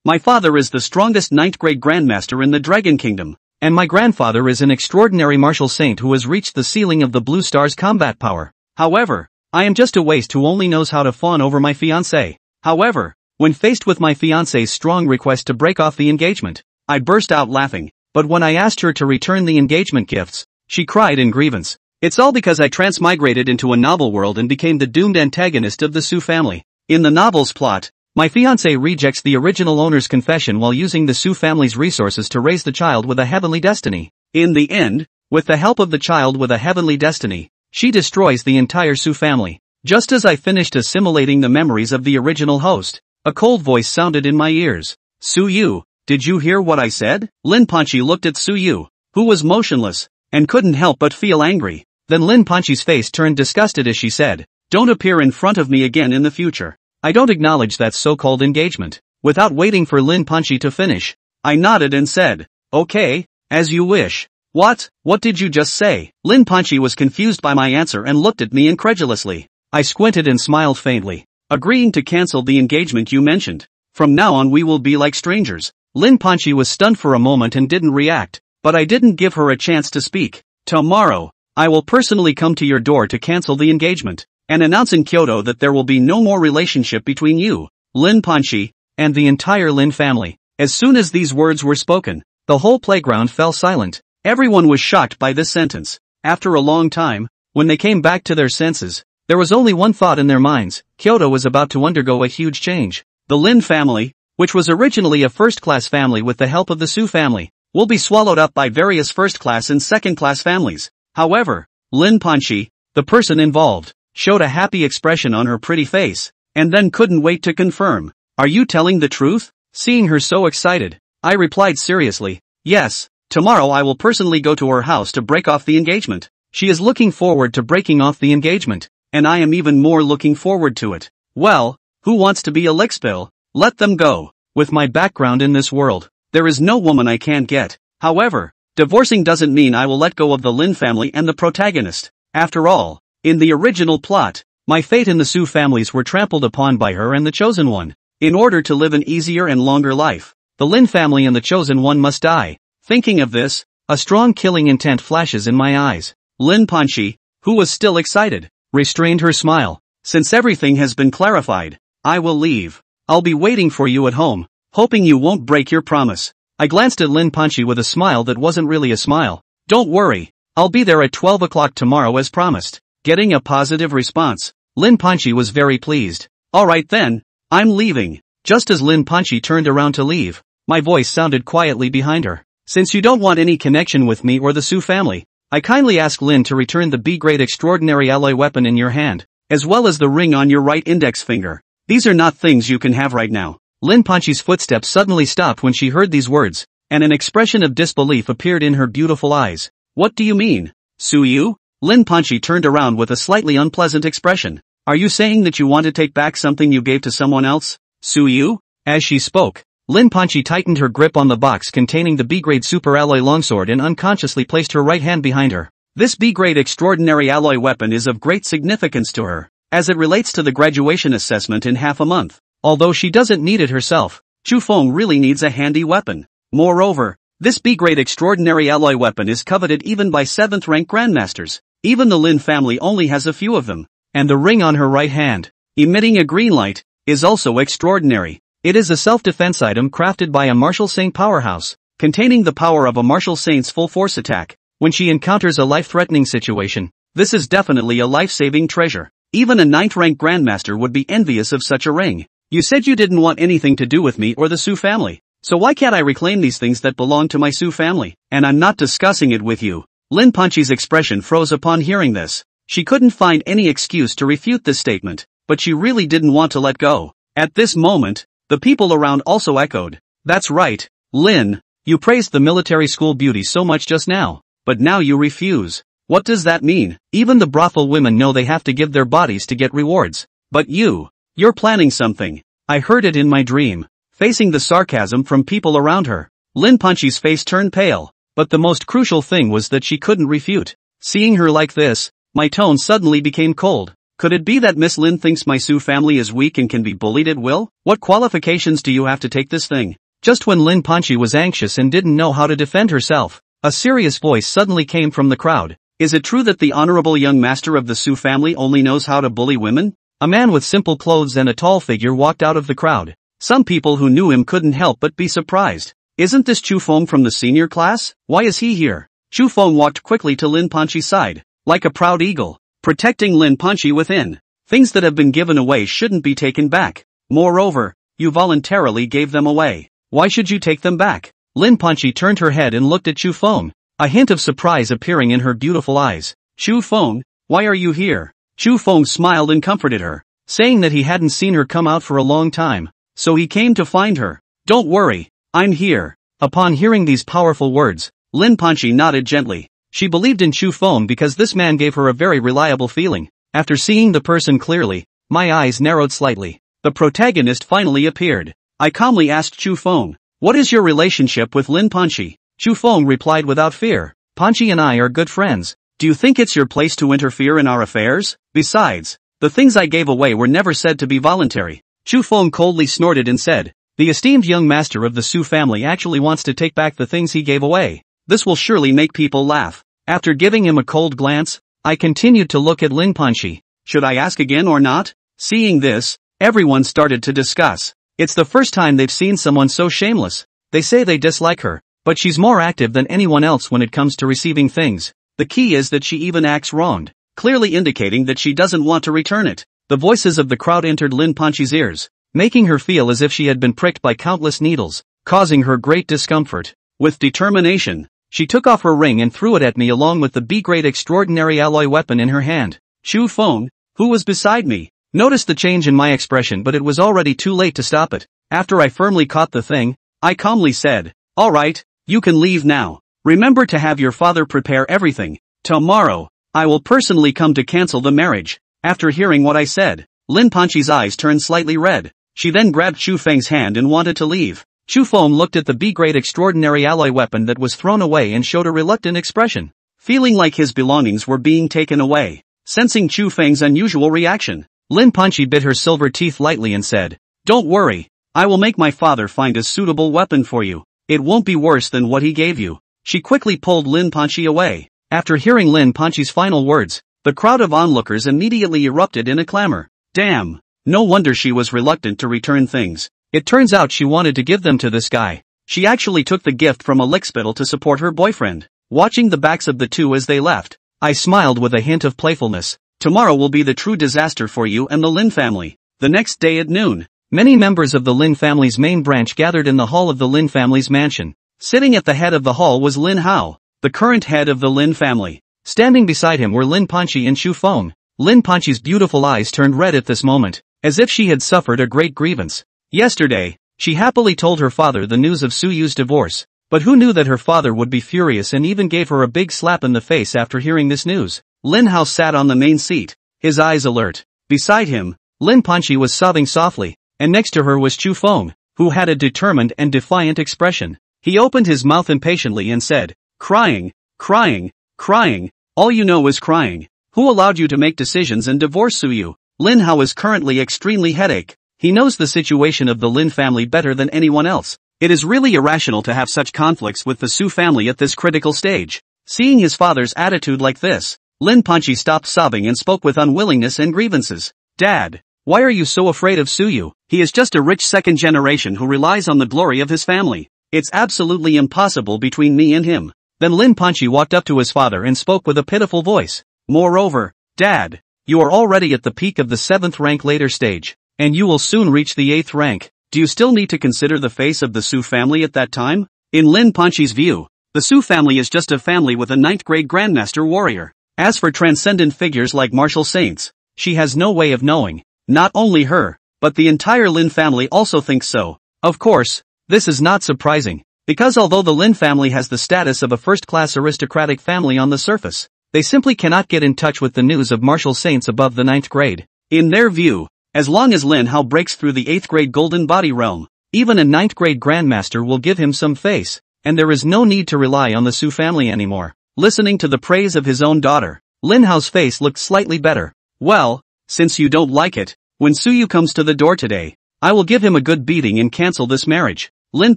My father is the strongest 9th grade grandmaster in the Dragon Kingdom, and my grandfather is an extraordinary martial saint who has reached the ceiling of the Blue Star's combat power. However, I am just a waste who only knows how to fawn over my fiancée. However, when faced with my fiancée's strong request to break off the engagement, I burst out laughing, but when I asked her to return the engagement gifts, she cried in grievance. It's all because I transmigrated into a novel world and became the doomed antagonist of the Su family. In the novel's plot, my fiancé rejects the original owner's confession while using the Su family's resources to raise the child with a heavenly destiny. In the end, with the help of the child with a heavenly destiny, she destroys the entire Su family. Just as I finished assimilating the memories of the original host, a cold voice sounded in my ears. Su Yu, did you hear what I said? Lin Panchi looked at Su Yu, who was motionless, and couldn't help but feel angry. Then Lin Panchi's face turned disgusted as she said, don't appear in front of me again in the future. I don't acknowledge that so-called engagement. Without waiting for Lin Panchi to finish, I nodded and said, okay, as you wish. What did you just say? Lin Panchi was confused by my answer and looked at me incredulously. I squinted and smiled faintly. Agreeing to cancel the engagement you mentioned. From now on we will be like strangers. Lin Panchi was stunned for a moment and didn't react, but I didn't give her a chance to speak. Tomorrow, I will personally come to your door to cancel the engagement, and announce in Kyoto that there will be no more relationship between you, Lin Panchi, and the entire Lin family. As soon as these words were spoken, the whole playground fell silent. Everyone was shocked by this sentence. After a long time, when they came back to their senses, there was only one thought in their minds: Kyoto was about to undergo a huge change. The Lin family, which was originally a first-class family with the help of the Su family, will be swallowed up by various first-class and second-class families. However, Lin Panchi, the person involved, showed a happy expression on her pretty face, and then couldn't wait to confirm. Are you telling the truth? Seeing her so excited, I replied seriously, yes, tomorrow I will personally go to her house to break off the engagement. She is looking forward to breaking off the engagement, and I am even more looking forward to it. Well, who wants to be a lickspill? Let them go. With my background in this world, there is no woman I can't get. However, divorcing doesn't mean I will let go of the Lin family and the protagonist. After all, in the original plot, my fate and the Su families were trampled upon by her and the Chosen One. In order to live an easier and longer life, the Lin family and the Chosen One must die. Thinking of this, a strong killing intent flashes in my eyes. Lin Panchi, who was still excited, restrained her smile. Since everything has been clarified, I will leave. I'll be waiting for you at home, hoping you won't break your promise. I glanced at Lin Panchi with a smile that wasn't really a smile. Don't worry, I'll be there at 12 o'clock tomorrow as promised. Getting a positive response, Lin Panchi was very pleased. Alright then, I'm leaving. Just as Lin Panchi turned around to leave, my voice sounded quietly behind her. Since you don't want any connection with me or the Su family, I kindly ask Lin to return the B-grade extraordinary alloy weapon in your hand, as well as the ring on your right index finger. These are not things you can have right now. Lin Panchi's footsteps suddenly stopped when she heard these words, and an expression of disbelief appeared in her beautiful eyes. What do you mean? Su Yu? Lin Panchi turned around with a slightly unpleasant expression. Are you saying that you want to take back something you gave to someone else? Su Yu? As she spoke, Lin Panchi tightened her grip on the box containing the B-grade super alloy longsword and unconsciously placed her right hand behind her. This B-grade extraordinary alloy weapon is of great significance to her, as it relates to the graduation assessment in half a month. Although she doesn't need it herself, Chu Feng really needs a handy weapon. Moreover, this B-grade extraordinary alloy weapon is coveted even by 7th rank grandmasters. Even the Lin family only has a few of them. And the ring on her right hand, emitting a green light, is also extraordinary. It is a self-defense item crafted by a martial saint powerhouse, containing the power of a martial saint's full force attack. When she encounters a life-threatening situation, this is definitely a life-saving treasure. Even a 9th rank grandmaster would be envious of such a ring. You said you didn't want anything to do with me or the Su family, so why can't I reclaim these things that belong to my Su family? And I'm not discussing it with you. Lin Panchi's expression froze upon hearing this. She couldn't find any excuse to refute this statement, but she really didn't want to let go. At this moment, the people around also echoed. That's right, Lin, you praised the military school beauty so much just now, but now you refuse. What does that mean? Even the brothel women know they have to give their bodies to get rewards. But you're planning something. I heard it in my dream. Facing the sarcasm from people around her, Lin Panchi's face turned pale, but the most crucial thing was that she couldn't refute. Seeing her like this, my tone suddenly became cold. Could it be that Miss Lin thinks my Su family is weak and can be bullied at will? What qualifications do you have to take this thing? Just when Lin Panchi was anxious and didn't know how to defend herself, a serious voice suddenly came from the crowd. Is it true that the honorable young master of the Su family only knows how to bully women? A man with simple clothes and a tall figure walked out of the crowd. Some people who knew him couldn't help but be surprised. Isn't this Chu Feng from the senior class? Why is he here? Chu Feng walked quickly to Lin Panchi's side, like a proud eagle, protecting Lin Panchi within. Things that have been given away shouldn't be taken back. Moreover, you voluntarily gave them away. Why should you take them back? Lin Panchi turned her head and looked at Chu Feng, a hint of surprise appearing in her beautiful eyes. Chu Feng, why are you here? Chu Feng smiled and comforted her, saying that he hadn't seen her come out for a long time, so he came to find her. Don't worry, I'm here. Upon hearing these powerful words, Lin Panchi nodded gently. She believed in Chu Feng because this man gave her a very reliable feeling. After seeing the person clearly, my eyes narrowed slightly. The protagonist finally appeared. I calmly asked Chu Feng, what is your relationship with Lin Panchi? Chu Feng replied without fear, Panchi and I are good friends. Do you think it's your place to interfere in our affairs? Besides, the things I gave away were never said to be voluntary. Chu Feng coldly snorted and said, the esteemed young master of the Su family actually wants to take back the things he gave away. This will surely make people laugh. After giving him a cold glance, I continued to look at Lin Panchi. Should I ask again or not? Seeing this, everyone started to discuss. It's the first time they've seen someone so shameless. They say they dislike her, but she's more active than anyone else when it comes to receiving things. The key is that she even acts wronged, clearly indicating that she doesn't want to return it. The voices of the crowd entered Lin Panchi's ears, making her feel as if she had been pricked by countless needles, causing her great discomfort. With determination, she took off her ring and threw it at me along with the B-grade extraordinary alloy weapon in her hand. Chu Feng, who was beside me, noticed the change in my expression, but it was already too late to stop it. After I firmly caught the thing, I calmly said, alright, you can leave now. Remember to have your father prepare everything. Tomorrow, I will personally come to cancel the marriage. After hearing what I said, Lin Panchi's eyes turned slightly red. She then grabbed Chu Feng's hand and wanted to leave. Chu Feng looked at the B-grade extraordinary alloy weapon that was thrown away and showed a reluctant expression, feeling like his belongings were being taken away. Sensing Chu Feng's unusual reaction, Lin Panchi bit her silver teeth lightly and said, don't worry, I will make my father find a suitable weapon for you. It won't be worse than what he gave you. She quickly pulled Lin Panchi away. After hearing Lin Panchi's final words, the crowd of onlookers immediately erupted in a clamor. Damn, no wonder she was reluctant to return things. It turns out she wanted to give them to this guy. She actually took the gift from a lickspittle to support her boyfriend. Watching the backs of the two as they left, I smiled with a hint of playfulness. Tomorrow will be the true disaster for you and the Lin family. The next day at noon, many members of the Lin family's main branch gathered in the hall of the Lin family's mansion. Sitting at the head of the hall was Lin Hao, the current head of the Lin family. Standing beside him were Lin Panchi and Chu Feng. Lin Panchi's beautiful eyes turned red at this moment, as if she had suffered a great grievance. Yesterday, she happily told her father the news of Su Yu's divorce, but who knew that her father would be furious and even gave her a big slap in the face after hearing this news. Lin Hao sat on the main seat, his eyes alert. Beside him, Lin Panchi was sobbing softly, and next to her was Chu Feng, who had a determined and defiant expression. He opened his mouth impatiently and said, crying, crying, crying, all you know is crying. Who allowed you to make decisions and divorce Su Yu? Lin Hao is currently extremely headache. He knows the situation of the Lin family better than anyone else. It is really irrational to have such conflicts with the Su family at this critical stage. Seeing his father's attitude like this, Lin Panchi stopped sobbing and spoke with unwillingness and grievances. Dad, why are you so afraid of Su Yu? He is just a rich second generation who relies on the glory of his family. It's absolutely impossible between me and him. Then Lin Panchi walked up to his father and spoke with a pitiful voice. Moreover, Dad, you are already at the peak of the 7th rank later stage, and you will soon reach the 8th rank. Do you still need to consider the face of the Su family at that time? In Lin Panchi's view, the Su family is just a family with a 9th grade grandmaster warrior. As for transcendent figures like martial saints, she has no way of knowing. Not only her, but the entire Lin family also thinks so. Of course, this is not surprising, because although the Lin family has the status of a first-class aristocratic family on the surface, they simply cannot get in touch with the news of martial saints above the 9th grade. In their view, as long as Lin Hao breaks through the 8th grade golden body realm, even a 9th grade grandmaster will give him some face, and there is no need to rely on the Su family anymore. Listening to the praise of his own daughter, Lin Hao's face looked slightly better. Well, since you don't like it, when Suyu comes to the door today, I will give him a good beating and cancel this marriage. Lin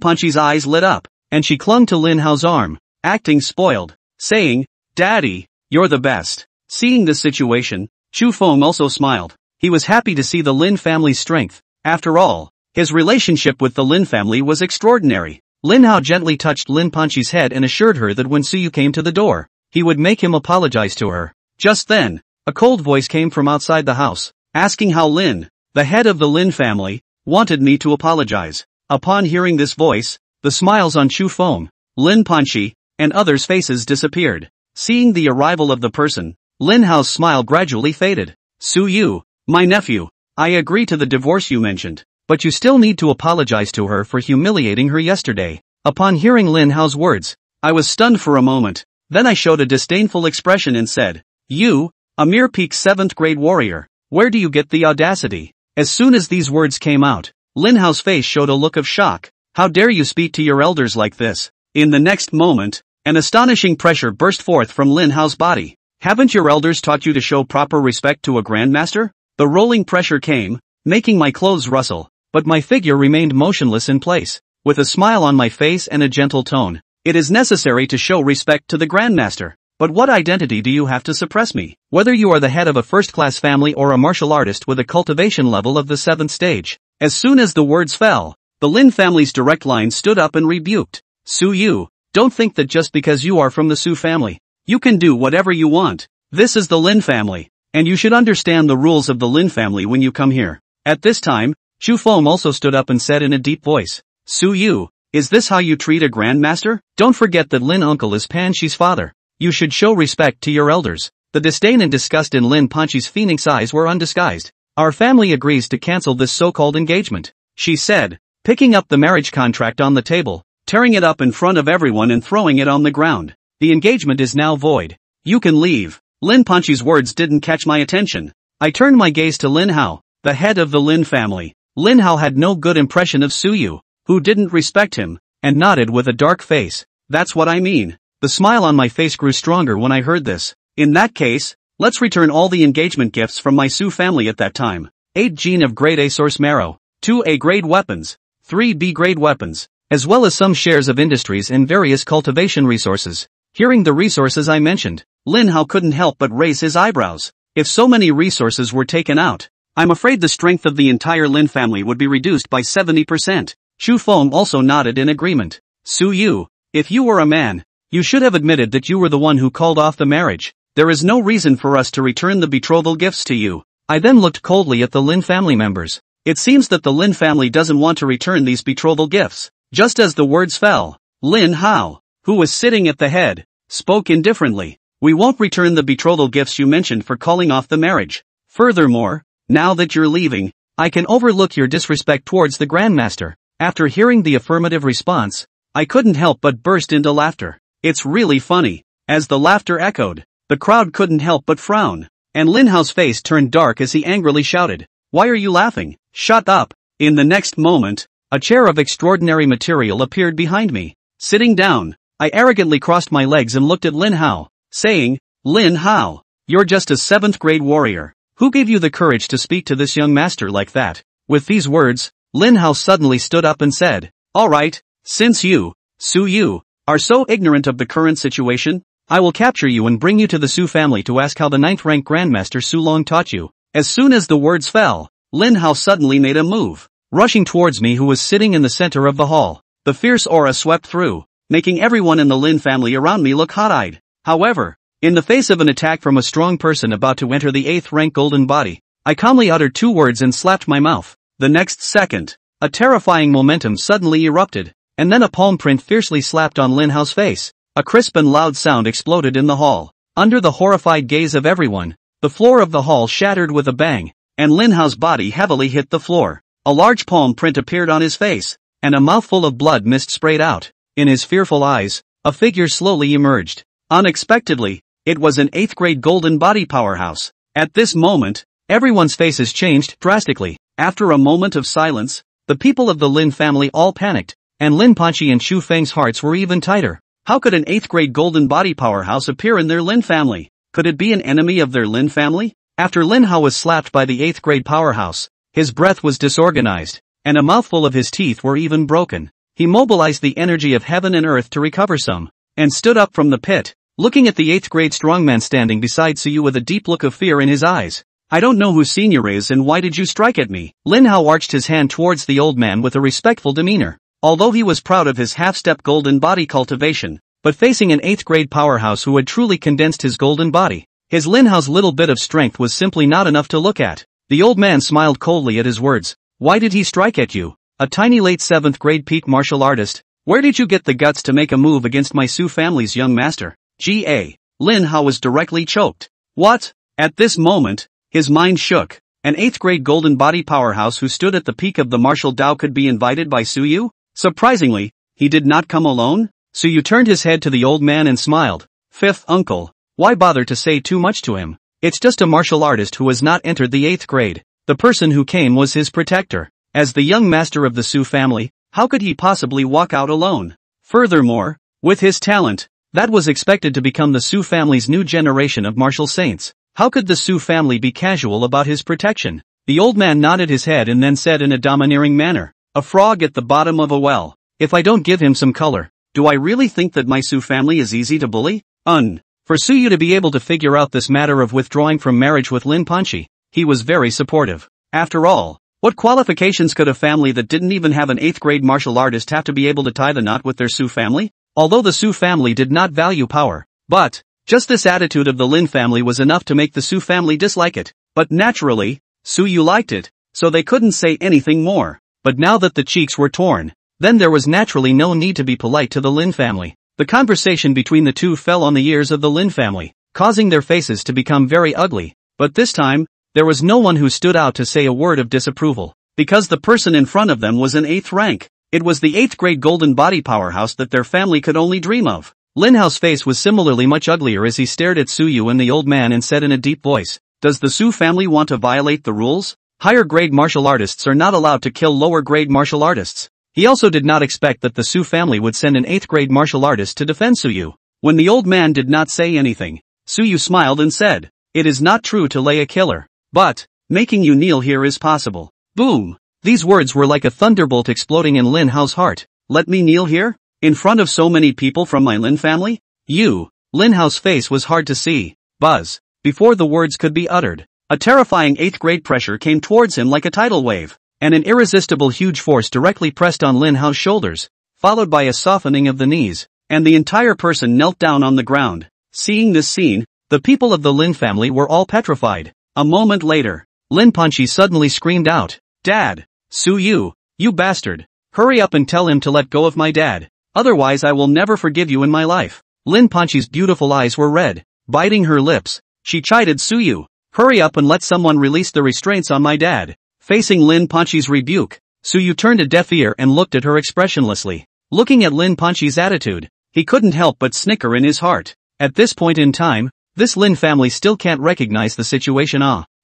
Panchi's eyes lit up, and she clung to Lin Hao's arm, acting spoiled, saying, "Daddy, you're the best." Seeing this situation, Chu Feng also smiled. He was happy to see the Lin family's strength. After all, his relationship with the Lin family was extraordinary. Lin Hao gently touched Lin Panchi's head and assured her that when Suyu came to the door, he would make him apologize to her. Just then, a cold voice came from outside the house, asking how Lin, the head of the Lin family, wanted me to apologize. Upon hearing this voice, the smiles on Chu Feng, Lin Panchi, and others' faces disappeared. Seeing the arrival of the person, Lin Hao's smile gradually faded. "Suyu, my nephew, I agree to the divorce you mentioned, but you still need to apologize to her for humiliating her yesterday." Upon hearing Lin Hao's words, I was stunned for a moment. Then I showed a disdainful expression and said, "You, a mere peak 7th grade warrior, where do you get the audacity?" As soon as these words came out, Lin Hao's face showed a look of shock. "How dare you speak to your elders like this?" In the next moment, an astonishing pressure burst forth from Lin Hao's body. "Haven't your elders taught you to show proper respect to a grandmaster?" The rolling pressure came, making my clothes rustle, but my figure remained motionless in place. With a smile on my face and a gentle tone, "It is necessary to show respect to the grandmaster. But what identity do you have to suppress me? Whether you are the head of a first-class family or a martial artist with a cultivation level of the 7th stage." As soon as the words fell, the Lin family's direct line stood up and rebuked. "Suyu, don't think that just because you are from the Su family, you can do whatever you want. This is the Lin family, and you should understand the rules of the Lin family when you come here." At this time, Chu Feng also stood up and said in a deep voice, "Suyu, is this how you treat a grandmaster? Don't forget that Lin uncle is Panchi's father. You should show respect to your elders." The disdain and disgust in Lin Panchi's phoenix eyes were undisguised. "Our family agrees to cancel this so-called engagement," she said, picking up the marriage contract on the table, tearing it up in front of everyone and throwing it on the ground. "The engagement is now void. You can leave." Lin Panchi's words didn't catch my attention. I turned my gaze to Lin Hao, the head of the Lin family. Lin Hao had no good impression of Suyu, who didn't respect him, and nodded with a dark face. "That's what I mean." The smile on my face grew stronger when I heard this. "In that case, let's return all the engagement gifts from my Su family at that time. 8 gene of grade A source marrow, 2 A grade weapons, 3 B grade weapons, as well as some shares of industries and various cultivation resources." Hearing the resources I mentioned, Lin Hao couldn't help but raise his eyebrows. If so many resources were taken out, I'm afraid the strength of the entire Lin family would be reduced by 70%. Chu Feng also nodded in agreement. "Suyu, if you were a man, you should have admitted that you were the one who called off the marriage. There is no reason for us to return the betrothal gifts to you." I then looked coldly at the Lin family members. It seems that the Lin family doesn't want to return these betrothal gifts. Just as the words fell, Lin Hao, who was sitting at the head, spoke indifferently. "We won't return the betrothal gifts you mentioned for calling off the marriage. Furthermore, now that you're leaving, I can overlook your disrespect towards the grandmaster." After hearing the affirmative response, I couldn't help but burst into laughter. "It's really funny." As the laughter echoed, the crowd couldn't help but frown, and Lin Hao's face turned dark as he angrily shouted, "Why are you laughing? Shut up." In the next moment, a chair of extraordinary material appeared behind me. Sitting down, I arrogantly crossed my legs and looked at Lin Hao, saying, "Lin Hao, you're just a 7th grade warrior. Who gave you the courage to speak to this young master like that?" With these words, Lin Hao suddenly stood up and said, "All right, since you, Suyu, are so ignorant of the current situation, I will capture you and bring you to the Su family to ask how the 9th rank Grandmaster Su Long taught you." As soon as the words fell, Lin Hao suddenly made a move, rushing towards me who was sitting in the center of the hall. The fierce aura swept through, making everyone in the Lin family around me look hot-eyed. However, in the face of an attack from a strong person about to enter the 8th rank golden body, I calmly uttered 2 words and slapped my mouth. The next second, a terrifying momentum suddenly erupted, and then a palm print fiercely slapped on Lin Hao's face. A crisp and loud sound exploded in the hall. Under the horrified gaze of everyone, the floor of the hall shattered with a bang, and Lin Hao's body heavily hit the floor. A large palm print appeared on his face, and a mouthful of blood mist sprayed out. In his fearful eyes, a figure slowly emerged. Unexpectedly, it was an 8th grade golden body powerhouse. At this moment, everyone's faces changed drastically. After a moment of silence, the people of the Lin family all panicked, and Lin Panchi and Xu Feng's hearts were even tighter. How could an 8th grade golden body powerhouse appear in their Lin family? Could it be an enemy of their Lin family? After Lin Hao was slapped by the 8th grade powerhouse, his breath was disorganized, and a mouthful of his teeth were even broken. He mobilized the energy of heaven and earth to recover some, and stood up from the pit, looking at the 8th grade strongman standing beside Suyu with a deep look of fear in his eyes. I don't know who senior is and why did you strike at me? Lin Hao arched his hand towards the old man with a respectful demeanor. Although he was proud of his half-step golden body cultivation, but facing an 8th grade powerhouse who had truly condensed his golden body, his Lin Hao's little bit of strength was simply not enough to look at. The old man smiled coldly at his words. Why did he strike at you? A tiny late 7th grade peak martial artist? Where did you get the guts to make a move against my Su family's young master? G.A. Lin Hao was directly choked. What? At this moment, his mind shook. An 8th grade golden body powerhouse who stood at the peak of the martial Dao could be invited by Suyu? Surprisingly, he did not come alone? Suyu turned his head to the old man and smiled. Fifth uncle. Why bother to say too much to him? It's just a martial artist who has not entered the 8th grade. The person who came was his protector. As the young master of the Su family, how could he possibly walk out alone? Furthermore, with his talent, that was expected to become the Su family's new generation of martial saints. How could the Su family be casual about his protection? The old man nodded his head and then said in a domineering manner, a frog at the bottom of a well. If I don't give him some color, do I really think that my Su family is easy to bully? For Suyu to be able to figure out this matter of withdrawing from marriage with Lin Panchi, he was very supportive. After all, what qualifications could a family that didn't even have an 8th grade martial artist have to be able to tie the knot with their Su family? Although the Su family did not value power, but just this attitude of the Lin family was enough to make the Su family dislike it. But naturally, Suyu liked it, so they couldn't say anything more. But now that the cheeks were torn, then there was naturally no need to be polite to the Lin family. The conversation between the two fell on the ears of the Lin family, causing their faces to become very ugly. But this time, there was no one who stood out to say a word of disapproval, because the person in front of them was an 8th rank. It was the 8th grade golden body powerhouse that their family could only dream of. Lin Hao's face was similarly much uglier as he stared at Suyu and the old man and said in a deep voice, does the Su family want to violate the rules? Higher grade martial artists are not allowed to kill lower grade martial artists. He also did not expect that the Su family would send an 8th grade martial artist to defend Suyu. When the old man did not say anything, Suyu smiled and said, it is not true to lay a killer, but making you kneel here is possible. Boom! These words were like a thunderbolt exploding in Lin Hao's heart. Let me kneel here? In front of so many people from my Lin family? Lin Hao's face was hard to see. Buzz. Before the words could be uttered, a terrifying 8th grade pressure came towards him like a tidal wave, and an irresistible huge force directly pressed on Lin Hao's shoulders, followed by a softening of the knees, and the entire person knelt down on the ground. Seeing this scene, the people of the Lin family were all petrified. A moment later, Lin Panchi suddenly screamed out, Dad! Suyu, you bastard! Hurry up and tell him to let go of my dad, otherwise I will never forgive you in my life. Lin Panchi's beautiful eyes were red. Biting her lips, she chided Suyu, hurry up and let someone release the restraints on my dad. Facing Lin Panchi's rebuke, Suyu turned a deaf ear and looked at her expressionlessly. Looking at Lin Panchi's attitude, he couldn't help but snicker in his heart. At this point in time, this Lin family still can't recognize the situation.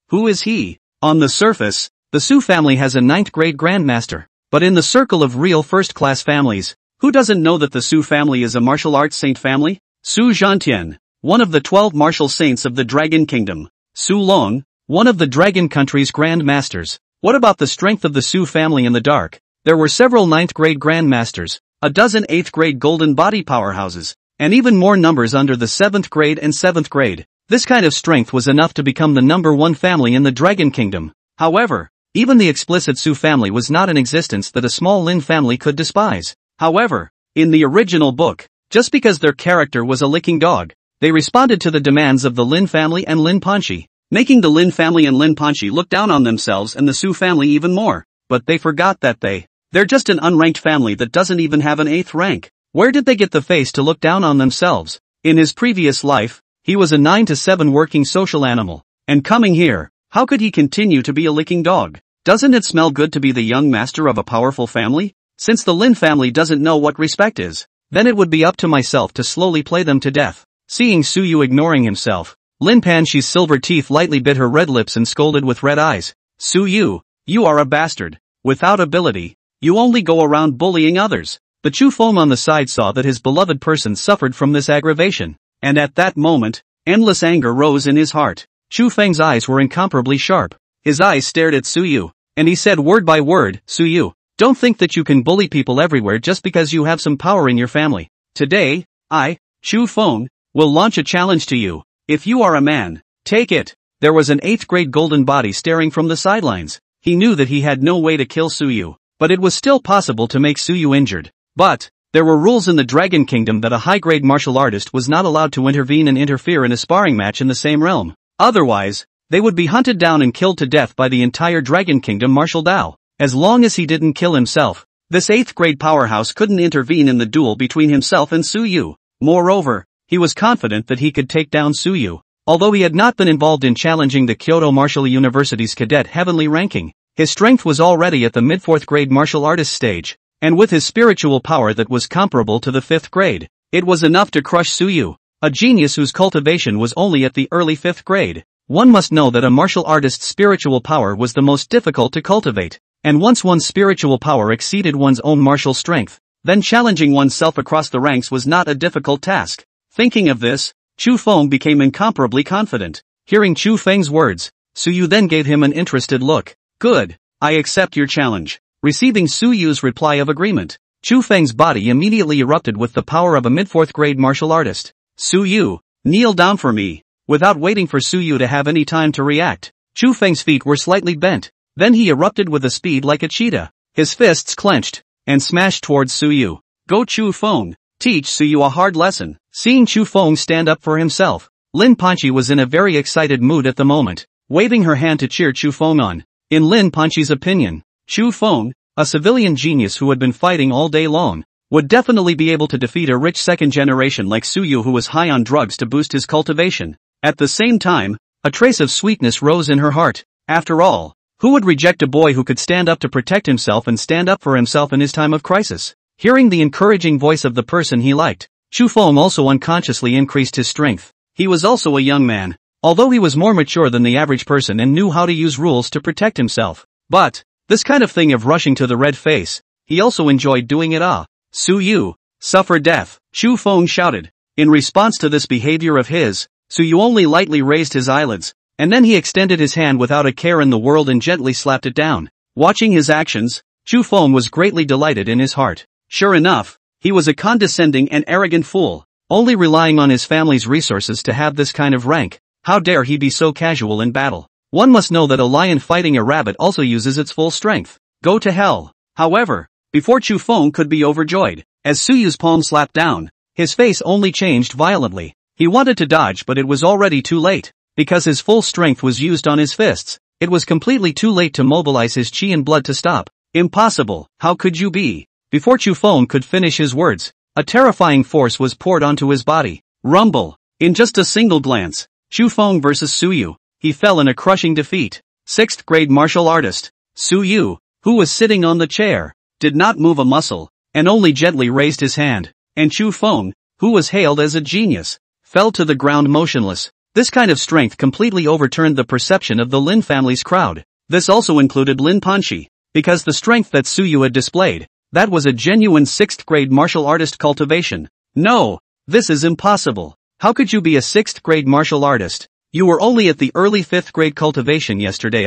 Who is he? On the surface, the Su family has a 9th grade grandmaster, but in the circle of real first-class families, who doesn't know that the Su family is a martial arts saint family? Su Zhantian, one of the 12 martial saints of the Dragon Kingdom. Su Long, one of the Dragon Country's grandmasters. What about the strength of the Su family in the dark? There were several 9th grade grandmasters, a dozen 8th grade golden body powerhouses, and even more numbers under the 7th grade and 7th grade. This kind of strength was enough to become the #1 family in the Dragon Kingdom. However, even the explicit Su family was not an existence that a small Lin family could despise. However, in the original book, just because their character was a licking dog, they responded to the demands of the Lin family and Lin Panchi, making the Lin family and Lin Panchi look down on themselves and the Su family even more. But they forgot that they're just an unranked family that doesn't even have an 8th rank. Where did they get the face to look down on themselves? In his previous life, he was a 9 to 7 working social animal. And coming here, how could he continue to be a licking dog? Doesn't it smell good to be the young master of a powerful family? Since the Lin family doesn't know what respect is, then it would be up to myself to slowly play them to death. Seeing Suyu ignoring himself, Lin Panchi's silver teeth lightly bit her red lips and scolded with red eyes. Suyu, you are a bastard. Without ability, you only go around bullying others. The Chu Feng on the side saw that his beloved person suffered from this aggravation, and at that moment, endless anger rose in his heart. Chu Feng's eyes were incomparably sharp. His eyes stared at Su Yu, and he said word by word, Su Yu, don't think that you can bully people everywhere just because you have some power in your family. Today, I, Chu Feng, will launch a challenge to you. If you are a man, take it. There was an 8th grade golden body staring from the sidelines. He knew that he had no way to kill Su Yu, but it was still possible to make Su Yu injured. But there were rules in the Dragon Kingdom that a high-grade martial artist was not allowed to intervene and interfere in a sparring match in the same realm. Otherwise, they would be hunted down and killed to death by the entire Dragon Kingdom martial Dao. As long as he didn't kill himself, this 8th grade powerhouse couldn't intervene in the duel between himself and Su Yu. Moreover, he was confident that he could take down Su Yu. Although he had not been involved in challenging the Kyoto Martial University's cadet heavenly ranking, his strength was already at the mid-4th grade martial artist stage, and with his spiritual power that was comparable to the 5th grade, it was enough to crush Su Yu, a genius whose cultivation was only at the early 5th grade. One must know that a martial artist's spiritual power was the most difficult to cultivate, and once one's spiritual power exceeded one's own martial strength, then challenging oneself across the ranks was not a difficult task. Thinking of this, Chu Feng became incomparably confident. Hearing Chu Feng's words, Su Yu then gave him an interested look. Good, I accept your challenge. Receiving Su Yu's reply of agreement, Chu Feng's body immediately erupted with the power of a mid-4th grade martial artist. Su Yu, kneel down for me. Without waiting for Su Yu to have any time to react, Chu Feng's feet were slightly bent. Then he erupted with a speed like a cheetah. His fists clenched and smashed towards Su Yu. Go Chu Feng, teach Su Yu a hard lesson. Seeing Chu Feng stand up for himself, Lin Panchi was in a very excited mood at the moment, waving her hand to cheer Chu Feng on. In Lin Panchi's opinion, Chu Feng, a civilian genius who had been fighting all day long, would definitely be able to defeat a rich second generation like Su Yu who was high on drugs to boost his cultivation. At the same time, a trace of sweetness rose in her heart. After all, who would reject a boy who could stand up to protect himself and stand up for himself in his time of crisis? Hearing the encouraging voice of the person he liked, Chu Feng also unconsciously increased his strength. He was also a young man, although he was more mature than the average person and knew how to use rules to protect himself. But this kind of thing of rushing to the red face, he also enjoyed doing it. Su Yu, suffer death, Chu Feng shouted. In response to this behavior of his, Su Yu only lightly raised his eyelids, and then he extended his hand without a care in the world and gently slapped it down. Watching his actions, Chu Feng was greatly delighted in his heart. Sure enough, he was a condescending and arrogant fool, only relying on his family's resources to have this kind of rank. How dare he be so casual in battle? One must know that a lion fighting a rabbit also uses its full strength. Go to hell. However, before Chu Feng could be overjoyed, as Su Yu's palm slapped down, his face only changed violently. He wanted to dodge but it was already too late. Because his full strength was used on his fists, it was completely too late to mobilize his chi and blood to stop. Impossible, how could you be? Before Chu Feng could finish his words, a terrifying force was poured onto his body. Rumble. In just a single glance, Chu Feng versus Su Yu, he fell in a crushing defeat. 6th grade martial artist, Su Yu, who was sitting on the chair, did not move a muscle, and only gently raised his hand. And Chu Feng, who was hailed as a genius, fell to the ground motionless. This kind of strength completely overturned the perception of the Lin family's crowd. This also included Lin Panchi, because the strength that Su Yu had displayed, that was a genuine 6th grade martial artist cultivation. No, this is impossible. How could you be a 6th grade martial artist? You were only at the early 5th grade cultivation yesterday.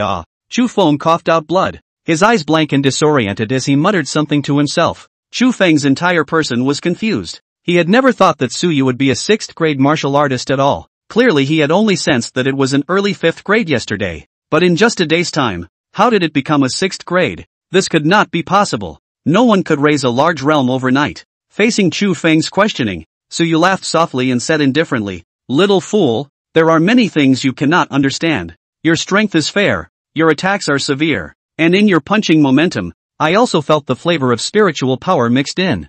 Chu Feng coughed out blood, his eyes blank and disoriented as he muttered something to himself. Chu Feng's entire person was confused. He had never thought that Su Yu would be a 6th grade martial artist at all. Clearly he had only sensed that it was an early 5th grade yesterday. But in just a day's time, how did it become a 6th grade? This could not be possible. No one could raise a large realm overnight. Facing Chu Feng's questioning, Su Yu laughed softly and said indifferently, "Little fool, there are many things you cannot understand. Your strength is fair, your attacks are severe, and in your punching momentum, I also felt the flavor of spiritual power mixed in."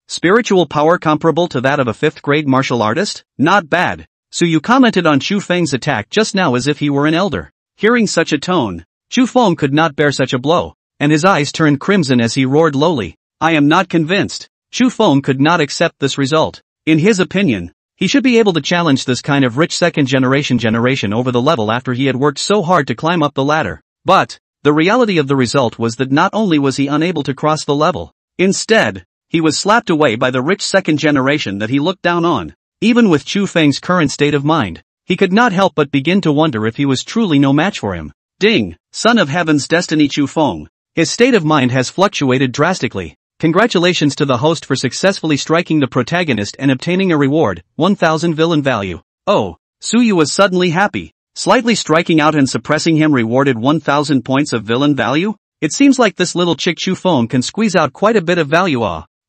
Spiritual power comparable to that of a 5th grade martial artist? Not bad. Su Yu commented on Chu Feng's attack just now as if he were an elder. Hearing such a tone, Chu Feng could not bear such a blow, and his eyes turned crimson as he roared lowly, "I am not convinced." Chu Feng could not accept this result. In his opinion, he should be able to challenge this kind of rich second generation over the level after he had worked so hard to climb up the ladder. But the reality of the result was that not only was he unable to cross the level, instead, he was slapped away by the rich second generation that he looked down on. Even with Chu Feng's current state of mind, he could not help but begin to wonder if he was truly no match for him. Ding! Son of Heaven's Destiny Chu Feng. His state of mind has fluctuated drastically. Congratulations to the host for successfully striking the protagonist and obtaining a reward, 1000 villain value. Oh, Suyu was suddenly happy. Slightly striking out and suppressing him rewarded 1000 points of villain value? It seems like this little chick Chu Feng can squeeze out quite a bit of value.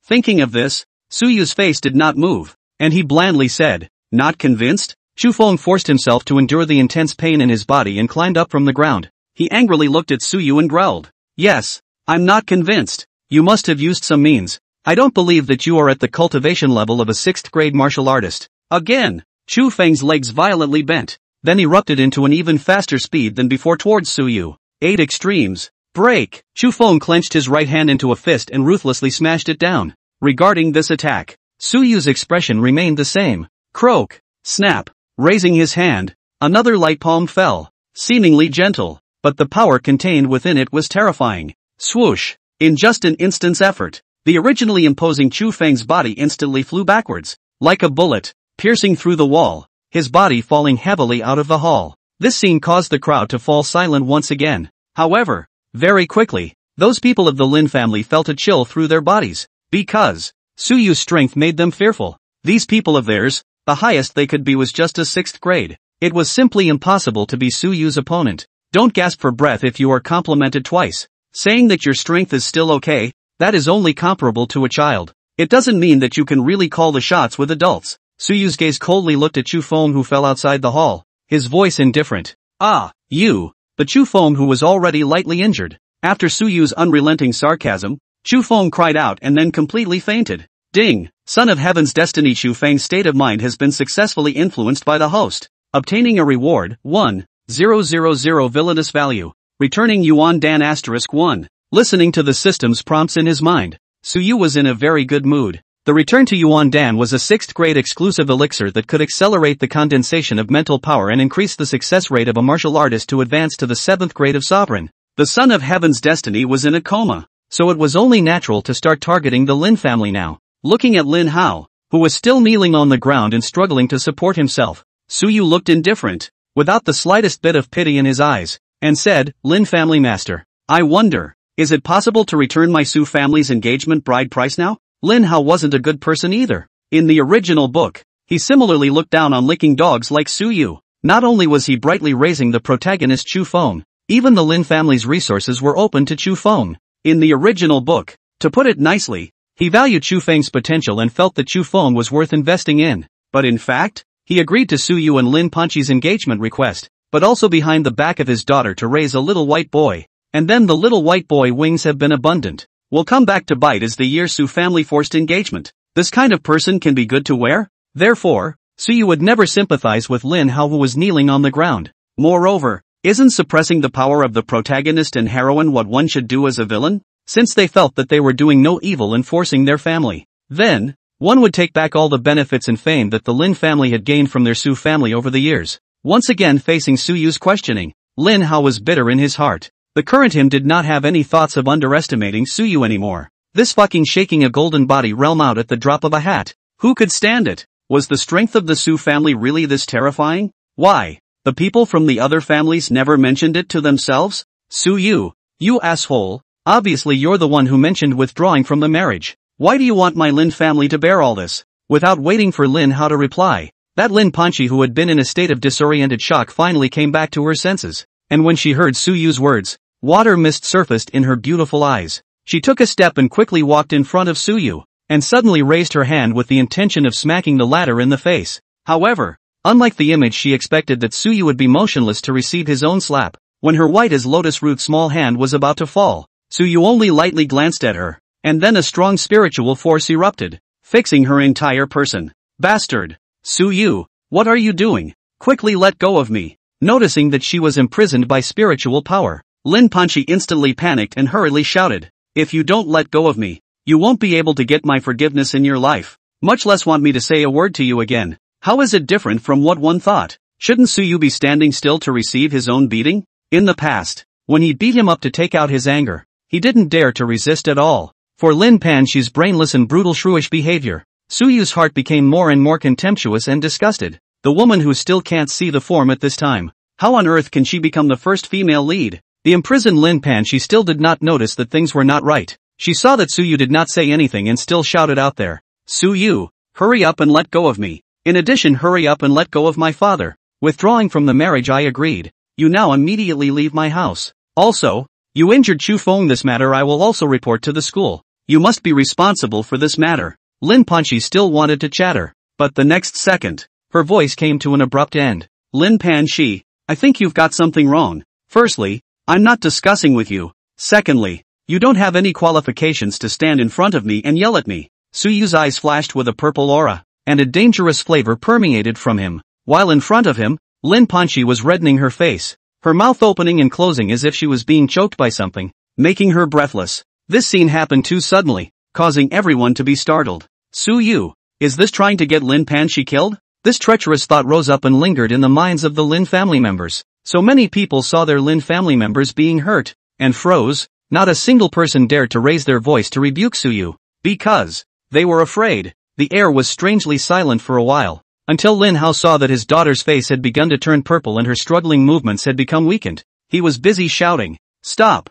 Thinking of this, Suyu's face did not move, and he blandly said, "Not convinced?" Chu Feng forced himself to endure the intense pain in his body and climbed up from the ground. He angrily looked at Suyu and growled, "Yes, I'm not convinced. You must have used some means. I don't believe that you are at the cultivation level of a 6th grade martial artist." Again, Chu Feng's legs violently bent, then erupted into an even faster speed than before towards Suyu. 8 extremes. Break! Chu Feng clenched his right hand into a fist and ruthlessly smashed it down. Regarding this attack, Suyu's expression remained the same. Croak! Snap! Raising his hand, another light palm fell, seemingly gentle, but the power contained within it was terrifying. Swoosh! In just an instant's effort, the originally imposing Chu Feng's body instantly flew backwards, like a bullet, piercing through the wall, his body falling heavily out of the hall. This scene caused the crowd to fall silent once again. However, very quickly, those people of the Lin family felt a chill through their bodies, because Suyu's strength made them fearful. These people of theirs, the highest they could be was just a 6th grade. It was simply impossible to be Suyu's opponent. Don't gasp for breath if you are complimented twice. Saying that your strength is still okay, that is only comparable to a child. It doesn't mean that you can really call the shots with adults. Suyu's gaze coldly looked at Chu Feng, who fell outside the hall, his voice indifferent. "Ah, you." But Chu Feng, who was already lightly injured. After Suyu's unrelenting sarcasm, Chu Feng cried out and then completely fainted. Ding! Son of Heaven's Destiny. Chu Feng's state of mind has been successfully influenced by the host, obtaining a reward, 1000 villainous value. Returning Yuan Dan *1. Listening to the system's prompts in his mind, Suyu was in a very good mood. The return to Yuan Dan was a 6th grade exclusive elixir that could accelerate the condensation of mental power and increase the success rate of a martial artist to advance to the 7th grade of sovereign. The Son of Heaven's Destiny was in a coma, so it was only natural to start targeting the Lin family now. Looking at Lin Hao, who was still kneeling on the ground and struggling to support himself, Suyu looked indifferent, without the slightest bit of pity in his eyes, and said, "Lin family master, I wonder, is it possible to return my Su family's engagement bride price now?" Lin Hao wasn't a good person either. In the original book, he similarly looked down on licking dogs like Suyu. Not only was he brightly raising the protagonist Chu Feng, even the Lin family's resources were open to Chu Feng. In the original book, to put it nicely, he valued Chu Feng's potential and felt that Chu Feng was worth investing in. But in fact, he agreed to Suyu and Lin Panchi's engagement request, but also behind the back of his daughter to raise a little white boy. And then the little white boy wings have been abundant. Will come back to bite as the year Su family forced engagement. This kind of person can be good to wear? Therefore, Suyu would never sympathize with Lin Hao, who was kneeling on the ground. Moreover, isn't suppressing the power of the protagonist and heroine what one should do as a villain? Since they felt that they were doing no evil in forcing their family, then, one would take back all the benefits and fame that the Lin family had gained from their Su family over the years. Once again facing Suyu's questioning, Lin Hao was bitter in his heart. The current him did not have any thoughts of underestimating Suyu anymore. This fucking shaking a golden body realm out at the drop of a hat. Who could stand it? Was the strength of the Su family really this terrifying? Why? The people from the other families never mentioned it to themselves? Suyu, you asshole, obviously you're the one who mentioned withdrawing from the marriage. Why do you want my Lin family to bear all this? Without waiting for Lin Hao to reply, that Lin Panchi, who had been in a state of disoriented shock, finally came back to her senses. And when she heard Suyu's words, water mist surfaced in her beautiful eyes. She took a step and quickly walked in front of Suyu, and suddenly raised her hand with the intention of smacking the latter in the face. However, unlike the image she expected, that Suyu would be motionless to receive his own slap, when her white as lotus root small hand was about to fall, Suyu only lightly glanced at her, and then a strong spiritual force erupted, fixing her entire person. Bastard! Suyu, what are you doing? Quickly let go of me. Noticing that she was imprisoned by spiritual power, Lin Panchi instantly panicked and hurriedly shouted, "If you don't let go of me, you won't be able to get my forgiveness in your life, much less want me to say a word to you again." How is it different from what one thought? Shouldn't Suyu be standing still to receive his own beating? In the past, when he beat him up to take out his anger, he didn't dare to resist at all. For Lin Panchi's brainless and brutal shrewish behavior, Suyu's heart became more and more contemptuous and disgusted. The woman who still can't see the form at this time. How on earth can she become the first female lead? The imprisoned Lin Pan she still did not notice that things were not right. She saw that Suyu did not say anything and still shouted out there. Suyu, hurry up and let go of me. In addition, hurry up and let go of my father. Withdrawing from the marriage, I agreed. You now immediately leave my house. Also, you injured Chu Feng. This matter I will also report to the school. You must be responsible for this matter. Lin Panchi still wanted to chatter, but the next second, her voice came to an abrupt end. Lin Panchi, I think you've got something wrong. Firstly, I'm not discussing with you. Secondly, you don't have any qualifications to stand in front of me and yell at me. Suyu's eyes flashed with a purple aura, and a dangerous flavor permeated from him. While in front of him, Lin Panchi was reddening her face, her mouth opening and closing as if she was being choked by something, making her breathless. This scene happened too suddenly, causing everyone to be startled. Suyu, is this trying to get Lin Panchi killed? This treacherous thought rose up and lingered in the minds of the Lin family members. So many people saw their Lin family members being hurt, and froze. Not a single person dared to raise their voice to rebuke Suyu, because they were afraid. The air was strangely silent for a while, until Lin Hao saw that his daughter's face had begun to turn purple and her struggling movements had become weakened. He was busy shouting, "Stop!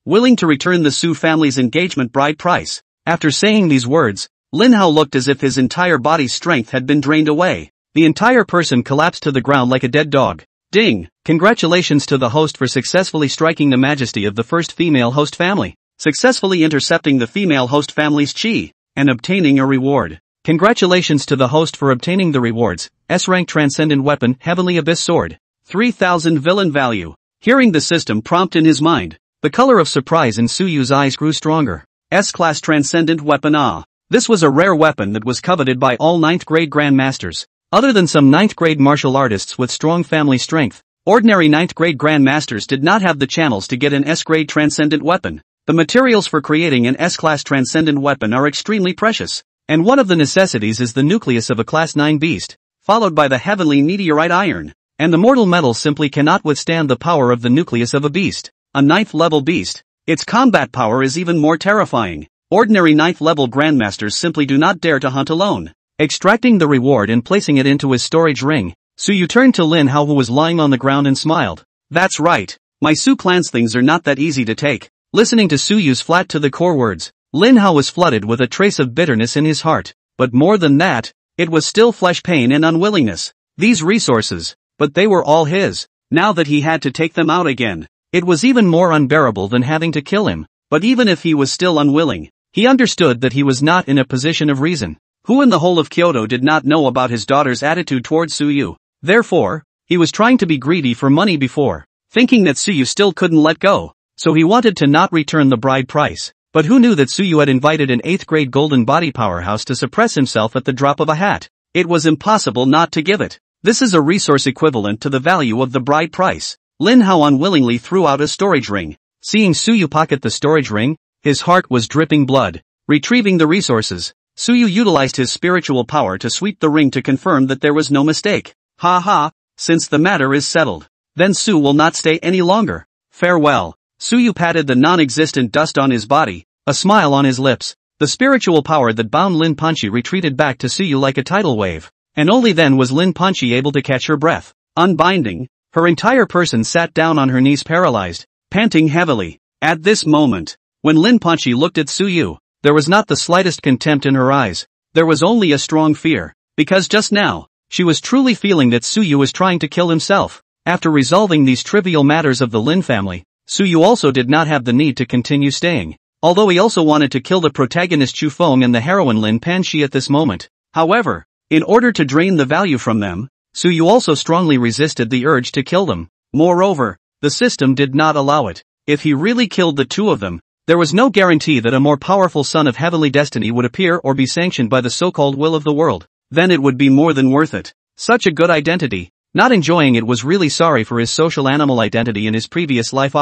Willing to return the Su family's engagement bride price." After saying these words, Lin Hao looked as if his entire body's strength had been drained away. The entire person collapsed to the ground like a dead dog. Ding! Congratulations to the host for successfully striking the majesty of the first female host family, successfully intercepting the female host family's chi, and obtaining a reward. Congratulations to the host for obtaining the rewards: S-rank transcendent weapon, heavenly abyss sword, 3000 villain value. Hearing the system prompt in his mind, the color of surprise in Suyu's eyes grew stronger. S-class transcendent weapon. This was a rare weapon that was coveted by all 9th grade grandmasters. Other than some 9th grade martial artists with strong family strength, ordinary 9th grade grandmasters did not have the channels to get an S-grade transcendent weapon. The materials for creating an S-class transcendent weapon are extremely precious, and one of the necessities is the nucleus of a class 9 beast, followed by the heavenly meteorite iron, and the mortal metal simply cannot withstand the power of the nucleus of a beast, a 9th level beast. Its combat power is even more terrifying. Ordinary 9th level grandmasters simply do not dare to hunt alone. Extracting the reward and placing it into his storage ring, Suyu turned to Lin Hao, who was lying on the ground, and smiled. That's right. My Su clan's things are not that easy to take. Listening to Suyu's flat to the core words, Lin Hao was flooded with a trace of bitterness in his heart. But more than that, it was still flesh pain and unwillingness. These resources, but they were all his. Now that he had to take them out again, it was even more unbearable than having to kill him. But even if he was still unwilling, he understood that he was not in a position of reason. Who in the whole of Kyoto did not know about his daughter's attitude towards Suyu? Therefore, he was trying to be greedy for money before, thinking that Suyu still couldn't let go, so he wanted to not return the bride price. But who knew that Suyu had invited an 8th grade golden body powerhouse to suppress himself at the drop of a hat? It was impossible not to give it. This is a resource equivalent to the value of the bride price. Lin Hao unwillingly threw out a storage ring. Seeing Suyu pocket the storage ring, his heart was dripping blood. Retrieving the resources, Suyu utilized his spiritual power to sweep the ring to confirm that there was no mistake. Since the matter is settled, then Su will not stay any longer. Farewell. Suyu patted the non-existent dust on his body, a smile on his lips. The spiritual power that bound Lin Panchi retreated back to Suyu like a tidal wave, and only then was Lin Panchi able to catch her breath. Unbinding, her entire person sat down on her knees, paralyzed, panting heavily. At this moment, when Lin Panchi looked at Suyu, there was not the slightest contempt in her eyes. There was only a strong fear, because just now, she was truly feeling that Suyu was trying to kill himself. After resolving these trivial matters of the Lin family, Suyu also did not have the need to continue staying, although he also wanted to kill the protagonist Chu Feng and the heroine Lin Panchi at this moment. However, in order to drain the value from them, Suyu also strongly resisted the urge to kill them. Moreover, the system did not allow it. If he really killed the two of them, there was no guarantee that a more powerful son of heavenly destiny would appear or be sanctioned by the so-called will of the world. Then it would be more than worth it. Such a good identity. Not enjoying it, was really sorry for his social animal identity in his previous life.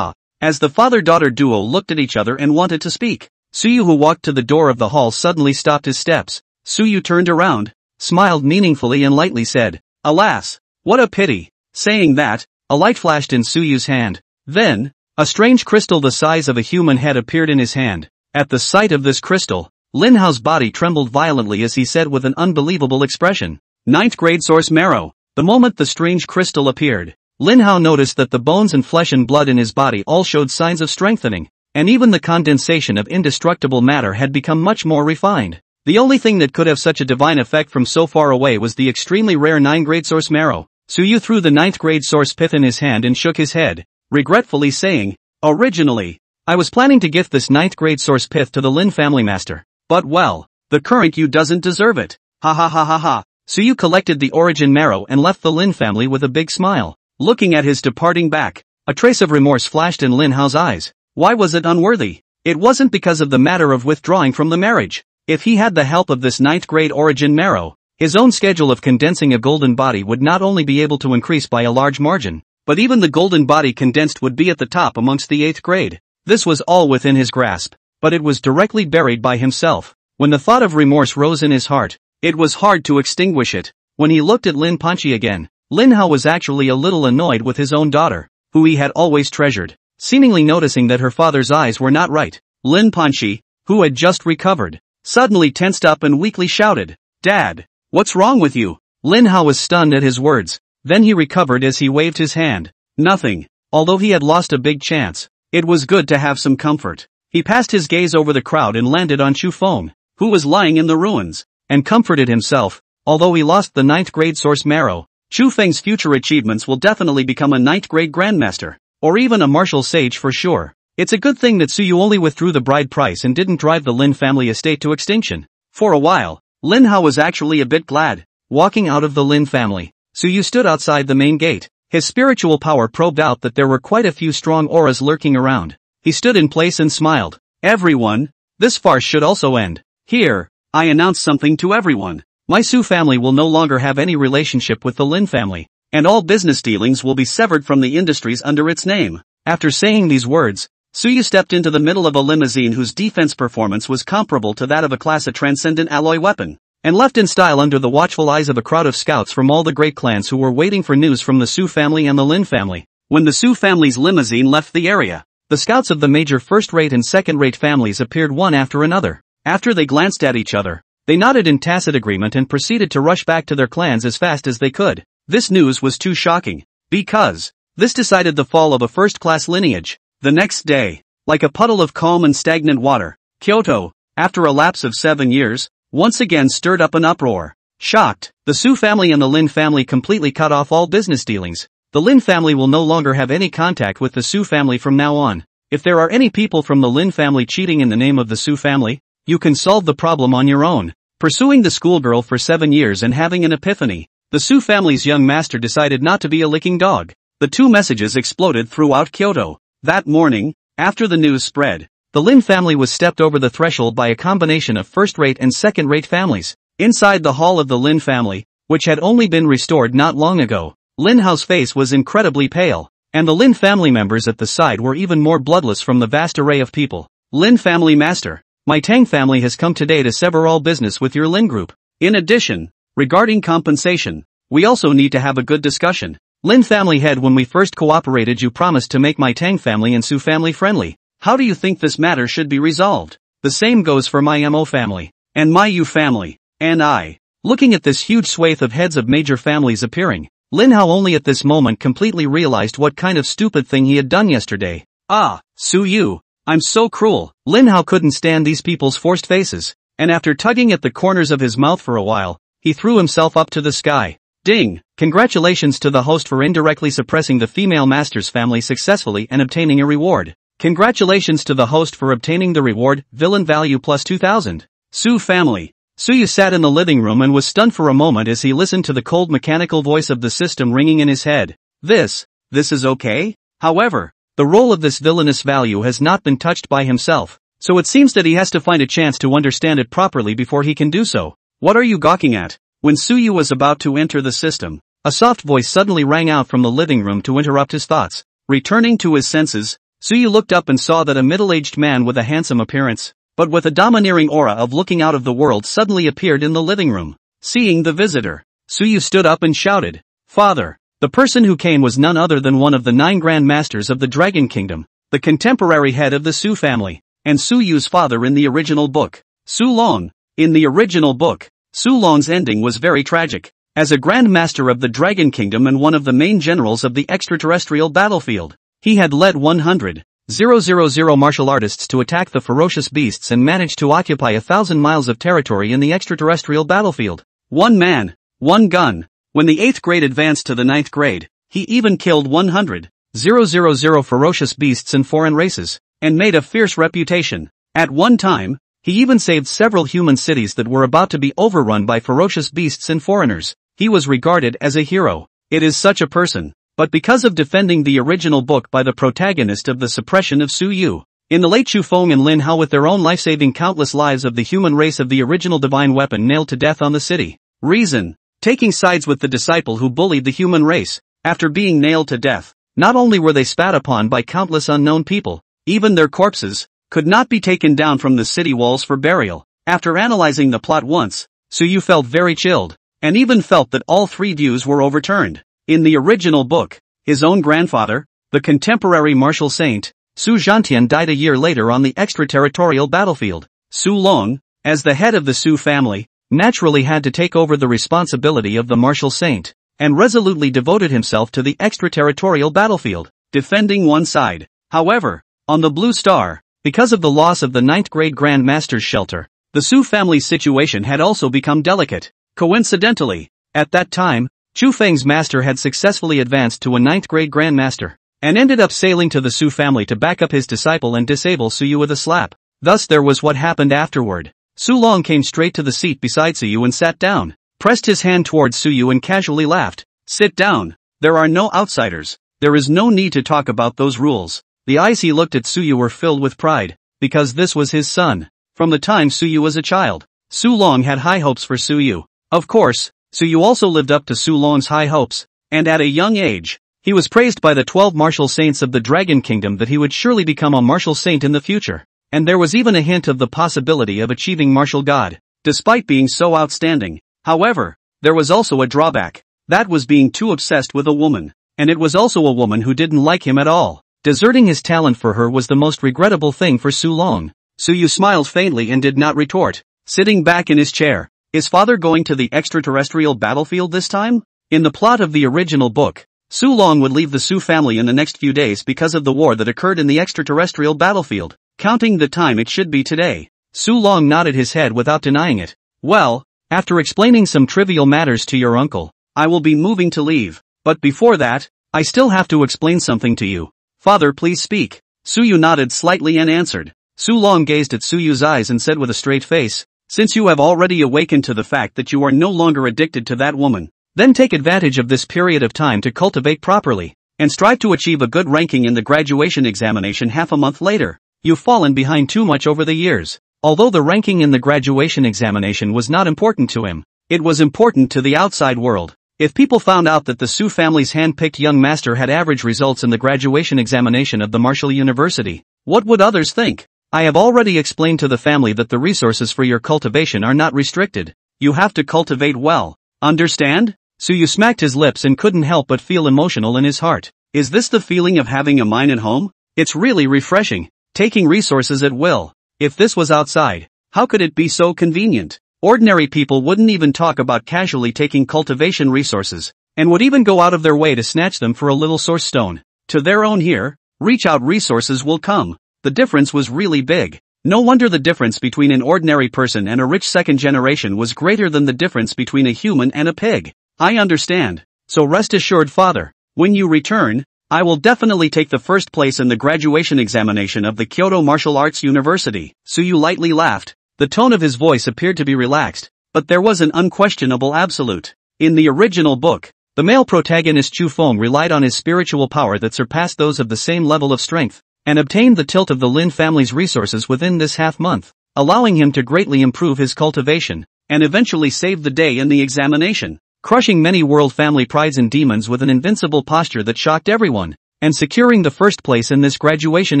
As the father-daughter duo looked at each other and wanted to speak, Suyu, who walked to the door of the hall, suddenly stopped his steps. Suyu turned around, smiled meaningfully and lightly said, "Alas, what a pity." Saying that, a light flashed in Suyu's hand. Then, a strange crystal the size of a human head appeared in his hand. At the sight of this crystal, Lin Hao's body trembled violently as he said with an unbelievable expression, Ninth grade source marrow. The moment the strange crystal appeared, Lin Hao noticed that the bones and flesh and blood in his body all showed signs of strengthening, and even the condensation of indestructible matter had become much more refined. The only thing that could have such a divine effect from so far away was the extremely rare 9th grade source marrow. Suyu threw the 9th grade source pith in his hand and shook his head, regretfully saying, "Originally, I was planning to gift this 9th grade source pith to the Lin family master. But well, the current you doesn't deserve it. Ha ha ha ha ha." Suyu collected the origin marrow and left the Lin family with a big smile. Looking at his departing back, a trace of remorse flashed in Lin Hao's eyes. Why was it unworthy? It wasn't because of the matter of withdrawing from the marriage. If he had the help of this 9th grade origin marrow, his own schedule of condensing a golden body would not only be able to increase by a large margin, but even the golden body condensed would be at the top amongst the 8th grade. This was all within his grasp, but it was directly buried by himself. When the thought of remorse rose in his heart, it was hard to extinguish it. When he looked at Lin Panchi again, Lin Hao was actually a little annoyed with his own daughter, who he had always treasured, seemingly noticing that her father's eyes were not right. Lin Panchi, who had just recovered, suddenly tensed up and weakly shouted, "Dad, what's wrong with you?" Lin Hao was stunned at his words. Then he recovered as he waved his hand. Nothing. Although he had lost a big chance, it was good to have some comfort. He passed his gaze over the crowd and landed on Chu Feng, who was lying in the ruins, and comforted himself. Although he lost the 9th grade source marrow, Chu Feng's future achievements will definitely become a 9th grade grandmaster, or even a martial sage for sure. It's a good thing that Suyu only withdrew the bride price and didn't drive the Lin family estate to extinction. For a while, Lin Hao was actually a bit glad. Walking out of the Lin family, Suyu stood outside the main gate. His spiritual power probed out that there were quite a few strong auras lurking around. He stood in place and smiled. "Everyone, this farce should also end. Here, I announce something to everyone. My Su family will no longer have any relationship with the Lin family, and all business dealings will be severed from the industries under its name." After saying these words, Suyu stepped into the middle of a limousine whose defense performance was comparable to that of a class A transcendent alloy weapon, and left in style under the watchful eyes of a crowd of scouts from all the great clans who were waiting for news from the Su family and the Lin family. When the Su family's limousine left the area, the scouts of the major first-rate and second-rate families appeared one after another. After they glanced at each other, they nodded in tacit agreement and proceeded to rush back to their clans as fast as they could. This news was too shocking, because this decided the fall of a first-class lineage. The next day, like a puddle of calm and stagnant water, Kyoto, after a lapse of 7 years, once again stirred up an uproar. Shocked, the Su family and the Lin family completely cut off all business dealings. The Lin family will no longer have any contact with the Su family from now on. If there are any people from the Lin family cheating in the name of the Su family, you can solve the problem on your own. Pursuing the schoolgirl for 7 years and having an epiphany, the Su family's young master decided not to be a licking dog. The two messages exploded throughout Kyoto. That morning, after the news spread, the Lin family was stepped over the threshold by a combination of first-rate and second-rate families. Inside the hall of the Lin family, which had only been restored not long ago, Lin Hao's face was incredibly pale, and the Lin family members at the side were even more bloodless from the vast array of people. "Lin family master, my Tang family has come today to sever all business with your Lin group. In addition, regarding compensation, we also need to have a good discussion. Lin family head, when we first cooperated you promised to make my Tang family and Su family friendly. How do you think this matter should be resolved? The same goes for my Mo family, and my Yu family, and I." Looking at this huge swathe of heads of major families appearing, Lin Hao only at this moment completely realized what kind of stupid thing he had done yesterday. "Ah, Su Yu, I'm so cruel." Lin Hao couldn't stand these people's forced faces, and after tugging at the corners of his mouth for a while, he threw himself up to the sky. Ding! Congratulations to the host for indirectly suppressing the female master's family successfully and obtaining a reward. Congratulations to the host for obtaining the reward, villain value plus 2000. Su family. Suyu sat in the living room and was stunned for a moment as he listened to the cold mechanical voice of the system ringing in his head. This is okay? However, the role of this villainous value has not been touched by himself, so it seems that he has to find a chance to understand it properly before he can do so. What are you gawking at? When Suyu was about to enter the system, a soft voice suddenly rang out from the living room to interrupt his thoughts. Returning to his senses, Suyu looked up and saw that a middle-aged man with a handsome appearance, but with a domineering aura of looking out of the world, suddenly appeared in the living room. Seeing the visitor, Suyu stood up and shouted, "Father!" The person who came was none other than one of the 9 Grand Masters of the Dragon Kingdom, the contemporary head of the Su family, and Suyu's father in the original book, Su Long. In the original book, Su Long's ending was very tragic. as a Grand Master of the Dragon Kingdom and one of the main generals of the extraterrestrial battlefield. He had led 100,000 martial artists to attack the ferocious beasts and managed to occupy 1,000 miles of territory in the extraterrestrial battlefield. One man, one gun. When the 8th grade advanced to the 9th grade, he even killed 100,000 ferocious beasts and foreign races, and made a fierce reputation. At one time, he even saved several human cities that were about to be overrun by ferocious beasts and foreigners. He was regarded as a hero. It is such a person. But because of defending the original book by the protagonist of the suppression of Su Yu, in the late Chu Feng and Lin Hao with their own life-saving countless lives of the human race of the original divine weapon nailed to death on the city. Reason. Taking sides with the disciple who bullied the human race, after being nailed to death. Not only were they spat upon by countless unknown people, even their corpses could not be taken down from the city walls for burial. After analyzing the plot once, Su Yu felt very chilled, and even felt that all 3 views were overturned. In the original book, his own grandfather, the contemporary martial saint, Su Zhantian, died a year later on the extraterritorial battlefield. Su Long, as the head of the Su family, naturally had to take over the responsibility of the martial saint, and resolutely devoted himself to the extraterritorial battlefield, defending one side. However, on the Blue Star, because of the loss of the 9th grade Grand Master's shelter, the Su family's situation had also become delicate. Coincidentally, at that time, Chu Feng's master had successfully advanced to a 9th grade Grand Master, and ended up sailing to the Su family to back up his disciple and disable Su Yu with a slap. Thus there was what happened afterward. Su Long came straight to the seat beside Su Yu and sat down, pressed his hand towards Su Yu and casually laughed. Sit down. There are no outsiders. There is no need to talk about those rules. The eyes he looked at Su Yu were filled with pride, because this was his son. From the time Su Yu was a child, Su Long had high hopes for Su Yu. Of course, Su Yu also lived up to Su Long's high hopes, and at a young age, he was praised by the 12 martial saints of the Dragon Kingdom that he would surely become a martial saint in the future. And there was even a hint of the possibility of achieving martial god, despite being so outstanding. However, there was also a drawback. That was being too obsessed with a woman. And it was also a woman who didn't like him at all. Deserting his talent for her was the most regrettable thing for Su Long. Su Yu smiled faintly and did not retort, sitting back in his chair. Is father going to the extraterrestrial battlefield this time? In the plot of the original book, Su Long would leave the Su family in the next few days because of the war that occurred in the extraterrestrial battlefield. Counting the time, it should be today. Su Long nodded his head without denying it. Well, after explaining some trivial matters to your uncle, I will be moving to leave. But before that, I still have to explain something to you. Father, please speak. Su Yu nodded slightly and answered. Su Long gazed at Su Yu's eyes and said with a straight face, since you have already awakened to the fact that you are no longer addicted to that woman, then take advantage of this period of time to cultivate properly, and strive to achieve a good ranking in the graduation examination half a month later. You've fallen behind too much over the years. Although the ranking in the graduation examination was not important to him, it was important to the outside world. If people found out that the Su family's hand-picked young master had average results in the graduation examination of the Martial University, what would others think? I have already explained to the family that the resources for your cultivation are not restricted. You have to cultivate well. Understand? Su Yu smacked his lips and couldn't help but feel emotional in his heart. Is this the feeling of having a mine at home? It's really refreshing. Taking resources at will. If this was outside, how could it be so convenient? Ordinary people wouldn't even talk about casually taking cultivation resources, and would even go out of their way to snatch them for a little source stone. To their own here, reach out resources will come. The difference was really big. No wonder the difference between an ordinary person and a rich second generation was greater than the difference between a human and a pig. I understand. So rest assured, father, when you return, I will definitely take the first place in the graduation examination of the Kyoto Martial Arts University. Su Yu lightly laughed. The tone of his voice appeared to be relaxed, but there was an unquestionable absolute. In the original book, the male protagonist Chu Feng relied on his spiritual power that surpassed those of the same level of strength, and obtained the tilt of the Lin family's resources within this half-month, allowing him to greatly improve his cultivation, and eventually save the day in the examination, crushing many world family prides and demons with an invincible posture that shocked everyone, and securing the first place in this graduation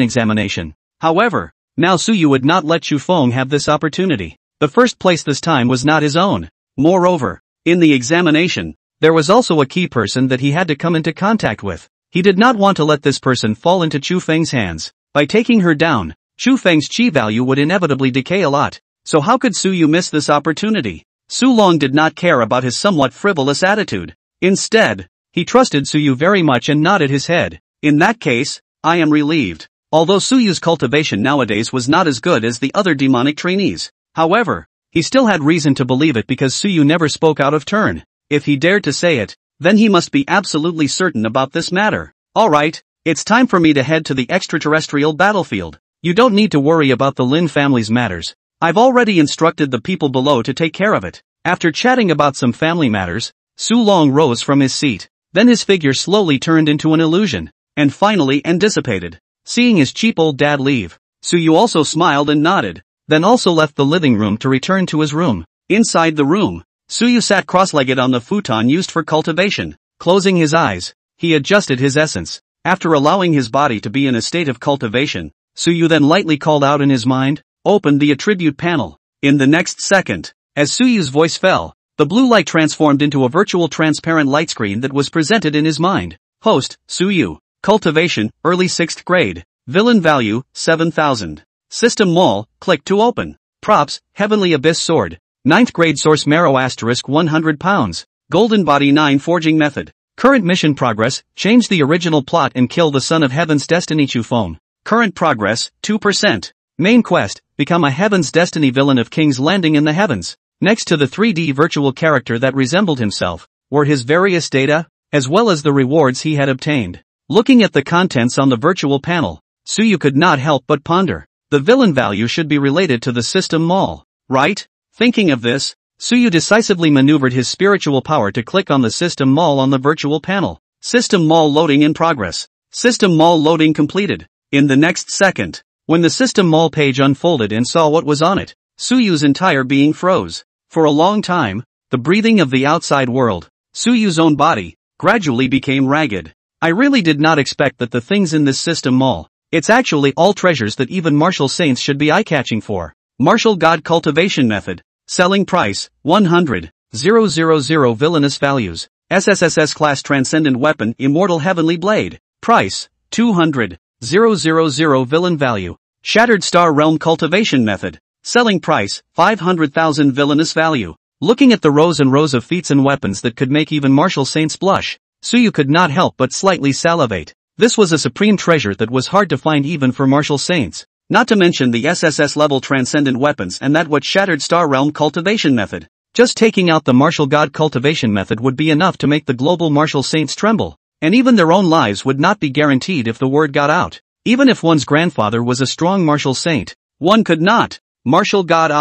examination. However, now Su Yu would not let Chu Feng have this opportunity. The first place this time was not his own. Moreover, in the examination, there was also a key person that he had to come into contact with. He did not want to let this person fall into Chu Feng's hands. By taking her down, Chu Feng's chi value would inevitably decay a lot. So how could Su Yu miss this opportunity? Su Long did not care about his somewhat frivolous attitude. Instead, he trusted Suyu very much and nodded his head. In that case, I am relieved. Although Suyu's cultivation nowadays was not as good as the other demonic trainees. However, he still had reason to believe it because Suyu never spoke out of turn. If he dared to say it, then he must be absolutely certain about this matter. Alright, it's time for me to head to the extraterrestrial battlefield. You don't need to worry about the Lin family's matters. I've already instructed the people below to take care of it. After chatting about some family matters, Su Long rose from his seat. Then his figure slowly turned into an illusion, and finally dissipated. Seeing his cheap old dad leave, Suyu also smiled and nodded, then also left the living room to return to his room. Inside the room, Suyu sat cross-legged on the futon used for cultivation. Closing his eyes, he adjusted his essence. After allowing his body to be in a state of cultivation, Suyu then lightly called out in his mind, opened the attribute panel. In the next second, as Suyu's voice fell, the blue light transformed into a virtual transparent light screen that was presented in his mind. Host, Suyu. Cultivation, early 6th grade. Villain value, 7000. System mall, click to open. Props, Heavenly Abyss Sword. 9th grade source marrow * 100 pounds. Golden body 9 forging method. Current mission progress, change the original plot and kill the son of Heaven's Destiny Chufeng. Current progress, 2%. Main quest, become a Heaven's Destiny villain of King's Landing in the Heavens. Next to the 3D virtual character that resembled himself, were his various data, as well as the rewards he had obtained. Looking at the contents on the virtual panel, Suyu could not help but ponder. The villain value should be related to the system mall, right? Thinking of this, Suyu decisively maneuvered his spiritual power to click on the system mall on the virtual panel. System mall loading in progress. System mall loading completed. In the next second, when the system mall page unfolded and saw what was on it, Suyu's entire being froze. For a long time, the breathing of the outside world, Suyu's own body, gradually became ragged. I really did not expect that the things in this system mall, it's actually all treasures that even martial saints should be eye-catching for. Martial God Cultivation Method. Selling price, 100,000 villainous values. SSS class Transcendent Weapon Immortal Heavenly Blade. Price, 200,000 villain value. Shattered Star Realm Cultivation Method. Selling price, 500,000 villainous value. Looking at the rows and rows of feats and weapons that could make even martial saints blush, Suyu could not help but slightly salivate. This was a supreme treasure that was hard to find even for martial saints. Not to mention the SSS-level transcendent weapons and that what Shattered Star Realm Cultivation Method. Just taking out the Martial God Cultivation Method would be enough to make the global martial saints tremble. And even their own lives would not be guaranteed if the word got out. Even if one's grandfather was a strong martial saint, one could not. Martial God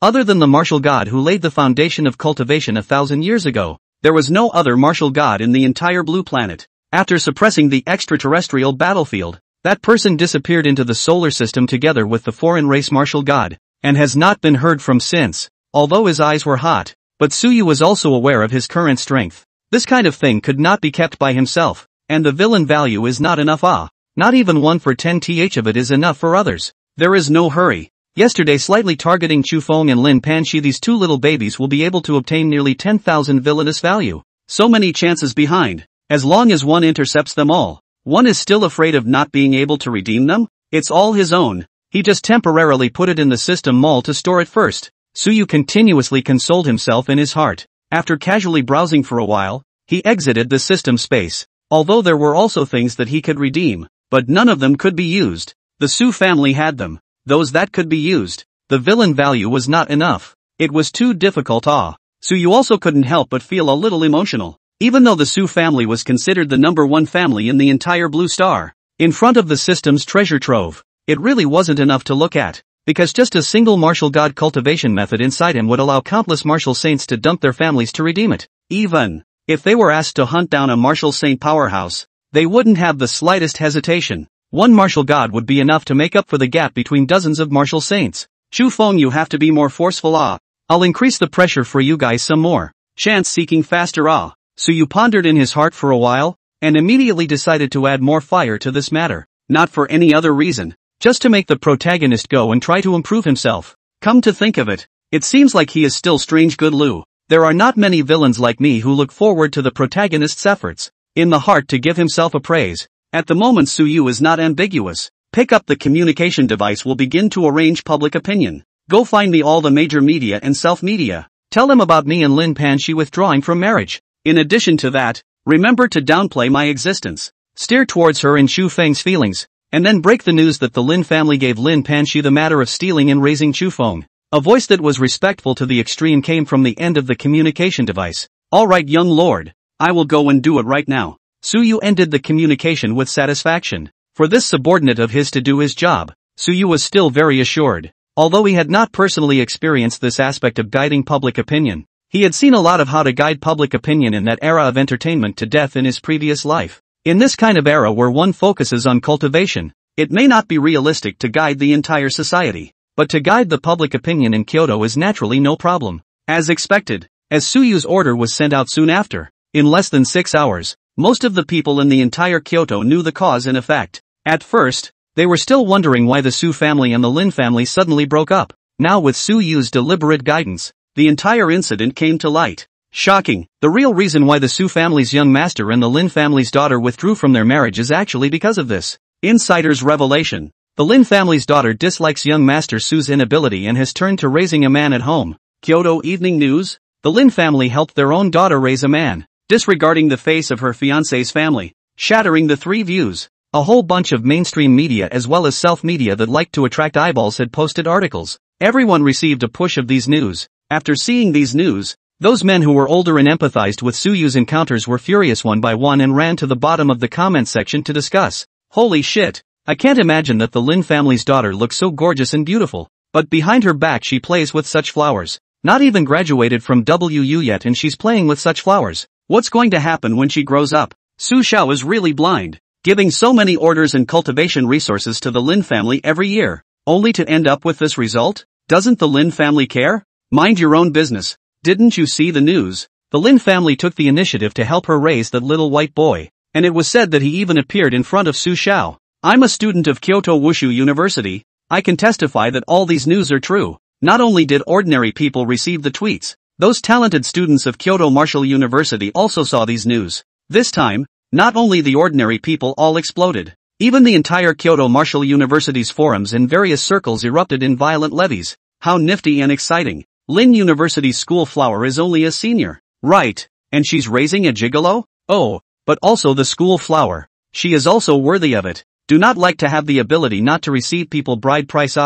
Other than the martial god who laid the foundation of cultivation 1,000 years ago, there was no other martial god in the entire blue planet. After suppressing the extraterrestrial battlefield, that person disappeared into the solar system together with the foreign race martial god, and has not been heard from since, although his eyes were hot. But Suyu was also aware of his current strength. This kind of thing could not be kept by himself, and the villain value is not enough. Not even 1 for 10th of it is enough for others. There is no hurry. Yesterday slightly targeting Chufeng and Lin Panxi, these two little babies will be able to obtain nearly 10,000 villainous value. So many chances behind. As long as one intercepts them all, one is still afraid of not being able to redeem them? It's all his own. He just temporarily put it in the system mall to store it first. Suyu continuously consoled himself in his heart. After casually browsing for a while, he exited the system space. Although there were also things that he could redeem, but none of them could be used. The Su family had them. Those that could be used. The villain value was not enough. It was too difficult. Suyu also couldn't help but feel a little emotional. Even though the Su family was considered the #1 family in the entire Blue Star, in front of the system's treasure trove, it really wasn't enough to look at, because just a single martial god cultivation method inside him would allow countless martial saints to dump their families to redeem it. Even if they were asked to hunt down a martial saint powerhouse, they wouldn't have the slightest hesitation. One martial god would be enough to make up for the gap between dozens of martial saints. Chufeng, you have to be more forceful. I'll increase the pressure for you guys some more. Chance seeking faster. Suyu pondered in his heart for a while, and immediately decided to add more fire to this matter. Not for any other reason, just to make the protagonist go and try to improve himself. Come to think of it, it seems like he is still strange good Lu. There are not many villains like me who look forward to the protagonist's efforts in the heart to give himself a praise. At the moment Suyu is not ambiguous. Pick up the communication device, will begin to arrange public opinion. Go find me all the major media and self-media. Tell them about me and Lin Panxi withdrawing from marriage. In addition to that, remember to downplay my existence. Steer towards her and Chu Feng's feelings, and then break the news that the Lin family gave Lin Panxi the matter of stealing and raising Chu Feng. A voice that was respectful to the extreme came from the end of the communication device. Alright young lord, I will go and do it right now. Su Yu ended the communication with satisfaction. For this subordinate of his to do his job, Su Yu was still very assured. Although he had not personally experienced this aspect of guiding public opinion, he had seen a lot of how to guide public opinion in that era of entertainment to death in his previous life. In this kind of era where one focuses on cultivation, it may not be realistic to guide the entire society, but to guide the public opinion in Kyoto is naturally no problem. As expected, as Su Yu's order was sent out soon after, in less than 6 hours, most of the people in the entire Kyoto knew the cause and effect. At first, they were still wondering why the Su family and the Lin family suddenly broke up. Now with Su Yu's deliberate guidance, the entire incident came to light. Shocking, the real reason why the Su family's young master and the Lin family's daughter withdrew from their marriage is actually because of this. Insider's revelation. The Lin family's daughter dislikes young master Su's inability and has turned to raising a man at home. Kyoto Evening News. The Lin family helped their own daughter raise a man, disregarding the face of her fiancé's family, shattering the three views. A whole bunch of mainstream media as well as self-media that liked to attract eyeballs had posted articles. Everyone received a push of these news. After seeing these news, those men who were older and empathized with Su Yu's encounters were furious one by one and ran to the bottom of the comment section to discuss. Holy shit, I can't imagine that the Lin family's daughter looks so gorgeous and beautiful, but behind her back she plays with such flowers. Not even graduated from WU yet and she's playing with such flowers. What's going to happen when she grows up? Su Xiao is really blind, giving so many orders and cultivation resources to the Lin family every year, only to end up with this result? Doesn't the Lin family care? Mind your own business. Didn't you see the news? The Lin family took the initiative to help her raise that little white boy, and it was said that he even appeared in front of Su Xiao. I'm a student of Kyoto Wushu University. I can testify that all these news are true. Not only did ordinary people receive the tweets, those talented students of Kyoto Martial University also saw these news. This time, not only the ordinary people all exploded, even the entire Kyoto Martial University's forums and various circles erupted in violent levies. How nifty and exciting. Lin University's school flower is only a senior. Right, and she's raising a gigolo? Oh, but also the school flower. She is also worthy of it. Do not like to have the ability not to receive people bride price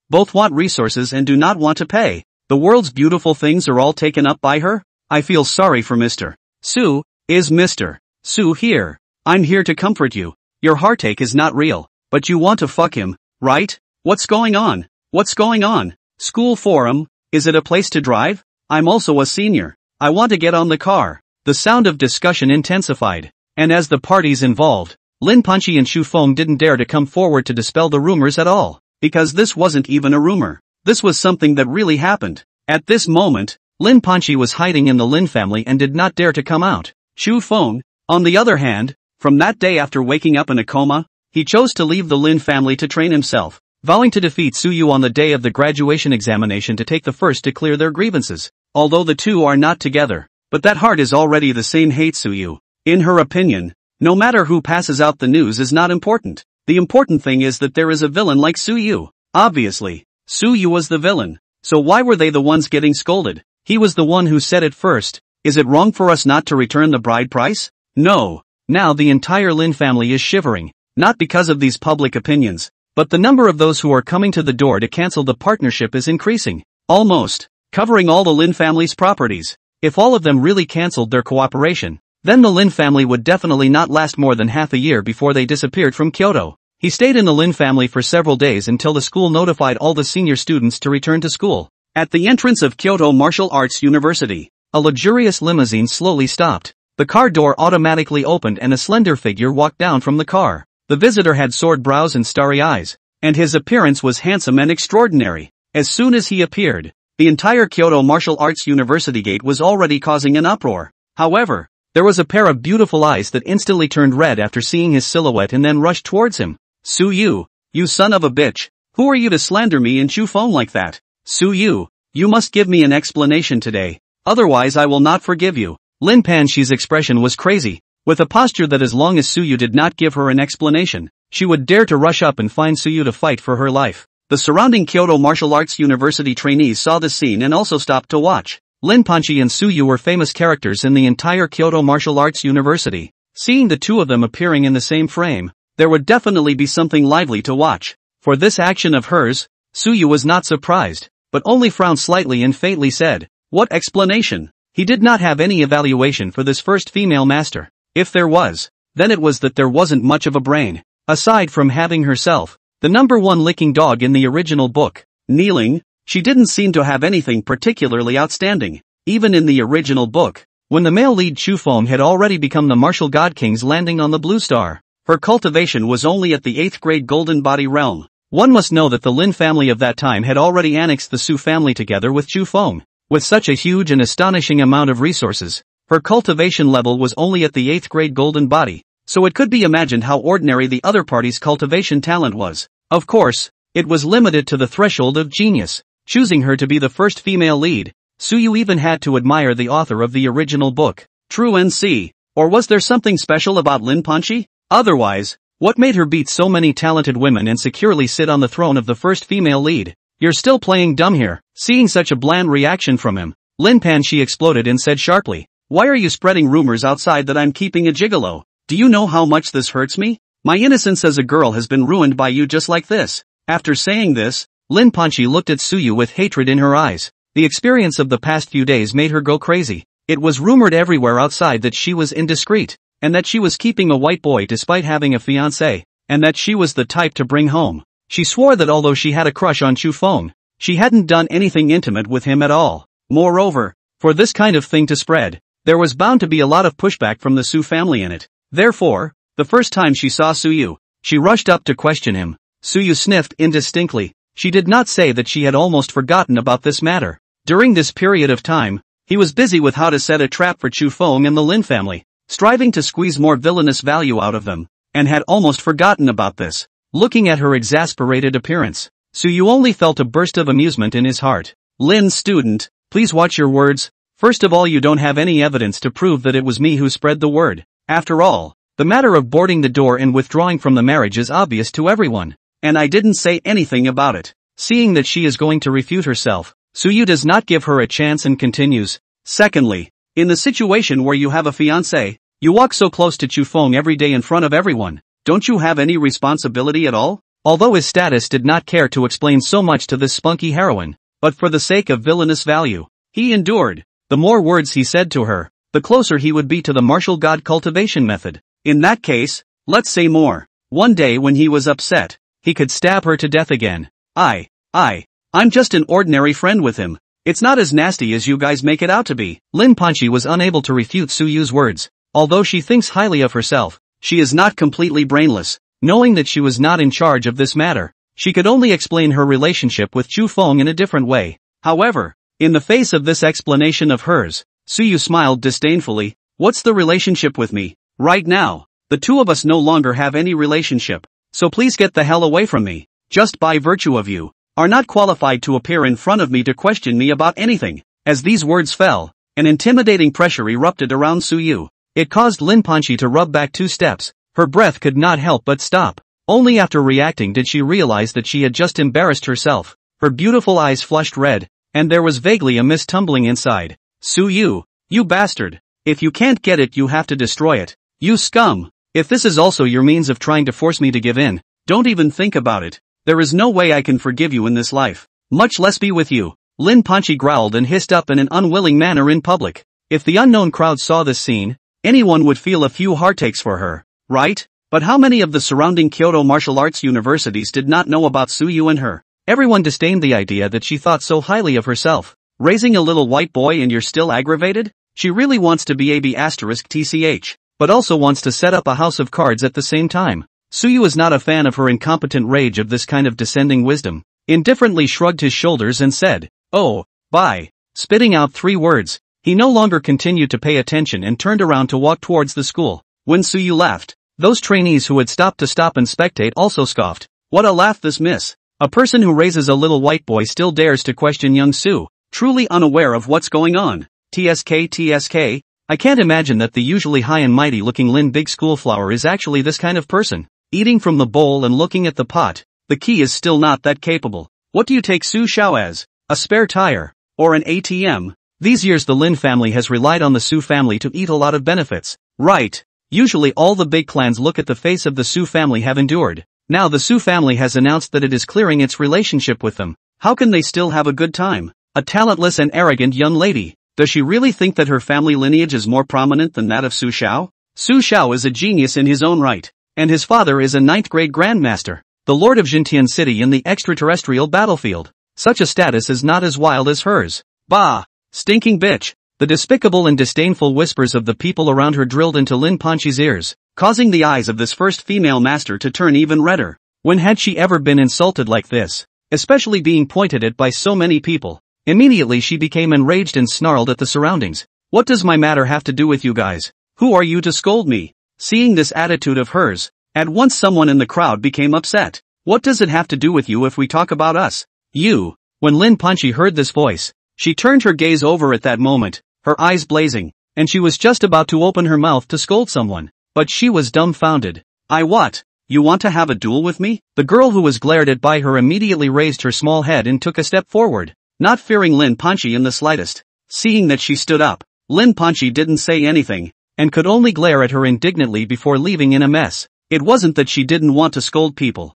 both want resources and do not want to pay. The world's beautiful things are all taken up by her? I feel sorry for Mr. Su. Is Mr. Su here? I'm here to comfort you. Your heartache is not real, but you want to fuck him, right? What's going on? What's going on? School forum, is it a place to drive? I'm also a senior. I want to get on the car. The sound of discussion intensified, and as the parties involved, Lin Panxi and Chu Feng didn't dare to come forward to dispel the rumors at all, because this wasn't even a rumor. This was something that really happened. At this moment, Lin Panxi was hiding in the Lin family and did not dare to come out. Chu Feng, on the other hand, from that day after waking up in a coma, he chose to leave the Lin family to train himself, vowing to defeat Su Yu on the day of the graduation examination to take the first to clear their grievances. Although the two are not together, but that heart is already the same hates Su Yu. In her opinion, no matter who passes out the news is not important. The important thing is that there is a villain like Su Yu. Obviously, Su Yu was the villain, so why were they the ones getting scolded? He was the one who said it first. Is it wrong for us not to return the bride price? No. Now the entire Lin family is shivering, not because of these public opinions, but the number of those who are coming to the door to cancel the partnership is increasing, almost covering all the Lin family's properties. If all of them really cancelled their cooperation, then the Lin family would definitely not last more than half a year before they disappeared from Kyoto. He stayed in the Lin family for several days until the school notified all the senior students to return to school. At the entrance of Kyoto Martial Arts University, a luxurious limousine slowly stopped. The car door automatically opened and a slender figure walked down from the car. The visitor had sword brows and starry eyes, and his appearance was handsome and extraordinary. As soon as he appeared, the entire Kyoto Martial Arts University gate was already causing an uproar. However, there was a pair of beautiful eyes that instantly turned red after seeing his silhouette and then rushed towards him. Su Yu, you son of a bitch, who are you to slander me in Chu phone like that? Su Yu, you must give me an explanation today, otherwise I will not forgive you. Lin Panxi's expression was crazy, with a posture that as long as Su Yu did not give her an explanation, she would dare to rush up and find Su Yu to fight for her life. The surrounding Kyoto Martial Arts University trainees saw the scene and also stopped to watch. Lin Panchi and Su Yu were famous characters in the entire Kyoto Martial Arts University. Seeing the two of them appearing in the same frame, there would definitely be something lively to watch. For this action of hers, Su Yu was not surprised, but only frowned slightly and faintly said, "What explanation?" He did not have any evaluation for this first female master. If there was, then it was that there wasn't much of a brain. Aside from having herself, the number one licking dog in the original book, kneeling, she didn't seem to have anything particularly outstanding. Even in the original book, when the male lead Chufeng had already become the martial god kings landing on the Blue Star, her cultivation was only at the 8th grade golden body realm. One must know that the Lin family of that time had already annexed the Su family together with Chufeng. With such a huge and astonishing amount of resources, her cultivation level was only at the 8th grade golden body, so it could be imagined how ordinary the other party's cultivation talent was. Of course, it was limited to the threshold of genius. Choosing her to be the first female lead, Su Yu even had to admire the author of the original book. True NC, or was there something special about Lin Panchi? Otherwise, what made her beat so many talented women and securely sit on the throne of the first female lead? You're still playing dumb here. Seeing such a bland reaction from him, Lin Panchi exploded and said sharply, "Why are you spreading rumors outside that I'm keeping a gigolo? Do you know how much this hurts me? My innocence as a girl has been ruined by you just like this." After saying this, Lin Panchi looked at Su Yu with hatred in her eyes. The experience of the past few days made her go crazy. It was rumored everywhere outside that she was indiscreet, and that she was keeping a white boy despite having a fiancé, and that she was the type to bring home. She swore that although she had a crush on Chufeng, she hadn't done anything intimate with him at all. Moreover, for this kind of thing to spread, there was bound to be a lot of pushback from the Su family in it. Therefore, the first time she saw Su Yu, she rushed up to question him. Su Yu sniffed indistinctly. She did not say that she had almost forgotten about this matter. During this period of time, he was busy with how to set a trap for Chufeng and the Lin family, striving to squeeze more villainous value out of them, and had almost forgotten about this. Looking at her exasperated appearance, Su Yu only felt a burst of amusement in his heart. "Lin student, please watch your words. First of all, you don't have any evidence to prove that it was me who spread the word. After all, the matter of boarding the door and withdrawing from the marriage is obvious to everyone. And I didn't say anything about it." Seeing that she is going to refute herself, Su Yu does not give her a chance and continues. "Secondly, in the situation where you have a fiancé, you walk so close to Chufeng every day in front of everyone. Don't you have any responsibility at all?" Although his status did not care to explain so much to this spunky heroine, but for the sake of villainous value, he endured. The more words he said to her, the closer he would be to the martial god cultivation method. In that case, let's say more. One day when he was upset, he could stab her to death again. I'm just an ordinary friend with him. It's not as nasty as you guys make it out to be." Lin Panchi was unable to refute Su Yu's words. Although she thinks highly of herself, she is not completely brainless. Knowing that she was not in charge of this matter, she could only explain her relationship with Chufeng in a different way. However, in the face of this explanation of hers, Su Yu smiled disdainfully. "What's the relationship with me? Right now, the two of us no longer have any relationship, so please get the hell away from me. Just by virtue of you, are not qualified to appear in front of me to question me about anything." As these words fell, an intimidating pressure erupted around Su Yu. It caused Lin Panchi to rub back 2 steps. Her breath could not help but stop. Only after reacting did she realize that she had just embarrassed herself. Her beautiful eyes flushed red, and there was vaguely a mist tumbling inside. "Su Yu, you bastard. If you can't get it, you have to destroy it. You scum. If this is also your means of trying to force me to give in, don't even think about it. There is no way I can forgive you in this life, much less be with you." Lin Panchi growled and hissed up in an unwilling manner in public. If the unknown crowd saw this scene, anyone would feel a few heartaches for her, right? But how many of the surrounding Kyoto martial arts universities did not know about Su Yu and her? Everyone disdained the idea that she thought so highly of herself. Raising a little white boy and you're still aggravated? She really wants to be *TCH, but also wants to set up a house of cards at the same time. Su Yu is not a fan of her incompetent rage of this kind of descending wisdom. Indifferently shrugged his shoulders and said, "Oh, bye." Spitting out 3 words, he no longer continued to pay attention and turned around to walk towards the school. When Su Yu left, those trainees who had stopped to stop and spectate also scoffed. What a laugh this miss. A person who raises a little white boy still dares to question young Su, truly unaware of what's going on. TSK, I can't imagine that the usually high and mighty looking Lin Big Schoolflower is actually this kind of person. Eating from the bowl and looking at the pot, the key is still not that capable. What do you take Su Xiao as? A spare tire? Or an ATM? These years the Lin family has relied on the Su family to eat a lot of benefits. Right. Usually all the big clans look at the face of the Su family have endured. Now the Su family has announced that it is clearing its relationship with them. How can they still have a good time? A talentless and arrogant young lady. Does she really think that her family lineage is more prominent than that of Su Xiao? Su Xiao is a genius in his own right. And his father is a 9th grade grandmaster, the lord of Jintian City in the extraterrestrial battlefield. Such a status is not as wild as hers. Bah! Stinking bitch! The despicable and disdainful whispers of the people around her drilled into Lin Panqi's ears, causing the eyes of this first female master to turn even redder. When had she ever been insulted like this? Especially being pointed at by so many people. Immediately she became enraged and snarled at the surroundings. What does my matter have to do with you guys? Who are you to scold me? Seeing this attitude of hers, at once someone in the crowd became upset. What does it have to do with you if we talk about us? You. When Lin Panqi heard this voice, she turned her gaze over at that moment, her eyes blazing, and she was just about to open her mouth to scold someone. But she was dumbfounded. What? You want to have a duel with me? The girl who was glared at by her immediately raised her small head and took a step forward, not fearing Lin Panqi in the slightest. Seeing that she stood up, Lin Panqi didn't say anything, and could only glare at her indignantly before leaving in a mess. It wasn't that she didn't want to scold people.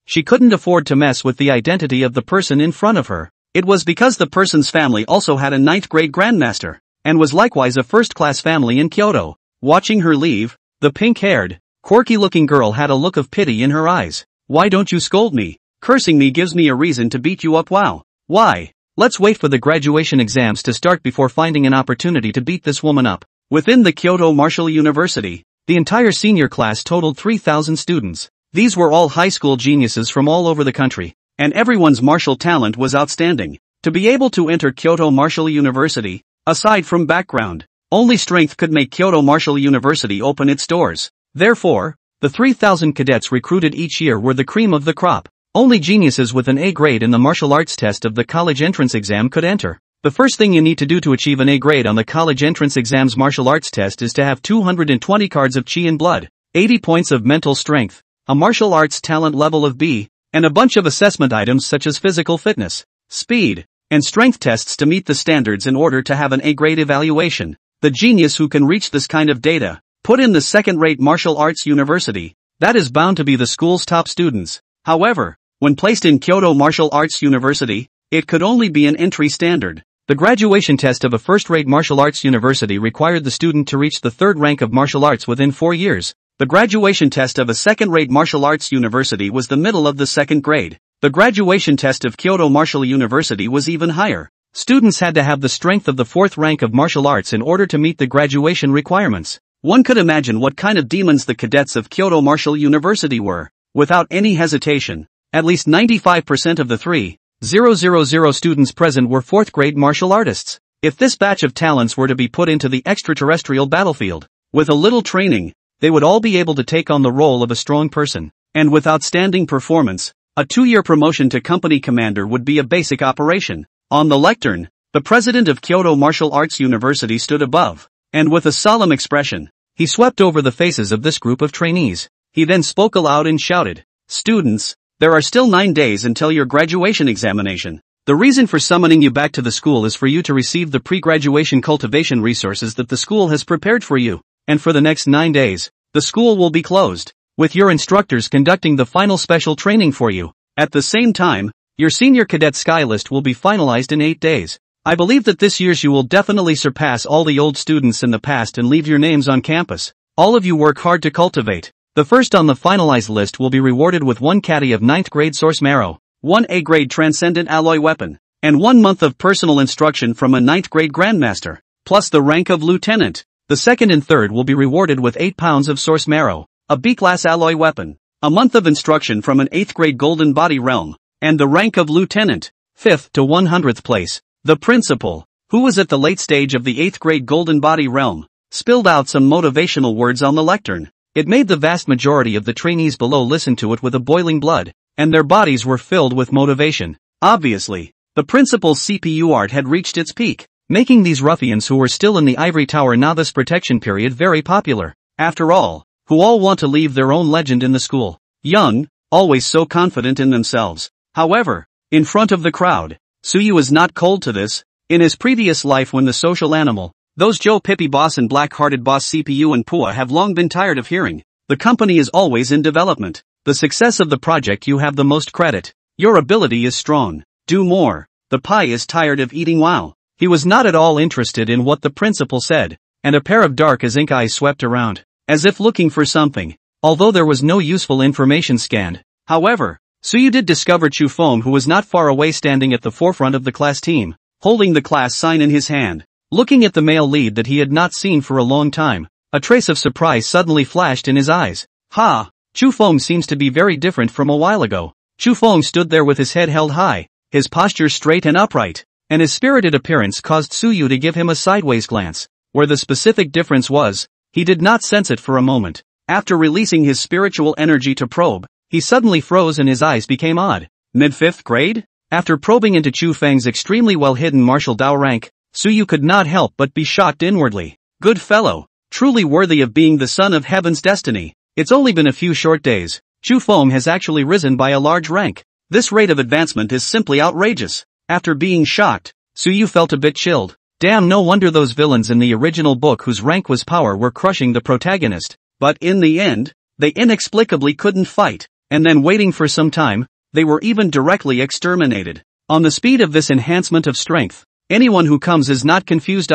She couldn't afford to mess with the identity of the person in front of her. It was because the person's family also had a 9th grade grandmaster, and was likewise a first-class family in Kyoto. Watching her leave, the pink-haired, quirky-looking girl had a look of pity in her eyes. Why don't you scold me? Cursing me gives me a reason to beat you up. Wow. Why? Let's wait for the graduation exams to start before finding an opportunity to beat this woman up. Within the Kyoto Martial University, the entire senior class totaled 3,000 students. These were all high school geniuses from all over the country, and everyone's martial talent was outstanding. To be able to enter Kyoto Martial University, aside from background, only strength could make Kyoto Martial University open its doors. Therefore, the 3,000 cadets recruited each year were the cream of the crop. Only geniuses with an A grade in the martial arts test of the college entrance exam could enter. The first thing you need to do to achieve an A grade on the college entrance exam's martial arts test is to have 220 cards of chi and blood, 80 points of mental strength, a martial arts talent level of B, and a bunch of assessment items such as physical fitness, speed, and strength tests to meet the standards in order to have an A grade evaluation. The genius who can reach this kind of data, put in the second-rate martial arts university, that is bound to be the school's top students. However, when placed in Kyoto Martial Arts University, it could only be an entry standard. The graduation test of a first-rate martial arts university required the student to reach the third rank of martial arts within 4 years. The graduation test of a second-rate martial arts university was the middle of the second grade. The graduation test of Kyoto Martial University was even higher. Students had to have the strength of the fourth rank of martial arts in order to meet the graduation requirements. One could imagine what kind of demons the cadets of Kyoto Martial University were. Without any hesitation, at least 95% of the 3,000 students present were fourth-grade martial artists. If this batch of talents were to be put into the extraterrestrial battlefield, with a little training, they would all be able to take on the role of a strong person. And with outstanding performance, a 2-year promotion to company commander would be a basic operation. On the lectern, the president of Kyoto Martial Arts University stood above, and with a solemn expression, he swept over the faces of this group of trainees. He then spoke aloud and shouted, "Students, there are still 9 days until your graduation examination. The reason for summoning you back to the school is for you to receive the pre-graduation cultivation resources that the school has prepared for you. And for the next 9 days, the school will be closed, with your instructors conducting the final special training for you. At the same time, your senior cadet sky list will be finalized in 8 days. I believe that this year's you will definitely surpass all the old students in the past and leave your names on campus. All of you work hard to cultivate. The first on the finalized list will be rewarded with 1 caddy of 9th grade source marrow, 1 A grade transcendent alloy weapon, and 1 month of personal instruction from a 9th grade grandmaster, plus the rank of lieutenant. The second and third will be rewarded with 8 pounds of source marrow, a B-class alloy weapon, a month of instruction from an 8th grade golden body realm, and the rank of lieutenant. 5th to 100th place, the principal, who was at the late stage of the 8th grade golden body realm, spilled out some motivational words on the lectern. It made the vast majority of the trainees below listen to it with a boiling blood, and their bodies were filled with motivation. Obviously, the principal's CPU art had reached its peak, making these ruffians who were still in the ivory tower novice protection period very popular. After all, who all want to leave their own legend in the school. Young, always so confident in themselves. However, in front of the crowd, Suyu was not cold to this. In his previous life when the social animal, those Joe Pippi boss and black-hearted boss CPU and Pua have long been tired of hearing, the company is always in development. The success of the project you have the most credit. Your ability is strong. Do more. The pie is tired of eating wow. He was not at all interested in what the principal said, and a pair of dark as ink eyes swept around, as if looking for something, although there was no useful information scanned. However, Suyu did discover Chu Feng, who was not far away standing at the forefront of the class team, holding the class sign in his hand. Looking at the male lead that he had not seen for a long time, a trace of surprise suddenly flashed in his eyes. Ha! Chu Feng seems to be very different from a while ago. Chu Feng stood there with his head held high, his posture straight and upright, and his spirited appearance caused Suyu to give him a sideways glance. Where the specific difference was, he did not sense it for a moment. After releasing his spiritual energy to probe, he suddenly froze and his eyes became odd. Mid-5th grade? After probing into Chu Feng's extremely well-hidden martial Dao rank, Suyu could not help but be shocked inwardly. Good fellow, truly worthy of being the son of heaven's destiny. It's only been a few short days. Chu Feng has actually risen by a large rank. This rate of advancement is simply outrageous. After being shocked, Suyu felt a bit chilled. Damn, no wonder those villains in the original book whose rank was power were crushing the protagonist. But in the end, they inexplicably couldn't fight, and then waiting for some time, they were even directly exterminated. On the speed of this enhancement of strength, anyone who comes is not confused.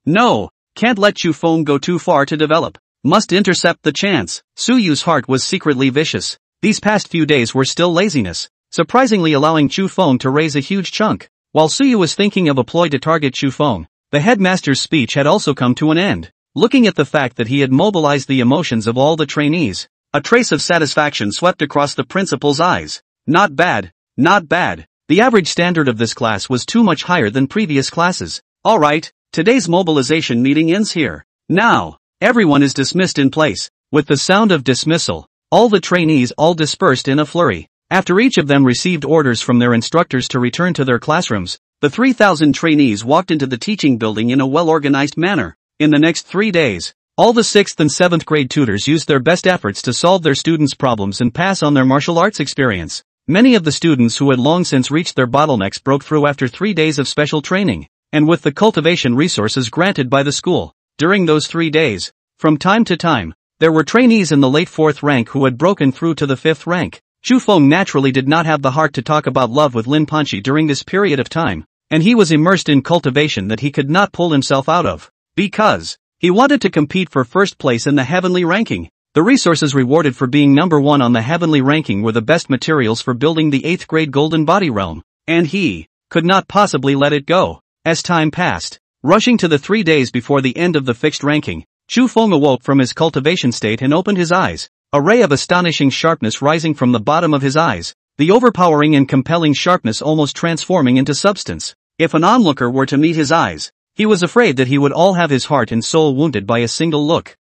No, can't let Chu Feng go too far to develop. Must intercept the chance. Suyu's heart was secretly vicious. These past few days were still laziness, surprisingly allowing Chu Feng to raise a huge chunk. While Suyu was thinking of a ploy to target Chu Feng, the headmaster's speech had also come to an end. Looking at the fact that he had mobilized the emotions of all the trainees, a trace of satisfaction swept across the principal's eyes. Not bad, not bad. The average standard of this class was too much higher than previous classes. Alright, today's mobilization meeting ends here. Now, everyone is dismissed in place. With the sound of dismissal, all the trainees all dispersed in a flurry. After each of them received orders from their instructors to return to their classrooms, the 3,000 trainees walked into the teaching building in a well-organized manner. In the next 3 days, all the 6th and 7th grade tutors used their best efforts to solve their students' problems and pass on their martial arts experience. Many of the students who had long since reached their bottlenecks broke through after 3 days of special training, and with the cultivation resources granted by the school. During those 3 days, from time to time, there were trainees in the late 4th rank who had broken through to the 5th rank. Chu Feng naturally did not have the heart to talk about love with Lin Panchi during this period of time, and he was immersed in cultivation that he could not pull himself out of. Because he wanted to compete for first place in the heavenly ranking. The resources rewarded for being number 1 on the heavenly ranking were the best materials for building the 8th grade golden body realm, and he could not possibly let it go. As time passed, rushing to the 3 days before the end of the fixed ranking, Chu Feng awoke from his cultivation state and opened his eyes, a ray of astonishing sharpness rising from the bottom of his eyes, the overpowering and compelling sharpness almost transforming into substance. If an onlooker were to meet his eyes, he was afraid that he would all have his heart and soul wounded by a single look.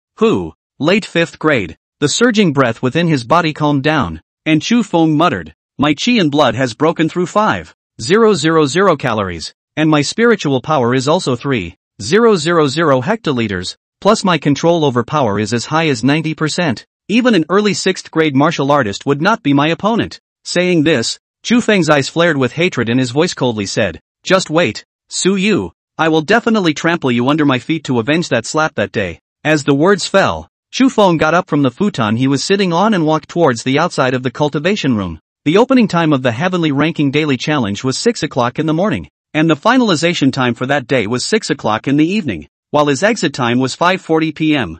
Late 5th grade. The surging breath within his body calmed down, and Chu Feng muttered, "My chi and blood has broken through 5,000 calories, and my spiritual power is also 3,000 hectoliters, plus my control over power is as high as 90%. Even an early 6th grade martial artist would not be my opponent." Saying this, Chu Feng's eyes flared with hatred and his voice coldly said, "Just wait, Suyu. I will definitely trample you under my feet to avenge that slap that day." As the words fell, Chu Feng got up from the futon he was sitting on and walked towards the outside of the cultivation room. The opening time of the heavenly ranking daily challenge was 6 o'clock in the morning, and the finalization time for that day was 6 o'clock in the evening, while his exit time was 5:40 p.m.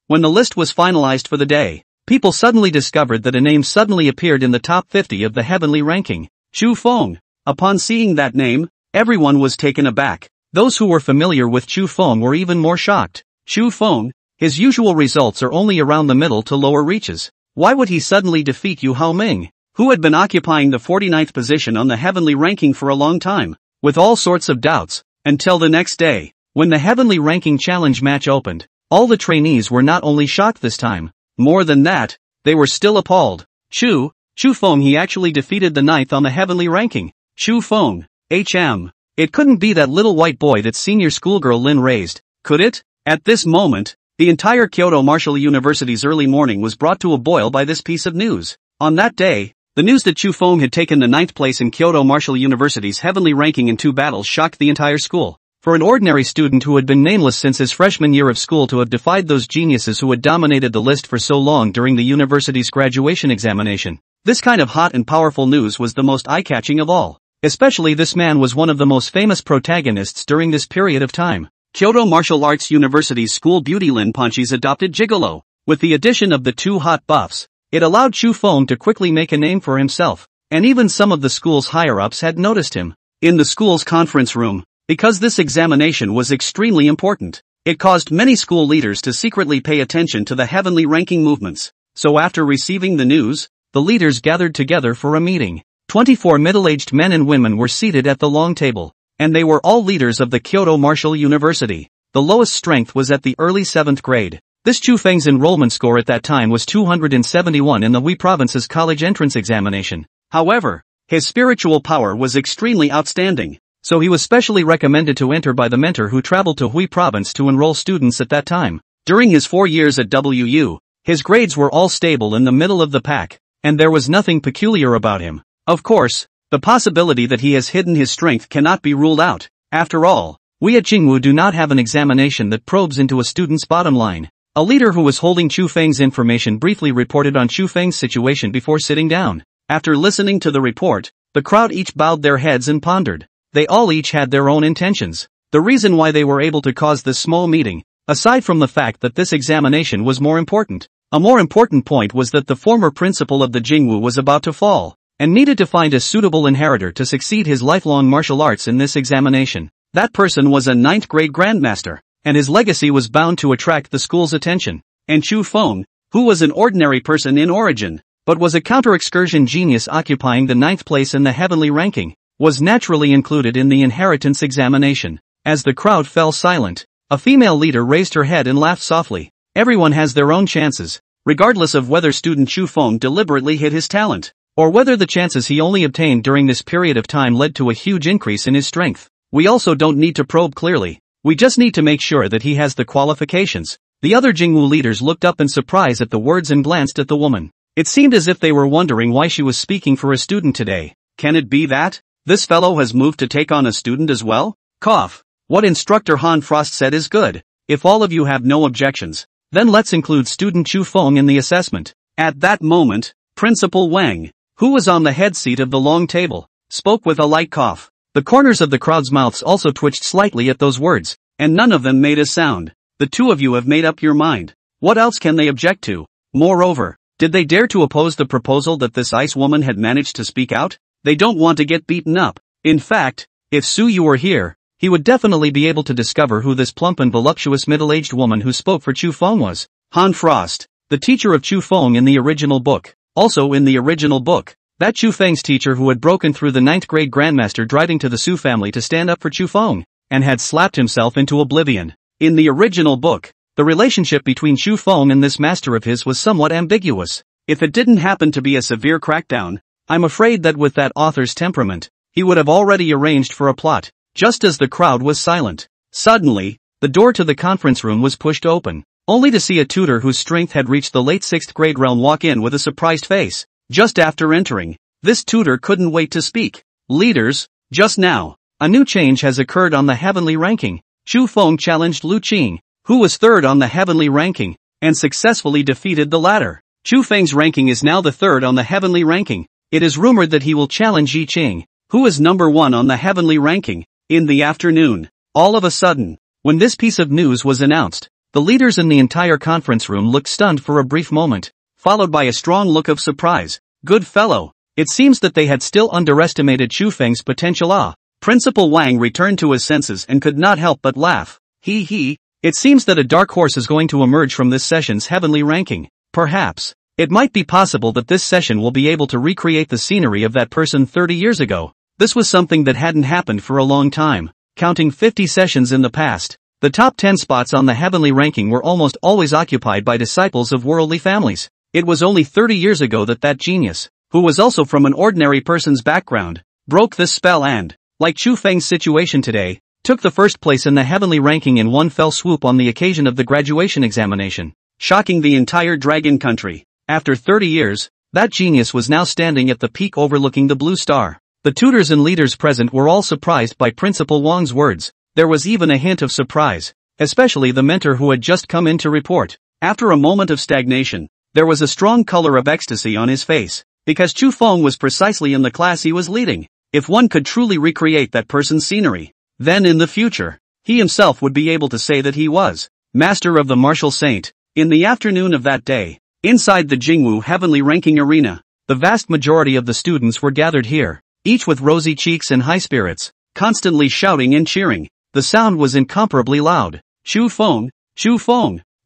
When the list was finalized for the day, people suddenly discovered that a name suddenly appeared in the top 50 of the heavenly ranking, Chu Feng. Upon seeing that name, everyone was taken aback. Those who were familiar with Chu Feng were even more shocked. Chu Feng, his usual results are only around the middle to lower reaches. Why would he suddenly defeat Yu Haoming, who had been occupying the 49th position on the heavenly ranking for a long time, with all sorts of doubts, until the next day, when the heavenly ranking challenge match opened? All the trainees were not only shocked this time, more than that, they were still appalled. Chu Feng, he actually defeated the 9th on the heavenly ranking. Chu Feng, It couldn't be that little white boy that senior schoolgirl Lin raised, could it? At this moment, the entire Kyoto Martial University's early morning was brought to a boil by this piece of news. On that day, The news that Chu Feng had taken the 9th place in Kyoto Martial University's heavenly ranking in 2 battles shocked the entire school. For an ordinary student who had been nameless since his freshman year of school to have defied those geniuses who had dominated the list for so long during the university's graduation examination, this kind of hot and powerful news was the most eye-catching of all. Especially this man was one of the most famous protagonists during this period of time. Kyoto Martial Arts University's school beauty Lin Ponchi's adopted gigolo. With the addition of the 2 hot buffs, it allowed Chu Feng to quickly make a name for himself, and even some of the school's higher-ups had noticed him. In the school's conference room, because this examination was extremely important, it caused many school leaders to secretly pay attention to the heavenly ranking movements. So after receiving the news, the leaders gathered together for a meeting. 24 middle-aged men and women were seated at the long table, and they were all leaders of the Kyoto Martial University. The lowest strength was at the early 7th grade. This Chu Feng's enrollment score at that time was 271 in the Hui Province's college entrance examination. However, his spiritual power was extremely outstanding, so he was specially recommended to enter by the mentor who traveled to Hui Province to enroll students at that time. During his 4 years at WU, his grades were all stable in the middle of the pack, and there was nothing peculiar about him. Of course, the possibility that he has hidden his strength cannot be ruled out. After all, we at Jingwu do not have an examination that probes into a student's bottom line. A leader who was holding Chu Feng's information briefly reported on Chu Feng's situation before sitting down. After listening to the report, the crowd each bowed their heads and pondered. They all each had their own intentions. The reason why they were able to cause this small meeting, aside from the fact that this examination was more important, a more important point was that the former principal of the Jingwu was about to fall, and needed to find a suitable inheritor to succeed his lifelong martial arts in this examination. That person was a 9th grade grandmaster, and his legacy was bound to attract the school's attention. And Chu Feng, who was an ordinary person in origin, but was a counter-excursion genius occupying the 9th place in the heavenly ranking, was naturally included in the inheritance examination. As the crowd fell silent, a female leader raised her head and laughed softly. Everyone has their own chances, regardless of whether student Chu Feng deliberately hid his talent, or whether the chances he only obtained during this period of time led to a huge increase in his strength. We also don't need to probe clearly, we just need to make sure that he has the qualifications. The other Jingwu leaders looked up in surprise at the words and glanced at the woman. It seemed as if they were wondering why she was speaking for a student today. Can it be that this fellow has moved to take on a student as well? Cough. What Instructor Han Frost said is good. If all of you have no objections, then let's include student Chu Feng in the assessment. At that moment, Principal Wang, who was on the head seat of the long table, spoke with a light cough. The corners of the crowd's mouths also twitched slightly at those words, and none of them made a sound. The two of you have made up your mind. What else can they object to? Moreover, did they dare to oppose the proposal that this ice woman had managed to speak out? They don't want to get beaten up. In fact, if Su Yu were here, he would definitely be able to discover who this plump and voluptuous middle-aged woman who spoke for Chu Feng was. Han Frost, the teacher of Chu Feng in the original book. Also in the original book, that Chu Feng's teacher who had broken through the 9th grade grandmaster driving to the Su family to stand up for Chu Feng, and had slapped himself into oblivion. In the original book, the relationship between Chu Feng and this master of his was somewhat ambiguous. If it didn't happen to be a severe crackdown, I'm afraid that with that author's temperament, he would have already arranged for a plot. Just as the crowd was silent, suddenly, the door to the conference room was pushed open, only to see a tutor whose strength had reached the late 6th grade realm walk in with a surprised face. Just after entering, this tutor couldn't wait to speak. Leaders, just now, a new change has occurred on the heavenly ranking. Chu Feng challenged Lu Qing, who was 3rd on the heavenly ranking, and successfully defeated the latter. Chu Feng's ranking is now the 3rd on the heavenly ranking. It is rumored that he will challenge Yi Qing, who is number 1 on the heavenly ranking. In the afternoon, all of a sudden, when this piece of news was announced, the leaders in the entire conference room looked stunned for a brief moment, followed by a strong look of surprise. Good fellow, it seems that they had still underestimated Chu Feng's potential. Principal Wang returned to his senses and could not help but laugh. It seems that a dark horse is going to emerge from this session's heavenly ranking. Perhaps, it might be possible that this session will be able to recreate the scenery of that person 30 years ago. This was something that hadn't happened for a long time. Counting 50 sessions in the past, the top 10 spots on the heavenly ranking were almost always occupied by disciples of worldly families. It was only 30 years ago that that genius, who was also from an ordinary person's background, broke this spell and, like Chu Feng's situation today, took the 1st place in the heavenly ranking in one fell swoop on the occasion of the graduation examination, shocking the entire dragon country. After 30 years, That genius was now standing at the peak overlooking the blue star. The tutors and leaders present were all surprised by Principal Wang's words. There was even a hint of surprise, especially the mentor who had just come in to report. After a moment of stagnation, there was a strong color of ecstasy on his face, because Chu Feng was precisely in the class he was leading. If one could truly recreate that person's scenery, then in the future, he himself would be able to say that he was master of the martial saint. In the afternoon of that day, inside the Jingwu Heavenly Ranking Arena, the vast majority of the students were gathered here, each with rosy cheeks and high spirits, constantly shouting and cheering. The sound was incomparably loud. Chu Feng,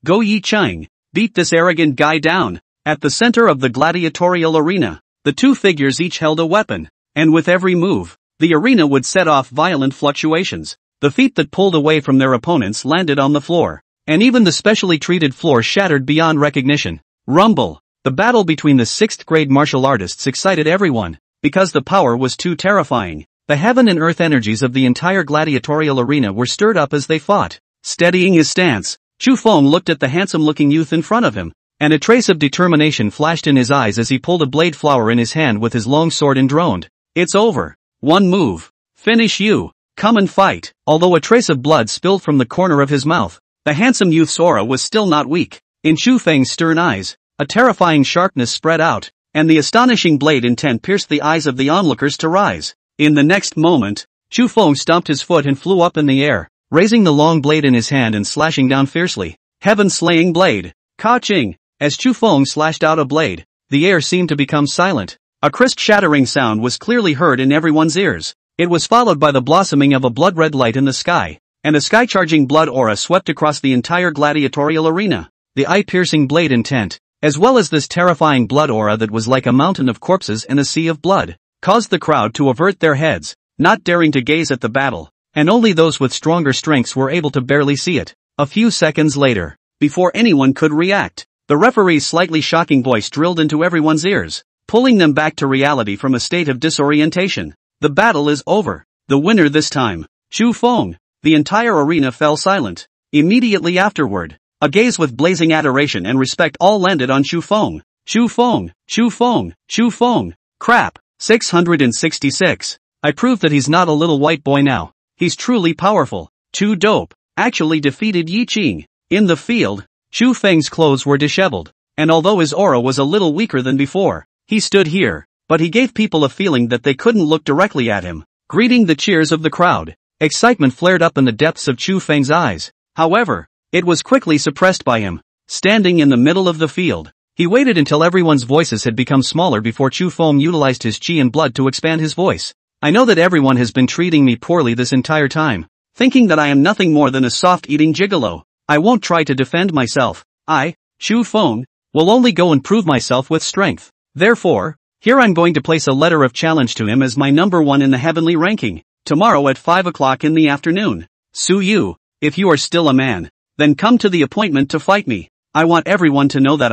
Go Yi Chang, beat this arrogant guy down. At the center of the gladiatorial arena, the two figures each held a weapon, and with every move, the arena would set off violent fluctuations. The feet that pulled away from their opponents landed on the floor, and even the specially treated floor shattered beyond recognition. Rumble. The battle between the 6th grade martial artists excited everyone, because the power was too terrifying. The heaven and earth energies of the entire gladiatorial arena were stirred up as they fought. Steadying his stance, Chu Feng looked at the handsome-looking youth in front of him, and a trace of determination flashed in his eyes as he pulled a blade flower in his hand with his long sword and droned. It's over. One move. Finish you. Come and fight. Although a trace of blood spilled from the corner of his mouth, the handsome youth's aura was still not weak. In Chu Feng's stern eyes, a terrifying sharpness spread out, and the astonishing blade intent pierced the eyes of the onlookers to rise. In the next moment, Chu Feng stomped his foot and flew up in the air, raising the long blade in his hand and slashing down fiercely. Heaven-slaying blade. Ka-ching! As Chu Feng slashed out a blade, the air seemed to become silent. A crisp shattering sound was clearly heard in everyone's ears. It was followed by the blossoming of a blood-red light in the sky, and a sky-charging blood aura swept across the entire gladiatorial arena. The eye-piercing blade intent, as well as this terrifying blood aura that was like a mountain of corpses in a sea of blood, caused the crowd to avert their heads, not daring to gaze at the battle, and only those with stronger strengths were able to barely see it. A few seconds later, before anyone could react, the referee's slightly shocking voice drilled into everyone's ears, pulling them back to reality from a state of disorientation. The battle is over. The winner this time, Chu Feng. The entire arena fell silent. Immediately afterward, a gaze with blazing adoration and respect all landed on Chu Feng. Chu Feng. Crap. 666. I proved that he's not a little white boy now. He's truly powerful. Too dope. Actually defeated Yi Qing. In the field, Chu Feng's clothes were disheveled, and although his aura was a little weaker than before, he stood here, but he gave people a feeling that they couldn't look directly at him. Greeting the cheers of the crowd, excitement flared up in the depths of Chu Feng's eyes. However, it was quickly suppressed by him. Standing in the middle of the field, he waited until everyone's voices had become smaller before Chu Feng utilized his chi and blood to expand his voice. I know that everyone has been treating me poorly this entire time, thinking that I am nothing more than a soft-eating gigolo. I won't try to defend myself. I, Chu Feng, will only go and prove myself with strength. Therefore, here I'm going to place a letter of challenge to him as my number 1 in the heavenly ranking, tomorrow at 5 o'clock in the afternoon. Su Yu, if you are still a man, then come to the appointment to fight me. I want everyone to know that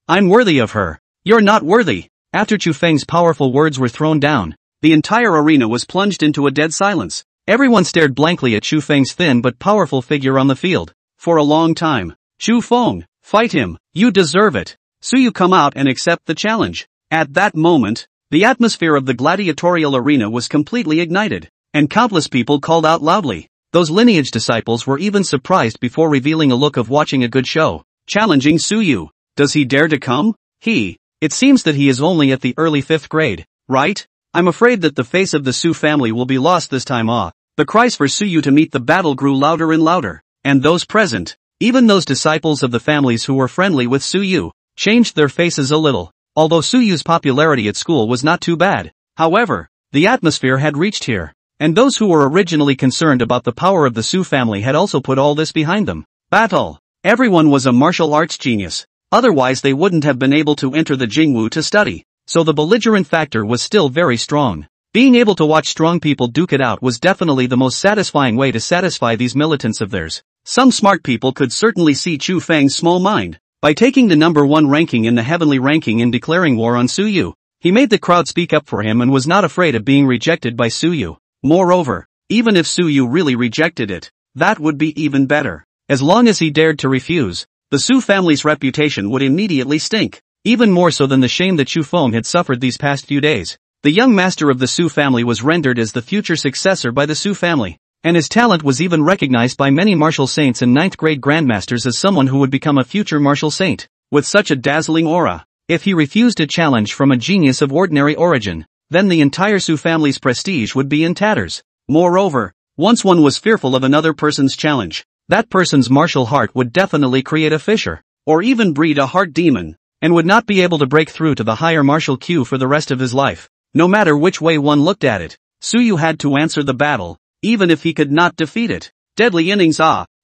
I'm worthy of her. You're not worthy. After Chu Feng's powerful words were thrown down, the entire arena was plunged into a dead silence. Everyone stared blankly at Chu Feng's thin but powerful figure on the field. For a long time. Chu Feng, fight him. You deserve it. Su Yu, come out and accept the challenge. At that moment, the atmosphere of the gladiatorial arena was completely ignited, and countless people called out loudly. Those lineage disciples were even surprised before revealing a look of watching a good show. Challenging Su Yu. Does he dare to come? It seems that he is only at the early 5th grade, right? I'm afraid that the face of the Su family will be lost this time. The cries for Su Yu to meet the battle grew louder and louder, and those present, even those disciples of the families who were friendly with Su Yu, changed their faces a little. Although Su Yu's popularity at school was not too bad, however, the atmosphere had reached here, and those who were originally concerned about the power of the Su family had also put all this behind them. Battle. Everyone was a martial arts genius, otherwise they wouldn't have been able to enter the Jingwu to study, so the belligerent factor was still very strong. Being able to watch strong people duke it out was definitely the most satisfying way to satisfy these militants of theirs. Some smart people could certainly see Chu Feng's small mind. By taking the number 1 ranking in the heavenly ranking and declaring war on Su Yu, he made the crowd speak up for him and was not afraid of being rejected by Su Yu. Moreover, even if Su Yu really rejected it, that would be even better. As long as he dared to refuse, the Su family's reputation would immediately stink. even more so than the shame that Chu Feng had suffered these past few days. The young master of the Su family was rendered as the future successor by the Su family, and his talent was even recognized by many martial saints and 9th grade grandmasters as someone who would become a future martial saint, with such a dazzling aura. If he refused a challenge from a genius of ordinary origin, then the entire Su family's prestige would be in tatters. Moreover, once one was fearful of another person's challenge, that person's martial heart would definitely create a fissure, or even breed a heart demon, and would not be able to break through to the higher martial queue for the rest of his life. No matter which way one looked at it, Su Yu had to answer the battle, even if he could not defeat it. Deadly innings.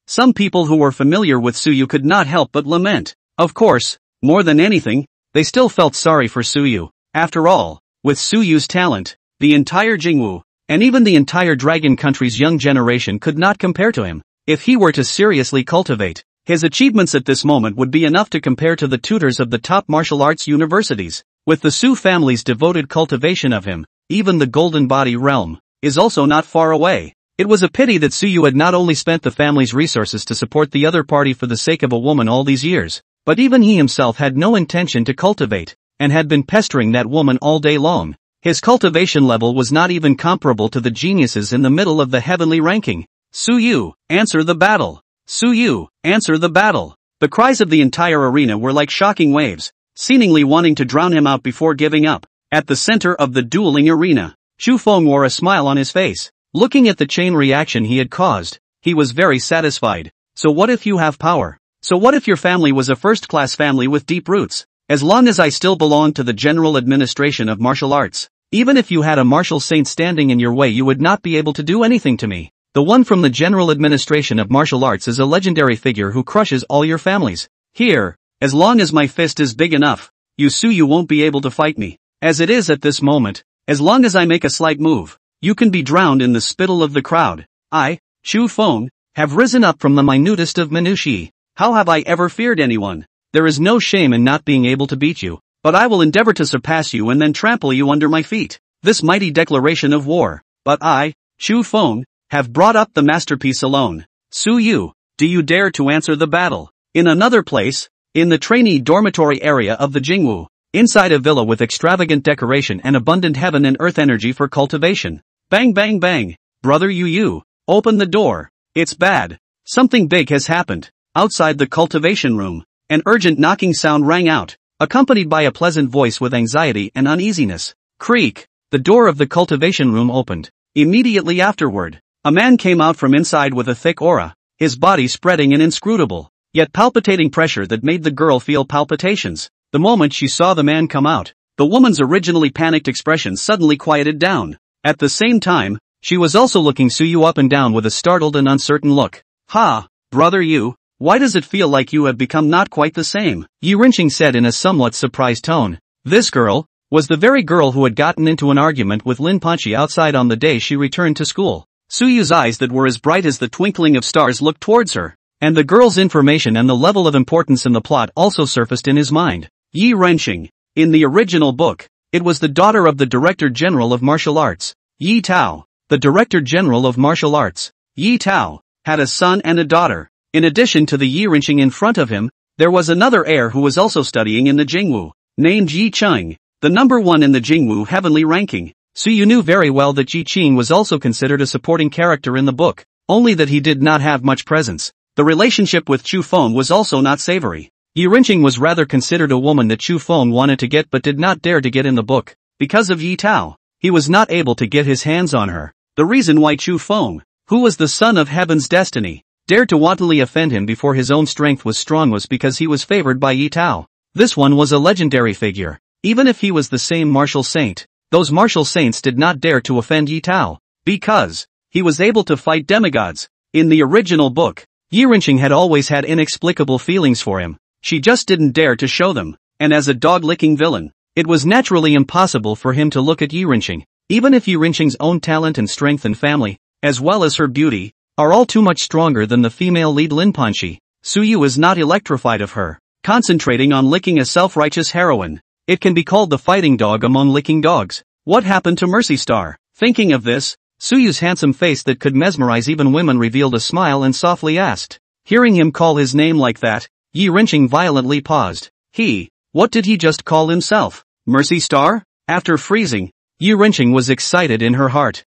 Some people who were familiar with Su Yu could not help but lament. Of course, more than anything, they still felt sorry for Su Yu. After all, with Su Yu's talent, the entire Jingwu, and even the entire Dragon Country's young generation could not compare to him. If he were to seriously cultivate, his achievements at this moment would be enough to compare to the tutors of the top martial arts universities. With the Su family's devoted cultivation of him, even the Golden Body realm is also not far away. It was a pity that Su Yu had not only spent the family's resources to support the other party for the sake of a woman all these years, but even he himself had no intention to cultivate, and had been pestering that woman all day long. His cultivation level was not even comparable to the geniuses in the middle of the heavenly ranking. Su Yu, answer the battle! Su Yu, answer the battle! The cries of the entire arena were like shocking waves, seemingly wanting to drown him out before giving up. At the center of the dueling arena, Chu Feng wore a smile on his face. Looking at the chain reaction he had caused, he was very satisfied. So what if you have power? So what if your family was a first-class family with deep roots? As long as I still belong to the general administration of martial arts, even if you had a martial saint standing in your way, you would not be able to do anything to me. The one from the general administration of martial arts is a legendary figure who crushes all your families. Here, as long as my fist is big enough, you won't be able to fight me. As it is at this moment, as long as I make a slight move, you can be drowned in the spittle of the crowd. I, Chu Feng, have risen up from the minutest of minutiae. How have I ever feared anyone? There is no shame in not being able to beat you, but I will endeavor to surpass you and then trample you under my feet. This mighty declaration of war. But I, Chu Feng, have brought up the masterpiece alone. Su Yu, do you dare to answer the battle? In another place, in the trainee dormitory area of the Jingwu, inside a villa with extravagant decoration and abundant heaven and earth energy for cultivation. Bang bang bang, brother Yu, open the door. It's bad. Something big has happened. Outside the cultivation room, an urgent knocking sound rang out, accompanied by a pleasant voice with anxiety and uneasiness. Creak, the door of the cultivation room opened. Immediately afterward, a man came out from inside with a thick aura, his body spreading an inscrutable, yet palpitating pressure that made the girl feel palpitations. The moment she saw the man come out, the woman's originally panicked expression suddenly quieted down. At the same time, she was also looking Su Yu up and down with a startled and uncertain look. Ha, brother Yu, why does it feel like you have become not quite the same? Yi Rinqing said in a somewhat surprised tone. This girl was the very girl who had gotten into an argument with Lin Panchi outside on the day she returned to school. Su Yu's eyes that were as bright as the twinkling of stars looked towards her, and the girl's information and the level of importance in the plot also surfaced in his mind. Yi Rinqing, in the original book, it was the daughter of the Director General of Martial Arts, Yi Tao. The Director General of Martial Arts, Yi Tao, had a son and a daughter. In addition to the Yi Rinqing in front of him, there was another heir who was also studying in the Jingwu, named Yi Cheng, the number one in the Jingwu heavenly ranking. Su Yu knew very well that Yi Cheng was also considered a supporting character in the book, only that he did not have much presence. The relationship with Chu Feng was also not savory. Yi Rinqing was rather considered a woman that Chu Feng wanted to get but did not dare to get in the book. Because of Yi Tao, he was not able to get his hands on her. The reason why Chu Feng, who was the son of heaven's destiny, dared to wantonly offend him before his own strength was strong was because he was favored by Yi Tao. This one was a legendary figure. Even if he was the same martial saint, those martial saints did not dare to offend Yi Tao, because he was able to fight demigods. In the original book, Yi Rinqing had always had inexplicable feelings for him. She just didn't dare to show them, and as a dog-licking villain, it was naturally impossible for him to look at Yi Rinqing. Even if Yi Rinqing's own talent and strength and family, as well as her beauty, are all too much stronger than the female lead Lin Panchi, Su Yu is not electrified of her, concentrating on licking a self-righteous heroine. It can be called the fighting dog among licking dogs. What happened to Mercy Star? Thinking of this, Su Yu's handsome face that could mesmerize even women revealed a smile and softly asked. Hearing him call his name like that, Yi Rinqing violently paused. He What did he just call himself? Mercy Star? After freezing, Yi Renqing was excited in her heart.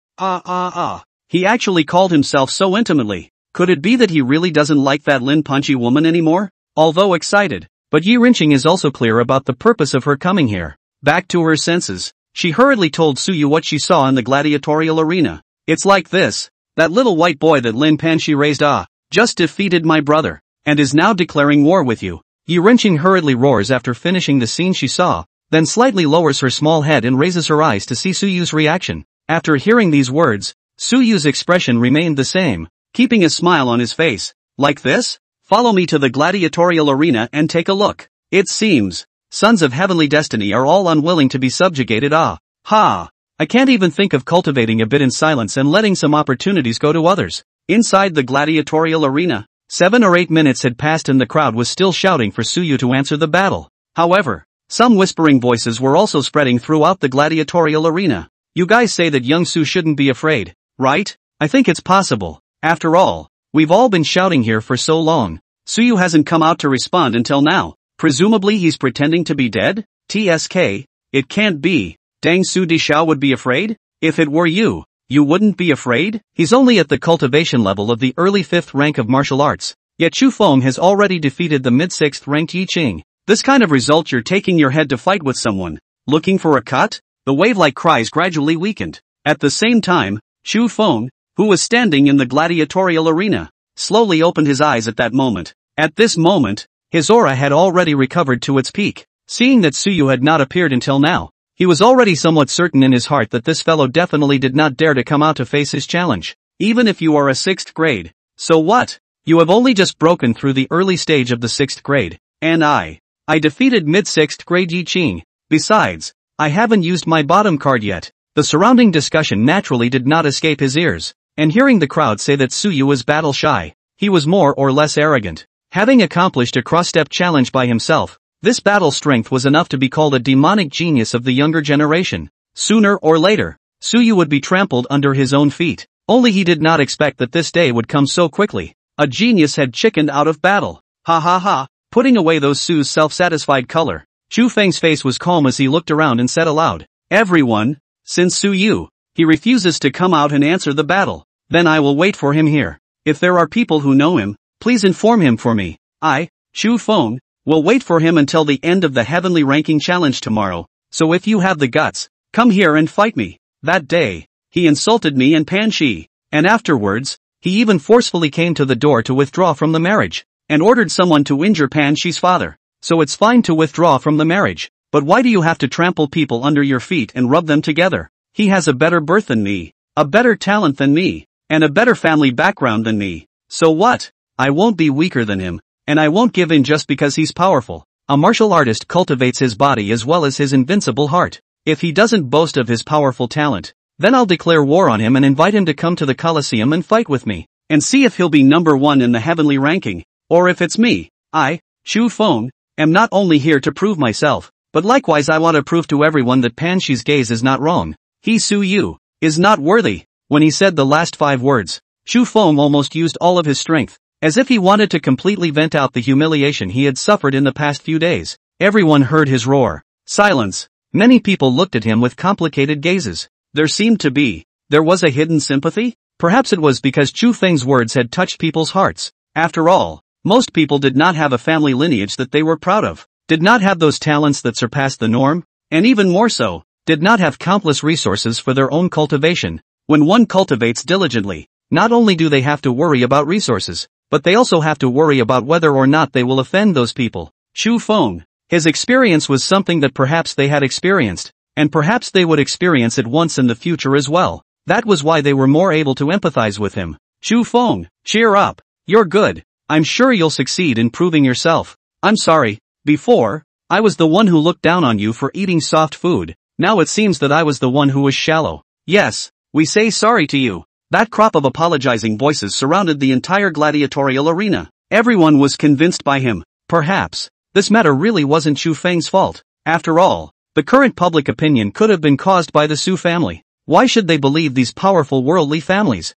He actually called himself so intimately. Could it be that he really doesn't like that Lin Punchy woman anymore? Although excited, but Yi Renqing is also clear about the purpose of her coming here. Back to her senses, she hurriedly told Suyu what she saw in the gladiatorial arena. It's like this. That little white boy that Lin Panshi raised just defeated my brother, and is now declaring war with you. Yi Renqing hurriedly roars after finishing the scene she saw, then slightly lowers her small head and raises her eyes to see Suyu's reaction. After hearing these words, Suyu's expression remained the same, keeping a smile on his face. Like this? Follow me to the gladiatorial arena and take a look. It seems, sons of heavenly destiny are all unwilling to be subjugated. I can't even think of cultivating a bit in silence and letting some opportunities go to others. Inside the gladiatorial arena, 7 or 8 minutes had passed and the crowd was still shouting for Suyu to answer the battle. However, some whispering voices were also spreading throughout the gladiatorial arena. You guys say that young Su shouldn't be afraid, right? I think it's possible. After all, we've all been shouting here for so long. Suyu hasn't come out to respond until now. Presumably he's pretending to be dead? TSK, it can't be. Dang Su Dishao would be afraid? If it were you, you wouldn't be afraid? He's only at the cultivation level of the early 5th rank of martial arts. Yet Chu Feng has already defeated the mid-6th ranked Yi Qing. This kind of result, you're taking your head to fight with someone. Looking for a cut? The wave-like cries gradually weakened. At the same time, Chu Feng, who was standing in the gladiatorial arena, slowly opened his eyes at that moment. At this moment, his aura had already recovered to its peak. Seeing that Suyu had not appeared until now, he was already somewhat certain in his heart that this fellow definitely did not dare to come out to face his challenge. Even if you are a 6th grade. So what? You have only just broken through the early stage of the 6th grade. And I defeated mid-6th grade Yi Qing. Besides, I haven't used my bottom card yet. The surrounding discussion naturally did not escape his ears. And hearing the crowd say that Suyu was battle shy, he was more or less arrogant. Having accomplished a cross-step challenge by himself, this battle strength was enough to be called a demonic genius of the younger generation. Sooner or later, Suyu would be trampled under his own feet. Only he did not expect that this day would come so quickly. A genius had chickened out of battle. Putting away those Su's self-satisfied color, Chu Feng's face was calm as he looked around and said aloud, "Everyone, since Suyu, he refuses to come out and answer the battle, then I will wait for him here. If there are people who know him, please inform him for me. I, Chu Feng, will wait for him until the end of the heavenly ranking challenge tomorrow, so if you have the guts, come here and fight me." That day, he insulted me and Pan Shi, and afterwards, he even forcefully came to the door to withdraw from the marriage, and ordered someone to injure Pan Shi's father. So it's fine to withdraw from the marriage, but why do you have to trample people under your feet and rub them together? He has a better birth than me, a better talent than me, and a better family background than me. So what? I won't be weaker than him, and I won't give in just because he's powerful. A martial artist cultivates his body as well as his invincible heart. If he doesn't boast of his powerful talent, then I'll declare war on him and invite him to come to the Colosseum and fight with me, and see if he'll be number 1 in the heavenly ranking, or if it's me. I, Chu Feng, am not only here to prove myself, but likewise I want to prove to everyone that Pan Shi's gaze is not wrong. He Suyu is not worthy. When he said the last 5 words, Chu Feng almost used all of his strength, as if he wanted to completely vent out the humiliation he had suffered in the past few days. Everyone heard his roar. Silence. Many people looked at him with complicated gazes. There was a hidden sympathy? Perhaps it was because Chu Feng's words had touched people's hearts. After all, most people did not have a family lineage that they were proud of, did not have those talents that surpassed the norm, and even more so, did not have countless resources for their own cultivation. When one cultivates diligently, not only do they have to worry about resources, but they also have to worry about whether or not they will offend those people. Chu Feng, his experience was something that perhaps they had experienced, and perhaps they would experience it once in the future as well. That was why they were more able to empathize with him. Chu Feng, cheer up. You're good. I'm sure you'll succeed in proving yourself. I'm sorry. Before, I was the one who looked down on you for eating soft food. Now it seems that I was the one who was shallow. Yes, we say sorry to you. That crop of apologizing voices surrounded the entire gladiatorial arena. Everyone was convinced by him. Perhaps, this matter really wasn't Chu Feng's fault. After all, the current public opinion could have been caused by the Su family. Why should they believe these powerful worldly families?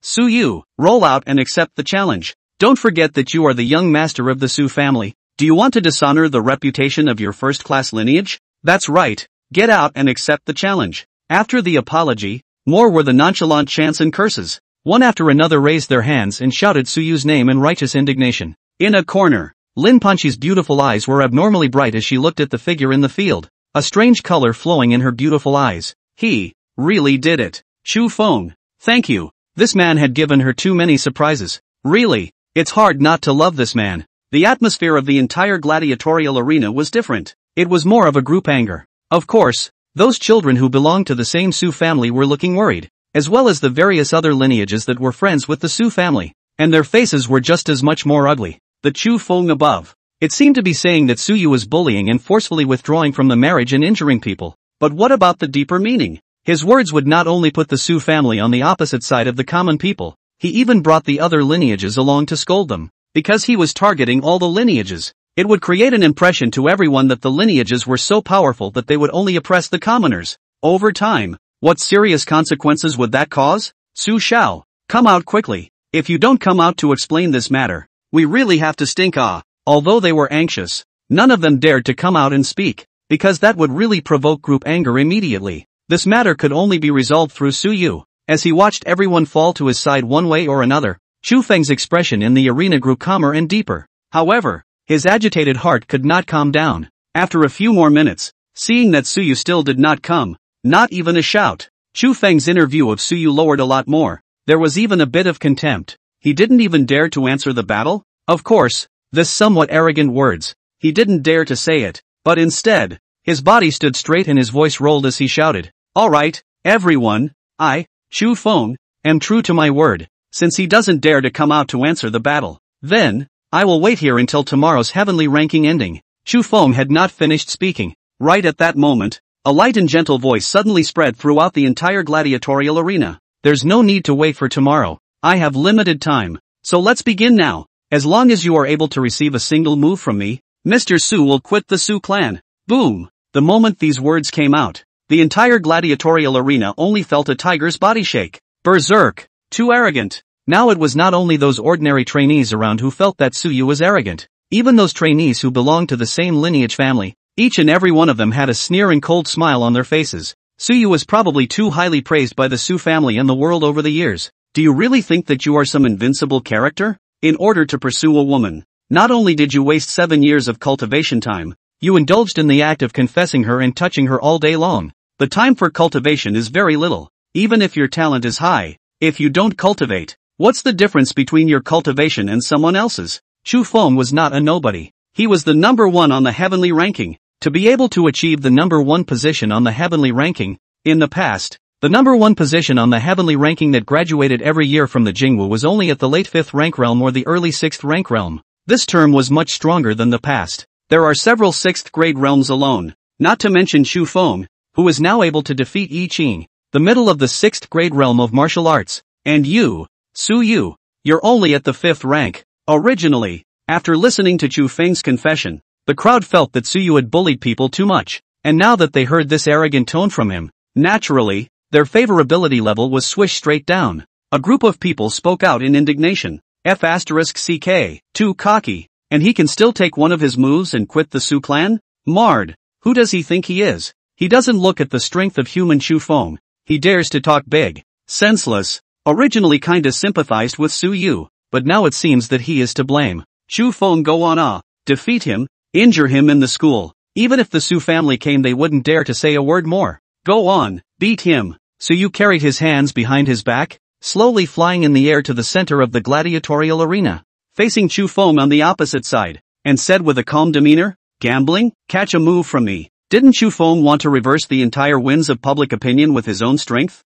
Su Yu, roll out and accept the challenge. Don't forget that you are the young master of the Su family. Do you want to dishonor the reputation of your first-class lineage? That's right, get out and accept the challenge. After the apology, more were the nonchalant chants and curses. One after another raised their hands and shouted Suyu's name in righteous indignation. In a corner, Lin Panqi's beautiful eyes were abnormally bright as she looked at the figure in the field, a strange color flowing in her beautiful eyes. He really did it. Xu Feng. Thank you. This man had given her too many surprises. Really, it's hard not to love this man. The atmosphere of the entire gladiatorial arena was different. It was more of a group anger. Of course, those children who belonged to the same Su family were looking worried, as well as the various other lineages that were friends with the Su family, and their faces were just as much more ugly. The Chu Feng above. It seemed to be saying that Suyu was bullying and forcefully withdrawing from the marriage and injuring people. But what about the deeper meaning? His words would not only put the Su family on the opposite side of the common people, he even brought the other lineages along to scold them. Because he was targeting all the lineages, it would create an impression to everyone that the lineages were so powerful that they would only oppress the commoners. Over time, what serious consequences would that cause? Su Shao, come out quickly. If you don't come out to explain this matter, we really have to stink. Although they were anxious, none of them dared to come out and speak, because that would really provoke group anger immediately. This matter could only be resolved through Su Yu. As he watched everyone fall to his side one way or another, Xu Feng's expression in the arena grew calmer and deeper. However, his agitated heart could not calm down. After a few more minutes, seeing that Su Yu still did not come, not even a shout, Xu Feng's inner view of Su Yu lowered a lot more. There was even a bit of contempt. He didn't even dare to answer the battle? Of course, this somewhat arrogant words. He didn't dare to say it, but instead, his body stood straight and his voice rolled as he shouted, "All right, everyone, I, Xu Feng, am true to my word. Since he doesn't dare to come out to answer the battle, then, I will wait here until tomorrow's heavenly ranking ending." Xu Feng had not finished speaking. Right at that moment, a light and gentle voice suddenly spread throughout the entire gladiatorial arena. "There's no need to wait for tomorrow. I have limited time, so let's begin now. As long as you are able to receive a single move from me, Mr. Su will quit the Su clan." Boom! The moment these words came out, the entire gladiatorial arena only felt a tiger's body shake. Berserk! Too arrogant. Now it was not only those ordinary trainees around who felt that Suyu was arrogant. Even those trainees who belonged to the same lineage family, each and every one of them had a sneer and cold smile on their faces. Suyu was probably too highly praised by the Su family and the world over the years. Do you really think that you are some invincible character? In order to pursue a woman, not only did you waste 7 years of cultivation time, you indulged in the act of confessing her and touching her all day long. The time for cultivation is very little, even if your talent is high. If you don't cultivate, what's the difference between your cultivation and someone else's? Xu Feng was not a nobody. He was the number 1 on the heavenly ranking. To be able to achieve the number 1 position on the heavenly ranking, in the past, the number 1 position on the heavenly ranking that graduated every year from the Jingwu was only at the late 5th rank realm or the early 6th rank realm. This term was much stronger than the past. There are several 6th grade realms alone, not to mention Xu Feng, who is now able to defeat Yi Qing, the middle of the 6th grade realm of martial arts. And you, Su Yu, you're only at the 5th rank. Originally, after listening to Chu Feng's confession, the crowd felt that Su Yu had bullied people too much, and now that they heard this arrogant tone from him, naturally, their favorability level was swished straight down. A group of people spoke out in indignation. F***CK, too cocky, and he can still take one of his moves and quit the Su clan? Marred. Who does he think he is? He doesn't look at the strength of human Xu Feng. He dares to talk big. Senseless. Originally kinda sympathized with Su Yu, but now it seems that he is to blame. Xu Feng go on defeat him, injure him in the school. Even if the Su family came they wouldn't dare to say a word more. Go on, beat him. Su Yu carried his hands behind his back, slowly flying in the air to the center of the gladiatorial arena, facing Xu Feng on the opposite side, and said with a calm demeanor, "Gambling? Catch a move from me." Didn't Xu Feng want to reverse the entire winds of public opinion with his own strength?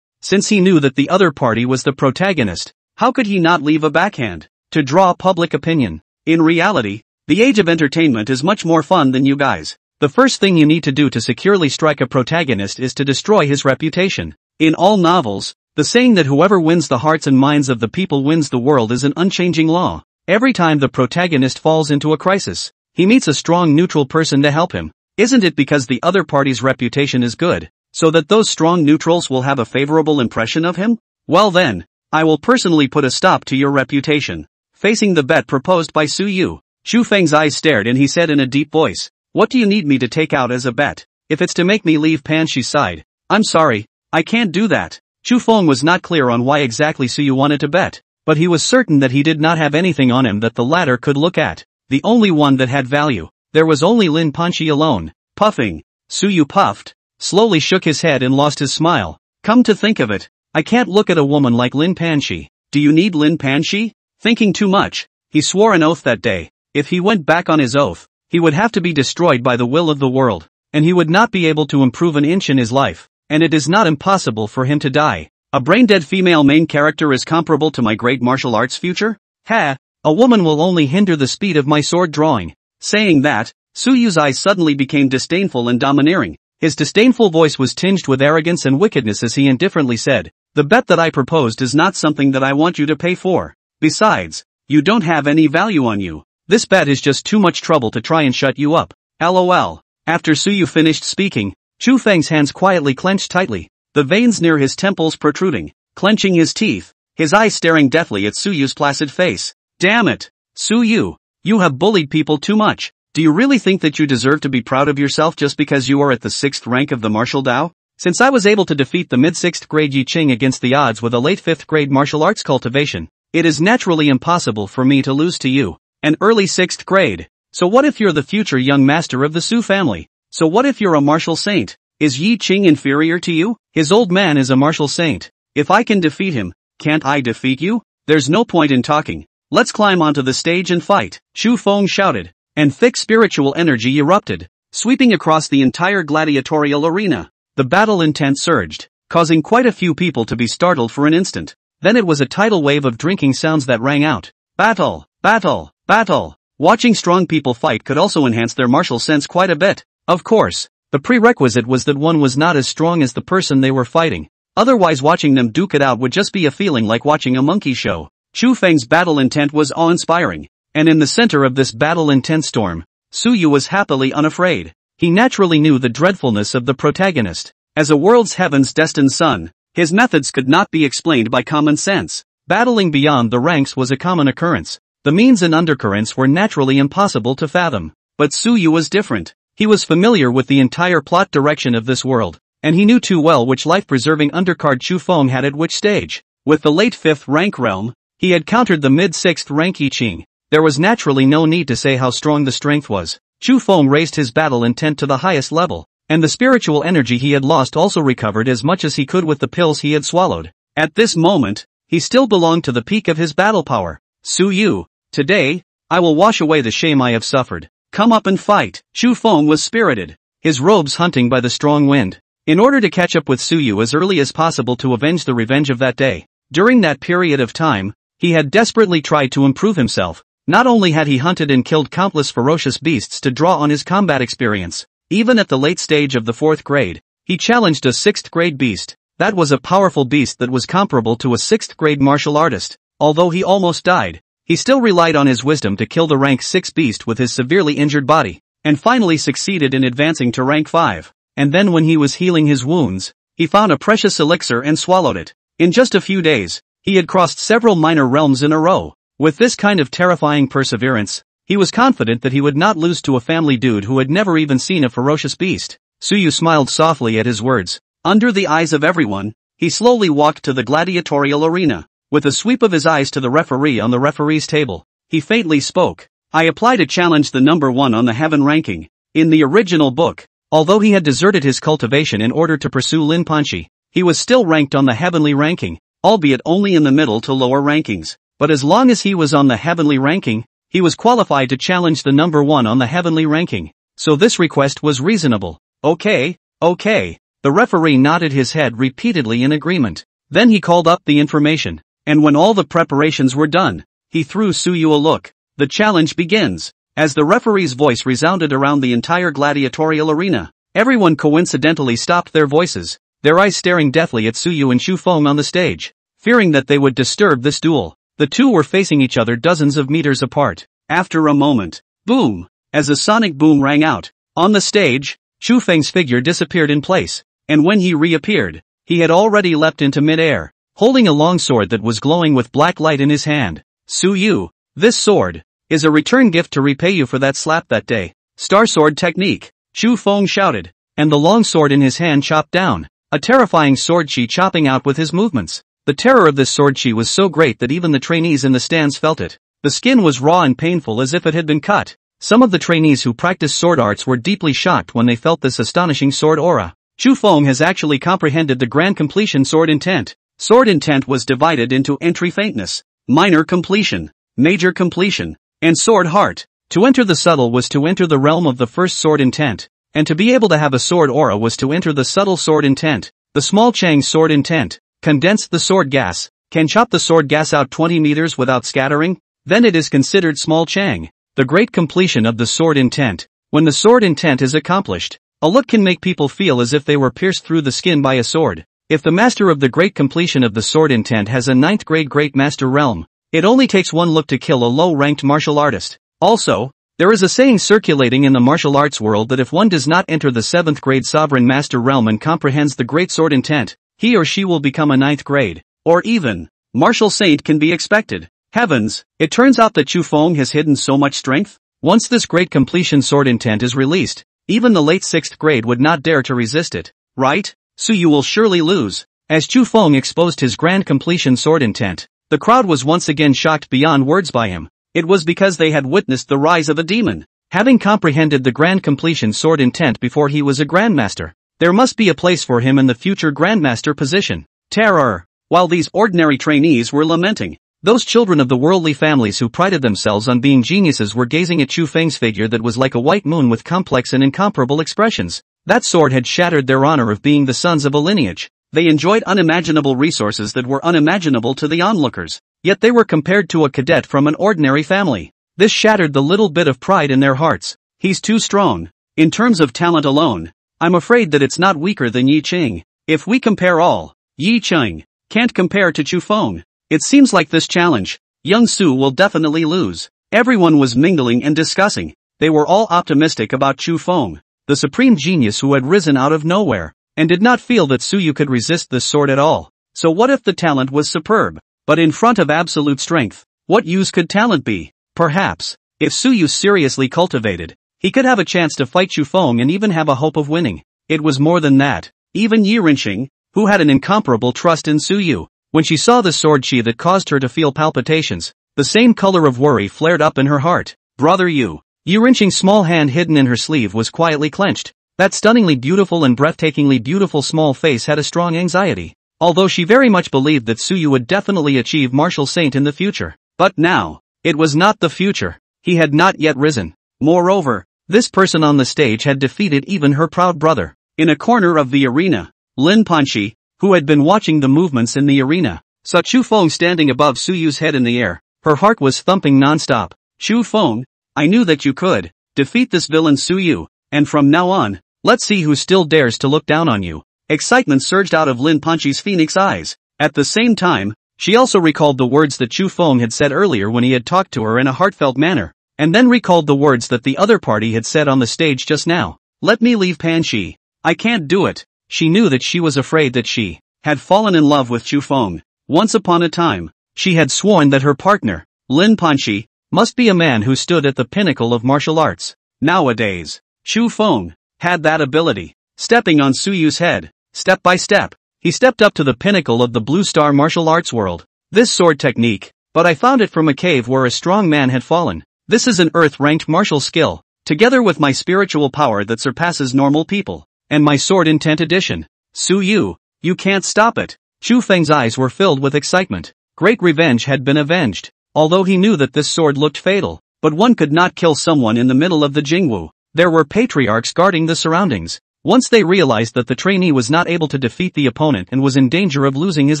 Since he knew that the other party was the protagonist, how could he not leave a backhand to draw public opinion? In reality, the age of entertainment is much more fun than you guys. The first thing you need to do to securely strike a protagonist is to destroy his reputation. In all novels, the saying that whoever wins the hearts and minds of the people wins the world is an unchanging law. Every time the protagonist falls into a crisis, he meets a strong neutral person to help him. Isn't it because the other party's reputation is good, so that those strong neutrals will have a favorable impression of him? Well then, I will personally put a stop to your reputation. Facing the bet proposed by Su Yu, Xu Feng's eyes stared and he said in a deep voice, "What do you need me to take out as a bet? If it's to make me leave Pan," she sighed. "I'm sorry, I can't do that." Xu Feng was not clear on why exactly Suyu wanted to bet, but he was certain that he did not have anything on him that the latter could look at. The only one that had value. There was only Lin Panchi alone. Puffing, Suyu puffed, slowly shook his head and lost his smile. "Come to think of it, I can't look at a woman like Lin Panchi." "Do you need Lin Panchi?" Thinking too much, he swore an oath that day. If he went back on his oath, he would have to be destroyed by the will of the world, and he would not be able to improve an inch in his life, and it is not impossible for him to die. A brain-dead female main character is comparable to my great martial arts future? Ha! A woman will only hinder the speed of my sword drawing. Saying that, Suyu's eyes suddenly became disdainful and domineering. His disdainful voice was tinged with arrogance and wickedness as he indifferently said, "The bet that I proposed is not something that I want you to pay for. Besides, you don't have any value on you. This bet is just too much trouble to try and shut you up. LOL. After Suyu finished speaking, Xu Feng's hands quietly clenched tightly, the veins near his temples protruding, clenching his teeth, his eyes staring deathly at Suyu's placid face. Damn it! Suyu, you have bullied people too much. Do you really think that you deserve to be proud of yourself just because you are at the 6th rank of the martial Dao? Since I was able to defeat the mid-6th grade Yi Ching against the odds with a late 5th grade martial arts cultivation, it is naturally impossible for me to lose to you. An early 6th grade. So what if you're the future young master of the Su family? So what if you're a martial saint? Is Yi Ching inferior to you? His old man is a martial saint. If I can defeat him, can't I defeat you? There's no point in talking. Let's climb onto the stage and fight. Xu Feng shouted, and thick spiritual energy erupted, sweeping across the entire gladiatorial arena. The battle intent surged, causing quite a few people to be startled for an instant. Then it was a tidal wave of drinking sounds that rang out. Battle! Battle! Battle! Watching strong people fight could also enhance their martial sense quite a bit. Of course, the prerequisite was that one was not as strong as the person they were fighting. Otherwise watching them duke it out would just be a feeling like watching a monkey show. Xu Feng's battle intent was awe-inspiring, and in the center of this battle-intent storm, Suyu was happily unafraid. He naturally knew the dreadfulness of the protagonist. As a world's heavens destined son, his methods could not be explained by common sense. Battling beyond the ranks was a common occurrence. The means and undercurrents were naturally impossible to fathom. But Suyu was different. He was familiar with the entire plot direction of this world, and he knew too well which life-preserving undercard Xu Feng had at which stage. With the late 5th rank realm, he had countered the mid-6th rank Yi Ching. There was naturally no need to say how strong the strength was. Xu Feng raised his battle intent to the highest level, and the spiritual energy he had lost also recovered as much as he could with the pills he had swallowed. At this moment, he still belonged to the peak of his battle power. Suyu, today, I will wash away the shame I have suffered. Come up and fight. Xu Feng was spirited, his robes hunting by the strong wind, in order to catch up with Suyu as early as possible to avenge the revenge of that day. During that period of time, he had desperately tried to improve himself. Not only had he hunted and killed countless ferocious beasts to draw on his combat experience, even at the late stage of the 4th grade, he challenged a 6th grade beast. That was a powerful beast that was comparable to a 6th grade martial artist. Although he almost died, he still relied on his wisdom to kill the rank 6 beast with his severely injured body, and finally succeeded in advancing to rank 5. And then when he was healing his wounds, he found a precious elixir and swallowed it. In just a few days, he had crossed several minor realms in a row. With this kind of terrifying perseverance, he was confident that he would not lose to a family dude who had never even seen a ferocious beast. Suyu smiled softly at his words. Under the eyes of everyone, he slowly walked to the gladiatorial arena. With a sweep of his eyes to the referee on the referee's table, he faintly spoke. I apply to challenge the number 1 on the heaven ranking. In the original book, although he had deserted his cultivation in order to pursue Lin Panchi, he was still ranked on the heavenly ranking, albeit only in the middle to lower rankings. But as long as he was on the heavenly ranking, he was qualified to challenge the number 1 on the heavenly ranking. So this request was reasonable. Okay. The referee nodded his head repeatedly in agreement. Then he called up the information. And when all the preparations were done, he threw Suyu a look. The challenge begins. As the referee's voice resounded around the entire gladiatorial arena, everyone coincidentally stopped their voices, their eyes staring deathly at Suyu and Xu Feng on the stage, fearing that they would disturb this duel. The two were facing each other dozens of meters apart. After a moment, boom! As a sonic boom rang out, on the stage, Xu Feng's figure disappeared in place, and when he reappeared, he had already leapt into mid-air, holding a long sword that was glowing with black light in his hand. Suyu, this sword, is a return gift to repay you for that slap that day. Star Sword Technique, Chu Feng shouted, and the long sword in his hand chopped down, a terrifying sword chi chopping out with his movements. The terror of this sword chi was so great that even the trainees in the stands felt it. The skin was raw and painful as if it had been cut. Some of the trainees who practiced sword arts were deeply shocked when they felt this astonishing sword aura. Chu Feng has actually comprehended the grand completion sword intent. Sword intent was divided into entry faintness, minor completion, major completion, and sword heart. To enter the subtle was to enter the realm of the first sword intent, and to be able to have a sword aura was to enter the subtle sword intent. The small Chang sword intent, condensed the sword gas, can chop the sword gas out 20 meters without scattering, then it is considered small Chang. The great completion of the sword intent. When the sword intent is accomplished, a look can make people feel as if they were pierced through the skin by a sword. If the master of the great completion of the sword intent has a 9th grade great master realm, it only takes one look to kill a low-ranked martial artist. Also, there is a saying circulating in the martial arts world that if one does not enter the 7th grade sovereign master realm and comprehends the great sword intent, he or she will become a 9th grade, or even, martial saint can be expected. Heavens, it turns out that Chu Feng has hidden so much strength. Once this great completion sword intent is released, even the late 6th grade would not dare to resist it, right? So you will surely lose. As Chu Feng exposed his grand completion sword intent, the crowd was once again shocked beyond words by him. It was because they had witnessed the rise of a demon. Having comprehended the grand completion sword intent before he was a grandmaster, there must be a place for him in the future grandmaster position. Terror. While these ordinary trainees were lamenting, those children of the worldly families who prided themselves on being geniuses were gazing at Chu Feng's figure that was like a white moon with complex and incomparable expressions. That sword had shattered their honor of being the sons of a lineage. They enjoyed unimaginable resources that were unimaginable to the onlookers, yet they were compared to a cadet from an ordinary family. This shattered the little bit of pride in their hearts. He's too strong. In terms of talent alone, I'm afraid that it's not weaker than Yi Qing. If we compare all, Yi Qing can't compare to Chu Feng. It seems like this challenge, young Su will definitely lose. Everyone was mingling and discussing. They were all optimistic about Chu Feng, the supreme genius who had risen out of nowhere, and did not feel that Su Yu could resist this sword at all. So what if the talent was superb? But in front of absolute strength, what use could talent be? Perhaps, if Su Yu seriously cultivated, he could have a chance to fight Chu Feng and even have a hope of winning. It was more than that. Even Yi Rinxing, who had an incomparable trust in Su Yu, when she saw the sword chi that caused her to feel palpitations, the same color of worry flared up in her heart. Brother Yu. Yi Rinxing's small hand hidden in her sleeve was quietly clenched. That stunningly beautiful and breathtakingly beautiful small face had a strong anxiety. Although she very much believed that Su Yu would definitely achieve martial saint in the future. But now, it was not the future. He had not yet risen. Moreover, this person on the stage had defeated even her proud brother. In a corner of the arena, Lin Panxi, who had been watching the movements in the arena, saw Chu Feng standing above Su Yu's head in the air. Her heart was thumping non-stop. Chu Feng, I knew that you could defeat this villain Su Yu, and from now on, let's see who still dares to look down on you. Excitement surged out of Lin Panxi's phoenix eyes. At the same time, she also recalled the words that Chu Feng had said earlier when he had talked to her in a heartfelt manner, and then recalled the words that the other party had said on the stage just now. Let me leave Panxi. I can't do it. She knew that she was afraid that she had fallen in love with Chu Feng. Once upon a time, she had sworn that her partner, Lin Panxi, must be a man who stood at the pinnacle of martial arts. Nowadays, Chu Feng had that ability. Stepping on Su Yu's head, step by step, he stepped up to the pinnacle of the Blue Star martial arts world. This sword technique, but I found it from a cave where a strong man had fallen. This is an earth-ranked martial skill, together with my spiritual power that surpasses normal people, and my sword intent edition. Su Yu, you can't stop it. Chu Feng's eyes were filled with excitement. Great revenge had been avenged, although he knew that this sword looked fatal, but one could not kill someone in the middle of the Jingwu. There were patriarchs guarding the surroundings. Once they realized that the trainee was not able to defeat the opponent and was in danger of losing his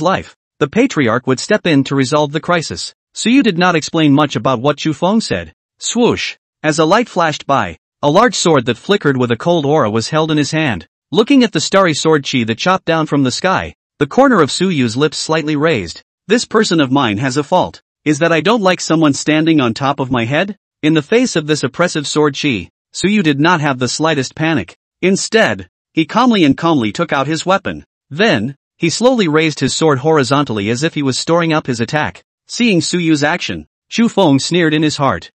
life, the patriarch would step in to resolve the crisis. Su Yu did not explain much about what Chu Feng said. Swoosh! As a light flashed by, a large sword that flickered with a cold aura was held in his hand. Looking at the starry sword chi that chopped down from the sky, the corner of Su Yu's lips slightly raised. This person of mine has a fault. Is that I don't like someone standing on top of my head? In the face of this oppressive sword chi, Su Yu did not have the slightest panic. Instead, he calmly took out his weapon. Then, he slowly raised his sword horizontally as if he was storing up his attack. Seeing Su Yu's action, Chu Feng sneered in his heart.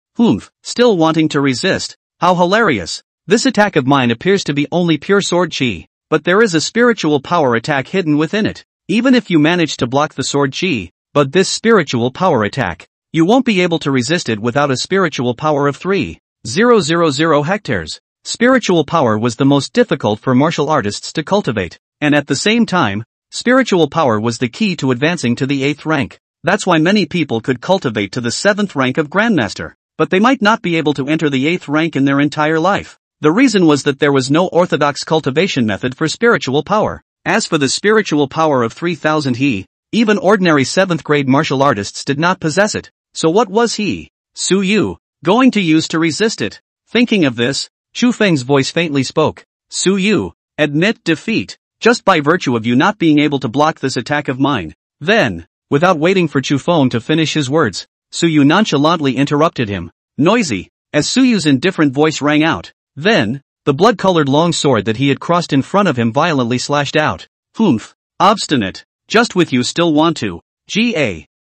Still wanting to resist. How hilarious. This attack of mine appears to be only pure sword chi, but there is a spiritual power attack hidden within it. Even if you manage to block the sword chi, but this spiritual power attack, you won't be able to resist it without a spiritual power of 3,000 hectares. Spiritual power was the most difficult for martial artists to cultivate, and at the same time, spiritual power was the key to advancing to the 8th rank. That's why many people could cultivate to the 7th rank of Grandmaster, but they might not be able to enter the 8th rank in their entire life. The reason was that there was no orthodox cultivation method for spiritual power. As for the spiritual power of 3,000 even ordinary 7th grade martial artists did not possess it. So what was Su Yu going to use to resist it? Thinking of this, Chu Feng's voice faintly spoke. Su Yu, admit defeat, just by virtue of you not being able to block this attack of mine. Then, without waiting for Chu Feng to finish his words, Su Yu nonchalantly interrupted him. Noisy, as Su Yu's indifferent voice rang out. Then, the blood-colored long sword that he had crossed in front of him violently slashed out. Obstinate, just with you still want to.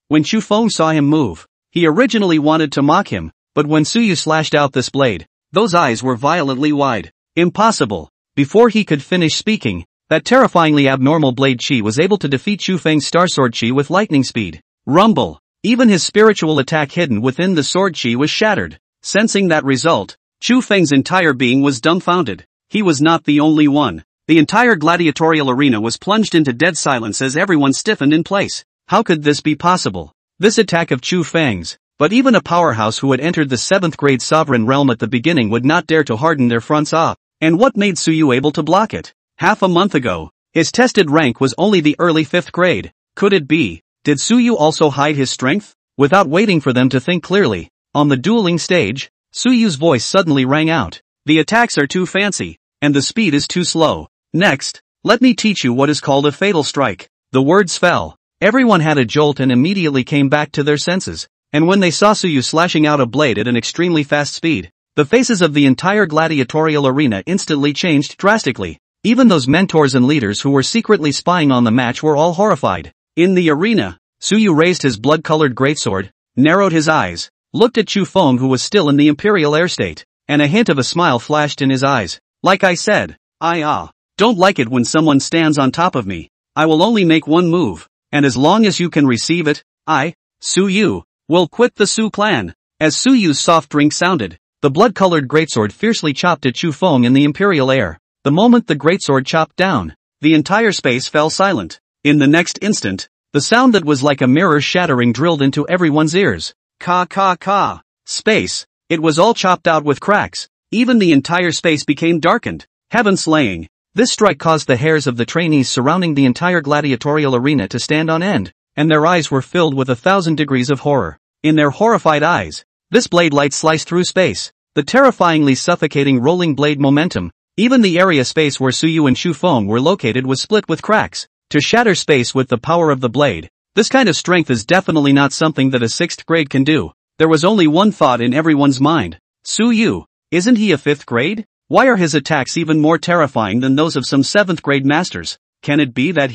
When Chu Feng saw him move, he originally wanted to mock him, but when Su Yu slashed out this blade, those eyes were violently wide. Impossible. Before he could finish speaking, that terrifyingly abnormal blade chi was able to defeat Chu Feng's star sword chi with lightning speed. Rumble. Even his spiritual attack hidden within the sword chi was shattered. Sensing that result, Chu Feng's entire being was dumbfounded. He was not the only one. The entire gladiatorial arena was plunged into dead silence as everyone stiffened in place. How could this be possible? This attack of Chu Feng's, but even a powerhouse who had entered the 7th grade sovereign realm at the beginning would not dare to harden their fronts up. And what made Su Yu able to block it? Half a month ago, his tested rank was only the early 5th grade. Could it be? Did Su Yu also hide his strength? Without waiting for them to think clearly, on the dueling stage, Su Yu's voice suddenly rang out. The attacks are too fancy, and the speed is too slow. Next, let me teach you what is called a fatal strike. The words fell. Everyone had a jolt and immediately came back to their senses, and when they saw Su Yu slashing out a blade at an extremely fast speed, the faces of the entire gladiatorial arena instantly changed drastically. Even those mentors and leaders who were secretly spying on the match were all horrified. In the arena, Su Yu raised his blood-colored greatsword, narrowed his eyes, looked at Chu Feng who was still in the imperial air state, and a hint of a smile flashed in his eyes. Like I said, I don't like it when someone stands on top of me. I will only make one move, and as long as you can receive it, Su Yu, will quit the Su clan. As Su Yu's soft ring sounded, the blood-colored greatsword fiercely chopped at Chu Feng in the imperial air. The moment the greatsword chopped down, the entire space fell silent. In the next instant, the sound that was like a mirror shattering drilled into everyone's ears. Ka. Space. It was all chopped out with cracks. Even the entire space became darkened. Heaven slaying. This strike caused the hairs of the trainees surrounding the entire gladiatorial arena to stand on end, and their eyes were filled with 1,000 degrees of horror. In their horrified eyes, this blade light sliced through space. The terrifyingly suffocating rolling blade momentum. Even the area space where Su Yu and Chu Feng were located was split with cracks. To shatter space with the power of the blade, this kind of strength is definitely not something that a 6th grade can do. There was only one thought in everyone's mind. Su Yu, isn't he a 5th grade? Why are his attacks even more terrifying than those of some 7th grade masters? Can it be that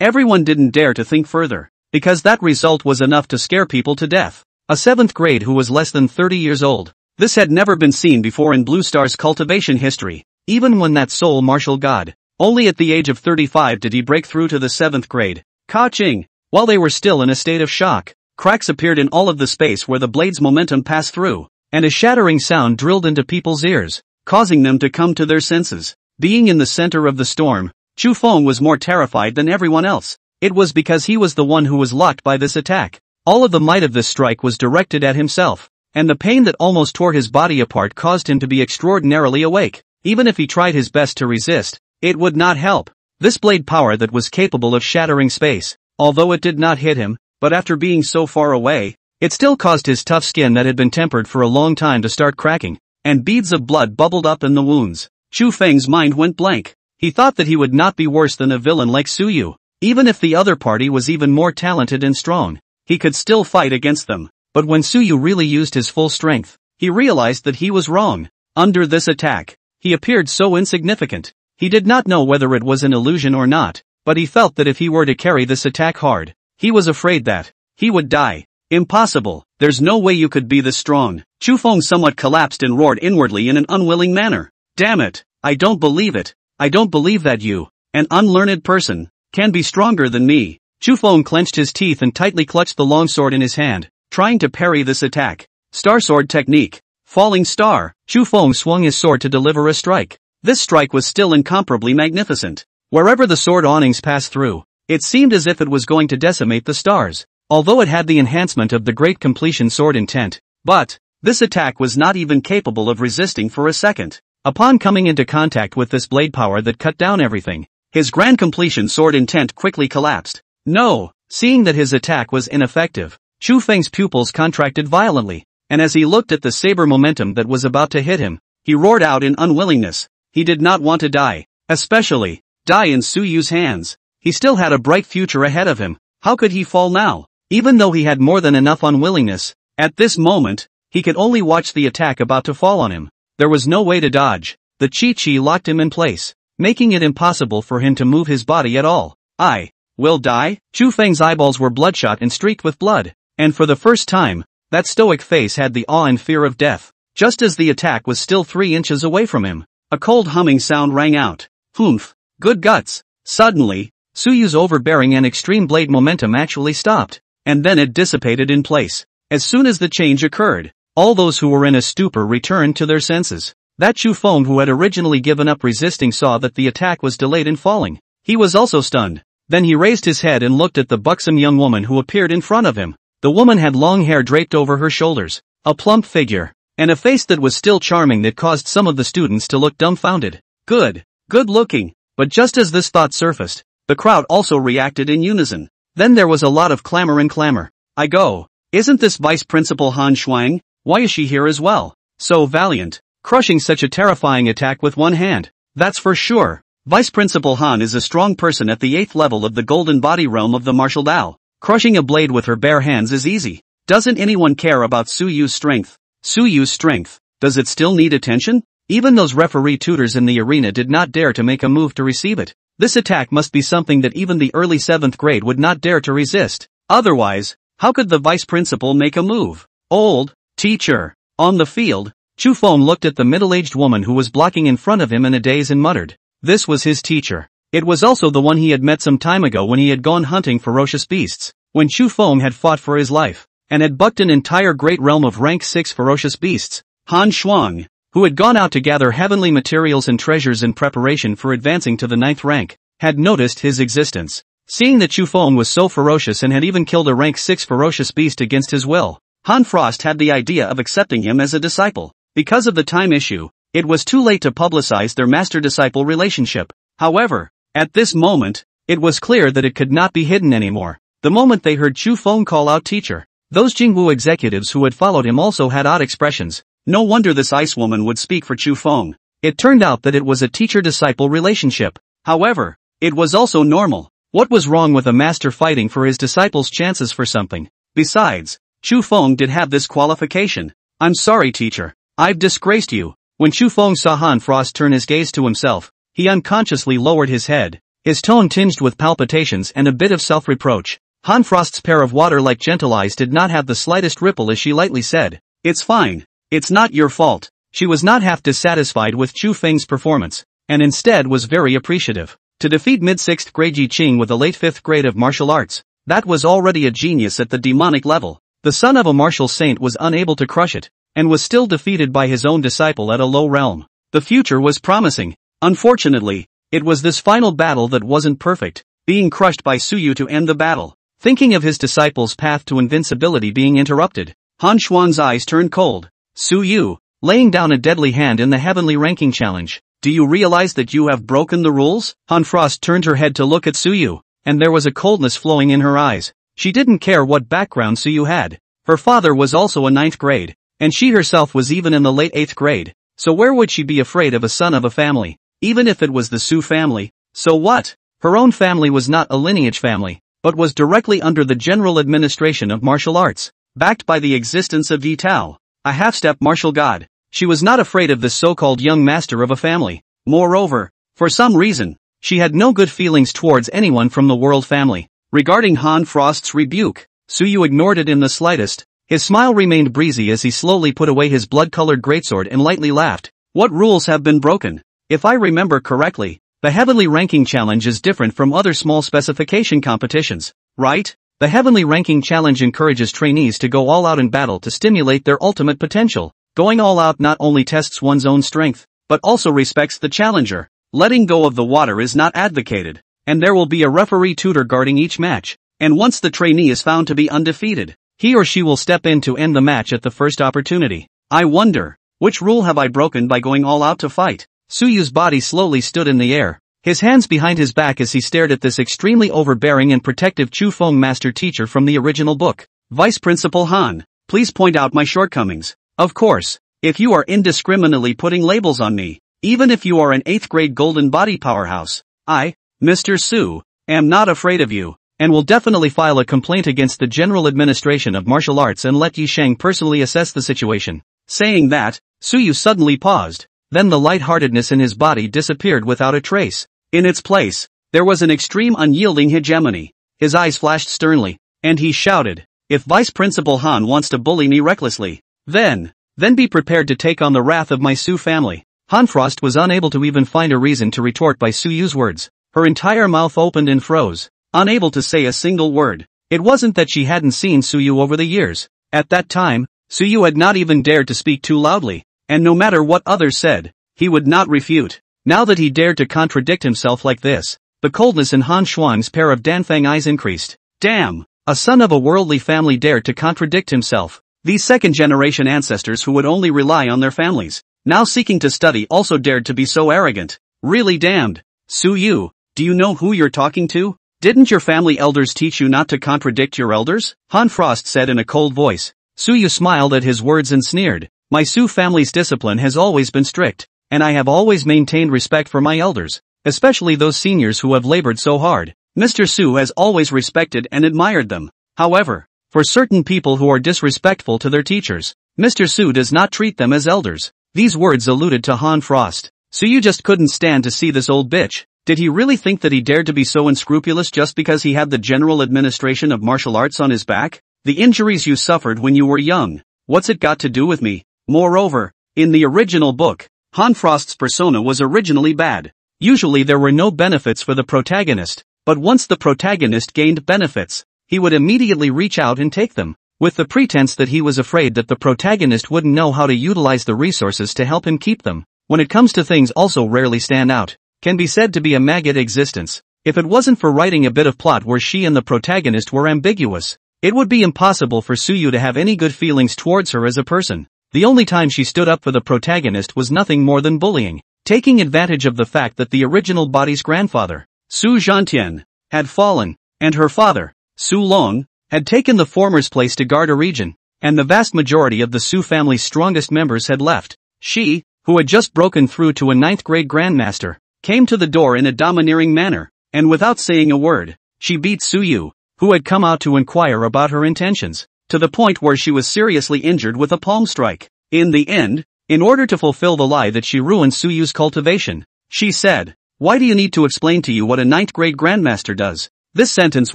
Everyone didn't dare to think further, because that result was enough to scare people to death. A 7th grade who was less than 30 years old. This had never been seen before in Blue Star's cultivation history, even when that soul martial god. Only at the age of 35 did he break through to the 7th grade. Ka-ching! While they were still in a state of shock, cracks appeared in all of the space where the blade's momentum passed through, and a shattering sound drilled into people's ears, causing them to come to their senses. Being in the center of the storm, Chu Feng was more terrified than everyone else. It was because he was the one who was locked by this attack. All of the might of this strike was directed at himself, and the pain that almost tore his body apart caused him to be extraordinarily awake. Even if he tried his best to resist, it would not help. This blade power that was capable of shattering space, although it did not hit him, but after being so far away, it still caused his tough skin that had been tempered for a long time to start cracking, and beads of blood bubbled up in the wounds. Chu Feng's mind went blank. He thought that he would not be worse than a villain like Su Yu. Even if the other party was even more talented and strong, he could still fight against them. But when Su Yu really used his full strength, he realized that he was wrong. Under this attack, he appeared so insignificant. He did not know whether it was an illusion or not, but he felt that if he were to carry this attack hard, he was afraid that he would die. Impossible. There's no way you could be this strong. Chu Feng somewhat collapsed and roared inwardly in an unwilling manner. Damn it, I don't believe it. I don't believe that you, an unlearned person, can be stronger than me. Chu Feng clenched his teeth and tightly clutched the long sword in his hand, trying to parry this attack. Star Sword Technique. Falling Star. Chu Feng swung his sword to deliver a strike. This strike was still incomparably magnificent. Wherever the sword awnings passed through, it seemed as if it was going to decimate the stars. Although it had the enhancement of the Great Completion Sword intent, but this attack was not even capable of resisting for a second. Upon coming into contact with this blade power that cut down everything, his Grand Completion Sword intent quickly collapsed. No! Seeing that his attack was ineffective, Chu Feng's pupils contracted violently, and as he looked at the saber momentum that was about to hit him, he roared out in unwillingness. He did not want to die, especially die in Su Yu's hands. He still had a bright future ahead of him. How could he fall now? Even though he had more than enough unwillingness, at this moment, he could only watch the attack about to fall on him. There was no way to dodge. The Chi-Chi locked him in place, making it impossible for him to move his body at all. I will die? Chu Feng's eyeballs were bloodshot and streaked with blood, and for the first time, that stoic face had the awe and fear of death. Just as the attack was still 3 inches away from him, a cold humming sound rang out. Humph! Good guts! Suddenly, Su Yu's overbearing and extreme blade momentum actually stopped, and then it dissipated in place. As soon as the change occurred, all those who were in a stupor returned to their senses. That Chu Feng who had originally given up resisting saw that the attack was delayed in falling. He was also stunned. Then he raised his head and looked at the buxom young woman who appeared in front of him. The woman had long hair draped over her shoulders, a plump figure, and a face that was still charming that caused some of the students to look dumbfounded. Good looking. But just as this thought surfaced, the crowd also reacted in unison. Then there was a lot of clamor. I go. Isn't this Vice Principal Han Xuan? Why is she here as well? So valiant, crushing such a terrifying attack with one hand. That's for sure. Vice Principal Han is a strong person at the 8th level of the golden body realm of the martial Dao. Crushing a blade with her bare hands is easy. Doesn't anyone care about Su Yu's strength? Su Yu's strength, does it still need attention? Even those referee tutors in the arena did not dare to make a move to receive it. This attack must be something that even the early 7th grade would not dare to resist. Otherwise, how could the vice principal make a move? Old teacher. On the field, Chu Feng looked at the middle-aged woman who was blocking in front of him in a daze and muttered. This was his teacher. It was also the one he had met some time ago when he had gone hunting ferocious beasts, when Chu Feng had fought for his life, and had bucked an entire great realm of rank 6 ferocious beasts. Han Xuan, who had gone out to gather heavenly materials and treasures in preparation for advancing to the 9th rank, had noticed his existence. Seeing that Chu Feng was so ferocious and had even killed a rank 6 ferocious beast against his will, Han Frost had the idea of accepting him as a disciple. Because of the time issue, it was too late to publicize their master-disciple relationship. However, at this moment, it was clear that it could not be hidden anymore. The moment they heard Chu Feng call out teacher, those Jingwu executives who had followed him also had odd expressions. No wonder this ice woman would speak for Chu Feng. It turned out that it was a teacher-disciple relationship. However, it was also normal. What was wrong with a master fighting for his disciples' chances for something? Besides, Chu Feng did have this qualification. I'm sorry teacher, I've disgraced you. When Chu Feng saw Han Frost turn his gaze to himself, he unconsciously lowered his head, his tone tinged with palpitations and a bit of self-reproach. Han Frost's pair of water-like gentle eyes did not have the slightest ripple as she lightly said, "It's fine. It's not your fault." She was not half dissatisfied with Chu Feng's performance, and instead was very appreciative. To defeat mid-6th grade Yi Qing with a late 5th grade of martial arts, that was already a genius at the demonic level. The son of a martial saint was unable to crush it, and was still defeated by his own disciple at a low realm. The future was promising. Unfortunately, it was this final battle that wasn't perfect, being crushed by Su Yu to end the battle. Thinking of his disciple's path to invincibility being interrupted, Han Xuan's eyes turned cold. Su Yu, laying down a deadly hand in the heavenly ranking challenge. Do you realize that you have broken the rules? Han Frost turned her head to look at Su Yu, and there was a coldness flowing in her eyes. She didn't care what background Su Yu had. Her father was also a 9th grade, and she herself was even in the late 8th grade. So where would she be afraid of a son of a family? Even if it was the Su family. So what? Her own family was not a lineage family, but was directly under the general administration of martial arts, backed by the existence of Yi Tao, a half-step martial god. She was not afraid of this so-called young master of a family. Moreover, for some reason, she had no good feelings towards anyone from the world family. Regarding Han Frost's rebuke, Su Yu ignored it in the slightest. His smile remained breezy as he slowly put away his blood-colored greatsword and lightly laughed. What rules have been broken? If I remember correctly, the Heavenly Ranking Challenge is different from other small specification competitions, right? The Heavenly Ranking Challenge encourages trainees to go all out in battle to stimulate their ultimate potential. Going all out not only tests one's own strength, but also respects the challenger. Letting go of the water is not advocated, and there will be a referee tutor guarding each match, and once the trainee is found to be undefeated, he or she will step in to end the match at the first opportunity. I wonder, which rule have I broken by going all out to fight? Suyu's body slowly stood in the air, his hands behind his back as he stared at this extremely overbearing and protective Chu Feng master teacher from the original book. Vice Principal Han, please point out my shortcomings. Of course, if you are indiscriminately putting labels on me, even if you are an 8th grade golden body powerhouse, I, Mr. Su, am not afraid of you, and will definitely file a complaint against the General Administration of Martial Arts and let Yi Sheng personally assess the situation. Saying that, Suyu suddenly paused, then the lightheartedness in his body disappeared without a trace. In its place, there was an extreme unyielding hegemony. His eyes flashed sternly, and he shouted, if Vice Principal Han wants to bully me recklessly, then be prepared to take on the wrath of my Su family. Han Frost was unable to even find a reason to retort by Suyu's words. Her entire mouth opened and froze, unable to say a single word. It wasn't that she hadn't seen Suyu over the years. At that time, Suyu had not even dared to speak too loudly, and no matter what others said, he would not refute. Now that he dared to contradict himself like this, the coldness in Han Xuan's pair of Danfeng eyes increased. Damn! A son of a worldly family dared to contradict himself. These second-generation ancestors who would only rely on their families, now seeking to study, also dared to be so arrogant. Really damned. Suyu, do you know who you're talking to? Didn't your family elders teach you not to contradict your elders? Han Frost said in a cold voice. Suyu smiled at his words and sneered. My Su family's discipline has always been strict, and I have always maintained respect for my elders, especially those seniors who have labored so hard. Mr. Su has always respected and admired them. However, for certain people who are disrespectful to their teachers, Mr. Su does not treat them as elders. These words alluded to Han Frost. Suyu just couldn't stand to see this old bitch. Did he really think that he dared to be so unscrupulous just because he had the General Administration of Martial Arts on his back? The injuries you suffered when you were young, what's it got to do with me? Moreover, in the original book, Han Frost's persona was originally bad. Usually there were no benefits for the protagonist, but once the protagonist gained benefits, he would immediately reach out and take them, with the pretense that he was afraid that the protagonist wouldn't know how to utilize the resources to help him keep them. When it comes to things also rarely stand out, can be said to be a maggot existence. If it wasn't for writing a bit of plot where she and the protagonist were ambiguous, it would be impossible for Suyu to have any good feelings towards her as a person. The only time she stood up for the protagonist was nothing more than bullying, taking advantage of the fact that the original body's grandfather, Su Zhantian, had fallen, and her father, Su Long, had taken the former's place to guard a region, and the vast majority of the Su family's strongest members had left. She, who had just broken through to a 9th grade grandmaster, came to the door in a domineering manner, and without saying a word, she beat Suyu, who had come out to inquire about her intentions, to the point where she was seriously injured with a palm strike. In the end, in order to fulfill the lie that she ruined Suyu's cultivation, she said, "Why do you need to explain to you what a 9th grade grandmaster does?" This sentence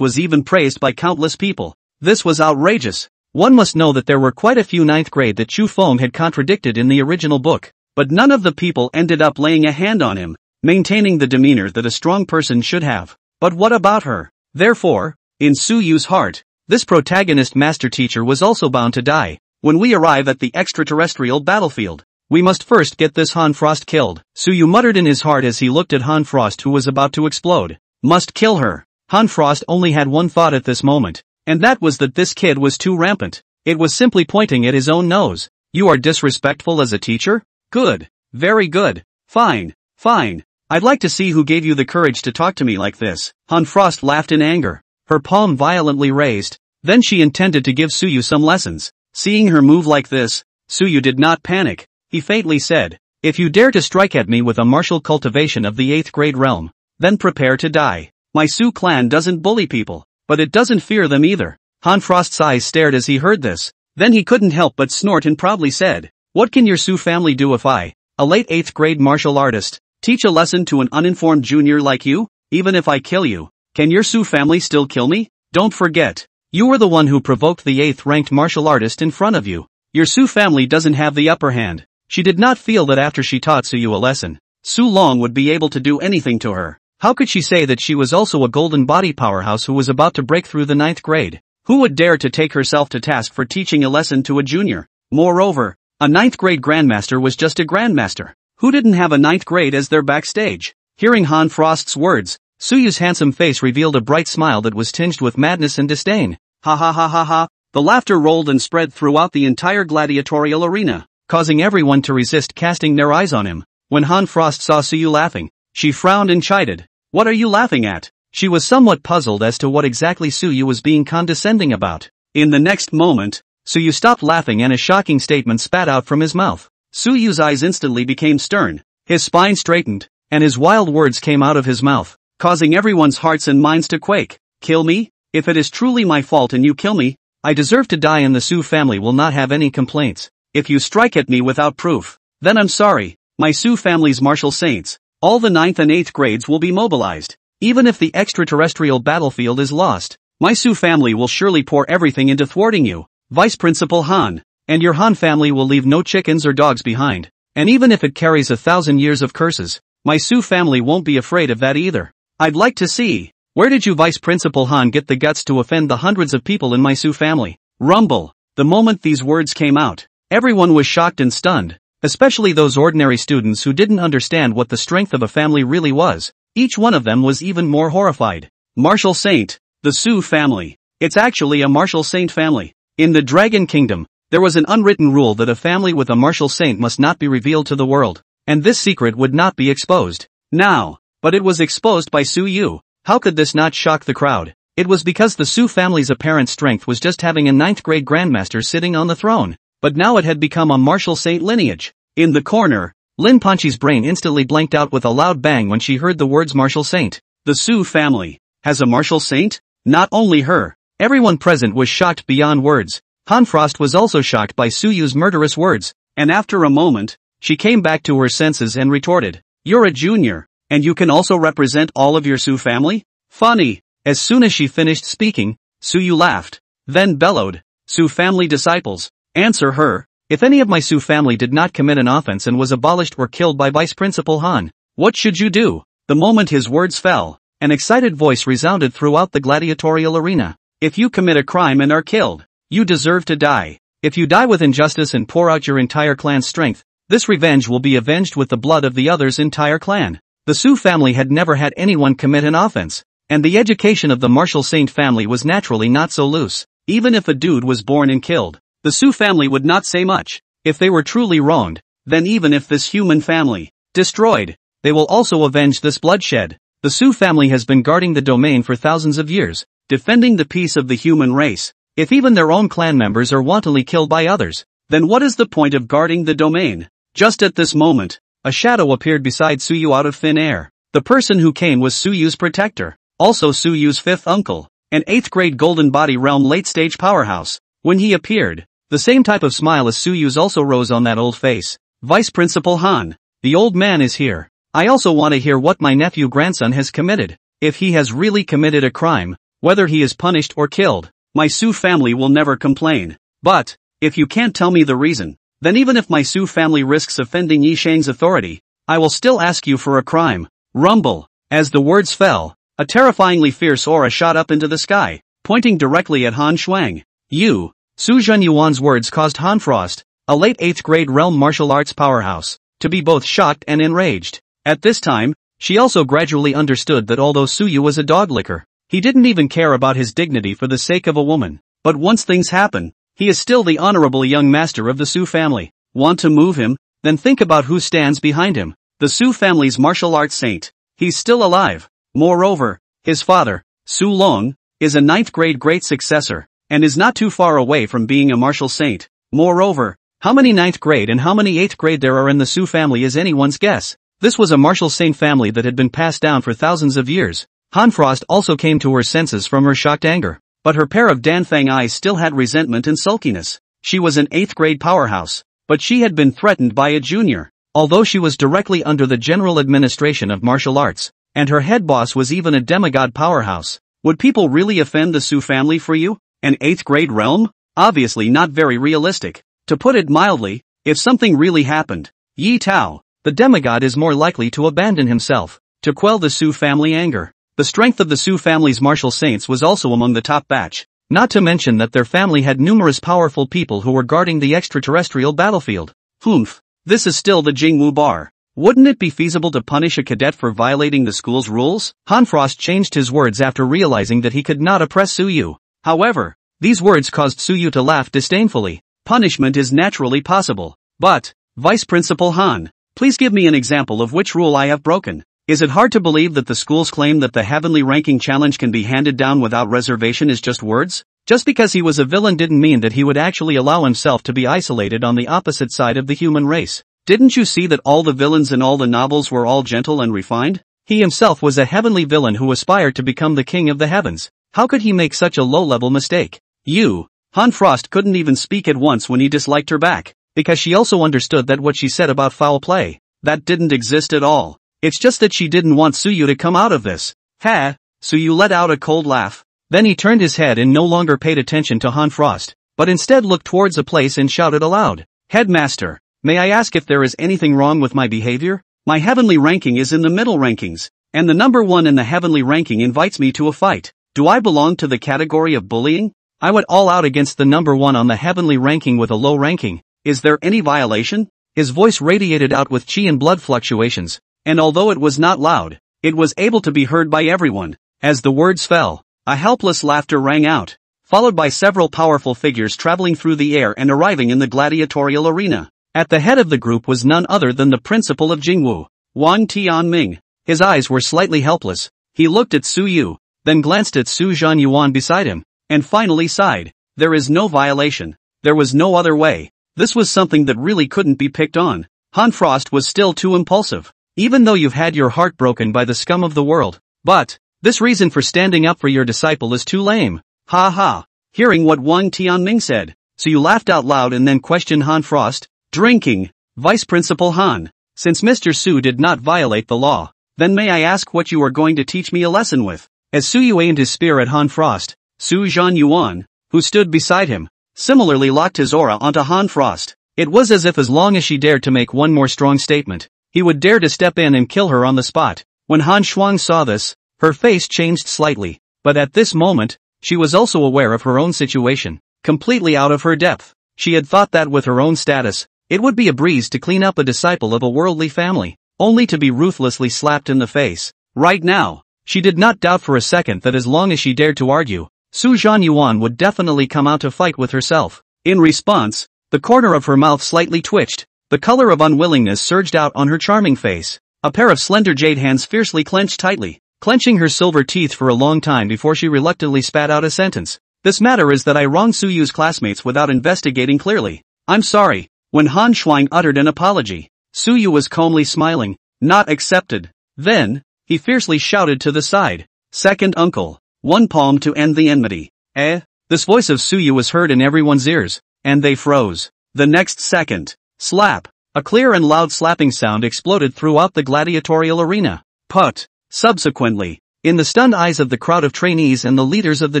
was even praised by countless people. This was outrageous. One must know that there were quite a few 9th grade that Chu Feng had contradicted in the original book, but none of the people ended up laying a hand on him, maintaining the demeanor that a strong person should have. But what about her? Therefore, in Suyu's heart, this protagonist master teacher was also bound to die. When we arrive at the extraterrestrial battlefield, we must first get this Han Frost killed. Suyu muttered in his heart as he looked at Han Frost, who was about to explode. Must kill her. Han Frost only had one thought at this moment, and that was that this kid was too rampant. It was simply pointing at his own nose. You are disrespectful as a teacher? Good. Very good. Fine. Fine. I'd like to see who gave you the courage to talk to me like this. Han Frost laughed in anger, her palm violently raised. Then she intended to give Suyu some lessons. Seeing her move like this, Suyu did not panic. He faintly said, "If you dare to strike at me with a martial cultivation of the 8th grade realm, then prepare to die. My Su clan doesn't bully people, but it doesn't fear them either." Han Frost's eyes stared as he heard this. Then he couldn't help but snort and proudly said, "What can your Su family do if I, a late 8th grade martial artist, teach a lesson to an uninformed junior like you? Even if I kill you, can your Su family still kill me? Don't forget, You were the one who provoked the 8th ranked martial artist in front of you. Your Su family doesn't have the upper hand. She did not feel that after she taught Su Yu a lesson, Su Long would be able to do anything to her. How could she say that she was also a golden body powerhouse who was about to break through the 9th grade? Who would dare to take herself to task for teaching a lesson to a junior? Moreover, a 9th grade grandmaster was just a grandmaster. Who didn't have a 9th grade as their backstage? Hearing Han Frost's words, Su Yu's handsome face revealed a bright smile that was tinged with madness and disdain. Ha ha ha ha ha. The laughter rolled and spread throughout the entire gladiatorial arena, causing everyone to resist casting their eyes on him. When Han Frost saw Su Yu laughing, she frowned and chided. What are you laughing at? She was somewhat puzzled as to what exactly Su Yu was being condescending about. In the next moment, Su Yu stopped laughing and a shocking statement spat out from his mouth. Su Yu's eyes instantly became stern, his spine straightened, and his wild words came out of his mouth, causing everyone's hearts and minds to quake. Kill me? If it is truly my fault and you kill me, I deserve to die and the Su family will not have any complaints. If you strike at me without proof, then I'm sorry. My Su family's martial saints, all the 9th and 8th grades will be mobilized. Even if the extraterrestrial battlefield is lost, my Su family will surely pour everything into thwarting you, Vice Principal Han, and your Han family will leave no chickens or dogs behind. And even if it carries 1,000 years of curses, my Su family won't be afraid of that either. I'd like to see, where did you Vice Principal Han get the guts to offend the hundreds of people in my Su family? Rumble. The moment these words came out, everyone was shocked and stunned, especially those ordinary students who didn't understand what the strength of a family really was. Each one of them was even more horrified. Martial Saint, the Su family. It's actually a martial saint family. In the Dragon Kingdom, there was an unwritten rule that a family with a martial saint must not be revealed to the world, and this secret would not be exposed. Now, but it was exposed by Su Yu. How could this not shock the crowd? It was because the Su family's apparent strength was just having a 9th grade grandmaster sitting on the throne, but now it had become a martial saint lineage. In the corner, Lin Panchi's brain instantly blanked out with a loud bang when she heard the words martial saint. The Su family has a martial saint? Not only her. Everyone present was shocked beyond words. Han Frost was also shocked by Su Yu's murderous words, and after a moment, she came back to her senses and retorted, "You're a junior, and you can also represent all of your Su family? Funny." As soon as she finished speaking, Su Yu laughed, then bellowed, "Su family disciples, answer her. If any of my Su family did not commit an offense and was abolished or killed by Vice Principal Han, what should you do?" The moment his words fell, an excited voice resounded throughout the gladiatorial arena. "If you commit a crime and are killed, you deserve to die. If you die with injustice and pour out your entire clan's strength, this revenge will be avenged with the blood of the other's entire clan." The Su family had never had anyone commit an offense, and the education of the martial saint family was naturally not so loose. Even if a dude was born and killed, the Su family would not say much. If they were truly wronged, then even if this human family destroyed, they will also avenge this bloodshed. The Su family has been guarding the domain for thousands of years, defending the peace of the human race. If even their own clan members are wantonly killed by others, then what is the point of guarding the domain? Just at this moment, a shadow appeared beside Su Yu out of thin air. The person who came was Su Yu's protector, also Su Yu's fifth uncle, an 8th grade golden body realm late stage powerhouse. When he appeared, the same type of smile as Su Yu's also rose on that old face. "Vice Principal Han, the old man is here. I also want to hear what my nephew grandson has committed. If he has really committed a crime, whether he is punished or killed, my Su family will never complain. But, if you can't tell me the reason, then even if my Su family risks offending Yi Shang's authority, I will still ask you for a crime." Rumble. As the words fell, a terrifyingly fierce aura shot up into the sky, pointing directly at Han Shuang. "You." Su Zhenyuan's words caused Han Frost, a late 8th grade realm martial arts powerhouse, to be both shocked and enraged. At this time, she also gradually understood that although Su Yu was a dog licker, he didn't even care about his dignity for the sake of a woman. But once things happen, he is still the honorable young master of the Su family. Want to move him? Then think about who stands behind him. The Su family's martial arts saint. He's still alive. Moreover, his father, Su Long, is a 9th grade great successor, and is not too far away from being a martial saint. Moreover, how many 9th grade and how many 8th grade there are in the Su family is anyone's guess. This was a martial saint family that had been passed down for thousands of years. Han Frost also came to her senses from her shocked anger, but her pair of Danfang eyes still had resentment and sulkiness. She was an 8th grade powerhouse, but she had been threatened by a junior. Although she was directly under the general administration of martial arts, and her head boss was even a demigod powerhouse, would people really offend the Su family for you? An 8th grade realm? Obviously not very realistic. To put it mildly, if something really happened, Yi Tao, the demigod, is more likely to abandon himself, to quell the Su family anger. The strength of the Su family's martial saints was also among the top batch, not to mention that their family had numerous powerful people who were guarding the extraterrestrial battlefield. Humph, this is still the Jingwu bar. Wouldn't it be feasible to punish a cadet for violating the school's rules? Han Frost changed his words after realizing that he could not oppress Suyu. However, these words caused Suyu to laugh disdainfully. Punishment is naturally possible. But, Vice Principal Han, please give me an example of which rule I have broken. Is it hard to believe that the school's claim that the heavenly ranking challenge can be handed down without reservation is just words? Just because he was a villain didn't mean that he would actually allow himself to be isolated on the opposite side of the human race. Didn't you see that all the villains in all the novels were all gentle and refined? He himself was a heavenly villain who aspired to become the king of the heavens. How could he make such a low-level mistake? Han Frost couldn't even speak at once when he disliked her back, because she also understood that what she said about foul play, that didn't exist at all. It's just that she didn't want Suyu to come out of this. Ha! Suyu let out a cold laugh. Then he turned his head and no longer paid attention to Han Frost, but instead looked towards a place and shouted aloud. Headmaster, may I ask if there is anything wrong with my behavior? My heavenly ranking is in the middle rankings, and the number 1 in the heavenly ranking invites me to a fight. Do I belong to the category of bullying? I would all out against the number 1 on the heavenly ranking with a low ranking. Is there any violation? His voice radiated out with chi and blood fluctuations, and although it was not loud, it was able to be heard by everyone. As the words fell, a helpless laughter rang out, followed by several powerful figures traveling through the air and arriving in the gladiatorial arena. At the head of the group was none other than the principal of Jingwu, Wang Tianming. His eyes were slightly helpless. He looked at Su Yu, then glanced at Su Zhanyuan beside him, and finally sighed. There is no violation. There was no other way. This was something that really couldn't be picked on. Han Frost was still too impulsive. Even though you've had your heart broken by the scum of the world. But, this reason for standing up for your disciple is too lame. Ha ha. Hearing what Wang Tianming said, so you laughed out loud and then questioned Han Frost. Drinking. Vice Principal Han. Since Mr. Su did not violate the law, then may I ask what you are going to teach me a lesson with? As Suyu aimed his spear at Han Frost, Su Zhanyuan, who stood beside him, similarly locked his aura onto Han Frost. It was as if as long as she dared to make one more strong statement, he would dare to step in and kill her on the spot. When Han Xuan saw this, her face changed slightly, but at this moment, she was also aware of her own situation, completely out of her depth. She had thought that with her own status, it would be a breeze to clean up a disciple of a worldly family, only to be ruthlessly slapped in the face. Right now, she did not doubt for a second that as long as she dared to argue, Su Zhanyuan would definitely come out to fight with herself. In response, the corner of her mouth slightly twitched. The color of unwillingness surged out on her charming face. A pair of slender jade hands fiercely clenched tightly, clenching her silver teeth for a long time before she reluctantly spat out a sentence. This matter is that I wronged Suyu's classmates without investigating clearly. I'm sorry. When Han Xuan uttered an apology, Suyu was calmly smiling. Not accepted. Then, he fiercely shouted to the side. Second uncle. One palm to end the enmity. This voice of Suyu was heard in everyone's ears, and they froze. The next second. Slap. A clear and loud slapping sound exploded throughout the gladiatorial arena. Put. Subsequently, in the stunned eyes of the crowd of trainees and the leaders of the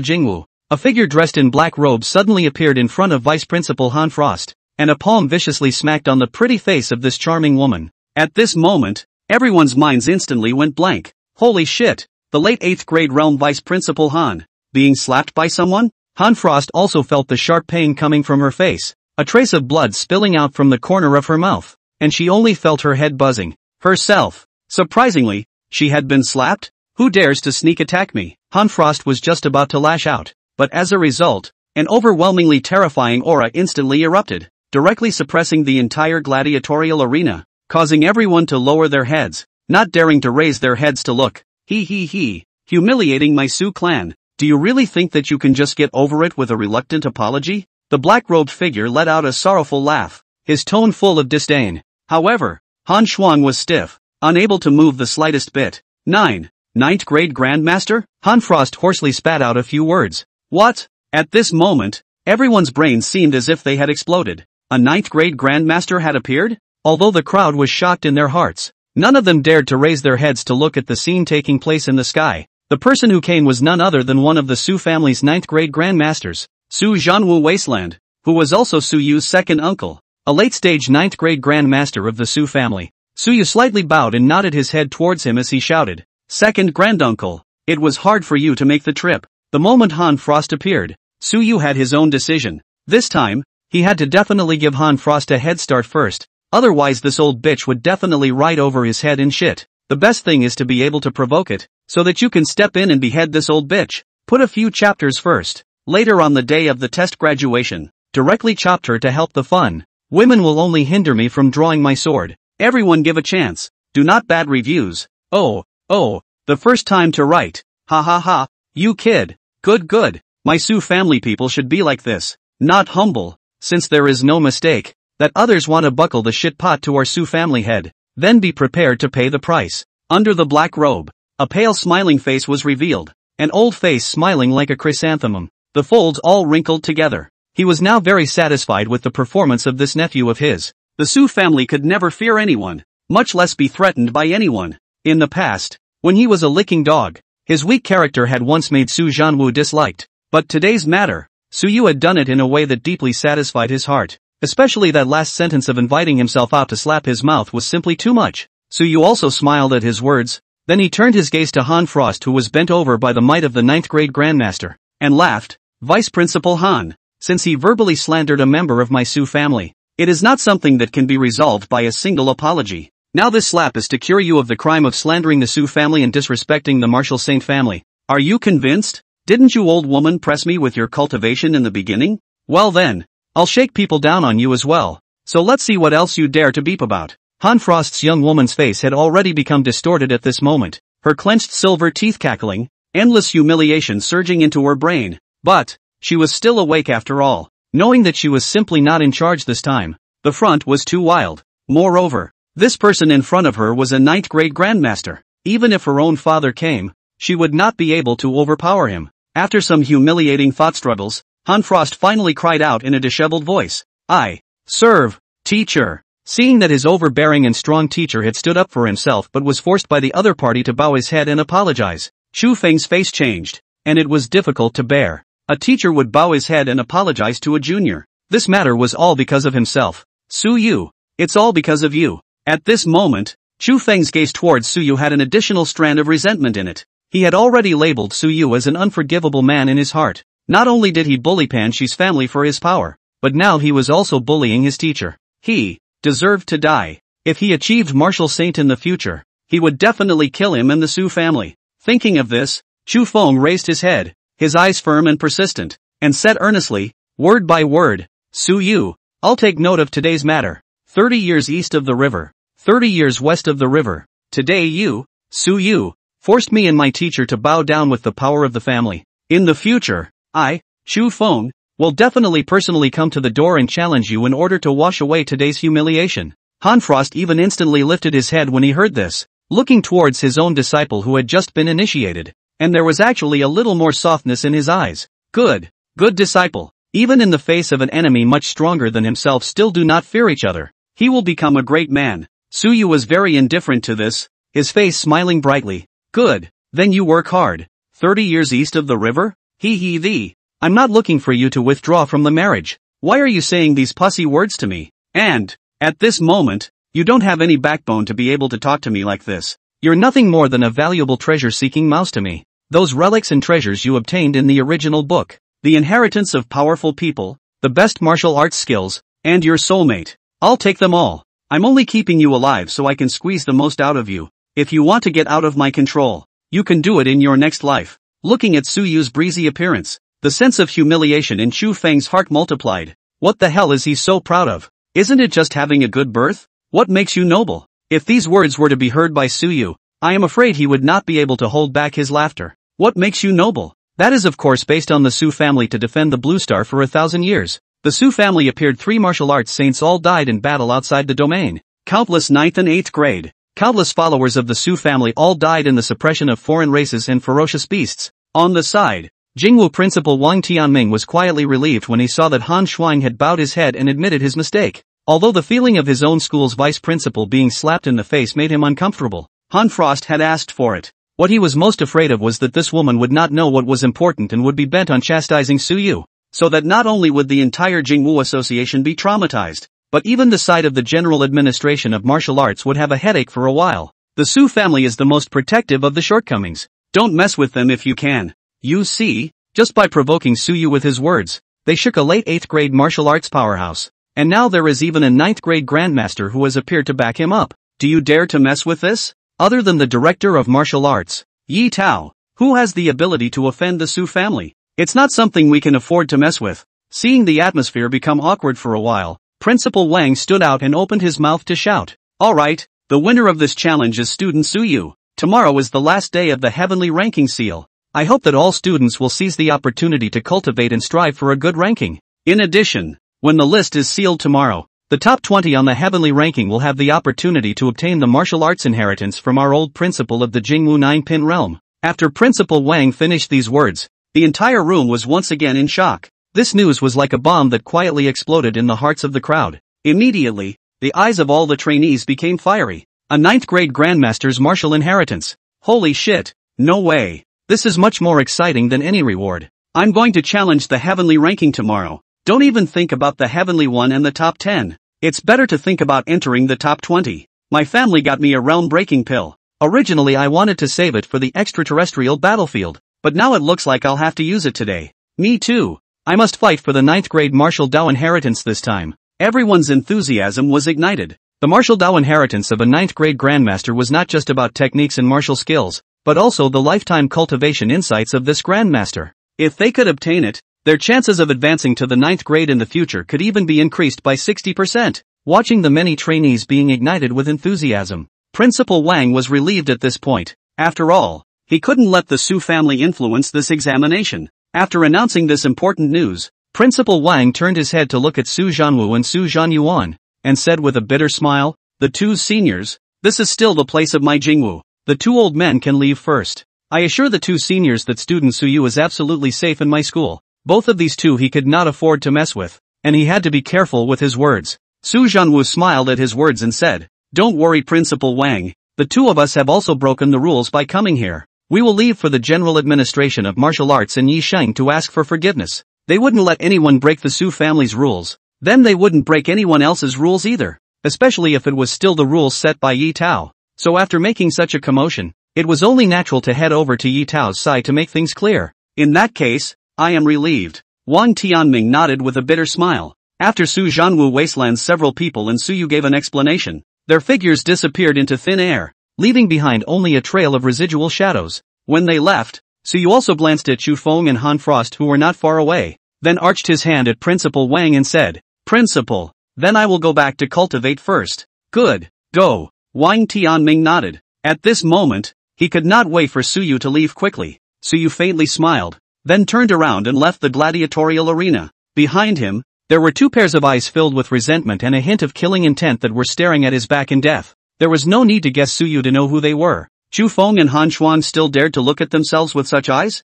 Jingwu, a figure dressed in black robes suddenly appeared in front of Vice Principal Han Frost, and a palm viciously smacked on the pretty face of this charming woman. At this moment, everyone's minds instantly went blank. Holy shit, the late 8th grade realm Vice Principal Han, being slapped by someone? Han Frost also felt the sharp pain coming from her face, a trace of blood spilling out from the corner of her mouth, and she only felt her head buzzing. Herself. Surprisingly, she had been slapped? Who dares to sneak attack me? Han Frost was just about to lash out, but as a result, an overwhelmingly terrifying aura instantly erupted, directly suppressing the entire gladiatorial arena, causing everyone to lower their heads, not daring to raise their heads to look. Humiliating my Su clan. Do you really think that you can just get over it with a reluctant apology? The black-robed figure let out a sorrowful laugh, his tone full of disdain. However, Han Xuan was stiff, unable to move the slightest bit. 9th grade Grandmaster? Han Frost hoarsely spat out a few words. What? At this moment, everyone's brains seemed as if they had exploded. A 9th grade Grandmaster had appeared? Although the crowd was shocked in their hearts, none of them dared to raise their heads to look at the scene taking place in the sky. The person who came was none other than one of the Su family's 9th grade grandmasters, Su Zhanwu Wasteland, who was also Su Yu's second uncle, a late-stage 9th grade grandmaster of the Su family. Su Yu slightly bowed and nodded his head towards him as he shouted, "Second granduncle, it was hard for you to make the trip." The moment Han Frost appeared, Su Yu had his own decision. This time, he had to definitely give Han Frost a head start first, otherwise this old bitch would definitely ride over his head in shit. The best thing is to be able to provoke it, so that you can step in and behead this old bitch. Put a few chapters first. Later on the day of the test graduation, directly chopped her to help the fun. Women will only hinder me from drawing my sword. Everyone give a chance. Do not bad reviews. Oh, the first time to write. Ha ha ha. You kid. Good. My Su family people should be like this. Not humble, since there is no mistake that others want to buckle the shit pot to our Su family head. Then be prepared to pay the price. Under the black robe, a pale smiling face was revealed. An old face smiling like a chrysanthemum. The folds all wrinkled together. He was now very satisfied with the performance of this nephew of his. The Su family could never fear anyone, much less be threatened by anyone. In the past, when he was a licking dog, his weak character had once made Su Zhanwu disliked. But today's matter, Su Yu had done it in a way that deeply satisfied his heart. Especially that last sentence of inviting himself out to slap his mouth was simply too much. Su Yu also smiled at his words. Then he turned his gaze to Han Frost, who was bent over by the might of the 9th grade grandmaster, and laughed. Vice Principal Han, since he verbally slandered a member of my Su family, it is not something that can be resolved by a single apology. Now this slap is to cure you of the crime of slandering the Su family and disrespecting the Martial Saint family. Are you convinced? Didn't you old woman press me with your cultivation in the beginning? Well then, I'll shake people down on you as well. So let's see what else you dare to beep about. Han Frost's young woman's face had already become distorted at this moment, her clenched silver teeth cackling, endless humiliation surging into her brain. But she was still awake after all, knowing that she was simply not in charge this time. The front was too wild. Moreover, this person in front of her was a 9th grade grandmaster. Even if her own father came, she would not be able to overpower him. After some humiliating thought struggles, Han Frost finally cried out in a disheveled voice, "I serve, teacher." Seeing that his overbearing and strong teacher had stood up for himself but was forced by the other party to bow his head and apologize, Xu Feng's face changed, and it was difficult to bear. A teacher would bow his head and apologize to a junior. This matter was all because of himself. Su Yu, it's all because of you. At this moment, Xu Feng's gaze towards Su Yu had an additional strand of resentment in it. He had already labeled Su Yu as an unforgivable man in his heart. Not only did he bully Pan Shi's family for his power, but now he was also bullying his teacher. He deserved to die. If he achieved Martial Saint in the future, he would definitely kill him and the Su family. Thinking of this, Xu Feng raised his head, his eyes firm and persistent, and said earnestly, word by word, "Su Yu, I'll take note of today's matter. 30 years east of the river, 30 years west of the river. Today you, Su Yu, forced me and my teacher to bow down with the power of the family. In the future, I, Xu Feng, will definitely personally come to the door and challenge you in order to wash away today's humiliation." Han Frost even instantly lifted his head when he heard this, looking towards his own disciple who had just been initiated, and there was actually a little more softness in his eyes. Good disciple. Even in the face of an enemy much stronger than himself, still do not fear each other. He will become a great man. Su Yu was very indifferent to this, his face smiling brightly. Good, then you work hard. 30 years east of the river? Thee. I'm not looking for you to withdraw from the marriage. Why are you saying these pussy words to me? And, at this moment, you don't have any backbone to be able to talk to me like this. You're nothing more than a valuable treasure-seeking mouse to me. Those relics and treasures you obtained in the original book, the inheritance of powerful people, the best martial arts skills, and your soulmate. I'll take them all. I'm only keeping you alive so I can squeeze the most out of you. If you want to get out of my control, you can do it in your next life. Looking at Su Yu's breezy appearance, the sense of humiliation in Xu Feng's heart multiplied. What the hell is he so proud of? Isn't it just having a good birth? What makes you noble? If these words were to be heard by Su Yu, I am afraid he would not be able to hold back his laughter. What makes you noble? That is of course based on the Su family to defend the Blue Star for 1,000 years. The Su family appeared 3 martial arts saints all died in battle outside the domain. Countless 9th and 8th grade. Countless followers of the Su family all died in the suppression of foreign races and ferocious beasts. On the side, Jingwu principal Wang Tianming was quietly relieved when he saw that Han Xuan had bowed his head and admitted his mistake. Although the feeling of his own school's vice principal being slapped in the face made him uncomfortable, Han Frost had asked for it. What he was most afraid of was that this woman would not know what was important and would be bent on chastising Su Yu, so that not only would the entire Jingwu Association be traumatized, but even the side of the General Administration of Martial Arts would have a headache for a while. The Su family is the most protective of the shortcomings. Don't mess with them if you can. You see, just by provoking Su Yu with his words, they shook a late 8th grade martial arts powerhouse. And now there is even a 9th grade grandmaster who has appeared to back him up. Do you dare to mess with this? Other than the director of martial arts, Yi Tao, who has the ability to offend the Su family, it's not something we can afford to mess with. Seeing the atmosphere become awkward for a while, Principal Wang stood out and opened his mouth to shout. Alright, the winner of this challenge is student Su Yu. Tomorrow is the last day of the heavenly ranking seal. I hope that all students will seize the opportunity to cultivate and strive for a good ranking. In addition, when the list is sealed tomorrow, the top 20 on the heavenly ranking will have the opportunity to obtain the martial arts inheritance from our old principal of the Jingwu 9-pin realm. After Principal Wang finished these words, the entire room was once again in shock. This news was like a bomb that quietly exploded in the hearts of the crowd. Immediately, the eyes of all the trainees became fiery. A 9th grade grandmaster's martial inheritance. Holy shit, no way. This is much more exciting than any reward. I'm going to challenge the heavenly ranking tomorrow. Don't even think about the heavenly one and the top 10. It's better to think about entering the top 20. My family got me a realm-breaking pill. Originally I wanted to save it for the extraterrestrial battlefield, but now it looks like I'll have to use it today. Me too. I must fight for the 9th grade martial Dao inheritance this time. Everyone's enthusiasm was ignited. The martial Dao inheritance of a 9th grade grandmaster was not just about techniques and martial skills, but also the lifetime cultivation insights of this grandmaster. If they could obtain it, their chances of advancing to the 9th grade in the future could even be increased by 60%. Watching the many trainees being ignited with enthusiasm, Principal Wang was relieved at this point. After all, he couldn't let the Su family influence this examination. After announcing this important news, Principal Wang turned his head to look at Su Zhanwu and Su Zhanyuan, and said with a bitter smile, "The two seniors, this is still the place of my Jingwu. The two old men can leave first. I assure the two seniors that student Su Yu is absolutely safe in my school." Both of these two he could not afford to mess with, and he had to be careful with his words. Su Zhanwu smiled at his words and said, "Don't worry Principal Wang, the two of us have also broken the rules by coming here. We will leave for the General Administration of Martial Arts in Yisheng to ask for forgiveness. They wouldn't let anyone break the Su family's rules. Then they wouldn't break anyone else's rules either, especially if it was still the rules set by Yi Tao. So after making such a commotion, it was only natural to head over to Yi Tao's side to make things clear. In that case, I am relieved." Wang Tianming nodded with a bitter smile. After Su Zhanwu wastelands several people and Su Yu gave an explanation, their figures disappeared into thin air, leaving behind only a trail of residual shadows. When they left, Su Yu also glanced at Chu Feng and Han Frost who were not far away, then arched his hand at Principal Wang and said, "Principal, then I will go back to cultivate first." "Good, go." Wang Tianming nodded. At this moment, he could not wait for Su Yu to leave quickly. Su Yu faintly smiled, then turned around and left the gladiatorial arena. Behind him, there were two pairs of eyes filled with resentment and a hint of killing intent that were staring at his back in death. There was no need to guess Su Yu to know who they were. Chu Feng and Han Xuan still dared to look at themselves with such eyes?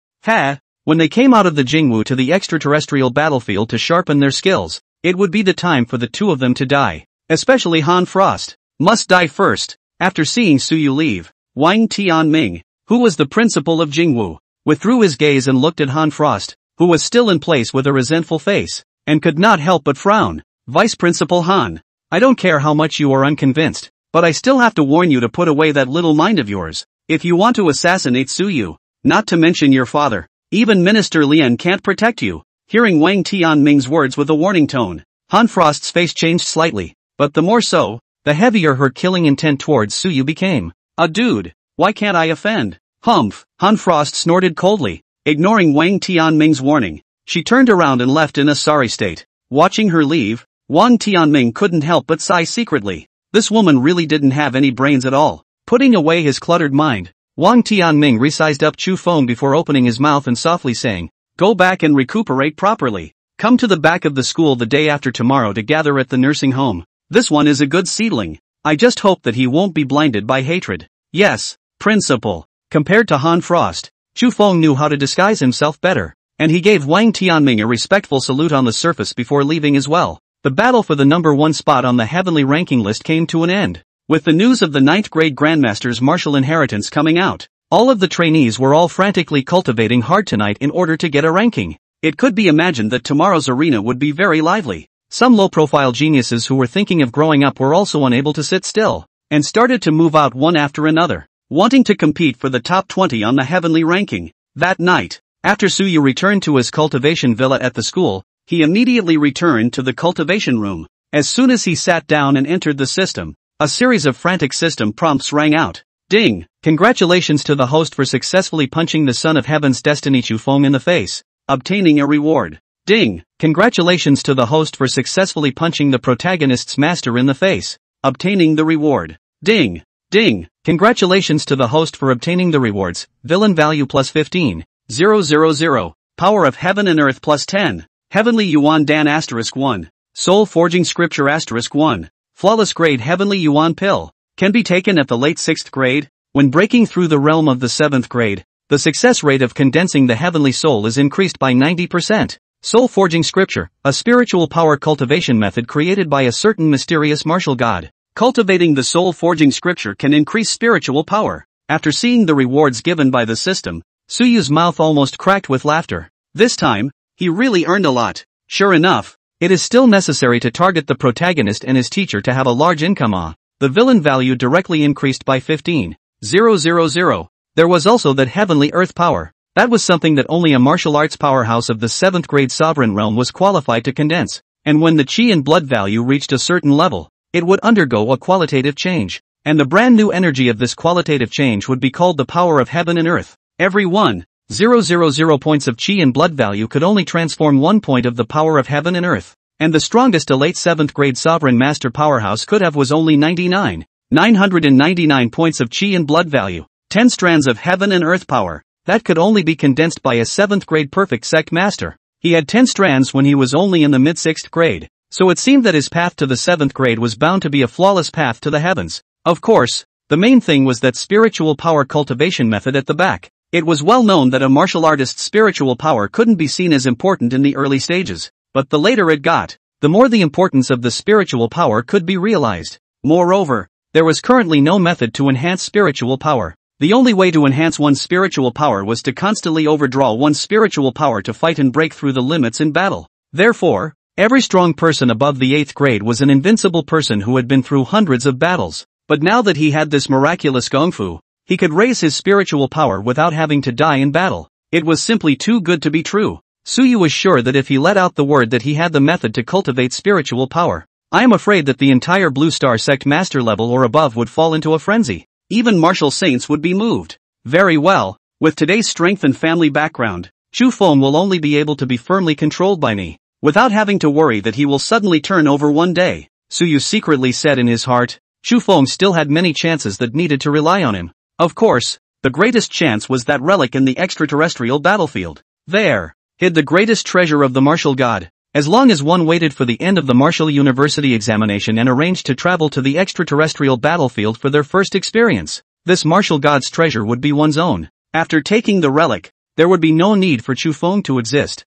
When they came out of the Jingwu to the extraterrestrial battlefield to sharpen their skills, it would be the time for the two of them to die. Especially Han Frost. Must die first. After seeing Su Yu leave, Wang Tianming, who was the principal of Jingwu, withdrew his gaze and looked at Han Frost, who was still in place with a resentful face, and could not help but frown. "Vice Principal Han, I don't care how much you are unconvinced, but I still have to warn you to put away that little mind of yours. If you want to assassinate Su Yu, not to mention your father, even Minister Lian can't protect you." Hearing Wang Tianming's words with a warning tone, Han Frost's face changed slightly, but the more so, the heavier her killing intent towards Su Yu became. Dude, why can't I offend?" "Humph," Han Frost snorted coldly, ignoring Wang Tianming's warning. She turned around and left in a sorry state. Watching her leave, Wang Tianming couldn't help but sigh secretly. This woman really didn't have any brains at all. Putting away his cluttered mind, Wang Tianming resized up Chu Feng before opening his mouth and softly saying, "Go back and recuperate properly. Come to the back of the school the day after tomorrow to gather at the nursing home. This one is a good seedling. I just hope that he won't be blinded by hatred." "Yes, Principal." Compared to Han Frost, Chu Feng knew how to disguise himself better, and he gave Wang Tianming a respectful salute on the surface before leaving as well. The battle for the number 1 spot on the heavenly ranking list came to an end, with the news of the 9th grade Grandmaster's martial inheritance coming out. All of the trainees were all frantically cultivating hard tonight in order to get a ranking. It could be imagined that tomorrow's arena would be very lively. Some low-profile geniuses who were thinking of growing up were also unable to sit still, and started to move out one after another, wanting to compete for the top 20 on the heavenly ranking. That night, after Suyu returned to his cultivation villa at the school, he immediately returned to the cultivation room. As soon as he sat down and entered the system, a series of frantic system prompts rang out. Ding! Congratulations to the host for successfully punching the son of heaven's destiny Chufeng in the face, obtaining a reward. Ding! Congratulations to the host for successfully punching the protagonist's master in the face, obtaining the reward. Ding! Ding! Congratulations to the host for obtaining the rewards. Villain value plus 15. 000. Power of heaven and earth plus 10. Heavenly Yuan Dan *1. Soul forging scripture *1. Flawless grade heavenly Yuan pill. Can be taken at the late 6th grade. When breaking through the realm of the 7th grade, the success rate of condensing the heavenly soul is increased by 90%. Soul forging scripture, a spiritual power cultivation method created by a certain mysterious martial god. Cultivating the soul forging scripture can increase spiritual power. After seeing the rewards given by the system, Suyu's mouth almost cracked with laughter. This time, he really earned a lot. Sure enough, it is still necessary to target the protagonist and his teacher to have a large income. The villain value directly increased by 15. 000. There was also that heavenly earth power. That was something that only a martial arts powerhouse of the 7th grade sovereign realm was qualified to condense, and when the chi and blood value reached a certain level, it would undergo a qualitative change, and the brand new energy of this qualitative change would be called the power of heaven and earth. Every 1,000 points of chi and blood value could only transform 1 point of the power of heaven and earth, and the strongest a late 7th grade sovereign master powerhouse could have was only 999 points of chi and blood value. 10 strands of heaven and earth power. That could only be condensed by a 7th grade perfect sect master. He had 10 strands when he was only in the mid-6th grade, so it seemed that his path to the 7th grade was bound to be a flawless path to the heavens. Of course, the main thing was that spiritual power cultivation method at the back. It was well known that a martial artist's spiritual power couldn't be seen as important in the early stages, but the later it got, the more the importance of the spiritual power could be realized. Moreover, there was currently no method to enhance spiritual power. The only way to enhance one's spiritual power was to constantly overdraw one's spiritual power to fight and break through the limits in battle. Therefore, every strong person above the 8th grade was an invincible person who had been through hundreds of battles. But now that he had this miraculous Kung Fu, he could raise his spiritual power without having to die in battle. It was simply too good to be true. Suyu was sure that if he let out the word that he had the method to cultivate spiritual power, I am afraid that the entire Blue Star sect master level or above would fall into a frenzy. Even martial saints would be moved. Very well, with today's strength and family background, Chufeng will only be able to be firmly controlled by me, without having to worry that he will suddenly turn over one day, Suyu secretly said in his heart. Chufeng still had many chances that needed to rely on him. Of course, the greatest chance was that relic in the extraterrestrial battlefield. There hid the greatest treasure of the martial god. As long as one waited for the end of the martial university examination and arranged to travel to the extraterrestrial battlefield for their first experience, this martial god's treasure would be one's own. After taking the relic, there would be no need for Chufeng to exist.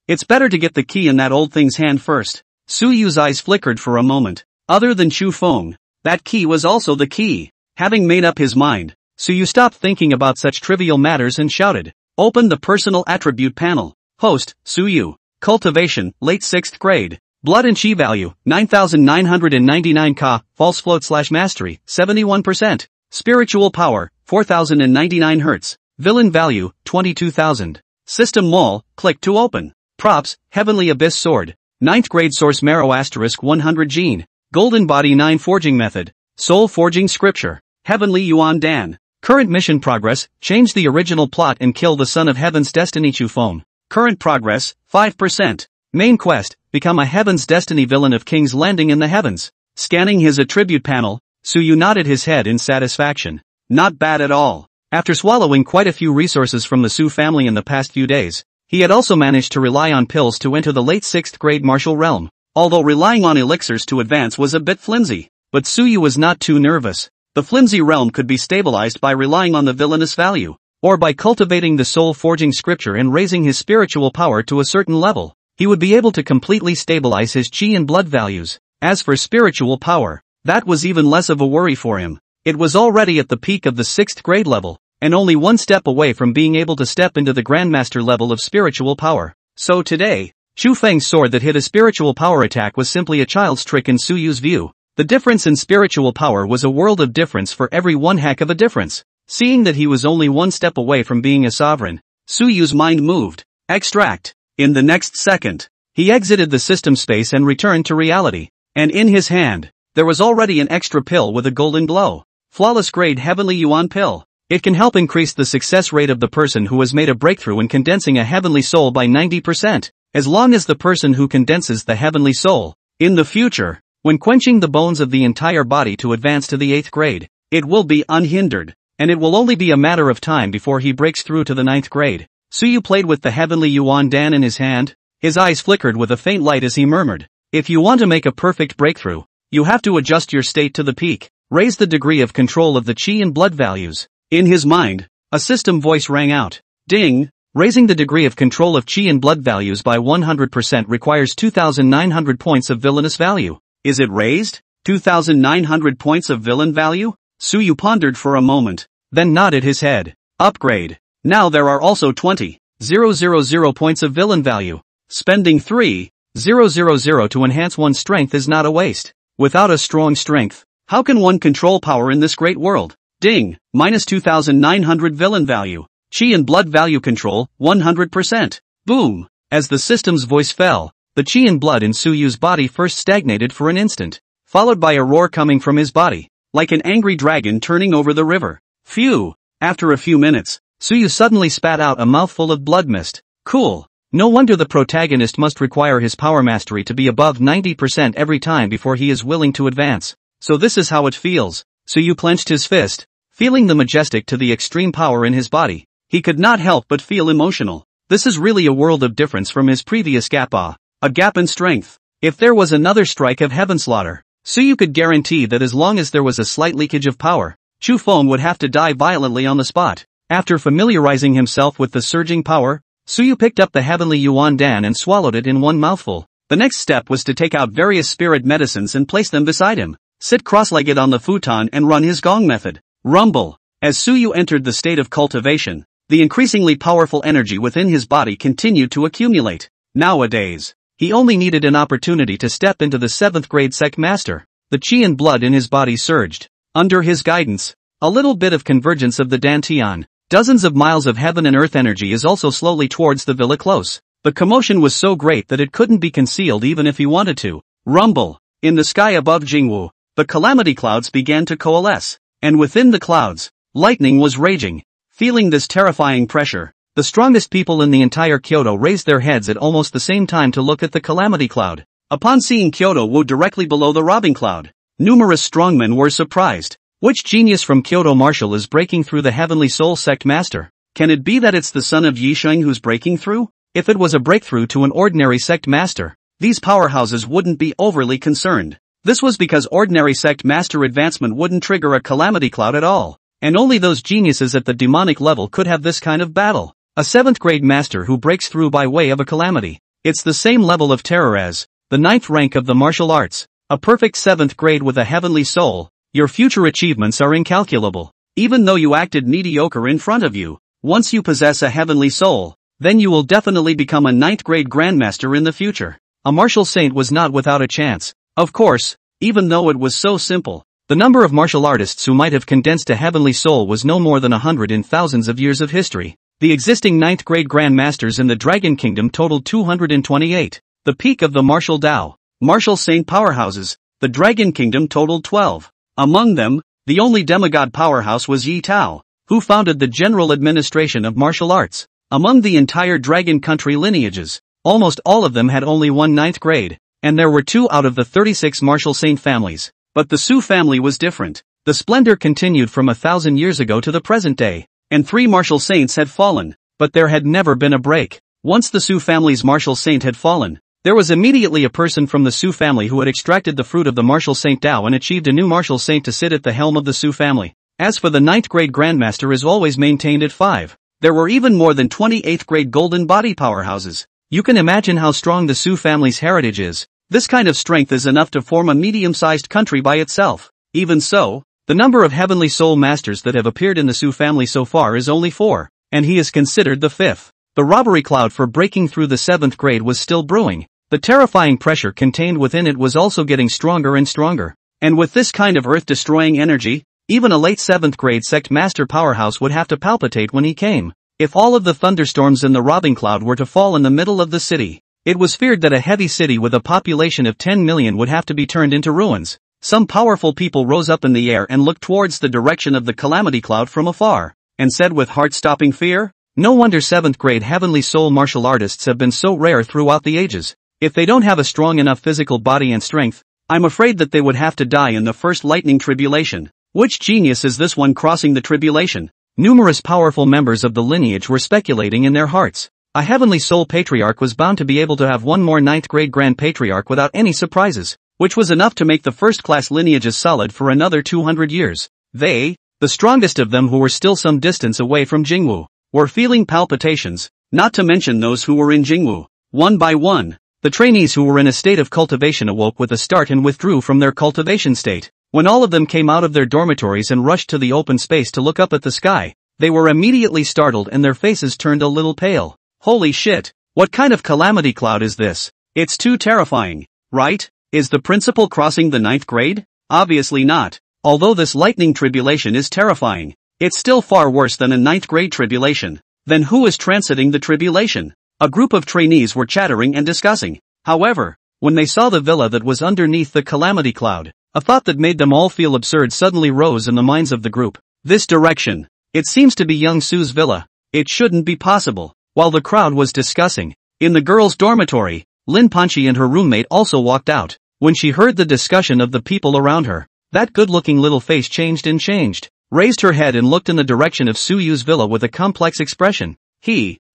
It's better to get the key in that old thing's hand first. Suyu's eyes flickered for a moment. Other than Chufeng, that key was also the key. Having made up his mind, Suyu stopped thinking about such trivial matters and shouted, "Open the personal attribute panel." Host, Suyu. Cultivation, late 6th grade. Blood and chi value, 9,999 Ka. False float / mastery, 71%. Spiritual power, 4,099 Hz. Villain value, 22,000. System mall, click to open. Props, Heavenly Abyss Sword. 9th grade source marrow *100 gene. Golden body 9 forging method. Soul forging scripture. Heavenly Yuan Dan. Current mission progress, change the original plot and kill the son of heaven's destiny Chufeng. Current progress, 5%. Main quest, become a heaven's destiny villain of King's Landing in the heavens. Scanning his attribute panel, Suyu nodded his head in satisfaction. Not bad at all. After swallowing quite a few resources from the Su family in the past few days, he had also managed to rely on pills to enter the late 6th grade martial realm. Although relying on elixirs to advance was a bit flimsy, but Suyu was not too nervous. The flimsy realm could be stabilized by relying on the villainous value, or by cultivating the soul forging scripture and raising his spiritual power to a certain level. He would be able to completely stabilize his chi and blood values. As for spiritual power, that was even less of a worry for him. It was already at the peak of the 6th grade level. and only one step away from being able to step into the Grandmaster level of spiritual power. So today, Xu Feng's sword that hit a spiritual power attack was simply a child's trick in Su Yu's view. The difference in spiritual power was a world of difference for every one heck of a difference. Seeing that he was only one step away from being a sovereign, Su Yu's mind moved. Extract. In the next second, he exited the system space and returned to reality. And in his hand, there was already an extra pill with a golden glow. Flawless grade Heavenly Yuan pill. It can help increase the success rate of the person who has made a breakthrough in condensing a heavenly soul by 90%, as long as the person who condenses the heavenly soul, in the future, when quenching the bones of the entire body to advance to the 8th grade, it will be unhindered, and it will only be a matter of time before he breaks through to the 9th grade. Su Yu played with the Heavenly Yuan Dan in his hand. His eyes flickered with a faint light as he murmured, "If you want to make a perfect breakthrough, you have to adjust your state to the peak. Raise the degree of control of the qi and blood values." In his mind, a system voice rang out. Ding! Raising the degree of control of qi and blood values by 100% requires 2,900 points of villainous value. Is it raised? 2,900 points of villain value? Su Yu pondered for a moment, then nodded his head. Upgrade. Now there are also 20,000 points of villain value. Spending 3,000 to enhance one's strength is not a waste. Without a strong strength, how can one control power in this great world? Ding! Minus 2,900 villain value. Qi and blood value control, 100%. Boom! As the system's voice fell, the qi and blood in Su Yu's body first stagnated for an instant, followed by a roar coming from his body, like an angry dragon turning over the river. Phew! After a few minutes, Su Yu suddenly spat out a mouthful of blood mist. Cool! No wonder the protagonist must require his power mastery to be above 90% every time before he is willing to advance. So this is how it feels. Su Yu clenched his fist, feeling the majestic to the extreme power in his body. He could not help but feel emotional. This is really a world of difference from his previous gap. A gap in strength. If there was another strike of heaven slaughter, Su Yu could guarantee that as long as there was a slight leakage of power, Chu Feng would have to die violently on the spot. After familiarizing himself with the surging power, Su Yu picked up the Heavenly Yuan Dan and swallowed it in one mouthful. The next step was to take out various spirit medicines and place them beside him, sit cross-legged on the futon and run his gong method. Rumble. As Su Yu entered the state of cultivation, the increasingly powerful energy within his body continued to accumulate. Nowadays, he only needed an opportunity to step into the 7th grade sect master. The qi and blood in his body surged. Under his guidance, a little bit of convergence of the Dantian. Dozens of miles of heaven and earth energy is also slowly towards the villa close. The commotion was so great that it couldn't be concealed even if he wanted to. Rumble. In the sky above Jingwu, the calamity clouds began to coalesce. And within the clouds, lightning was raging. Feeling this terrifying pressure, the strongest people in the entire Kyoto raised their heads at almost the same time to look at the calamity cloud. Upon seeing Kyoto Wu directly below the robbing cloud, numerous strongmen were surprised. Which genius from Kyoto Martial is breaking through the Heavenly Soul Sect Master? Can it be that it's the son of Yisheng who's breaking through? If it was a breakthrough to an ordinary sect master, these powerhouses wouldn't be overly concerned. This was because ordinary sect master advancement wouldn't trigger a calamity cloud at all, and only those geniuses at the demonic level could have this kind of battle. A 7th grade master who breaks through by way of a calamity. It's the same level of terror as the 9th rank of the martial arts. A perfect 7th grade with a heavenly soul. Your future achievements are incalculable. Even though you acted mediocre in front of you, once you possess a heavenly soul, then you will definitely become a 9th grade grandmaster in the future. A martial saint was not without a chance. Of course, even though it was so simple, the number of martial artists who might have condensed a heavenly soul was no more than 100 in thousands of years of history. The existing 9th grade grandmasters in the Dragon Kingdom totaled 228. The peak of the martial Dao, martial saint powerhouses, the Dragon Kingdom totaled 12. Among them, the only demigod powerhouse was Yi Tao, who founded the general administration of martial arts. Among the entire Dragon Country lineages, almost all of them had only one 9th grade, and there were 2 out of the 36 martial saint families. But the Su family was different. The splendor continued from 1,000 years ago to the present day, and 3 martial saints had fallen, but there had never been a break. Once the Su family's martial saint had fallen, there was immediately a person from the Su family who had extracted the fruit of the martial saint Dao and achieved a new martial saint to sit at the helm of the Su family. As for the 9th grade grandmaster is always maintained at 5. There were even more than 20 8th grade golden body powerhouses. You can imagine how strong the Su family's heritage is. This kind of strength is enough to form a medium-sized country by itself. Even so, The number of Heavenly Soul Masters that have appeared in the Su family so far is only 4, and he is considered the 5th. The robbery cloud for breaking through the 7th grade was still brewing. The terrifying pressure contained within it was also getting stronger and stronger. And with this kind of earth-destroying energy, even a late 7th grade sect master powerhouse would have to palpitate when he came. If all of the thunderstorms in the robbing cloud were to fall in the middle of the city, it was feared that a heavy city with a population of 10 million would have to be turned into ruins. Some powerful people rose up in the air and looked towards the direction of the calamity cloud from afar, and said with heart-stopping fear, "No wonder 7th grade Heavenly Soul martial artists have been so rare throughout the ages. If they don't have a strong enough physical body and strength, I'm afraid that they would have to die in the first lightning tribulation. Which genius is this one crossing the tribulation?" Numerous powerful members of the lineage were speculating in their hearts. A Heavenly Soul Patriarch was bound to be able to have one more 9th grade Grand Patriarch without any surprises, which was enough to make the first-class lineages solid for another 200 years. They, the strongest of them who were still some distance away from Jingwu, were feeling palpitations, not to mention those who were in Jingwu. One by one, the trainees who were in a state of cultivation awoke with a start and withdrew from their cultivation state. When all of them came out of their dormitories and rushed to the open space to look up at the sky, they were immediately startled and their faces turned a little pale. Holy shit, what kind of calamity cloud is this? It's too terrifying, right? Is the principal crossing the 9th grade? Obviously not. Although this lightning tribulation is terrifying, it's still far worse than a 9th grade tribulation. Then who is transiting the tribulation? A group of trainees were chattering and discussing. However, when they saw the villa that was underneath the calamity cloud, a thought that made them all feel absurd suddenly rose in the minds of the group. This direction. It seems to be young Su's villa. It shouldn't be possible. While the crowd was discussing, in the girls' dormitory, Lin Panchi and her roommate also walked out. When she heard the discussion of the people around her, that good-looking little face changed, raised her head and looked in the direction of Su Yu's villa with a complex expression.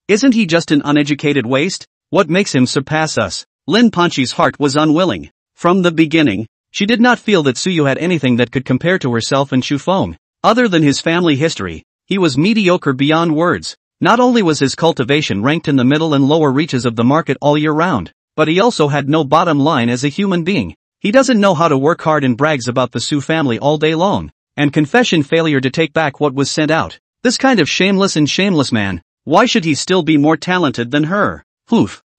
Isn't he just an uneducated waste? What makes him surpass us? Lin Panchi's heart was unwilling. From the beginning, she did not feel that Su Yu had anything that could compare to herself and Xu Feng. Other than his family history, he was mediocre beyond words. Not only was his cultivation ranked in the middle and lower reaches of the market all year round, but he also had no bottom line as a human being. He doesn't know how to work hard and brags about the Su family all day long, and confession failure to take back what was sent out. This kind of shameless man, why should he still be more talented than her?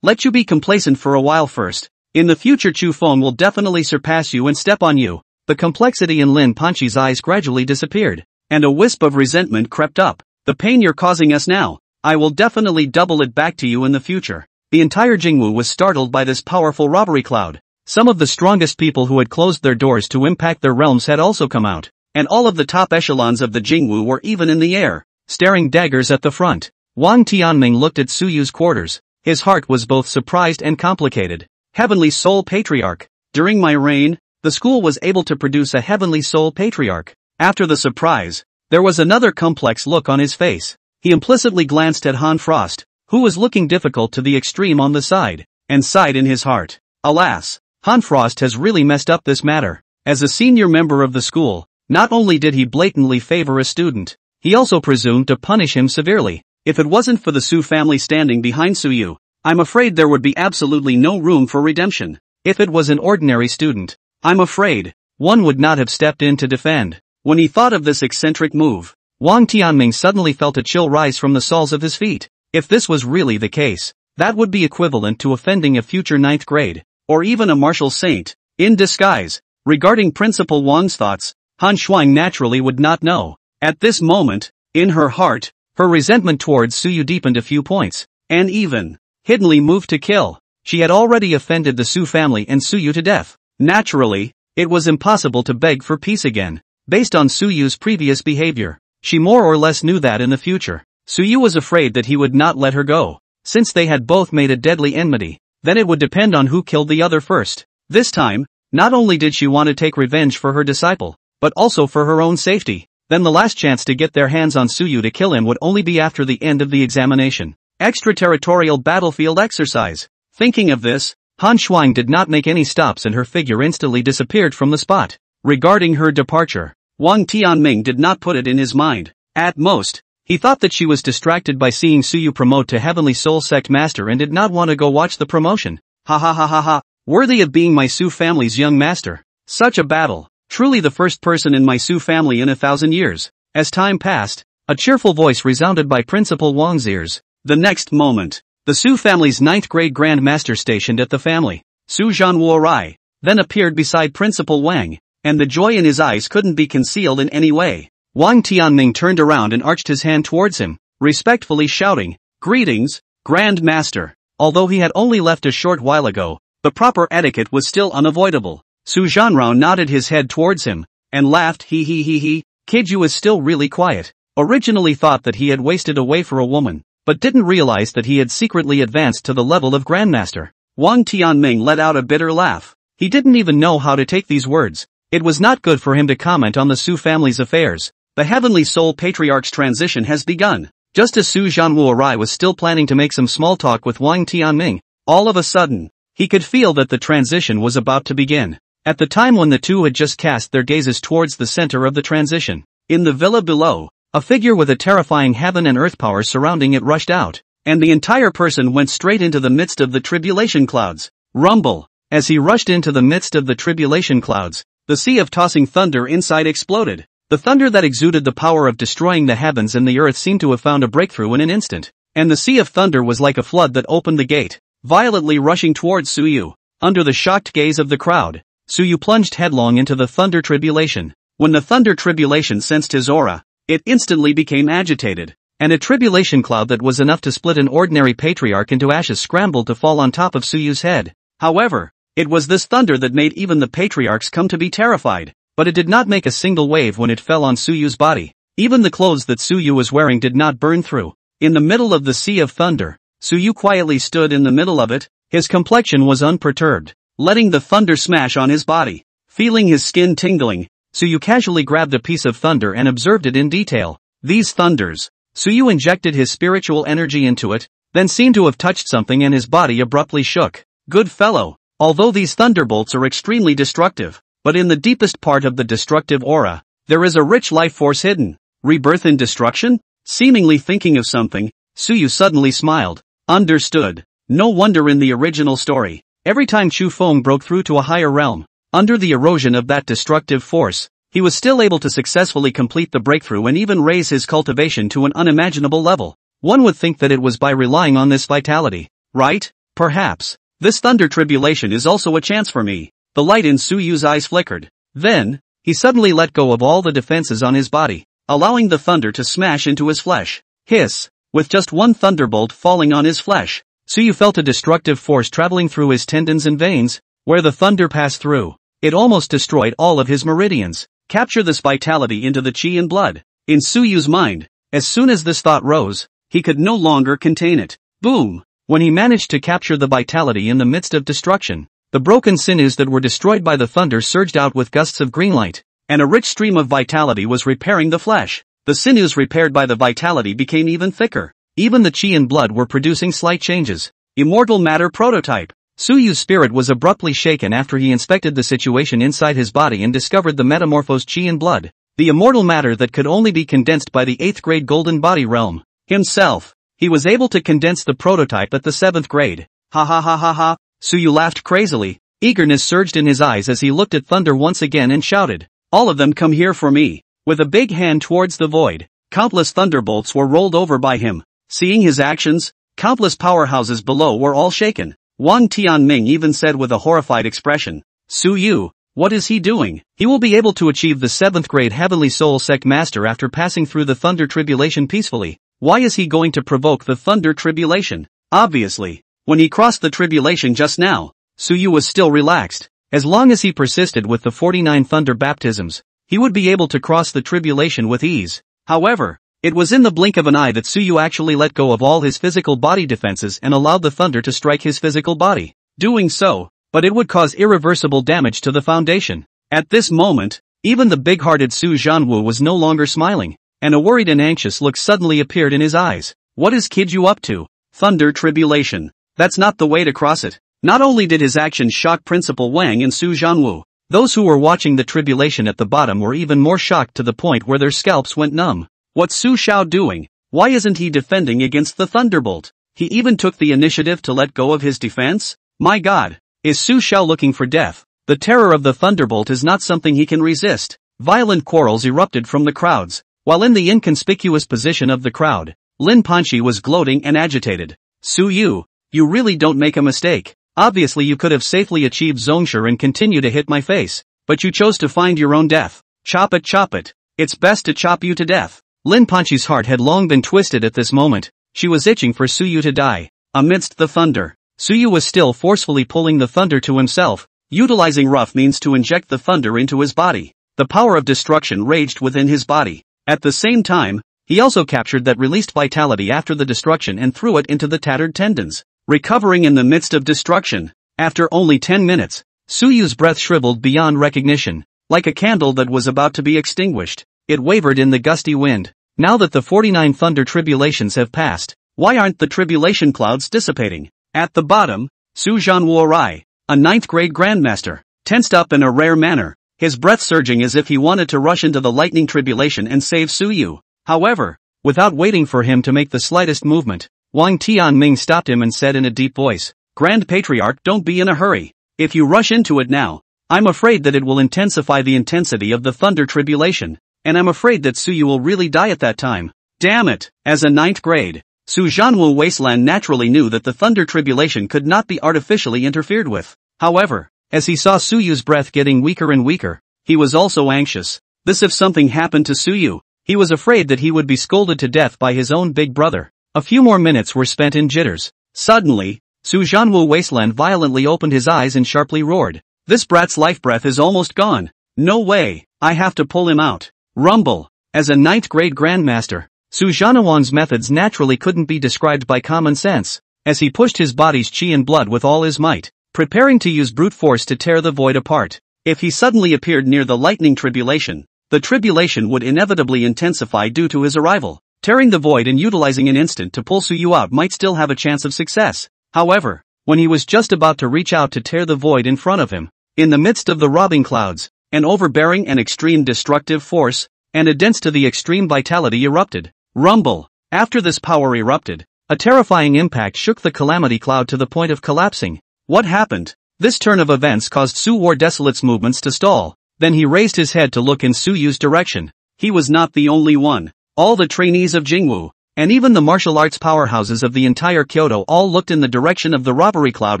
Let you be complacent for a while first. In the future Xu Feng will definitely surpass you and step on you. The complexity in Lin Panchi's eyes gradually disappeared, and a wisp of resentment crept up. The pain you're causing us now, I will definitely double it back to you in the future. The entire Jingwu was startled by this powerful robbery cloud. Some of the strongest people who had closed their doors to impact their realms had also come out, and all of the top echelons of the Jingwu were even in the air, staring daggers at the front. Wang Tianming looked at Su Yu's quarters. His heart was both surprised and complicated. Heavenly Soul Patriarch. During my reign, the school was able to produce a Heavenly Soul Patriarch. After the surprise, there was another complex look on his face. He implicitly glanced at Han Frost, who was looking difficult to the extreme on the side, and sighed in his heart. Alas, Han Frost has really messed up this matter. As a senior member of the school, not only did he blatantly favor a student, he also presumed to punish him severely. If it wasn't for the Su family standing behind Su Yu, I'm afraid there would be absolutely no room for redemption. If it was an ordinary student, I'm afraid one would not have stepped in to defend. When he thought of this eccentric move, Wang Tianming suddenly felt a chill rise from the soles of his feet. If this was really the case, that would be equivalent to offending a future 9th grade, or even a martial saint, in disguise. Regarding Principal Wang's thoughts, Han Shuang naturally would not know. At this moment, in her heart, her resentment towards Su Yu deepened a few points, and even hiddenly moved to kill. She had already offended the Su family and Su Yu to death. Naturally, it was impossible to beg for peace again. Based on Su Yu's previous behavior, she more or less knew that in the future, Su Yu was afraid that he would not let her go. Since they had both made a deadly enmity, then it would depend on who killed the other first. This time, not only did she want to take revenge for her disciple, but also for her own safety. Then the last chance to get their hands on Su Yu to kill him would only be after the end of the examination. Extraterritorial battlefield exercise. Thinking of this, Han Shuang did not make any stops and her figure instantly disappeared from the spot. Regarding her departure, Wang Tianming did not put it in his mind. At most, he thought that she was distracted by seeing Su Yu promote to Heavenly Soul Sect Master and did not want to go watch the promotion. Ha ha ha ha ha, worthy of being my Su family's young master. Such a battle. Truly the first person in my Su family in 1,000 years. As time passed, a cheerful voice resounded by Principal Wang's ears. The next moment, the Su family's 9th grade Grand Master stationed at the family, Su Zhanwu, then appeared beside Principal Wang, and the joy in his eyes couldn't be concealed in any way. Wang Tianming turned around and arched his hand towards him, respectfully shouting, "Greetings, Grand Master." Although he had only left a short while ago, the proper etiquette was still unavoidable. Su Zhanrao nodded his head towards him, and laughed, he. Kid, you is still really quiet. Originally thought that he had wasted away for a woman, but didn't realize that he had secretly advanced to the level of Grandmaster. Wang Tianming let out a bitter laugh. He didn't even know how to take these words. It was not good for him to comment on the Su family's affairs. The Heavenly Soul Patriarch's transition has begun. Just as Su Zhanwu was still planning to make some small talk with Wang Tianming, all of a sudden, he could feel that the transition was about to begin. At the time when the two had just cast their gazes towards the center of the transition, in the villa below, a figure with a terrifying heaven and earth power surrounding it rushed out, and the entire person went straight into the midst of the tribulation clouds. Rumble! As he rushed into the midst of the tribulation clouds, the sea of tossing thunder inside exploded. The thunder that exuded the power of destroying the heavens and the earth seemed to have found a breakthrough in an instant, and the sea of thunder was like a flood that opened the gate, violently rushing towards Suyu. Under the shocked gaze of the crowd, Suyu plunged headlong into the thunder tribulation. When the thunder tribulation sensed his aura, it instantly became agitated, and a tribulation cloud that was enough to split an ordinary patriarch into ashes scrambled to fall on top of Suyu's head. However, it was this thunder that made even the patriarchs come to be terrified, but it did not make a single wave when it fell on Suyu's body. Even the clothes that Suyu was wearing did not burn through. In the middle of the sea of thunder, Suyu quietly stood in the middle of it. His complexion was unperturbed, letting the thunder smash on his body. Feeling his skin tingling, Suyu casually grabbed a piece of thunder and observed it in detail. These thunders. Suyu injected his spiritual energy into it, then seemed to have touched something and his body abruptly shook. Good fellow. Although these thunderbolts are extremely destructive, but in the deepest part of the destructive aura, there is a rich life force hidden. Rebirth in destruction? Seemingly thinking of something, Suyu suddenly smiled. Understood. No wonder in the original story, every time Chu Feng broke through to a higher realm, under the erosion of that destructive force, he was still able to successfully complete the breakthrough and even raise his cultivation to an unimaginable level. One would think that it was by relying on this vitality, right? Perhaps. This thunder tribulation is also a chance for me. The light in Suyu's eyes flickered. Then, he suddenly let go of all the defenses on his body, allowing the thunder to smash into his flesh. Hiss! With just one thunderbolt falling on his flesh, Suyu felt a destructive force traveling through his tendons and veins. Where the thunder passed through, it almost destroyed all of his meridians. Capture this vitality into the chi and blood. In Suyu's mind, as soon as this thought rose, he could no longer contain it. Boom! When he managed to capture the vitality in the midst of destruction, the broken sinews that were destroyed by the thunder surged out with gusts of green light, and a rich stream of vitality was repairing the flesh. The sinews repaired by the vitality became even thicker. Even the chi and blood were producing slight changes. Immortal matter prototype. Suyu's spirit was abruptly shaken after he inspected the situation inside his body and discovered the metamorphosed chi and blood. The immortal matter that could only be condensed by the 8th grade golden body realm. Himself. He was able to condense the prototype at the 7th grade. Ha ha ha ha ha. Suyu laughed crazily. Eagerness surged in his eyes as he looked at thunder once again and shouted, "All of them come here for me." With a big hand towards the void, countless thunderbolts were rolled over by him. Seeing his actions, countless powerhouses below were all shaken. Wang Tianming even said with a horrified expression, "Suyu, what is he doing? He will be able to achieve the 7th grade Heavenly Soul Sect Master after passing through the thunder tribulation peacefully. Why is he going to provoke the thunder tribulation?" Obviously, when he crossed the tribulation just now, Suyu was still relaxed. As long as he persisted with the 49 thunder baptisms, he would be able to cross the tribulation with ease. However, it was in the blink of an eye that Suyu actually let go of all his physical body defenses and allowed the thunder to strike his physical body. Doing so, but it would cause irreversible damage to the foundation. At this moment, even the big-hearted Su Zhanwu was no longer smiling, and a worried and anxious look suddenly appeared in his eyes. What is kid you up to? Thunder tribulation. That's not the way to cross it. Not only did his actions shock Principal Wang and Su Zhanwu, those who were watching the tribulation at the bottom were even more shocked to the point where their scalps went numb. What's Su Xiao doing? Why isn't he defending against the thunderbolt? He even took the initiative to let go of his defense? My god, is Su Xiao looking for death? The terror of the thunderbolt is not something he can resist. Violent quarrels erupted from the crowds. While in the inconspicuous position of the crowd, Lin Panchi was gloating and agitated. Su Yu, you really don't make a mistake. Obviously you could have safely achieved Zhongshe and continue to hit my face, but you chose to find your own death. Chop it, chop it. It's best to chop you to death. Lin Panchi's heart had long been twisted at this moment. She was itching for Su Yu to die. Amidst the thunder, Su Yu was still forcefully pulling the thunder to himself, utilizing rough means to inject the thunder into his body. The power of destruction raged within his body. At the same time, he also captured that released vitality after the destruction and threw it into the tattered tendons. Recovering in the midst of destruction. After only 10 minutes, Su Yu's breath shriveled beyond recognition. Like a candle that was about to be extinguished, it wavered in the gusty wind. Now that the 49 thunder tribulations have passed, why aren't the tribulation clouds dissipating? At the bottom, Su Zhanwu Rai, a 9th grade grandmaster, tensed up in a rare manner, his breath surging as if he wanted to rush into the lightning tribulation and save Su Yu. However, without waiting for him to make the slightest movement, Wang Tianming stopped him and said in a deep voice, Grand Patriarch, don't be in a hurry. If you rush into it now, I'm afraid that it will intensify the intensity of the thunder tribulation, and I'm afraid that Su Yu will really die at that time. Damn it! As a 9th grade, Su Zhanwu Wasteland naturally knew that the thunder tribulation could not be artificially interfered with. However, as he saw Su Yu's breath getting weaker and weaker, he was also anxious. This if something happened to Su Yu, he was afraid that he would be scolded to death by his own big brother. A few more minutes were spent in jitters. Suddenly, Su Zhanwu Wasteland violently opened his eyes and sharply roared. This brat's life breath is almost gone. No way, I have to pull him out. Rumble. As a 9th grade grandmaster, Su Zhanwu's methods naturally couldn't be described by common sense. As he pushed his body's chi and blood with all his might, preparing to use brute force to tear the void apart. If he suddenly appeared near the lightning tribulation, the tribulation would inevitably intensify due to his arrival. Tearing the void and utilizing an instant to pull Su Yu out might still have a chance of success. However, when he was just about to reach out to tear the void in front of him, in the midst of the robbing clouds, an overbearing and extreme destructive force, and a dense to the extreme vitality erupted. Rumble. After this power erupted, a terrifying impact shook the calamity cloud to the point of collapsing. What happened? This turn of events caused Su War Desolate's movements to stall. Then he raised his head to look in Su Yu's direction. He was not the only one. All the trainees of Jingwu, and even the martial arts powerhouses of the entire Kyoto all looked in the direction of the robbery cloud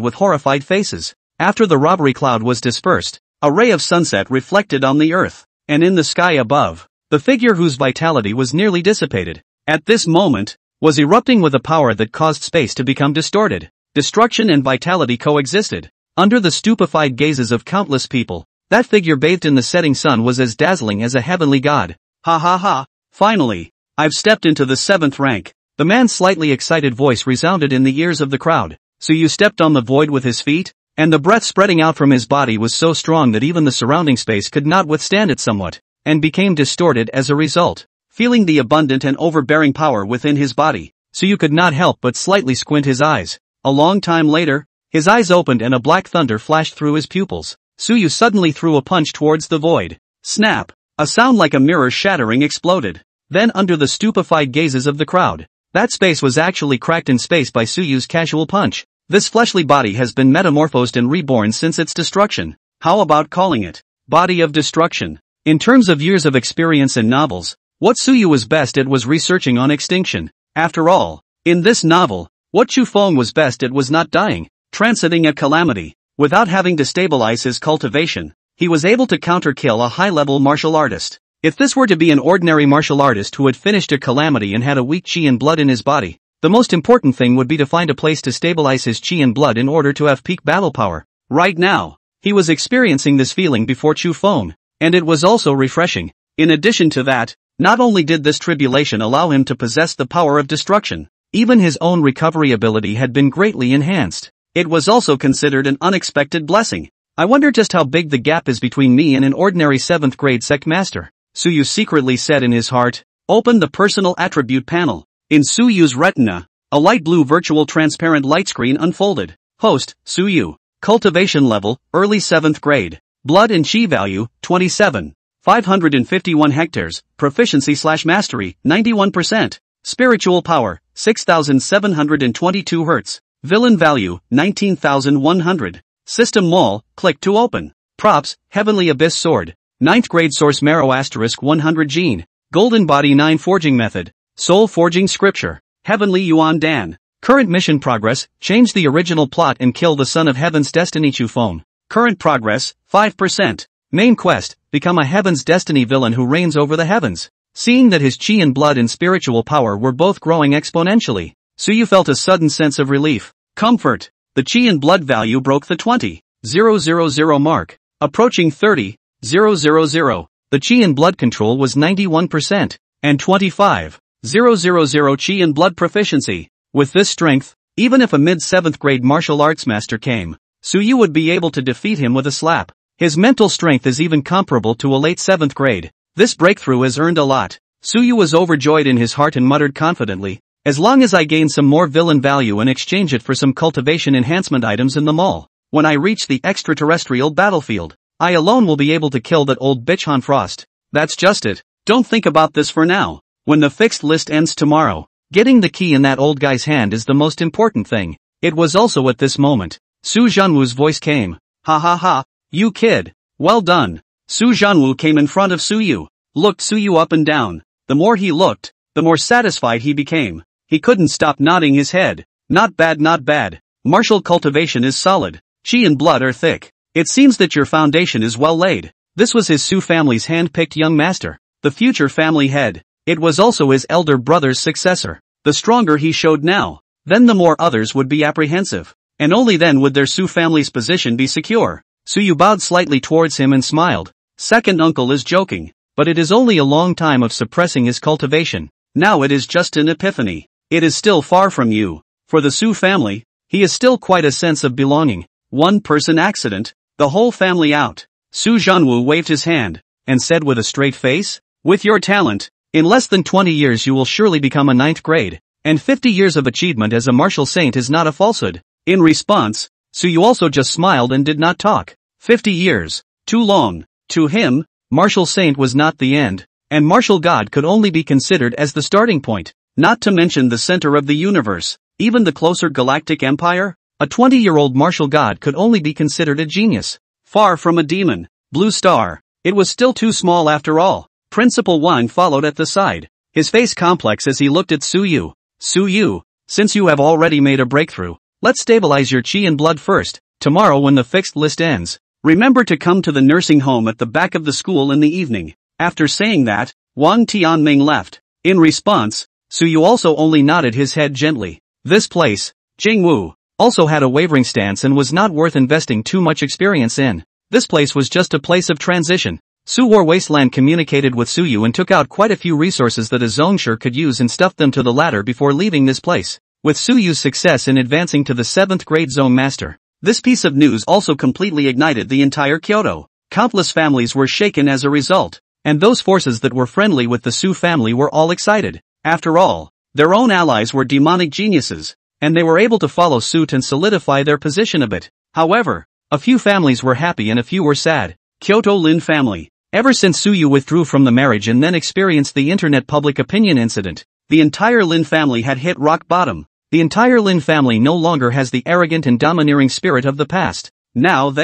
with horrified faces. After the robbery cloud was dispersed, a ray of sunset reflected on the earth, and in the sky above, the figure whose vitality was nearly dissipated, at this moment, was erupting with a power that caused space to become distorted. Destruction and vitality coexisted. Under the stupefied gazes of countless people, that figure bathed in the setting sun was as dazzling as a heavenly god. Ha ha ha, finally, I've stepped into the 7th rank. The man's slightly excited voice resounded in the ears of the crowd. So you stepped on the void with his feet? And the breath spreading out from his body was so strong that even the surrounding space could not withstand it somewhat, and became distorted as a result. Feeling the abundant and overbearing power within his body, Su Yu could not help but slightly squint his eyes. A long time later, his eyes opened and a black thunder flashed through his pupils. Su Yu suddenly threw a punch towards the void. Snap! A sound like a mirror shattering exploded. Then under the stupefied gazes of the crowd, that space was actually cracked in space by Su Yu's casual punch. This fleshly body has been metamorphosed and reborn since its destruction. How about calling it Body of Destruction? In terms of years of experience in novels, what Su Yu was best at was researching on extinction. After all, in this novel, what Chu Feng was best at was not dying, transcending a calamity. Without having to stabilize his cultivation, he was able to counter-kill a high-level martial artist. If this were to be an ordinary martial artist who had finished a calamity and had a weak chi and blood in his body, the most important thing would be to find a place to stabilize his chi and blood in order to have peak battle power. Right now, he was experiencing this feeling before Chu Feng, and it was also refreshing. In addition to that, not only did this tribulation allow him to possess the power of destruction, even his own recovery ability had been greatly enhanced. It was also considered an unexpected blessing. I wonder just how big the gap is between me and an ordinary 7th grade sect master. Su Yu secretly said in his heart. Open the personal attribute panel. In Su Yu's retina, a light blue virtual transparent light screen unfolded. Host, Su Yu. Cultivation level, early 7th grade. Blood and chi value, 27. 551 hectares. Proficiency/mastery, 91%. Spiritual power, 6,722 Hz. Villain value, 19,100. System mall, click to open. Props, Heavenly Abyss Sword. 9th grade source Marrow *100 gene. Golden Body 9 Forging Method. Soul Forging Scripture. Heavenly Yuan Dan. Current mission progress, change the original plot and kill the son of Heaven's Destiny Chu Phone. Current progress, 5%. Main quest, become a Heaven's Destiny villain who reigns over the heavens. Seeing that his chi and blood and spiritual power were both growing exponentially, Suyu felt a sudden sense of relief. Comfort. The chi and blood value broke the 20,000 mark. Approaching 30,000. The chi and blood control was 91%, and 25,000 chi and blood proficiency. With this strength, even if a mid-7th grade martial arts master came, Suyu would be able to defeat him with a slap. His mental strength is even comparable to a late 7th grade. This breakthrough has earned a lot. Suyu was overjoyed in his heart and muttered confidently, as long as I gain some more villain value and exchange it for some cultivation enhancement items in the mall, when I reach the extraterrestrial battlefield, I alone will be able to kill that old bitch Han Frost. That's just it. Don't think about this for now. When the fixed list ends tomorrow, getting the key in that old guy's hand is the most important thing. It was also at this moment, Su Zhanwu's voice came. Ha ha ha, you kid. Well done. Su Zhanwu came in front of Suyu, looked Suyu up and down. The more he looked, the more satisfied he became. He couldn't stop nodding his head. Not bad, not bad. Martial cultivation is solid. Chi and blood are thick. It seems that your foundation is well laid. This was his Su family's hand-picked young master, the future family head. It was also his elder brother's successor. The stronger he showed now, then the more others would be apprehensive. And only then would their Su family's position be secure. Suyu bowed slightly towards him and smiled. Second uncle is joking, but it is only a long time of suppressing his cultivation. Now it is just an epiphany. It is still far from you. For the Su family, he is still quite a sense of belonging. One person accident, the whole family out. Su Zhanwu waved his hand, and said with a straight face, with your talent, in less than 20 years you will surely become a 9th grade, and 50 years of achievement as a martial saint is not a falsehood. In response, Suyu also just smiled and did not talk. 50 years. Too long. To him, martial saint was not the end, and martial god could only be considered as the starting point. Not to mention the center of the universe, even the closer galactic empire, a 20-year-old martial god could only be considered a genius. Far from a demon. Blue star. It was still too small after all. Principal Wang followed at the side, his face complex as he looked at Suyu. Suyu, since you have already made a breakthrough, let's stabilize your chi and blood first. Tomorrow when the fixed list ends, remember to come to the nursing home at the back of the school in the evening. After saying that, Wang Tianming left. In response, Suyu also only nodded his head gently. This place, Jingwu, also had a wavering stance and was not worth investing too much experience in. This place was just a place of transition. Suwar Wasteland communicated with Suyu and took out quite a few resources that a Zongshire could use and stuffed them to the latter before leaving this place. With Suyu's success in advancing to the 7th grade Zone Master, this piece of news also completely ignited the entire Kyoto. Countless families were shaken as a result, and those forces that were friendly with the Su family were all excited. After all, their own allies were demonic geniuses, and they were able to follow suit and solidify their position a bit. However, a few families were happy and a few were sad. Kyoto Lin family. Ever since Suyu withdrew from the marriage and then experienced the internet public opinion incident, the entire Lin family had hit rock bottom. The entire Lin family no longer has the arrogant and domineering spirit of the past. Now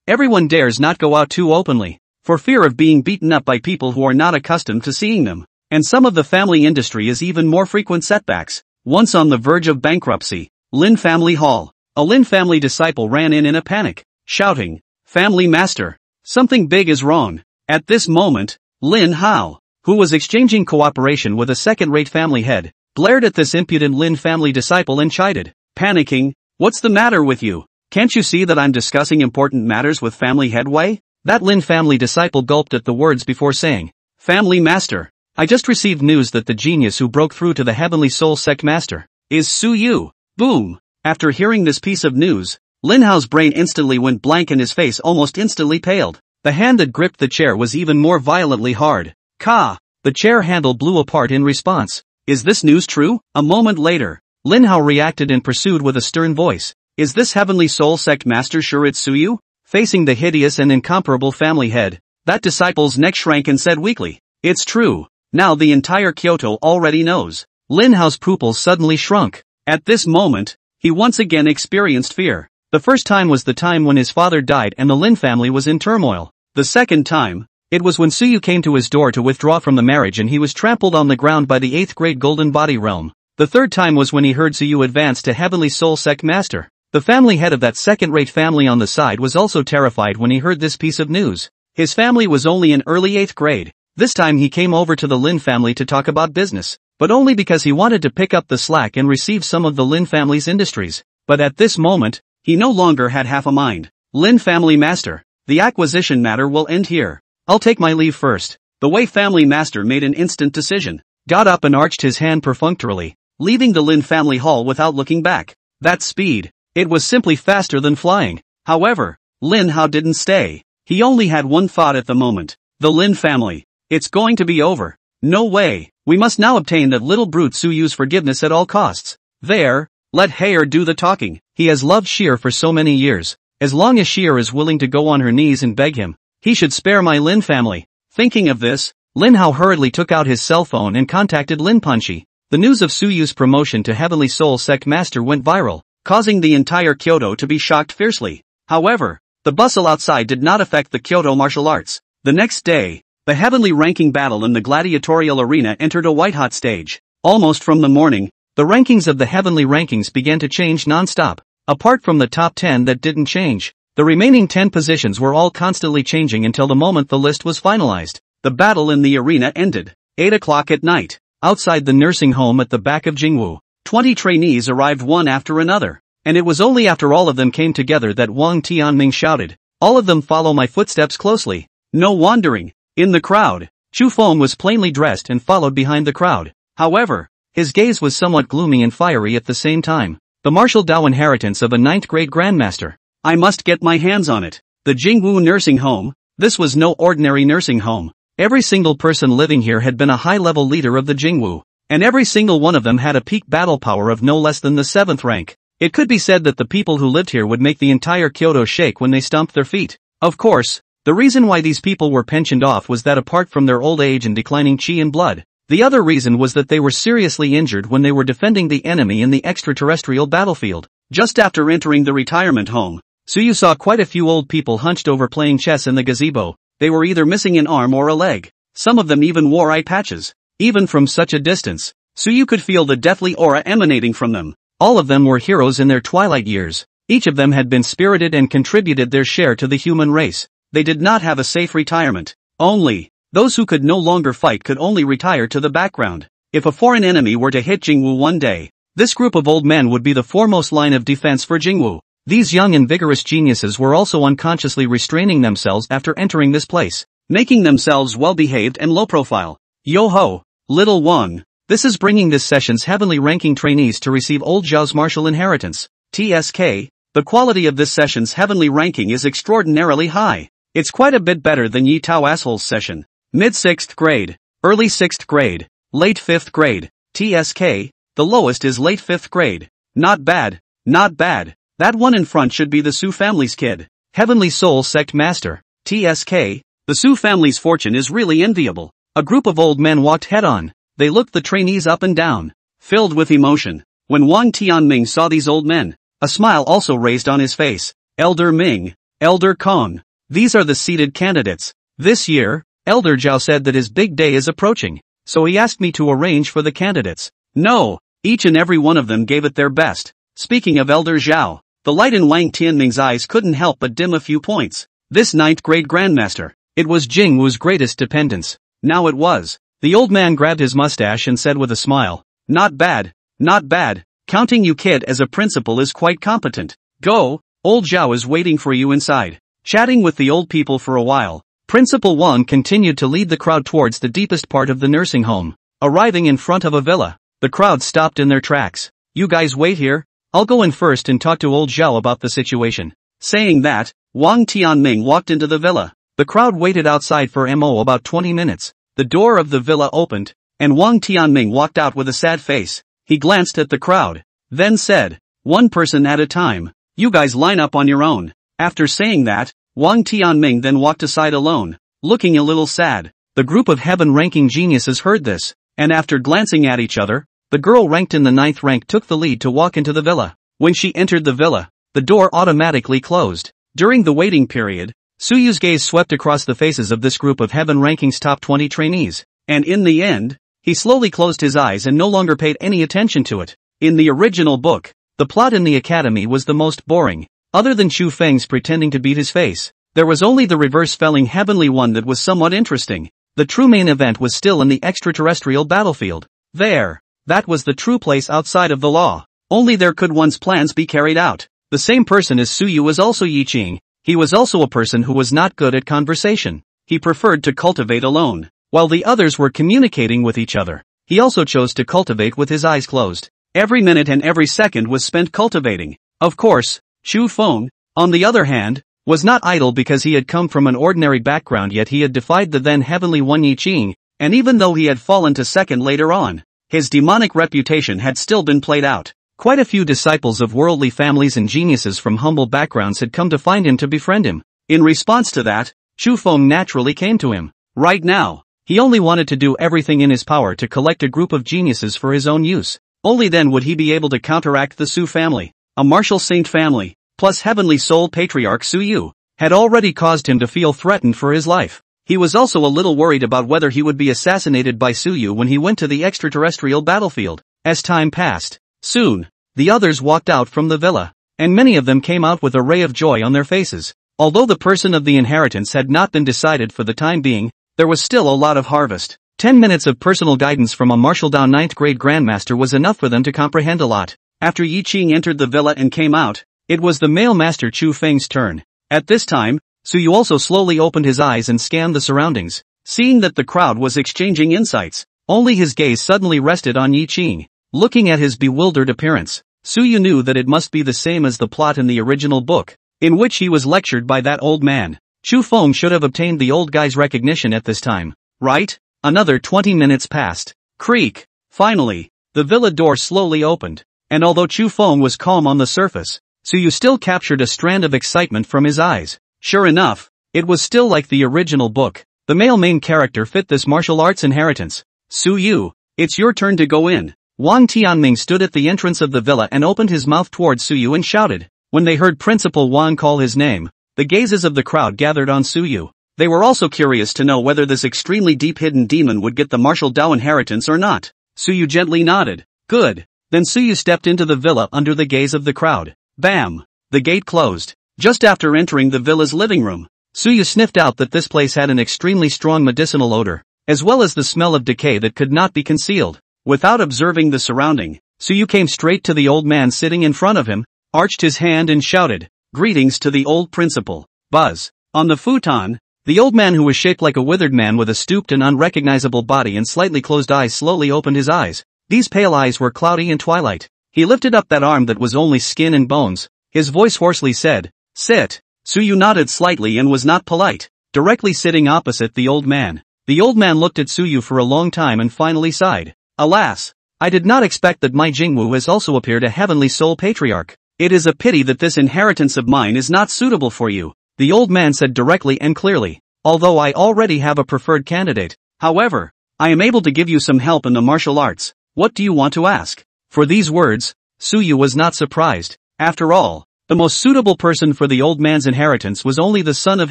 everyone dares not go out too openly, for fear of being beaten up by people who are not accustomed to seeing them. And some of the family industry is even more frequent setbacks. Once on the verge of bankruptcy, Lin Family Hall, a Lin family disciple ran in a panic, shouting, "Family Master, something big is wrong." At this moment, Lin Hao, who was exchanging cooperation with a second-rate family head, glared at this impudent Lin family disciple and chided, panicking, "What's the matter with you? Can't you see that I'm discussing important matters with family headway?" That Lin family disciple gulped at the words before saying, "Family Master, I just received news that the genius who broke through to the Heavenly Soul Sect Master is Suyu." Boom! After hearing this piece of news, Lin Hao's brain instantly went blank and his face almost instantly paled. The hand that gripped the chair was even more violently hard. Ka! The chair handle blew apart in response. Is this news true? A moment later, Lin Hao reacted and pursued with a stern voice. Is this Heavenly Soul Sect Master sure it's Suyu? Facing the hideous and incomparable family head, that disciple's neck shrank and said weakly, "It's true. Now the entire Kyoto already knows." Lin Hao's pupils suddenly shrunk. At this moment, he once again experienced fear. The first time was the time when his father died and the Lin family was in turmoil. The second time, it was when Suyu came to his door to withdraw from the marriage and he was trampled on the ground by the 8th grade Golden Body Realm. The third time was when he heard Suyu advance to Heavenly Soul Sect Master. The family head of that second-rate family on the side was also terrified when he heard this piece of news. His family was only in early 8th grade. This time he came over to the Lin family to talk about business, but only because he wanted to pick up the slack and receive some of the Lin family's industries. But at this moment, he no longer had half a mind. Lin family master, the acquisition matter will end here. I'll take my leave first. The Wei family master made an instant decision, got up and arched his hand perfunctorily, leaving the Lin family hall without looking back. That speed, it was simply faster than flying. However, Lin Hao didn't stay. He only had one thought at the moment. The Lin family. It's going to be over. No way. We must now obtain that little brute Suyu's forgiveness at all costs. There, let Haer do the talking. He has loved Sheer for so many years. As long as Sheer is willing to go on her knees and beg him, he should spare my Lin family. Thinking of this, Lin Hao hurriedly took out his cell phone and contacted Lin Punchi. The news of Suyu's promotion to Heavenly Soul Sect Master went viral, causing the entire Kyoto to be shocked fiercely. However, the bustle outside did not affect the Kyoto martial arts. The next day, the heavenly ranking battle in the gladiatorial arena entered a white-hot stage. Almost from the morning, the rankings of the heavenly rankings began to change non-stop. Apart from the top 10 that didn't change, the remaining 10 positions were all constantly changing until the moment the list was finalized. The battle in the arena ended. 8 o'clock at night. Outside the nursing home at the back of Jingwu, 20 trainees arrived one after another. And it was only after all of them came together that Wang Tianming shouted, "All of them follow my footsteps closely. No wandering." In the crowd, Chu Feng was plainly dressed and followed behind the crowd. However, his gaze was somewhat gloomy and fiery at the same time. The martial Dao inheritance of a 9th grade grandmaster. I must get my hands on it. The Jingwu nursing home. This was no ordinary nursing home. Every single person living here had been a high-level leader of the Jingwu, and every single one of them had a peak battle power of no less than the 7th rank. It could be said that the people who lived here would make the entire Kyoto shake when they stomped their feet. Of course, the reason why these people were pensioned off was that apart from their old age and declining chi and blood, the other reason was that they were seriously injured when they were defending the enemy in the extraterrestrial battlefield. Just after entering the retirement home, Suyu saw quite a few old people hunched over playing chess in the gazebo. They were either missing an arm or a leg. Some of them even wore eye patches. Even from such a distance, Suyu could feel the deathly aura emanating from them. All of them were heroes in their twilight years. Each of them had been spirited and contributed their share to the human race. They did not have a safe retirement. Only, those who could no longer fight could only retire to the background. If a foreign enemy were to hit Jingwu one day, this group of old men would be the foremost line of defense for Jingwu. These young and vigorous geniuses were also unconsciously restraining themselves after entering this place, making themselves well-behaved and low-profile. Yo-ho, little Wang. This is bringing this session's heavenly ranking trainees to receive old Zhao's martial inheritance. TSK, the quality of this session's heavenly ranking is extraordinarily high. It's quite a bit better than Yi Tao Asshole's session. Mid-6th grade, early 6th grade, late 5th grade. TSK, the lowest is late 5th grade. Not bad, not bad. That one in front should be the Su family's kid. Heavenly Soul Sect Master. TSK, the Su family's fortune is really enviable. A group of old men walked head-on. They looked the trainees up and down, filled with emotion. When Wang Tianming saw these old men, a smile also raised on his face. Elder Ming, Elder Kong, these are the seated candidates. This year, Elder Zhao said that his big day is approaching, so he asked me to arrange for the candidates. No, each and every one of them gave it their best. Speaking of Elder Zhao, the light in Wang Tianming's eyes couldn't help but dim a few points. This 9th grade grandmaster, it was Jingwu's greatest dependence. Now it was. The old man grabbed his mustache and said with a smile, not bad, not bad. Counting you kid as a principal is quite competent. Go, old Zhao is waiting for you inside. Chatting with the old people for a while, Principal Wang continued to lead the crowd towards the deepest part of the nursing home. Arriving in front of a villa, the crowd stopped in their tracks. You guys wait here, I'll go in first and talk to old Zhao about the situation. Saying that, Wang Tianming walked into the villa. The crowd waited outside for about 20 minutes. The door of the villa opened, and Wang Tianming walked out with a sad face. He glanced at the crowd, then said, one person at a time, you guys line up on your own. After saying that, Wang Tianming then walked aside alone, looking a little sad. The group of heaven-ranking geniuses heard this, and after glancing at each other, the girl ranked in the 9th rank took the lead to walk into the villa. When she entered the villa, the door automatically closed. During the waiting period, Suyu's gaze swept across the faces of this group of Heaven Ranking's top 20 trainees, and in the end, he slowly closed his eyes and no longer paid any attention to it. In the original book, the plot in the academy was the most boring. Other than Chu Feng's pretending to beat his face, there was only the reverse-felling heavenly one that was somewhat interesting. The true main event was still in the extraterrestrial battlefield. That was the true place outside of the law. Only there could one's plans be carried out. The same person as Suyu was also Yi Qing. He was also a person who was not good at conversation. He preferred to cultivate alone. While the others were communicating with each other, he also chose to cultivate with his eyes closed. Every minute and every second was spent cultivating. Of course, Chu Feng, on the other hand, was not idle because he had come from an ordinary background, yet he had defied the then heavenly one Yi Qing, and even though he had fallen to second later on, his demonic reputation had still been played out. Quite a few disciples of worldly families and geniuses from humble backgrounds had come to find him to befriend him. In response to that, Chu Feng naturally came to him. Right now, he only wanted to do everything in his power to collect a group of geniuses for his own use. Only then would he be able to counteract the Su family. A martial saint family, plus heavenly soul patriarch Su Yu, had already caused him to feel threatened for his life. He was also a little worried about whether he would be assassinated by Su Yu when he went to the extraterrestrial battlefield. As time passed, soon, the others walked out from the villa, and many of them came out with a ray of joy on their faces. Although the person of the inheritance had not been decided for the time being, there was still a lot of harvest. 10 minutes of personal guidance from a martial down 9th grade grandmaster was enough for them to comprehend a lot. After Yi Qing entered the villa and came out, it was the male master Chu Feng's turn. At this time, Su Yu also slowly opened his eyes and scanned the surroundings. Seeing that the crowd was exchanging insights, only his gaze suddenly rested on Yi Qing. Looking at his bewildered appearance, Su Yu knew that it must be the same as the plot in the original book, in which he was lectured by that old man. Chu Feng should have obtained the old guy's recognition at this time, right? Another 20 minutes passed. Creak. Finally, the villa door slowly opened, and although Chu Feng was calm on the surface, Su Yu still captured a strand of excitement from his eyes. Sure enough, it was still like the original book. The male main character fit this martial arts inheritance. Su Yu, it's your turn to go in. Wang Tianming stood at the entrance of the villa and opened his mouth towards Su Yu and shouted. When they heard Principal Wang call his name, the gazes of the crowd gathered on Su Yu. They were also curious to know whether this extremely deep hidden demon would get the martial Dao inheritance or not. Su Yu gently nodded. Good. Then Su Yu stepped into the villa under the gaze of the crowd. Bam! The gate closed. Just after entering the villa's living room, Su Yu sniffed out that this place had an extremely strong medicinal odor, as well as the smell of decay that could not be concealed. Without observing the surrounding, Su Yu came straight to the old man sitting in front of him, arched his hand and shouted, "Greetings to the old principal." Buzz. On the futon, the old man, who was shaped like a withered man with a stooped and unrecognizable body and slightly closed eyes, slowly opened his eyes. These pale eyes were cloudy in twilight. He lifted up that arm that was only skin and bones. His voice hoarsely said, "Sit." Su Yu nodded slightly and was not polite. Directly sitting opposite the old man, the old man looked at Su Yu for a long time and finally sighed. Alas, I did not expect that my Jingwu has also appeared a heavenly soul patriarch. It is a pity that this inheritance of mine is not suitable for you, the old man said directly and clearly. Although I already have a preferred candidate, however, I am able to give you some help in the martial arts. What do you want to ask? For these words, Su Yu was not surprised. After all, the most suitable person for the old man's inheritance was only the son of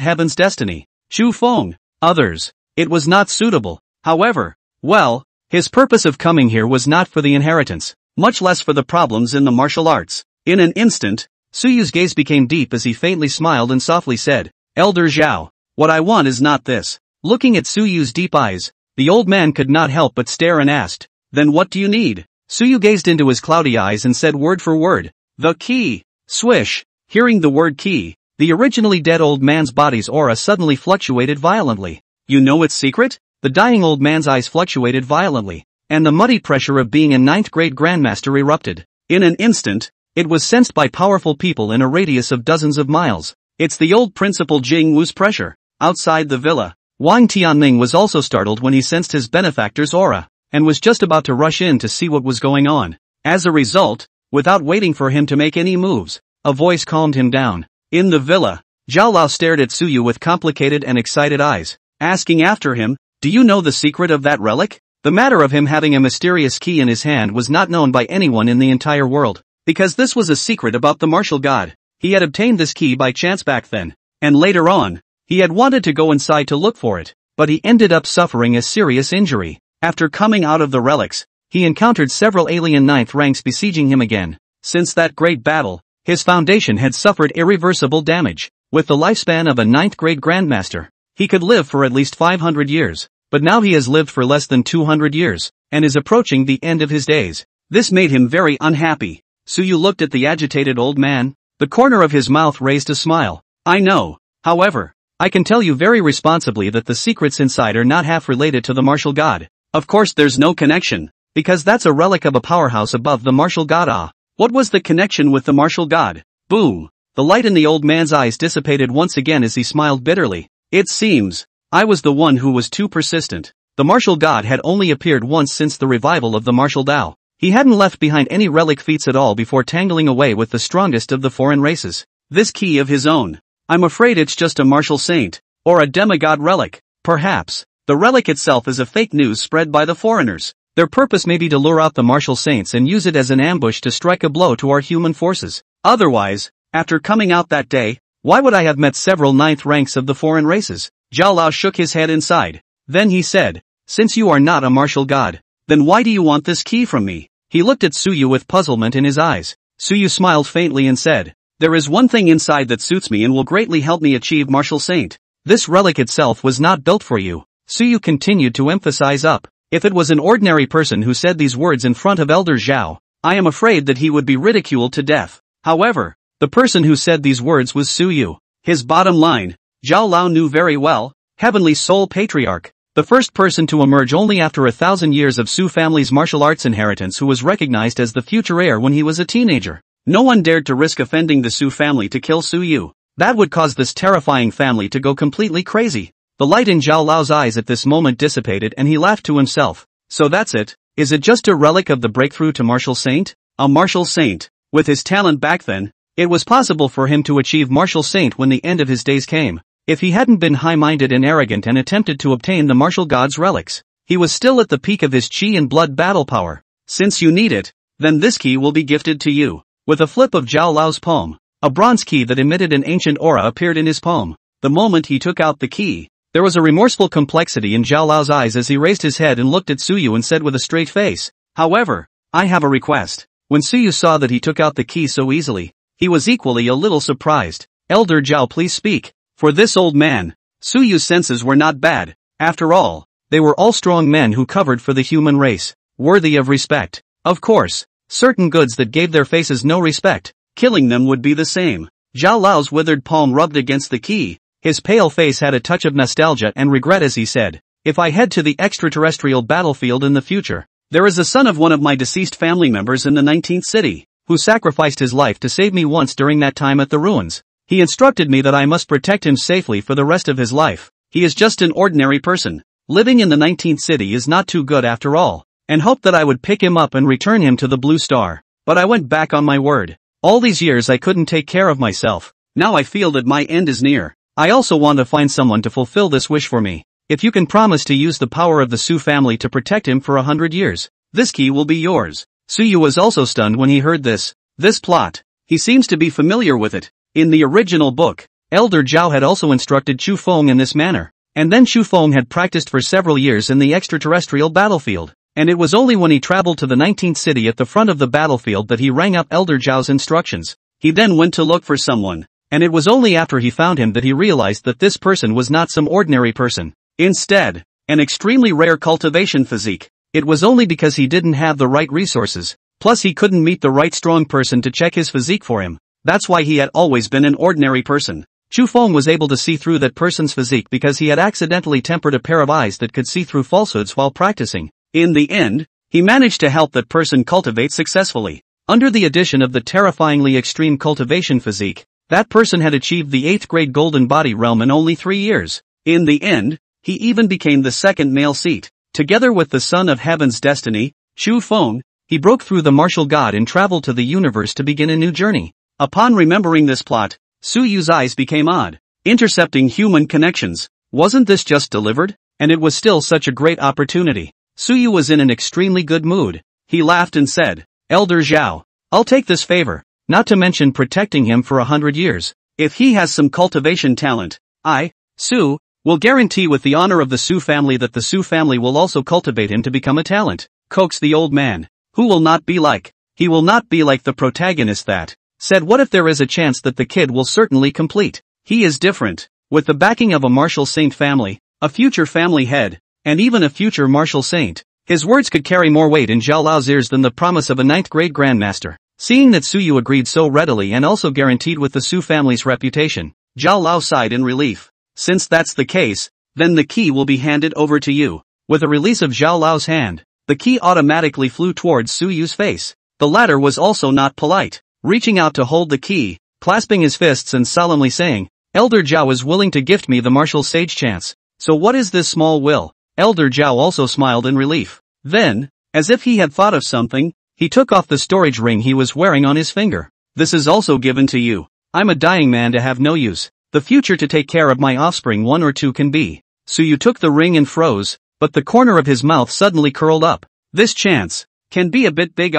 heaven's destiny, Chu Feng. Others, it was not suitable. However, well, his purpose of coming here was not for the inheritance, much less for the problems in the martial arts. In an instant, Su Yu's gaze became deep as he faintly smiled and softly said, "Elder Zhao, what I want is not this." Looking at Su Yu's deep eyes, the old man could not help but stare and asked, "Then what do you need?" Su Yu gazed into his cloudy eyes and said word for word, "The key." Swish. Hearing the word key, the originally dead old man's body's aura suddenly fluctuated violently. You know its secret? The dying old man's eyes fluctuated violently, and the muddy pressure of being a 9th grade grandmaster erupted. In an instant, it was sensed by powerful people in a radius of dozens of miles. It's the old Principal Jing Wu's pressure. Outside the villa, Wang Tianming was also startled when he sensed his benefactor's aura, and was just about to rush in to see what was going on. As a result, without waiting for him to make any moves, a voice calmed him down. In the villa, Zhao Lao stared at Su Yu with complicated and excited eyes, asking after him, "Do you know the secret of that relic?" The matter of him having a mysterious key in his hand was not known by anyone in the entire world, because this was a secret about the martial god. He had obtained this key by chance back then, and later on, he had wanted to go inside to look for it, but he ended up suffering a serious injury. After coming out of the relics, he encountered several alien ninth ranks besieging him again. Since that great battle, his foundation had suffered irreversible damage. With the lifespan of a 9th grade grandmaster, he could live for at least 500 years, but now he has lived for less than 200 years, and is approaching the end of his days. This made him very unhappy. Suyu looked at the agitated old man. The corner of his mouth raised a smile. I know. However, I can tell you very responsibly that the secrets inside are not half related to the martial god. Of course there's no connection, because that's a relic of a powerhouse above the martial god. Ah, what was the connection with the martial god? Boom! The light in the old man's eyes dissipated once again as he smiled bitterly. It seems, I was the one who was too persistent. The martial god had only appeared once since the revival of the martial Tao. He hadn't left behind any relic feats at all before tangling away with the strongest of the foreign races. This key of his own. I'm afraid it's just a martial saint, or a demigod relic. Perhaps, the relic itself is a fake news spread by the foreigners. Their purpose may be to lure out the martial saints and use it as an ambush to strike a blow to our human forces. Otherwise, after coming out that day, why would I have met several 9th ranks of the foreign races? Zhao Lao shook his head inside. Then he said, since you are not a martial god, then why do you want this key from me? He looked at Suyu with puzzlement in his eyes. Suyu smiled faintly and said, there is one thing inside that suits me and will greatly help me achieve martial saint. This relic itself was not built for you. Suyu continued to emphasize up. If it was an ordinary person who said these words in front of Elder Zhao, I am afraid that he would be ridiculed to death. However, the person who said these words was Suyu. His bottom line, Zhao Lao knew very well, Heavenly Soul Patriarch, the first person to emerge only after 1,000 years of Su family's martial arts inheritance, who was recognized as the future heir when he was a teenager. No one dared to risk offending the Su family to kill Suyu. That would cause this terrifying family to go completely crazy. The light in Zhao Lao's eyes at this moment dissipated and he laughed to himself. So that's it? Is it just a relic of the breakthrough to martial saint? A martial saint. With his talent back then, it was possible for him to achieve martial saint when the end of his days came. If he hadn't been high-minded and arrogant and attempted to obtain the martial god's relics, he was still at the peak of his chi and blood battle power. Since you need it, then this key will be gifted to you. With a flip of Zhao Lao's palm, a bronze key that emitted an ancient aura appeared in his palm. The moment he took out the key, there was a remorseful complexity in Zhao Lao's eyes as he raised his head and looked at Suyu and said with a straight face, however, I have a request. When Suyu saw that he took out the key so easily, he was equally a little surprised. Elder Zhao, please speak. For this old man, Suyu's senses were not bad. After all, they were all strong men who covered for the human race, worthy of respect. Of course, certain goods that gave their faces no respect, killing them would be the same. Zhao Lao's withered palm rubbed against the key. His pale face had a touch of nostalgia and regret as he said, if I head to the extraterrestrial battlefield in the future, there is a son of one of my deceased family members in the 19th city, who sacrificed his life to save me once during that time at the ruins. He instructed me that I must protect him safely for the rest of his life. He is just an ordinary person. Living in the 19th city is not too good after all, and hoped that I would pick him up and return him to the Blue Star. But I went back on my word. All these years I couldn't take care of myself. Now I feel that my end is near. I also want to find someone to fulfill this wish for me. If you can promise to use the power of the Su family to protect him for 100 years, this key will be yours. Suyu was also stunned when he heard this. This plot. He seems to be familiar with it. In the original book, Elder Zhao had also instructed Chu Feng in this manner, and then Chu Feng had practiced for several years in the extraterrestrial battlefield, and it was only when he traveled to the 19th city at the front of the battlefield that he rang up Elder Zhao's instructions. He then went to look for someone, and it was only after he found him that he realized that this person was not some ordinary person. Instead, an extremely rare cultivation physique. It was only because he didn't have the right resources, plus he couldn't meet the right strong person to check his physique for him. That's why he had always been an ordinary person. Chu Feng was able to see through that person's physique because he had accidentally tempered a pair of eyes that could see through falsehoods while practicing. In the end, he managed to help that person cultivate successfully. Under the addition of the terrifyingly extreme cultivation physique, that person had achieved the 8th grade golden body realm in only 3 years. In the end, he even became the second male seat. Together with the son of heaven's destiny, Chu Feng, he broke through the martial god and traveled to the universe to begin a new journey. Upon remembering this plot, Suyu's eyes became odd. Intercepting human connections. Wasn't this just delivered? And it was still such a great opportunity. Suyu was in an extremely good mood. He laughed and said, Elder Zhao, I'll take this favor. not to mention protecting him for 100 years. If he has some cultivation talent, I, Su, will guarantee with the honor of the Su family that the Su family will also cultivate him to become a talent, coaxed the old man. Who will not be like? He will not be like the protagonist that said what if there is a chance that the kid will certainly complete. He is different. With the backing of a martial saint family, a future family head, and even a future martial saint, his words could carry more weight in Zhao Lao's ears than the promise of a 9th grade grandmaster. Seeing that Su Yu agreed so readily and also guaranteed with the Su family's reputation, Zhao Lao sighed in relief. Since that's the case, then the key will be handed over to you. With a release of Zhao Lao's hand, the key automatically flew towards Su Yu's face. The latter was also not polite, reaching out to hold the key, clasping his fists and solemnly saying, Elder Zhao is willing to gift me the martial sage chance. So what is this small will? Elder Zhao also smiled in relief. Then, as if he had thought of something, he took off the storage ring he was wearing on his finger. This is also given to you. I'm a dying man to have no use. The future to take care of my offspring 1 or 2 can be. Su Yu took the ring and froze, but the corner of his mouth suddenly curled up. This chance can be a bit big.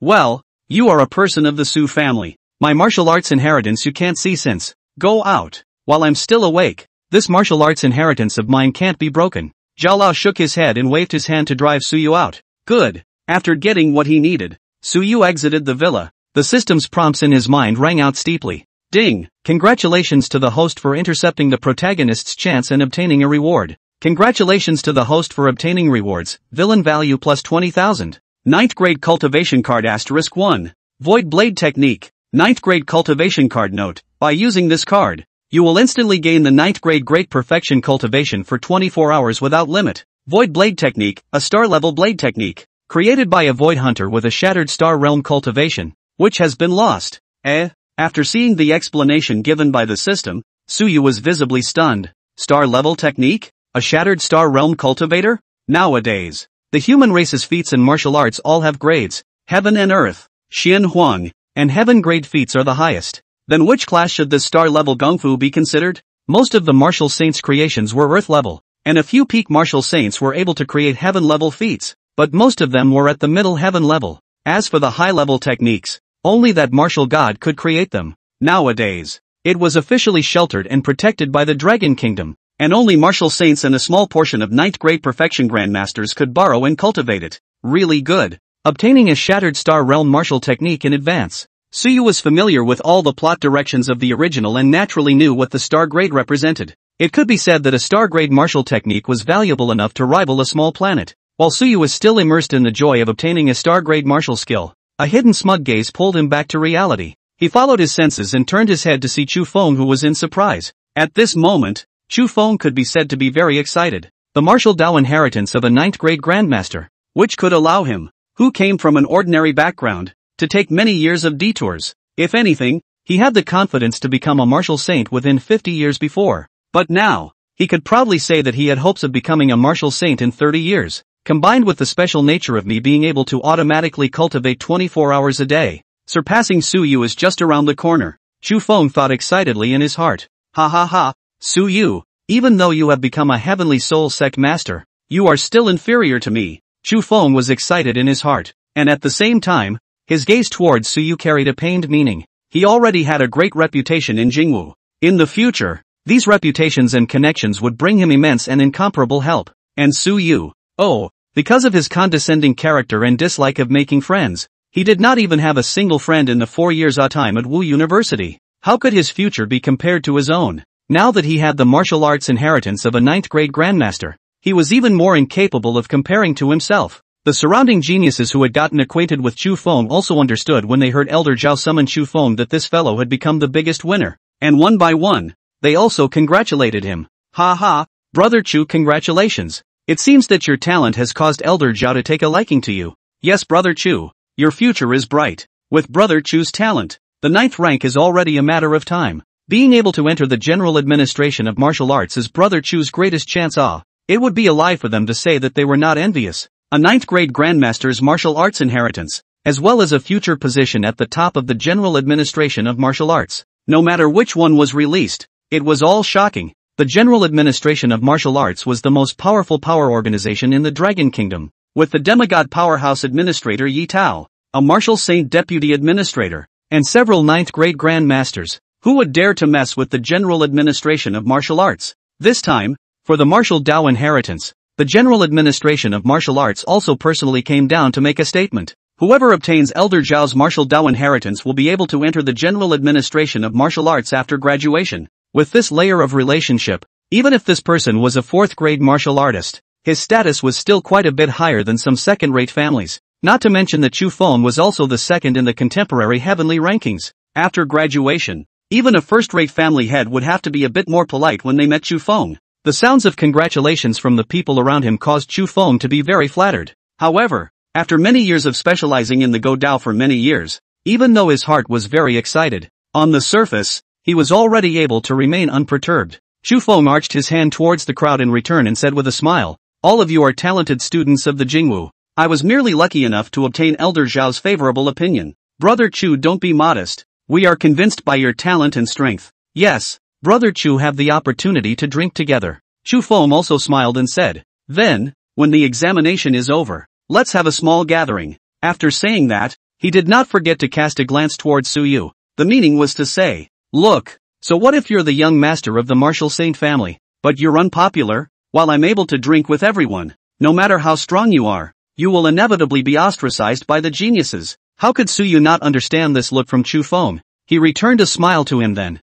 Well, you are a person of the Su family. My martial arts inheritance you can't see since. Go out. While I'm still awake, this martial arts inheritance of mine can't be broken. Zhao Lao shook his head and waved his hand to drive Su Yu out. Good. After getting what he needed, Su Yu exited the villa. The system's prompts in his mind rang out steeply. Ding! Congratulations to the host for intercepting the protagonist's chance and obtaining a reward. Congratulations to the host for obtaining rewards. Villain value plus 20,000. 9th grade cultivation card *1. Void blade technique. 9th grade cultivation card note. By using this card, you will instantly gain the 9th grade great perfection cultivation for 24 hours without limit. Void blade technique, a star level blade technique, created by a void hunter with a shattered star realm cultivation, which has been lost. After seeing the explanation given by the system, Su Yu was visibly stunned. Star level technique? A shattered star realm cultivator? Nowadays, the human race's feats in martial arts all have grades. Heaven and Earth, Xian Huang, and Heaven grade feats are the highest. Then which class should this star level Gung Fu be considered? Most of the martial saints' creations were Earth level, and a few peak martial saints were able to create Heaven level feats, but most of them were at the middle Heaven level. As for the high level techniques, only that martial god could create them. Nowadays, it was officially sheltered and protected by the Dragon Kingdom, and only martial saints and a small portion of 9th grade perfection grandmasters could borrow and cultivate it. Really good. Obtaining a shattered star realm martial technique in advance, Su Yu was familiar with all the plot directions of the original and naturally knew what the star grade represented. It could be said that a star grade martial technique was valuable enough to rival a small planet. While Su Yu was still immersed in the joy of obtaining a star grade martial skill, a hidden smug gaze pulled him back to reality. He followed his senses and turned his head to see Chu Feng, who was in surprise. At this moment, Chu Feng could be said to be very excited. The martial Dao inheritance of a 9th grade grandmaster, which could allow him, who came from an ordinary background, to take many years of detours. If anything, he had the confidence to become a martial saint within 50 years before. But now, he could proudly say that he had hopes of becoming a martial saint in 30 years. Combined with the special nature of me being able to automatically cultivate 24 hours a day, surpassing Su Yu is just around the corner. Chu Feng thought excitedly in his heart. Ha ha ha, Su Yu, even though you have become a heavenly soul sect master, you are still inferior to me. Chu Feng was excited in his heart, and at the same time, his gaze towards Su Yu carried a pained meaning. He already had a great reputation in Jingwu. In the future, these reputations and connections would bring him immense and incomparable help. And Su Yu, because of his condescending character and dislike of making friends, he did not even have a single friend in the 4 years time at Wu University. How could his future be compared to his own? Now that he had the martial arts inheritance of a 9th grade grandmaster, he was even more incapable of comparing to himself. The surrounding geniuses who had gotten acquainted with Chu Feng also understood when they heard Elder Zhao summon Chu Feng that this fellow had become the biggest winner, and one by one, they also congratulated him. Ha ha, Brother Chu, congratulations. It seems that your talent has caused Elder Zhao to take a liking to you. Yes, Brother Chu, your future is bright. With Brother Chu's talent, the 9th rank is already a matter of time. Being able to enter the general administration of martial arts is Brother Chu's greatest chance. It would be a lie for them to say that they were not envious. A 9th grade grandmaster's martial arts inheritance, as well as a future position at the top of the general administration of martial arts. No matter which one was released, it was all shocking. The general administration of martial arts was the most powerful power organization in the Dragon Kingdom, with the demigod powerhouse administrator Yi Tao, a martial saint deputy administrator, and several 9th grade grandmasters. Who would dare to mess with the general administration of martial arts? This time, for the martial Dao inheritance, the general administration of martial arts also personally came down to make a statement. Whoever obtains Elder Zhao's martial Dao inheritance will be able to enter the general administration of martial arts after graduation. With this layer of relationship, even if this person was a 4th grade martial artist, his status was still quite a bit higher than some second-rate families. Not to mention that Chu Feng was also the second in the contemporary heavenly rankings. After graduation, even a first-rate family head would have to be a bit more polite when they met Chu Feng. The sounds of congratulations from the people around him caused Chu Feng to be very flattered. However, after many years of specializing in the Go Dao for many years, even though his heart was very excited, on the surface, he was already able to remain unperturbed. Chu Feng arched his hand towards the crowd in return and said with a smile, "All of you are talented students of the Jingwu. I was merely lucky enough to obtain Elder Zhao's favorable opinion. Brother Chu, don't be modest. We are convinced by your talent and strength." Yes, Brother Chu, have the opportunity to drink together. Chu Feng also smiled and said, "Then, when the examination is over, let's have a small gathering." After saying that, he did not forget to cast a glance towards Su Yu. The meaning was to say, "Look, so what if you're the young master of the martial saint family, but you're unpopular? While I'm able to drink with everyone, no matter how strong you are, you will inevitably be ostracized by the geniuses." How could Su Yu not understand this look from Chu Feng? He returned a smile to him then.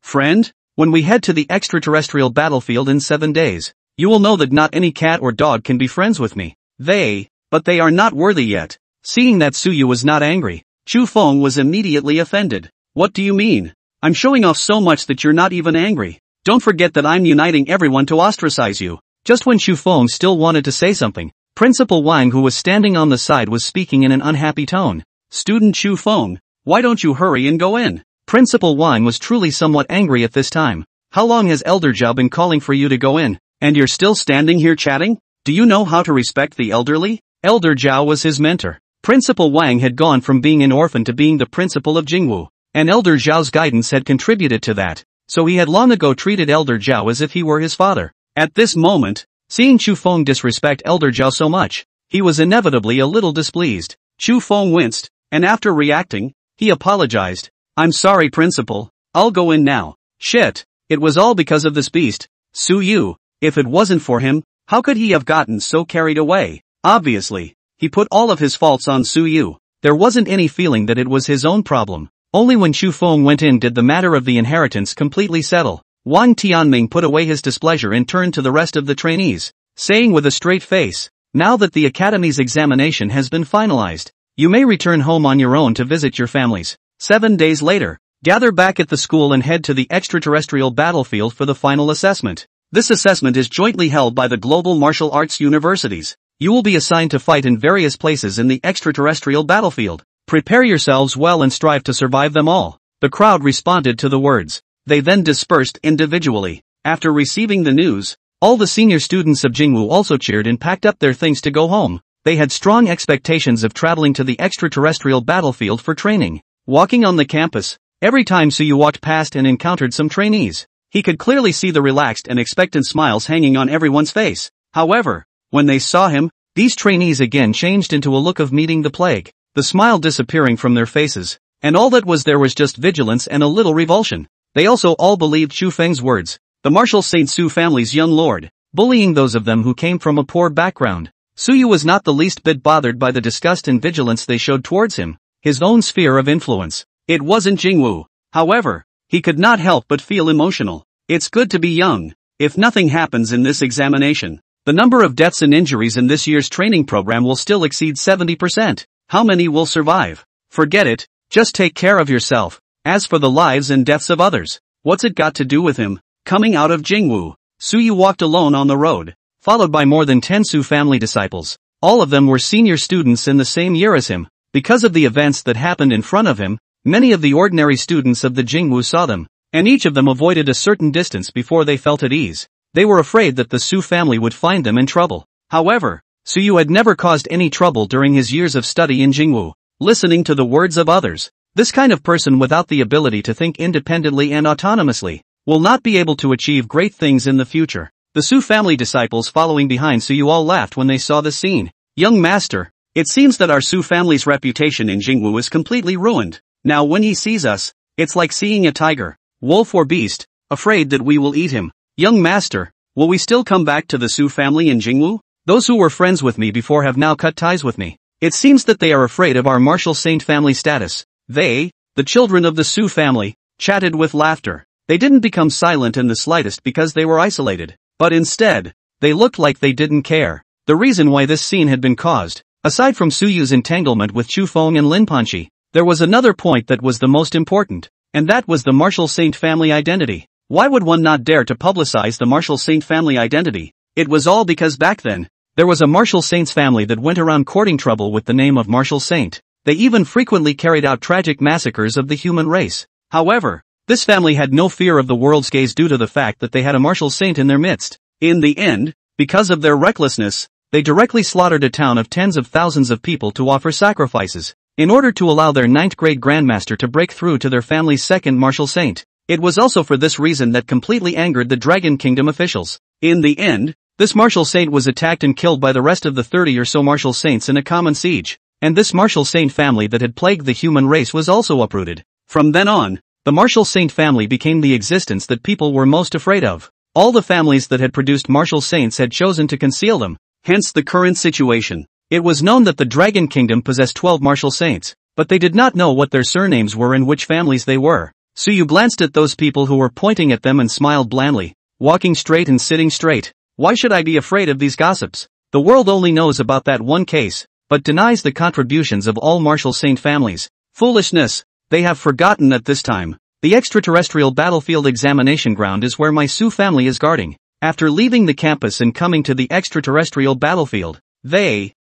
"Friend, when we head to the extraterrestrial battlefield in 7 days, you will know that not any cat or dog can be friends with me. But they are not worthy yet." Seeing that Su Yu was not angry, Chu Feng was immediately offended. "What do you mean? I'm showing off so much that you're not even angry. Don't forget that I'm uniting everyone to ostracize you." Just when Chu Feng still wanted to say something, Principal Wang, who was standing on the side, was speaking in an unhappy tone. "Student Chu Feng, why don't you hurry and go in?" Principal Wang was truly somewhat angry at this time. "How long has Elder Zhao been calling for you to go in, and you're still standing here chatting? Do you know how to respect the elderly?" Elder Zhao was his mentor. Principal Wang had gone from being an orphan to being the principal of Jingwu, and Elder Zhao's guidance had contributed to that, so he had long ago treated Elder Zhao as if he were his father. At this moment, seeing Chu Feng disrespect Elder Zhao so much, he was inevitably a little displeased. Chu Feng winced, and after reacting, he apologized. "I'm sorry, Principal, I'll go in now." Shit, it was all because of this beast, Su Yu. If it wasn't for him, how could he have gotten so carried away? Obviously, he put all of his faults on Su Yu. There wasn't any feeling that it was his own problem. Only when Chu Feng went in did the matter of the inheritance completely settle. Wang Tianming put away his displeasure and turned to the rest of the trainees, saying with a straight face, "Now that the academy's examination has been finalized, you may return home on your own to visit your families. 7 days later, gather back at the school and head to the extraterrestrial battlefield for the final assessment. This assessment is jointly held by the global martial arts universities. You will be assigned to fight in various places in the extraterrestrial battlefield. Prepare yourselves well and strive to survive them all." The crowd responded to the words. They then dispersed individually. After receiving the news, all the senior students of Jingwu also cheered and packed up their things to go home. They had strong expectations of traveling to the extraterrestrial battlefield for training. Walking on the campus, every time Su Yu walked past and encountered some trainees, he could clearly see the relaxed and expectant smiles hanging on everyone's face. However, when they saw him, these trainees again changed into a look of meeting the plague, the smile disappearing from their faces, and all that was there was just vigilance and a little revulsion. They also all believed Chu Feng's words, the martial Saint Su family's young lord, bullying those of them who came from a poor background. Su Yu was not the least bit bothered by the disgust and vigilance they showed towards him, his own sphere of influence. It wasn't Jingwu. However, he could not help but feel emotional. It's good to be young. If nothing happens in this examination, the number of deaths and injuries in this year's training program will still exceed 70%. How many will survive? Forget it, just take care of yourself. As for the lives and deaths of others, what's it got to do with him? Coming out of Jingwu, Su Yu walked alone on the road, followed by more than 10 Su family disciples. All of them were senior students in the same year as him. Because of the events that happened in front of him, many of the ordinary students of the Jingwu saw them, and each of them avoided a certain distance before they felt at ease. They were afraid that the Su family would find them in trouble. However, Su Yu had never caused any trouble during his years of study in Jingwu, listening to the words of others. This kind of person without the ability to think independently and autonomously will not be able to achieve great things in the future. The Su family disciples following behind Su Yu all laughed when they saw the scene. "Young master, it seems that our Su family's reputation in Jingwu is completely ruined. Now when he sees us, it's like seeing a tiger, wolf or beast, afraid that we will eat him. Young master, will we still come back to the Su family in Jingwu? Those who were friends with me before have now cut ties with me. It seems that they are afraid of our martial saint family status. They, the children of the Su family, chatted with laughter. They didn't become silent in the slightest because they were isolated, but instead, they looked like they didn't care. The reason why this scene had been caused, aside from Su Yu's entanglement with Chu Feng and Lin Panchi, there was another point that was the most important, and that was the martial saint family identity. Why would one not dare to publicize the martial saint family identity? It was all because back then, there was a martial saints family that went around courting trouble with the name of martial saint. They even frequently carried out tragic massacres of the human race. However, this family had no fear of the world's gaze due to the fact that they had a martial saint in their midst. In the end, because of their recklessness, they directly slaughtered a town of tens of thousands of people to offer sacrifices, in order to allow their 9th grade grandmaster to break through to their family's second martial saint. It was also for this reason that completely angered the Dragon Kingdom officials. In the end, this martial saint was attacked and killed by the rest of the 30 or so martial saints in a common siege, and this martial saint family that had plagued the human race was also uprooted. From then on, the martial saint family became the existence that people were most afraid of. All the families that had produced martial saints had chosen to conceal them, hence the current situation. It was known that the Dragon Kingdom possessed 12 martial saints, but they did not know what their surnames were and which families they were. So you glanced at those people who were pointing at them and smiled blandly, walking straight and sitting straight. Why should I be afraid of these gossips? The world only knows about that one case, but denies the contributions of all martial saint families. Foolishness! They have forgotten at this time. The extraterrestrial battlefield examination ground is where my Su family is guarding. After leaving the campus and coming to the extraterrestrial battlefield,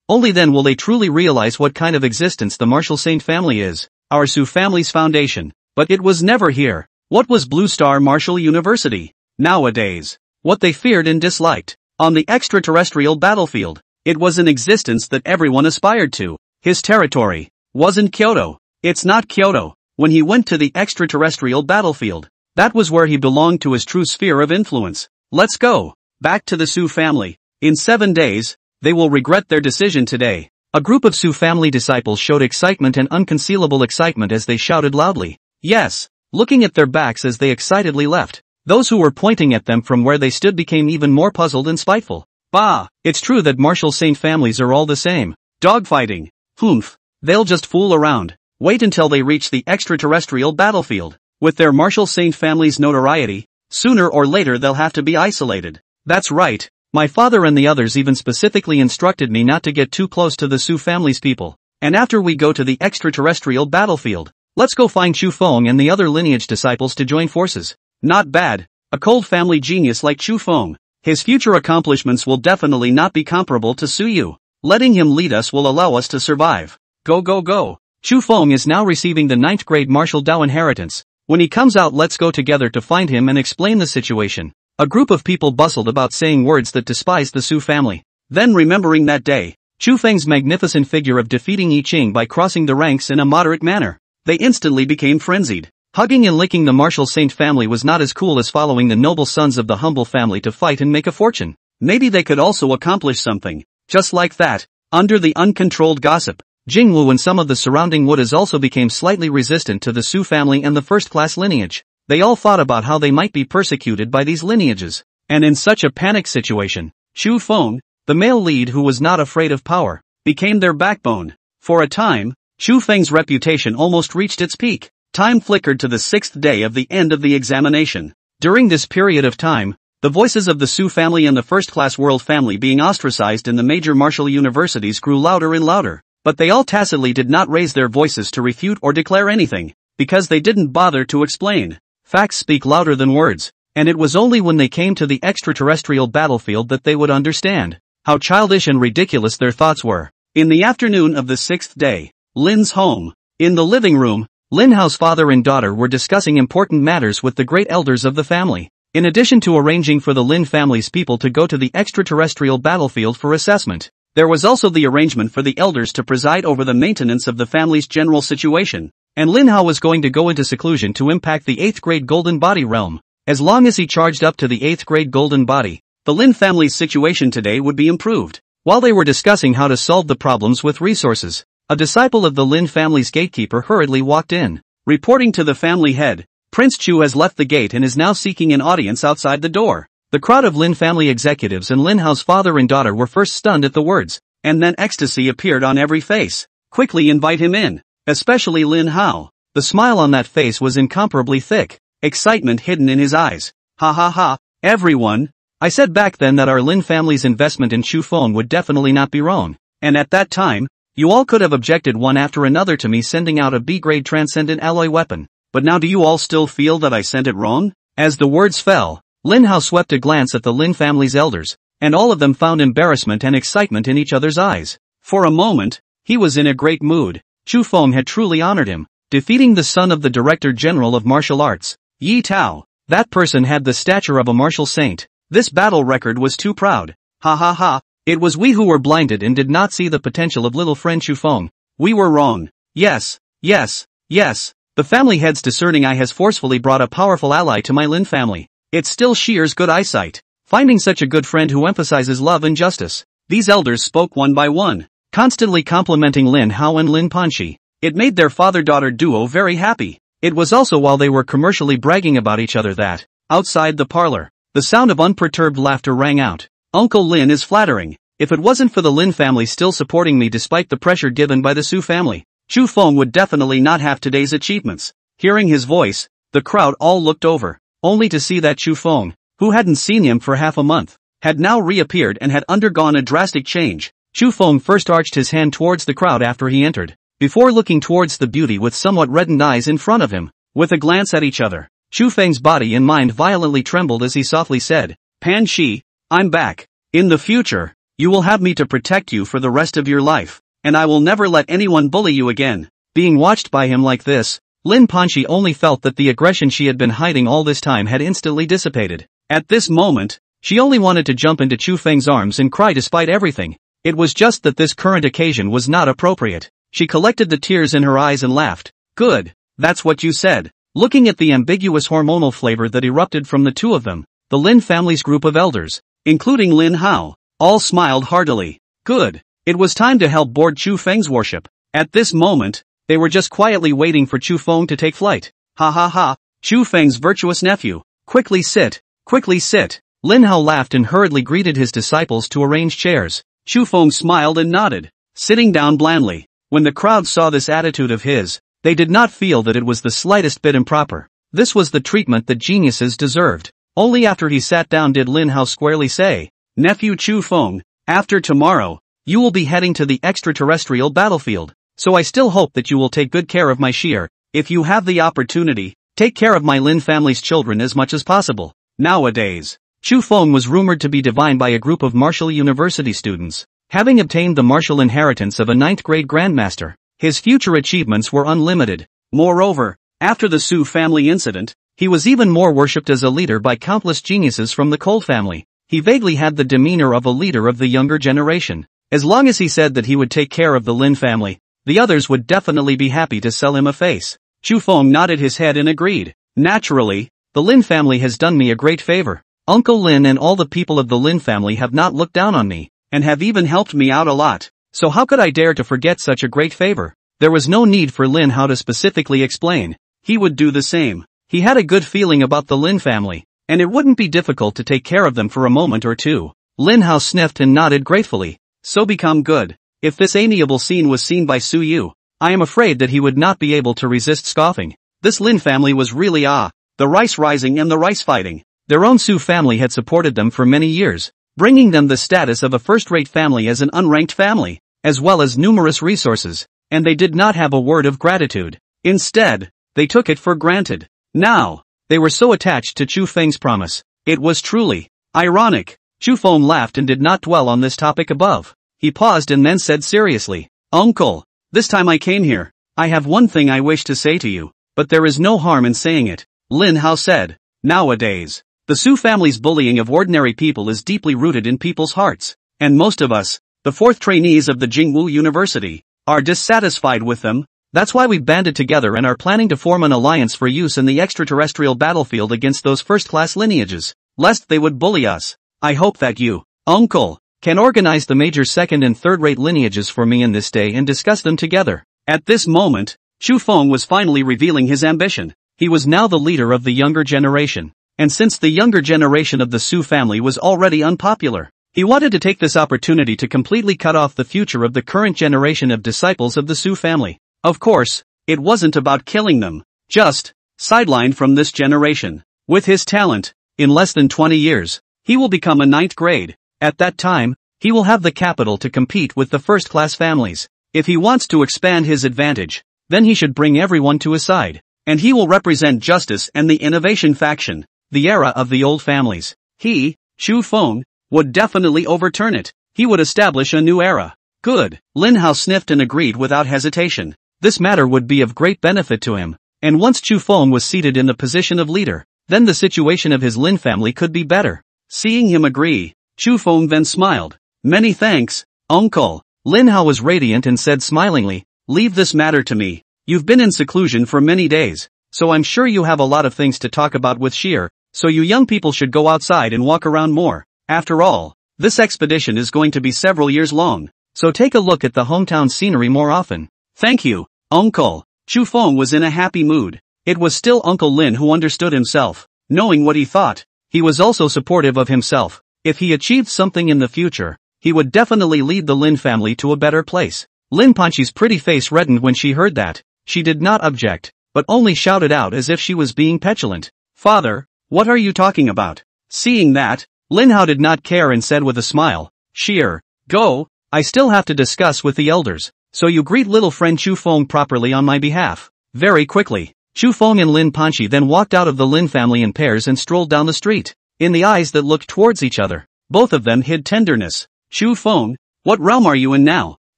only then will they truly realize what kind of existence the martial saint family is, our Su family's foundation. But it was never here. What was Blue Star Martial University? Nowadays, what they feared and disliked. On the extraterrestrial battlefield, it was an existence that everyone aspired to. His territory wasn't Kyoto. It's not Kyoto. When he went to the extraterrestrial battlefield, that was where he belonged to his true sphere of influence. Let's go back to the Su family. In 7 days, they will regret their decision today. A group of Su family disciples showed excitement and unconcealable excitement as they shouted loudly. Yes, looking at their backs as they excitedly left. Those who were pointing at them from where they stood became even more puzzled and spiteful. Bah, it's true that martial saint families are all the same. Dogfighting. Humph. They'll just fool around. Wait until they reach the extraterrestrial battlefield. With their martial saint family's notoriety, sooner or later they'll have to be isolated. That's right. My father and the others even specifically instructed me not to get too close to the Su family's people. And after we go to the extraterrestrial battlefield, let's go find Chu Feng and the other lineage disciples to join forces. Not bad. A cold family genius like Chu Feng. His future accomplishments will definitely not be comparable to Su Yu. Letting him lead us will allow us to survive. Go go go. Chu Feng is now receiving the 9th grade martial Dao inheritance. When he comes out, let's go together to find him and explain the situation. A group of people bustled about saying words that despised the Su family. Then remembering that day, Chu Feng's magnificent figure of defeating I Ching by crossing the ranks in a moderate manner, they instantly became frenzied. Hugging and licking the martial saint family was not as cool as following the noble sons of the humble family to fight and make a fortune. Maybe they could also accomplish something. Just like that, under the uncontrolled gossip, Jingwu and some of the surrounding Wudas also became slightly resistant to the Su family and the first-class lineage. They all thought about how they might be persecuted by these lineages. And in such a panic situation, Chu Feng, the male lead who was not afraid of power, became their backbone. For a time, Chu Feng's reputation almost reached its peak. Time flickered to the 6th day of the end of the examination. During this period of time, the voices of the Su family and the first-class world family being ostracized in the major martial universities grew louder and louder. But they all tacitly did not raise their voices to refute or declare anything, because they didn't bother to explain. Facts speak louder than words, and it was only when they came to the extraterrestrial battlefield that they would understand how childish and ridiculous their thoughts were. In the afternoon of the 6th day, Lin's home. In the living room, Lin Hao's father and daughter were discussing important matters with the great elders of the family. In addition to arranging for the Lin family's people to go to the extraterrestrial battlefield for assessment, there was also the arrangement for the elders to preside over the maintenance of the family's general situation. And Lin Hao was going to go into seclusion to impact the 8th grade golden body realm. As long as he charged up to the 8th grade golden body, the Lin family's situation today would be improved. While they were discussing how to solve the problems with resources, a disciple of the Lin family's gatekeeper hurriedly walked in. Reporting to the family head, Prince Chu has left the gate and is now seeking an audience outside the door. The crowd of Lin family executives and Lin Hao's father and daughter were first stunned at the words, and then ecstasy appeared on every face. Quickly invite him in. Especially Lin Hao. The smile on that face was incomparably thick, excitement hidden in his eyes. Ha ha ha, everyone. I said back then that our Lin family's investment in Chu Feng would definitely not be wrong. And at that time, you all could have objected one after another to me sending out a B-grade transcendent alloy weapon. But now do you all still feel that I sent it wrong? As the words fell, Lin Hao swept a glance at the Lin family's elders, and all of them found embarrassment and excitement in each other's eyes. For a moment, he was in a great mood. Chu Feng had truly honored him, defeating the son of the Director General of Martial Arts, Yi Tao. That person had the stature of a martial saint. This battle record was too proud. Ha ha ha, it was we who were blinded and did not see the potential of little friend Chu Feng. We were wrong. Yes, yes, yes. The family head's discerning eye has forcefully brought a powerful ally to my Lin family. It still shears good eyesight. Finding such a good friend who emphasizes love and justice. These elders spoke one by one, constantly complimenting Lin Hao and Lin Panxi. It made their father-daughter duo very happy. It was also while they were commercially bragging about each other that, outside the parlor, the sound of unperturbed laughter rang out. Uncle Lin is flattering. If it wasn't for the Lin family still supporting me despite the pressure given by the Su family, Chu Feng would definitely not have today's achievements. Hearing his voice, the crowd all looked over, only to see that Chu Feng, who hadn't seen him for half a month, had now reappeared and had undergone a drastic change. Chu Feng first arched his hand towards the crowd after he entered, before looking towards the beauty with somewhat reddened eyes in front of him. With a glance at each other, Chu Feng's body and mind violently trembled as he softly said, Pan Shi, I'm back. In the future, you will have me to protect you for the rest of your life, and I will never let anyone bully you again. Being watched by him like this, Lin Panxi only felt that the aggression she had been hiding all this time had instantly dissipated. At this moment, she only wanted to jump into Chu Feng's arms and cry despite everything. It was just that this current occasion was not appropriate. She collected the tears in her eyes and laughed. Good, that's what you said. Looking at the ambiguous hormonal flavor that erupted from the two of them, the Lin family's group of elders, including Lin Hao, all smiled heartily. Good. It was time to help board Chu Feng's worship. At this moment, they were just quietly waiting for Chu Feng to take flight. Ha ha ha, Chu Feng's virtuous nephew. Quickly sit, quickly sit. Lin Hao laughed and hurriedly greeted his disciples to arrange chairs. Chu Feng smiled and nodded, sitting down blandly. When the crowd saw this attitude of his, they did not feel that it was the slightest bit improper. This was the treatment that geniuses deserved. Only after he sat down did Lin Hao squarely say, Nephew Chu Feng, after tomorrow, you will be heading to the extraterrestrial battlefield, so I still hope that you will take good care of my shear. If you have the opportunity, take care of my Lin family's children as much as possible. Nowadays, Chu Feng was rumored to be divined by a group of martial university students, having obtained the martial inheritance of a 9th grade grandmaster. His future achievements were unlimited. Moreover, after the Su family incident, he was even more worshipped as a leader by countless geniuses from the Cold family. He vaguely had the demeanor of a leader of the younger generation. As long as he said that he would take care of the Lin family, the others would definitely be happy to sell him a face. Chu Feng nodded his head and agreed. Naturally, the Lin family has done me a great favor. Uncle Lin and all the people of the Lin family have not looked down on me, and have even helped me out a lot. So how could I dare to forget such a great favor? There was no need for Lin Hao to specifically explain. He would do the same. He had a good feeling about the Lin family, and it wouldn't be difficult to take care of them for a moment or two. Lin Hao sniffed and nodded gratefully. So become good. If this amiable scene was seen by Su Yu, I am afraid that he would not be able to resist scoffing. This Lin family was really the rice rising and the rice fighting. Their own Su family had supported them for many years, bringing them the status of a first-rate family as an unranked family, as well as numerous resources, and they did not have a word of gratitude. Instead, they took it for granted. Now, they were so attached to Chu Feng's promise. It was truly ironic. Chu Feng laughed and did not dwell on this topic above. He paused and then said seriously, Uncle, this time I came here, I have one thing I wish to say to you, but there is no harm in saying it. Lin Hao said, Nowadays, the Su family's bullying of ordinary people is deeply rooted in people's hearts, and most of us, the 4th trainees of the Jingwu University, are dissatisfied with them. That's why we banded together and are planning to form an alliance for use in the extraterrestrial battlefield against those first-class lineages, lest they would bully us. I hope that you, Uncle, can organize the major 2nd and 3rd-rate lineages for me in this day and discuss them together. At this moment, Chu Feng was finally revealing his ambition. He was now the leader of the younger generation. And since the younger generation of the Su family was already unpopular, he wanted to take this opportunity to completely cut off the future of the current generation of disciples of the Su family. Of course, it wasn't about killing them, just sidelined from this generation. With his talent, in less than 20 years, he will become a 9th grade. At that time, he will have the capital to compete with the first-class families. If he wants to expand his advantage, then he should bring everyone to his side. And he will represent justice and the innovation faction, the era of the old families. He, Chu Feng, would definitely overturn it. He would establish a new era. Good. Lin Hao sniffed and agreed without hesitation. This matter would be of great benefit to him. And once Chu Feng was seated in the position of leader, then the situation of his Lin family could be better. Seeing him agree, Chu Feng then smiled. Many thanks, uncle. Lin Hao was radiant and said smilingly, leave this matter to me. You've been in seclusion for many days, so I'm sure you have a lot of things to talk about with Sheer, so you young people should go outside and walk around more. After all, this expedition is going to be several years long, so take a look at the hometown scenery more often. Thank you, uncle. Chu Feng was in a happy mood. It was still Uncle Lin who understood himself, knowing what he thought. He was also supportive of himself. If he achieved something in the future, he would definitely lead the Lin family to a better place. Lin Panchi's pretty face reddened when she heard that. She did not object, but only shouted out as if she was being petulant. Father, what are you talking about? Seeing that, Lin Hao did not care and said with a smile, Sheer, go, I still have to discuss with the elders, so you greet little friend Chu Feng properly on my behalf. Very quickly, Chu Feng and Lin Panchi then walked out of the Lin family in pairs and strolled down the street. In the eyes that looked towards each other, both of them hid tenderness. Chu Feng, what realm are you in now?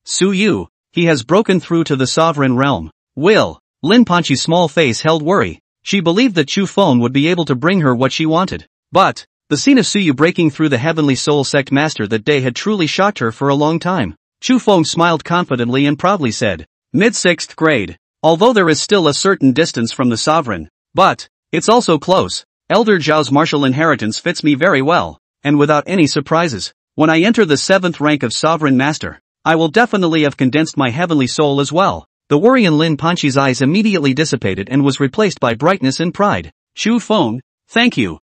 Su Yu, he has broken through to the sovereign realm. Will, Lin Panchi's small face held worry. She believed that Chu Feng would be able to bring her what she wanted. But, the scene of Su Yu breaking through the Heavenly Soul Sect Master that day had truly shocked her for a long time. Chu Feng smiled confidently and proudly said, mid-6th grade. Although there is still a certain distance from the sovereign, but, it's also close. Elder Zhao's martial inheritance fits me very well, and without any surprises. When I enter the 7th rank of Sovereign Master, I will definitely have condensed my heavenly soul as well. The worry in Lin Panchi's eyes immediately dissipated and was replaced by brightness and pride. Chu Feng, thank you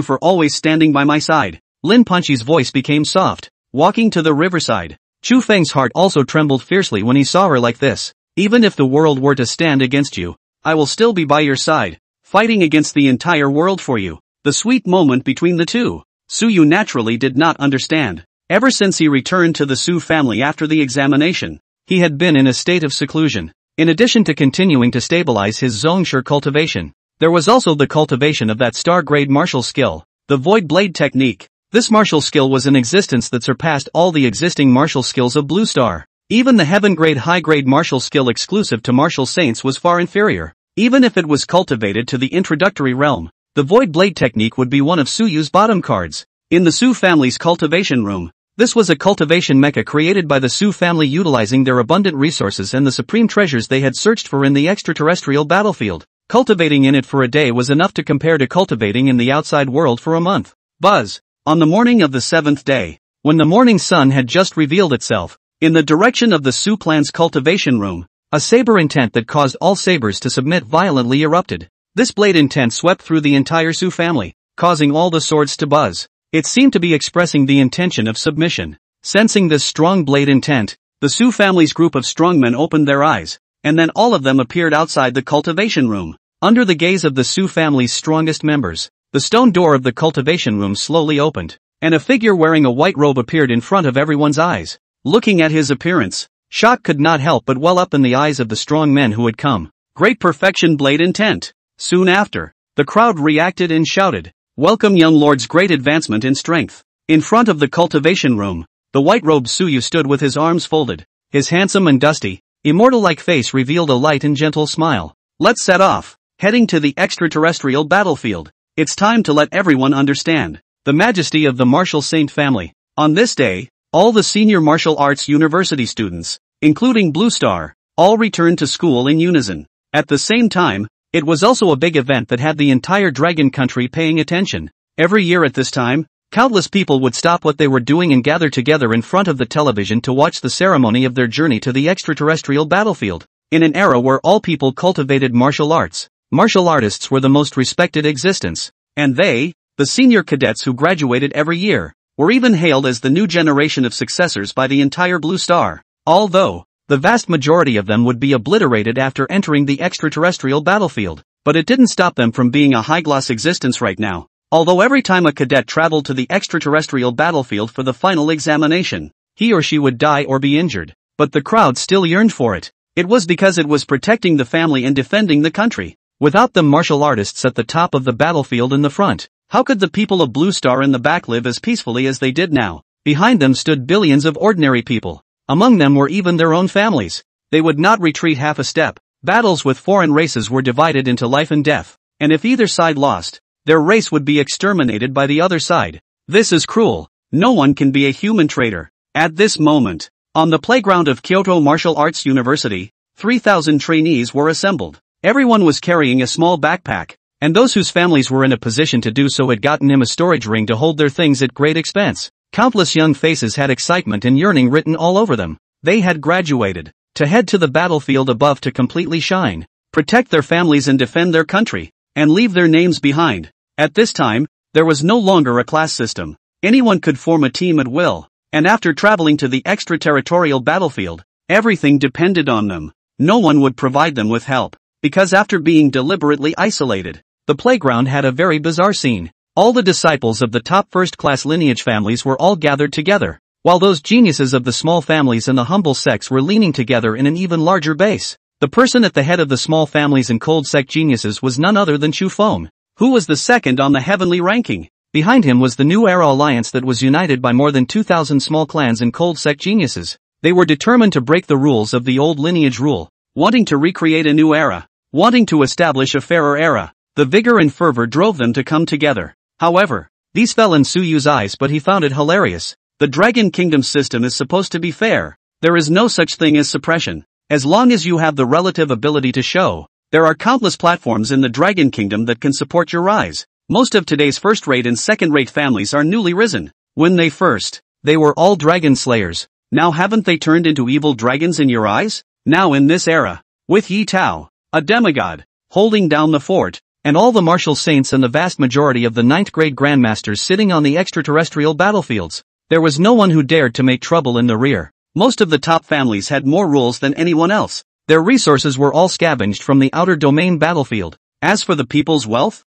for always standing by my side. Lin Panchi's voice became soft. Walking to the riverside, Chu Feng's heart also trembled fiercely when he saw her like this. Even if the world were to stand against you, I will still be by your side, fighting against the entire world for you. The sweet moment between the two. Su Yu naturally did not understand. Ever since he returned to the Su family after the examination, he had been in a state of seclusion. In addition to continuing to stabilize his Zhongshe cultivation, there was also the cultivation of that star-grade martial skill, the Void Blade technique. This martial skill was an existence that surpassed all the existing martial skills of Blue Star. Even the heaven-grade high-grade martial skill exclusive to martial saints was far inferior. Even if it was cultivated to the introductory realm, the Void Blade technique would be one of Su Yu's bottom cards. In the Su family's cultivation room, this was a cultivation mecca created by the Su family utilizing their abundant resources and the supreme treasures they had searched for in the extraterrestrial battlefield. Cultivating in it for a day was enough to compare to cultivating in the outside world for a month. Buzz. On the morning of the 7th day, when the morning sun had just revealed itself, in the direction of the Su clan's cultivation room, a saber intent that caused all sabers to submit violently erupted. This blade intent swept through the entire Su family, causing all the swords to buzz. It seemed to be expressing the intention of submission. Sensing this strong blade intent, the Su family's group of strongmen opened their eyes, and then all of them appeared outside the cultivation room. Under the gaze of the Su family's strongest members, the stone door of the cultivation room slowly opened, and a figure wearing a white robe appeared in front of everyone's eyes. Looking at his appearance, shock could not help but well up in the eyes of the strong men who had come. Great perfection blade intent. Soon after, the crowd reacted and shouted, welcome young lord's great advancement in strength. In front of the cultivation room, the white-robed Su Yu stood with his arms folded. His handsome and dusty, immortal-like face revealed a light and gentle smile. Let's set off. Heading to the extraterrestrial battlefield. It's time to let everyone understand the majesty of the martial saint family. On this day, all the senior martial arts university students, including Blue Star, all returned to school in unison. At the same time, it was also a big event that had the entire dragon country paying attention. Every year at this time, countless people would stop what they were doing and gather together in front of the television to watch the ceremony of their journey to the extraterrestrial battlefield. In an era where all people cultivated martial arts, martial artists were the most respected existence. And they, the senior cadets who graduated every year, were even hailed as the new generation of successors by the entire Blue Star. Although, the vast majority of them would be obliterated after entering the extraterrestrial battlefield. But it didn't stop them from being a high-class existence right now. Although every time a cadet traveled to the extraterrestrial battlefield for the final examination, he or she would die or be injured. But the crowd still yearned for it. It was because it was protecting the family and defending the country. Without the martial artists at the top of the battlefield in the front, how could the people of Blue Star in the back live as peacefully as they did now? Behind them stood billions of ordinary people. Among them were even their own families. They would not retreat half a step. Battles with foreign races were divided into life and death, and if either side lost, their race would be exterminated by the other side. This is cruel. No one can be a human traitor. At this moment, on the playground of Kyoto Martial Arts University, 3,000 trainees were assembled. Everyone was carrying a small backpack, and those whose families were in a position to do so had gotten him a storage ring to hold their things at great expense. Countless young faces had excitement and yearning written all over them. They had graduated to head to the battlefield above to completely shine, protect their families and defend their country, and leave their names behind. At this time, there was no longer a class system. Anyone could form a team at will, and after traveling to the extraterritorial battlefield, everything depended on them. No one would provide them with help, because after being deliberately isolated, the playground had a very bizarre scene. All the disciples of the top first-class lineage families were all gathered together, while those geniuses of the small families and the humble sects were leaning together in an even larger base. The person at the head of the small families and cold sect geniuses was none other than Chu Feng, who was the second on the heavenly ranking. Behind him was the New Era alliance that was united by more than 2,000 small clans and cold sect geniuses. They were determined to break the rules of the old lineage rule, wanting to recreate a new era, wanting to establish a fairer era. The vigor and fervor drove them to come together. However, these fell in Su Yu's eyes, but he found it hilarious. The Dragon Kingdom system is supposed to be fair. There is no such thing as suppression. As long as you have the relative ability to show, there are countless platforms in the Dragon Kingdom that can support your rise. Most of today's first-rate and second-rate families are newly risen. When they were all dragon slayers. Now haven't they turned into evil dragons in your eyes? Now in this era, with Yi Tao, a demigod, holding down the fort, and all the martial saints and the vast majority of the 9th grade grandmasters sitting on the extraterrestrial battlefields, there was no one who dared to make trouble in the rear. Most of the top families had more rules than anyone else. Their resources were all scavenged from the outer domain battlefield. As for the people's wealth,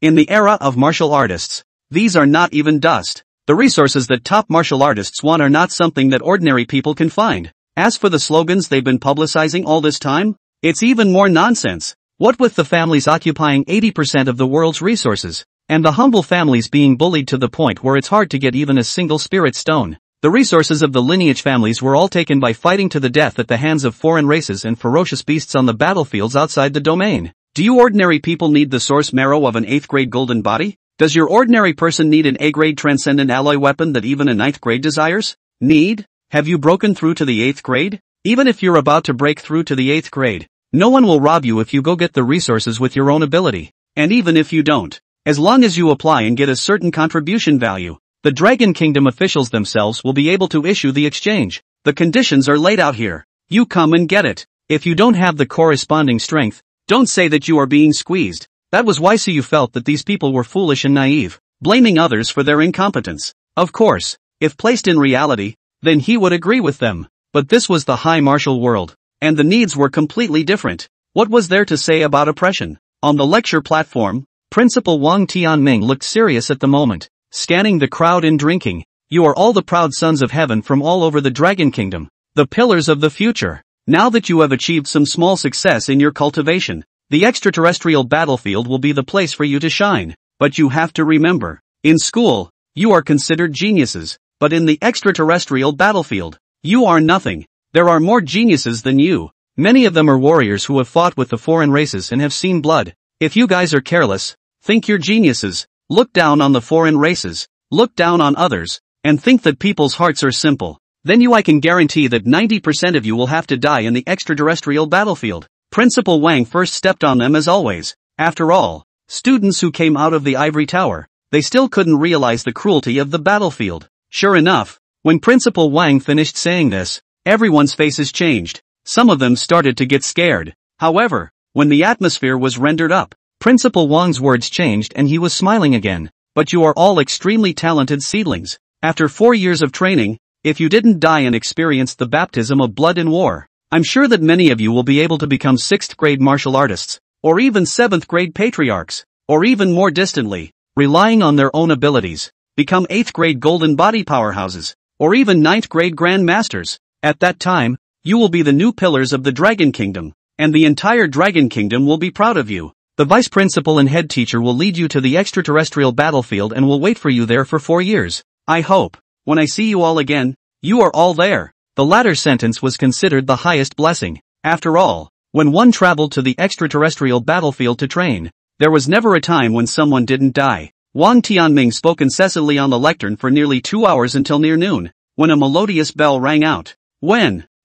in the era of martial artists, these are not even dust. The resources that top martial artists want are not something that ordinary people can find. As for the slogans they've been publicizing all this time, it's even more nonsense. What with the families occupying 80% of the world's resources, and the humble families being bullied to the point where it's hard to get even a single spirit stone. The resources of the lineage families were all taken by fighting to the death at the hands of foreign races and ferocious beasts on the battlefields outside the domain. Do you ordinary people need the source marrow of an 8th grade golden body? Does your ordinary person need an A-grade transcendent alloy weapon that even a 9th grade desires? Need? Have you broken through to the 8th grade? Even if you're about to break through to the 8th grade, no one will rob you if you go get the resources with your own ability. And even if you don't, as long as you apply and get a certain contribution value, the Dragon Kingdom officials themselves will be able to issue the exchange. The conditions are laid out here. You come and get it. If you don't have the corresponding strength, don't say that you are being squeezed. That was why you felt that these people were foolish and naive, blaming others for their incompetence. Of course, if placed in reality, then he would agree with them. But this was the high martial world, and the needs were completely different. What was there to say about oppression? On the lecture platform, Principal Wang Tianming looked serious at the moment, scanning the crowd and drinking. You are all the proud sons of heaven from all over the Dragon Kingdom, the pillars of the future. Now that you have achieved some small success in your cultivation, the extraterrestrial battlefield will be the place for you to shine. But you have to remember, in school, you are considered geniuses, but in the extraterrestrial battlefield, you are nothing. There are more geniuses than you. Many of them are warriors who have fought with the foreign races and have seen blood. If you guys are careless, think you're geniuses, look down on the foreign races, look down on others, and think that people's hearts are simple, then I can guarantee that 90% of you will have to die in the extraterrestrial battlefield. Principal Wang first stepped on them as always. After all, students who came out of the ivory tower, they still couldn't realize the cruelty of the battlefield. Sure enough, when Principal Wang finished saying this, everyone's faces changed. some of them started to get scared. However, when the atmosphere was rendered up, Principal Wang's words changed and he was smiling again. But you are all extremely talented seedlings. After 4 years of training, if you didn't die and experience the baptism of blood in war, I'm sure that many of you will be able to become 6th grade martial artists, or even 7th grade patriarchs, or even more distantly, relying on their own abilities, become 8th grade golden body powerhouses, or even 9th grade grand masters. At that time, you will be the new pillars of the Dragon Kingdom, and the entire Dragon Kingdom will be proud of you. The vice principal and head teacher will lead you to the extraterrestrial battlefield and will wait for you there for 4 years. I hope, when I see you all again, you are all there. The latter sentence was considered the highest blessing. After all, when one traveled to the extraterrestrial battlefield to train, there was never a time when someone didn't die. Wang Tianming spoke incessantly on the lectern for nearly 2 hours until near noon, when a melodious bell rang out.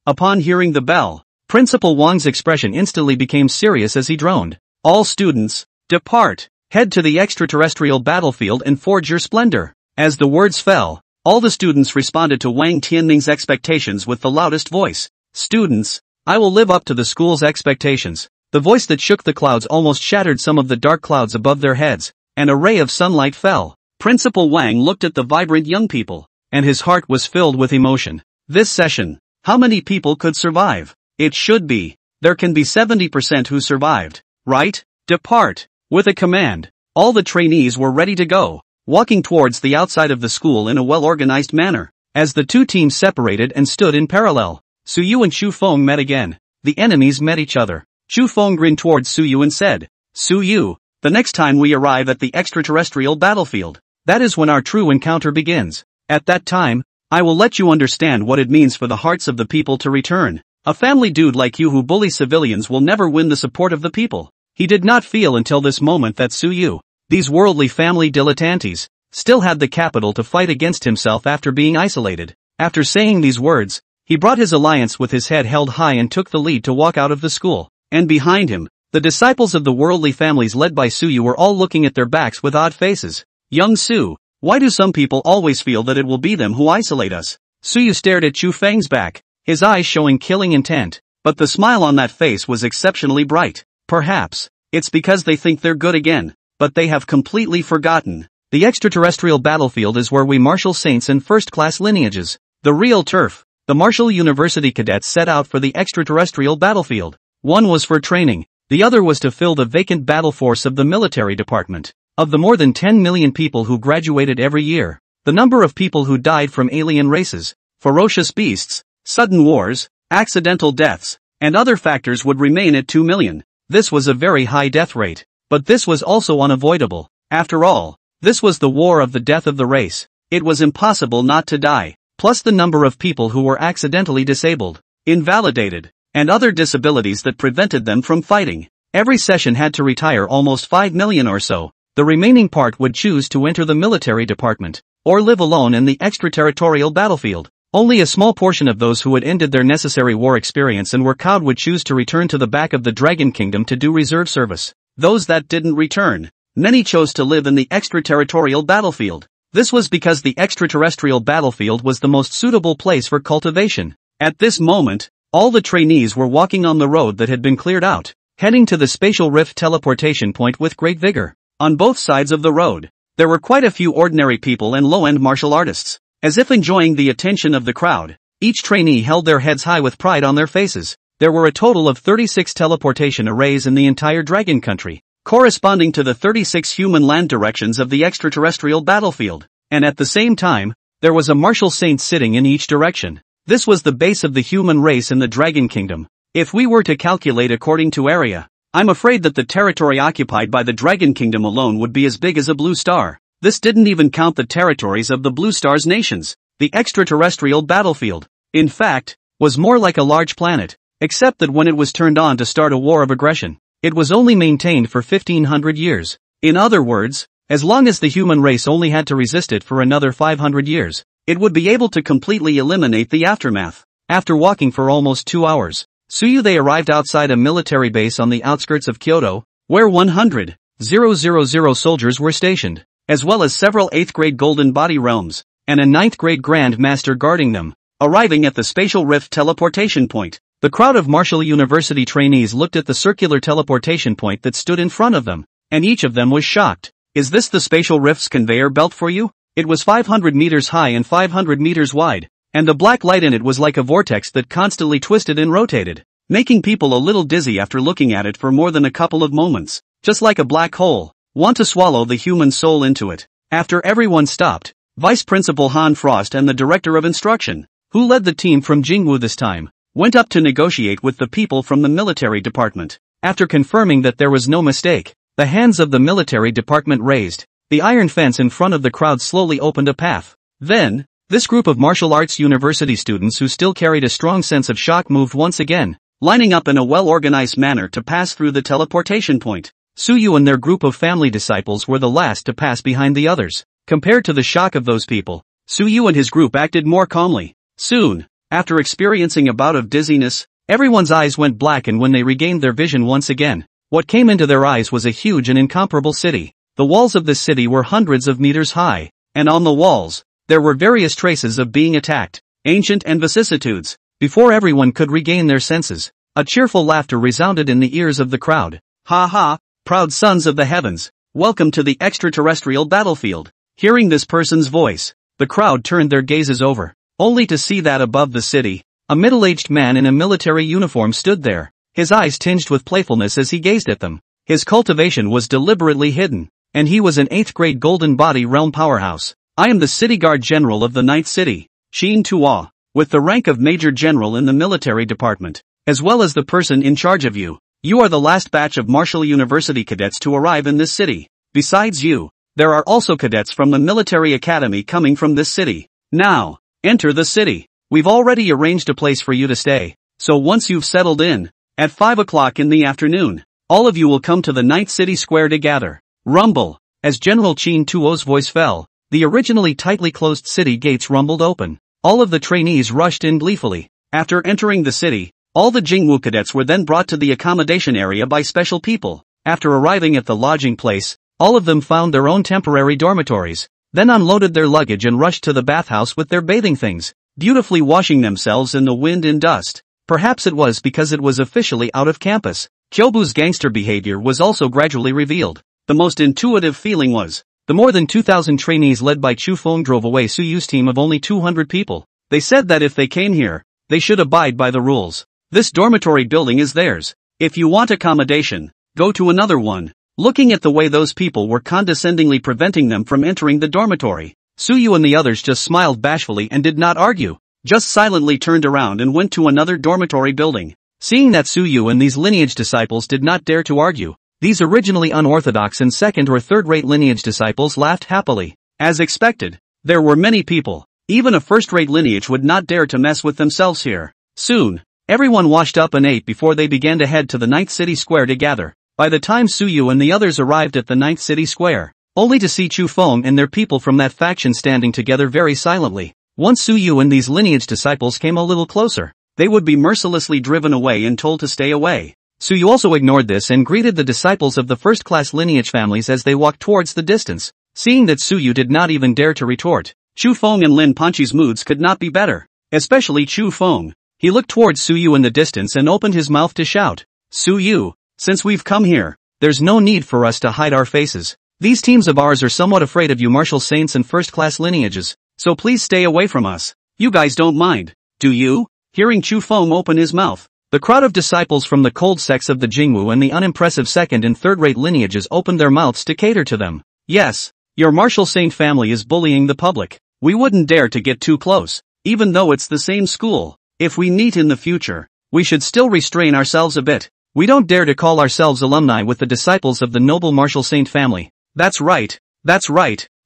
Upon hearing the bell, Principal Wang's expression instantly became serious as he droned. All students, depart, head to the extraterrestrial battlefield and forge your splendor. As the words fell, all the students responded to Wang Tianming's expectations with the loudest voice. Students, I will live up to the school's expectations. The voice that shook the clouds almost shattered some of the dark clouds above their heads, and a ray of sunlight fell. Principal Wang looked at the vibrant young people, and his heart was filled with emotion. This session, how many people could survive? It should be, there can be 70% who survived. Right? Depart. With a command, all the trainees were ready to go, walking towards the outside of the school in a well-organized manner. As the two teams separated and stood in parallel, Su Yu and Xu Feng met again. The enemies met each other. Xu Feng grinned towards Su Yu and said, Su Yu, the next time we arrive at the extraterrestrial battlefield, that is when our true encounter begins. At that time, I will let you understand what it means for the hearts of the people to return. A family dude like you who bullies civilians will never win the support of the people. He did not feel until this moment that Su Yu, these worldly family dilettantes, still had the capital to fight against himself after being isolated. After saying these words, he brought his alliance with his head held high and took the lead to walk out of the school. And behind him, the disciples of the worldly families led by Su Yu were all looking at their backs with odd faces. Young Su, why do some people always feel that it will be them who isolate us? Su Yu stared at Chu Feng's back, his eyes showing killing intent, but the smile on that face was exceptionally bright. Perhaps, it's because they think they're good again, but they have completely forgotten. The extraterrestrial battlefield is where we martial saints and first-class lineages. The real turf. The martial university cadets set out for the extraterrestrial battlefield. One was for training, the other was to fill the vacant battle force of the military department. Of the more than 10 million people who graduated every year, the number of people who died from alien races, ferocious beasts, sudden wars, accidental deaths, and other factors would remain at 2 million. This was a very high death rate, but this was also unavoidable. After all, this was the war of the death of the race. It was impossible not to die, plus the number of people who were accidentally disabled, invalidated, and other disabilities that prevented them from fighting. Every session had to retire almost 5 million or so. The remaining part would choose to enter the military department, or live alone in the extraterritorial battlefield. Only a small portion of those who had ended their necessary war experience and were cowed would choose to return to the back of the Dragon Kingdom to do reserve service. Those that didn't return, many chose to live in the extraterritorial battlefield. This was because the extraterrestrial battlefield was the most suitable place for cultivation. At this moment, all the trainees were walking on the road that had been cleared out, heading to the spatial rift teleportation point with great vigor. On both sides of the road, there were quite a few ordinary people and low-end martial artists. As if enjoying the attention of the crowd, each trainee held their heads high with pride on their faces. There were a total of 36 teleportation arrays in the entire Dragon Country, corresponding to the 36 human land directions of the extraterrestrial battlefield. And at the same time, there was a martial saint sitting in each direction. This was the base of the human race in the Dragon Kingdom. If we were to calculate according to area, I'm afraid that the territory occupied by the Dragon Kingdom alone would be as big as a blue star. This didn't even count the territories of the Blue Star's nations. The extraterrestrial battlefield, in fact, was more like a large planet, except that when it was turned on to start a war of aggression, it was only maintained for 1500 years. In other words, as long as the human race only had to resist it for another 500 years, it would be able to completely eliminate the aftermath. After walking for almost 2 hours, they arrived outside a military base on the outskirts of Kyoto, where 100,000 soldiers were stationed, as well as several 8th grade golden body realms, and a 9th grade grand master guarding them. Arriving at the spatial rift teleportation point, The crowd of Marshall University trainees looked at the circular teleportation point that stood in front of them, and each of them was shocked. Is this the spatial rift's conveyor belt for you? It was 500 meters high and 500 meters wide, and the black light in it was like a vortex that constantly twisted and rotated, making people a little dizzy after looking at it for more than a couple of moments. Just like a black hole, want to swallow the human soul into it. After everyone stopped, Vice Principal Han Frost and the Director of Instruction, who led the team from Jingwu this time, went up to negotiate with the people from the military department. After confirming that there was no mistake, the hands of the military department raised. The iron fence in front of the crowd slowly opened a path. Then, this group of martial arts university students who still carried a strong sense of shock moved once again, lining up in a well-organized manner to pass through the teleportation point. Suyu and their group of family disciples were the last to pass behind the others. Compared to the shock of those people, Suyu and his group acted more calmly. Soon, after experiencing a bout of dizziness, everyone's eyes went black, and when they regained their vision once again, what came into their eyes was a huge and incomparable city. The walls of this city were hundreds of meters high, and on the walls, there were various traces of being attacked, ancient and vicissitudes. Before everyone could regain their senses, a cheerful laughter resounded in the ears of the crowd. Ha ha, proud sons of the heavens, welcome to the extraterrestrial battlefield. Hearing this person's voice, the crowd turned their gazes over, only to see that above the city, a middle-aged man in a military uniform stood there, his eyes tinged with playfulness as he gazed at them. His cultivation was deliberately hidden, and he was an 8th grade Golden Body Realm powerhouse. I am the City Guard General of the 9th City, Xin Tuo, with the rank of Major General in the military department, as well as the person in charge of you. You are the last batch of Marshall University cadets to arrive in this city. Besides you, there are also cadets from the military academy coming from this city. Now, enter the city. We've already arranged a place for you to stay, so once you've settled in, at 5 o'clock in the afternoon, all of you will come to the 9th City Square to gather. Rumble. As General Qin Tuo's voice fell, the originally tightly closed city gates rumbled open. All of the trainees rushed in gleefully. After entering the city, all the Jingwu cadets were then brought to the accommodation area by special people. After arriving at the lodging place, all of them found their own temporary dormitories, then unloaded their luggage and rushed to the bathhouse with their bathing things, beautifully washing themselves in the wind and dust. Perhaps it was because it was officially out of campus. Kyobu's gangster behavior was also gradually revealed. The most intuitive feeling was, the more than 2,000 trainees led by Chu Feng drove away Suyu's team of only 200 people. They said that if they came here, they should abide by the rules. This dormitory building is theirs. If you want accommodation, go to another one. Looking at the way those people were condescendingly preventing them from entering the dormitory, Suyu and the others just smiled bashfully and did not argue, just silently turned around and went to another dormitory building. Seeing that Suyu and these lineage disciples did not dare to argue, these originally unorthodox and second or third-rate lineage disciples laughed happily. As expected, there were many people. Even a first-rate lineage would not dare to mess with themselves here. Soon, everyone washed up and ate before they began to head to the 9th City Square to gather. By the time Suyu and the others arrived at the 9th City Square, only to see Chu Feng and their people from that faction standing together very silently. Once Suyu and these lineage disciples came a little closer, they would be mercilessly driven away and told to stay away. Suyu also ignored this and greeted the disciples of the first-class lineage families as they walked towards the distance. Seeing that Suyu did not even dare to retort, Chu Feng and Lin Panchi's moods could not be better. Especially Chu Feng. He looked towards Suyu in the distance and opened his mouth to shout, "Suyu, since we've come here, there's no need for us to hide our faces. These teams of ours are somewhat afraid of you martial saints and first-class lineages, so please stay away from us. You guys don't mind, do you?" Hearing Chu Feng open his mouth, the crowd of disciples from the cold sects of the Jingwu and the unimpressive second and third-rate lineages opened their mouths to cater to them. "Yes, your martial saint family is bullying the public. We wouldn't dare to get too close, even though it's the same school. If we meet in the future, we should still restrain ourselves a bit. We don't dare to call ourselves alumni with the disciples of the noble martial saint family." That's right,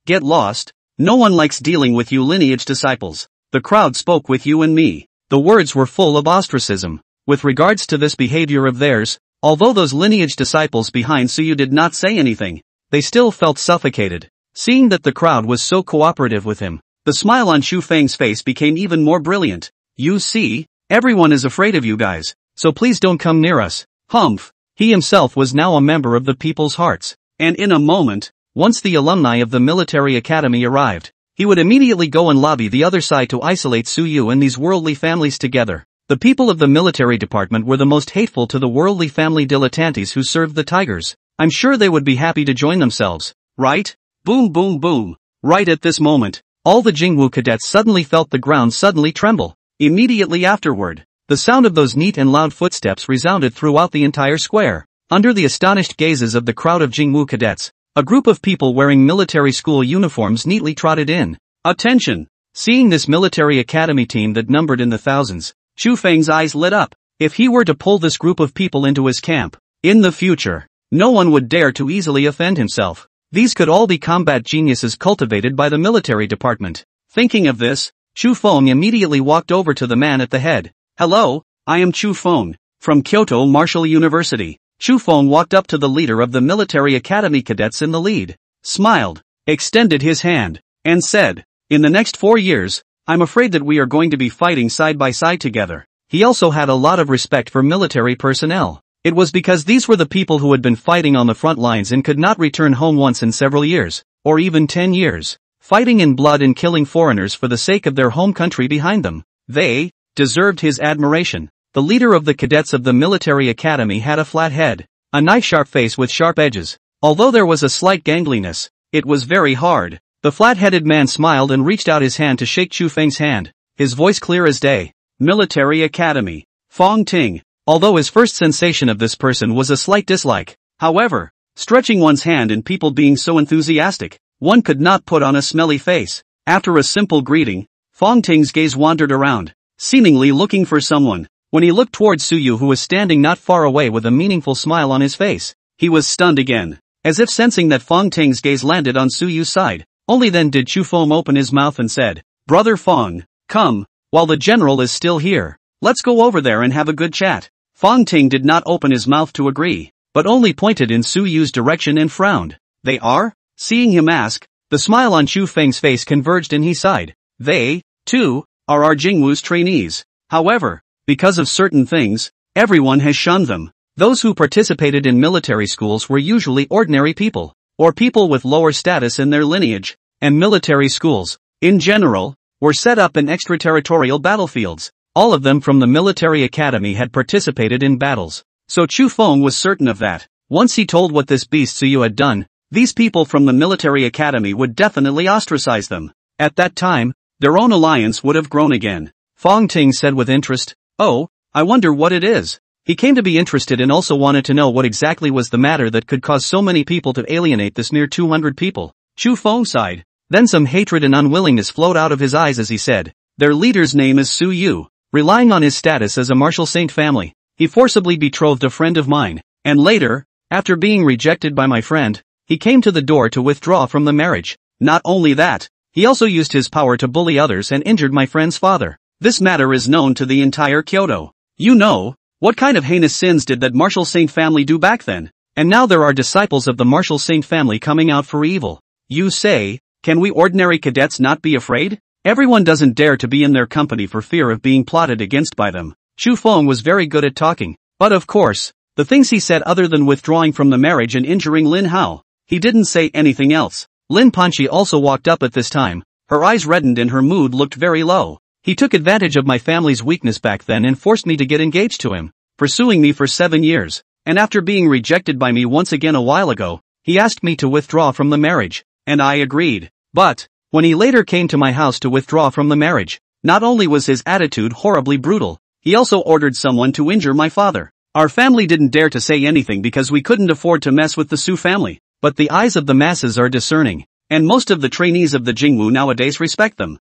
get lost. No one likes dealing with you lineage disciples. The crowd spoke with you and me. The words were full of ostracism. With regards to this behavior of theirs, although those lineage disciples behind Suyu did not say anything, they still felt suffocated. Seeing that the crowd was so cooperative with him, the smile on Xu Feng's face became even more brilliant. "You see, everyone is afraid of you guys, so please don't come near us." Humph. He himself was now a member of the people's hearts, and in a moment, once the alumni of the military academy arrived, he would immediately go and lobby the other side to isolate Suyu and these worldly families together. The people of the military department were the most hateful to the worldly family dilettantes who served the tigers. I'm sure they would be happy to join themselves, right? Boom boom boom. Right at this moment, all the Jingwu cadets suddenly felt the ground suddenly tremble. Immediately afterward, the sound of those neat and loud footsteps resounded throughout the entire square. Under the astonished gazes of the crowd of Jingwu cadets, a group of people wearing military school uniforms neatly trotted in. Attention! Seeing this military academy team that numbered in the thousands, Xu Feng's eyes lit up. If he were to pull this group of people into his camp, in the future, no one would dare to easily offend himself. These could all be combat geniuses cultivated by the military department. Thinking of this, Xu Feng immediately walked over to the man at the head. Hello, I am Xu Feng, from Kyoto Martial University. Xu Feng walked up to the leader of the military academy cadets in the lead, smiled, extended his hand, and said, in the next 4 years, I'm afraid that we are going to be fighting side by side together. He also had a lot of respect for military personnel. It was because these were the people who had been fighting on the front lines and could not return home once in several years, or even 10 years, fighting in blood and killing foreigners for the sake of their home country behind them. They deserved his admiration. The leader of the cadets of the military academy had a flat head, a knife-sharp face with sharp edges. Although there was a slight gangliness, it was very hard. The flat-headed man smiled and reached out his hand to shake Xu Feng's hand, his voice clear as day. Military Academy. Fong Ting. Although his first sensation of this person was a slight dislike, however, stretching one's hand and people being so enthusiastic, one could not put on a smelly face. After a simple greeting, Fong Ting's gaze wandered around, seemingly looking for someone. When he looked towards Su Yu, who was standing not far away with a meaningful smile on his face, he was stunned again, as if sensing that Fong Ting's gaze landed on Su Yu's side. Only then did Xu Feng open his mouth and said, Brother Fong, come, while the general is still here. Let's go over there and have a good chat. Fong Ting did not open his mouth to agree, but only pointed in Su Yu's direction and frowned. They are? Seeing him ask, the smile on Xu Feng's face converged and he sighed. They, too, are our Jingwu's trainees. However, because of certain things, everyone has shunned them. Those who participated in military schools were usually ordinary people, or people with lower status in their lineage, and military schools, in general, were set up in extraterritorial battlefields. All of them from the military academy had participated in battles, so Xu Feng was certain of that. Once he told what this beast Su Yu had done, these people from the military academy would definitely ostracize them. At that time, their own alliance would have grown again. Fong Ting said with interest, Oh, I wonder what it is. He came to be interested and also wanted to know what exactly was the matter that could cause so many people to alienate this mere 200 people. Xu Feng sighed. Then some hatred and unwillingness flowed out of his eyes as he said, Their leader's name is Su Yu. Relying on his status as a martial saint family, he forcibly betrothed a friend of mine, and later, after being rejected by my friend, he came to the door to withdraw from the marriage. Not only that, he also used his power to bully others and injured my friend's father. This matter is known to the entire Kyoto. You know, what kind of heinous sins did that martial saint family do back then? And now there are disciples of the martial saint family coming out for evil. You say, can we ordinary cadets not be afraid? Everyone doesn't dare to be in their company for fear of being plotted against by them. Xu Feng was very good at talking, but of course, the things he said other than withdrawing from the marriage and injuring Lin Hao, he didn't say anything else. Lin Panchi also walked up at this time. Her eyes reddened and her mood looked very low. He took advantage of my family's weakness back then and forced me to get engaged to him, pursuing me for 7 years, and after being rejected by me once again a while ago, he asked me to withdraw from the marriage, and I agreed. But when he later came to my house to withdraw from the marriage, not only was his attitude horribly brutal, he also ordered someone to injure my father. Our family didn't dare to say anything because we couldn't afford to mess with the Su family, but the eyes of the masses are discerning, and most of the trainees of the Jingwu nowadays respect them.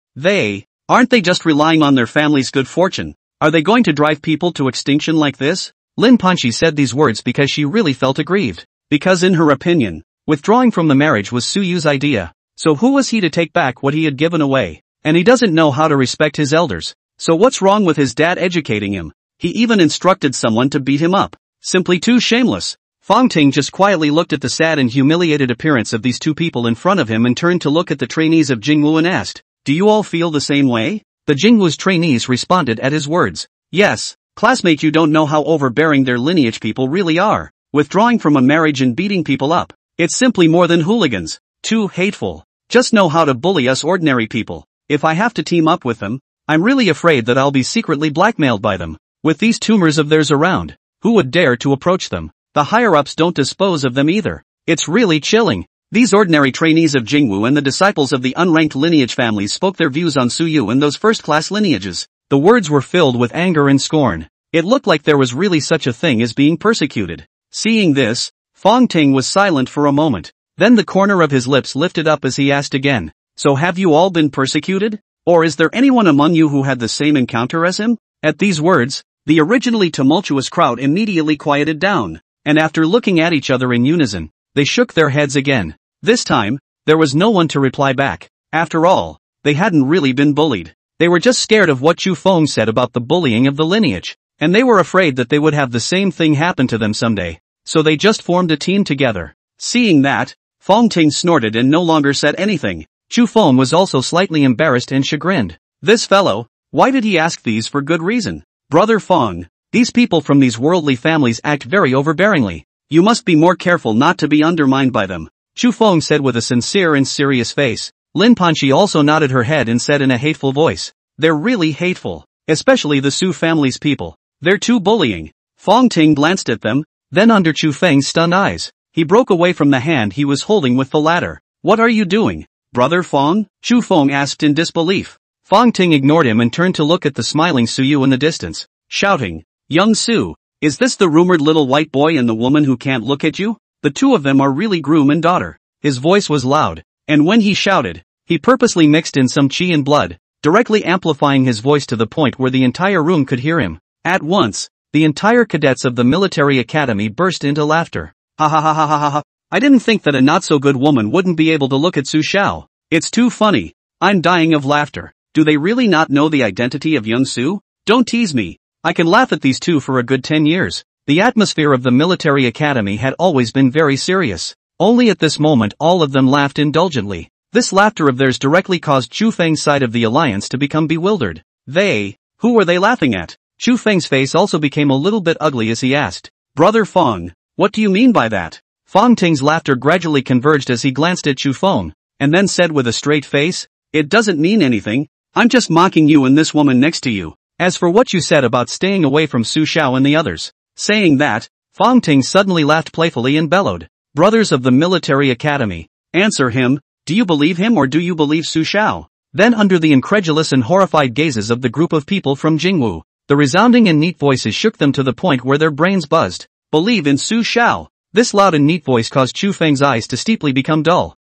Aren't they just relying on their family's good fortune? Are they going to drive people to extinction like this? Lin Panchi said these words because she really felt aggrieved, because in her opinion, withdrawing from the marriage was Su Yu's idea. So who was he to take back what he had given away? And he doesn't know how to respect his elders. So what's wrong with his dad educating him? He even instructed someone to beat him up. Simply too shameless. Fong Ting just quietly looked at the sad and humiliated appearance of these two people in front of him and turned to look at the trainees of Jingwu and asked, Do you all feel the same way? The Jingwu's trainees responded at his words. Yes, classmate, you don't know how overbearing their lineage people really are. Withdrawing from a marriage and beating people up. It's simply more than hooligans. Too hateful. Just know how to bully us ordinary people. If I have to team up with them, I'm really afraid that I'll be secretly blackmailed by them. With these tumors of theirs around, who would dare to approach them? The higher-ups don't dispose of them either. It's really chilling. These ordinary trainees of Jingwu and the disciples of the unranked lineage families spoke their views on Suyu and those first-class lineages. The words were filled with anger and scorn. It looked like there was really such a thing as being persecuted. Seeing this, Fong Ting was silent for a moment. Then the corner of his lips lifted up as he asked again, "So have you all been persecuted? Or is there anyone among you who had the same encounter as him?" At these words, the originally tumultuous crowd immediately quieted down, and after looking at each other in unison, they shook their heads again. This time, there was no one to reply back. After all, they hadn't really been bullied. They were just scared of what Chu Feng said about the bullying of the lineage, and they were afraid that they would have the same thing happen to them someday. So they just formed a team together. Seeing that, Fong Ting snorted and no longer said anything. Chu Feng was also slightly embarrassed and chagrined. This fellow, why did he ask these for good reason? Brother Fong, these people from these worldly families act very overbearingly. You must be more careful not to be undermined by them. Chu Feng said with a sincere and serious face. Lin Panchi also nodded her head and said in a hateful voice, "They're really hateful, especially the Su family's people. They're too bullying." Fong Ting glanced at them, then under Chu Feng's stunned eyes, he broke away from the hand he was holding with the ladder. "What are you doing, Brother Fong?" Chu Feng asked in disbelief. Fong Ting ignored him and turned to look at the smiling Suyu in the distance, shouting, "Young Su, is this the rumored little white boy and the woman who can't look at you? The two of them are really groom and daughter." His voice was loud, and when he shouted, he purposely mixed in some qi and blood, directly amplifying his voice to the point where the entire room could hear him. At once, the entire cadets of the military academy burst into laughter. "Ha ha ha ha ha ha ha. I didn't think that a not-so-good woman wouldn't be able to look at Su Xiao. It's too funny. I'm dying of laughter. Do they really not know the identity of young Su? Don't tease me. I can laugh at these two for a good 10 years. The atmosphere of the military academy had always been very serious. Only at this moment all of them laughed indulgently. This laughter of theirs directly caused Chu Feng's side of the alliance to become bewildered. Who were they laughing at? Chu Feng's face also became a little bit ugly as he asked, "Brother Fong, what do you mean by that?" Fong Ting's laughter gradually converged as he glanced at Chu Feng, and then said with a straight face, "It doesn't mean anything. I'm just mocking you and this woman next to you. As for what you said about staying away from Su Xiao and the others." Saying that, Fong Ting suddenly laughed playfully and bellowed, "Brothers of the military academy, answer him. Do you believe him or do you believe Su Xiao?" Then under the incredulous and horrified gazes of the group of people from Jingwu, the resounding and neat voices shook them to the point where their brains buzzed. "Believe in Su Xiao." This loud and neat voice caused Chu Feng's eyes to steeply become dull.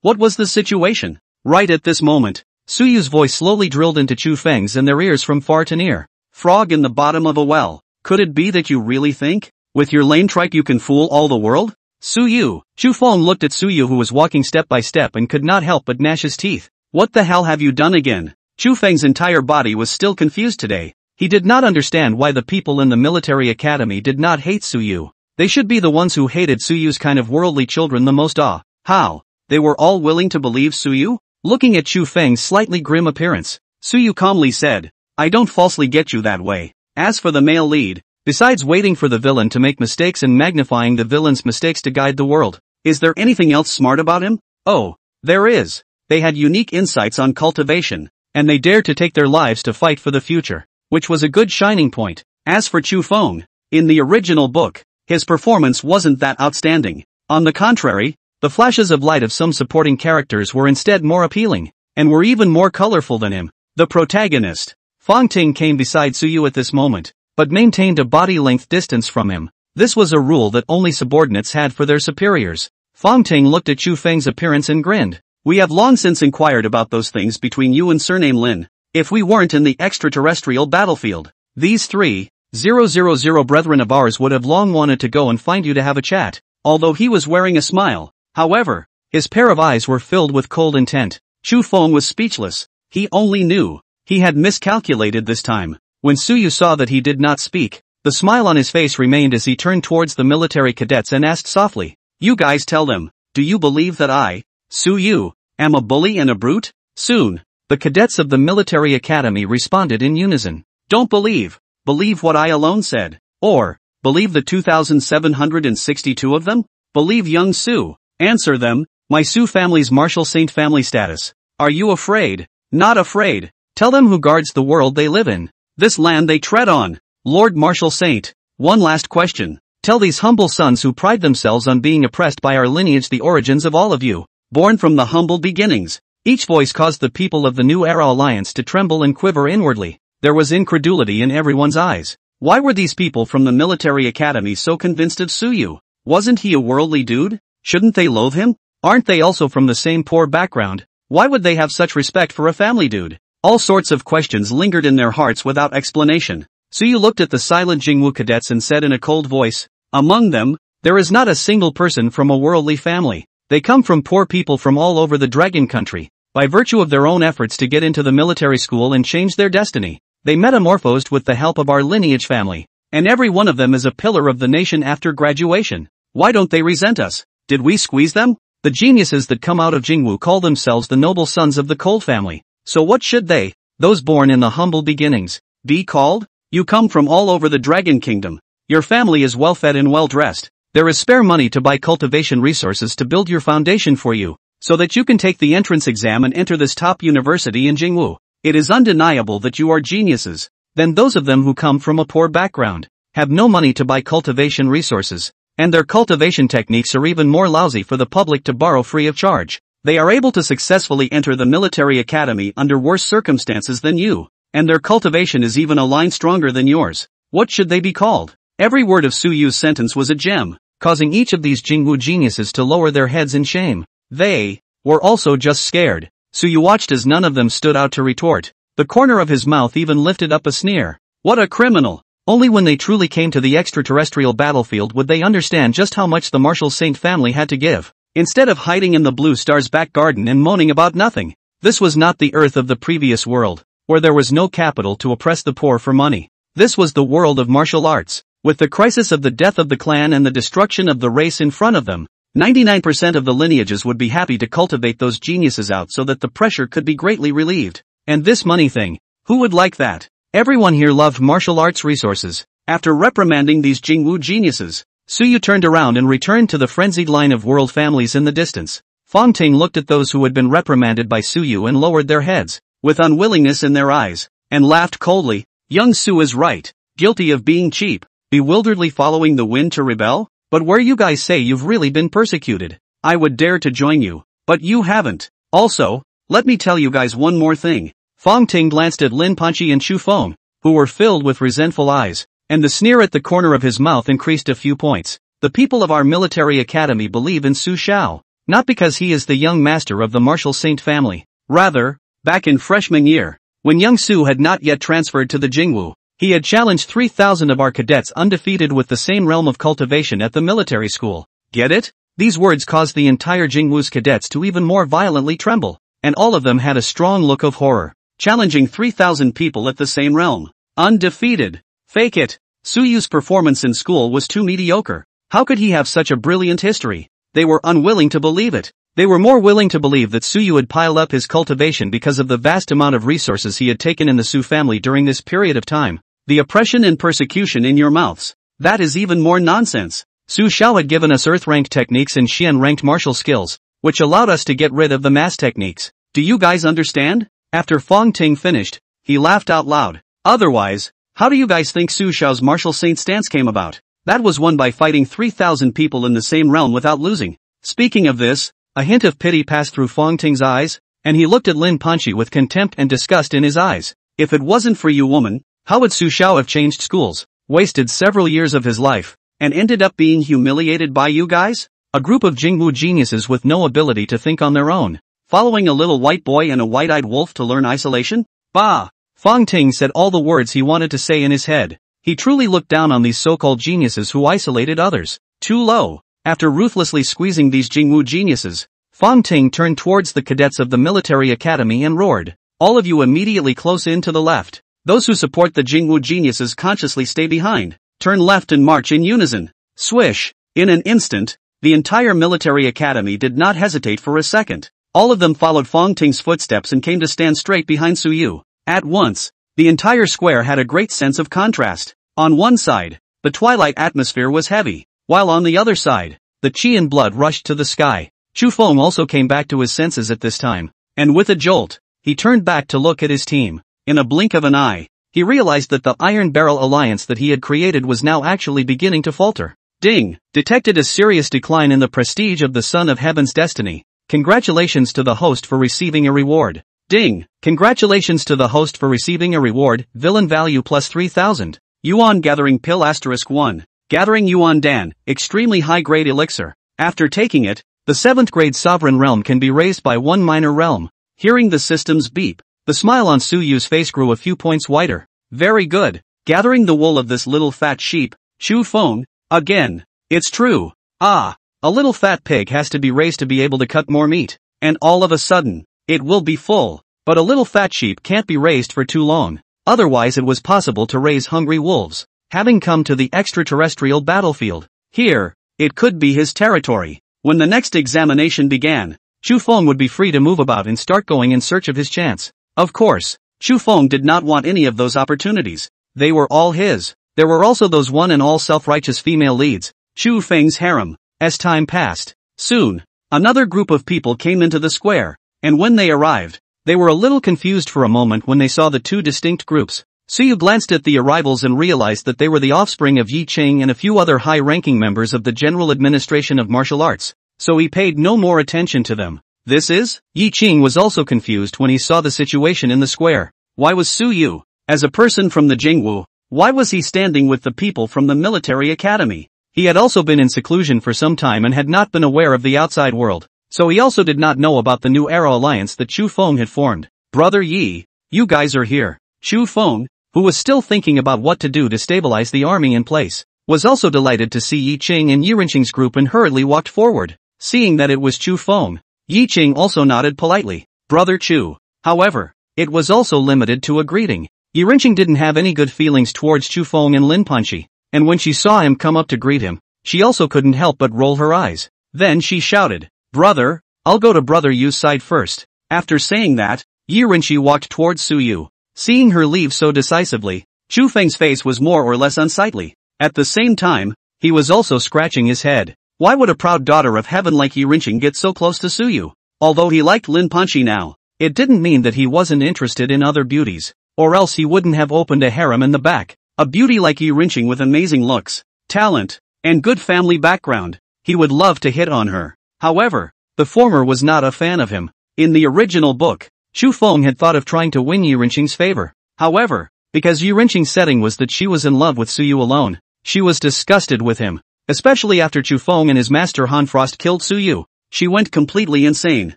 What was the situation? Right at this moment, Suyu's voice slowly drilled into Chu Feng's and their ears from far to near. "Frog in the bottom of a well. Could it be that you really think, with your lame tripe you can fool all the world? Suyu." Chu Feng looked at Suyu who was walking step by step and could not help but gnash his teeth. "What the hell have you done again?" Chu Feng's entire body was still confused today. He did not understand why the people in the military academy did not hate Suyu. They should be the ones who hated Suyu's kind of worldly children the most. How? They were all willing to believe Suyu? Looking at Chu Feng's slightly grim appearance, Suyu calmly said, "I don't falsely get you that way. As for the male lead, besides waiting for the villain to make mistakes and magnifying the villain's mistakes to guide the world, is there anything else smart about him? Oh, there is. They had unique insights on cultivation, and they dared to take their lives to fight for the future, which was a good shining point. As for Chu Feng, in the original book, his performance wasn't that outstanding. On the contrary, the flashes of light of some supporting characters were instead more appealing, and were even more colorful than him. The protagonist. Fong Ting came beside Suyu at this moment, but maintained a body-length distance from him. This was a rule that only subordinates had for their superiors. Fong Ting looked at Chu Feng's appearance and grinned. "We have long since inquired about those things between you and surname Lin. If we weren't in the extraterrestrial battlefield, these 3,000 brethren of ours would have long wanted to go and find you to have a chat." Although he was wearing a smile, however, his pair of eyes were filled with cold intent. Chu Feng was speechless. He only knew he had miscalculated this time. When Suyu saw that he did not speak, the smile on his face remained as he turned towards the military cadets and asked softly, "You guys tell them, do you believe that I, Suyu, am a bully and a brute?" Soon, the cadets of the military academy responded in unison. "Don't believe. Believe what I alone said. Or, believe the 2,762 of them? Believe young Su. Answer them, my Su family's martial saint family status. Are you afraid? Not afraid. Tell them who guards the world they live in. This land they tread on. Lord Martial Saint. One last question. Tell these humble sons who pride themselves on being oppressed by our lineage the origins of all of you. Born from the humble beginnings. Each voice caused the people of the New Era Alliance to tremble and quiver inwardly. There was incredulity in everyone's eyes. Why were these people from the military academy so convinced of Suyu? Wasn't he a worldly dude? Shouldn't they loathe him? Aren't they also from the same poor background? Why would they have such respect for a family dude? All sorts of questions lingered in their hearts without explanation. Suyu looked at the silent Jingwu cadets and said in a cold voice, "Among them, there is not a single person from a worldly family. They come from poor people from all over the Dragon Country. By virtue of their own efforts to get into the military school and change their destiny, they metamorphosed with the help of our lineage family. And every one of them is a pillar of the nation after graduation. Why don't they resent us? Did we squeeze them? The geniuses that come out of Jingwu call themselves the noble sons of the Cold family. So what should they, those born in the humble beginnings, be called? You come from all over the Dragon Kingdom. Your family is well-fed and well-dressed. There is spare money to buy cultivation resources to build your foundation for you, so that you can take the entrance exam and enter this top university in Jingwu. It is undeniable that you are geniuses. Then those of them who come from a poor background, have no money to buy cultivation resources, and their cultivation techniques are even more lousy for the public to borrow free of charge. They are able to successfully enter the military academy under worse circumstances than you, and their cultivation is even a line stronger than yours. What should they be called? Every word of Suyu's sentence was a gem, causing each of these Jingwu geniuses to lower their heads in shame. They were also just scared. Suyu watched as none of them stood out to retort. The corner of his mouth even lifted up a sneer. What a criminal! Only when they truly came to the extraterrestrial battlefield would they understand just how much the Martial Saint family had to give. Instead of hiding in the Blue Star's back garden and moaning about nothing, this was not the Earth of the previous world, where there was no capital to oppress the poor for money. This was the world of martial arts. With the crisis of the death of the clan and the destruction of the race in front of them, 99% of the lineages would be happy to cultivate those geniuses out so that the pressure could be greatly relieved. And this money thing, who would like that? Everyone here loved martial arts resources. After reprimanding these Jingwu geniuses, Suyu turned around and returned to the frenzied line of world families in the distance. Fong Ting looked at those who had been reprimanded by Suyu and lowered their heads, with unwillingness in their eyes, and laughed coldly. Young Su is right, guilty of being cheap, bewilderedly following the wind to rebel? But where you guys say you've really been persecuted, I would dare to join you, but you haven't. Also, let me tell you guys one more thing. Fong Ting glanced at Lin Panchi and Chu Feng, who were filled with resentful eyes, and the sneer at the corner of his mouth increased a few points. The people of our military academy believe in Su Xiao, not because he is the young master of the Martial Saint family. Rather, back in freshman year, when young Su had not yet transferred to the Jingwu, he had challenged 3,000 of our cadets undefeated with the same realm of cultivation at the military school. Get it? These words caused the entire Jingwu's cadets to even more violently tremble, and all of them had a strong look of horror. Challenging 3,000 people at the same realm. Undefeated. Fake it. Suyu's performance in school was too mediocre. How could he have such a brilliant history? They were unwilling to believe it. They were more willing to believe that Suyu had piled up his cultivation because of the vast amount of resources he had taken in the Su family during this period of time. The oppression and persecution in your mouths. That is even more nonsense. Su Xiao had given us Earth-ranked techniques and Xian-ranked martial skills, which allowed us to get rid of the mass techniques. Do you guys understand? After Fong Ting finished, he laughed out loud. Otherwise, how do you guys think Su Xiao's martial saint stance came about? That was won by fighting 3,000 people in the same realm without losing. Speaking of this, a hint of pity passed through Fong Ting's eyes, and he looked at Lin Panchi with contempt and disgust in his eyes. If it wasn't for you, woman, how would Su Xiao have changed schools, wasted several years of his life, and ended up being humiliated by you guys? A group of Jingwu geniuses with no ability to think on their own, following a little white boy and a white-eyed wolf to learn isolation? Bah! Fong Ting said all the words he wanted to say in his head. He truly looked down on these so-called geniuses who isolated others. Too low. After ruthlessly squeezing these Jingwu geniuses, Fong Ting turned towards the cadets of the military academy and roared. All of you immediately close in to the left. Those who support the Jingwu geniuses consciously stay behind. Turn left and march in unison. Swish. In an instant, the entire military academy did not hesitate for a second. All of them followed Fong Ting's footsteps and came to stand straight behind Suyu. At once, the entire square had a great sense of contrast. On one side, the twilight atmosphere was heavy, while on the other side, the qi and blood rushed to the sky. Chu Feng also came back to his senses at this time, and with a jolt, he turned back to look at his team. in a blink of an eye, he realized that the Iron Barrel alliance that he had created was now actually beginning to falter. Ding! Detected a serious decline in the prestige of the Son of Heaven's destiny. Congratulations to the host for receiving a reward. Ding! Congratulations to the host for receiving a reward, villain value plus 3000. Yuan Gathering Pill *1. Gathering Yuan Dan, extremely high-grade elixir. After taking it, the 7th grade sovereign realm can be raised by 1 minor realm. Hearing the system's beep, the smile on Suyu's face grew a few points wider. Very good. Gathering the wool of this little fat sheep, Chu Feng, again. It's true. A little fat pig has to be raised to be able to cut more meat. And all of a sudden, it will be full. But a little fat sheep can't be raised for too long. Otherwise it was possible to raise hungry wolves. Having come to the extraterrestrial battlefield, here, it could be his territory. When the next examination began, Chu Feng would be free to move about and start going in search of his chance. Of course, Chu Feng did not want any of those opportunities. They were all his. There were also those one and all self-righteous female leads, Chu Feng's harem. As time passed, soon, another group of people came into the square, and when they arrived, they were a little confused for a moment when they saw the two distinct groups. Suyu glanced at the arrivals and realized that they were the offspring of Yi Qing and a few other high-ranking members of the General Administration of Martial Arts, so he paid no more attention to them. This is? Yi Qing was also confused when he saw the situation in the square. Why was Suyu, as a person from the Jingwu, why was he standing with the people from the military academy? He had also been in seclusion for some time and had not been aware of the outside world, so he also did not know about the new Arrow alliance that Chu Feng had formed. Brother Yi, you guys are here. Chu Feng, who was still thinking about what to do to stabilize the army in place, was also delighted to see Yi Qing and Yi Renqing's group and hurriedly walked forward. Seeing that it was Chu Feng, Yi Qing also nodded politely. Brother Chu. However, it was also limited to a greeting. Yi Renqing didn't have any good feelings towards Chu Feng and Lin Panchi, and when she saw him come up to greet him, she also couldn't help but roll her eyes. Then she shouted, Brother, I'll go to Brother Yu's side first. After saying that, Yi Renqing walked towards Suyu. Seeing her leave so decisively, Chu Feng's face was more or less unsightly. At the same time, he was also scratching his head. Why would a proud daughter of heaven like Yi Renqing get so close to Suyu? Although he liked Lin Panchi now, it didn't mean that he wasn't interested in other beauties, or else he wouldn't have opened a harem in the back. A beauty like Yi Renqing with amazing looks, talent, and good family background, he would love to hit on her. However, the former was not a fan of him. In the original book, Chu Feng had thought of trying to win Yi Renqing's favor. However, because Yi Renqing's setting was that she was in love with Suyu alone, she was disgusted with him. Especially after Chu Feng and his master Han Frost killed Suyu, she went completely insane.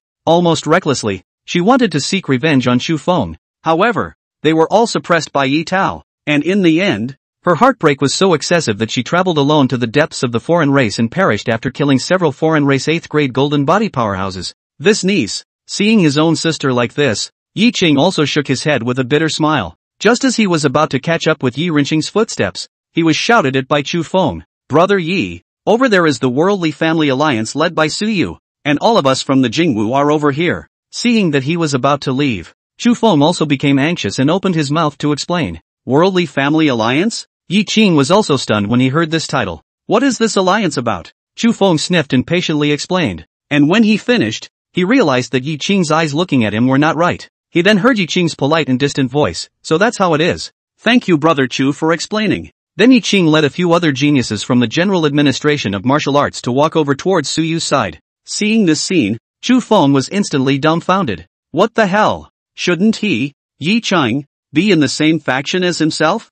Almost recklessly, she wanted to seek revenge on Chu Feng. However, they were all suppressed by Yi Tao, and in the end, her heartbreak was so excessive that she traveled alone to the depths of the foreign race and perished after killing several foreign race 8th grade golden body powerhouses. This niece, seeing his own sister like this, Yi Qing also shook his head with a bitter smile. Just as he was about to catch up with Yi Renqing's footsteps, he was shouted at by Chu Feng. Brother Yi, over there is the Worldly Family Alliance led by Suyu, and all of us from the Jingwu are over here. Seeing that he was about to leave, Chu Feng also became anxious and opened his mouth to explain. Worldly Family Alliance? Yi Qing was also stunned when he heard this title. What is this alliance about? Chu Feng sniffed and patiently explained. And when he finished, he realized that Yi Qing's eyes looking at him were not right. He then heard Yi Qing's polite and distant voice. So that's how it is. Thank you Brother Chu for explaining. Then Yi Qing led a few other geniuses from the General Administration of Martial Arts to walk over towards Suyu's side. Seeing this scene, Chu Feng was instantly dumbfounded. What the hell? Shouldn't he, Yi Qing, be in the same faction as himself?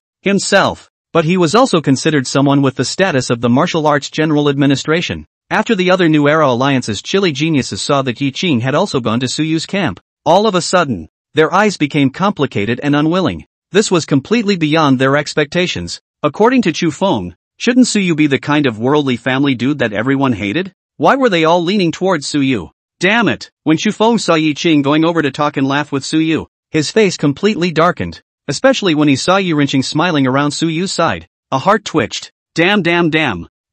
But he was also considered someone with the status of the Martial Arts General Administration. After the other New Era Alliance's chilly geniuses saw that Yi Qing had also gone to Suyu's camp, all of a sudden, their eyes became complicated and unwilling. This was completely beyond their expectations. According to Chu Feng, shouldn't Suyu be the kind of worldly family dude that everyone hated? Why were they all leaning towards Suyu? Damn it! When Chu Feng saw Yi Qing going over to talk and laugh with Suyu, his face completely darkened. Especially when he saw Yi Renqing smiling around Suyu's side. A heart twitched. Damn.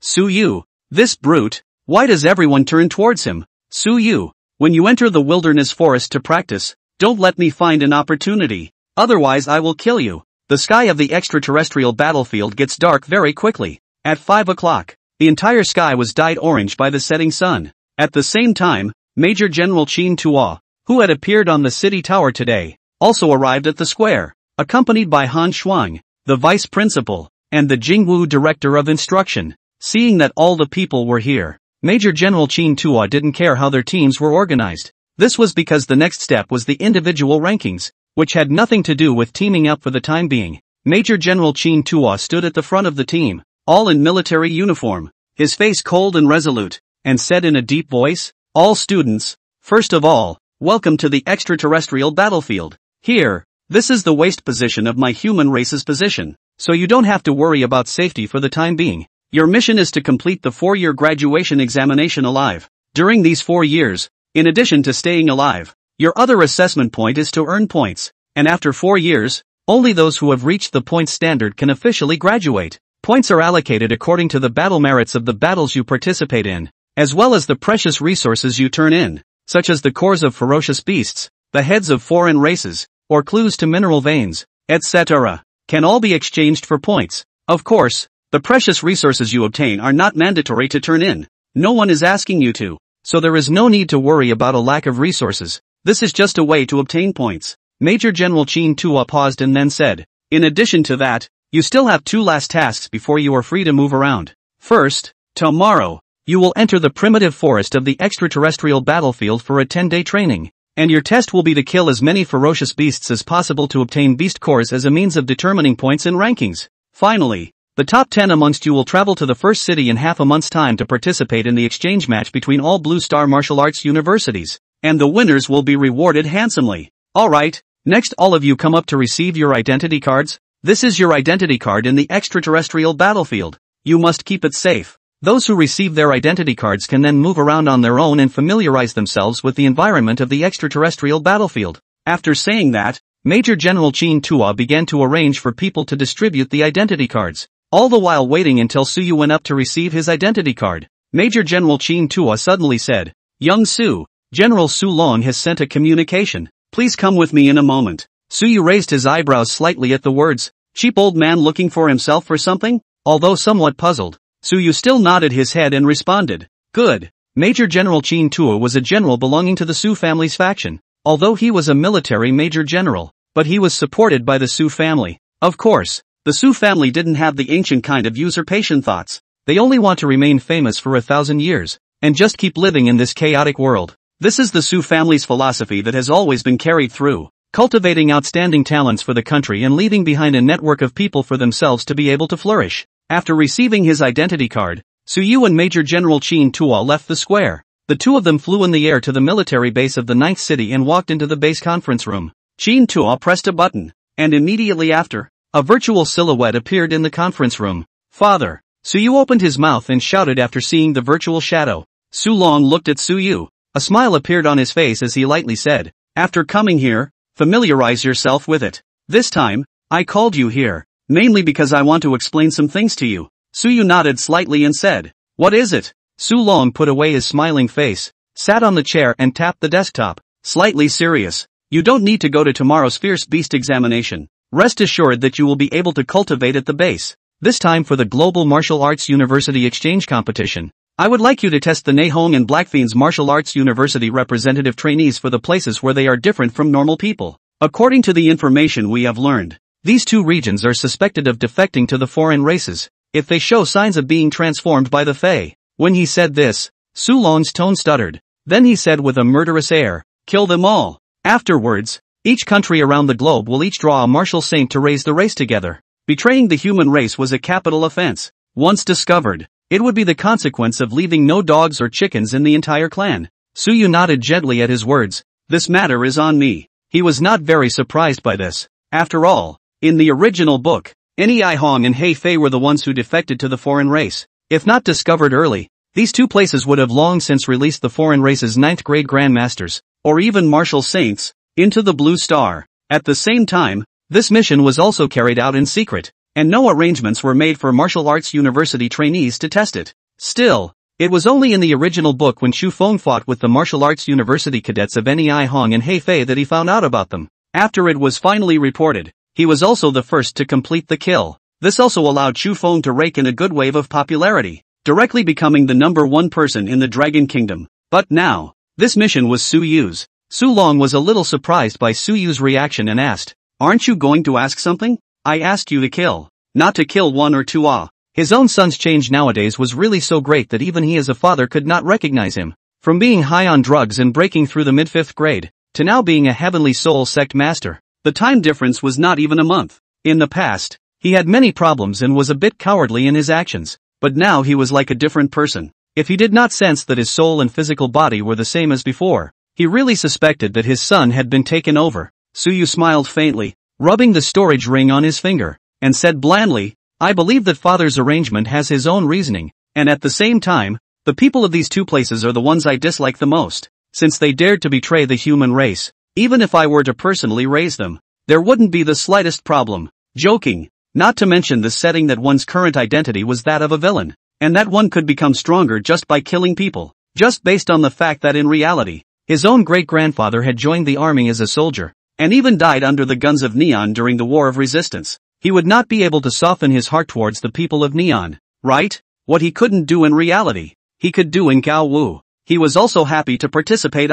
Suyu, this brute, why does everyone turn towards him? Suyu, when you enter the wilderness forest to practice, don't let me find an opportunity. Otherwise I will kill you. The sky of the extraterrestrial battlefield gets dark very quickly. At 5 o'clock, the entire sky was dyed orange by the setting sun. At the same time, Major General Qin Tuo, who had appeared on the city tower today, also arrived at the square. accompanied by Han Shuang, the vice principal, and the Jingwu director of instruction. Seeing that all the people were here, Major General Qin Tua didn't care how their teams were organized. This was because the next step was the individual rankings, which had nothing to do with teaming up for the time being. Major General Qin Tua stood at the front of the team, all in military uniform, his face cold and resolute, and said in a deep voice, "All students, first of all, welcome to the extraterrestrial battlefield. Here, this is the waist position of my human race's position, so you don't have to worry about safety for the time being. Your mission is to complete the 4-year graduation examination alive. During these 4 years, in addition to staying alive, your other assessment point is to earn points, and after 4 years, only those who have reached the points standard can officially graduate. Points are allocated according to the battle merits of the battles you participate in, as well as the precious resources you turn in, such as the cores of ferocious beasts, the heads of foreign races, or clues to mineral veins, etc., can all be exchanged for points. Of course, the precious resources you obtain are not mandatory to turn in. No one is asking you to, so there is no need to worry about a lack of resources. This is just a way to obtain points." Major General Qin Tua paused and then said, "In addition to that, you still have 2 last tasks before you are free to move around. First, tomorrow, you will enter the primitive forest of the extraterrestrial battlefield for a 10-day training, and your test will be to kill as many ferocious beasts as possible to obtain beast cores as a means of determining points and rankings. Finally, the top 10 amongst you will travel to the first city in half a month's time to participate in the exchange match between all Blue Star martial arts universities, and the winners will be rewarded handsomely. Alright, next all of you come up to receive your identity cards. This is your identity card in the extraterrestrial battlefield. You must keep it safe. Those who receive their identity cards can then move around on their own and familiarize themselves with the environment of the extraterrestrial battlefield." After saying that, Major General Qin Tua began to arrange for people to distribute the identity cards, all the while waiting until Suyu went up to receive his identity card. Major General Qin Tua suddenly said, "Young Su, General Su Long has sent a communication. Please come with me in a moment." Suyu raised his eyebrows slightly at the words. Cheap old man looking for himself or something? Although somewhat puzzled, Suyu still nodded his head and responded, "Good." Major General Qin Tua was a general belonging to the Su family's faction, although he was a military major general, but he was supported by the Su family. Of course, the Su family didn't have the ancient kind of usurpation thoughts. They only want to remain famous for 1,000 years, and just keep living in this chaotic world. This is the Su family's philosophy that has always been carried through, cultivating outstanding talents for the country and leaving behind a network of people for themselves to be able to flourish. After receiving his identity card, Suyu and Major General Qin Tua left the square. The two of them flew in the air to the military base of the 9th city and walked into the base conference room. Qin Tua pressed a button, and immediately after, a virtual silhouette appeared in the conference room. "Father." Suyu opened his mouth and shouted after seeing the virtual shadow. Su Long looked at Suyu. A smile appeared on his face as he lightly said, "After coming here, familiarize yourself with it. This time, I called you here, mainly because I want to explain some things to you." Suyu nodded slightly and said, "What is it?" Su Long put away his smiling face, sat on the chair and tapped the desktop, slightly serious. "You don't need to go to tomorrow's fierce beast examination. Rest assured that you will be able to cultivate at the base. This time for the Global Martial Arts University Exchange Competition. I would like you to test the Nehong and Blackfiend's Martial Arts University representative trainees for the places where they are different from normal people. According to the information we have learned, these two regions are suspected of defecting to the foreign races, if they show signs of being transformed by the Fae." When he said this, Su Long's tone stuttered. Then he said with a murderous air, "Kill them all. Afterwards, each country around the globe will each draw a martial saint to raise the race together. Betraying the human race was a capital offense. Once discovered, it would be the consequence of leaving no dogs or chickens in the entire clan." Suyu nodded gently at his words. "This matter is on me." He was not very surprised by this. After all, in the original book, Nei Hong and Hei Fei were the ones who defected to the foreign race. If not discovered early, these two places would have long since released the foreign race's 9th grade grandmasters, or even martial saints, into the Blue Star. At the same time, this mission was also carried out in secret, and no arrangements were made for martial arts university trainees to test it. Still, it was only in the original book when Xu Feng fought with the martial arts university cadets of Nei Hong and Hei Fei that he found out about them. After it was finally reported, he was also the first to complete the kill. This also allowed Xu Feng to rake in a good wave of popularity, directly becoming the #1 person in the Dragon Kingdom. But now, this mission was Su Yu's. Su Long was a little surprised by Su Yu's reaction and asked, Aren't you going to ask something? I asked you to kill. Not to kill one or two. His own son's change nowadays was really so great that even he as a father could not recognize him. From being high on drugs and breaking through the mid-5th grade, to now being a heavenly soul sect master. The time difference was not even a month. In the past, he had many problems and was a bit cowardly in his actions, but now he was like a different person. If he did not sense that his soul and physical body were the same as before, he really suspected that his son had been taken over. Suyu smiled faintly, rubbing the storage ring on his finger, and said blandly, I believe that father's arrangement has his own reasoning, and at the same time, the people of these two places are the ones I dislike the most, since they dared to betray the human race. Even if I were to personally raise them, there wouldn't be the slightest problem. Joking, not to mention the setting that one's current identity was that of a villain, and that one could become stronger just by killing people, just based on the fact that in reality, his own great-grandfather had joined the army as a soldier, and even died under the guns of Neon during the War of Resistance. He would not be able to soften his heart towards the people of Neon, right? What he couldn't do in reality, he could do in Gao Wu. He was also happy to participate.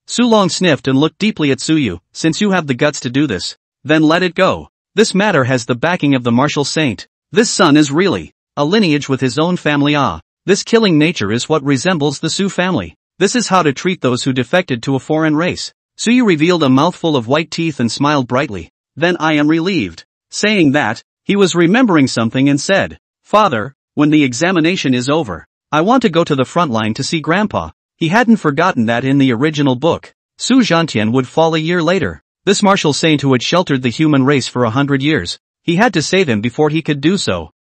Su Long sniffed and looked deeply at Suyu. Since you have the guts to do this, then let it go. This matter has the backing of the martial saint. This son is really a lineage with his own family. This killing nature is what resembles the Su family. This is how to treat those who defected to a foreign race. Suyu revealed a mouthful of white teeth and smiled brightly. Then I am relieved. Saying that, he was remembering something and said, Father, when the examination is over, I want to go to the front line to see Grandpa. He hadn't forgotten that in the original book, Su Zhantian would fall a year later. This martial saint who had sheltered the human race for 100 years. He had to save him before he could do so.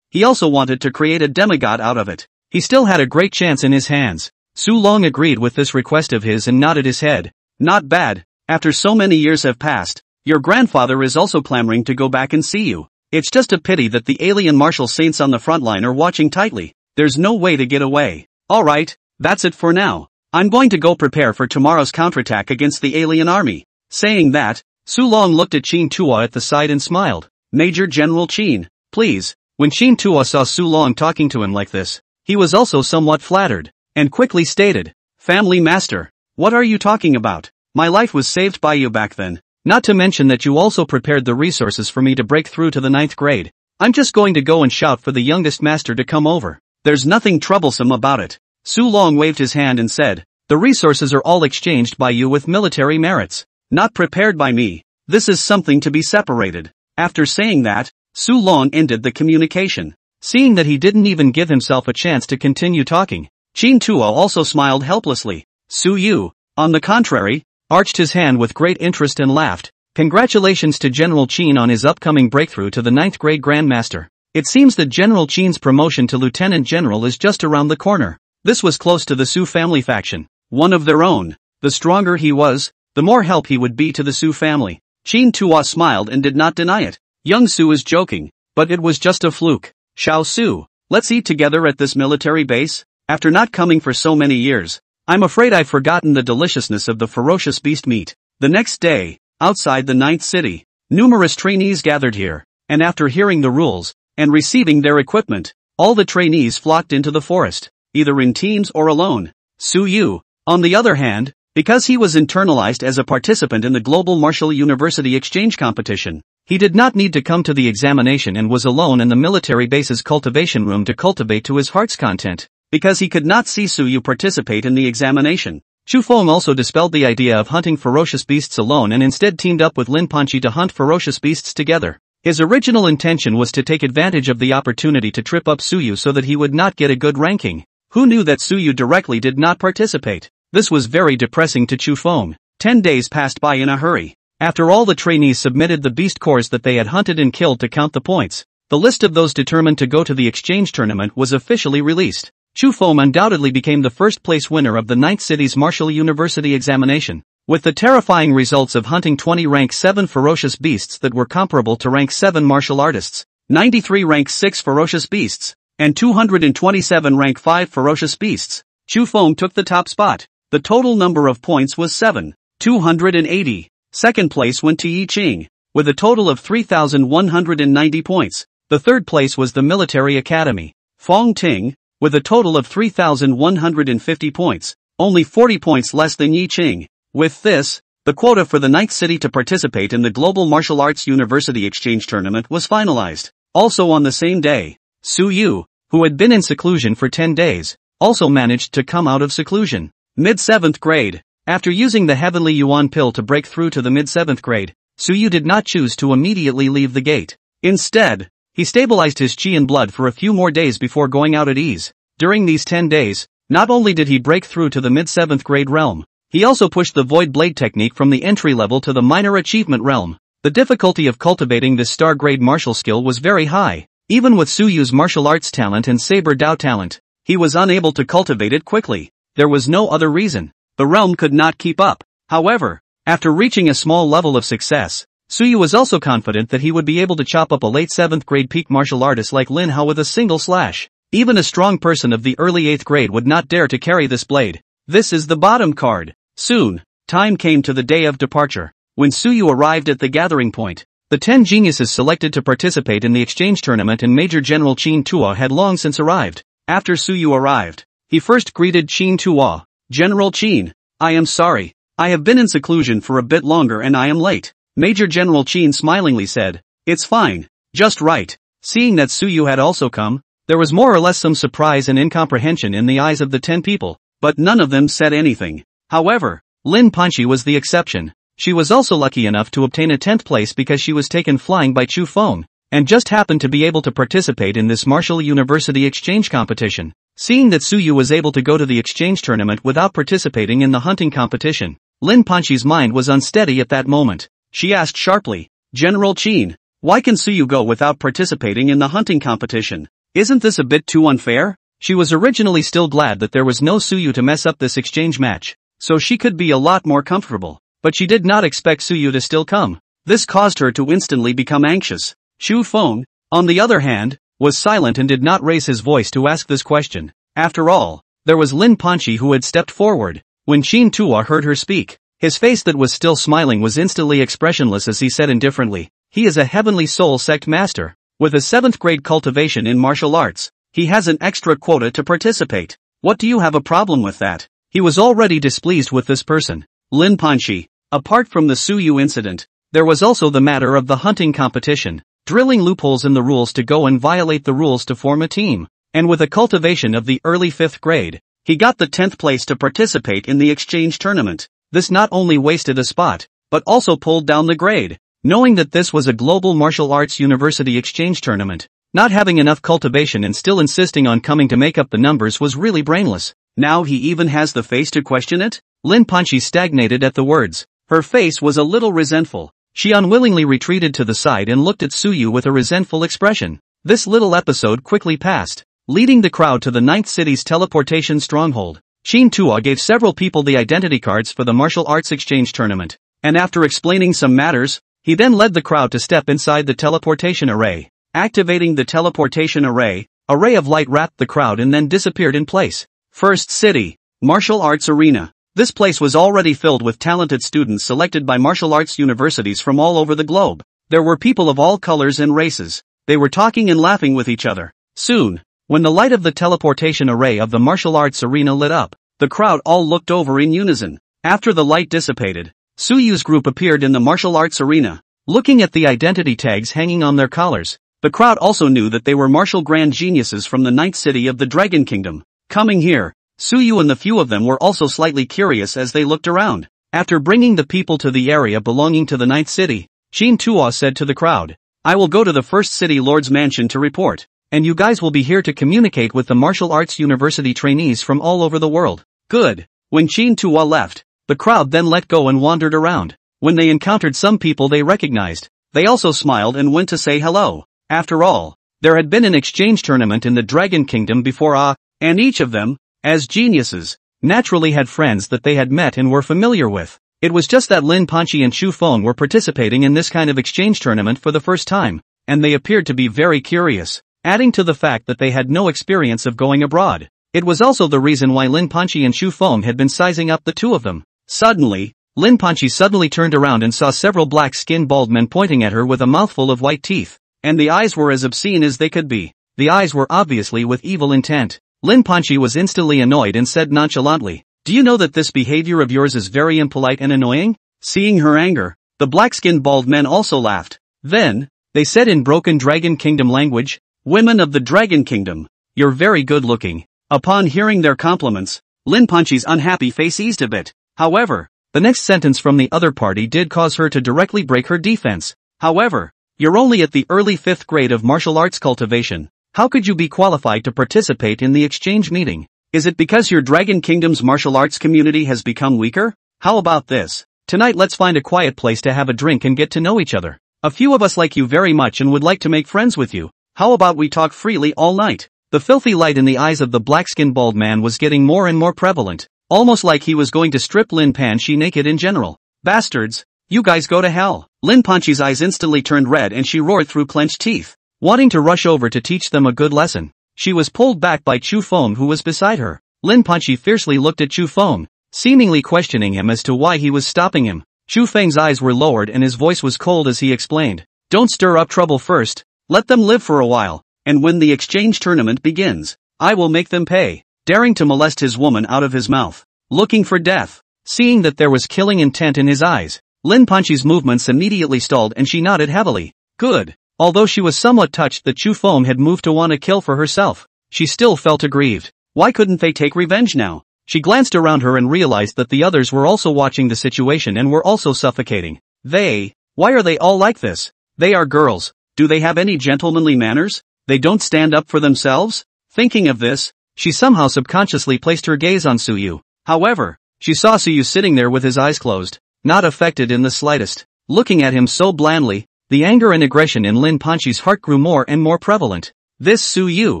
He also wanted to create a demigod out of it. He still had a great chance in his hands. Su Long agreed with this request of his and nodded his head. Not bad. After so many years have passed, your grandfather is also clamoring to go back and see you. It's just a pity that the alien martial saints on the front line are watching tightly. There's no way to get away. Alright, that's it for now. I'm going to go prepare for tomorrow's counterattack against the alien army. Saying that, Su Long looked at Qin Tua at the side and smiled. Major General Qin, please. When Qin Tua saw Su Long talking to him like this, he was also somewhat flattered, and quickly stated, Family Master, what are you talking about? My life was saved by you back then. Not to mention that you also prepared the resources for me to break through to the 9th grade. I'm just going to go and shout for the youngest master to come over. There's nothing troublesome about it. Su Long waved his hand and said, the resources are all exchanged by you with military merits. Not prepared by me. This is something to be separated. After saying that, Su Long ended the communication. Seeing that he didn't even give himself a chance to continue talking, Qin Tua also smiled helplessly. Su Yu, on the contrary, arched his hand with great interest and laughed. Congratulations to General Qin on his upcoming breakthrough to the 9th grade Grandmaster. It seems that General Qin's promotion to Lieutenant General is just around the corner. This was close to the Su family faction, one of their own. The stronger he was, the more help he would be to the Su family. Qin Tua smiled and did not deny it. Young Su is joking, but it was just a fluke. Xiao Su, let's eat together at this military base? After not coming for so many years, I'm afraid I've forgotten the deliciousness of the ferocious beast meat. The next day, outside the 9th city, numerous trainees gathered here, and after hearing the rules, and receiving their equipment, all the trainees flocked into the forest, either in teams or alone. Su Yu, on the other hand, because he was internalized as a participant in the Global Martial University Exchange Competition, he did not need to come to the examination and was alone in the military base's cultivation room to cultivate to his heart's content, because he could not see Su Yu participate in the examination. Chu Feng also dispelled the idea of hunting ferocious beasts alone and instead teamed up with Lin Panchi to hunt ferocious beasts together. His original intention was to take advantage of the opportunity to trip up Su Yu so that he would not get a good ranking. Who knew that Su Yu directly did not participate? This was very depressing to Chu Feng. 10 days passed by in a hurry. After all the trainees submitted the beast cores that they had hunted and killed to count the points, the list of those determined to go to the exchange tournament was officially released. Chu Feng undoubtedly became the first place winner of the 9th city's martial university examination, with the terrifying results of hunting 20 rank 7 ferocious beasts that were comparable to rank 7 martial artists, 93 rank 6 ferocious beasts, and 227 rank 5 ferocious beasts. Chu Feng took the top spot. The total number of points was 7,280. Second place went to Yi Qing, with a total of 3,190 points. The third place was the Military Academy, Fong Ting, with a total of 3,150 points, only 40 points less than Yi Qing. With this, The quota for the ninth city to participate in the Global Martial Arts University Exchange Tournament was finalized. Also on the same day, Su Yu, who had been in seclusion for 10 days, also managed to come out of seclusion. Mid-7th grade. After using the Heavenly Yuan pill to break through to the mid-7th grade, Su Yu did not choose to immediately leave the gate. Instead, he stabilized his chi and blood for a few more days before going out at ease. During these 10 days, not only did he break through to the mid-7th grade realm, he also pushed the Void Blade technique from the entry level to the minor achievement realm. The difficulty of cultivating this star grade martial skill was very high. Even with Su Yu's martial arts talent and Saber Dao talent, he was unable to cultivate it quickly. There was no other reason. The realm could not keep up. However, after reaching a small level of success, Su Yu was also confident that he would be able to chop up a late 7th grade peak martial artist like Lin Hao with a single slash. Even a strong person of the early 8th grade would not dare to carry this blade. This is the bottom card. Soon, time came to the day of departure. When Su Yu arrived at the gathering point, the 10 geniuses selected to participate in the exchange tournament and Major General Qin Tuo had long since arrived. After Su Yu arrived, he first greeted Qin Tuo. General Qin, I am sorry. I have been in seclusion for a bit longer and I am late. Major General Qin smilingly said, it's fine. Just right. Seeing that Su Yu had also come, there was more or less some surprise and incomprehension in the eyes of the 10 people, but none of them said anything. However, Lin Panchi was the exception. She was also lucky enough to obtain a 10th place because she was taken flying by Chu Feng, and just happened to be able to participate in this martial university exchange competition. Seeing that Su Yu was able to go to the exchange tournament without participating in the hunting competition, Lin Panchi's mind was unsteady at that moment. She asked sharply, General Qin, why can Su Yu go without participating in the hunting competition? Isn't this a bit too unfair? She was originally still glad that there was no Su Yu to mess up this exchange match, so she could be a lot more comfortable. But she did not expect Su Yu to still come. This caused her to instantly become anxious. Chu Feng, on the other hand, was silent and did not raise his voice to ask this question. After all, there was Lin Panchi who had stepped forward. When Qin Tuo heard her speak, his face that was still smiling was instantly expressionless as he said indifferently, he is a heavenly soul sect master. With a 7th grade cultivation in martial arts, he has an extra quota to participate. What do you have a problem with that? He was already displeased with this person. Lin Panchi. Apart from the Su Yu incident, there was also the matter of the hunting competition, drilling loopholes in the rules to go and violate the rules to form a team, and with a cultivation of the early 5th grade, he got the 10th place to participate in the exchange tournament. This not only wasted a spot, but also pulled down the grade. Knowing that this was a global martial arts university exchange tournament, not having enough cultivation and still insisting on coming to make up the numbers was really brainless. Now he even has the face to question it? Lin Panchi stagnated at the words. Her face was a little resentful. She unwillingly retreated to the side and looked at Su Yu with a resentful expression. This little episode quickly passed, leading the crowd to the 9th city's teleportation stronghold. Qin Tuo gave several people the identity cards for the martial arts exchange tournament, and after explaining some matters, he then led the crowd to step inside the teleportation array. Activating the teleportation array, a ray of light wrapped the crowd and then disappeared in place. First city, martial arts arena. This place was already filled with talented students selected by martial arts universities from all over the globe. There were people of all colors and races. They were talking and laughing with each other. Soon, when the light of the teleportation array of the martial arts arena lit up, the crowd all looked over in unison. After the light dissipated, Su Yu's group appeared in the martial arts arena. Looking at the identity tags hanging on their collars, the crowd also knew that they were martial grand geniuses from the 9th city of the Dragon Kingdom. Coming here, Su Yu and the few of them were also slightly curious as they looked around. After bringing the people to the area belonging to the 9th city, Qin Tuo said to the crowd, I will go to the first city lord's mansion to report, and you guys will be here to communicate with the martial arts university trainees from all over the world. Good. When Qin Tuo left, the crowd then let go and wandered around. When they encountered some people they recognized, they also smiled and went to say hello. After all, there had been an exchange tournament in the Dragon Kingdom before and each of them, as geniuses, naturally had friends that they had met and were familiar with. It was just that Lin Panchi and Chu Feng were participating in this kind of exchange tournament for the first time, and they appeared to be very curious, adding to the fact that they had no experience of going abroad. It was also the reason why Lin Panchi and Chu Feng had been sizing up the two of them. Suddenly, Lin Panchi suddenly turned around and saw several black-skinned bald men pointing at her with a mouthful of white teeth, and the eyes were as obscene as they could be. The eyes were obviously with evil intent. Lin Panchi was instantly annoyed and said nonchalantly, do you know that this behavior of yours is very impolite and annoying? Seeing her anger, the black-skinned bald men also laughed. Then, they said in broken Dragon Kingdom language, "Women of the Dragon Kingdom, you're very good-looking." Upon hearing their compliments, Lin Panqi's unhappy face eased a bit. However, the next sentence from the other party did cause her to directly break her defense. "However, you're only at the early 5th grade of martial arts cultivation. How could you be qualified to participate in the exchange meeting? Is it because your Dragon Kingdom's martial arts community has become weaker? How about this? Tonight let's find a quiet place to have a drink and get to know each other. A few of us like you very much and would like to make friends with you. How about we talk freely all night?" The filthy light in the eyes of the black-skinned bald man was getting more and more prevalent, almost like he was going to strip Lin Panqi naked in general. "Bastards, you guys go to hell." Lin Panqi's eyes instantly turned red and she roared through clenched teeth, wanting to rush over to teach them a good lesson. She was pulled back by Chu Feng who was beside her. Lin Panqi fiercely looked at Chu Feng, seemingly questioning him as to why he was stopping him. Chu Feng's eyes were lowered and his voice was cold as he explained, "Don't stir up trouble first, let them live for a while, and when the exchange tournament begins, I will make them pay." Daring to molest his woman out of his mouth, looking for death. Seeing that there was killing intent in his eyes, Lin Panqi's movements immediately stalled and she nodded heavily. Good. Although she was somewhat touched that Chu Feng had moved to want to kill for herself, she still felt aggrieved. Why couldn't they take revenge now? She glanced around her and realized that the others were also watching the situation and were also suffocating. Why are they all like this? They are girls. Do they have any gentlemanly manners? They don't stand up for themselves? Thinking of this, she somehow subconsciously placed her gaze on Suyu. However, she saw Suyu sitting there with his eyes closed, not affected in the slightest. Looking at him so blandly, the anger and aggression in Lin Panqi's heart grew more and more prevalent. This Suyu,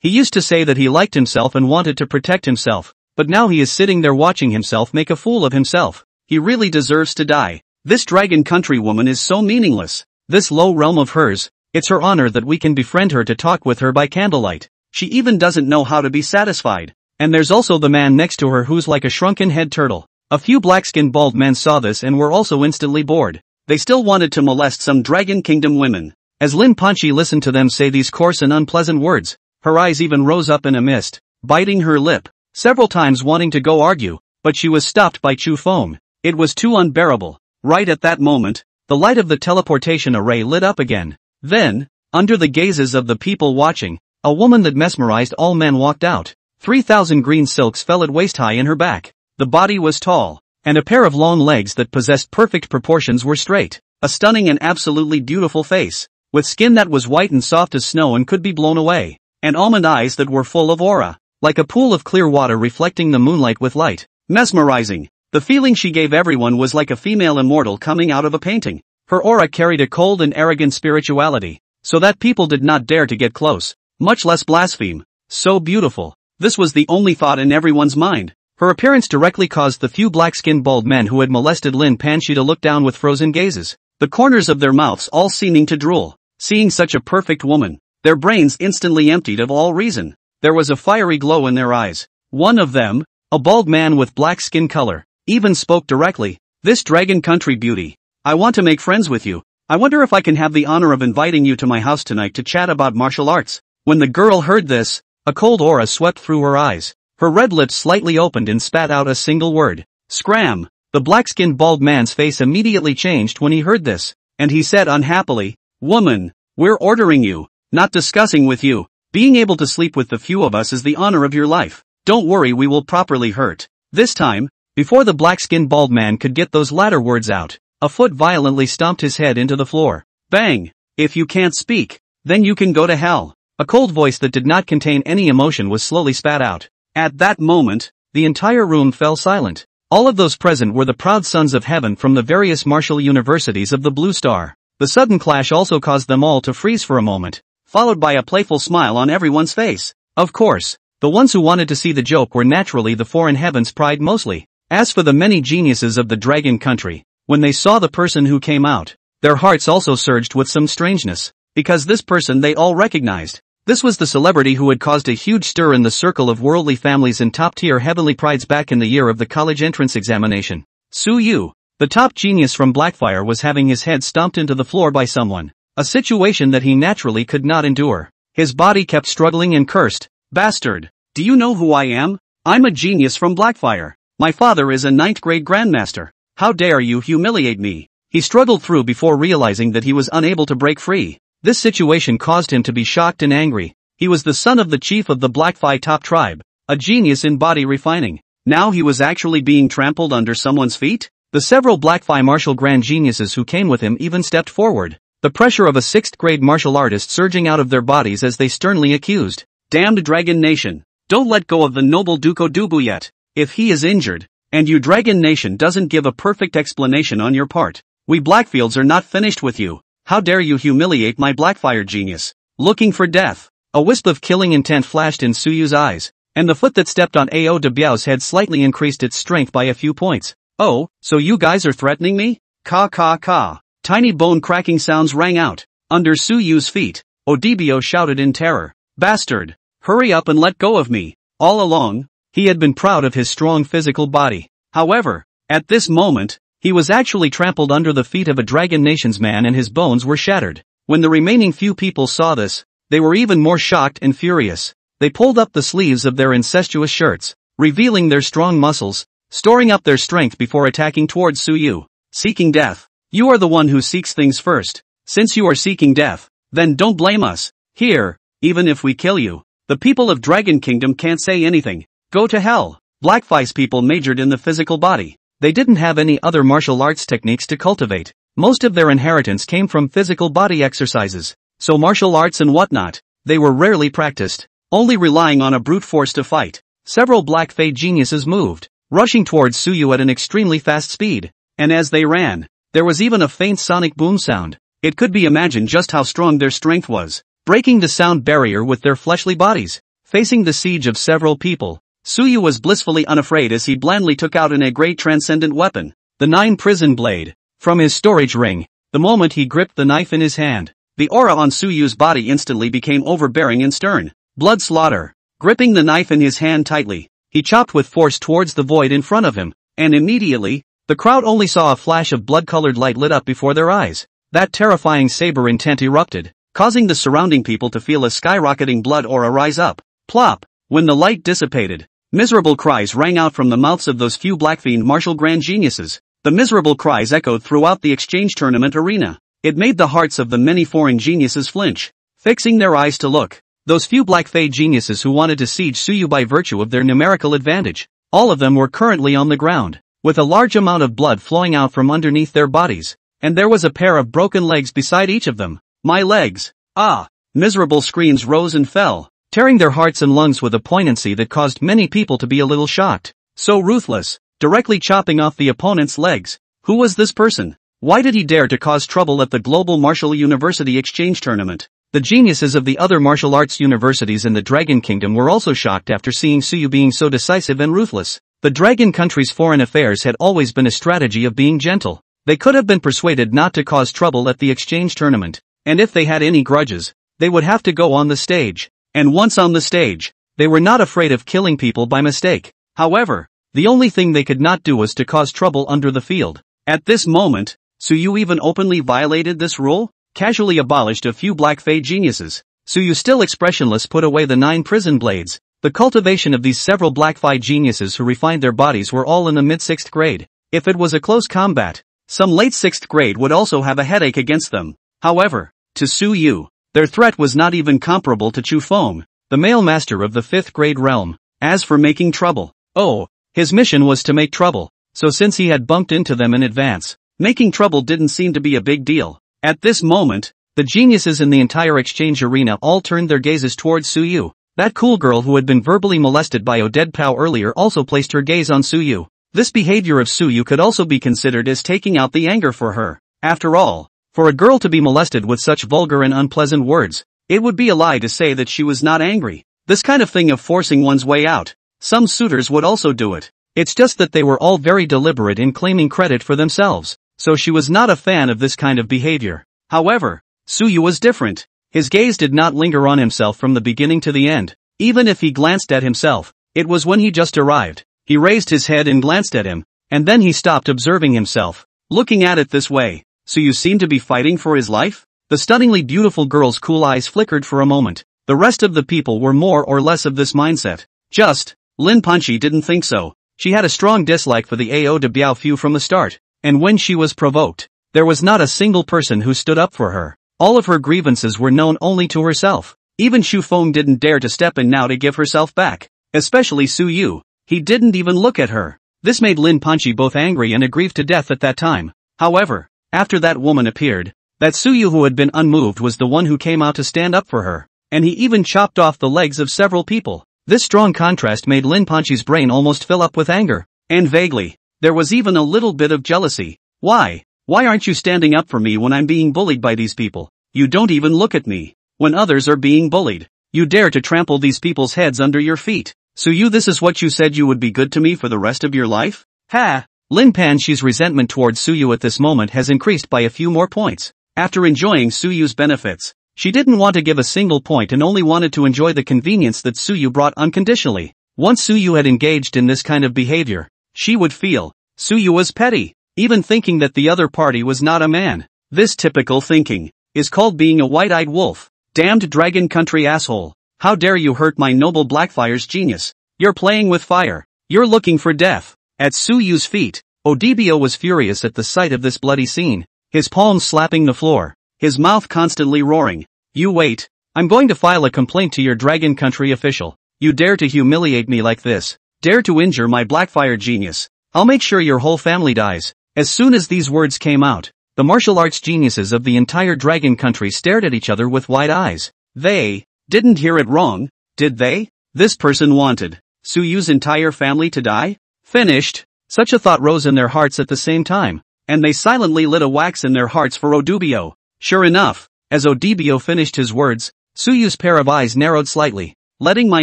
he used to say that he liked himself and wanted to protect himself, but now he is sitting there watching himself make a fool of himself. He really deserves to die. This dragon country woman is so meaningless. This low realm of hers, it's her honor that we can befriend her to talk with her by candlelight. She even doesn't know how to be satisfied. And there's also the man next to her who's like a shrunken head turtle. A few black-skinned bald men saw this and were also instantly bored. They still wanted to molest some Dragon Kingdom women. As Lin Panqi listened to them say these coarse and unpleasant words, her eyes even rose up in a mist, biting her lip, several times wanting to go argue, but she was stopped by Chu Feng. It was too unbearable. Right at that moment, the light of the teleportation array lit up again. Then, under the gazes of the people watching, a woman that mesmerized all men walked out. 3,000 green silks fell at waist-high in her back. The body was tall, and a pair of long legs that possessed perfect proportions were straight. A stunning and absolutely beautiful face, with skin that was white and soft as snow and could be blown away, and almond eyes that were full of aura, like a pool of clear water reflecting the moonlight with light. Mesmerizing. The feeling she gave everyone was like a female immortal coming out of a painting. Her aura carried a cold and arrogant spirituality, so that people did not dare to get close, much less blaspheme. So beautiful. This was the only thought in everyone's mind. Her appearance directly caused the few black-skinned bald men who had molested Lin Panqi to look down with frozen gazes, the corners of their mouths all seeming to drool. Seeing such a perfect woman, their brains instantly emptied of all reason. There was a fiery glow in their eyes. One of them, a bald man with black skin color, even spoke directly. "This dragon country beauty, I want to make friends with you. I wonder if I can have the honor of inviting you to my house tonight to chat about martial arts." When the girl heard this, a cold aura swept through her eyes. Her red lips slightly opened and spat out a single word. Scram! The black-skinned bald man's face immediately changed when he heard this, and he said unhappily, "Woman, we're ordering you, not discussing with you. Being able to sleep with the few of us is the honor of your life. Don't worry, we will properly hurt." This time, before the black-skinned bald man could get those latter words out, a foot violently stomped his head into the floor. Bang! "If you can't speak, then you can go to hell." A cold voice that did not contain any emotion was slowly spat out. At that moment, the entire room fell silent. All of those present were the proud sons of heaven from the various martial universities of the Blue Star. The sudden clash also caused them all to freeze for a moment, followed by a playful smile on everyone's face. Of course, the ones who wanted to see the joke were naturally the foreign heavens pride mostly. As for the many geniuses of the dragon country, when they saw the person who came out, their hearts also surged with some strangeness, because this person they all recognized. This was the celebrity who had caused a huge stir in the circle of worldly families and top-tier heavenly prides back in the year of the college entrance examination. Su Yu, the top genius from Blackfire, was having his head stomped into the floor by someone, a situation that he naturally could not endure. His body kept struggling and cursed, "Bastard! Do you know who I am? I'm a genius from Blackfire. My father is a 9th grade grandmaster. How dare you humiliate me? He struggled through before realizing that he was unable to break free. This situation caused him to be shocked and angry. He was the son of the chief of the Blackfi top tribe, a genius in body refining. Now he was actually being trampled under someone's feet? The several Blackfi martial grand geniuses who came with him even stepped forward, the pressure of a 6th grade martial artist surging out of their bodies as they sternly accused. Damned Dragon Nation! Don't let go of the noble Duko Dubu yet. If he is injured, and you Dragon Nation doesn't give a perfect explanation on your part, we Blackfields are not finished with you. How dare you humiliate my Blackfire genius? Looking for death. A wisp of killing intent flashed in Suyu's eyes, and the foot that stepped on Ao de Biao's head slightly increased its strength by a few points. Oh, so you guys are threatening me? Ka ka ka. Tiny bone-cracking sounds rang out. Under Suyu's feet, Odibio shouted in terror. Bastard! Hurry up and let go of me. All along, he had been proud of his strong physical body. However, at this moment, he was actually trampled under the feet of a Dragon Nation's man and his bones were shattered. When the remaining few people saw this, they were even more shocked and furious. They pulled up the sleeves of their incestuous shirts, revealing their strong muscles, storing up their strength before attacking towards Suyu. Seeking death. You are the one who seeks things first. Since you are seeking death, then don't blame us. Here, even if we kill you, the people of Dragon Kingdom can't say anything. Go to hell. Blackfi's people majored in the physical body. They didn't have any other martial arts techniques to cultivate. Most of their inheritance came from physical body exercises. So martial arts and whatnot, they were rarely practiced, only relying on a brute force to fight. Several Black Fae geniuses moved, rushing towards Suyu at an extremely fast speed. And as they ran, there was even a faint sonic boom sound. It could be imagined just how strong their strength was, breaking the sound barrier with their fleshly bodies. Facing the siege of several people, Suyu was blissfully unafraid as he blandly took out a great transcendent weapon, the 9 prison blade, from his storage ring. The moment he gripped the knife in his hand, the aura on Suyu's body instantly became overbearing and stern. Blood slaughter. Gripping the knife in his hand tightly, he chopped with force towards the void in front of him, and immediately, the crowd only saw a flash of blood-colored light lit up before their eyes. That terrifying saber intent erupted, causing the surrounding people to feel a skyrocketing blood aura rise up. Plop! When the light dissipated, miserable cries rang out from the mouths of those few Blackfiend martial grand geniuses. The miserable cries echoed throughout the exchange tournament arena. It made the hearts of the many foreign geniuses flinch, fixing their eyes to look. Those few Black Fae geniuses who wanted to siege Suyu by virtue of their numerical advantage, all of them were currently on the ground, with a large amount of blood flowing out from underneath their bodies, and there was a pair of broken legs beside each of them. My legs! Ah! Miserable screams rose and fell, tearing their hearts and lungs with a poignancy that caused many people to be a little shocked. So ruthless, directly chopping off the opponent's legs. Who was this person? Why did he dare to cause trouble at the Global Martial University Exchange Tournament? The geniuses of the other martial arts universities in the Dragon Kingdom were also shocked after seeing Suyu being so decisive and ruthless. The Dragon country's foreign affairs had always been a strategy of being gentle. They could have been persuaded not to cause trouble at the exchange tournament, and if they had any grudges, they would have to go on the stage. And once on the stage, they were not afraid of killing people by mistake. However, the only thing they could not do was to cause trouble under the field. At this moment, Suyu even openly violated this rule? Casually abolished a few Black Fae geniuses. Suyu, still expressionless, put away the 9 prison blades. The cultivation of these several Black Fae geniuses who refined their bodies were all in the mid-6th grade. If it was a close combat, some late 6th grade would also have a headache against them. However, to Suyu, their threat was not even comparable to Chu Feng, the male master of the 5th grade realm. As for making trouble, oh, his mission was to make trouble. So since he had bumped into them in advance, making trouble didn't seem to be a big deal. At this moment, the geniuses in the entire exchange arena all turned their gazes towards Suyu. That cool girl who had been verbally molested by Oded Pao earlier also placed her gaze on Suyu. This behavior of Suyu could also be considered as taking out the anger for her. After all, for a girl to be molested with such vulgar and unpleasant words, it would be a lie to say that she was not angry. This kind of thing of forcing one's way out, some suitors would also do it. It's just that they were all very deliberate in claiming credit for themselves. So she was not a fan of this kind of behavior. However, Suyu was different. His gaze did not linger on himself from the beginning to the end. Even if he glanced at himself, it was when he just arrived. He raised his head and glanced at him, and then he stopped observing himself. Looking at it this way, Suyu seemed to be fighting for his life? The stunningly beautiful girl's cool eyes flickered for a moment. The rest of the people were more or less of this mindset. Just, Lin Panchi didn't think so. She had a strong dislike for the Ao de Biao Fu from the start. and when she was provoked, there was not a single person who stood up for her. All of her grievances were known only to herself. Even Xu Feng didn't dare to step in now to give herself back. Especially Su Yu. He didn't even look at her. This made Lin Panchi both angry and aggrieved to death at that time. However, after that woman appeared, that Su Yu who had been unmoved was the one who came out to stand up for her. And he even chopped off the legs of several people. This strong contrast made Lin Panchi's brain almost fill up with anger. And vaguely, there was even a little bit of jealousy. Why? Why aren't you standing up for me when I'm being bullied by these people? You don't even look at me. When others are being bullied, you dare to trample these people's heads under your feet. So this is what you said you would be good to me for the rest of your life? Ha! Lin Panchi's resentment towards Su Yu at this moment has increased by a few more points. After enjoying Su Yu's benefits, she didn't want to give a single point and only wanted to enjoy the convenience that Su Yu brought unconditionally. Once Su Yu had engaged in this kind of behavior, she would feel Su Yu was petty, even thinking that the other party was not a man. This typical thinking is called being a white-eyed wolf. Damned dragon country asshole. How dare you hurt my noble Blackfire's genius? You're playing with fire. You're looking for death. At Su Yu's feet, Odibio was furious at the sight of this bloody scene, his palms slapping the floor, his mouth constantly roaring. You wait. I'm going to file a complaint to your dragon country official. You dare to humiliate me like this. Dare to injure my Blackfire genius. I'll make sure your whole family dies. As soon as these words came out, the martial arts geniuses of the entire dragon country stared at each other with wide eyes. They didn't hear it wrong, did they? This person wanted Su Yu's entire family to die? Finished. Such a thought rose in their hearts at the same time, and they silently lit a wax in their hearts for Odibio. Sure enough, as Odibio finished his words, Su Yu's pair of eyes narrowed slightly. Letting my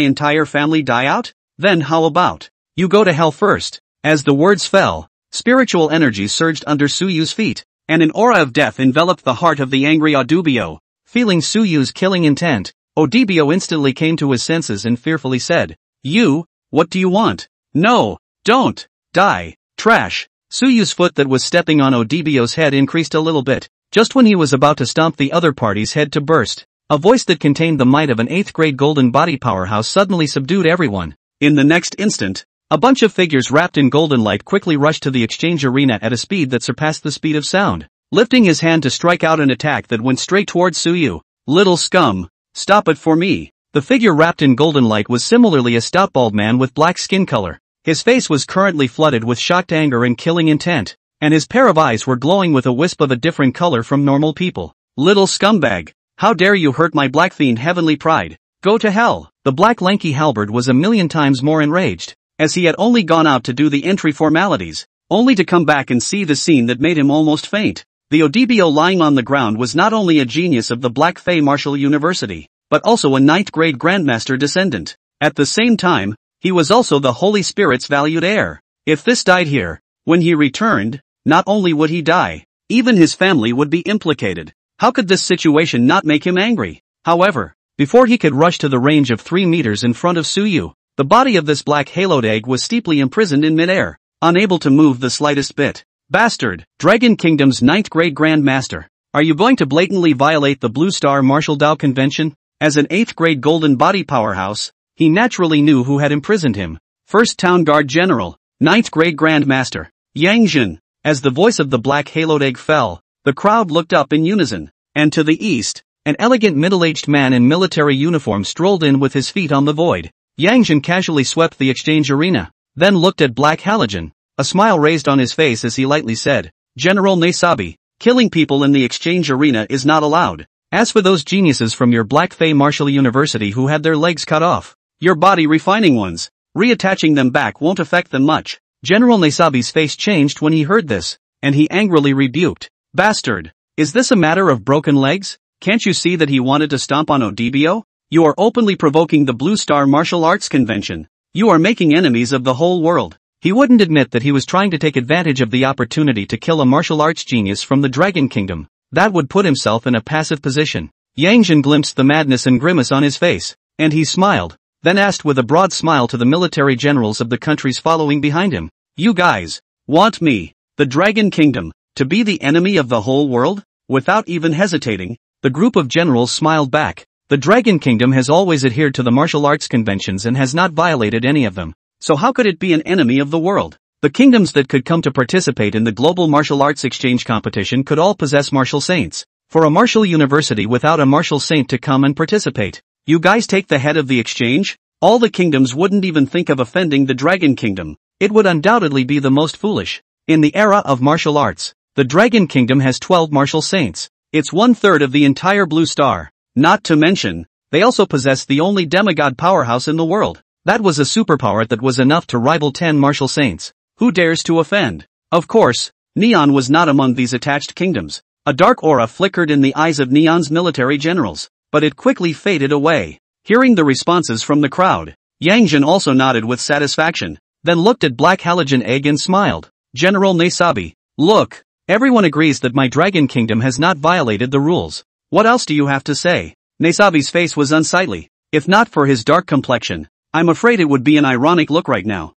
entire family die out? Then how about you go to hell first? As the words fell, spiritual energy surged under Su Yu's feet, and an aura of death enveloped the heart of the angry Odibio. Feeling Su Yu's killing intent, Odibio instantly came to his senses and fearfully said, You, what do you want? No, don't, die, trash. Su Yu's foot that was stepping on Odibio's head increased a little bit, just when he was about to stomp the other party's head to burst. A voice that contained the might of an 8th grade golden body powerhouse suddenly subdued everyone. In the next instant, a bunch of figures wrapped in golden light quickly rushed to the exchange arena at a speed that surpassed the speed of sound, lifting his hand to strike out an attack that went straight towards Su Yu. Little scum, stop it for me. The figure wrapped in golden light was similarly a stout bald man with black skin color. His face was currently flooded with shocked anger and killing intent, and his pair of eyes were glowing with a wisp of a different color from normal people. Little scumbag, how dare you hurt my black fiend heavenly pride? Go to hell. The black lanky halberd was a million times more enraged, as he had only gone out to do the entry formalities, only to come back and see the scene that made him almost faint. The Odibio lying on the ground was not only a genius of the Black Fey Martial University, but also a 9th grade Grandmaster descendant. At the same time, he was also the Holy Spirit's valued heir. If this died here, when he returned, not only would he die, even his family would be implicated. How could this situation not make him angry? However, before he could rush to the range of 3 meters in front of Su Yu, the body of this black haloed egg was steeply imprisoned in midair, unable to move the slightest bit. Bastard, Dragon Kingdom's 9th grade Grandmaster. Are you going to blatantly violate the Blue Star Martial Dao Convention? As an 8th grade golden body powerhouse, he naturally knew who had imprisoned him. First Town Guard General, 9th grade Grandmaster, Yang Xuan. As the voice of the black haloed egg fell, the crowd looked up in unison, and to the east, an elegant middle-aged man in military uniform strolled in with his feet on the void. Yang Xuan casually swept the exchange arena, then looked at Black Halogen. A smile raised on his face as he lightly said, General Nesabi, killing people in the exchange arena is not allowed. As for those geniuses from your Black Fey Martial University who had their legs cut off, your body refining ones, reattaching them back won't affect them much. General Nesabi's face changed when he heard this, and he angrily rebuked, Bastard, is this a matter of broken legs? Can't you see that he wanted to stomp on Odibio? You are openly provoking the Blue Star Martial Arts Convention. You are making enemies of the whole world. He wouldn't admit that he was trying to take advantage of the opportunity to kill a martial arts genius from the Dragon Kingdom. That would put himself in a passive position. Yang Xuan glimpsed the madness and grimace on his face, and he smiled, then asked with a broad smile to the military generals of the countries following behind him, You guys want me, the Dragon Kingdom, to be the enemy of the whole world? Without even hesitating, the group of generals smiled back. The Dragon Kingdom has always adhered to the martial arts conventions and has not violated any of them. So how could it be an enemy of the world? The kingdoms that could come to participate in the global martial arts exchange competition could all possess martial saints. For a martial university without a martial saint to come and participate, you guys take the head of the exchange? All the kingdoms wouldn't even think of offending the Dragon Kingdom. It would undoubtedly be the most foolish. In the era of martial arts, the Dragon Kingdom has 12 martial saints. It's 1/3 of the entire Blue Star. Not to mention, they also possess the only demigod powerhouse in the world. That was a superpower that was enough to rival 10 martial saints. Who dares to offend? Of course, Neon was not among these attached kingdoms. A dark aura flickered in the eyes of Neon's military generals, but it quickly faded away. Hearing the responses from the crowd, Yang Xuan also nodded with satisfaction, then looked at Black Halogen Egg and smiled. General Nesabi, look, everyone agrees that my Dragon Kingdom has not violated the rules. What else do you have to say? Nesabi's face was unsightly. If not for his dark complexion, I'm afraid it would be an ironic look right now.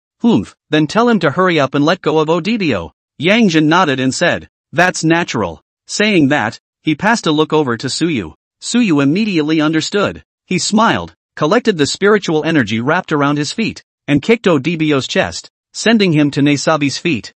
Then tell him to hurry up and let go of Odidio. Yang Xuan nodded and said, that's natural. Saying that, he passed a look over to Suyu. Suyu immediately understood. He smiled, collected the spiritual energy wrapped around his feet, and kicked Odibio's chest, sending him to Nesabi's feet.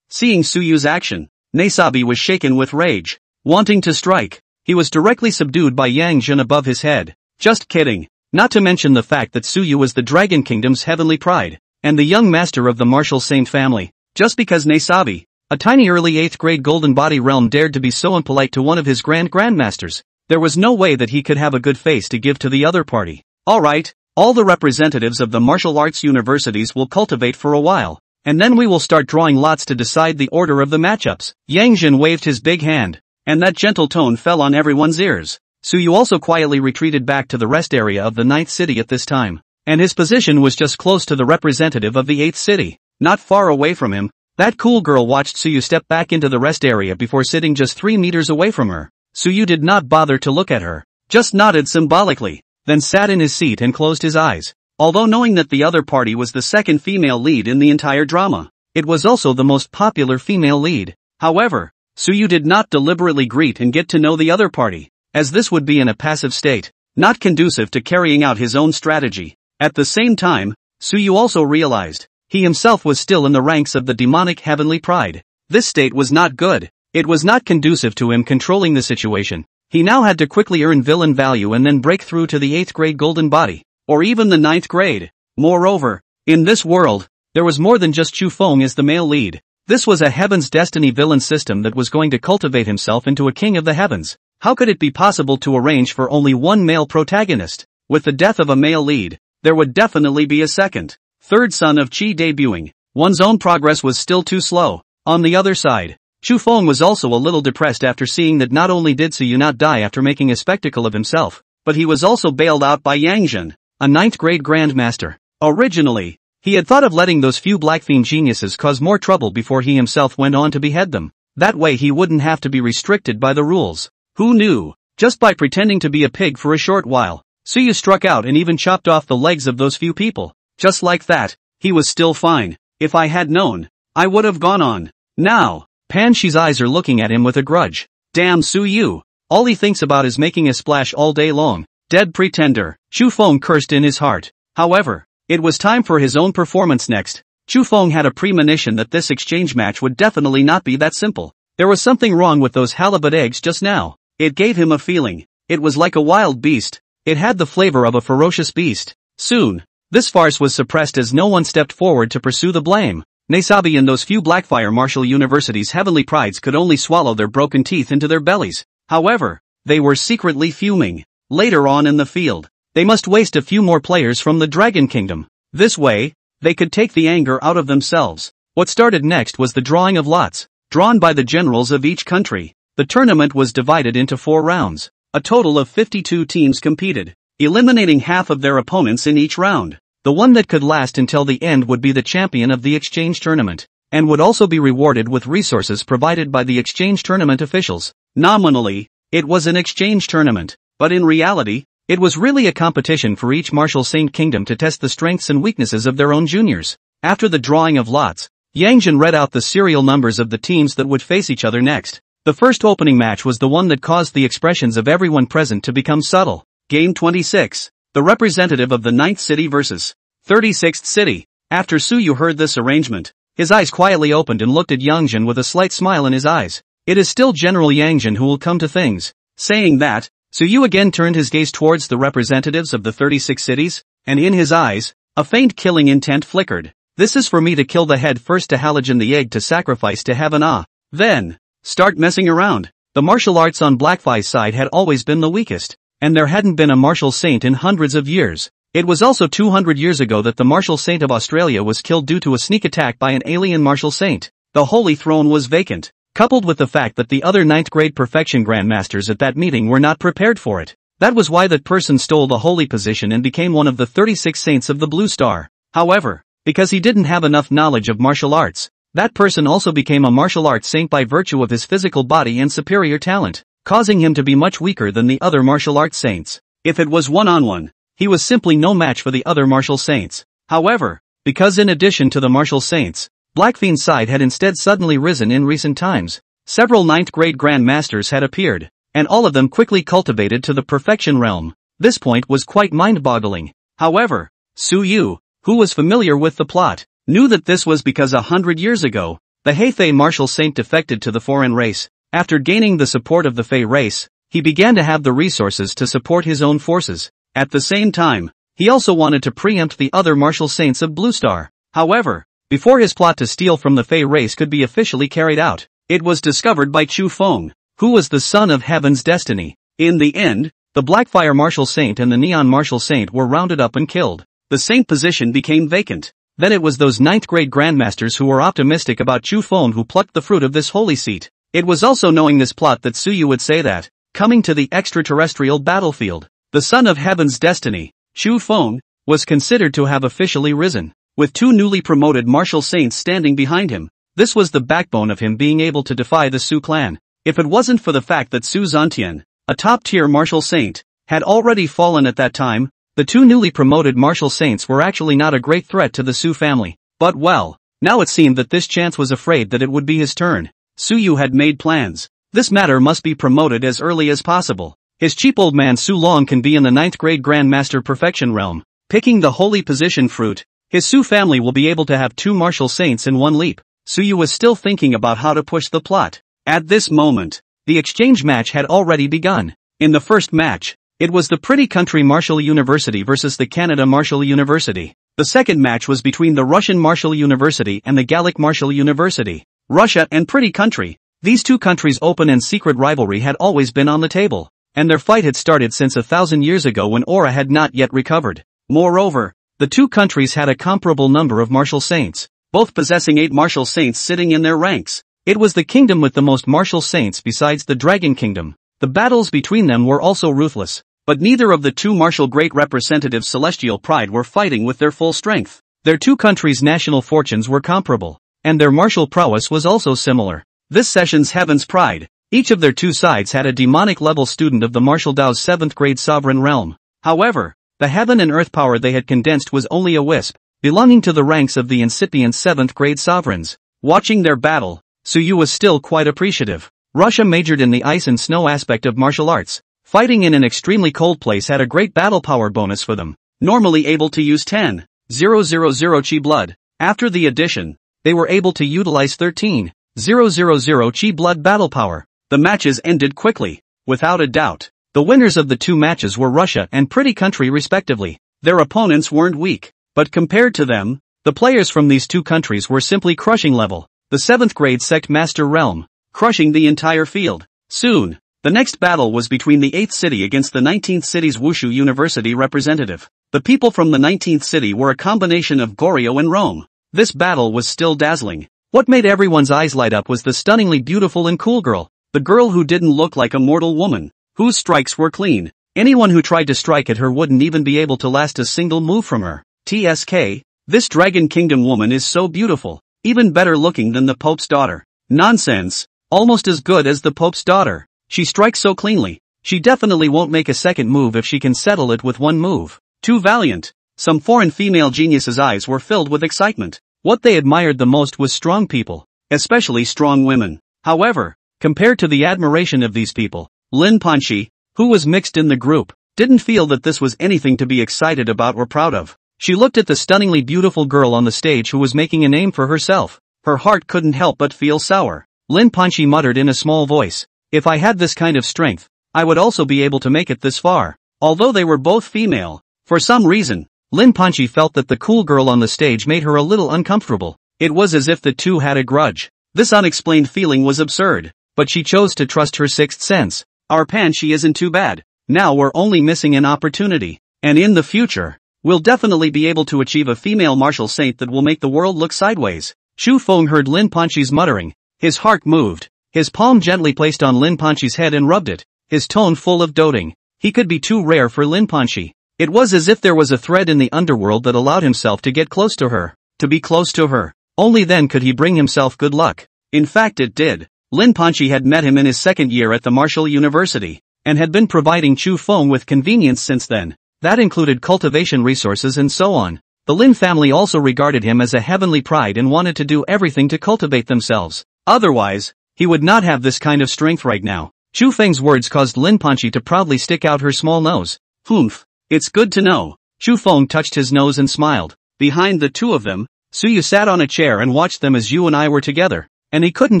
Seeing Suyu's action, Nesabi was shaken with rage. Wanting to strike, he was directly subdued by Yang Xuan above his head. Just kidding. Not to mention the fact that Suyu was the Dragon Kingdom's heavenly pride, and the young master of the martial saint family. Just because Nesabi, a tiny early 8th grade golden body realm, dared to be so impolite to one of his grandmasters, there was no way that he could have a good face to give to the other party. Alright, all the representatives of the martial arts universities will cultivate for a while, and then we will start drawing lots to decide the order of the matchups. Yang Xuan waved his big hand, and that gentle tone fell on everyone's ears. Suyu also quietly retreated back to the rest area of the 9th city at this time, and his position was just close to the representative of the 8th city. Not far away from him, that cool girl watched Suyu step back into the rest area before sitting just 3 meters away from her. Suyu did not bother to look at her, just nodded symbolically, then sat in his seat and closed his eyes. Although knowing that the other party was the second female lead in the entire drama, it was also the most popular female lead. However, Suyu did not deliberately greet and get to know the other party, as this would be in a passive state, not conducive to carrying out his own strategy. At the same time, Suyu also realized, he himself was still in the ranks of the demonic heavenly pride. This state was not good. It was not conducive to him controlling the situation. He now had to quickly earn villain value and then break through to the 8th grade golden body, or even the 9th grade. Moreover, in this world, there was more than just Chu Feng as the male lead. This was a Heaven's Destiny villain system that was going to cultivate himself into a king of the heavens. How could it be possible to arrange for only one male protagonist? With the death of a male lead, there would definitely be a second, third son of Qi debuting. One's own progress was still too slow. On the other side, Chu Feng was also a little depressed after seeing that not only did Suyu not die after making a spectacle of himself, but he was also bailed out by Yang Xuan, a 9th grade grandmaster. Originally, he had thought of letting those few black fiend geniuses cause more trouble before he himself went on to behead them. That way he wouldn't have to be restricted by the rules. Who knew? Just by pretending to be a pig for a short while, Suyu struck out and even chopped off the legs of those few people. Just like that, he was still fine. If I had known, I would have gone on. Now, Pan Shi's eyes are looking at him with a grudge. Damn Suyu. All he thinks about is making a splash all day long. Dead pretender. Chu Feng cursed in his heart. However, it was time for his own performance next. Chu Feng had a premonition that this exchange match would definitely not be that simple. There was something wrong with those halibut eggs just now. It gave him a feeling. It was like a wild beast. It had the flavor of a ferocious beast. Soon, this farce was suppressed as no one stepped forward to pursue the blame. Nesabi and those few Blackfire Martial University's heavenly prides could only swallow their broken teeth into their bellies. However, they were secretly fuming. Later on in the field, they must waste a few more players from the Dragon Kingdom. This way, they could take the anger out of themselves. What started next was the drawing of lots, drawn by the generals of each country. The tournament was divided into 4 rounds. A total of 52 teams competed, eliminating half of their opponents in each round. The one that could last until the end would be the champion of the exchange tournament, and would also be rewarded with resources provided by the exchange tournament officials. Nominally, it was an exchange tournament, but in reality, it was really a competition for each martial saint kingdom to test the strengths and weaknesses of their own juniors. After the drawing of lots, Yang Xuan read out the serial numbers of the teams that would face each other next. The first opening match was the one that caused the expressions of everyone present to become subtle. Game 26. The representative of the 9th city versus 36th city. After Suyu heard this arrangement, His eyes quietly opened and looked at Yang Jin with a slight smile in his eyes. It is still General Yang Jin who will come to things. Saying that, Su Yu again turned his gaze towards the representatives of the 36 cities, and in his eyes, a faint killing intent flickered. This is for me to kill the head first to halogen the egg to sacrifice to heaven then, start messing around. The martial arts on Blackfy's side had always been the weakest, and there hadn't been a martial saint in hundreds of years. It was also 200 years ago that the martial saint of Australia was killed due to a sneak attack by an alien martial saint. The holy throne was vacant, coupled with the fact that the other 9th grade perfection grandmasters at that meeting were not prepared for it. That was why that person stole the holy position and became one of the 36 saints of the Blue Star. However, because he didn't have enough knowledge of martial arts, that person also became a martial arts saint by virtue of his physical body and superior talent, causing him to be much weaker than the other martial arts saints. If it was one-on-one, he was simply no match for the other martial saints. However, because in addition to the martial saints, Blackfiend's side had instead suddenly risen in recent times, several 9th grade grandmasters had appeared, and all of them quickly cultivated to the perfection realm. This point was quite mind-boggling. However, Su Yu, who was familiar with the plot, knew that this was because 100 years ago, the Heifei martial saint defected to the foreign race. After gaining the support of the Fei race, he began to have the resources to support his own forces. At the same time, he also wanted to preempt the other martial saints of Blue Star. However, before his plot to steal from the Fei race could be officially carried out, it was discovered by Chu Feng, who was the son of Heaven's destiny. In the end, the Blackfire martial saint and the Neon martial saint were rounded up and killed. The saint position became vacant. Then it was those 9th grade grandmasters who were optimistic about Chu Feng who plucked the fruit of this holy seat. It was also knowing this plot that Su Yu would say that, coming to the extraterrestrial battlefield, the son of Heaven's destiny, Chu Feng, was considered to have officially risen, with 2 newly promoted martial saints standing behind him. This was the backbone of him being able to defy the Su clan. If it wasn't for the fact that Su Zhantian, a top-tier martial saint, had already fallen at that time, the 2 newly promoted martial saints were actually not a great threat to the Su family. But well, now it seemed that this chance was afraid that it would be his turn. Su Yu had made plans. This matter must be promoted as early as possible. His cheap old man Su Long can be in the 9th grade Grandmaster Perfection realm, picking the holy position fruit. His Su family will be able to have 2 martial saints in one leap. Su Yu was still thinking about how to push the plot. At this moment, the exchange match had already begun. In the first match, it was the Pretty Country Martial University versus the Canada Martial University. The second match was between the Russian Martial University and the Gallic Martial University. Russia and Pretty Country. These 2 countries' open and secret rivalry had always been on the table, and their fight had started since 1,000 years ago when Aura had not yet recovered. Moreover, the 2 countries had a comparable number of martial saints, both possessing 8 martial saints sitting in their ranks. It was the kingdom with the most martial saints besides the Dragon Kingdom. The battles between them were also ruthless, but neither of the 2 martial great representatives Celestial Pride were fighting with their full strength. Their 2 countries' national fortunes were comparable, and their martial prowess was also similar. This session's Heaven's Pride. Each of their 2 sides had a demonic level student of the Martial Dao's 7th grade sovereign realm. However, the heaven and earth power they had condensed was only a wisp, belonging to the ranks of the incipient 7th grade sovereigns. Watching their battle, Su Yu was still quite appreciative. Russia majored in the ice and snow aspect of martial arts. Fighting in an extremely cold place had a great battle power bonus for them, normally able to use 10,000 chi blood. After the addition, they were able to utilize 13,000 chi blood battle power. The matches ended quickly. Without a doubt, the winners of the 2 matches were Russia and Pretty Country respectively. Their opponents weren't weak, but compared to them, the players from these 2 countries were simply crushing level. The 7th grade Sect Master realm, crushing the entire field. Soon, the next battle was between the 8th city against the 19th city's Wushu University representative. The people from the 19th city were a combination of Goryeo and Rome. This battle was still dazzling. What made everyone's eyes light up was the stunningly beautiful and cool girl. The girl who didn't look like a mortal woman, whose strikes were clean. Anyone who tried to strike at her wouldn't even be able to last a single move from her. TSK, this Dragon Kingdom woman is so beautiful, even better looking than the Pope's daughter. Nonsense, almost as good as the Pope's daughter. She strikes so cleanly, she definitely won't make a second move if she can settle it with one move. Too valiant. Some foreign female geniuses' eyes were filled with excitement. What they admired the most was strong people, especially strong women. However, compared to the admiration of these people, Lin Panshi, who was mixed in the group, didn't feel that this was anything to be excited about or proud of. She looked at the stunningly beautiful girl on the stage who was making a name for herself. Her heart couldn't help but feel sour. Lin Panchi muttered in a small voice. If I had this kind of strength, I would also be able to make it this far. Although they were both female, for some reason, Lin Panchi felt that the cool girl on the stage made her a little uncomfortable. It was as if the two had a grudge. This unexplained feeling was absurd, but she chose to trust her sixth sense. Our Panchi isn't too bad. Now we're only missing an opportunity. And in the future, we'll definitely be able to achieve a female martial saint that will make the world look sideways. Chu Feng heard Lin Panchi's muttering. His heart moved. His palm gently placed on Lin Panchi's head and rubbed it, his tone full of doting. He could be too rare for Lin Panchi. It was as if there was a thread in the underworld that allowed himself to get close to her. To be close to her. Only then could he bring himself good luck. In fact it did. Lin Panchi had met him in his second year at the Martial University, and had been providing Chu Feng with convenience since then. That included cultivation resources and so on. The Lin family also regarded him as a heavenly pride and wanted to do everything to cultivate themselves. Otherwise, he would not have this kind of strength right now. Chu Feng's words caused Lin Panchi to proudly stick out her small nose. Humph. It's good to know. Chu Feng touched his nose and smiled. Behind the two of them, Suyu sat on a chair and watched them as you and I were together, and he couldn't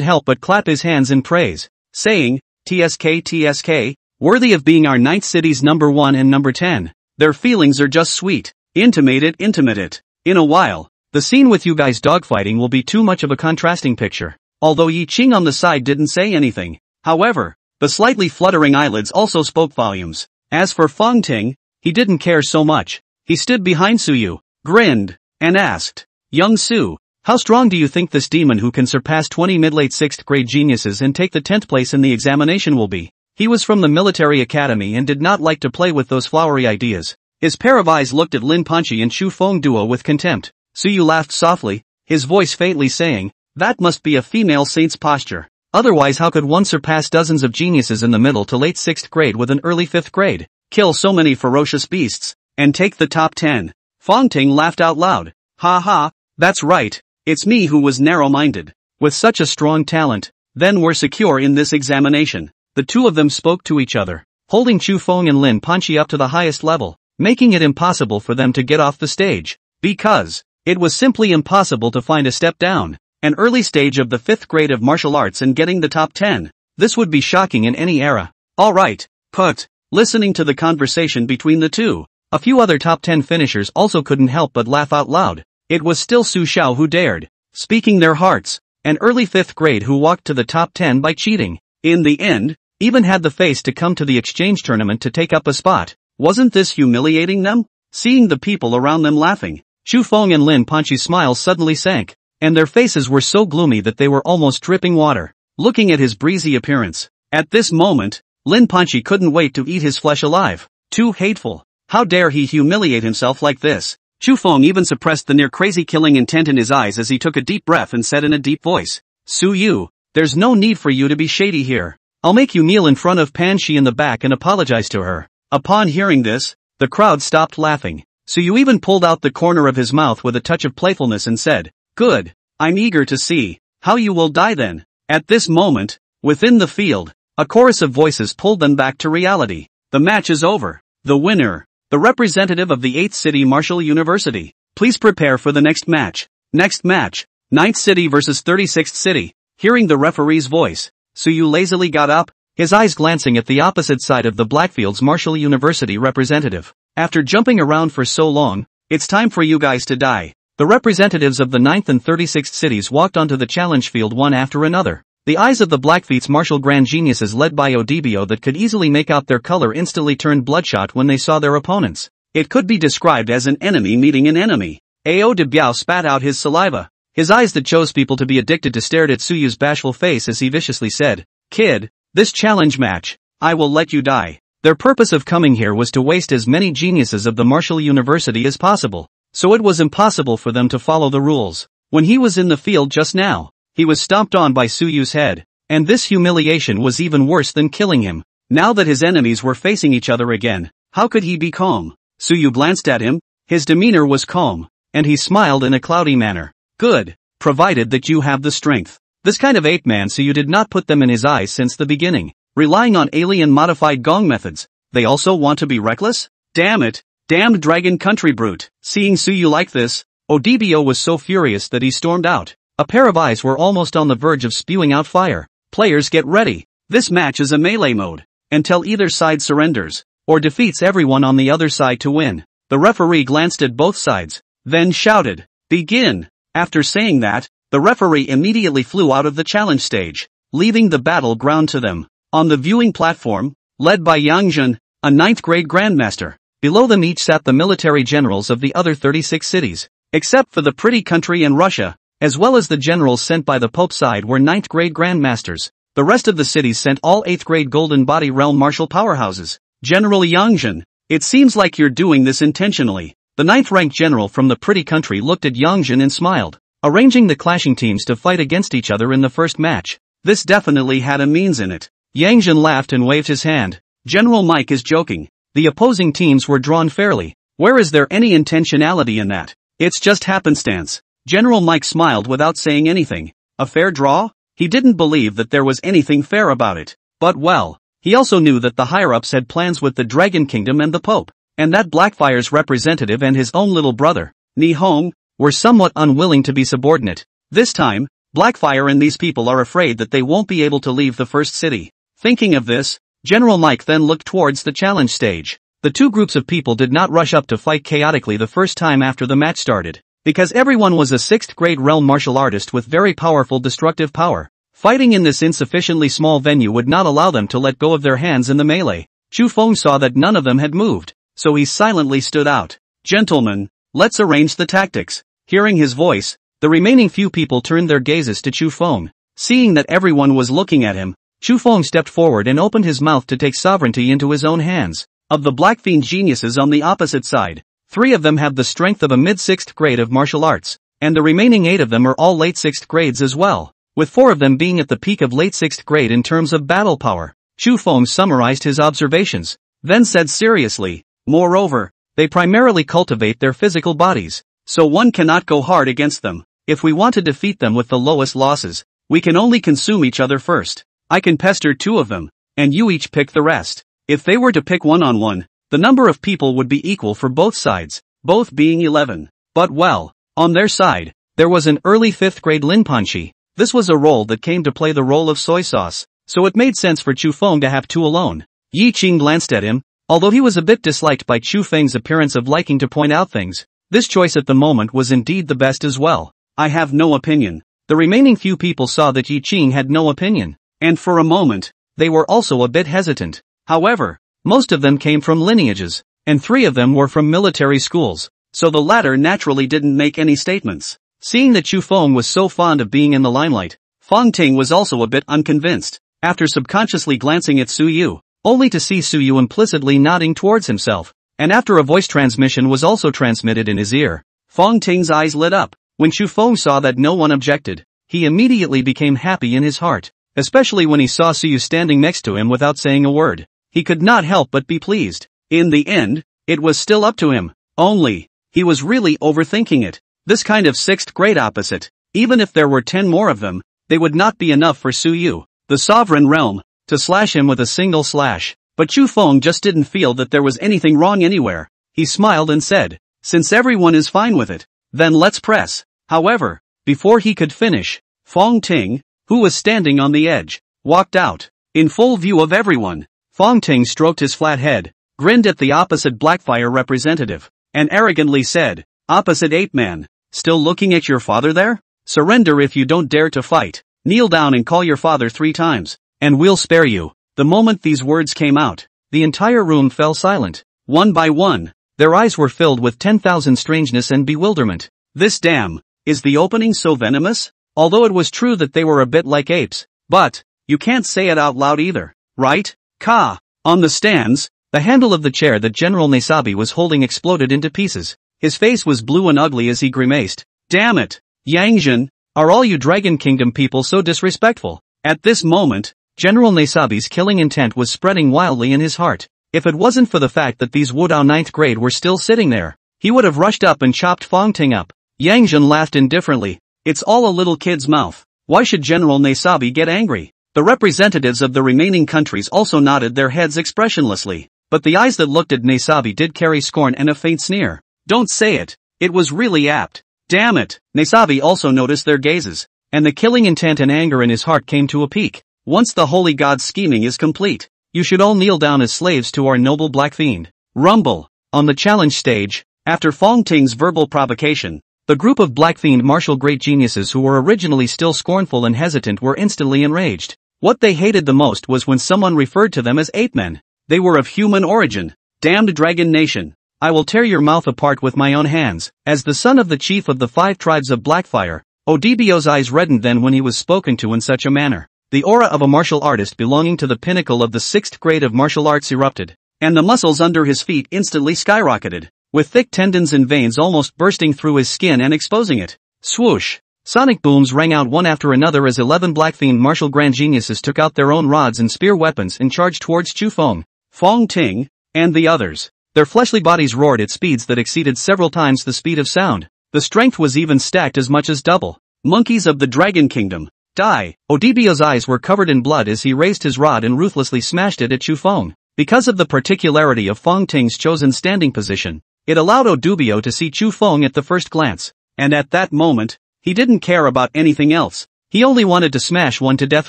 help but clap his hands in praise, saying, TSK TSK, worthy of being our ninth city's number 1 and number 10. Their feelings are just sweet. Intimate it. In a while, the scene with you guys dogfighting will be too much of a contrasting picture. Although Yi Qing on the side didn't say anything. However, the slightly fluttering eyelids also spoke volumes. As for Feng Ting, he didn't care so much. He stood behind Suyu, grinned, and asked, Young Su, how strong do you think this demon who can surpass 20 mid-late 6th grade geniuses and take the 10th place in the examination will be? He was from the military academy and did not like to play with those flowery ideas. His pair of eyes looked at Lin Panchi and Chu Feng duo with contempt. Suyu laughed softly, his voice faintly saying, that must be a female saint's posture. Otherwise how could one surpass dozens of geniuses in the middle to late 6th grade with an early 5th grade, kill so many ferocious beasts, and take the top 10? Feng Ting laughed out loud. Ha ha, that's right, it's me who was narrow-minded. With such a strong talent, then we're secure in this examination. The two of them spoke to each other, holding Chu Feng and Lin Panchi up to the highest level, making it impossible for them to get off the stage. Because it was simply impossible to find a step down. An early stage of the 5th grade of martial arts and getting the top 10. This would be shocking in any era. Alright, put. Listening to the conversation between the two, a few other top 10 finishers also couldn't help but laugh out loud. It was still Su Xiao who dared, speaking their hearts, an early 5th grade who walked to the top 10 by cheating. In the end, even had the face to come to the exchange tournament to take up a spot. Wasn't this humiliating them? Seeing the people around them laughing, Chu Feng and Lin Panchi's smiles suddenly sank, and their faces were so gloomy that they were almost dripping water. Looking at his breezy appearance, at this moment, Lin Panchi couldn't wait to eat his flesh alive. Too hateful. How dare he humiliate himself like this? Chu Feng even suppressed the near-crazy killing intent in his eyes as he took a deep breath and said in a deep voice, Su Yu, there's no need for you to be shady here. I'll make you kneel in front of Pan Shi in the back and apologize to her. Upon hearing this, the crowd stopped laughing. Su Yu even pulled out the corner of his mouth with a touch of playfulness and said, Good, I'm eager to see how you will die then. At this moment, within the field, a chorus of voices pulled them back to reality. The match is over. The winner, the representative of the 8th City Martial University. Please prepare for the next match. Next match, 9th City versus 36th City. Hearing the referee's voice, Suyu lazily got up, his eyes glancing at the opposite side of the Blackfields Martial University representative. After jumping around for so long, it's time for you guys to die. The representatives of the 9th and 36th cities walked onto the challenge field one after another. The eyes of the Blackfeet's martial grand geniuses led by Odibio that could easily make out their color instantly turned bloodshot when they saw their opponents. It could be described as an enemy meeting an enemy. Ao de Biao spat out his saliva. His eyes that chose people to be addicted to stared at Suyu's bashful face as he viciously said, Kid, this challenge match, I will let you die. Their purpose of coming here was to waste as many geniuses of the Martial University as possible, so it was impossible for them to follow the rules. When he was in the field just now, he was stomped on by Suyu's head, and this humiliation was even worse than killing him. Now that his enemies were facing each other again, how could he be calm? Suyu glanced at him, his demeanor was calm, and he smiled in a cloudy manner. Good, provided that you have the strength. This kind of ape-man Suyu did not put them in his eyes since the beginning, relying on alien-modified gong methods. They also want to be reckless? Damn it, damned dragon country brute. Seeing Suyu like this, Odibio was so furious that he stormed out. A pair of eyes were almost on the verge of spewing out fire. Players get ready. This match is a melee mode. Until either side surrenders, or defeats everyone on the other side to win. The referee glanced at both sides, then shouted, "Begin!" After saying that, the referee immediately flew out of the challenge stage, leaving the battleground to them. On the viewing platform, led by Wang Xuan, a 9th grade grandmaster, below them each sat the military generals of the other 36 cities, except for the pretty country and Russia, as well as the generals sent by the Pope side were 9th grade grandmasters. The rest of the cities sent all 8th grade Golden Body Realm martial powerhouses. General Wang Xuan, it seems like you're doing this intentionally. The 9th ranked general from the pretty country looked at Wang Xuan and smiled, arranging the clashing teams to fight against each other in the first match. This definitely had a means in it. Wang Xuan laughed and waved his hand. General Mike is joking. The opposing teams were drawn fairly. Where is there any intentionality in that? It's just happenstance. General Mike smiled without saying anything. A fair draw? He didn't believe that there was anything fair about it. But well, he also knew that the higher-ups had plans with the Dragon Kingdom and the Pope, and that Blackfire's representative and his own little brother, Nihong, were somewhat unwilling to be subordinate. This time, Blackfire and these people are afraid that they won't be able to leave the first city. Thinking of this, General Mike then looked towards the challenge stage. The two groups of people did not rush up to fight chaotically the first time after the match started, because everyone was a 6th grade realm martial artist with very powerful destructive power. Fighting in this insufficiently small venue would not allow them to let go of their hands in the melee. Chu Feng saw that none of them had moved, so he silently stood out. "Gentlemen, let's arrange the tactics." Hearing his voice, the remaining few people turned their gazes to Chu Feng. Seeing that everyone was looking at him, Chu Feng stepped forward and opened his mouth to take sovereignty into his own hands. Of the Black Fiend geniuses on the opposite side, 3 of them have the strength of a mid-6th grade of martial arts, and the remaining 8 of them are all late 6th grades as well, with 4 of them being at the peak of late 6th grade in terms of battle power. Chu Feng summarized his observations, then said seriously, "Moreover, they primarily cultivate their physical bodies, so one cannot go hard against them. If we want to defeat them with the lowest losses, we can only consume each other first. I can pester 2 of them, and you each pick the rest." If they were to pick one-on-one, the number of people would be equal for both sides, both being 11. But well, on their side, there was an early 5th grade Linpanchi. This was a role that came to play the role of soy sauce, so it made sense for Chu Feng to have 2 alone. Yi Qing glanced at him, although he was a bit disliked by Chu Feng's appearance of liking to point out things. This choice at the moment was indeed the best as well. "I have no opinion." The remaining few people saw that Yi Qing had no opinion, and for a moment, they were also a bit hesitant. However, most of them came from lineages, and 3 of them were from military schools, so the latter naturally didn't make any statements. Seeing that Chu Feng was so fond of being in the limelight, Fang Ting was also a bit unconvinced, after subconsciously glancing at Su Yu, only to see Su Yu implicitly nodding towards himself, and after a voice transmission was also transmitted in his ear, Fang Ting's eyes lit up. When Chu Feng saw that no one objected, he immediately became happy in his heart, especially when he saw Su Yu standing next to him without saying a word. He could not help but be pleased. In the end, it was still up to him. Only, he was really overthinking it. This kind of 6th grade opposite, even if there were 10 more of them, they would not be enough for Su Yu, the sovereign realm, to slash him with a single slash. But Chu Feng just didn't feel that there was anything wrong anywhere. He smiled and said, "Since everyone is fine with it, then let's press." However, before he could finish, Fang Ting, who was standing on the edge, walked out. In full view of everyone, Fang Ting stroked his flat head, grinned at the opposite Blackfire representative, and arrogantly said, "Opposite ape man, still looking at your father there? Surrender if you don't dare to fight. Kneel down and call your father 3 times, and we'll spare you." The moment these words came out, the entire room fell silent. One by one, their eyes were filled with 10,000 strangeness and bewilderment. This damn, is the opening so venomous? Although it was true that they were a bit like apes, but, you can't say it out loud either, right? Ka! On the stands, the handle of the chair that General Nesabi was holding exploded into pieces. His face was blue and ugly as he grimaced. "Damn it! Wang Xuan, are all you Dragon Kingdom people so disrespectful?" At this moment, General Nesabi's killing intent was spreading wildly in his heart. If it wasn't for the fact that these Wudao 9th grade were still sitting there, he would have rushed up and chopped Fang Ting up. Wang Xuan laughed indifferently. "It's all a little kid's mouth. Why should General Nesabi get angry?" The representatives of the remaining countries also nodded their heads expressionlessly, but the eyes that looked at Nesabi did carry scorn and a faint sneer. "Don't say it, it was really apt. Damn it! Nasabi also noticed their gazes, and the killing intent and anger in his heart came to a peak. Once the holy god's scheming is complete, you should all kneel down as slaves to our noble black fiend. Rumble. On the challenge stage, after Fong Ting's verbal provocation, the group of black fiend martial great geniuses who were originally still scornful and hesitant were instantly enraged. What they hated the most was when someone referred to them as ape men. They were of human origin. Damned dragon nation. I will tear your mouth apart with my own hands. As the son of the chief of the 5 tribes of Blackfire, Odibio's eyes reddened then when he was spoken to in such a manner. The aura of a martial artist belonging to the pinnacle of the 6th grade of martial arts erupted, and the muscles under his feet instantly skyrocketed, with thick tendons and veins almost bursting through his skin and exposing it. Swoosh! Sonic booms rang out one after another as 11 black fiend martial grand geniuses took out their own rods and spear weapons and charged towards Chu Feng, Fong Ting, and the others. Their fleshly bodies roared at speeds that exceeded several times the speed of sound. The strength was even stacked as much as double. Monkeys of the Dragon Kingdom. Die! Odibio's eyes were covered in blood as he raised his rod and ruthlessly smashed it at Chu Feng. Because of the particularity of Fong Ting's chosen standing position, it allowed Odubio to see Chu Feng at the first glance, and at that moment, he didn't care about anything else. He only wanted to smash one to death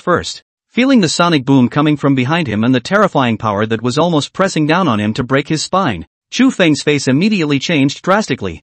first. Feeling the sonic boom coming from behind him and the terrifying power that was almost pressing down on him to break his spine, Chu Feng's face immediately changed drastically.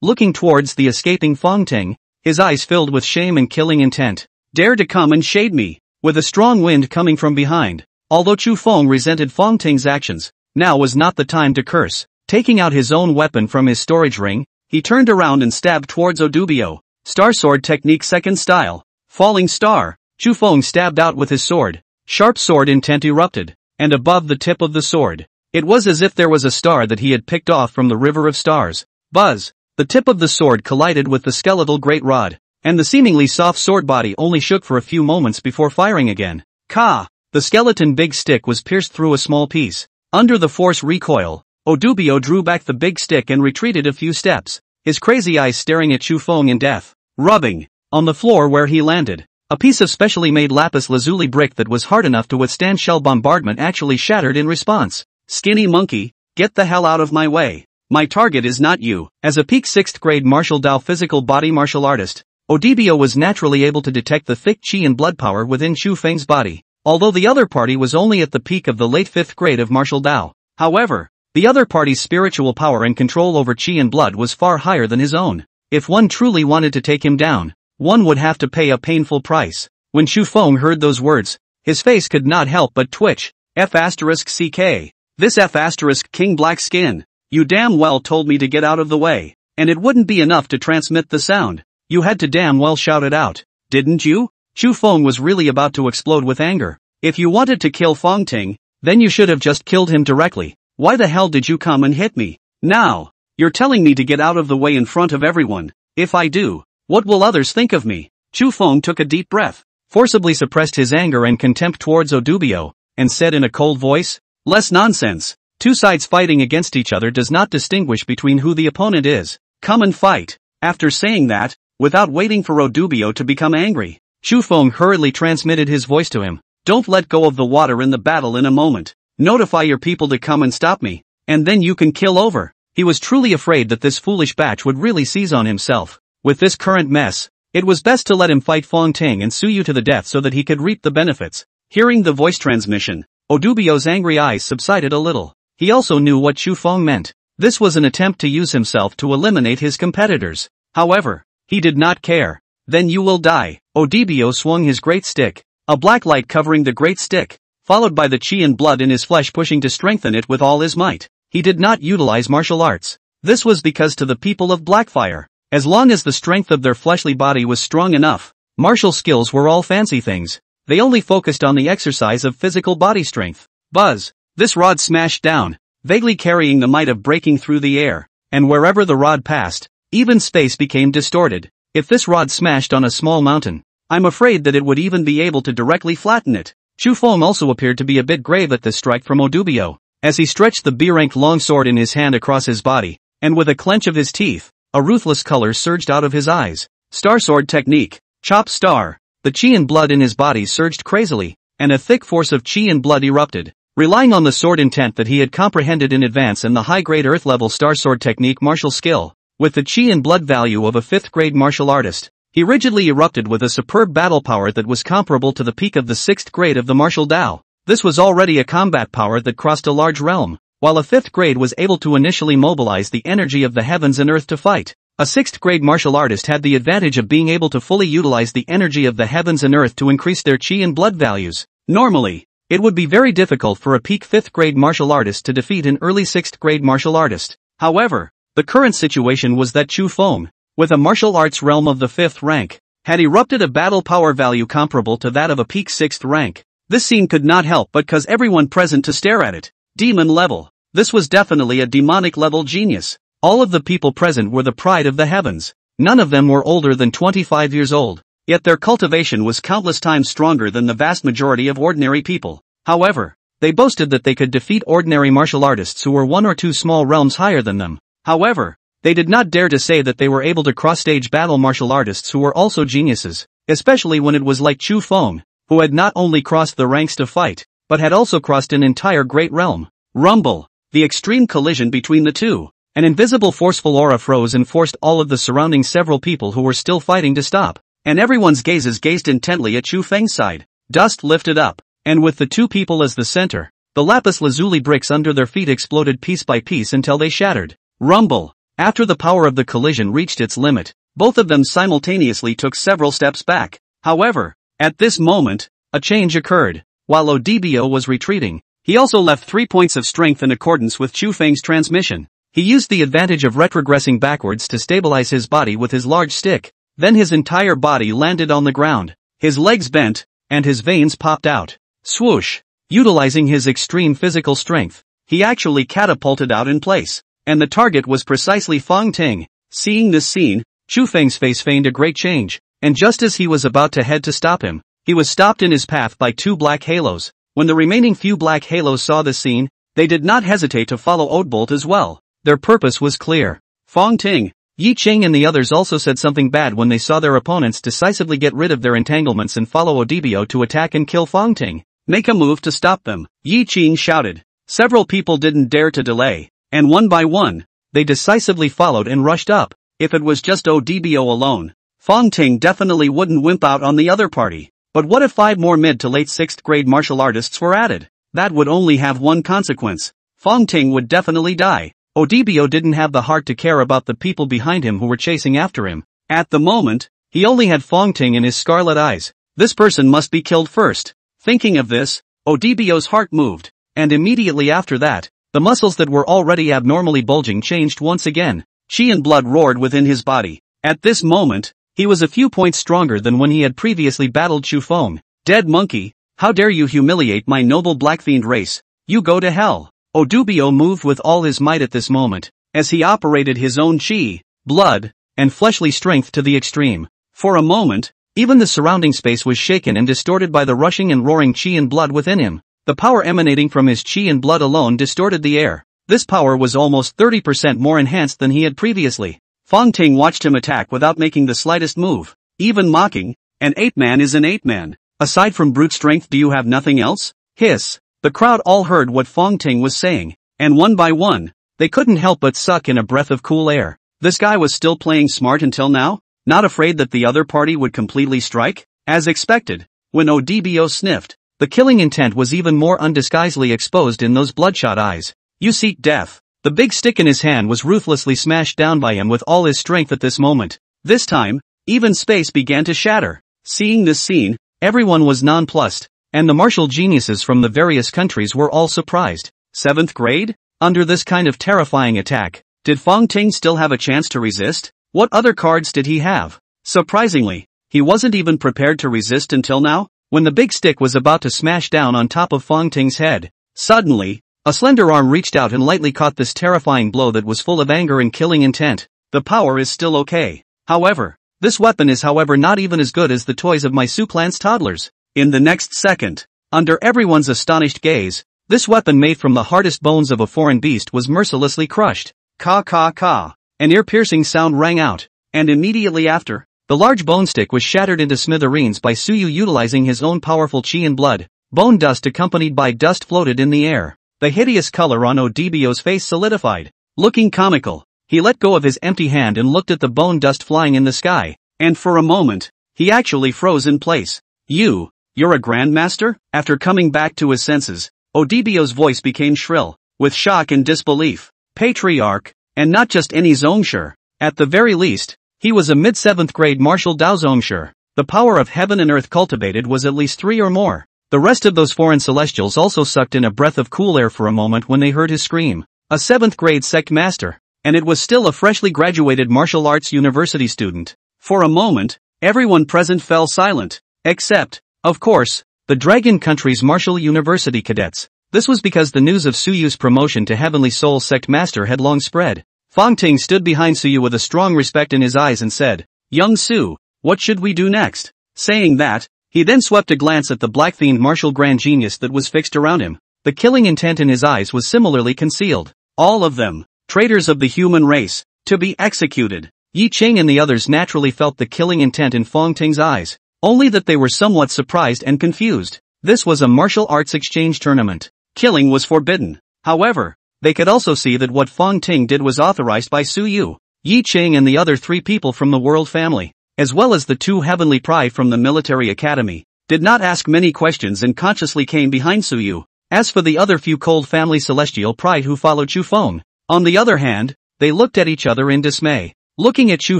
Looking towards the escaping Fong Ting, his eyes filled with shame and killing intent. Dare to come and shade me, with a strong wind coming from behind. Although Chu Feng resented Fong Ting's actions, now was not the time to curse. Taking out his own weapon from his storage ring, he turned around and stabbed towards Odubio. Star Sword Technique Second Style. Falling Star. Chu Feng stabbed out with his sword. Sharp sword intent erupted, and above the tip of the sword, it was as if there was a star that he had picked off from the river of stars. Buzz! The tip of the sword collided with the skeletal great rod, and the seemingly soft sword body only shook for a few moments before firing again. Ka! The skeleton big stick was pierced through a small piece. Under the force recoil, Odubio drew back the big stick and retreated a few steps, his crazy eyes staring at Chu Feng in death. Rubbing. On the floor where he landed, a piece of specially made lapis lazuli brick that was hard enough to withstand shell bombardment actually shattered in response. Skinny monkey, get the hell out of my way. My target is not you. As a peak 6th grade martial Dao physical body martial artist, Odibio was naturally able to detect the thick chi and blood power within Chu Feng's body, although the other party was only at the peak of the late 5th grade of martial Dao. However, the other party's spiritual power and control over chi and blood was far higher than his own. If one truly wanted to take him down, one would have to pay a painful price. When Chu Feng heard those words, his face could not help but twitch. F***CK. This F***King Black Skin. You damn well told me to get out of the way, and it wouldn't be enough to transmit the sound. You had to damn well shout it out, didn't you? Chu Feng was really about to explode with anger. If you wanted to kill Fong Ting, then you should have just killed him directly. Why the hell did you come and hit me? Now, you're telling me to get out of the way in front of everyone. If I do, what will others think of me? Chu Feng took a deep breath, forcibly suppressed his anger and contempt towards Odubio, and said in a cold voice, less nonsense. Two sides fighting against each other does not distinguish between who the opponent is. Come and fight. After saying that, without waiting for Odubio to become angry, Chu Feng hurriedly transmitted his voice to him. Don't let go of the water in the battle in a moment. Notify your people to come and stop me, and then you can kill over. He was truly afraid that this foolish batch would really seize on himself. With this current mess, it was best to let him fight Fong Ting and sue you to the death so that he could reap the benefits. Hearing the voice transmission, Odubio's angry eyes subsided a little. He also knew what Chu Feng meant. This was an attempt to use himself to eliminate his competitors. However, he did not care. Then you will die. Odubio swung his great stick, a black light covering the great stick, followed by the chi and blood in his flesh pushing to strengthen it with all his might. He did not utilize martial arts. This was because to the people of Blackfire, as long as the strength of their fleshly body was strong enough, martial skills were all fancy things. They only focused on the exercise of physical body strength. Buzz! This rod smashed down, vaguely carrying the might of breaking through the air, and wherever the rod passed, even space became distorted. If this rod smashed on a small mountain, I'm afraid that it would even be able to directly flatten it. Chu Feng also appeared to be a bit grave at this strike from Odubio, as he stretched the B-rank longsword in his hand across his body, and with a clench of his teeth, a ruthless color surged out of his eyes. Star Sword Technique. Chop Star. The chi and blood in his body surged crazily, and a thick force of chi and blood erupted, Relying on the sword intent that he had comprehended in advance and the high-grade earth-level star sword technique martial skill, with the chi and blood value of a 5th-grade martial artist, he rigidly erupted with a superb battle power that was comparable to the peak of the 6th grade of the martial Dao. This was already a combat power that crossed a large realm, while a 5th grade was able to initially mobilize the energy of the heavens and earth to fight. A 6th grade martial artist had the advantage of being able to fully utilize the energy of the heavens and earth to increase their chi and blood values. Normally, it would be very difficult for a peak 5th grade martial artist to defeat an early 6th grade martial artist. However, the current situation was that Chu Feng, with a martial arts realm of the 5th rank, had erupted a battle power value comparable to that of a peak 6th rank. This scene could not help but cause everyone present to stare at it. Demon level. This was definitely a demonic level genius. All of the people present were the pride of the heavens. None of them were older than 25 years old. Yet their cultivation was countless times stronger than the vast majority of ordinary people. However, they boasted that they could defeat ordinary martial artists who were 1 or 2 small realms higher than them. However, they did not dare to say that they were able to cross-stage battle martial artists who were also geniuses, especially when it was like Chu Feng, who had not only crossed the ranks to fight, but had also crossed an entire great realm. Rumble. The extreme collision between the two. An invisible forceful aura froze and forced all of the surrounding several people who were still fighting to stop, and everyone's gazes gazed intently at Chu Feng's side. Dust lifted up, and with the 2 people as the center, the lapis lazuli bricks under their feet exploded piece by piece until they shattered. Rumble. After the power of the collision reached its limit, both of them simultaneously took several steps back. However, at this moment, a change occurred. While Odbo was retreating, he also left 3 points of strength in accordance with Chu Feng's transmission. He used the advantage of retrogressing backwards to stabilize his body with his large stick, then his entire body landed on the ground. His legs bent, and his veins popped out. Swoosh! Utilizing his extreme physical strength, he actually catapulted out in place, and the target was precisely Feng Ting. Seeing this scene, Chu Feng's face feigned a great change, and just as he was about to head to stop him, he was stopped in his path by 2 black halos. When the remaining few black halos saw this scene, they did not hesitate to follow Odbolt as well. Their purpose was clear. Feng Ting, Yi Qing and the others also said something bad when they saw their opponents decisively get rid of their entanglements and follow Odbo to attack and kill Feng Ting. Make a move to stop them, Yi Qing shouted. Several people didn't dare to delay, and one by one, they decisively followed and rushed up. If it was just Odbo alone, Feng Ting definitely wouldn't wimp out on the other party. But what if 5 more mid to late 6th grade martial artists were added? That would only have one consequence. Feng Ting would definitely die. Odbo didn't have the heart to care about the people behind him who were chasing after him. At the moment, he only had Feng Ting in his scarlet eyes. This person must be killed first. Thinking of this, Odbo's heart moved, and immediately after that, the muscles that were already abnormally bulging changed once again. Chi and blood roared within his body. At this moment, he was a few points stronger than when he had previously battled Chu Feng. Dead monkey, how dare you humiliate my noble black fiend race? You go to hell. Odbo moved with all his might at this moment, as he operated his own chi, blood, and fleshly strength to the extreme. For a moment, even the surrounding space was shaken and distorted by the rushing and roaring chi and blood within him. The power emanating from his chi and blood alone distorted the air. This power was almost 30% more enhanced than he had previously. Feng Ting watched him attack without making the slightest move, even mocking. An ape man is an ape man. Aside from brute strength, do you have nothing else? Hiss. The crowd all heard what Feng Ting was saying, and one by one, they couldn't help but suck in a breath of cool air. This guy was still playing smart until now? Not afraid that the other party would completely strike? As expected, when Odbo sniffed, the killing intent was even more undisguisedly exposed in those bloodshot eyes. You seek death. The big stick in his hand was ruthlessly smashed down by him with all his strength at this moment. This time, even space began to shatter. Seeing this scene, everyone was nonplussed, and the martial geniuses from the various countries were all surprised. 7th grade? Under this kind of terrifying attack, did Feng Ting still have a chance to resist? What other cards did he have? Surprisingly, he wasn't even prepared to resist until now, when the big stick was about to smash down on top of Feng Ting's head. Suddenly, a slender arm reached out and lightly caught this terrifying blow that was full of anger and killing intent. The power is still okay. However, this weapon is not even as good as the toys of my Suplan's toddlers. In the next second, under everyone's astonished gaze, this weapon made from the hardest bones of a foreign beast was mercilessly crushed. Ka ka ka. An ear-piercing sound rang out, and immediately after, the large bone stick was shattered into smithereens by Suyu utilizing his own powerful chi and blood. Bone dust accompanied by dust floated in the air. The hideous color on Odibio's face solidified. Looking comical, he let go of his empty hand and looked at the bone dust flying in the sky, and for a moment, he actually froze in place. You're a grandmaster? After coming back to his senses, Odibio's voice became shrill, with shock and disbelief. Patriarch, and not just any Zongshur. At the very least, he was a mid-7th grade martial Dao Zongshur. The power of heaven and earth cultivated was at least 3 or more. The rest of those foreign celestials also sucked in a breath of cool air for a moment when they heard his scream. A 7th grade sect master, and it was still a freshly graduated martial arts university student. For a moment, everyone present fell silent, except, of course, the Dragon Country's martial university cadets. This was because the news of Suyu's promotion to Heavenly Soul Sect Master had long spread. Fang Ting stood behind Suyu with a strong respect in his eyes and said, "Young Su, what should we do next?" Saying that, he then swept a glance at the black-themed martial grand genius that was fixed around him. The killing intent in his eyes was similarly concealed. All of them, traitors of the human race, to be executed. Yi Qing and the others naturally felt the killing intent in Fang Ting's eyes, only that they were somewhat surprised and confused. This was a martial arts exchange tournament. Killing was forbidden. However, they could also see that what Fang Ting did was authorized by Su Yu, Yi Qing and the other 3 people from the world family, as well as the 2 heavenly pride from the military academy, did not ask many questions and consciously came behind Su Yu. As for the other few cold family celestial pride who followed Chu Feng, on the other hand, they looked at each other in dismay. Looking at Chu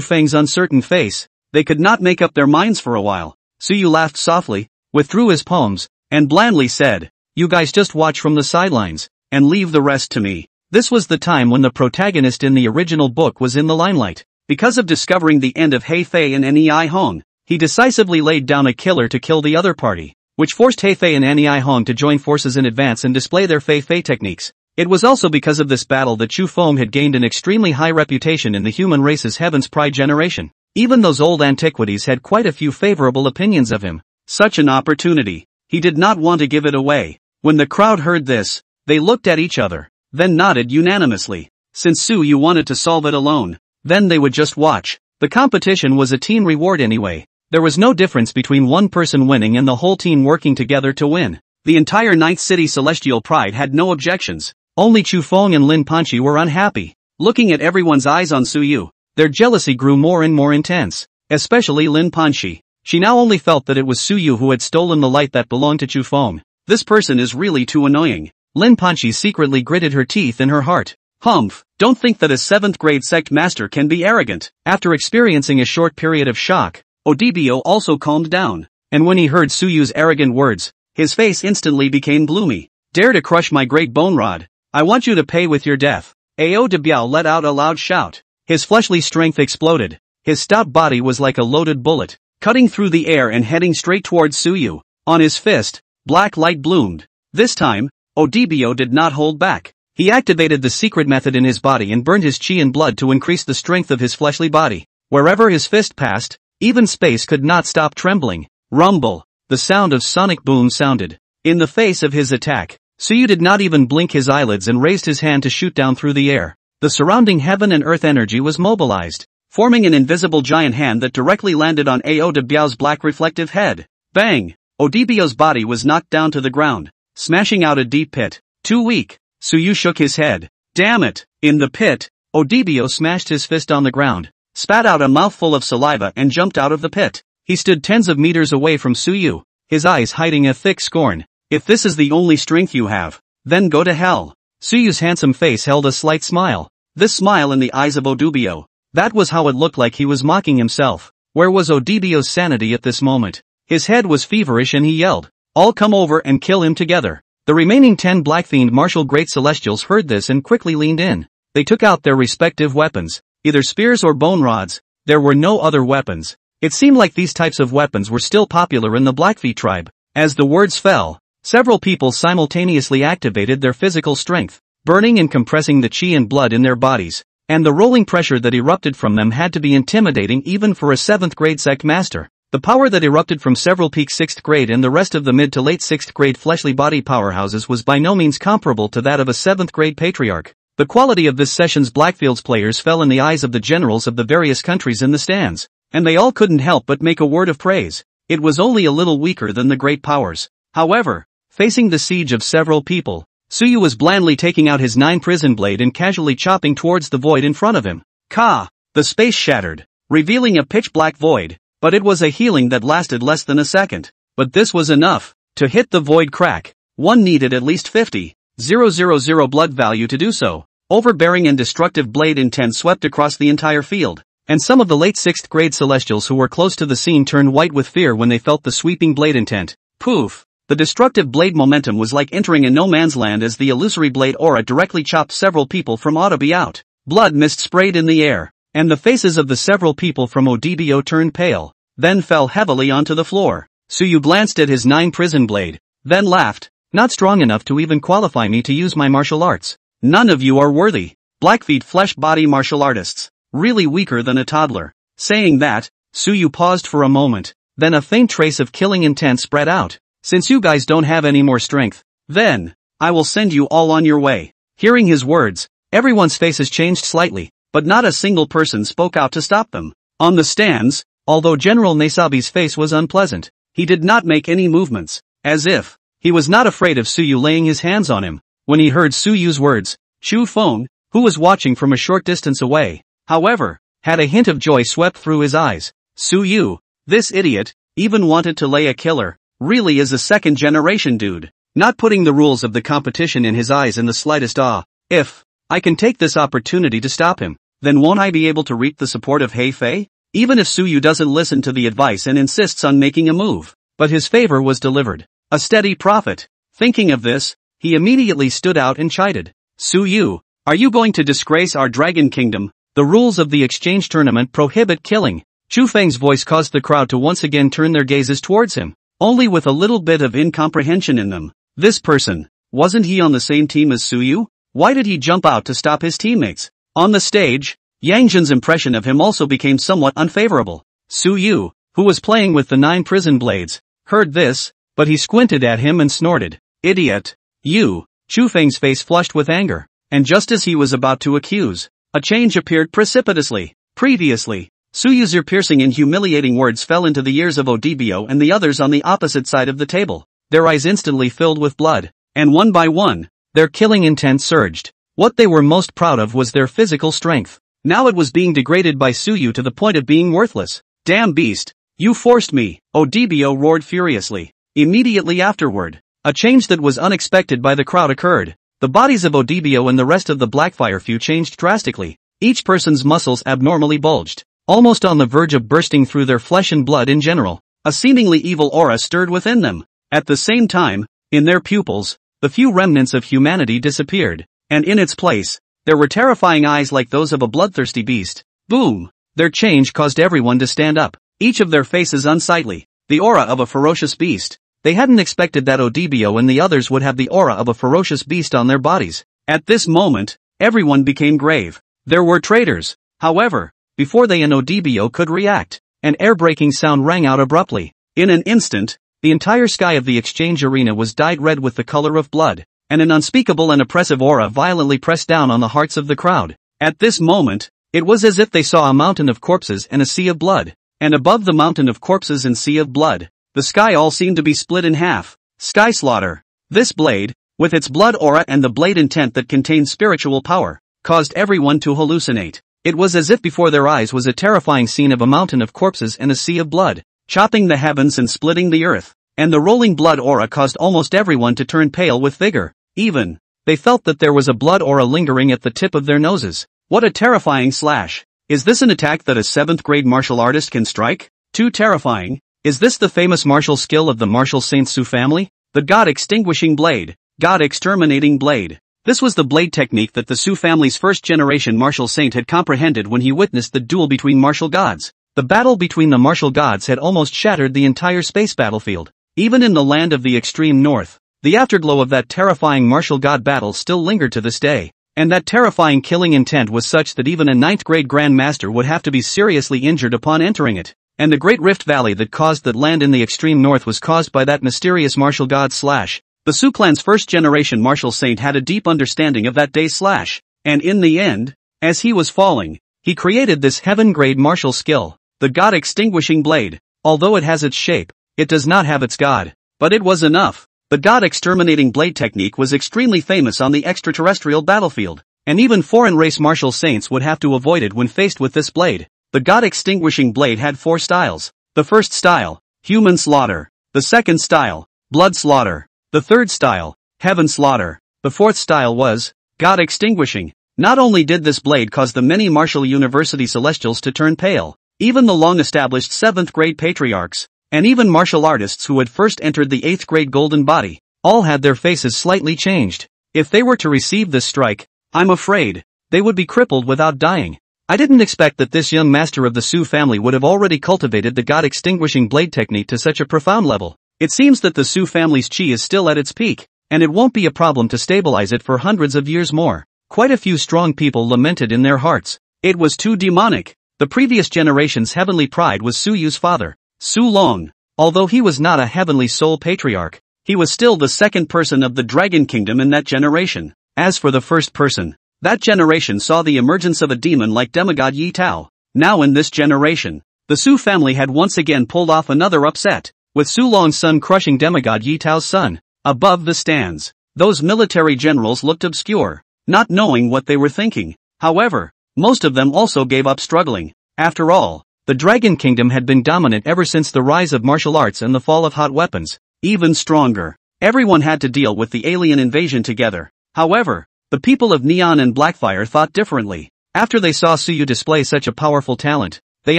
Feng's uncertain face, they could not make up their minds for a while. Su Yu laughed softly, withdrew his palms, and blandly said, "You guys just watch from the sidelines, and leave the rest to me." This was the time when the protagonist in the original book was in the limelight. Because of discovering the end of He Fei and Nei Hong, he decisively laid down a killer to kill the other party, which forced He Fei and Nei Hong to join forces in advance and display their Fei Fei techniques. It was also because of this battle that Chu Feng had gained an extremely high reputation in the human race's Heaven's Pride generation. Even those old antiquities had quite a few favorable opinions of him. Such an opportunity, he did not want to give it away. When the crowd heard this, they looked at each other, then nodded unanimously. Since Su Yu wanted to solve it alone, then they would just watch. The competition was a team reward anyway. There was no difference between one person winning and the whole team working together to win. The entire Ninth City Celestial Pride had no objections. Only Chu Feng and Lin Panchi were unhappy. Looking at everyone's eyes on Su Yu, their jealousy grew more and more intense. Especially Lin Panchi. She now only felt that it was Su Yu who had stolen the light that belonged to Chu Feng. This person is really too annoying. Lin Panchi secretly gritted her teeth in her heart. Humph, don't think that a 7th grade sect master can be arrogant. After experiencing a short period of shock, Odibio also calmed down. And when he heard Su Yu's arrogant words, his face instantly became gloomy. "Dare to crush my great bone rod? I want you to pay with your death." Ao de Biao let out a loud shout. His fleshly strength exploded. His stout body was like a loaded bullet, cutting through the air and heading straight towards Su Yu. On his fist, black light bloomed. This time, Odibio did not hold back. He activated the secret method in his body and burned his chi and blood to increase the strength of his fleshly body. Wherever his fist passed, even space could not stop trembling. Rumble. The sound of sonic boom sounded. In the face of his attack, Su Yu did not even blink his eyelids and raised his hand to shoot down through the air. The surrounding heaven and earth energy was mobilized, forming an invisible giant hand that directly landed on Ao de Biao's black reflective head. Bang! Odibio's body was knocked down to the ground, smashing out a deep pit. Too weak. Su Yu shook his head. Damn it! In the pit, Odibio smashed his fist on the ground, spat out a mouthful of saliva and jumped out of the pit. He stood tens of meters away from Su Yu, his eyes hiding a thick scorn. "If this is the only strength you have, then go to hell." Su Yu's handsome face held a slight smile. This smile in the eyes of Odibio, that was how it looked like he was mocking himself. Where was Odibio's sanity at this moment? His head was feverish and he yelled, "All come over and kill him together." The remaining 10 black-themed martial great celestials heard this and quickly leaned in. They took out their respective weapons, either spears or bone rods. There were no other weapons. It seemed like these types of weapons were still popular in the Blackfeet tribe. As the words fell, several people simultaneously activated their physical strength, burning and compressing the chi and blood in their bodies, and the rolling pressure that erupted from them had to be intimidating even for a 7th grade sect master. The power that erupted from several peak 6th grade and the rest of the mid to late 6th grade fleshly body powerhouses was by no means comparable to that of a 7th grade patriarch. The quality of this session's Blackfields players fell in the eyes of the generals of the various countries in the stands, and they all couldn't help but make a word of praise. It was only a little weaker than the great powers. However, Facing the siege of several people, Suyu was blandly taking out his 9 prison blade and casually chopping towards the void in front of him. Ka! The space shattered, revealing a pitch-black void, but it was a healing that lasted less than a second. But this was enough. To hit the void crack, one needed at least 50,000 blood value to do so. Overbearing and destructive blade intent swept across the entire field, and some of the late 6th grade celestials who were close to the scene turned white with fear when they felt the sweeping blade intent. Poof! The destructive blade momentum was like entering a no-man's land as the illusory blade aura directly chopped several people from Otobi out. Blood mist sprayed in the air, and the faces of the several people from Odbo turned pale, then fell heavily onto the floor. Suyu glanced at his 9 prison blade, then laughed. Not strong enough to even qualify me to use my martial arts. None of you are worthy. Blackfeet flesh body martial artists. Really weaker than a toddler. Saying that, Suyu paused for a moment, then a faint trace of killing intent spread out. Since you guys don't have any more strength, then, I will send you all on your way. Hearing his words, everyone's faces changed slightly, but not a single person spoke out to stop them. On the stands, although General Nesabi's face was unpleasant, he did not make any movements, as if he was not afraid of Suyu laying his hands on him. When he heard Suyu's words, Chu Feng, who was watching from a short distance away, however, had a hint of joy swept through his eyes. Suyu, this idiot, even wanted to lay a killer, really is a second-generation dude, not putting the rules of the competition in his eyes in the slightest awe. If I can take this opportunity to stop him, then won't I be able to reap the support of Heifei? Even if Suyu doesn't listen to the advice and insists on making a move. But his favor was delivered. A steady profit. Thinking of this, he immediately stood out and chided. Suyu, are you going to disgrace our Dragon Kingdom? The rules of the exchange tournament prohibit killing. Chu Feng's voice caused the crowd to once again turn their gazes towards him, only with a little bit of incomprehension in them. This person, wasn't he on the same team as Suyu? Why did he jump out to stop his teammates? On the stage, Yang Zhen's impression of him also became somewhat unfavorable. Suyu, who was playing with the 9 prison blades, heard this, but he squinted at him and snorted. Idiot. You. Chu Feng's face flushed with anger, and just as he was about to accuse, a change appeared precipitously. Previously, Suyu's ear-piercing and humiliating words fell into the ears of Odbo and the others on the opposite side of the table. Their eyes instantly filled with blood, and one by one, their killing intent surged. What they were most proud of was their physical strength. Now it was being degraded by Suyu to the point of being worthless. Damn beast, you forced me, Odbo roared furiously. Immediately afterward, a change that was unexpected by the crowd occurred. The bodies of Odbo and the rest of the Blackfire few changed drastically. Each person's muscles abnormally bulged, almost on the verge of bursting through their flesh and blood in general. A seemingly evil aura stirred within them. At the same time, in their pupils, the few remnants of humanity disappeared, and in its place, there were terrifying eyes like those of a bloodthirsty beast. Boom! Their change caused everyone to stand up, each of their faces unsightly, the aura of a ferocious beast. They hadn't expected that Odbo and the others would have the aura of a ferocious beast on their bodies. At this moment, everyone became grave. There were traitors. However, before they and Odbo could react, an air-breaking sound rang out abruptly. In an instant, the entire sky of the exchange arena was dyed red with the color of blood, and an unspeakable and oppressive aura violently pressed down on the hearts of the crowd. At this moment, it was as if they saw a mountain of corpses and a sea of blood, and above the mountain of corpses and sea of blood, the sky all seemed to be split in half. Sky slaughter. This blade, with its blood aura and the blade intent that contained spiritual power, caused everyone to hallucinate. It was as if before their eyes was a terrifying scene of a mountain of corpses and a sea of blood, chopping the heavens and splitting the earth, and the rolling blood aura caused almost everyone to turn pale with vigor. Even, they felt that there was a blood aura lingering at the tip of their noses. What a terrifying slash. Is this an attack that a 7th grade martial artist can strike? Too terrifying. Is this the famous martial skill of the martial Saint Su family? The God-extinguishing blade. God-exterminating blade. This was the blade technique that the Su family's first-generation martial saint had comprehended when he witnessed the duel between martial gods. The battle between the martial gods had almost shattered the entire space battlefield. Even in the land of the extreme north, the afterglow of that terrifying martial god battle still lingered to this day. And that terrifying killing intent was such that even a 9th grade grandmaster would have to be seriously injured upon entering it. And the great rift valley that caused that land in the extreme north was caused by that mysterious martial god slash. The Su clan's first-generation martial saint had a deep understanding of that day's slash, and in the end, as he was falling, he created this heaven-grade martial skill, the God-extinguishing blade. Although it has its shape, it does not have its god. But it was enough. The god-exterminating blade technique was extremely famous on the extraterrestrial battlefield, and even foreign race martial saints would have to avoid it when faced with this blade. The god-extinguishing blade had 4 styles. The first style, human slaughter. The second style, blood slaughter. The third style, heaven slaughter. The fourth style was god extinguishing. Not only did this blade cause the many martial university celestials to turn pale, even the long-established 7th grade patriarchs, and even martial artists who had first entered the 8th grade golden body, all had their faces slightly changed. If they were to receive this strike, I'm afraid, they would be crippled without dying. I didn't expect that this young master of the Su family would have already cultivated the god-extinguishing blade technique to such a profound level. It seems that the Su family's chi is still at its peak, and it won't be a problem to stabilize it for hundreds of years more. Quite a few strong people lamented in their hearts. It was too demonic. The previous generation's heavenly pride was Su Yu's father, Su Long. Although he was not a heavenly soul patriarch, he was still the second person of the Dragon Kingdom in that generation. As for the first person, that generation saw the emergence of a demon like demigod Yi Tao. Now in this generation, the Su family had once again pulled off another upset, with Su Long's son crushing demigod Yi Tao's son. Above the stands, those military generals looked obscure, not knowing what they were thinking. However, most of them also gave up struggling. After all, the Dragon Kingdom had been dominant ever since the rise of martial arts and the fall of hot weapons. Even stronger, everyone had to deal with the alien invasion together. However, the people of Neon and Blackfire thought differently. After they saw Su Yu display such a powerful talent, they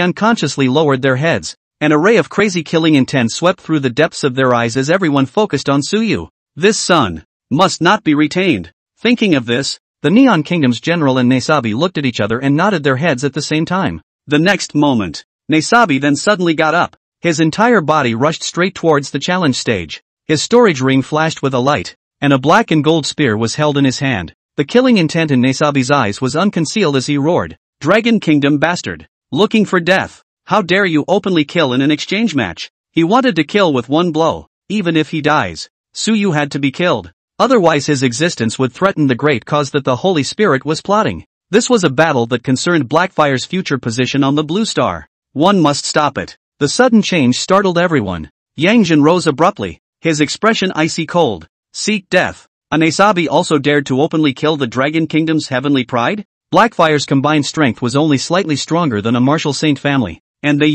unconsciously lowered their heads. An array of crazy killing intent swept through the depths of their eyes as everyone focused on Su Yu. This son must not be retained. Thinking of this, the Neon Kingdom's general and Nesabi looked at each other and nodded their heads at the same time. The next moment, Nesabi then suddenly got up. His entire body rushed straight towards the challenge stage. His storage ring flashed with a light, and a black and gold spear was held in his hand. The killing intent in Nesabi's eyes was unconcealed as he roared, "Dragon Kingdom bastard! Looking for death! How dare you openly kill in an exchange match?" He wanted to kill with one blow. Even if he dies, Su Yu had to be killed. Otherwise his existence would threaten the great cause that the Holy Spirit was plotting. This was a battle that concerned Blackfire's future position on the Blue Star. One must stop it. The sudden change startled everyone. Yang Jin rose abruptly, his expression icy cold. Seek death. Nesabi also dared to openly kill the Dragon Kingdom's heavenly pride? Blackfire's combined strength was only slightly stronger than a martial saint family, and they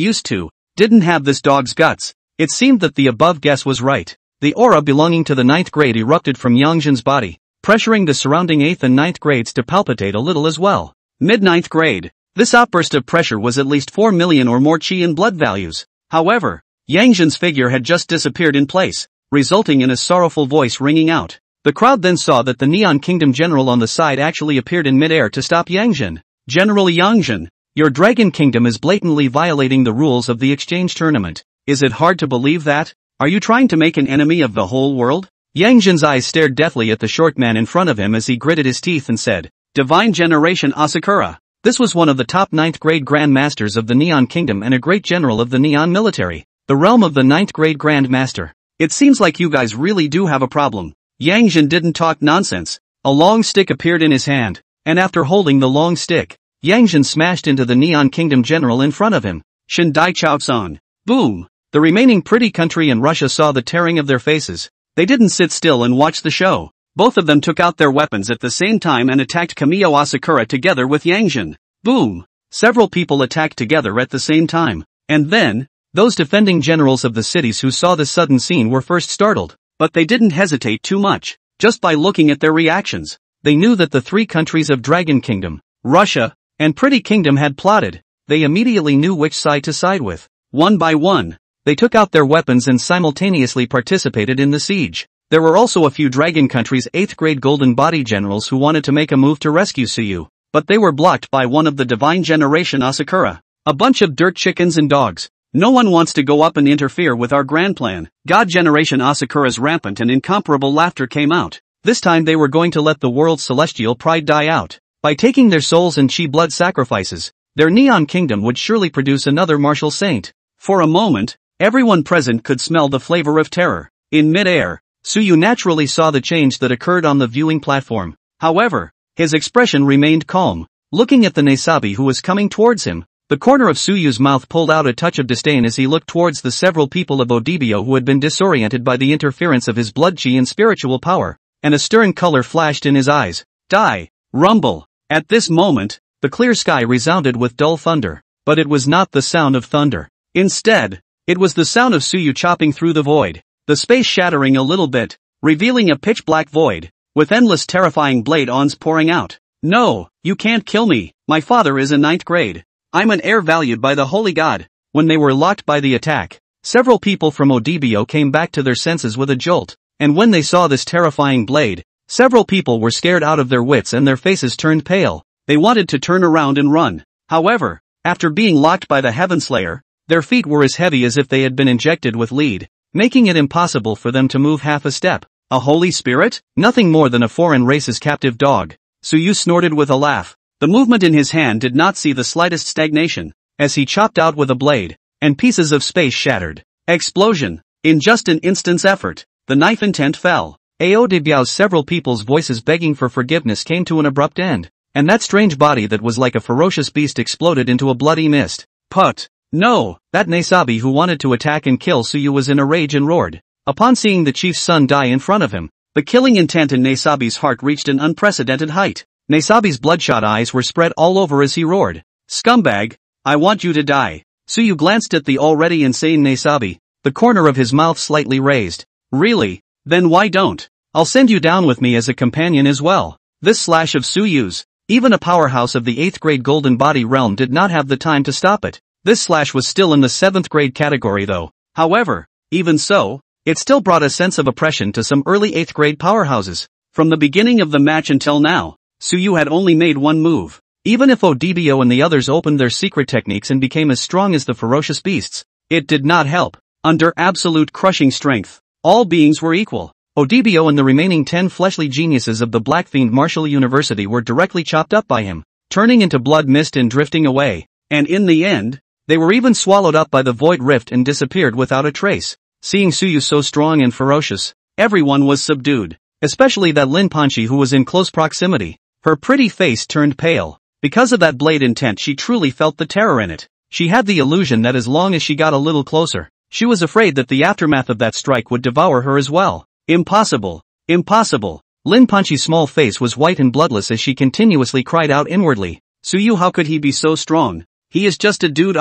didn't have this dog's guts. It seemed that the above guess was right. The aura belonging to the 9th grade erupted from Yang Jin's body, pressuring the surrounding 8th and 9th grades to palpitate a little as well. Mid-9th grade. This outburst of pressure was at least 4 million or more chi in blood values. However, Yang Jin's figure had just disappeared in place, resulting in a sorrowful voice ringing out. The crowd then saw that the Neon Kingdom general on the side actually appeared in mid-air to stop Yang Jin. General Yang Jin, your Dragon Kingdom is blatantly violating the rules of the exchange tournament. Is it hard to believe that? Are you trying to make an enemy of the whole world? Yang Jin's eyes stared deathly at the short man in front of him as he gritted his teeth and said, Divine Generation Asakura. This was one of the top 9th grade Grand Masters of the Neon Kingdom and a great general of the Neon military, the realm of the 9th grade Grand Master. It seems like you guys really do have a problem. Yang Jin didn't talk nonsense. A long stick appeared in his hand, and after holding the long stick, Yang Jin smashed into the Neon Kingdom general in front of him. Shin Dai Chao-san. Boom! The remaining pretty country and Russia saw the tearing of their faces. They didn't sit still and watch the show. Both of them took out their weapons at the same time and attacked Kamiyo Asakura together with Yang Jin. Boom! Several people attacked together at the same time. And then, those defending generals of the cities who saw this sudden scene were first startled, but they didn't hesitate too much. Just by looking at their reactions, they knew that the 3 countries of Dragon Kingdom, Russia, and Pretty Kingdom had plotted. They immediately knew which side to side with. One by one, they took out their weapons and simultaneously participated in the siege. There were also a few Dragon Country's 8th grade Golden Body generals who wanted to make a move to rescue Su Yu, but they were blocked by one of the Divine Generation Asakura. A bunch of dirt chickens and dogs. No one wants to go up and interfere with our grand plan. God Generation Asakura's rampant and incomparable laughter came out. This time they were going to let the world's celestial pride die out. By taking their souls and chi blood sacrifices, their Neon Kingdom would surely produce another martial saint. For a moment, everyone present could smell the flavor of terror. In mid-air, Su Yu naturally saw the change that occurred on the viewing platform. However, his expression remained calm. Looking at the Nesabi who was coming towards him, The corner of Suyu's mouth pulled out a touch of disdain as he looked towards the several people of Odibio who had been disoriented by the interference of his blood chi and spiritual power, and a stern color flashed in his eyes. Die! Rumble! At this moment, the clear sky resounded with dull thunder, but it was not the sound of thunder. Instead, it was the sound of Suyu chopping through the void, the space shattering a little bit, revealing a pitch-black void, with endless terrifying blade-ons pouring out. No, you can't kill me, my father is a 9th grade. I'm an heir valued by the holy god. When they were locked by the attack, several people from Odibio came back to their senses with a jolt, and when they saw this terrifying blade, several people were scared out of their wits and their faces turned pale. They wanted to turn around and run. However, after being locked by the Heaven Slayer, their feet were as heavy as if they had been injected with lead, making it impossible for them to move half a step. A holy spirit? Nothing more than a foreign race's captive dog. Suyu snorted with a laugh. The movement in his hand did not see the slightest stagnation, as he chopped out with a blade, and pieces of space shattered. Explosion! In just an instant's effort, the knife intent fell. Aodibiao's several people's voices begging for forgiveness came to an abrupt end, and that strange body that was like a ferocious beast exploded into a bloody mist. Put! No! That Nesabi who wanted to attack and kill Suyu was in a rage and roared. Upon seeing the chief's son die in front of him, the killing intent in Nesabi's heart reached an unprecedented height. Nesabi's bloodshot eyes were spread all over as he roared. Scumbag! I want you to die! Suyu glanced at the already insane Nesabi, the corner of his mouth slightly raised. Really? Then why don't? I'll send you down with me as a companion as well. This slash of Suyu's, even a powerhouse of the 8th grade golden body realm did not have the time to stop it. This slash was still in the 7th grade category though. However, even so, it still brought a sense of oppression to some early 8th grade powerhouses. From the beginning of the match until now, Suyu had only made one move. Even if Odibio and the others opened their secret techniques and became as strong as the ferocious beasts, it did not help. Under absolute crushing strength, all beings were equal. Odibio and the remaining 10 fleshly geniuses of the Black Fiend Martial University were directly chopped up by him, turning into blood mist and drifting away. And in the end, they were even swallowed up by the void rift and disappeared without a trace. Seeing Suyu so strong and ferocious, everyone was subdued, especially that Lin Panchi who was in close proximity. Her pretty face turned pale. Because of that blade intent she truly felt the terror in it. She had the illusion that as long as she got a little closer, she was afraid that the aftermath of that strike would devour her as well. Impossible! Impossible! Lin Panchi's small face was white and bloodless as she continuously cried out inwardly. Suyu, how could he be so strong? He is just a dude.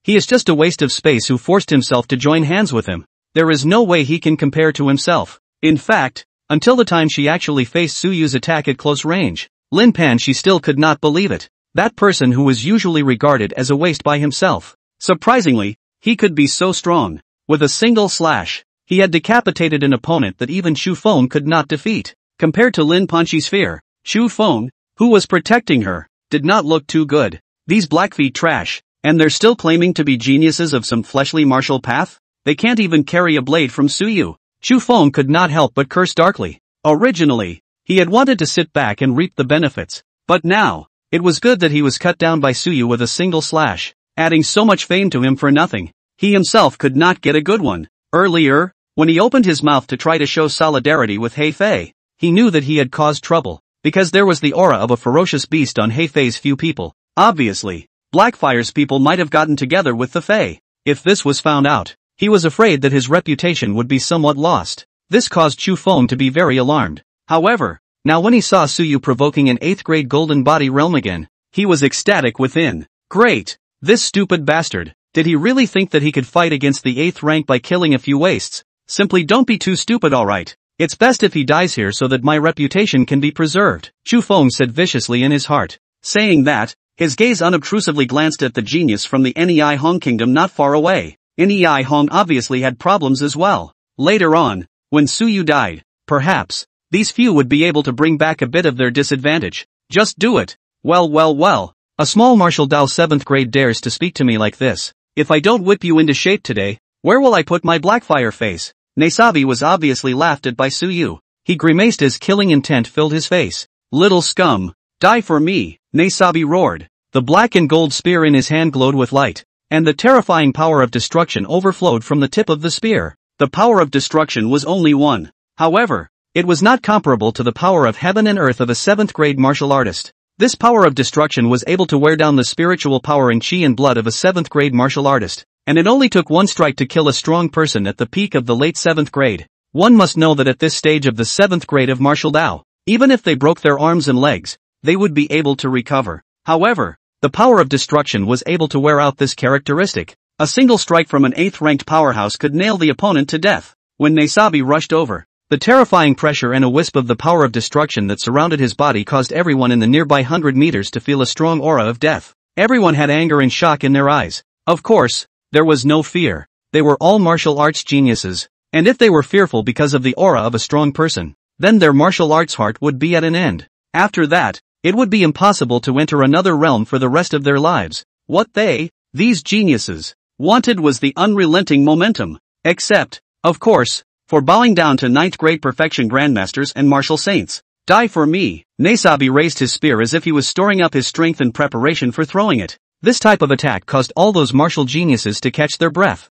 He is just a waste of space who forced himself to join hands with him. There is no way he can compare to himself. In fact, until the time she actually faced Suyu's attack at close range, Lin Pan she still could not believe it. That person who was usually regarded as a waste by himself. Surprisingly, he could be so strong. With a single slash, he had decapitated an opponent that even Xu Feng could not defeat. Compared to Lin Panchi's fear, Xu Feng, who was protecting her, did not look too good. These Blackfeet trash, and they're still claiming to be geniuses of some fleshly martial path? They can't even carry a blade from Suyu. Xu Feng could not help but curse darkly. Originally, he had wanted to sit back and reap the benefits, but now, it was good that he was cut down by Suyu with a single slash, adding so much fame to him for nothing. He himself could not get a good one. Earlier, when he opened his mouth to try to show solidarity with Heifei, he knew that he had caused trouble, because there was the aura of a ferocious beast on Heifei's few people. Obviously, Blackfire's people might have gotten together with the Fei. If this was found out, he was afraid that his reputation would be somewhat lost. This caused Xu Feng to be very alarmed. However, now when he saw Suyu provoking an 8th grade golden body realm again, he was ecstatic within. Great! This stupid bastard, did he really think that he could fight against the 8th rank by killing a few wastes? Simply don't be too stupid, alright. It's best if he dies here so that my reputation can be preserved, Xu Feng said viciously in his heart. Saying that, his gaze unobtrusively glanced at the genius from the Nei Hong kingdom not far away. Nei Hong obviously had problems as well. Later on, when Suyu died, perhaps, these few would be able to bring back a bit of their disadvantage. Just do it. Well. A small martial Dao 7th grade dares to speak to me like this. If I don't whip you into shape today, where will I put my Blackfire face? Nesabi was obviously laughed at by Suyu. He grimaced as killing intent filled his face. Little scum, die for me, Nesabi roared. The black and gold spear in his hand glowed with light, and the terrifying power of destruction overflowed from the tip of the spear. The power of destruction was only one. However, it was not comparable to the power of heaven and earth of a 7th grade martial artist. This power of destruction was able to wear down the spiritual power and chi and blood of a 7th grade martial artist, and it only took one strike to kill a strong person at the peak of the late 7th grade. One must know that at this stage of the 7th grade of martial Dao, even if they broke their arms and legs, they would be able to recover. However, the power of destruction was able to wear out this characteristic. A single strike from an 8th ranked powerhouse could nail the opponent to death. When Nesabi rushed over, the terrifying pressure and a wisp of the power of destruction that surrounded his body caused everyone in the nearby 100 meters to feel a strong aura of death. Everyone had anger and shock in their eyes. Of course, there was no fear. They were all martial arts geniuses, and if they were fearful because of the aura of a strong person, then their martial arts heart would be at an end. After that, it would be impossible to enter another realm for the rest of their lives. What these geniuses, wanted was the unrelenting momentum. Except, of course, for bowing down to 9th grade perfection grandmasters and martial saints. Die for me. Nesabi raised his spear as if he was storing up his strength in preparation for throwing it. This type of attack caused all those martial geniuses to catch their breath.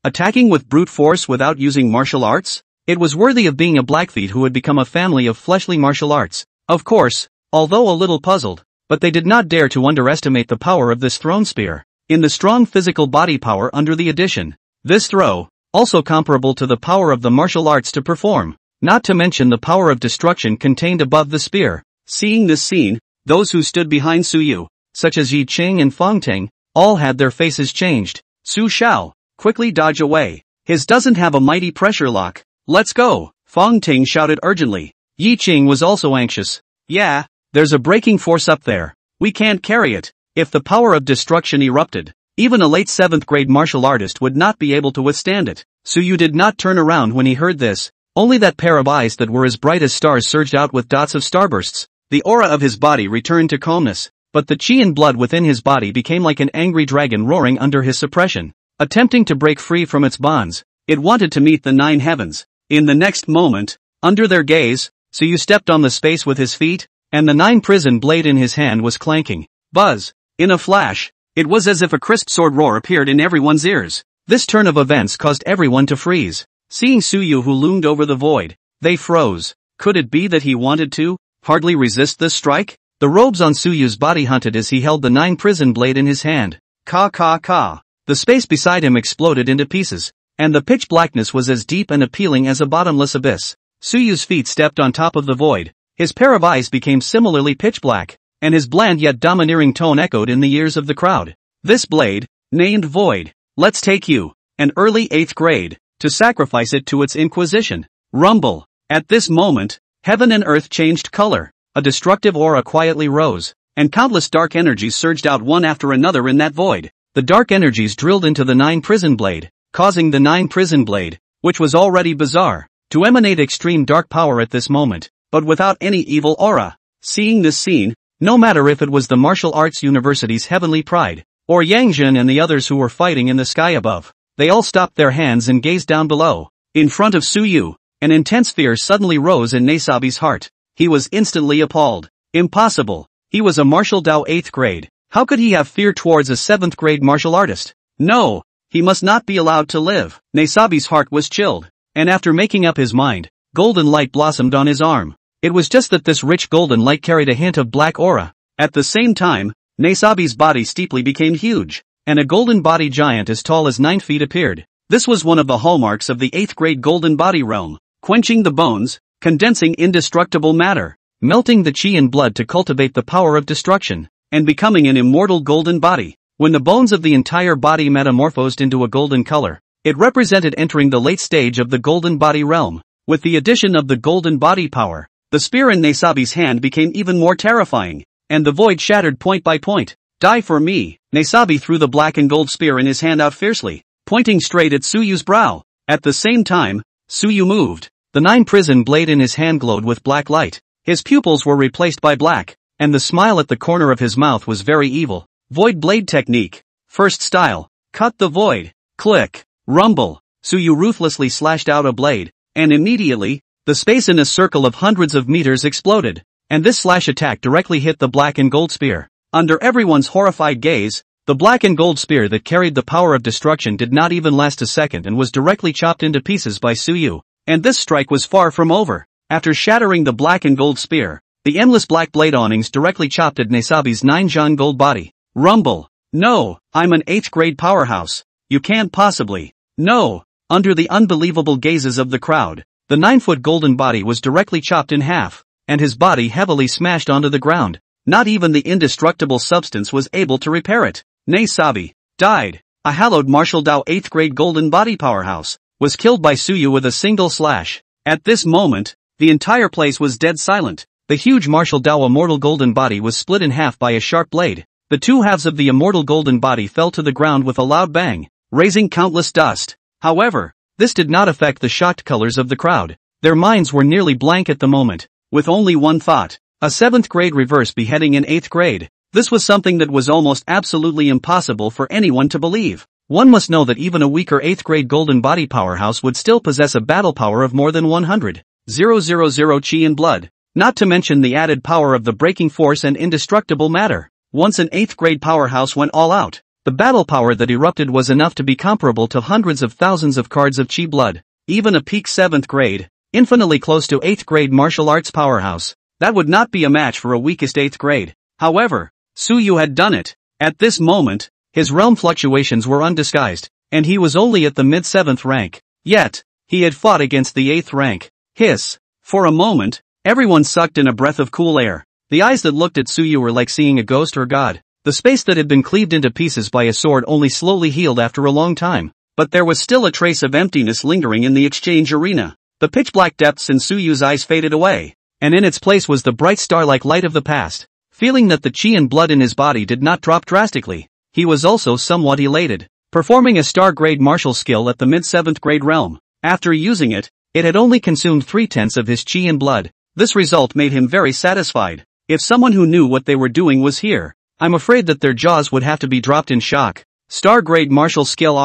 Attacking with brute force without using martial arts? It was worthy of being a Blackfeet who had become a family of fleshly martial arts. Of course, although a little puzzled, but they did not dare to underestimate the power of this thrown spear. In the strong physical body power under the addition, this throw, also comparable to the power of the martial arts to perform, not to mention the power of destruction contained above the spear. Seeing this scene, those who stood behind Su Yu, such as Yi Qing and Feng Ting, all had their faces changed. Su Shao, quickly dodge away. His doesn't have a mighty pressure lock. Let's go, Feng Ting shouted urgently. Yi Qing was also anxious. Yeah, there's a braking force up there. We can't carry it. If the power of destruction erupted, even a late 7th grade martial artist would not be able to withstand it. Su Yu did not turn around when he heard this. Only that pair of eyes that were as bright as stars surged out with dots of starbursts. The aura of his body returned to calmness, but the chi and blood within his body became like an angry dragon roaring under his suppression, attempting to break free from its bonds. It wanted to meet the 9 heavens. In the next moment, under their gaze, Su Yu stepped on the space with his feet, and the 9 prison blade in his hand was clanking. Buzz! In a flash, it was as if a crisp sword roar appeared in everyone's ears. This turn of events caused everyone to freeze. Seeing Su Yu who loomed over the void, they froze. Could it be that he wanted to hardly resist this strike? The robes on Su Yu's body hunted as he held the 9 prison blade in his hand. Ka ka ka. The space beside him exploded into pieces, and the pitch blackness was as deep and appealing as a bottomless abyss. Su Yu's feet stepped on top of the void. His pair of eyes became similarly pitch black, and his bland yet domineering tone echoed in the ears of the crowd. This blade, named Void, let's take you, an early 8th grade, to sacrifice it to its inquisition. Rumble. At this moment, heaven and earth changed color. A destructive aura quietly rose, and countless dark energies surged out one after another in that void. The dark energies drilled into the 9 prison blade, causing the 9 prison blade, which was already bizarre, to emanate extreme dark power at this moment, but without any evil aura. Seeing this scene, no matter if it was the martial arts university's heavenly pride, or Yang Jin and the others who were fighting in the sky above, they all stopped their hands and gazed down below. In front of Su Yu, an intense fear suddenly rose in Nesabi's heart. He was instantly appalled. Impossible. He was a martial Dao 8th grade. How could he have fear towards a 7th grade martial artist? No, he must not be allowed to live. Nesabi's heart was chilled, and after making up his mind, golden light blossomed on his arm. It was just that this rich golden light carried a hint of black aura. At the same time, Nesabi's body steeply became huge, and a golden body giant as tall as 9 feet appeared. This was one of the hallmarks of the 8th grade golden body realm, quenching the bones, condensing indestructible matter, melting the chi and blood to cultivate the power of destruction, and becoming an immortal golden body. When the bones of the entire body metamorphosed into a golden color, it represented entering the late stage of the golden body realm. With the addition of the golden body power, the spear in Nesabi's hand became even more terrifying, and the void shattered point by point. Die for me. Nesabi threw the black and gold spear in his hand out fiercely, pointing straight at Su Yu's brow. At the same time, Su Yu moved. The 9 prison blade in his hand glowed with black light. His pupils were replaced by black, and the smile at the corner of his mouth was very evil. Void blade technique. First style. Cut the void. Click. Rumble. Su Yu ruthlessly slashed out a blade, and immediately, the space in a circle of hundreds of meters exploded, and this slash attack directly hit the black and gold spear. Under everyone's horrified gaze, the black and gold spear that carried the power of destruction did not even last a second and was directly chopped into pieces by Su Yu. And this strike was far from over. After shattering the black and gold spear, The endless black blade awnings directly chopped at Nesabi's 9-Zhan gold body. Rumble. No, I'm an 8th grade powerhouse. You can't possibly. No. Under the unbelievable gazes of the crowd, the 9-foot golden body was directly chopped in half, and his body heavily smashed onto the ground. Not even the indestructible substance was able to repair it. Nesabi died. A hallowed martial Dao 8th grade golden body powerhouse was killed by Suyu with a single slash. At this moment, the entire place was dead silent. The huge martial Dao immortal golden body was split in half by a sharp blade. The two halves of the immortal golden body fell to the ground with a loud bang, raising countless dust. However, this did not affect the shocked colors of the crowd. Their minds were nearly blank at the moment, with only one thought: a 7th grade reverse beheading in 8th grade. This was something that was almost absolutely impossible for anyone to believe. One must know that even a weaker 8th grade golden body powerhouse would still possess a battle power of more than 100,000 chi in blood, not to mention the added power of the breaking force and indestructible matter. Once an 8th grade powerhouse went all out, the battle power that erupted was enough to be comparable to hundreds of thousands of cards of chi blood. Even a peak 7th grade, infinitely close to 8th grade martial arts powerhouse, that would not be a match for a weakest 8th grade. However, Suyu had done it. At this moment, his realm fluctuations were undisguised, and he was only at the mid-7th rank. Yet, he had fought against the 8th rank. Hiss. For a moment, everyone sucked in a breath of cool air. The eyes that looked at Suyu were like seeing a ghost or god. The space that had been cleaved into pieces by a sword only slowly healed after a long time, but there was still a trace of emptiness lingering in the exchange arena. The pitch-black depths in Suyu's eyes faded away, and in its place was the bright star-like light of the past. Feeling that the chi and blood in his body did not drop drastically, he was also somewhat elated. Performing a star-grade martial skill at the mid-7th grade realm, after using it, it had only consumed 3/10 of his chi and blood. This result made him very satisfied. If someone who knew what they were doing was here, I'm afraid that their jaws would have to be dropped in shock. Star-grade martial skill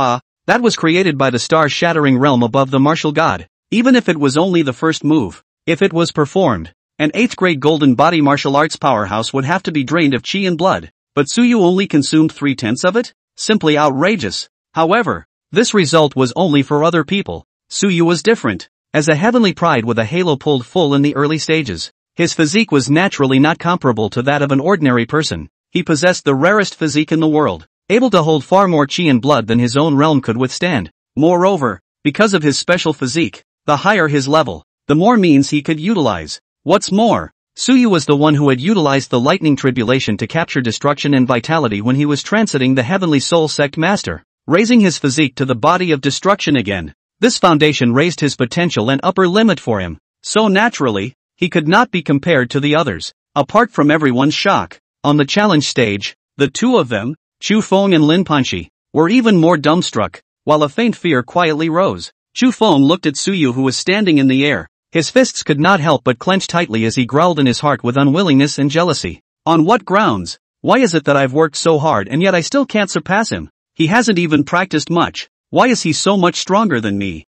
that was created by the star-shattering realm above the martial god. Even if it was only the first move, if it was performed, an 8th grade golden body martial arts powerhouse would have to be drained of chi and blood. But Suyu only consumed 3/10 of it? Simply outrageous. However, this result was only for other people. Suyu was different. As a heavenly pride with a halo pulled full in the early stages, his physique was naturally not comparable to that of an ordinary person. He possessed the rarest physique in the world, able to hold far more chi and blood than his own realm could withstand. Moreover, because of his special physique, the higher his level, the more means he could utilize. What's more, Suyu was the one who had utilized the lightning tribulation to capture destruction and vitality when he was transiting the heavenly soul sect master, raising his physique to the body of destruction again. This foundation raised his potential and upper limit for him. So naturally, he could not be compared to the others. Apart from everyone's shock, on the challenge stage, the two of them, Chu Feng and Lin Panchi, were even more dumbstruck, while a faint fear quietly rose. Chu Feng looked at Suyu, who was standing in the air. His fists could not help but clench tightly as he growled in his heart with unwillingness and jealousy. On what grounds? Why is it that I've worked so hard and yet I still can't surpass him? He hasn't even practiced much. Why is he so much stronger than me?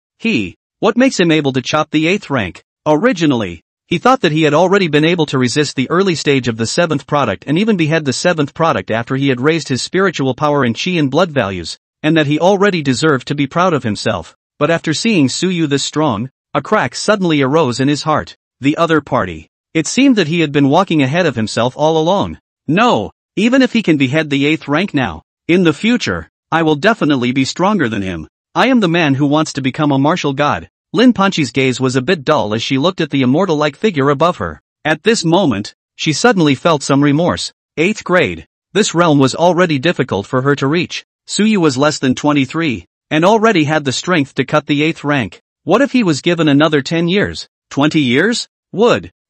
What makes him able to chop the 8th rank? Originally, he thought that he had already been able to resist the early stage of the 7th product and even behead the 7th product after he had raised his spiritual power and chi and blood values, and that he already deserved to be proud of himself. But after seeing Suyu this strong, a crack suddenly arose in his heart. The other party. It seemed that he had been walking ahead of himself all along. No, even if he can behead the 8th rank now, in the future, I will definitely be stronger than him. I am the man who wants to become a martial god. Lin Panchi's gaze was a bit dull as she looked at the immortal-like figure above her. At this moment, she suddenly felt some remorse. 8th grade. This realm was already difficult for her to reach. Suyu was less than 23, and already had the strength to cut the 8th rank. What if he was given another 10 years? 20 years?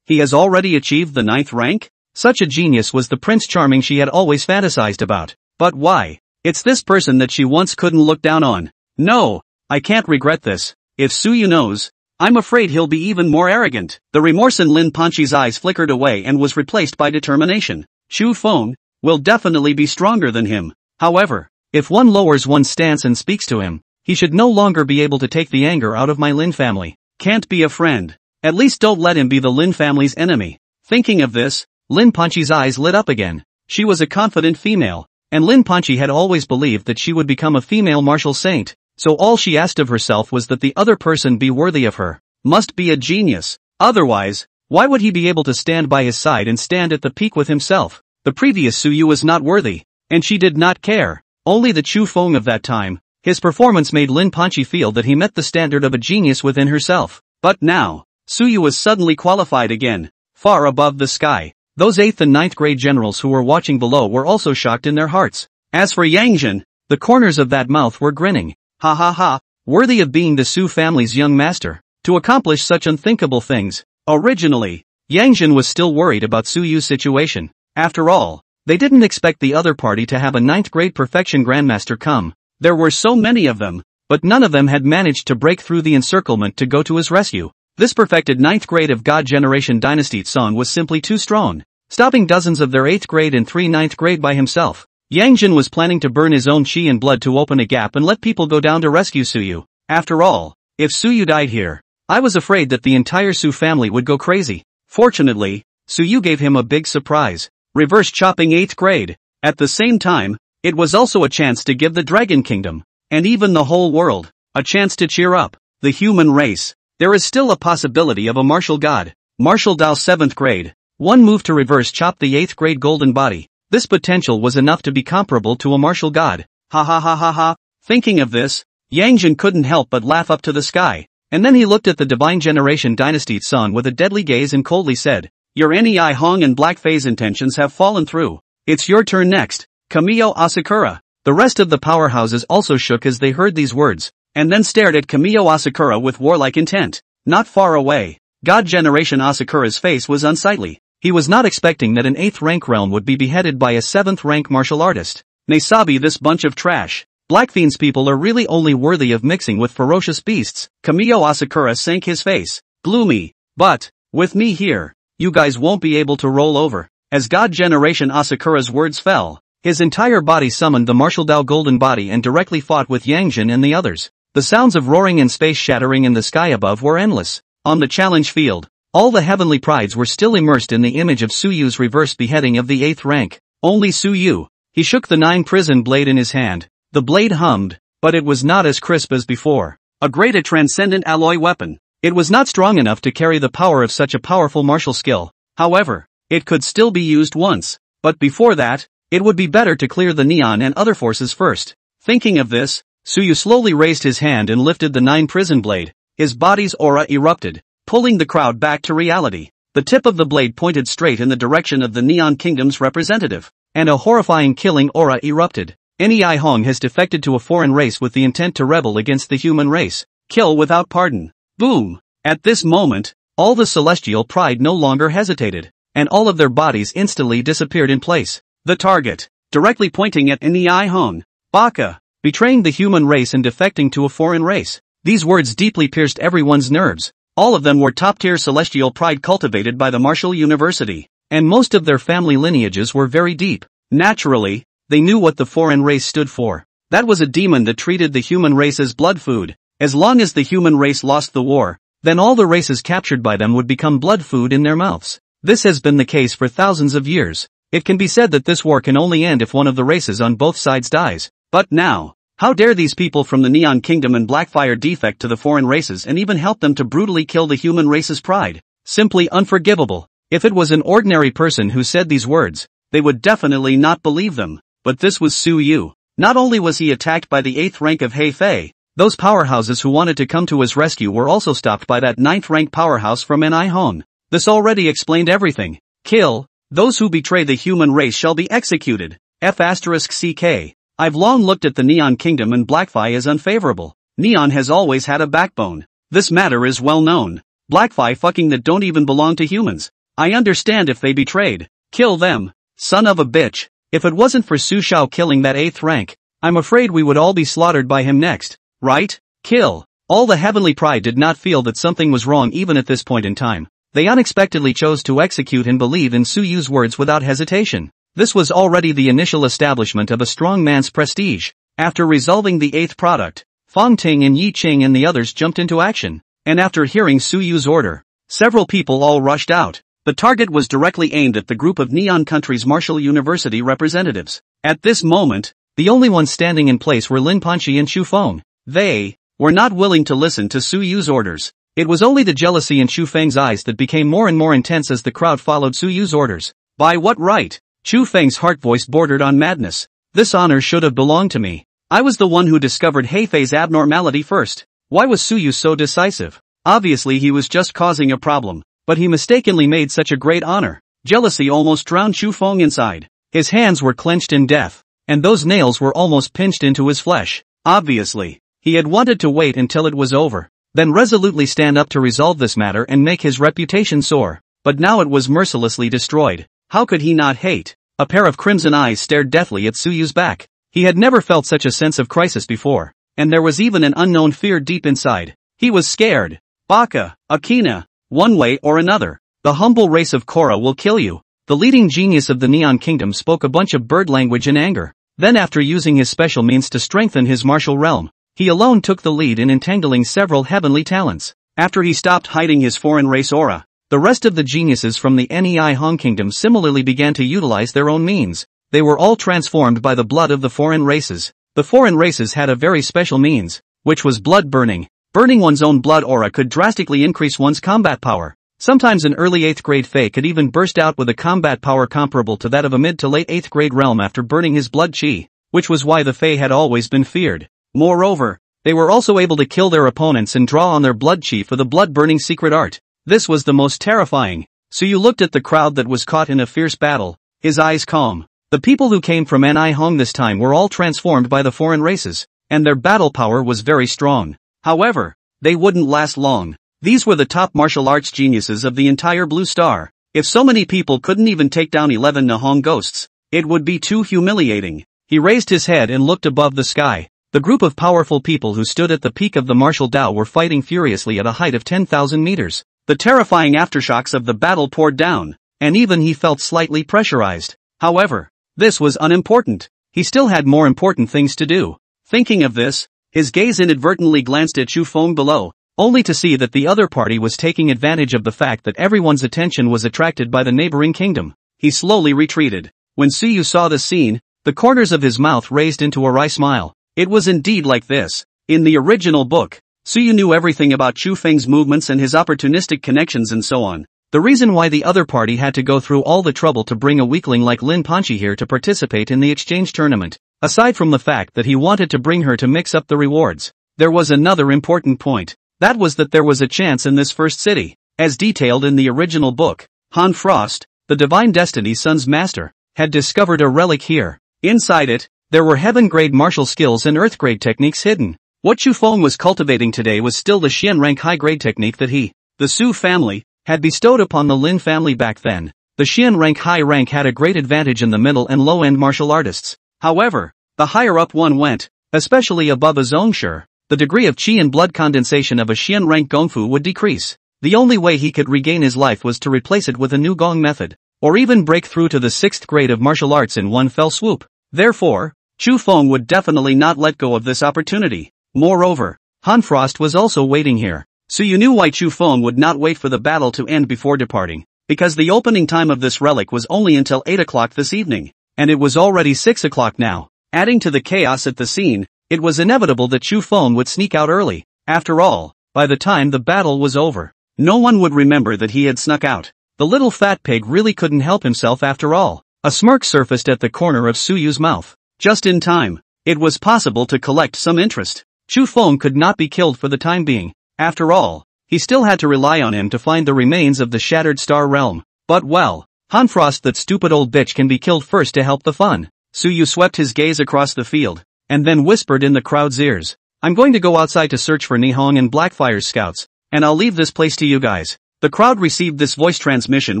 He has already achieved the 9th rank? Such a genius was the Prince Charming she had always fantasized about. But why? It's this person that she once couldn't look down on. No, I can't regret this. If Suyu knows, I'm afraid he'll be even more arrogant. The remorse in Lin Panchi's eyes flickered away and was replaced by determination. Chu Feng will definitely be stronger than him. However, if one lowers one's stance and speaks to him, he should no longer be able to take the anger out of my Lin family. Can't be a friend. At least don't let him be the Lin family's enemy. Thinking of this, Lin Panchi's eyes lit up again. She was a confident female, and Lin Panchi had always believed that she would become a female martial saint, so all she asked of herself was that the other person be worthy of her. Must be a genius. Otherwise, Why would he be able to stand by his side and stand at the peak with himself? The previous Su Yu was not worthy, and she did not care. Only the Chu Feng of that time. His performance made Lin Panchi feel that he met the standard of a genius within herself. But now, Su Yu was suddenly qualified again, far above the sky. Those 8th and 9th grade generals who were watching below were also shocked in their hearts. As for Yang Zhen, the corners of that mouth were grinning. Ha ha ha, worthy of being the Su family's young master, to accomplish such unthinkable things. Originally, Yang Zhen was still worried about Su Yu's situation. After all, they didn't expect the other party to have a 9th grade perfection grandmaster come. There were so many of them, but none of them had managed to break through the encirclement to go to his rescue. This perfected 9th grade of God Generation Dynasty Song was simply too strong, stopping dozens of their 8th grade and 3 9th grade by himself. Yang Zhen was planning to burn his own chi and blood to open a gap and let people go down to rescue Su Yu. After all, if Su Yu died here, I was afraid that the entire Su family would go crazy. Fortunately, Su Yu gave him a big surprise. Reverse chopping 8th grade. At the same time, it was also a chance to give the Dragon Kingdom, and even the whole world, a chance to cheer up the human race. There is still a possibility of a martial god. Martial Dao 7th grade. One move to reverse chop the 8th grade golden body. This potential was enough to be comparable to a martial god. Ha ha ha ha ha. Thinking of this, Yang Zhen couldn't help but laugh up to the sky. And then he looked at the Divine Generation Dynasty Son with a deadly gaze and coldly said, "Your Nei Hong and Black Phase intentions have fallen through. It's your turn next, Kamiyo Asakura." The rest of the powerhouses also shook as they heard these words, and then stared at Kamiyo Asakura with warlike intent. Not far away, God Generation Asakura's face was unsightly. He was not expecting that an 8th rank realm would be beheaded by a 7th rank martial artist. Nesabi, this bunch of trash. Black Fiend's people are really only worthy of mixing with ferocious beasts. Kamiyo Asakura sank his face. Gloomy. But, with me here, you guys won't be able to roll over. As God Generation Asakura's words fell, his entire body summoned the Martial Dao Golden Body and directly fought with Yang Zhen and the others. The sounds of roaring and space shattering in the sky above were endless. On the challenge field, all the heavenly prides were still immersed in the image of Su Yu's reverse beheading of the 8th rank. Only Su Yu. He shook the 9 prison blade in his hand. The blade hummed, but it was not as crisp as before. A great and transcendent alloy weapon. It was not strong enough to carry the power of such a powerful martial skill. However, it could still be used once. But before that, it would be better to clear the neon and other forces first. Thinking of this, Su Yu slowly raised his hand and lifted the 9 prison blade. His body's aura erupted, pulling the crowd back to reality. The tip of the blade pointed straight in the direction of the Neon Kingdom's representative, and a horrifying killing aura erupted. Nei Hong has defected to a foreign race with the intent to rebel against the human race. Kill without pardon. Boom! At this moment, all the celestial pride no longer hesitated, and all of their bodies instantly disappeared in place. The target, directly pointing at Nei Hong. Baka, betraying the human race and defecting to a foreign race. These words deeply pierced everyone's nerves. All of them were top-tier celestial pride cultivated by the Martial University, and most of their family lineages were very deep. Naturally, they knew what the foreign race stood for. That was a demon that treated the human race as blood food. As long as the human race lost the war, then all the races captured by them would become blood food in their mouths. This has been the case for thousands of years. It can be said that this war can only end if one of the races on both sides dies. But now, how dare these people from the Neon Kingdom and Blackfire defect to the foreign races and even help them to brutally kill the human race's pride? Simply unforgivable. If it was an ordinary person who said these words, they would definitely not believe them. But this was Su Yu. Not only was he attacked by the 8th rank of Hefei, those powerhouses who wanted to come to his rescue were also stopped by that 9th rank powerhouse from Nei Hong. This already explained everything. Kill. Those who betray the human race shall be executed. F***CK. I've long looked at the Neon Kingdom and Blackfi as unfavorable. Neon has always had a backbone. This matter is well known. Blackfi fucking that don't even belong to humans. I understand if they betrayed. Kill them. Son of a bitch. If it wasn't for Su Shao killing that 8th rank, I'm afraid we would all be slaughtered by him next. Right? Kill. All the heavenly pride did not feel that something was wrong even at this point in time. They unexpectedly chose to execute and believe in Su Yu's words without hesitation. This was already the initial establishment of a strong man's prestige. After resolving the 8th product, Fang Ting and Yi Qing and the others jumped into action. And after hearing Su Yu's order, several people all rushed out. The target was directly aimed at the group of Neon Country's Martial University representatives. At this moment, the only ones standing in place were Lin Panchi and Chu Feng. They were not willing to listen to Su Yu's orders. It was only the jealousy in Chu Feng's eyes that became more and more intense as the crowd followed Su Yu's orders. By what right? Chu Feng's heart voice bordered on madness. This honor should have belonged to me. I was the one who discovered Heifei's abnormality first. Why was Su Yu so decisive? Obviously he was just causing a problem, but he mistakenly made such a great honor. Jealousy almost drowned Chu Feng inside. His hands were clenched in death, and those nails were almost pinched into his flesh. Obviously, he had wanted to wait until it was over, then resolutely stand up to resolve this matter and make his reputation soar. But now it was mercilessly destroyed. How could he not hate? A pair of crimson eyes stared deathly at Su Yu's back. He had never felt such a sense of crisis before, and there was even an unknown fear deep inside. He was scared. Baka, Akina, one way or another, the humble race of Korra will kill you. The leading genius of the Neon Kingdom spoke a bunch of bird language in anger. Then after using his special means to strengthen his martial realm, he alone took the lead in entangling several heavenly talents. After he stopped hiding his foreign race aura, the rest of the geniuses from the Nei Hong Kingdom similarly began to utilize their own means. They were all transformed by the blood of the foreign races. The foreign races had a very special means, which was blood burning. Burning one's own blood aura could drastically increase one's combat power. Sometimes an early 8th grade Fae could even burst out with a combat power comparable to that of a mid to late 8th grade realm after burning his blood chi, which was why the Fae had always been feared. Moreover, they were also able to kill their opponents and draw on their blood chi for the blood-burning secret art. This was the most terrifying. Su Yu looked at the crowd that was caught in a fierce battle, his eyes calm. The people who came from Nei Hong this time were all transformed by the foreign races, and their battle power was very strong. However, they wouldn't last long. These were the top martial arts geniuses of the entire Blue Star. If so many people couldn't even take down 11 Nihong ghosts, it would be too humiliating. He raised his head and looked above the sky. The group of powerful people who stood at the peak of the martial Dao were fighting furiously at a height of 10,000 meters. The terrifying aftershocks of the battle poured down, and even he felt slightly pressurized. However, this was unimportant. He still had more important things to do. Thinking of this, his gaze inadvertently glanced at Chu Feng below, only to see that the other party was taking advantage of the fact that everyone's attention was attracted by the neighboring kingdom. He slowly retreated. When Su Yu saw the scene, the corners of his mouth raised into a wry smile. It was indeed like this. In the original book, Su Yu knew everything about Chu Feng's movements and his opportunistic connections and so on. The reason why the other party had to go through all the trouble to bring a weakling like Lin Panchi here to participate in the exchange tournament, aside from the fact that he wanted to bring her to mix up the rewards, there was another important point. That was that there was a chance in this first city. As detailed in the original book, Han Frost, the Divine Destiny's son's master, had discovered a relic here. Inside it, there were heaven-grade martial skills and earth-grade techniques hidden. What Chu Feng was cultivating today was still the Xian rank high-grade technique that he, the Su family, had bestowed upon the Lin family back then. The Xian rank high rank had a great advantage in the middle and low-end martial artists. However, the higher up one went, especially above a Zhongshe, the degree of qi and blood condensation of a Xian rank Gongfu would decrease. The only way he could regain his life was to replace it with a new Gong method, or even break through to the 6th grade of martial arts in one fell swoop. Therefore, Chu Feng would definitely not let go of this opportunity. Moreover, Han Frost was also waiting here. So you knew why Chu Feng would not wait for the battle to end before departing, because the opening time of this relic was only until 8 o'clock this evening, and it was already 6 o'clock now. Adding to the chaos at the scene, it was inevitable that Chu Feng would sneak out early. After all, by the time the battle was over, no one would remember that he had snuck out. The little fat pig really couldn't help himself after all. A smirk surfaced at the corner of Su Yu's mouth. Just in time. It was possible to collect some interest. Chu Feng could not be killed for the time being. After all, he still had to rely on him to find the remains of the Shattered Star Realm. But well, Han Frost, that stupid old bitch, can be killed first to help the fun. Su Yu swept his gaze across the field, and then whispered in the crowd's ears. I'm going to go outside to search for Nihong and Blackfire's scouts, and I'll leave this place to you guys. The crowd received this voice transmission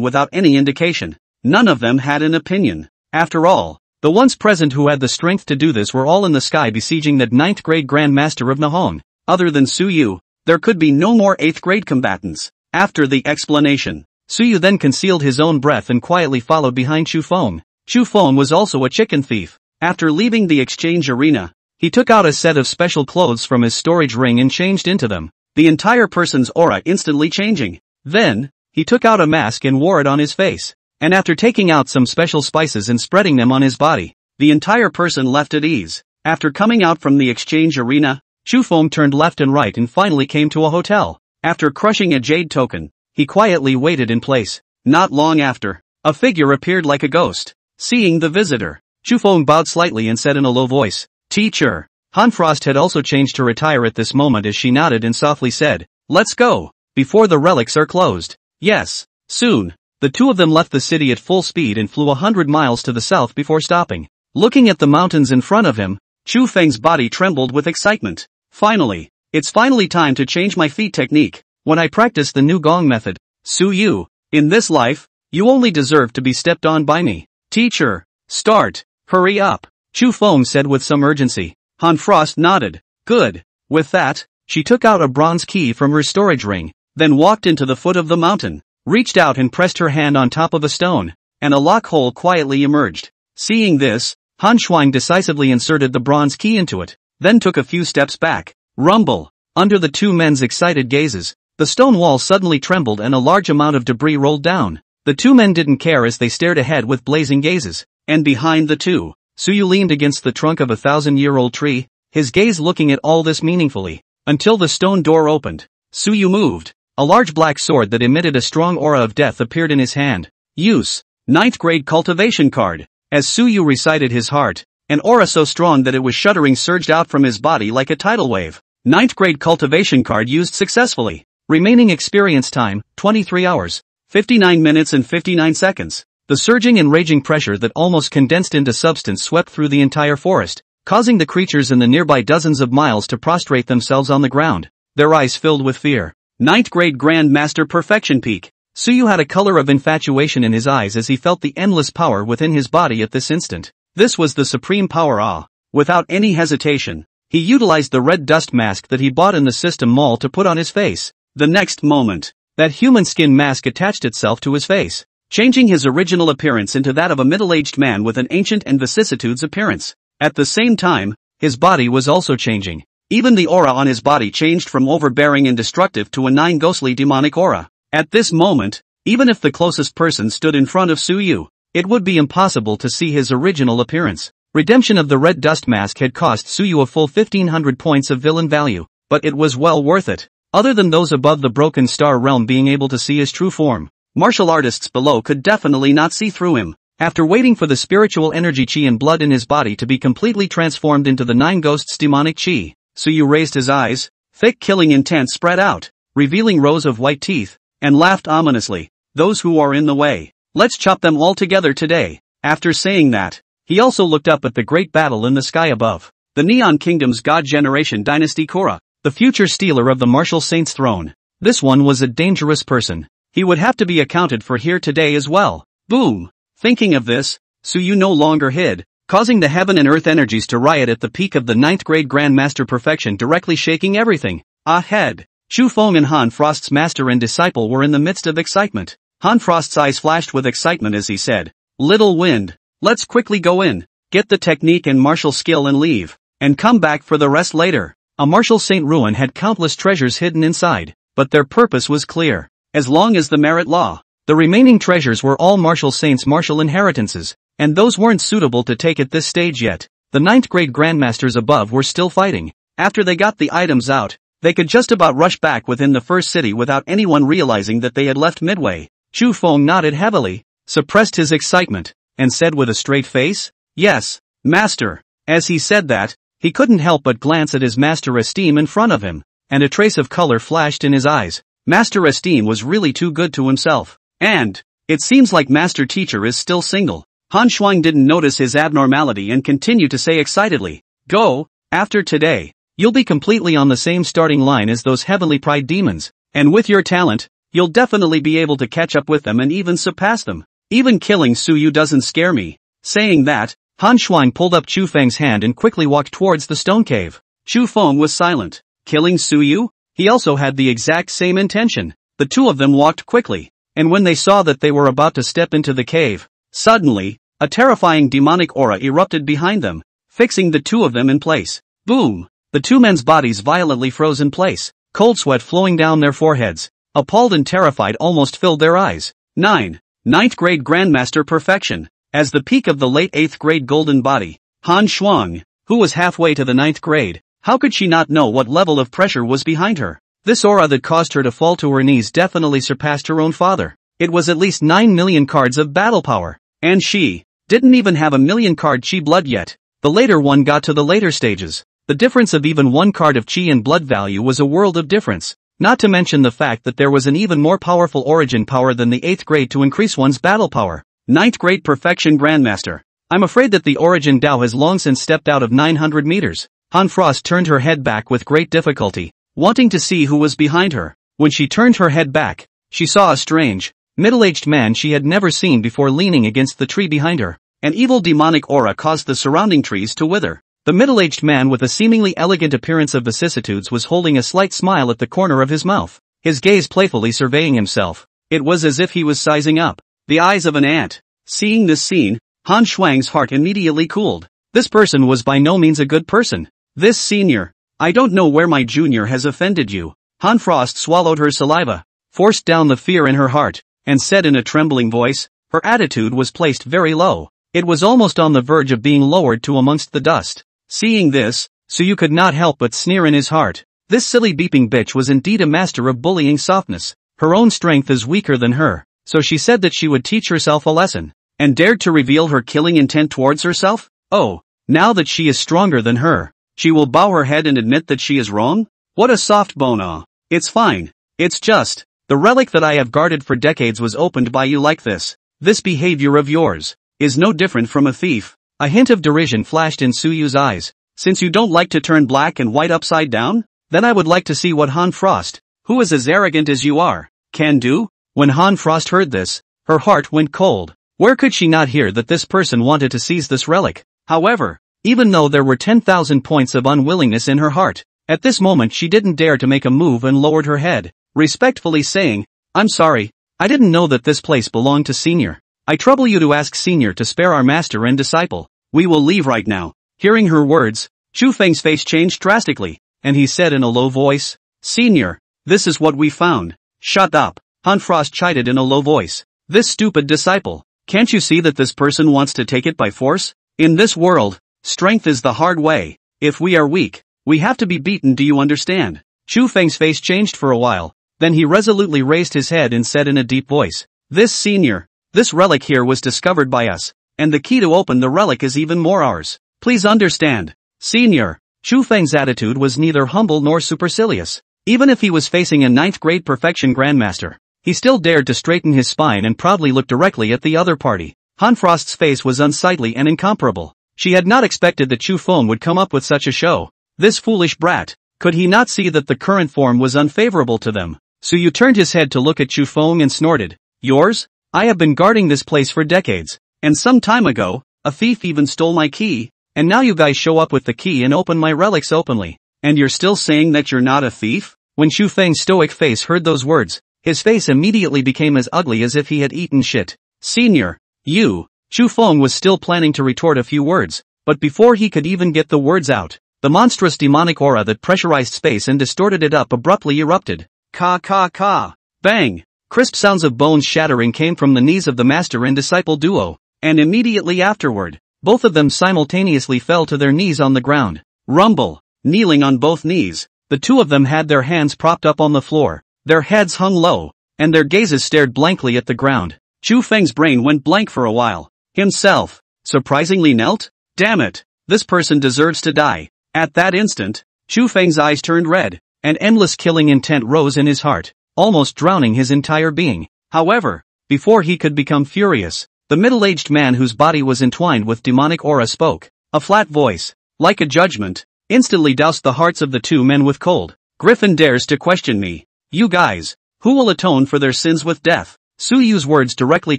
without any indication. None of them had an opinion. After all, the ones present who had the strength to do this were all in the sky besieging that 9th grade Grand Master of Nihong. Other than Su Yu, there could be no more 8th grade combatants. After the explanation, Su Yu then concealed his own breath and quietly followed behind Chu Feng. Chu Feng was also a chicken thief. After leaving the exchange arena, he took out a set of special clothes from his storage ring and changed into them, the entire person's aura instantly changing. Then, he took out a mask and wore it on his face. And after taking out some special spices and spreading them on his body, the entire person left at ease. After coming out from the exchange arena, Chu Feng turned left and right and finally came to a hotel. After crushing a jade token, he quietly waited in place. Not long after, a figure appeared like a ghost. Seeing the visitor, Chu Feng bowed slightly and said in a low voice, "Teacher." Han Frost had also changed to retire at this moment as she nodded and softly said, "Let's go, before the relics are closed." Yes, soon. The two of them left the city at full speed and flew 100 miles to the south before stopping. Looking at the mountains in front of him, Chu Feng's body trembled with excitement. Finally, it's finally time to change my feat technique. When I practice the new gong method, Su Yu, in this life, you only deserve to be stepped on by me. Teacher, start, hurry up, Chu Feng said with some urgency. Han Frost nodded. Good. With that, she took out a bronze key from her storage ring, then walked into the foot of the mountain, reached out and pressed her hand on top of a stone, and a lock hole quietly emerged. Seeing this, Han Xuan decisively inserted the bronze key into it, then took a few steps back. Rumble! Under the two men's excited gazes, the stone wall suddenly trembled and a large amount of debris rolled down. The two men didn't care as they stared ahead with blazing gazes, and behind the two, Su Yu leaned against the trunk of a 1,000-year-old tree, his gaze looking at all this meaningfully, until the stone door opened. Su Yu moved. A large black sword that emitted a strong aura of death appeared in his hand. Use. 9th grade cultivation card. As Su Yu recited his heart, an aura so strong that it was shuddering surged out from his body like a tidal wave. 9th grade cultivation card used successfully. Remaining experience time, 23 hours, 59 minutes and 59 seconds. The surging and raging pressure that almost condensed into substance swept through the entire forest, causing the creatures in the nearby dozens of miles to prostrate themselves on the ground, their eyes filled with fear. 9th grade Grand Master Perfection Peak. Su Yu had a color of infatuation in his eyes as he felt the endless power within his body at this instant. This was the supreme power. Without any hesitation, he utilized the red dust mask that he bought in the system mall to put on his face. The next moment, that human skin mask attached itself to his face, changing his original appearance into that of a middle-aged man with an ancient and vicissitudes appearance. At the same time, his body was also changing. Even the aura on his body changed from overbearing and destructive to a 9 ghostly demonic aura. At this moment, even if the closest person stood in front of Su Yu, it would be impossible to see his original appearance. Redemption of the red dust mask had cost Su Yu a full 1,500 points of villain value, but it was well worth it. Other than those above the Broken Star realm being able to see his true form, martial artists below could definitely not see through him. After waiting for the spiritual energy chi and blood in his body to be completely transformed into the 9 ghosts' demonic chi, Su Yu raised his eyes, thick killing intent spread out, revealing rows of white teeth, and laughed ominously. Those who are in the way, let's chop them all together today. After saying that, he also looked up at the great battle in the sky above. The Neon Kingdom's God Generation Dynasty Korra, the future stealer of the Martial Saint's throne. This one was a dangerous person. He would have to be accounted for here today as well. Boom! Thinking of this, Su Yu no longer hid, causing the heaven and earth energies to riot at the peak of the 9th grade Grand Master Perfection, directly shaking everything. Ahead, Chu Feng and Han Frost's master and disciple were in the midst of excitement. Han Frost's eyes flashed with excitement as he said, "Little Wind, let's quickly go in, get the technique and martial skill and leave, and come back for the rest later." A martial saint ruin had countless treasures hidden inside, but their purpose was clear. As long as the merit law, the remaining treasures were all martial saints' martial inheritances, and those weren't suitable to take at this stage yet. The 9th grade grandmasters above were still fighting. After they got the items out, they could just about rush back within the first city without anyone realizing that they had left midway. Chu Feng nodded heavily, suppressed his excitement, and said with a straight face, "Yes, master." As he said that, he couldn't help but glance at his Master Esteem in front of him, and a trace of color flashed in his eyes. Master Esteem was really too good to himself. And, it seems like Master Teacher is still single. Han Xuan didn't notice his abnormality and continued to say excitedly, "Go, after today, you'll be completely on the same starting line as those heavenly pride demons, and with your talent, you'll definitely be able to catch up with them and even surpass them. Even killing Su Yu doesn't scare me." Saying that, Han Xuan pulled up Chu Feng's hand and quickly walked towards the stone cave. Chu Feng was silent. Killing Su Yu? He also had the exact same intention. The two of them walked quickly, and when they saw that they were about to step into the cave, suddenly, a terrifying demonic aura erupted behind them, fixing the two of them in place. Boom! The two men's bodies violently froze in place, cold sweat flowing down their foreheads. Appalled and terrified almost filled their eyes. 9th grade Grandmaster Perfection. As the peak of the late 8th grade golden body, Han Xuan, who was halfway to the 9th grade, how could she not know what level of pressure was behind her? This aura that caused her to fall to her knees definitely surpassed her own father. It was at least 9 million cards of battle power. And she didn't even have a million card chi blood yet. The later one got to the later stages. The difference of even one card of chi and blood value was a world of difference. Not to mention the fact that there was an even more powerful origin power than the 8th grade to increase one's battle power. 9th grade perfection grandmaster. I'm afraid that the origin Dao has long since stepped out of 900 meters. Han Frost turned her head back with great difficulty, wanting to see who was behind her. When she turned her head back, she saw a strange, middle-aged man she had never seen before leaning against the tree behind her. An evil demonic aura caused the surrounding trees to wither. The middle-aged man with a seemingly elegant appearance of vicissitudes was holding a slight smile at the corner of his mouth, his gaze playfully surveying himself. It was as if he was sizing up the eyes of an ant. Seeing this scene, Han Shuang's heart immediately cooled. This person was by no means a good person. This senior. I don't know where my junior has offended you. Han Frost swallowed her saliva, forced down the fear in her heart, and said in a trembling voice, her attitude was placed very low. It was almost on the verge of being lowered to amongst the dust. Seeing this, Suyu could not help but sneer in his heart. This silly beeping bitch was indeed a master of bullying softness. Her own strength is weaker than her, so she said that she would teach herself a lesson, and dared to reveal her killing intent towards herself? Oh, now that she is stronger than her, she will bow her head and admit that she is wrong? What a soft bone. It's fine. It's just, the relic that I have guarded for decades was opened by you like this. This behavior of yours is no different from a thief. A hint of derision flashed in Suyu's eyes. Since you don't like to turn black and white upside down, then I would like to see what Han Frost, who is as arrogant as you are, can do. When Han Frost heard this, her heart went cold. Where could she not hear that this person wanted to seize this relic? However, even though there were 10,000 points of unwillingness in her heart, at this moment she didn't dare to make a move and lowered her head, respectfully saying, I'm sorry, I didn't know that this place belonged to Senior. I trouble you to ask Senior to spare our master and disciple. We will leave right now. Hearing her words, Chu Feng's face changed drastically, and he said in a low voice, Senior, this is what we found. Shut up, Han Frost chided in a low voice. This stupid disciple. Can't you see that this person wants to take it by force? In this world, strength is the hard way. If we are weak, we have to be beaten, do you understand? Chu Feng's face changed for a while, then he resolutely raised his head and said in a deep voice, This Senior, this relic here was discovered by us, and the key to open the relic is even more ours. Please understand. Senior. Chu Feng's attitude was neither humble nor supercilious. Even if he was facing a 9th grade perfection grandmaster, he still dared to straighten his spine and proudly look directly at the other party. Han Frost's face was unsightly and incomparable. She had not expected that Chu Feng would come up with such a show. This foolish brat. Could he not see that the current form was unfavorable to them? Suyu turned his head to look at Chu Feng and snorted. Yours? I have been guarding this place for decades, and some time ago, a thief even stole my key, and now you guys show up with the key and open my relics openly, and you're still saying that you're not a thief? When Chu Feng's stoic face heard those words, his face immediately became as ugly as if he had eaten shit. Senior, you. Chu Feng was still planning to retort a few words, but before he could even get the words out, the monstrous demonic aura that pressurized space and distorted it up abruptly erupted. Ka ka ka. Bang. Crisp sounds of bones shattering came from the knees of the master and disciple duo, and immediately afterward, both of them simultaneously fell to their knees on the ground. Rumble. Kneeling on both knees, the two of them had their hands propped up on the floor, their heads hung low, and their gazes stared blankly at the ground. Chu Feng's brain went blank for a while. Himself, surprisingly knelt? Damn it, this person deserves to die. At that instant, Chu Feng's eyes turned red, and endless killing intent rose in his heart, almost drowning his entire being. However, before he could become furious, the middle-aged man whose body was entwined with demonic aura spoke. A flat voice, like a judgment, instantly doused the hearts of the two men with cold. Griffin dares to question me. You guys, who will atone for their sins with death? Suyu's words directly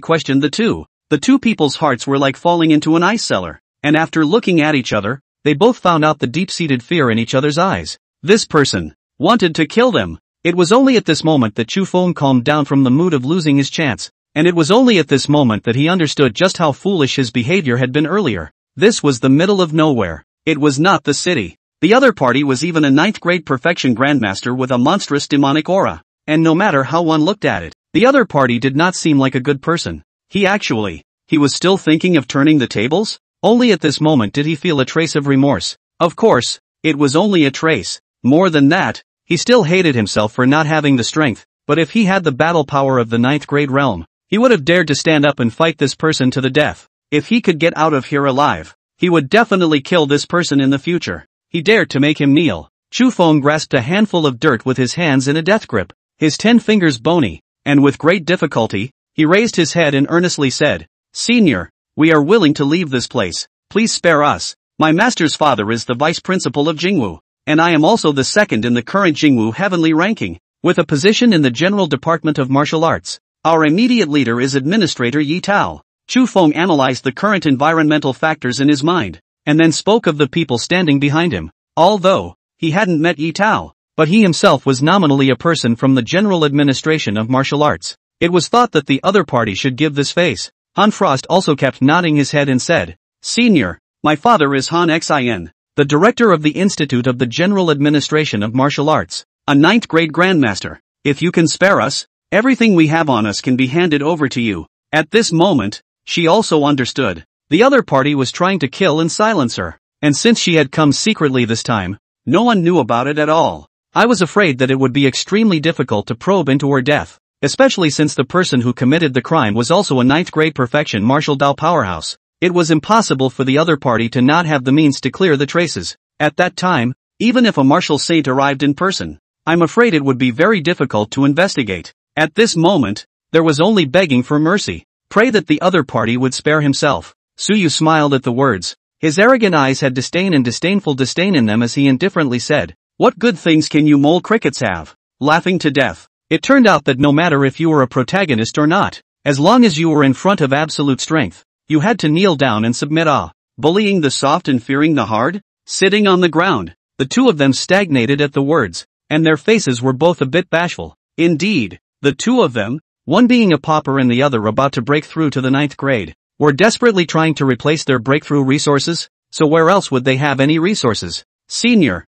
questioned the two. The two people's hearts were like falling into an ice cellar, and after looking at each other, they both found out the deep-seated fear in each other's eyes. This person wanted to kill them. It was only at this moment that Chu Feng calmed down from the mood of losing his chance, and it was only at this moment that he understood just how foolish his behavior had been earlier. This was the middle of nowhere. It was not the city. The other party was even a 9th grade perfection grandmaster with a monstrous demonic aura, and no matter how one looked at it, the other party did not seem like a good person. He was still thinking of turning the tables? Only at this moment did he feel a trace of remorse. Of course, it was only a trace. More than that, He still hated himself for not having the strength, but if he had the battle power of the 9th grade realm, he would have dared to stand up and fight this person to the death. If he could get out of here alive, he would definitely kill this person in the future. He dared to make him kneel. Chu Feng grasped a handful of dirt with his hands in a death grip, his 10 fingers bony, and with great difficulty, he raised his head and earnestly said, "Senior, we are willing to leave this place, please spare us. My master's father is the vice principal of Jingwu, and I am also the second in the current Jingwu heavenly ranking, with a position in the General Department of Martial Arts. Our immediate leader is Administrator Yi Tao." Chu Feng analyzed the current environmental factors in his mind, and then spoke of the people standing behind him. Although he hadn't met Yi Tao, but he himself was nominally a person from the General Administration of Martial Arts. It was thought that the other party should give this face. Han Frost also kept nodding his head and said, "Senior, my father is Han Xin, the director of the Institute of the General Administration of Martial Arts, a 9th grade grandmaster. If you can spare us, everything we have on us can be handed over to you." At this moment, she also understood. The other party was trying to kill and silence her, and since she had come secretly this time, no one knew about it at all. I was afraid that it would be extremely difficult to probe into her death, especially since the person who committed the crime was also a 9th grade perfection martial Dao powerhouse. It was impossible for the other party to not have the means to clear the traces. At that time, even if a martial saint arrived in person, I'm afraid it would be very difficult to investigate. At this moment, there was only begging for mercy. Pray that the other party would spare himself. Suyu smiled at the words. His arrogant eyes had disdain and disdainful disdain in them as he indifferently said, "What good things can you mole crickets have?" Laughing to death. It turned out that no matter if you were a protagonist or not, as long as you were in front of absolute strength, you had to kneel down and submit. Bullying the soft and fearing the hard? Sitting on the ground, the two of them stagnated at the words, and their faces were both a bit bashful. Indeed, the two of them, one being a pauper and the other about to break through to the 9th grade, were desperately trying to replace their breakthrough resources, so where else would they have any resources? "Senior,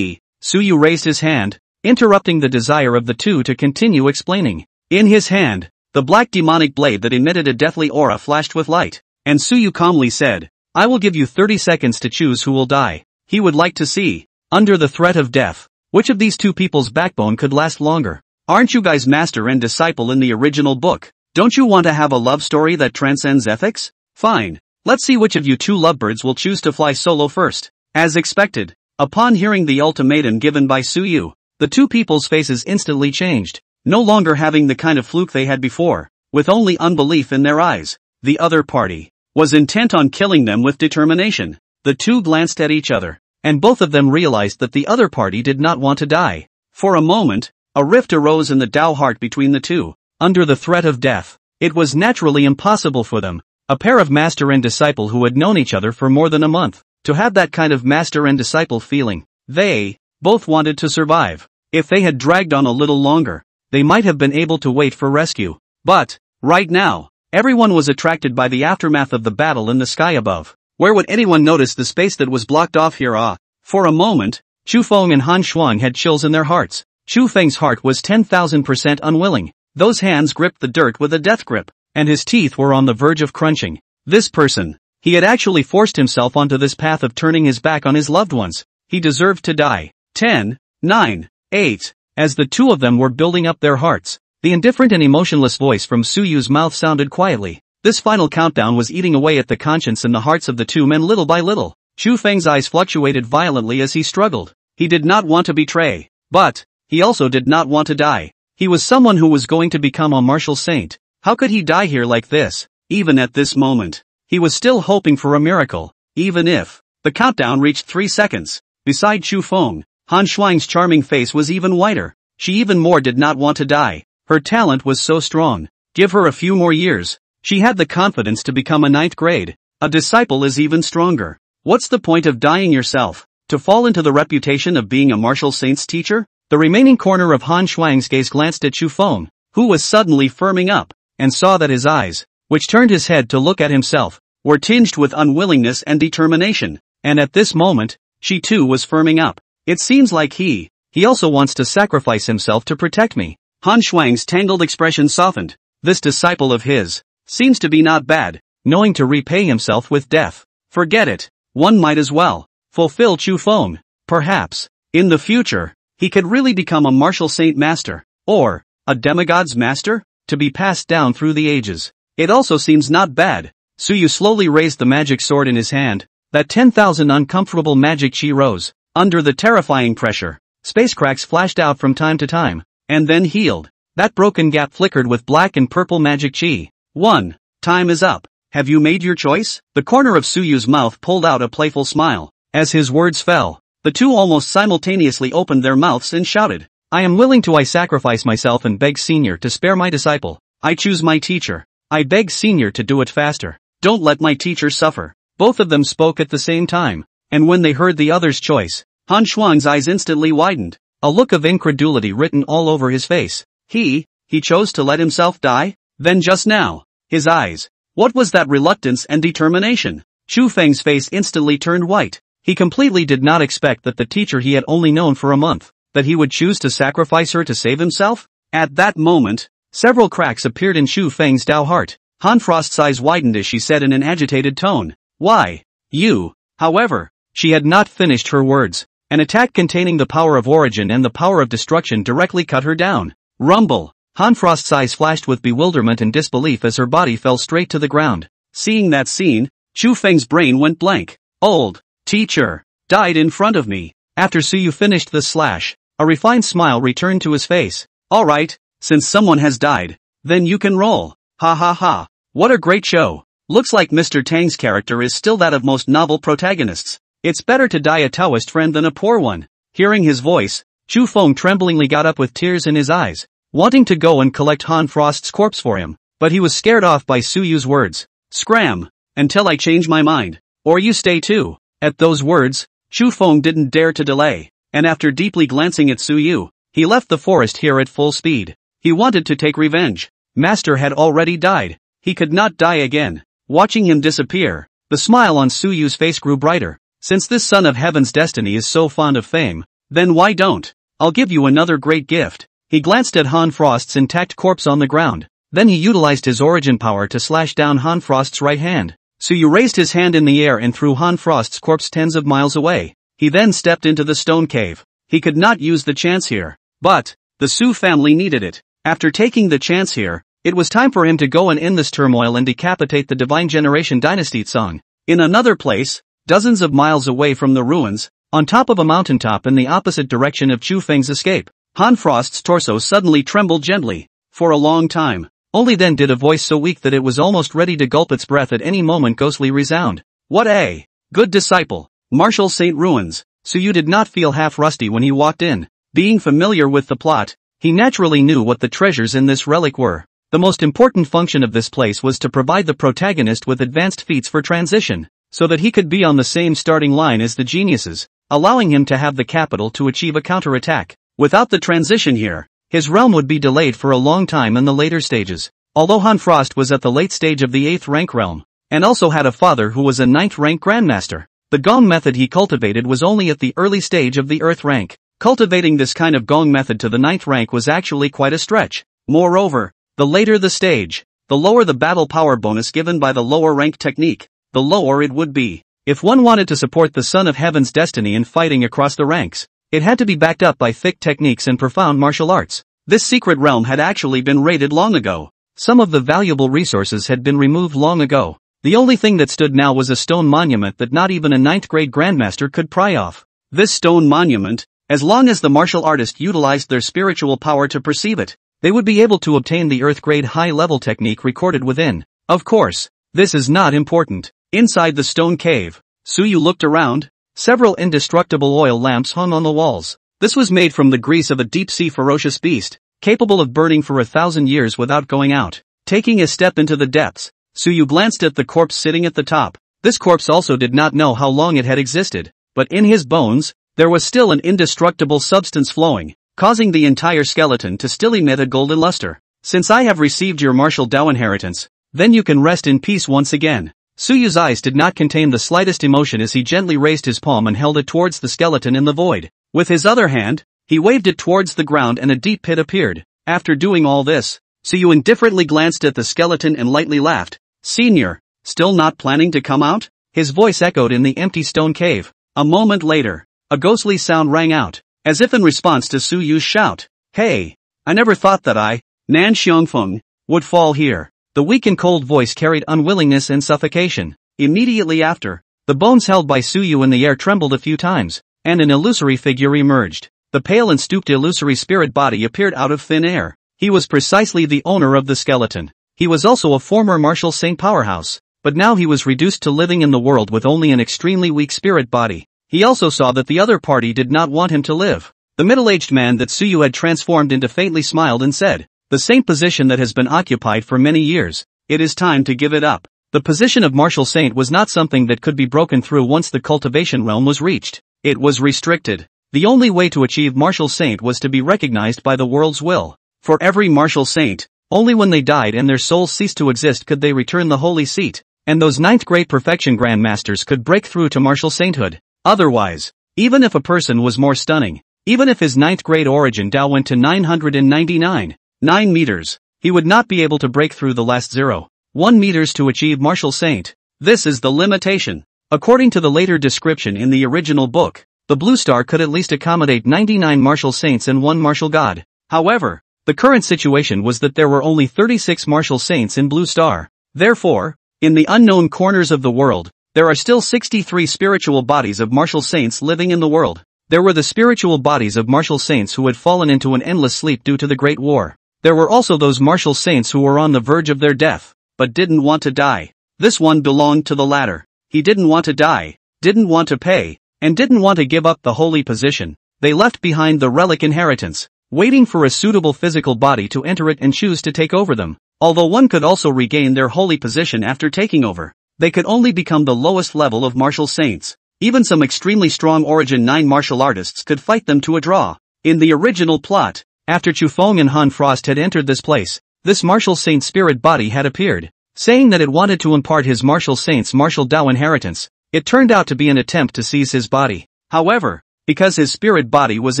Suyu raised his hand, interrupting the desire of the two to continue explaining. In his hand, the black demonic blade that emitted a deathly aura flashed with light, and Suyu calmly said, "I will give you 30 seconds to choose who will die." He would like to see, under the threat of death, which of these two people's backbone could last longer. Aren't you guys master and disciple in the original book? Don't you want to have a love story that transcends ethics? Fine, let's see which of you two lovebirds will choose to fly solo first. As expected, upon hearing the ultimatum given by Suyu, the two people's faces instantly changed, no longer having the kind of fluke they had before, with only unbelief in their eyes. The other party was intent on killing them with determination. The two glanced at each other, and both of them realized that the other party did not want to die. For a moment, a rift arose in the Dao heart between the two. Under the threat of death, it was naturally impossible for them, a pair of master and disciple who had known each other for more than a month, to have that kind of master and disciple feeling. They both wanted to survive. If they had dragged on a little longer, they might have been able to wait for rescue. But, right now, everyone was attracted by the aftermath of the battle in the sky above. Where would anyone notice the space that was blocked off here? For a moment, Chu Feng and Han Xuan had chills in their hearts. Chu Feng's heart was 10,000% unwilling. Those hands gripped the dirt with a death grip, and his teeth were on the verge of crunching. This person, he had actually forced himself onto this path of turning his back on his loved ones. He deserved to die. 10, 9, 8. As the two of them were building up their hearts, the indifferent and emotionless voice from Suyu's mouth sounded quietly. This final countdown was eating away at the conscience and the hearts of the two men little by little. Chu Feng's eyes fluctuated violently as he struggled. He did not want to betray, but he also did not want to die. He was someone who was going to become a martial saint. How could he die here like this? Even at this moment, he was still hoping for a miracle, even if the countdown reached 3 seconds. Beside Chu Feng, Han Xuan's charming face was even whiter. She even more did not want to die. Her talent was so strong. Give her a few more years. She had the confidence to become a 9th grade. A disciple is even stronger. What's the point of dying yourself? To fall into the reputation of being a martial saint's teacher? The remaining corner of Han Xuan's gaze glanced at Chu Feng, who was suddenly firming up, and saw that his eyes, which turned his head to look at himself, were tinged with unwillingness and determination. And at this moment, she too was firming up. It seems like he also wants to sacrifice himself to protect me. Han Xuan's tangled expression softened. This disciple of his seems to be not bad, knowing to repay himself with death. Forget it. One might as well fulfill Chu Feng. Perhaps, in the future, He could really become a martial saint master, or a demigod's master, to be passed down through the ages. It also seems not bad. Suyu slowly raised the magic sword in his hand. That 10,000 uncomfortable magic chi rose. Under the terrifying pressure, space cracks flashed out from time to time, and then healed. That broken gap flickered with black and purple magic chi. 1. Time is up. Have you made your choice? The corner of Suyu's mouth pulled out a playful smile. As his words fell, the two almost simultaneously opened their mouths and shouted, I am willing to sacrifice myself and beg Senior to spare my disciple. I choose my teacher. I beg Senior to do it faster. Don't let my teacher suffer. Both of them spoke at the same time, and when they heard the other's choice, Han Xuan's eyes instantly widened, a look of incredulity written all over his face. He chose to let himself die? Then just now, his eyes. What was that reluctance and determination? Chu Feng's face instantly turned white. He completely did not expect that the teacher he had only known for a month, that he would choose to sacrifice her to save himself? At that moment, several cracks appeared in Chu Feng's Dao heart. Han Frost's eyes widened as she said in an agitated tone, Why? You. However, she had not finished her words. An attack containing the power of origin and the power of destruction directly cut her down. Rumble. Han Frost's eyes flashed with bewilderment and disbelief as her body fell straight to the ground. Seeing that scene, Chu Feng's brain went blank. Old teacher died in front of me. After Suyu finished the slash, a refined smile returned to his face. Alright, since someone has died, then you can roll. Ha ha ha. What a great show. Looks like Mr. Tang's character is still that of most novel protagonists. It's better to die a Taoist friend than a poor one. Hearing his voice, Chu Feng tremblingly got up with tears in his eyes, wanting to go and collect Han Frost's corpse for him, but he was scared off by Suyu's words. Scram, until I change my mind, or you stay too. At those words, Chu Feng didn't dare to delay, and after deeply glancing at Suyu, he left the forest here at full speed. He wanted to take revenge. Master had already died. He could not die again. Watching him disappear, the smile on Suyu's face grew brighter. Since this son of heaven's destiny is so fond of fame, then why don't? I'll give you another great gift. He glanced at Han Frost's intact corpse on the ground. Then he utilized his origin power to slash down Han Frost's right hand. Suyu raised his hand in the air and threw Han Frost's corpse tens of miles away. He then stepped into the stone cave. He could not use the chance here, but the Su family needed it. After taking the chance here, it was time for him to go and end this turmoil and decapitate the Divine Generation Dynasty Song. In another place, dozens of miles away from the ruins, on top of a mountaintop in the opposite direction of Chu Feng's escape, Han Frost's torso suddenly trembled gently. For a long time, only then did a voice so weak that it was almost ready to gulp its breath at any moment ghostly resound. What a good disciple. Martial Saint Ruins. Suyu did not feel half rusty when he walked in. Being familiar with the plot, he naturally knew what the treasures in this relic were. The most important function of this place was to provide the protagonist with advanced feats for transition, so that he could be on the same starting line as the geniuses, allowing him to have the capital to achieve a counterattack. Without the transition here, his realm would be delayed for a long time in the later stages. Although Han Frost was at the late stage of the 8th rank realm, and also had a father who was a 9th rank grandmaster, the gong method he cultivated was only at the early stage of the Earth rank. Cultivating this kind of gong method to the 9th rank was actually quite a stretch. Moreover, the later the stage, the lower the battle power bonus given by the lower rank technique, the lower it would be. If one wanted to support the Son of Heaven's destiny in fighting across the ranks, it had to be backed up by thick techniques and profound martial arts. This secret realm had actually been raided long ago. Some of the valuable resources had been removed long ago. The only thing that stood now was a stone monument that not even a 9th grade grandmaster could pry off. This stone monument, as long as the martial artist utilized their spiritual power to perceive it, they would be able to obtain the Earth grade high-level technique recorded within. Of course, this is not important. Inside the stone cave, Suyu looked around. Several indestructible oil lamps hung on the walls. This was made from the grease of a deep-sea ferocious beast, capable of burning for 1,000 years without going out. Taking a step into the depths, Suyu glanced at the corpse sitting at the top. This corpse also did not know how long it had existed, but in his bones, there was still an indestructible substance flowing, causing the entire skeleton to still emit a golden luster. Since I have received your martial Dao inheritance, then you can rest in peace once again. Suyu's eyes did not contain the slightest emotion as he gently raised his palm and held it towards the skeleton in the void. With his other hand, he waved it towards the ground and a deep pit appeared. After doing all this, Suyu indifferently glanced at the skeleton and lightly laughed. Senior, still not planning to come out? His voice echoed in the empty stone cave. A moment later, a ghostly sound rang out. as if in response to Su Yu's shout. Hey! I never thought that I, Nan Xiongfeng, would fall here. The weak and cold voice carried unwillingness and suffocation. Immediately after, the bones held by Su Yu in the air trembled a few times, and an illusory figure emerged. The pale and stooped illusory spirit body appeared out of thin air. He was precisely the owner of the skeleton. He was also a former martial saint powerhouse, but now he was reduced to living in the world with only an extremely weak spirit body. He also saw that the other party did not want him to live. The middle-aged man that Su Yu had transformed into faintly smiled and said, "The same position that has been occupied for many years. It is time to give it up." The position of martial saint was not something that could be broken through once the cultivation realm was reached. It was restricted. The only way to achieve martial saint was to be recognized by the world's will. For every martial saint, only when they died and their souls ceased to exist could they return the holy seat, and those ninth-grade perfection grandmasters could break through to martial sainthood. Otherwise, even if a person was more stunning, even if his ninth-grade origin Dao went to 999 meters, he would not be able to break through the last 0.1 meters to achieve martial saint. This is the limitation. According to the later description in the original book, the blue star could at least accommodate 99 martial saints and 1 martial god. However, the current situation was that there were only 36 martial saints in blue star. Therefore, in the unknown corners of the world, there are still 63 spiritual bodies of martial saints living in the world. There were the spiritual bodies of martial saints who had fallen into an endless sleep due to the Great War. There were also those martial saints who were on the verge of their death, but didn't want to die. This one belonged to the latter. He didn't want to die, didn't want to pay, and didn't want to give up the holy position. They left behind the relic inheritance, waiting for a suitable physical body to enter it and choose to take over them. Although one could also regain their holy position after taking over, they could only become the lowest level of martial saints. Even some extremely strong Origin 9 martial artists could fight them to a draw. In the original plot, after Chu Feng and Han Frost had entered this place, this martial saint spirit body had appeared, saying that it wanted to impart his martial saint's martial Dao inheritance. It turned out to be an attempt to seize his body. However, because his spirit body was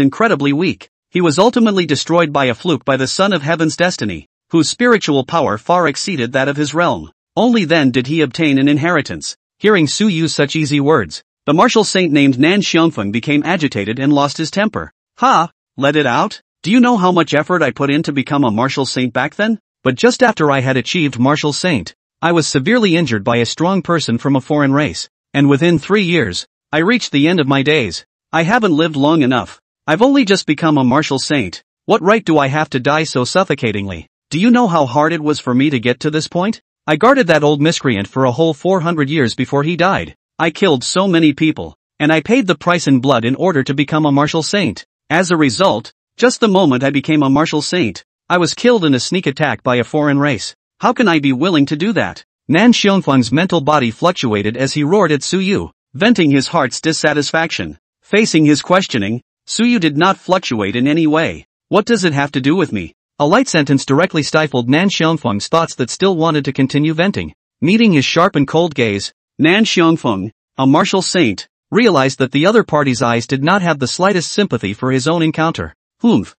incredibly weak, he was ultimately destroyed by a fluke by the Son of Heaven's destiny, whose spiritual power far exceeded that of his realm. Only then did he obtain an inheritance. Hearing Su use such easy words, the martial saint named Nan Xiongfeng became agitated and lost his temper. "Ha! Let it out? Do you know how much effort I put in to become a martial saint back then? But just after I had achieved martial saint, I was severely injured by a strong person from a foreign race, and within 3 years, I reached the end of my days. I haven't lived long enough. I've only just become a martial saint. What right do I have to die so suffocatingly? Do you know how hard it was for me to get to this point? I guarded that old miscreant for a whole 400 years before he died. I killed so many people, and I paid the price in blood in order to become a martial saint. As a result, just the moment I became a martial saint, I was killed in a sneak attack by a foreign race. How can I be willing to do that?" Nan Xiongfeng's mental body fluctuated as he roared at Su Yu, venting his heart's dissatisfaction. Facing his questioning, Su Yu did not fluctuate in any way. "What does it have to do with me?" A light sentence directly stifled Nan Xiongfeng's thoughts that still wanted to continue venting. Meeting his sharp and cold gaze, Nan Xiongfeng, a martial saint, realized that the other party's eyes did not have the slightest sympathy for his own encounter.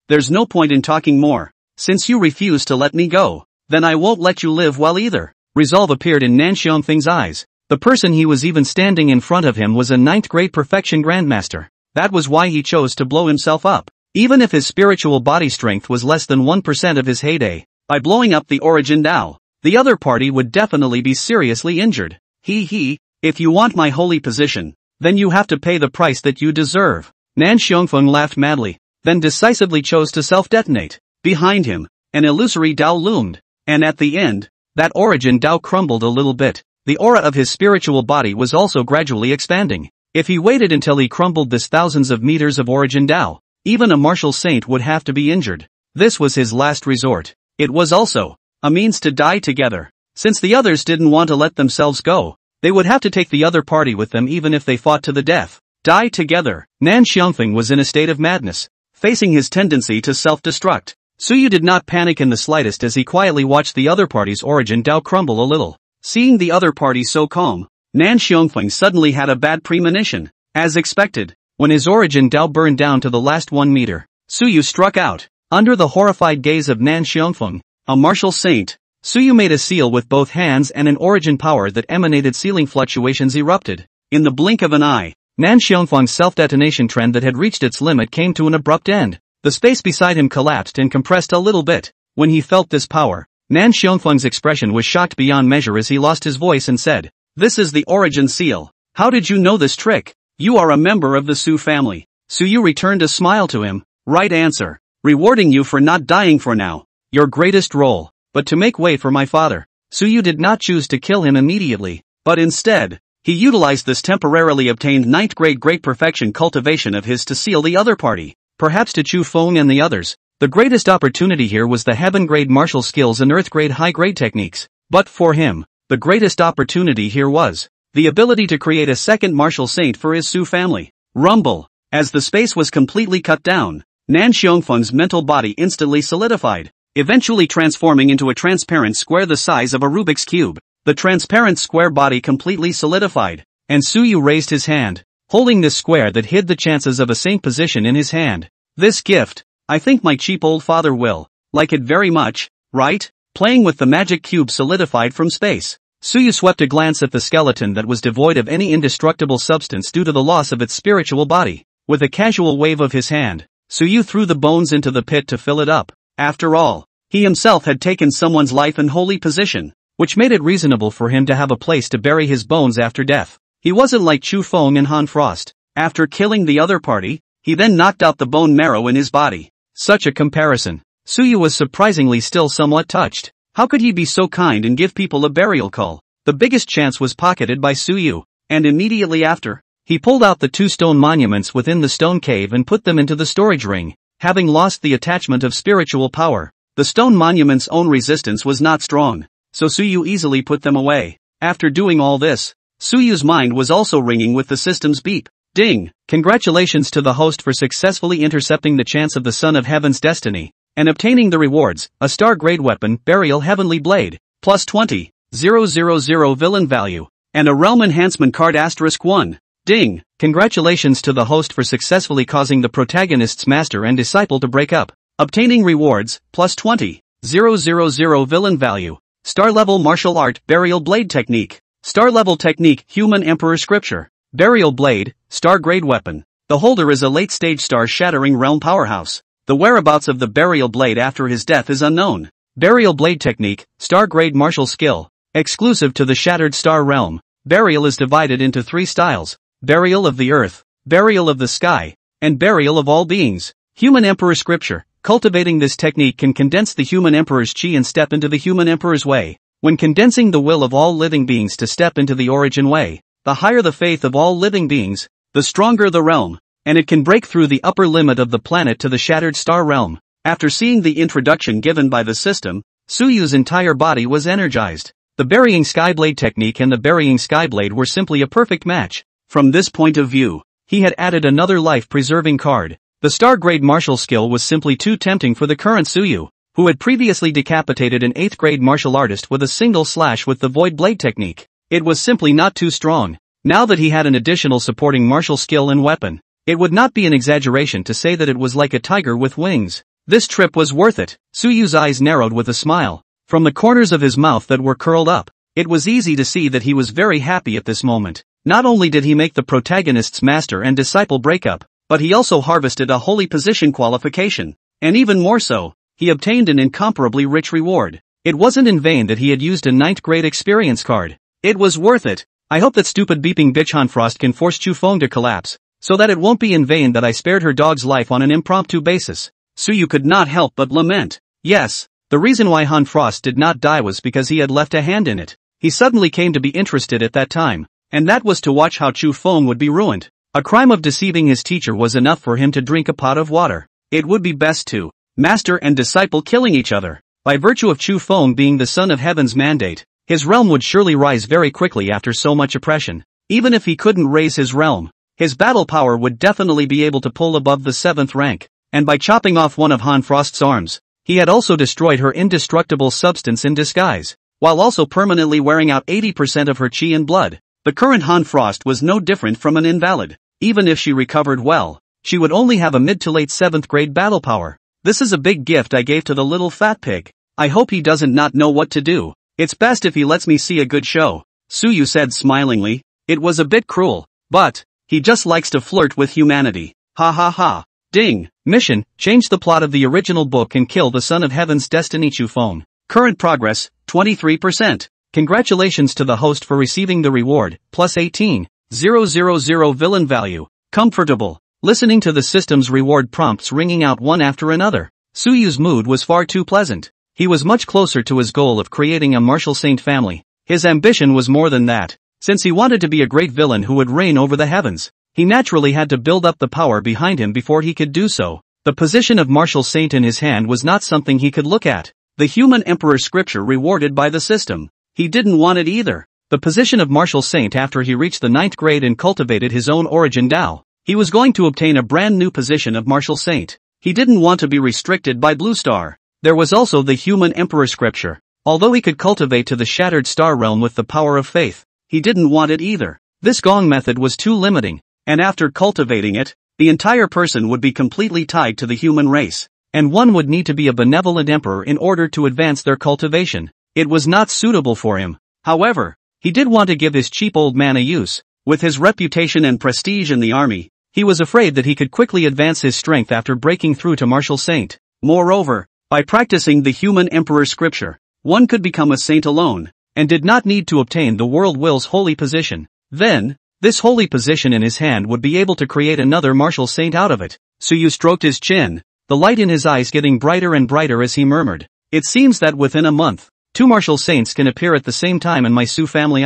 There's no point in talking more. Since you refuse to let me go, then I won't let you live well either." Resolve appeared in Nan Xiongfeng's eyes. The person he was even standing in front of him was a 9th grade perfection grandmaster. That was why he chose to blow himself up. Even if his spiritual body strength was less than 1% of his heyday, by blowing up the Origin Dao, the other party would definitely be seriously injured. If you want my holy position, then you have to pay the price that you deserve." Nan Xiongfeng laughed madly, then decisively chose to self-detonate. Behind him, an illusory Dao loomed, and at the end, that Origin Dao crumbled a little bit. The aura of his spiritual body was also gradually expanding. If he waited until he crumbled this thousands of meters of Origin Dao, even a martial saint would have to be injured. This was his last resort. It was also a means to die together. Since the others didn't want to let themselves go, they would have to take the other party with them even if they fought to the death. Die together. Nan Xiongfeng was in a state of madness, facing his tendency to self-destruct. Su Yu did not panic in the slightest as he quietly watched the other party's Origin Dao crumble a little. Seeing the other party so calm, Nan Xiongfeng suddenly had a bad premonition. As expected, when his Origin Dao burned down to the last 1 meter, Su Yu struck out. Under the horrified gaze of Nan Xiongfeng, a martial saint, Su Yu made a seal with both hands and an origin power that emanated ceiling fluctuations erupted. In the blink of an eye, Nan Xiongfang's self-detonation trend that had reached its limit came to an abrupt end. The space beside him collapsed and compressed a little bit. When he felt this power, Nan Xiongfang's expression was shocked beyond measure as he lost his voice and said, "This is the origin seal. How did you know this trick? You are a member of the Su family." Su Yu returned a smile to him. "Right answer. Rewarding you for not dying for now. Your greatest role. But to make way for my father." Su Yu did not choose to kill him immediately, but instead, he utilized this temporarily obtained 9th grade great perfection cultivation of his to seal the other party, perhaps to Chu Feng and the others. The greatest opportunity here was the heaven grade martial skills and earth grade high grade techniques, but for him, the greatest opportunity here was the ability to create a second martial saint for his Su family. Rumble. As the space was completely cut down, Nan Xiongfeng's mental body instantly solidified, eventually transforming into a transparent square the size of a Rubik's Cube. The transparent square body completely solidified, and Su Yu raised his hand, holding this square that hid the chances of a saint position in his hand. "This gift, I think my cheap old father will like it very much, right?" Playing with the magic cube solidified from space, Su Yu swept a glance at the skeleton that was devoid of any indestructible substance due to the loss of its spiritual body. With a casual wave of his hand, Su Yu threw the bones into the pit to fill it up. After all, he himself had taken someone's life in holy position, which made it reasonable for him to have a place to bury his bones after death. He wasn't like Chu Feng and Han Frost. After killing the other party, he then knocked out the bone marrow in his body. Such a comparison. Su Yu was surprisingly still somewhat touched. How could he be so kind and give people a burial call? The biggest chance was pocketed by Su Yu, and immediately after, he pulled out the 2 stone monuments within the stone cave and put them into the storage ring, having lost the attachment of spiritual power. The stone monuments' own resistance was not strong, so Su Yu easily put them away. After doing all this, Su Yu's mind was also ringing with the system's beep. Ding! Congratulations to the host for successfully intercepting the chance of the Son of Heaven's destiny, and obtaining the rewards, a star-grade weapon, Burial Heavenly Blade, plus 20,000 villain value, and a realm enhancement card *1. Ding! Congratulations to the host for successfully causing the protagonist's master and disciple to break up, obtaining rewards, plus 20,000 villain value, star-level martial art, Burial Blade Technique, star-level technique, Human Emperor Scripture, Burial Blade, star-grade weapon. The holder is a late-stage star-shattering realm powerhouse. The whereabouts of the Burial Blade after his death is unknown. Burial Blade Technique, star-grade martial skill, exclusive to the Shattered Star Realm. Burial is divided into 3 styles: Burial of the Earth, Burial of the Sky, and Burial of All Beings. Human Emperor Scripture. Cultivating this technique can condense the Human Emperor's chi and step into the Human Emperor's way. When condensing the will of all living beings to step into the origin way, the higher the faith of all living beings, the stronger the realm, and it can break through the upper limit of the planet to the Shattered Star Realm. After seeing the introduction given by the system, Su Yu's entire body was energized. The Burying Skyblade technique and the Burying Skyblade were simply a perfect match. From this point of view, he had added another life-preserving card. The star-grade martial skill was simply too tempting for the current Su Yu, who had previously decapitated an 8th grade martial artist with a single slash with the Void Blade technique. It was simply not too strong. Now that he had an additional supporting martial skill and weapon, it would not be an exaggeration to say that it was like a tiger with wings. This trip was worth it. Su Yu's eyes narrowed with a smile. From the corners of his mouth that were curled up, it was easy to see that he was very happy at this moment. Not only did he make the protagonist's master and disciple break up, but he also harvested a holy position qualification. And even more so, he obtained an incomparably rich reward. It wasn't in vain that he had used a 9th grade experience card. It was worth it. I hope that stupid beeping bitch Han Frost can force Chu Feng to collapse, so that it won't be in vain that I spared her dog's life on an impromptu basis. Su Yu could not help but lament. Yes, the reason why Han Frost did not die was because he had left a hand in it. He suddenly came to be interested at that time, and that was to watch how Chu Feng would be ruined. A crime of deceiving his teacher was enough for him to drink a pot of water. It would be best to master and disciple killing each other. By virtue of Chu Feng being the Son of Heaven's mandate, his realm would surely rise very quickly after so much oppression. Even if he couldn't raise his realm, his battle power would definitely be able to pull above the 7th rank. And by chopping off one of Han Frost's arms, he had also destroyed her indestructible substance in disguise, while also permanently wearing out 80% of her chi and blood. The current Han Frost was no different from an invalid. Even if she recovered well, she would only have a mid to late 7th grade battle power. This is a big gift I gave to the little fat pig. I hope he doesn't not know what to do. It's best if he lets me see a good show, Su Yu said smilingly. It was a bit cruel, but He just likes to flirt with humanity. Ha ha ha. Ding. Mission, change the plot of the original book and kill the son of heaven's destiny Chu Feng. Current progress, 23%. Congratulations to the host for receiving the reward, plus 18,000 villain value. Comfortable. Listening to the system's reward prompts ringing out one after another, Suyu's mood was far too pleasant. He was much closer to his goal of creating a martial saint family. His ambition was more than that. Since he wanted to be a great villain who would reign over the heavens, he naturally had to build up the power behind him before he could do so. The position of martial saint in his hand was not something he could look at. The human emperor scripture rewarded by the system. He didn't want it either. The position of martial saint after he reached the 9th grade and cultivated his own origin Tao. He was going to obtain a brand new position of martial saint. He didn't want to be restricted by Blue Star. There was also the human emperor scripture. Although he could cultivate to the shattered star realm with the power of faith, he didn't want it either. This Gong method was too limiting, and after cultivating it, the entire person would be completely tied to the human race, and one would need to be a benevolent emperor in order to advance their cultivation. It was not suitable for him. However, he did want to give his cheap old man a use. With his reputation and prestige in the army, he was afraid that he could quickly advance his strength after breaking through to martial saint. Moreover, by practicing the human emperor scripture, one could become a saint alone, and did not need to obtain the world will's holy position. Then, this holy position in his hand would be able to create another martial saint out of it. Suyu stroked his chin, the light in his eyes getting brighter and brighter as he murmured, "It seems that within a month, 2 martial saints can appear at the same time in my Su family.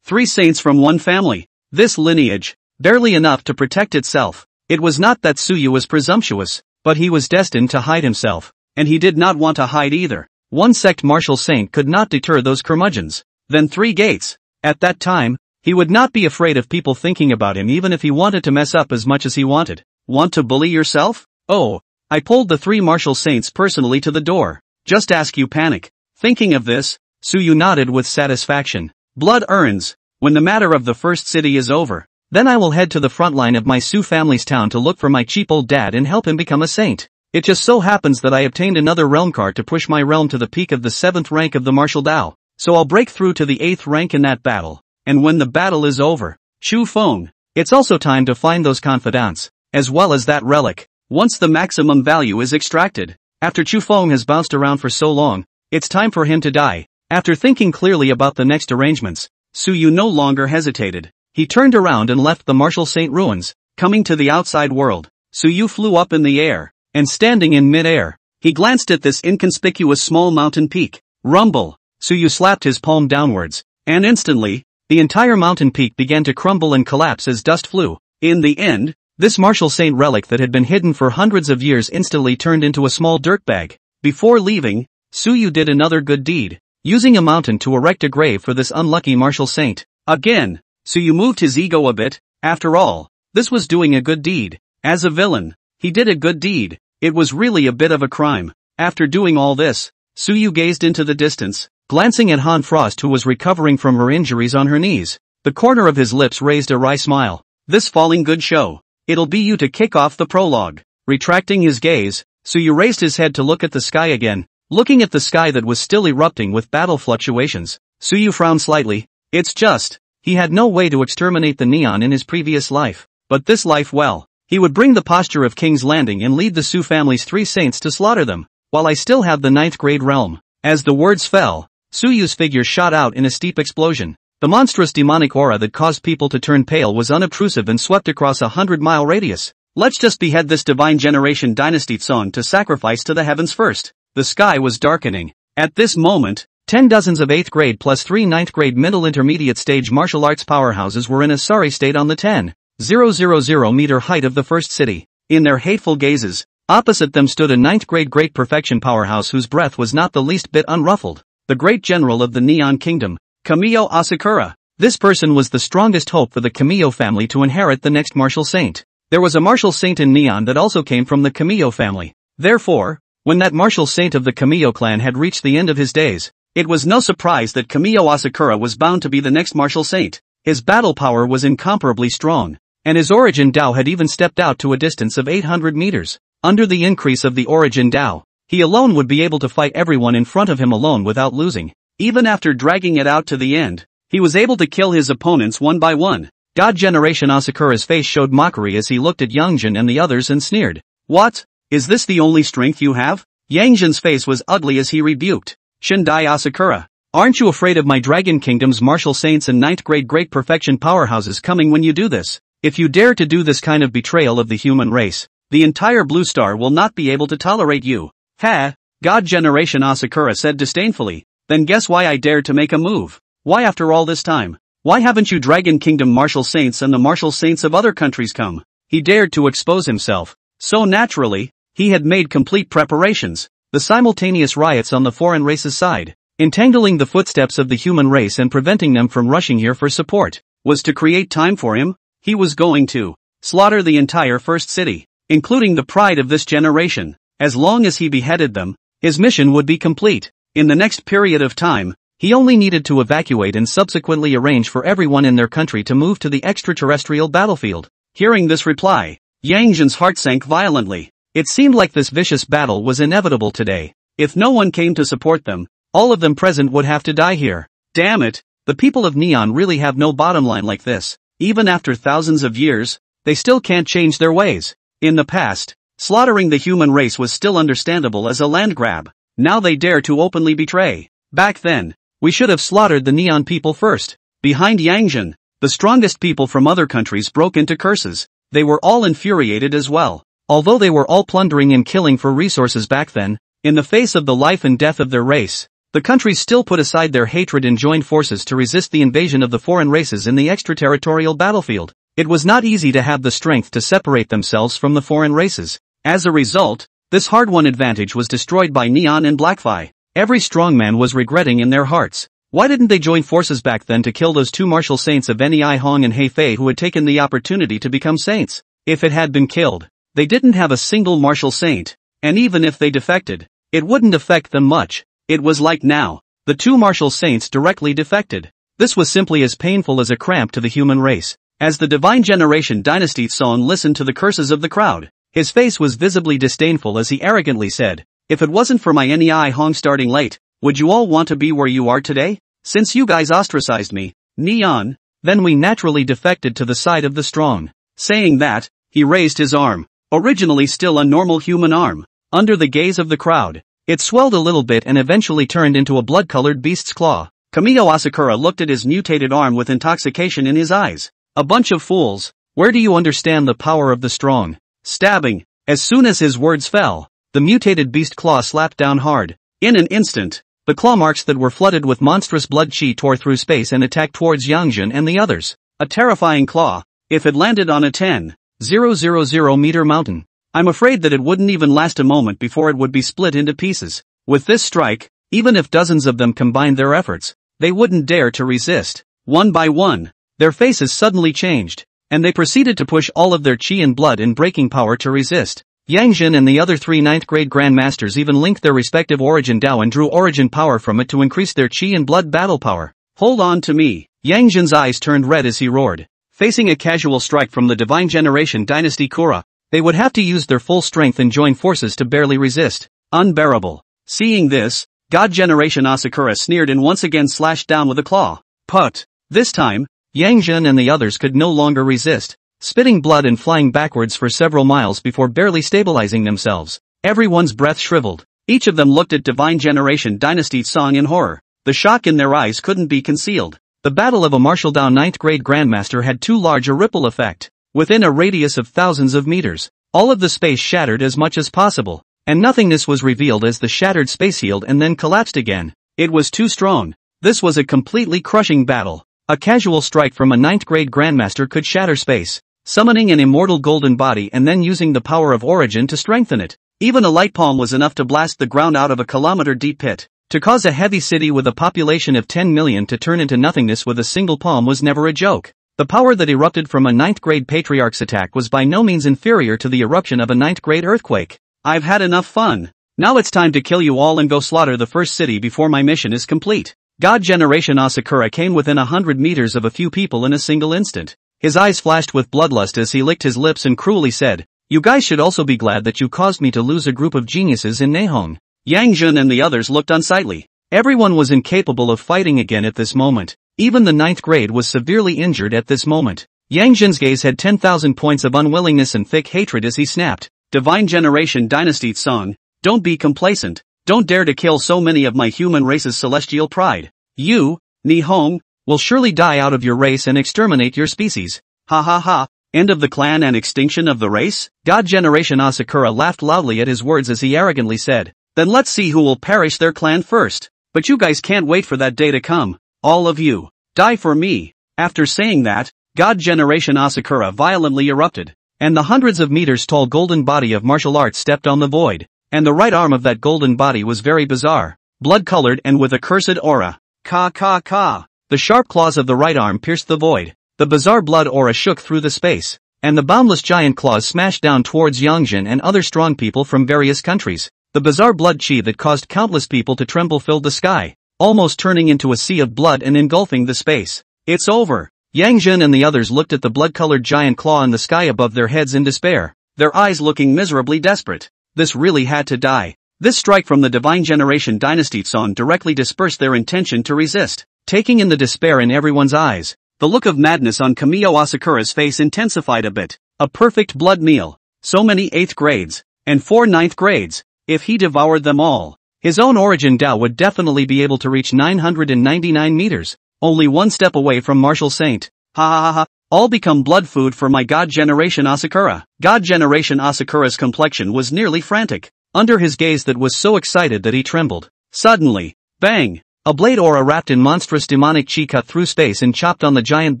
3 saints from one family. This lineage, barely enough to protect itself." It was not that Suyu was presumptuous, but he was destined to hide himself, and he did not want to hide either. One sect martial saint could not deter those curmudgeons. Then 3 gates. At that time, he would not be afraid of people thinking about him even if he wanted to mess up as much as he wanted. Want to bully yourself? Oh, I pulled the 3 martial saints personally to the door. Just ask you panic. Thinking of this, Suyu nodded with satisfaction. Blood urns. When the matter of the first city is over, then I will head to the front line of my Su family's town to look for my cheap old dad and help him become a saint. It just so happens that I obtained another realm card to push my realm to the peak of the 7th rank of the martial Dao, so I'll break through to the 8th rank in that battle. And when the battle is over, Chu Feng, it's also time to find those confidants, as well as that relic. Once the maximum value is extracted, after Chu Feng has bounced around for so long, it's time for him to die. After thinking clearly about the next arrangements, Suyu no longer hesitated. He turned around and left the martial saint ruins, coming to the outside world. Suyu flew up in the air, and standing in mid-air, he glanced at this inconspicuous small mountain peak. Rumble! Suyu slapped his palm downwards, and instantly, the entire mountain peak began to crumble and collapse as dust flew. In the end, this martial saint relic that had been hidden for hundreds of years instantly turned into a small dirt bag. Before leaving, Suyu did another good deed, using a mountain to erect a grave for this unlucky martial saint. Again, Suyu moved his ego a bit. After all, this was doing a good deed. As a villain, he did a good deed. It was really a bit of a crime. After doing all this, Suyu gazed into the distance, glancing at Han Frost who was recovering from her injuries on her knees. The corner of his lips raised a wry smile. This falling good show. It'll be you to kick off the prologue. Retracting his gaze, Suyu raised his head to look at the sky again. Looking at the sky that was still erupting with battle fluctuations, Suyu frowned slightly. It's just, he had no way to exterminate the neon in his previous life. But this life, well, he would bring the posture of King's Landing and lead the Su family's 3 saints to slaughter them, while I still have the 9th grade realm. As the words fell, Suyu's figure shot out in a steep explosion. The monstrous demonic aura that caused people to turn pale was unobtrusive and swept across a 100-mile radius. Let's just behead this divine generation dynasty song to sacrifice to the heavens first. The sky was darkening. At this moment, 10 dozens of 8th grade plus 3 9th grade middle intermediate stage martial arts powerhouses were in a sorry state on the 10,000 meter height of the first city. In their hateful gazes, opposite them stood a 9th grade great perfection powerhouse whose breath was not the least bit unruffled. The great general of the Neon Kingdom, Kamiyo Asakura. This person was the strongest hope for the Kamiyo family to inherit the next martial saint. There was a martial saint in Neon that also came from the Kamiyo family. Therefore, when that martial saint of the Kamiyo clan had reached the end of his days, it was no surprise that Kamiyo Asakura was bound to be the next martial saint. His battle power was incomparably strong, and his origin Dao had even stepped out to a distance of 800 meters. Under the increase of the origin Dao, he alone would be able to fight everyone in front of him alone without losing. Even after dragging it out to the end, he was able to kill his opponents one by one. God Generation Asakura's face showed mockery as he looked at Yangjin and the others and sneered. What? Is this the only strength you have? Yangjin's face was ugly as he rebuked. Shindai Asakura. Aren't you afraid of my Dragon Kingdom's martial saints and 9th grade great perfection powerhouses coming when you do this? If you dare to do this kind of betrayal of the human race, the entire Blue Star will not be able to tolerate you. Ha! God Generation Asakura said disdainfully. Then guess why I dared to make a move? Why after all this time? Why haven't you Dragon Kingdom martial saints and the martial saints of other countries come? He dared to expose himself. So naturally, he had made complete preparations. The simultaneous riots on the foreign race's side, entangling the footsteps of the human race and preventing them from rushing here for support, was to create time for him. He was going to slaughter the entire first city, including the pride of this generation. As long as he beheaded them, his mission would be complete. In the next period of time, he only needed to evacuate and subsequently arrange for everyone in their country to move to the extraterrestrial battlefield. Hearing this reply, Yangjin's heart sank violently. It seemed like this vicious battle was inevitable today. If no one came to support them, all of them present would have to die here. Damn it, the people of Neon really have no bottom line like this. Even after thousands of years, they still can't change their ways. In the past, slaughtering the human race was still understandable as a land grab. Now they dare to openly betray. Back then, we should have slaughtered the Neon people first. Behind Yangjin, the strongest people from other countries broke into curses. They were all infuriated as well. Although they were all plundering and killing for resources back then, in the face of the life and death of their race, the countries still put aside their hatred and joined forces to resist the invasion of the foreign races in the extraterritorial battlefield. It was not easy to have the strength to separate themselves from the foreign races. As a result, this hard-won advantage was destroyed by Neon and Blackfi. Every strongman was regretting in their hearts. Why didn't they join forces back then to kill those two martial saints of Nei Hong and Heifei who had taken the opportunity to become saints? If it had been killed, they didn't have a single martial saint, and even if they defected, it wouldn't affect them much. It was like now, the two martial saints directly defected. This was simply as painful as a cramp to the human race. As the Divine Generation Dynasty Song listened to the curses of the crowd, his face was visibly disdainful as he arrogantly said, if it wasn't for my Nei Hong starting late, would you all want to be where you are today? Since you guys ostracized me, Neon, then we naturally defected to the side of the strong. Saying that, he raised his arm. Originally still a normal human arm. Under the gaze of the crowd, it swelled a little bit and eventually turned into a blood-colored beast's claw. Kamio Asakura looked at his mutated arm with intoxication in his eyes. A bunch of fools. Where do you understand the power of the strong? Stabbing. As soon as his words fell, the mutated beast claw slapped down hard. In an instant, the claw marks that were flooded with monstrous blood chi tore through space and attacked towards Yangjin and the others. A terrifying claw. If it landed on a 10,000 meter mountain, I'm afraid that it wouldn't even last a moment before it would be split into pieces. With this strike, even if dozens of them combined their efforts, they wouldn't dare to resist. One by one, their faces suddenly changed, and they proceeded to push all of their chi and blood and breaking power to resist. Yangjin and the other three 9th grade grandmasters even linked their respective origin Dao and drew origin power from it to increase their chi and blood battle power. Hold on to me. Yangjin's eyes turned red as he roared. Facing a casual strike from the Divine Generation Dynasty Kura, they would have to use their full strength and join forces to barely resist. Unbearable. Seeing this, God Generation Asakura sneered and once again slashed down with a claw. But this time, Yangjin and the others could no longer resist, spitting blood and flying backwards for several miles before barely stabilizing themselves. Everyone's breath shriveled. Each of them looked at Divine Generation Dynasty Song in horror. The shock in their eyes couldn't be concealed. The battle of a martial Dao 9th grade grandmaster had too large a ripple effect. Within a radius of thousands of meters, all of the space shattered as much as possible, and nothingness was revealed as the shattered space healed and then collapsed again. It was too strong. This was a completely crushing battle. A casual strike from a 9th grade grandmaster could shatter space, summoning an immortal golden body and then using the power of origin to strengthen it. Even a light palm was enough to blast the ground out of a kilometer-deep pit. To cause a heavy city with a population of 10 million to turn into nothingness with a single palm was never a joke. The power that erupted from a 9th grade patriarch's attack was by no means inferior to the eruption of a 9th grade earthquake. I've had enough fun. Now it's time to kill you all and go slaughter the first city before my mission is complete. God Generation Asakura came within 100 meters of a few people in a single instant. His eyes flashed with bloodlust as he licked his lips and cruelly said, "You guys should also be glad that you caused me to lose a group of geniuses in Nehong." Yangjin and the others looked unsightly. Everyone was incapable of fighting again at this moment. Even the 9th grade was severely injured at this moment. Yang Jin's gaze had 10,000 points of unwillingness and thick hatred as he snapped. Divine Generation Dynasty Song, don't be complacent, don't dare to kill so many of my human race's celestial pride. You, Nihong, will surely die out of your race and exterminate your species. Ha ha ha, end of the clan and extinction of the race? God Generation Asakura laughed loudly at his words as he arrogantly said, then let's see who will perish their clan first. But you guys can't wait for that day to come. All of you, die for me. After saying that, God Generation Asakura violently erupted, and the hundreds of meters tall golden body of martial arts stepped on the void, and the right arm of that golden body was very bizarre, blood-colored and with a cursed aura. Ka ka ka. The sharp claws of the right arm pierced the void, the bizarre blood aura shook through the space, and the boundless giant claws smashed down towards Yangjin and other strong people from various countries. The bizarre blood chi that caused countless people to tremble filled the sky, almost turning into a sea of blood and engulfing the space. It's over. Yang Jin and the others looked at the blood-colored giant claw in the sky above their heads in despair, their eyes looking miserably desperate. This really had to die. This strike from the Divine Generation Dynasty Song directly dispersed their intention to resist, taking in the despair in everyone's eyes. The look of madness on Kamio Asakura's face intensified a bit. A perfect blood meal. So many 8th grades, and 4 9th grades. If he devoured them all, his own origin Dao would definitely be able to reach 999 meters, only one step away from Martial Saint. Ha ha ha ha, all become blood food for my God Generation Asakura. God Generation Asakura's complexion was nearly frantic, under his gaze that was so excited that he trembled. Suddenly, bang! A blade aura wrapped in monstrous demonic chi cut through space and chopped on the giant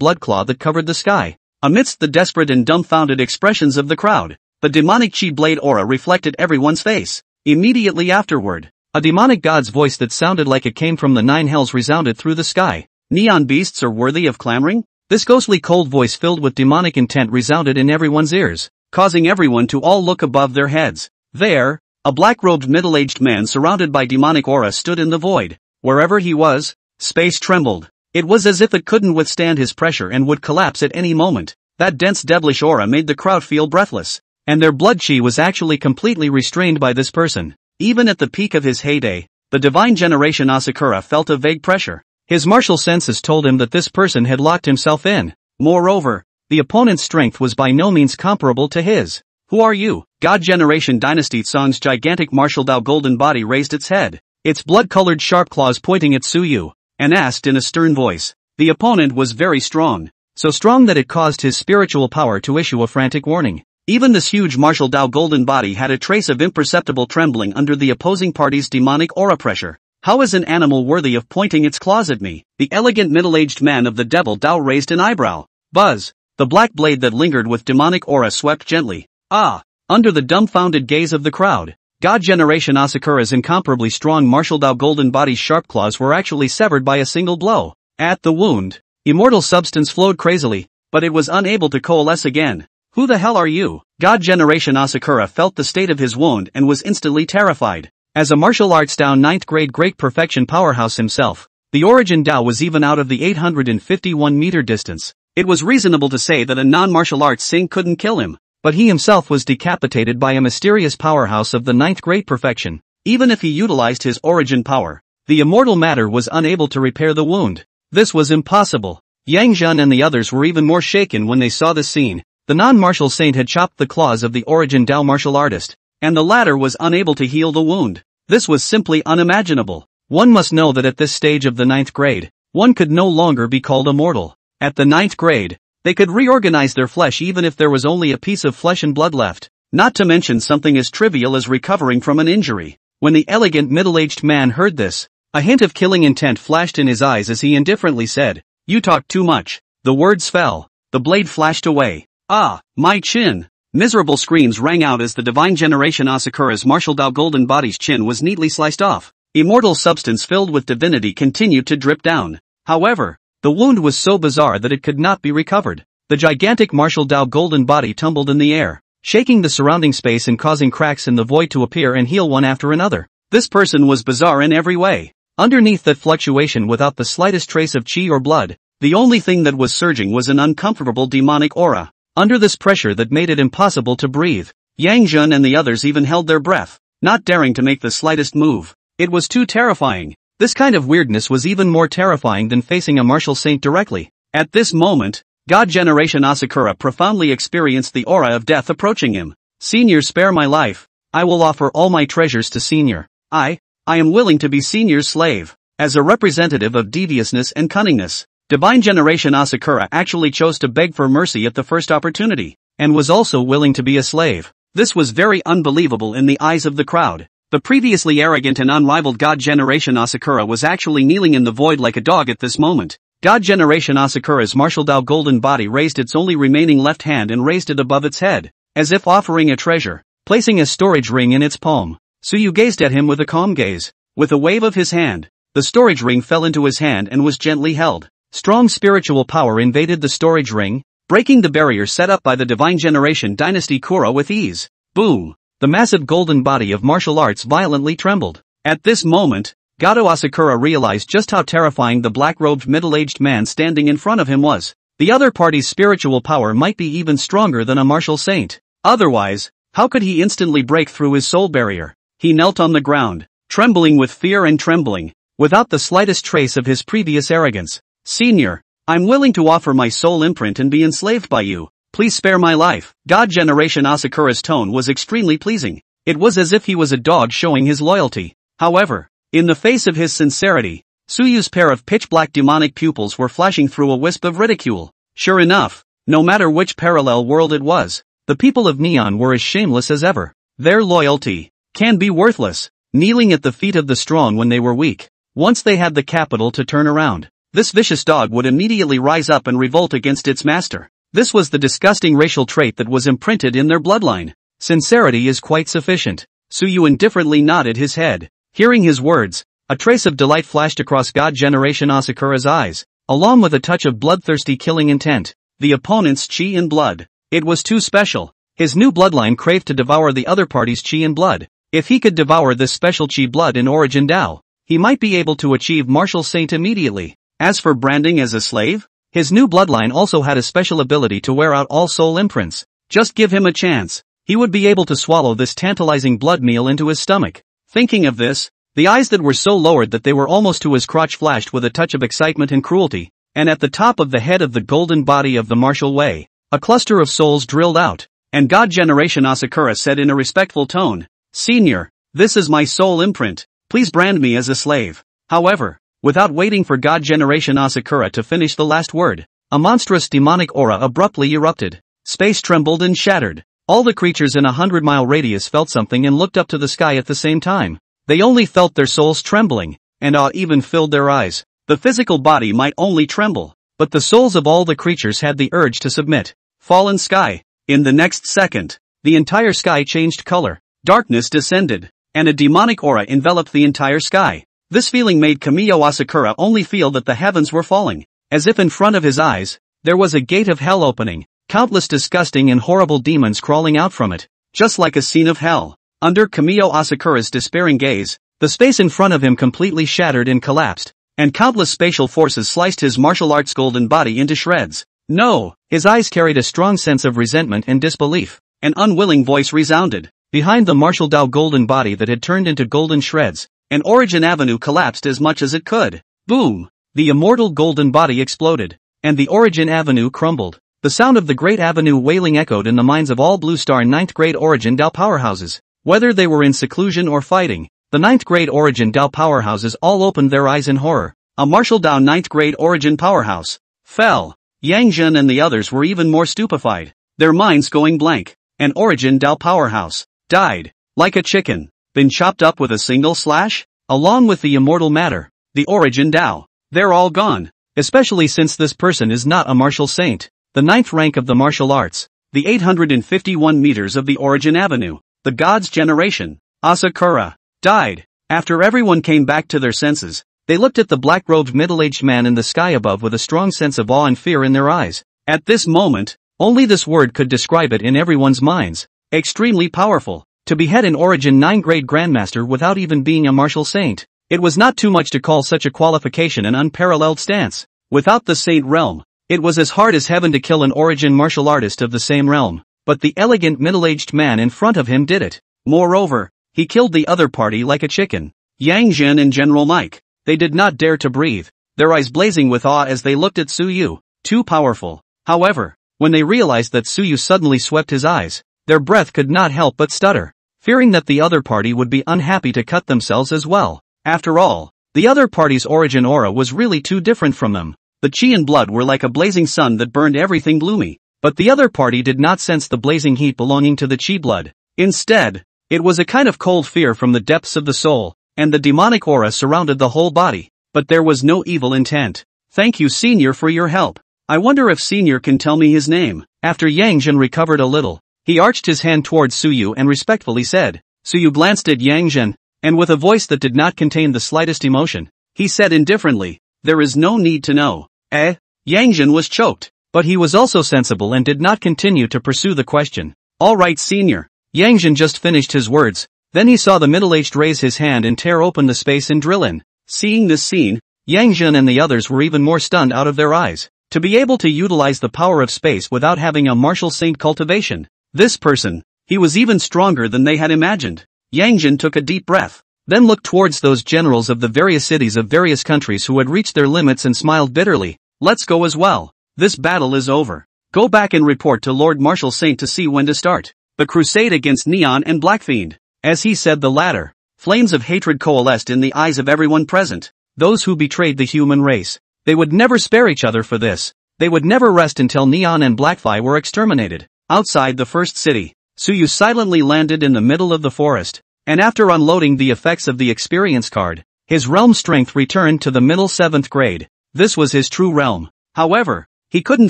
blood claw that covered the sky. Amidst the desperate and dumbfounded expressions of the crowd, the demonic chi blade aura reflected everyone's face. Immediately afterward, a demonic god's voice that sounded like it came from the 9 hells resounded through the sky. Neon beasts are worthy of clamoring? This ghostly cold voice filled with demonic intent resounded in everyone's ears, causing everyone to all look above their heads. There, a black-robed middle-aged man surrounded by demonic aura stood in the void. Wherever he was, space trembled. It was as if it couldn't withstand his pressure and would collapse at any moment. That dense devilish aura made the crowd feel breathless, and their blood chi was actually completely restrained by this person. Even at the peak of his heyday, the Divine Generation Asakura felt a vague pressure. His martial senses told him that this person had locked himself in. Moreover, the opponent's strength was by no means comparable to his. Who are you? God Generation Dynasty Song's gigantic martial Dao golden body raised its head, its blood-colored sharp claws pointing at Suyu, and asked in a stern voice. The opponent was very strong, so strong that it caused his spiritual power to issue a frantic warning. Even this huge martial Dao golden body had a trace of imperceptible trembling under the opposing party's demonic aura pressure. How is an animal worthy of pointing its claws at me? The elegant middle-aged man of the devil Dao raised an eyebrow. Buzz! The black blade that lingered with demonic aura swept gently. Ah! Under the dumbfounded gaze of the crowd, God Generation Asakura's incomparably strong martial Dao golden body's sharp claws were actually severed by a single blow. At the wound, immortal substance flowed crazily, but it was unable to coalesce again. Who the hell are you? God Generation Asakura felt the state of his wound and was instantly terrified. As a martial arts Dao 9th grade great perfection powerhouse himself, the origin Dao was even out of the 851 meter distance. It was reasonable to say that a non-martial arts saint couldn't kill him, but he himself was decapitated by a mysterious powerhouse of the 9th grade perfection. Even if he utilized his origin power, the immortal matter was unable to repair the wound. This was impossible. Yang Jun and the others were even more shaken when they saw this scene. The non-martial saint had chopped the claws of the origin Dao martial artist, and the latter was unable to heal the wound. This was simply unimaginable. One must know that at this stage of the 9th grade, one could no longer be called immortal. At the 9th grade, they could reorganize their flesh even if there was only a piece of flesh and blood left, not to mention something as trivial as recovering from an injury. When the elegant middle-aged man heard this, a hint of killing intent flashed in his eyes as he indifferently said, "You talk too much." The words fell. The blade flashed away. Ah, my chin! Miserable screams rang out as the Divine Generation Asakura's martial Dao golden body's chin was neatly sliced off. Immortal substance filled with divinity continued to drip down. However, the wound was so bizarre that it could not be recovered. The gigantic martial Dao golden body tumbled in the air, shaking the surrounding space and causing cracks in the void to appear and heal one after another. This person was bizarre in every way. Underneath that fluctuation without the slightest trace of chi or blood, the only thing that was surging was an uncomfortable demonic aura. Under this pressure that made it impossible to breathe, Yang Jun and the others even held their breath, not daring to make the slightest move. It was too terrifying. This kind of weirdness was even more terrifying than facing a martial saint directly. At this moment, God Generation Asakura profoundly experienced the aura of death approaching him. Senior, spare my life. I will offer all my treasures to Senior. I am willing to be Senior's slave. As a representative of deviousness and cunningness, Divine Generation Asakura actually chose to beg for mercy at the first opportunity, and was also willing to be a slave. This was very unbelievable in the eyes of the crowd. The previously arrogant and unrivaled God Generation Asakura was actually kneeling in the void like a dog at this moment. God Generation Asakura's martial Dao golden body raised its only remaining left hand and raised it above its head, as if offering a treasure, placing a storage ring in its palm. Suyu gazed at him with a calm gaze. With a wave of his hand, the storage ring fell into his hand and was gently held. Strong spiritual power invaded the storage ring, breaking the barrier set up by the Divine Generation Dynasty Kura with ease. Boom! The massive golden body of martial arts violently trembled. At this moment, Gato Asakura realized just how terrifying the black-robed middle-aged man standing in front of him was. The other party's spiritual power might be even stronger than a martial saint. Otherwise, how could he instantly break through his soul barrier? He knelt on the ground, trembling with fear and trembling, without the slightest trace of his previous arrogance. Senior, I'm willing to offer my soul imprint and be enslaved by you. Please spare my life. God Generation Asakura's tone was extremely pleasing. It was as if he was a dog showing his loyalty. However, in the face of his sincerity, Suyu's pair of pitch-black demonic pupils were flashing through a wisp of ridicule. Sure enough, no matter which parallel world it was, the people of Neon were as shameless as ever. Their loyalty can be worthless, kneeling at the feet of the strong when they were weak. Once they had the capital to turn around, this vicious dog would immediately rise up and revolt against its master. This was the disgusting racial trait that was imprinted in their bloodline. Sincerity is quite sufficient. Suyu indifferently nodded his head. Hearing his words, a trace of delight flashed across God Generation Asakura's eyes, along with a touch of bloodthirsty killing intent. The opponent's chi and blood. It was too special. His new bloodline craved to devour the other party's chi and blood. If he could devour this special chi blood in Origin Dao, he might be able to achieve martial saint immediately. As for branding as a slave, his new bloodline also had a special ability to wear out all soul imprints. Just give him a chance. He would be able to swallow this tantalizing blood meal into his stomach. Thinking of this, the eyes that were so lowered that they were almost to his crotch flashed with a touch of excitement and cruelty, and at the top of the head of the golden body of the martial way, a cluster of souls drilled out, and God Generation Asakura said in a respectful tone, Senior, this is my soul imprint, please brand me as a slave. However, without waiting for God Generation Asakura to finish the last word, a monstrous demonic aura abruptly erupted. Space trembled and shattered. All the creatures in a 100-mile radius felt something and looked up to the sky at the same time. They only felt their souls trembling, and awe even filled their eyes. The physical body might only tremble, but the souls of all the creatures had the urge to submit. Fallen sky. In the next second, the entire sky changed color. Darkness descended, and a demonic aura enveloped the entire sky. This feeling made Kamiyo Asakura only feel that the heavens were falling. As if in front of his eyes, there was a gate of hell opening. Countless disgusting and horrible demons crawling out from it, just like a scene of hell. Under Kamiyo Asakura's despairing gaze, the space in front of him completely shattered and collapsed, and countless spatial forces sliced his martial arts golden body into shreds. No! His eyes carried a strong sense of resentment and disbelief. An unwilling voice resounded. Behind the martial Dao golden body that had turned into golden shreds, an Origin Avenue collapsed as much as it could. Boom! The immortal golden body exploded, and the Origin Avenue crumbled. The sound of the Great Avenue wailing echoed in the minds of all Blue Star 9th grade Origin Dao powerhouses. Whether they were in seclusion or fighting, the 9th grade Origin Dao powerhouses all opened their eyes in horror. A martial Dao 9th grade Origin powerhouse fell. Yang Xuan and the others were even more stupefied, their minds going blank. An Origin Dao powerhouse died, like a chicken, been chopped up with a single slash? Along with the immortal matter, the Origin Dao, they're all gone, especially since this person is not a martial saint. The 9th rank of the martial arts, the 851 meters of the Origin Avenue, the God's Generation, Asakura, died. After everyone came back to their senses, they looked at the black-robed middle-aged man in the sky above with a strong sense of awe and fear in their eyes. At this moment, only this word could describe it in everyone's minds. Extremely powerful. To behead an Origin 9 grade Grandmaster without even being a martial saint. It was not too much to call such a qualification an unparalleled stance. Without the saint realm, it was as hard as heaven to kill an Origin martial artist of the same realm. But the elegant middle-aged man in front of him did it. Moreover, he killed the other party like a chicken. Yang Xuan and General Mike. They did not dare to breathe, their eyes blazing with awe as they looked at Suyu. Too powerful. However, when they realized that Suyu suddenly swept his eyes, their breath could not help but stutter, fearing that the other party would be unhappy to cut themselves as well. After all, the other party's origin aura was really too different from them. The chi and blood were like a blazing sun that burned everything gloomy, but the other party did not sense the blazing heat belonging to the chi blood. Instead, it was a kind of cold fear from the depths of the soul, and the demonic aura surrounded the whole body, but there was no evil intent. Thank you, Senior, for your help. I wonder if Senior can tell me his name. After Yang Zhen recovered a little, he arched his hand towards Suyu and respectfully said. Suyu glanced at Yang Zhen, and with a voice that did not contain the slightest emotion, he said indifferently, "There is no need to know." Yang Zhen was choked, but he was also sensible and did not continue to pursue the question. "All right, Senior." Yang Zhen just finished his words, then he saw the middle-aged raise his hand and tear open the space and drill in. Seeing this scene, Yang Zhen and the others were even more stunned out of their eyes. To be able to utilize the power of space without having a martial saint cultivation. This person, he was even stronger than they had imagined. Yang Zhen took a deep breath, then looked towards those generals of the various cities of various countries who had reached their limits and smiled bitterly. "Let's go as well. This battle is over. Go back and report to Lord Martial Saint to see when to start the crusade against Neon and Blackfiend." As he said the latter, flames of hatred coalesced in the eyes of everyone present. Those who betrayed the human race. They would never spare each other for this. They would never rest until Neon and Blackfi were exterminated. Outside the first city, Suyu silently landed in the middle of the forest, and after unloading the effects of the experience card, his realm strength returned to the middle 7th grade. This was his true realm. However, he couldn't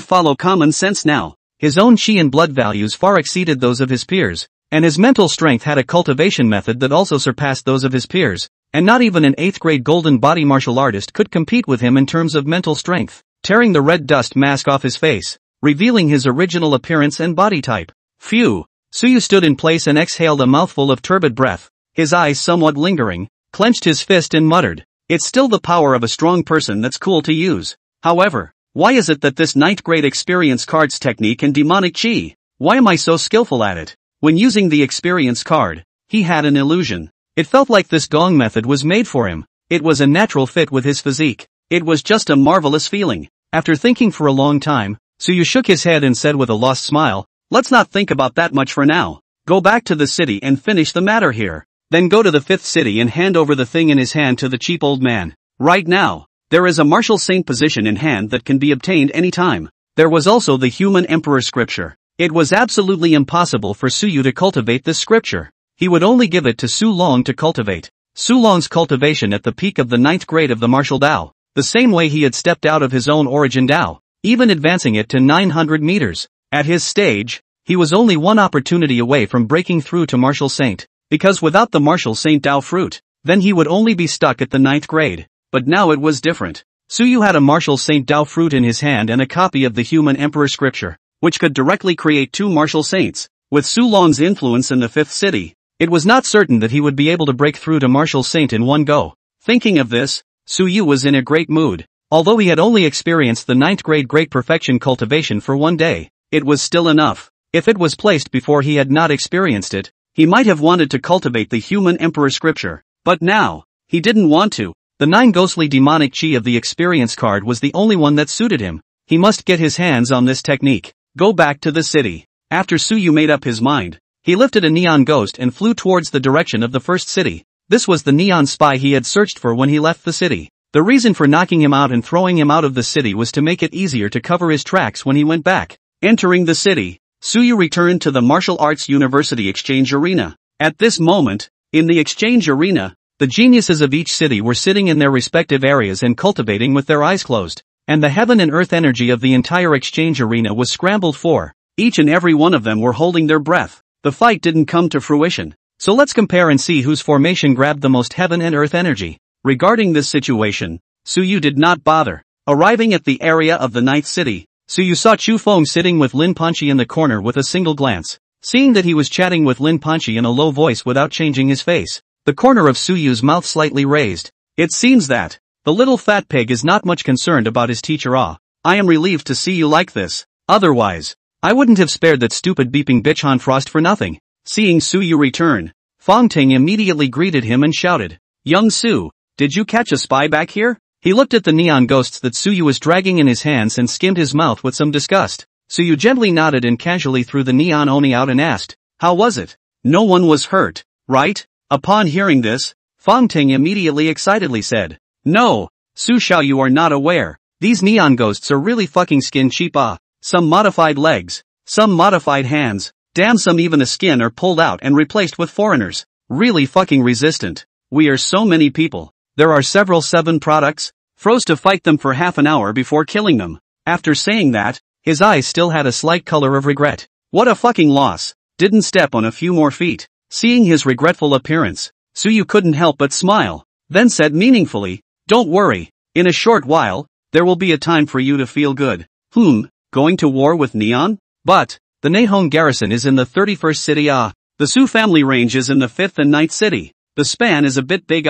follow common sense now. His own chi and blood values far exceeded those of his peers, and his mental strength had a cultivation method that also surpassed those of his peers, and not even an 8th grade golden body martial artist could compete with him in terms of mental strength. Tearing the red dust mask off his face, revealing his original appearance and body type. Phew! Suyu stood in place and exhaled a mouthful of turbid breath, his eyes somewhat lingering, clenched his fist and muttered, "It's still the power of a strong person that's cool to use. However, why is it that this 9th grade experience cards technique and demonic chi? Why am I so skillful at it?" When using the experience card, he had an illusion. It felt like this gong method was made for him. It was a natural fit with his physique. It was just a marvelous feeling. After thinking for a long time, Suyu shook his head and said with a lost smile, "Let's not think about that much for now. Go back to the city and finish the matter here. Then go to the 5th city and hand over the thing in his hand to the cheap old man. Right now, there is a martial saint position in hand that can be obtained any time." There was also the human emperor scripture. It was absolutely impossible for Suyu to cultivate this scripture. He would only give it to Su Long to cultivate. Su Long's cultivation at the peak of the 9th grade of the martial Dao, the same way he had stepped out of his own origin Dao, even advancing it to 900 meters. At his stage, he was only one opportunity away from breaking through to martial saint, because without the martial saint Dao fruit, then he would only be stuck at the 9th grade. But now it was different. Suyu had a martial saint Dao fruit in his hand and a copy of the human emperor scripture, which could directly create 2 martial saints. With Su Long's influence in the 5th city, it was not certain that he would be able to break through to martial saint in one go. Thinking of this, Suyu was in a great mood. Although he had only experienced the 9th grade great perfection cultivation for one day, it was still enough. If it was placed before he had not experienced it, he might have wanted to cultivate the human emperor scripture. But now, he didn't want to. The 9 ghostly demonic chi of the experience card was the only one that suited him. He must get his hands on this technique. Go back to the city. After Suyu made up his mind, he lifted a neon ghost and flew towards the direction of the first city. This was the neon spy he had searched for when he left the city. The reason for knocking him out and throwing him out of the city was to make it easier to cover his tracks when he went back. Entering the city, Suyu returned to the Martial Arts University Exchange Arena. At this moment, in the Exchange Arena, the geniuses of each city were sitting in their respective areas and cultivating with their eyes closed, and the heaven and earth energy of the entire Exchange Arena was scrambled for. Each and every one of them were holding their breath. The fight didn't come to fruition. So let's compare and see whose formation grabbed the most heaven and earth energy. Regarding this situation, Suyu did not bother. Arriving at the area of the 9th city, Suyu saw Chu Feng sitting with Lin Panchi in the corner with a single glance. Seeing that he was chatting with Lin Panchi in a low voice without changing his face, the corner of Suyu's mouth slightly raised. It seems that the little fat pig is not much concerned about his teacher. I am relieved to see you like this. Otherwise, I wouldn't have spared that stupid beeping bitch Han Frost for nothing. Seeing Suyu return, Fong Ting immediately greeted him and shouted, "Young Su, did you catch a spy back here?" He looked at the neon ghosts that Suyu was dragging in his hands and skimmed his mouth with some disgust. Suyu gently nodded and casually threw the neon oni out and asked, "How was it? No one was hurt, right?" Upon hearing this, Fangting immediately excitedly said, "No, Su Xiao, you are not aware. These neon ghosts are really fucking skin cheap. Some modified legs, some modified hands, damn, some even a skin are pulled out and replaced with foreigners. Really fucking resistant. We are so many people. There are several 7 products. Froze to fight them for half an hour before killing them." After saying that, his eyes still had a slight color of regret. What a fucking loss. Didn't step on a few more feet. Seeing his regretful appearance, Suyu couldn't help but smile, then said meaningfully, "Don't worry, in a short while, there will be a time for you to feel good." Going to war with Neon? But, the Nehong garrison is in the 31st city. The Su family range is in the 5th and 9th city. The span is a bit big.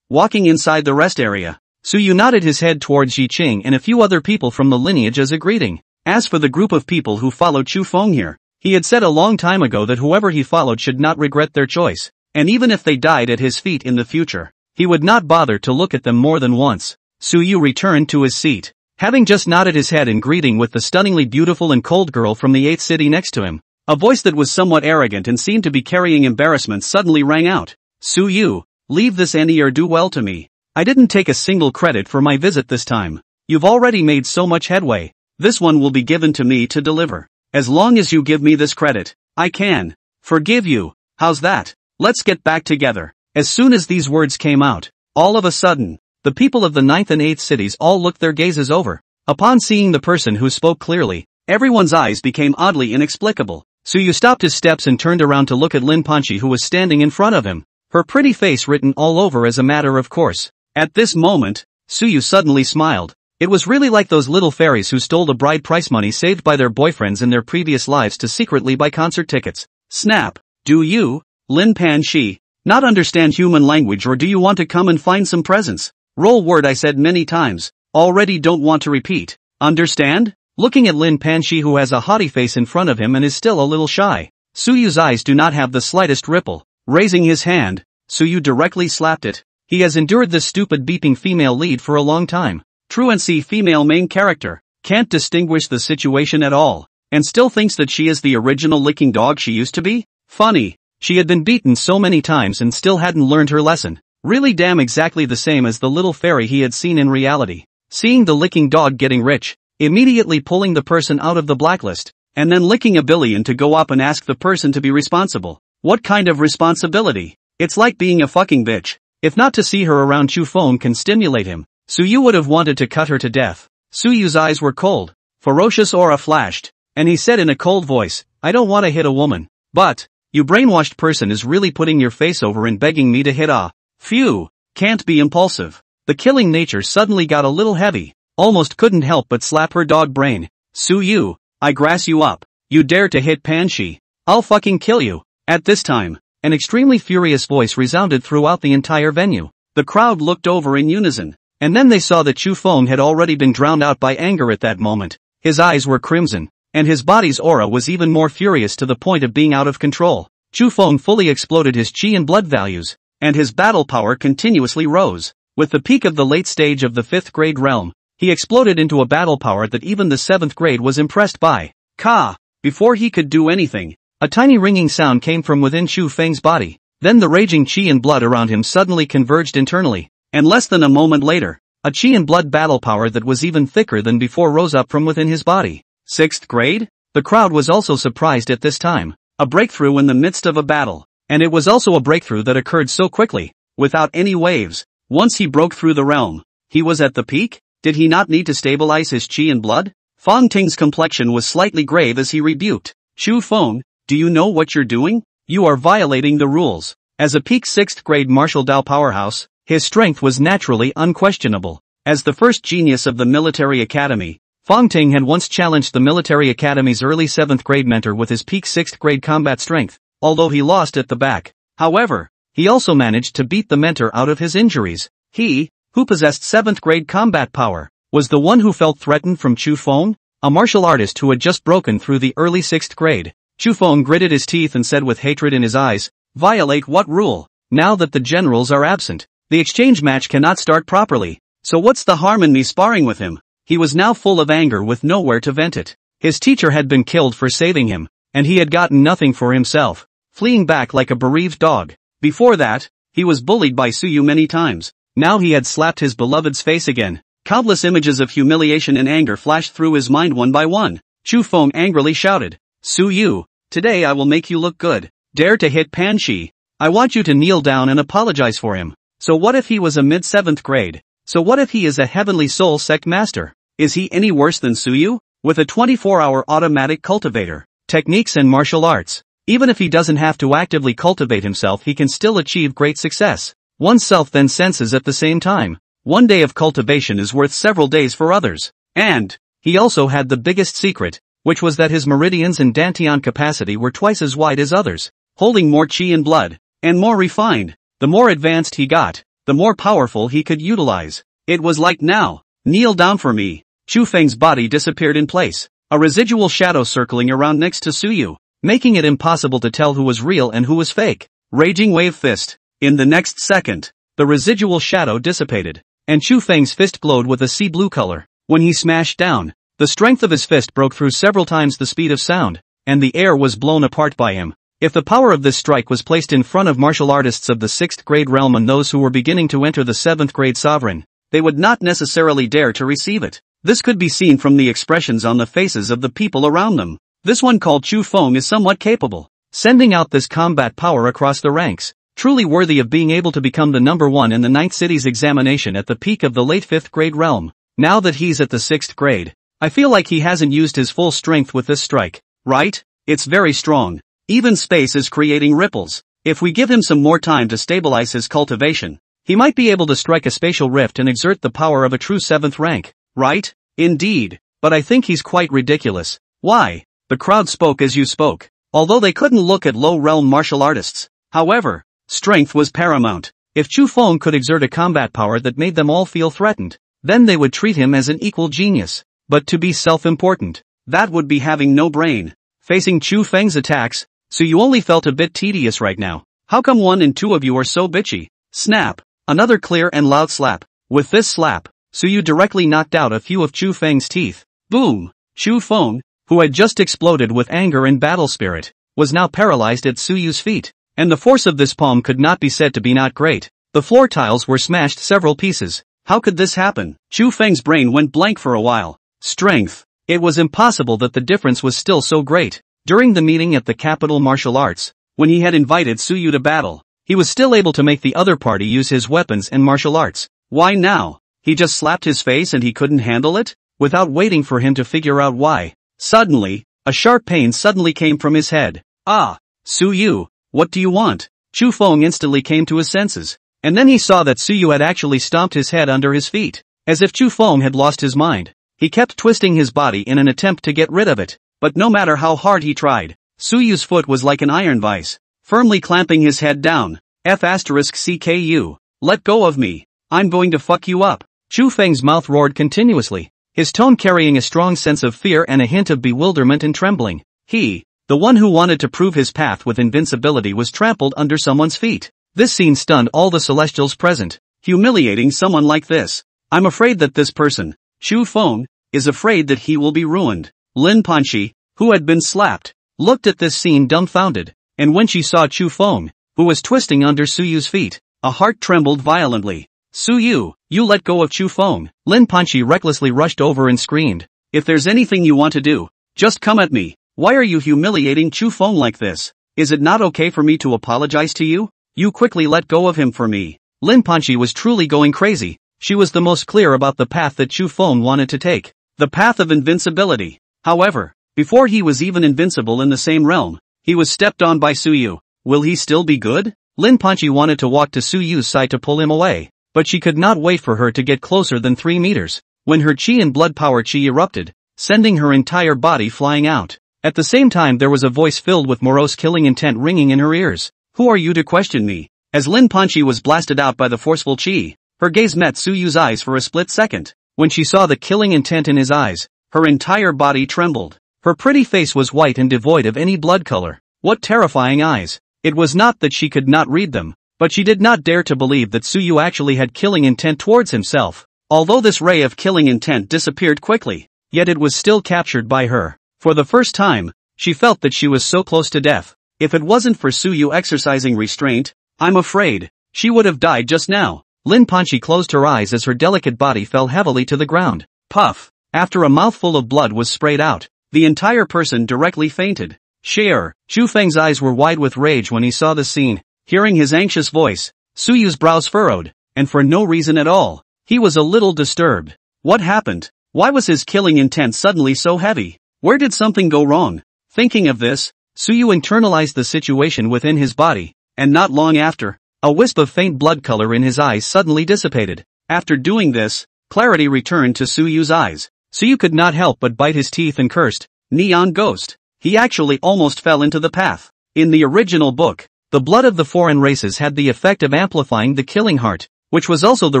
Walking inside the rest area, Suyu nodded his head towards Yiqing and a few other people from the lineage as a greeting. As for the group of people who followed Chu Feng here, he had said a long time ago that whoever he followed should not regret their choice, and even if they died at his feet in the future, he would not bother to look at them more than once. Suyu returned to his seat, having just nodded his head in greeting with the stunningly beautiful and cold girl from the 8th city next to him. A voice that was somewhat arrogant and seemed to be carrying embarrassment suddenly rang out. "Suyu, leave this or do well to me. I didn't take a single credit for my visit this time. You've already made so much headway. This one will be given to me to deliver. As long as you give me this credit, I can forgive you. How's that? Let's get back together." As soon as these words came out, all of a sudden, the people of the 9th and 8th cities all looked their gazes over. Upon seeing the person who spoke clearly, everyone's eyes became oddly inexplicable. Suyu stopped his steps and turned around to look at Lin Panchi, who was standing in front of him, her pretty face written all over as a matter of course. At this moment, Suyu suddenly smiled. It was really like those little fairies who stole the bride price money saved by their boyfriends in their previous lives to secretly buy concert tickets. Snap. Do you, Lin Panchi, not understand human language, or do you want to come and find some presents? Roll word, I said many times. Already don't want to repeat. Understand? Looking at Lin Panchi, who has a haughty face in front of him and is still a little shy, Suyu's eyes do not have the slightest ripple. Raising his hand, Suyu directly slapped it. He has endured this stupid beeping female lead for a long time. Truancy female main character, can't distinguish the situation at all, and still thinks that she is the original licking dog she used to be? Funny, she had been beaten so many times and still hadn't learned her lesson. Really damn exactly the same as the little fairy he had seen in reality. Seeing the licking dog getting rich, immediately pulling the person out of the blacklist, and then licking $1 billion to go up and ask the person to be responsible. What kind of responsibility? It's like being a fucking bitch. If not to see her around, Chu Feng can stimulate him. Suyu would have wanted to cut her to death. Suyu's eyes were cold. Ferocious aura flashed, and he said in a cold voice, "I don't want to hit a woman. But, you brainwashed person is really putting your face over and begging me to hit a. Phew, can't be impulsive." The killing nature suddenly got a little heavy, almost couldn't help but slap her dog brain. "Suyu, I grass you up. You dare to hit Panchi. I'll fucking kill you." At this time, an extremely furious voice resounded throughout the entire venue. The crowd looked over in unison, and then they saw that Chu Feng had already been drowned out by anger at that moment. His eyes were crimson, and his body's aura was even more furious to the point of being out of control. Chu Feng fully exploded his chi and blood values, and his battle power continuously rose. With the peak of the late stage of the 5th grade realm, he exploded into a battle power that even the 7th grade was impressed by. Ka! Before he could do anything, a tiny ringing sound came from within Chu Feng's body. Then the raging chi and blood around him suddenly converged internally, and less than a moment later, a chi and blood battle power that was even thicker than before rose up from within his body. 6th grade? The crowd was also surprised at this time. A breakthrough in the midst of a battle, and it was also a breakthrough that occurred so quickly, without any waves. Once he broke through the realm, he was at the peak? Did he not need to stabilize his chi and blood? Fang Ting's complexion was slightly grave as he rebuked. "Chu Feng, do you know what you're doing? You are violating the rules." As a peak 6th grade martial Dao powerhouse, his strength was naturally unquestionable. As the first genius of the military academy, Fang Ting had once challenged the military academy's early 7th grade mentor with his peak 6th grade combat strength, although he lost at the back. However, he also managed to beat the mentor out of his injuries. He, who possessed 7th grade combat power, was the one who felt threatened from Chu Feng, a martial artist who had just broken through the early 6th grade. Chu Feng gritted his teeth and said with hatred in his eyes, "Violate what rule? Now that the generals are absent, the exchange match cannot start properly. So what's the harm in me sparring with him? He was now full of anger with nowhere to vent it. His teacher had been killed for saving him, and he had gotten nothing for himself, fleeing back like a bereaved dog. Before that, he was bullied by Suyu many times. Now he had slapped his beloved's face again. Countless images of humiliation and anger flashed through his mind one by one. Chu Feng angrily shouted, "Suyu, today I will make you look good. Dare to hit Pan Shi. I want you to kneel down and apologize for him." So what if he was a mid-7th grade? So what if he is a heavenly soul sect master? Is he any worse than Suyu? With a 24-hour automatic cultivator, techniques and martial arts. Even if he doesn't have to actively cultivate himself, he can still achieve great success. Oneself then senses at the same time. One day of cultivation is worth several days for others. And he also had the biggest secret, which was that his meridians and dantian capacity were twice as wide as others, holding more chi and blood, and more refined. The more advanced he got, the more powerful he could utilize. It was like, "Now, kneel down for me." Chu Feng's body disappeared in place, a residual shadow circling around next to Suyu, making it impossible to tell who was real and who was fake. Raging wave fist. In the next second, the residual shadow dissipated, and Chu Feng's fist glowed with a sea blue color. When he smashed down, the strength of his fist broke through several times the speed of sound, and the air was blown apart by him. If the power of this strike was placed in front of martial artists of the 6th grade realm and those who were beginning to enter the 7th grade sovereign, they would not necessarily dare to receive it. This could be seen from the expressions on the faces of the people around them. This one called Chu Feng is somewhat capable, sending out this combat power across the ranks, truly worthy of being able to become the number 1 in the 9th city's examination at the peak of the late 5th grade realm. Now that he's at the 6th grade, I feel like he hasn't used his full strength with this strike, right? It's very strong. Even space is creating ripples. If we give him some more time to stabilize his cultivation, he might be able to strike a spatial rift and exert the power of a true 7th rank, right? Indeed. But I think he's quite ridiculous. Why? The crowd spoke as you spoke, although they couldn't look at low-realm martial artists. However, strength was paramount. If Chu Feng could exert a combat power that made them all feel threatened, then they would treat him as an equal genius. But to be self-important, that would be having no brain. Facing Chu Feng's attacks, so you only felt a bit tedious right now. How come 1 and 2 of you are so bitchy? Snap. Another clear and loud slap. With this slap, Suyu directly knocked out a few of Chu Feng's teeth. Boom! Chu Feng, who had just exploded with anger and battle spirit, was now paralyzed at Suyu's feet. And the force of this palm could not be said to be not great. The floor tiles were smashed several pieces. How could this happen? Chu Feng's brain went blank for a while. Strength. It was impossible that the difference was still so great. During the meeting at the Capital Martial Arts, when he had invited Suyu to battle, he was still able to make the other party use his weapons and martial arts. Why now? He just slapped his face and he couldn't handle it? Without waiting for him to figure out why, suddenly, a sharp pain suddenly came from his head. Ah! Suyu, what do you want? Chu Feng instantly came to his senses, and then he saw that Suyu had actually stomped his head under his feet, as if Chu Feng had lost his mind. He kept twisting his body in an attempt to get rid of it, but no matter how hard he tried, Suyu's foot was like an iron vise, firmly clamping his head down. F***CKU. Let go of me. I'm going to fuck you up. Chu Feng's mouth roared continuously, his tone carrying a strong sense of fear and a hint of bewilderment and trembling. He, the one who wanted to prove his path with invincibility, was trampled under someone's feet. This scene stunned all the celestials present. Humiliating someone like this. I'm afraid that this person, Chu Feng, is afraid that he will be ruined. Lin Panshi, who had been slapped, looked at this scene dumbfounded, and when she saw Chu Feng, who was twisting under Suyu's feet, a heart trembled violently. Suyu, you let go of Chu Feng. Lin Panshi recklessly rushed over and screamed, if there's anything you want to do, just come at me. Why are you humiliating Chu Feng like this? Is it not okay for me to apologize to you? You quickly let go of him for me. Lin Panshi was truly going crazy. She was the most clear about the path that Chu Feng wanted to take. The path of invincibility. However, before he was even invincible in the same realm, he was stepped on by Suyu. Will he still be good? Lin Panshi wanted to walk to Suyu's side to pull him away, but she could not wait for her to get closer than 3 meters, when her chi and blood power chi erupted, sending her entire body flying out. At the same time there was a voice filled with morose killing intent ringing in her ears. Who are you to question me? As Lin Panshi was blasted out by the forceful chi, her gaze met Suyu's eyes for a split second. When she saw the killing intent in his eyes, her entire body trembled. Her pretty face was white and devoid of any blood color. What terrifying eyes! It was not that she could not read them, but she did not dare to believe that Suyu actually had killing intent towards himself. Although this ray of killing intent disappeared quickly, yet it was still captured by her. For the first time, she felt that she was so close to death. If it wasn't for Suyu exercising restraint, I'm afraid she would have died just now. Lin Panchi closed her eyes as her delicate body fell heavily to the ground. Puff! After a mouthful of blood was sprayed out, the entire person directly fainted. Chu Feng's eyes were wide with rage when he saw the scene. Hearing his anxious voice, Suyu's brows furrowed, and for no reason at all. He was a little disturbed. What happened? Why was his killing intent suddenly so heavy? Where did something go wrong? Thinking of this, Suyu internalized the situation within his body, and not long after, a wisp of faint blood color in his eyes suddenly dissipated. After doing this, clarity returned to Suyu's eyes. Suyu could not help but bite his teeth and cursed, "Neon Ghost." He actually almost fell into the path. In the original book, the blood of the foreign races had the effect of amplifying the killing heart, which was also the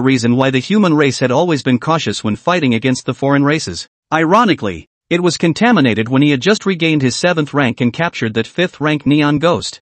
reason why the human race had always been cautious when fighting against the foreign races. Ironically, it was contaminated when he had just regained his 7th rank and captured that 5th rank Neon Ghost.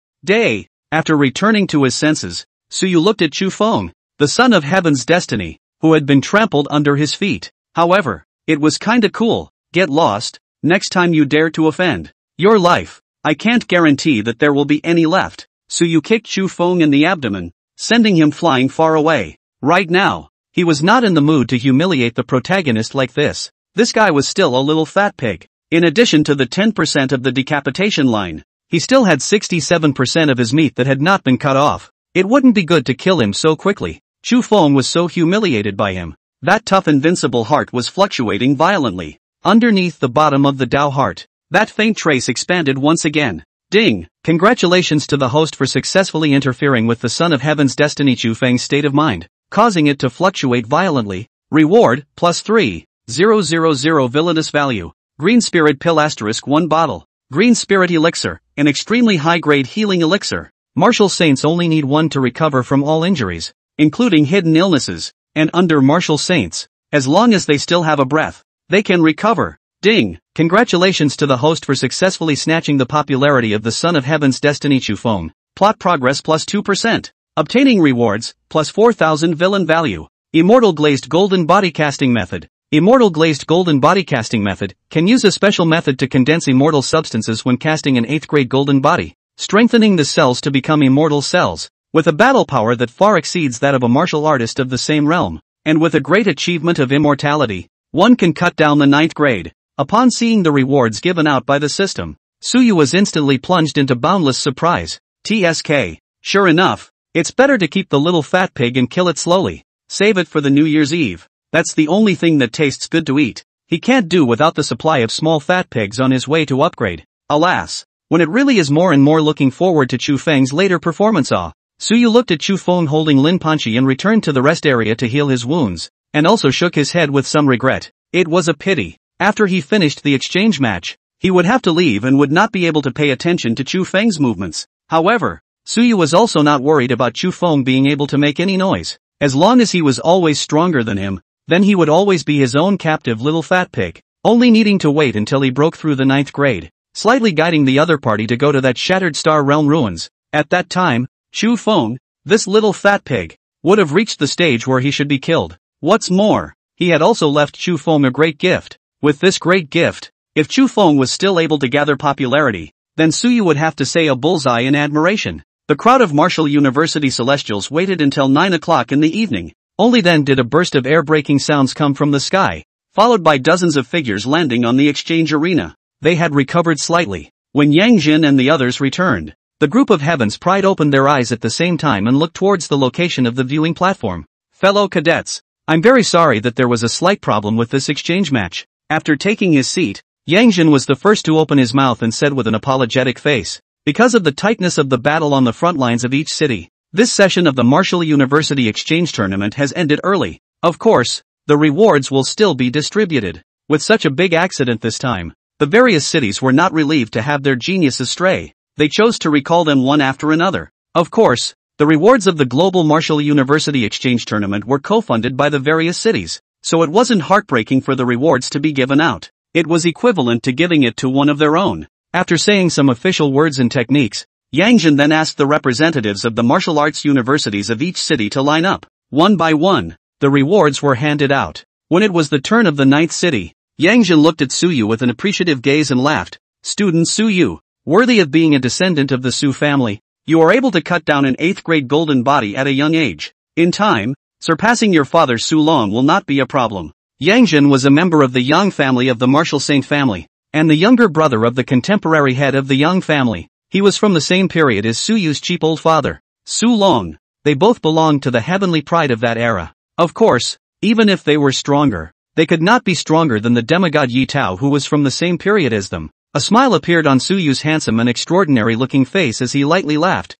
After returning to his senses, Suyu looked at Chu Feng, the son of Heaven's destiny, who had been trampled under his feet. However, it was kinda cool. Get lost, next time you dare to offend your life. I can't guarantee that there will be any left. Suyu kicked Chu Feng in the abdomen, sending him flying far away. Right now, he was not in the mood to humiliate the protagonist like this. This guy was still a little fat pig. In addition to the 10% of the decapitation line, he still had 67% of his meat that had not been cut off. It wouldn't be good to kill him so quickly. Chu Feng was so humiliated by him. That tough invincible heart was fluctuating violently. Underneath the bottom of the Tao heart, that faint trace expanded once again. Ding! Congratulations to the host for successfully interfering with the Son of Heaven's destiny Chu Feng's state of mind, causing it to fluctuate violently. Reward, +3. 000 villainous value. Green Spirit Pill * 1 bottle. Green Spirit Elixir, an extremely high-grade healing elixir. Martial Saints only need one to recover from all injuries, including hidden illnesses, and under Martial Saints, as long as they still have a breath, they can recover. Ding! Congratulations to the host for successfully snatching the popularity of the Son of Heaven's destiny Chu Feng. Plot progress +2%. Obtaining rewards, +4,000 villain value. Immortal Glazed Golden Body Casting Method. Immortal Glazed Golden Body Casting Method can use a special method to condense immortal substances when casting an 8th grade golden body, strengthening the cells to become immortal cells, with a battle power that far exceeds that of a martial artist of the same realm, and with a great achievement of immortality. One can cut down the 9th grade. Upon seeing the rewards given out by the system, Suyu was instantly plunged into boundless surprise. TSK. Sure enough, it's better to keep the little fat pig and kill it slowly. Save it for the New Year's Eve. That's the only thing that tastes good to eat. He can't do without the supply of small fat pigs on his way to upgrade. Alas, when it really is more and more looking forward to Chu Feng's later performance. Suyu looked at Chu Feng holding Lin Panchi and returned to the rest area to heal his wounds, and also shook his head with some regret. It was a pity. After he finished the exchange match, he would have to leave and would not be able to pay attention to Chu Feng's movements. However, Suyu was also not worried about Chu Feng being able to make any noise. As long as he was always stronger than him, then he would always be his own captive little fat pig, only needing to wait until he broke through the 9th grade, slightly guiding the other party to go to that shattered star realm ruins. At that time, Chu Feng, this little fat pig, would have reached the stage where he should be killed. What's more, he had also left Chu Feng a great gift. With this great gift, if Chu Feng was still able to gather popularity, then Suyu would have to say a bullseye in admiration. The crowd of Martial University Celestials waited until 9 o'clock in the evening. Only then did a burst of air-breaking sounds come from the sky, followed by dozens of figures landing on the exchange arena. They had recovered slightly. When Yang Jin and the others returned, the group of Heaven's Pride opened their eyes at the same time and looked towards the location of the viewing platform. Fellow cadets, I'm very sorry that there was a slight problem with this exchange match. After taking his seat, Yang Jin was the first to open his mouth and said with an apologetic face, because of the tightness of the battle on the front lines of each city, this session of the Martial University Exchange Tournament has ended early. Of course, the rewards will still be distributed. With such a big accident this time, the various cities were not relieved to have their geniuses stray. They chose to recall them one after another. Of course, the rewards of the Global Martial University Exchange Tournament were co-funded by the various cities, so it wasn't heartbreaking for the rewards to be given out. It was equivalent to giving it to one of their own. After saying some official words and techniques, Yang Jin then asked the representatives of the martial arts universities of each city to line up. One by one, the rewards were handed out. When it was the turn of the 9th city, Yang Xuan looked at Suyu with an appreciative gaze and laughed. Student Suyu, worthy of being a descendant of the Su family, you are able to cut down an 8th grade golden body at a young age. In time, surpassing your father Su Long will not be a problem. Yang Xuan was a member of the Yang family of the martial saint family, and the younger brother of the contemporary head of the Yang family. He was from the same period as Suyu's cheap old father, Su Long. They both belonged to the heavenly pride of that era. Of course, even if they were stronger, they could not be stronger than the demigod Yi Tao, who was from the same period as them. A smile appeared on Suyu's handsome and extraordinary-looking face as he lightly laughed.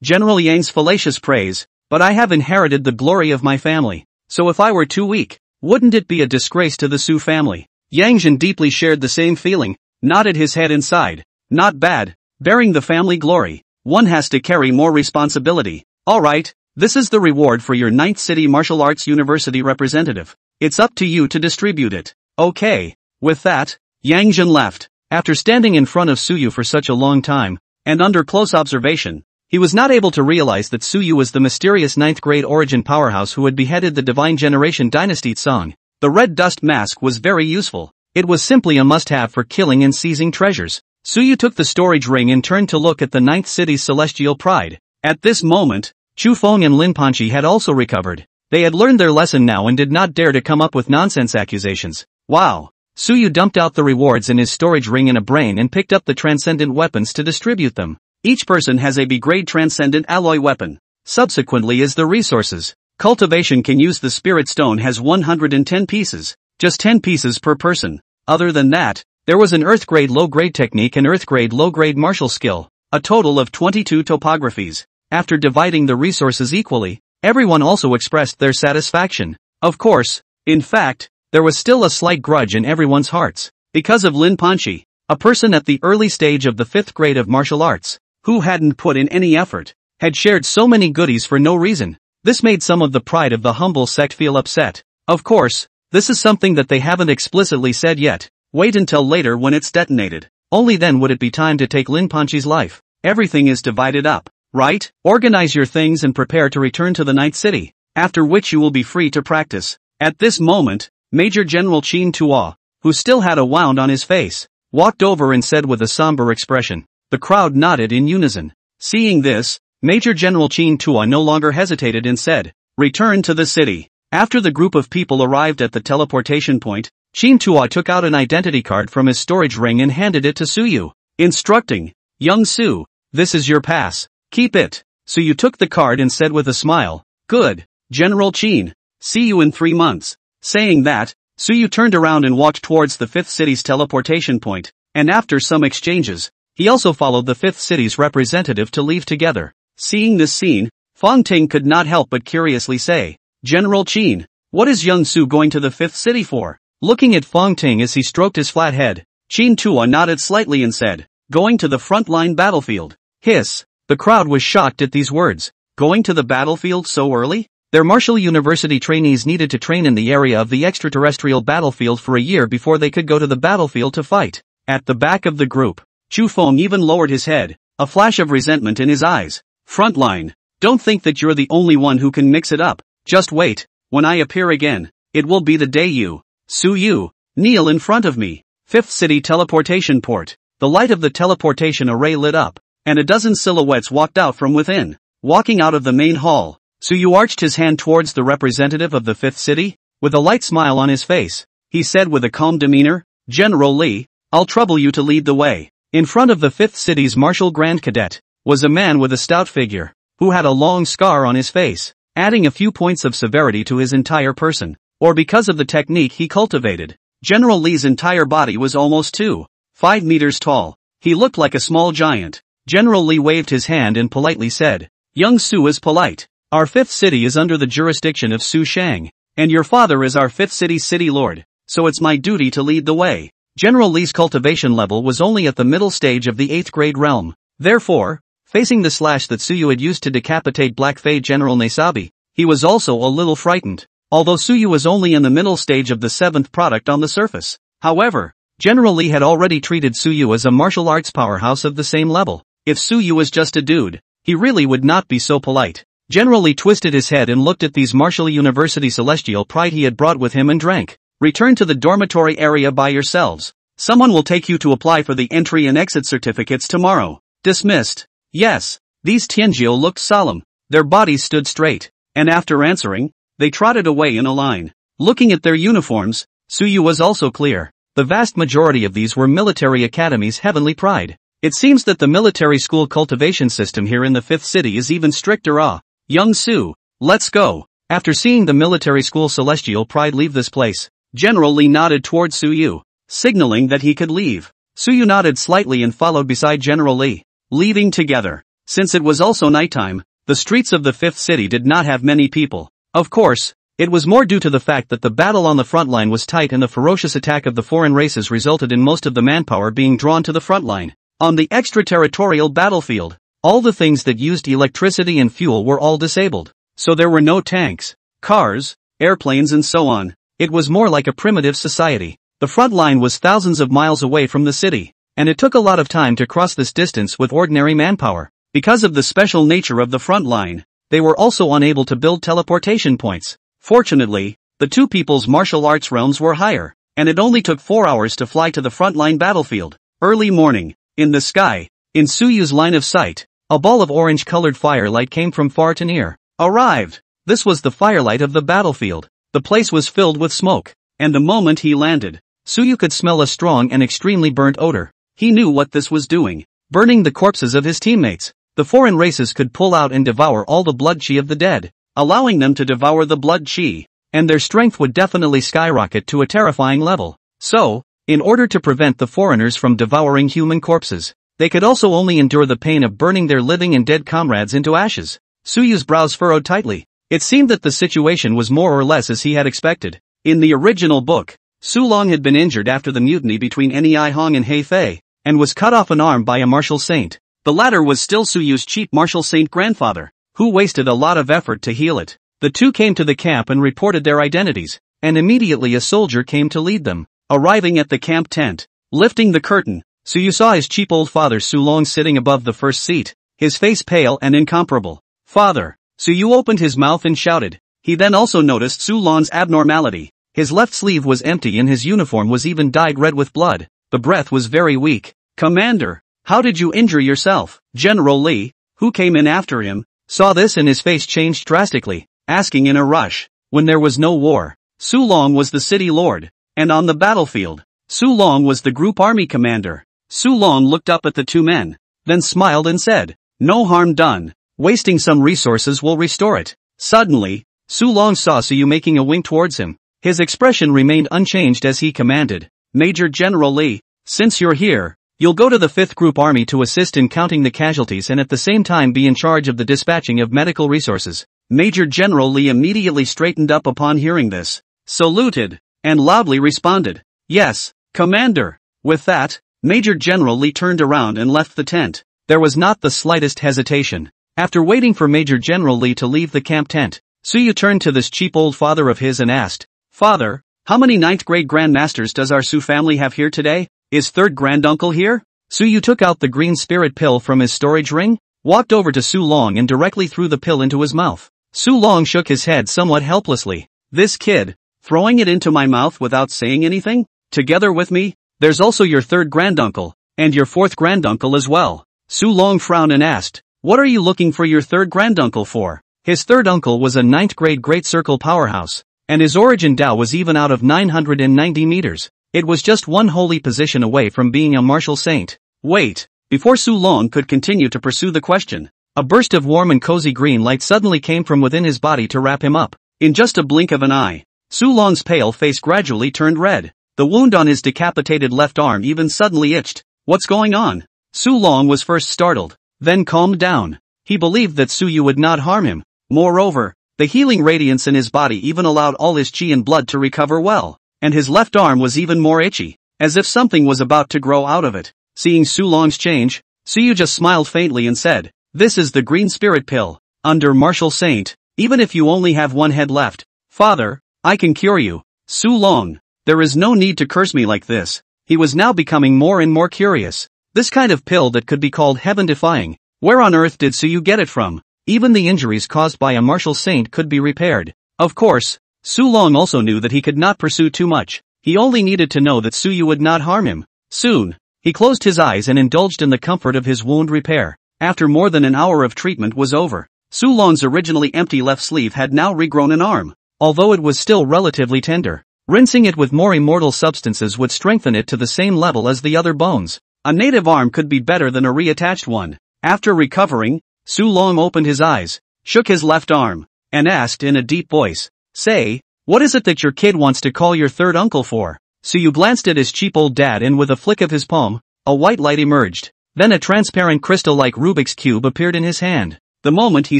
General Yang's fallacious praise, but I have inherited the glory of my family, so if I were too weak, wouldn't it be a disgrace to the Su family? Yang Xuan deeply shared the same feeling, nodded his head and sighed. Not bad, bearing the family glory, one has to carry more responsibility. Alright, this is the reward for your 9th City Martial Arts University representative. It's up to you to distribute it. Okay. With that, Yang Xuan left. After standing in front of Suyu for such a long time, and under close observation, he was not able to realize that Suyu was the mysterious 9th grade origin powerhouse who had beheaded the Divine Generation Dynasty Song. The red dust mask was very useful. It was simply a must-have for killing and seizing treasures. Suyu took the storage ring and turned to look at the 9th city's celestial pride. At this moment, Chu Feng and Lin Panchi had also recovered. They had learned their lesson now and did not dare to come up with nonsense accusations. Wow! Suyu dumped out the rewards in his storage ring in a brain and picked up the transcendent weapons to distribute them. Each person has a B-grade transcendent alloy weapon. Subsequently is the resources. Cultivation can use the spirit stone has 110 pieces. Just 10 pieces per person. Other than that, there was an earth-grade low-grade technique and earth-grade low-grade martial skill. A total of 22 topographies. After dividing the resources equally, everyone also expressed their satisfaction. Of course, in fact, there was still a slight grudge in everyone's hearts, because of Lin Panchi, a person at the early stage of the 5th grade of martial arts, who hadn't put in any effort, had shared so many goodies for no reason. This made some of the pride of the humble sect feel upset. Of course, this is something that they haven't explicitly said yet. Wait until later when it's detonated. Only then would it be time to take Lin Panchi's life. Everything is divided up, right? Organize your things and prepare to return to the 9th city, after which you will be free to practice. At this moment, Major General Qin Tua, who still had a wound on his face, walked over and said with a somber expression. The crowd nodded in unison. Seeing this, Major General Qin Tua no longer hesitated and said, "Return to the city." After the group of people arrived at the teleportation point, Qin Tua took out an identity card from his storage ring and handed it to Suyu, instructing, "Young Su, this is your pass. Keep it." Suyu took the card and said with a smile, "Good, General Qin. See you in 3 months." Saying that, Suyu turned around and walked towards the 5th city's teleportation point, and after some exchanges, he also followed the 5th city's representative to leave together. Seeing this scene, Fang Ting could not help but curiously say, "General Qin, what is young Su going to the 5th city for?" Looking at Fang Ting as he stroked his flat head, Qin Tua nodded slightly and said, "Going to the front-line battlefield." Hiss! The crowd was shocked at these words. Going to the battlefield so early? Their martial university trainees needed to train in the area of the extraterrestrial battlefield for a year before they could go to the battlefield to fight. At the back of the group, Chu Feng even lowered his head, a flash of resentment in his eyes. "Frontline, don't think that you're the only one who can mix it up. Just wait, when I appear again, it will be the day you, Suyu, kneel in front of me." 5th City Teleportation Port. The light of the teleportation array lit up, and a dozen silhouettes walked out from within. Walking out of the main hall, Suyu arched his hand towards the representative of the 5th City. With a light smile on his face, he said with a calm demeanor, "General Li, I'll trouble you to lead the way." In front of the 5th City's martial grand cadet, was a man with a stout figure, who had a long scar on his face, adding a few points of severity to his entire person, or because of the technique he cultivated. General Li's entire body was almost 2.5 meters tall. He looked like a small giant. General Li waved his hand and politely said, "Young Su is polite. Our 5th city is under the jurisdiction of Su Shang, and your father is our 5th city's city lord, so it's my duty to lead the way." General Li's cultivation level was only at the middle stage of the 8th grade realm. Therefore, facing the slash that Suyu had used to decapitate Black Fae General Nesabi, he was also a little frightened. Although Suyu was only in the middle stage of the 7th product on the surface. However, General Li had already treated Suyu as a martial arts powerhouse of the same level. If Suyu was just a dude, he really would not be so polite. General Li twisted his head and looked at these martial university celestial pride he had brought with him and drank. Return to the dormitory area by yourselves. Someone will take you to apply for the entry and exit certificates tomorrow. Dismissed. Yes. These Tianjiu looked solemn. Their bodies stood straight. And after answering, they trotted away in a line. Looking at their uniforms, Suyu was also clear. The vast majority of these were military academies' heavenly pride. It seems that the military school cultivation system here in the fifth city is even stricter. Young Su, let's go. After seeing the military school celestial pride leave this place, General Li nodded toward Suyu, signaling that he could leave. Suyu nodded slightly and followed beside General Li, leaving together. Since it was also nighttime, the streets of the fifth city did not have many people. Of course, it was more due to the fact that the battle on the front line was tight and the ferocious attack of the foreign races resulted in most of the manpower being drawn to the front line. On the extraterritorial battlefield, all the things that used electricity and fuel were all disabled. So there were no tanks, cars, airplanes and so on. It was more like a primitive society. The front line was thousands of miles away from the city, and it took a lot of time to cross this distance with ordinary manpower. Because of the special nature of the front line, they were also unable to build teleportation points. Fortunately, the two people's martial arts realms were higher, and it only took 4 hours to fly to the frontline battlefield. Early morning, in the sky, in Suyu's line of sight, a ball of orange-colored firelight came from far to near. Arrived! This was the firelight of the battlefield. The place was filled with smoke, and the moment he landed, Suyu could smell a strong and extremely burnt odor. He knew what this was doing, burning the corpses of his teammates. The foreign races could pull out and devour all the blood chi of the dead, allowing them to devour the blood chi, and their strength would definitely skyrocket to a terrifying level. So, in order to prevent the foreigners from devouring human corpses, they could also only endure the pain of burning their living and dead comrades into ashes. Suyu's brows furrowed tightly. It seemed that the situation was more or less as he had expected. In the original book, Su Long had been injured after the mutiny between Nei Hong and He Fei, and was cut off an arm by a martial saint. The latter was still Suyu's cheap martial saint grandfather, who wasted a lot of effort to heal it. The two came to the camp and reported their identities, and immediately a soldier came to lead them. Arriving at the camp tent, lifting the curtain, Suyu saw his cheap old father Su Long sitting above the first seat, his face pale and incomparable. Father! Suyu opened his mouth and shouted. He then also noticed Su Long's abnormality. His left sleeve was empty and his uniform was even dyed red with blood. The breath was very weak. Commander, how did you injure yourself? General Li, who came in after him, saw this and his face changed drastically, asking in a rush. When there was no war, Su Long was the city lord, and on the battlefield, Su Long was the group army commander. Su Long looked up at the two men, then smiled and said, "No harm done. Wasting some resources will restore it." Suddenly, Su Long saw Suyu making a wing towards him. His expression remained unchanged as he commanded, "Major General Li, since you're here, you'll go to the 5th Group Army to assist in counting the casualties and at the same time be in charge of the dispatching of medical resources." Major General Li immediately straightened up upon hearing this, saluted, and loudly responded, "Yes, Commander." With that, Major General Li turned around and left the tent. There was not the slightest hesitation. After waiting for Major General Li to leave the camp tent, Suyu turned to this cheap old father of his and asked, "Father, how many 9th grade grandmasters does our Su family have here today? Is 3rd granduncle here?" Suyu took out the green spirit pill from his storage ring, walked over to Su Long and directly threw the pill into his mouth. Su Long shook his head somewhat helplessly. "This kid, throwing it into my mouth without saying anything? Together with me, there's also your 3rd granduncle, and your 4th granduncle as well." Su Long frowned and asked, "What are you looking for your 3rd granduncle for?" His 3rd uncle was a 9th grade Great Circle powerhouse, and his origin Dao was even out of 990 meters. It was just one holy position away from being a martial saint. Wait, before Su Long could continue to pursue the question, a burst of warm and cozy green light suddenly came from within his body to wrap him up. In just a blink of an eye, Su Long's pale face gradually turned red. The wound on his decapitated left arm even suddenly itched. What's going on? Su Long was first startled, then calmed down. He believed that Suyu would not harm him. Moreover, the healing radiance in his body even allowed all his chi and blood to recover well, and his left arm was even more itchy, as if something was about to grow out of it. Seeing Su Long's change, Suyu just smiled faintly and said, "This is the green spirit pill. Under martial saint, even if you only have one head left, father, I can cure you." Su Long, there is no need to curse me like this. He was now becoming more and more curious. This kind of pill that could be called heaven-defying, where on earth did Suyu get it from? Even the injuries caused by a martial saint could be repaired. Of course, Su Long also knew that he could not pursue too much. He only needed to know that Su Yu would not harm him. Soon, he closed his eyes and indulged in the comfort of his wound repair. After more than an hour of treatment was over, Su Long's originally empty left sleeve had now regrown an arm, although it was still relatively tender. Rinsing it with more immortal substances would strengthen it to the same level as the other bones. A native arm could be better than a reattached one. After recovering, Su Long opened his eyes, shook his left arm, and asked in a deep voice, "Say, what is it that your kid wants to call your third uncle for?" Su Yu glanced at his cheap old dad and with a flick of his palm, a white light emerged. Then a transparent crystal-like Rubik's Cube appeared in his hand. The moment he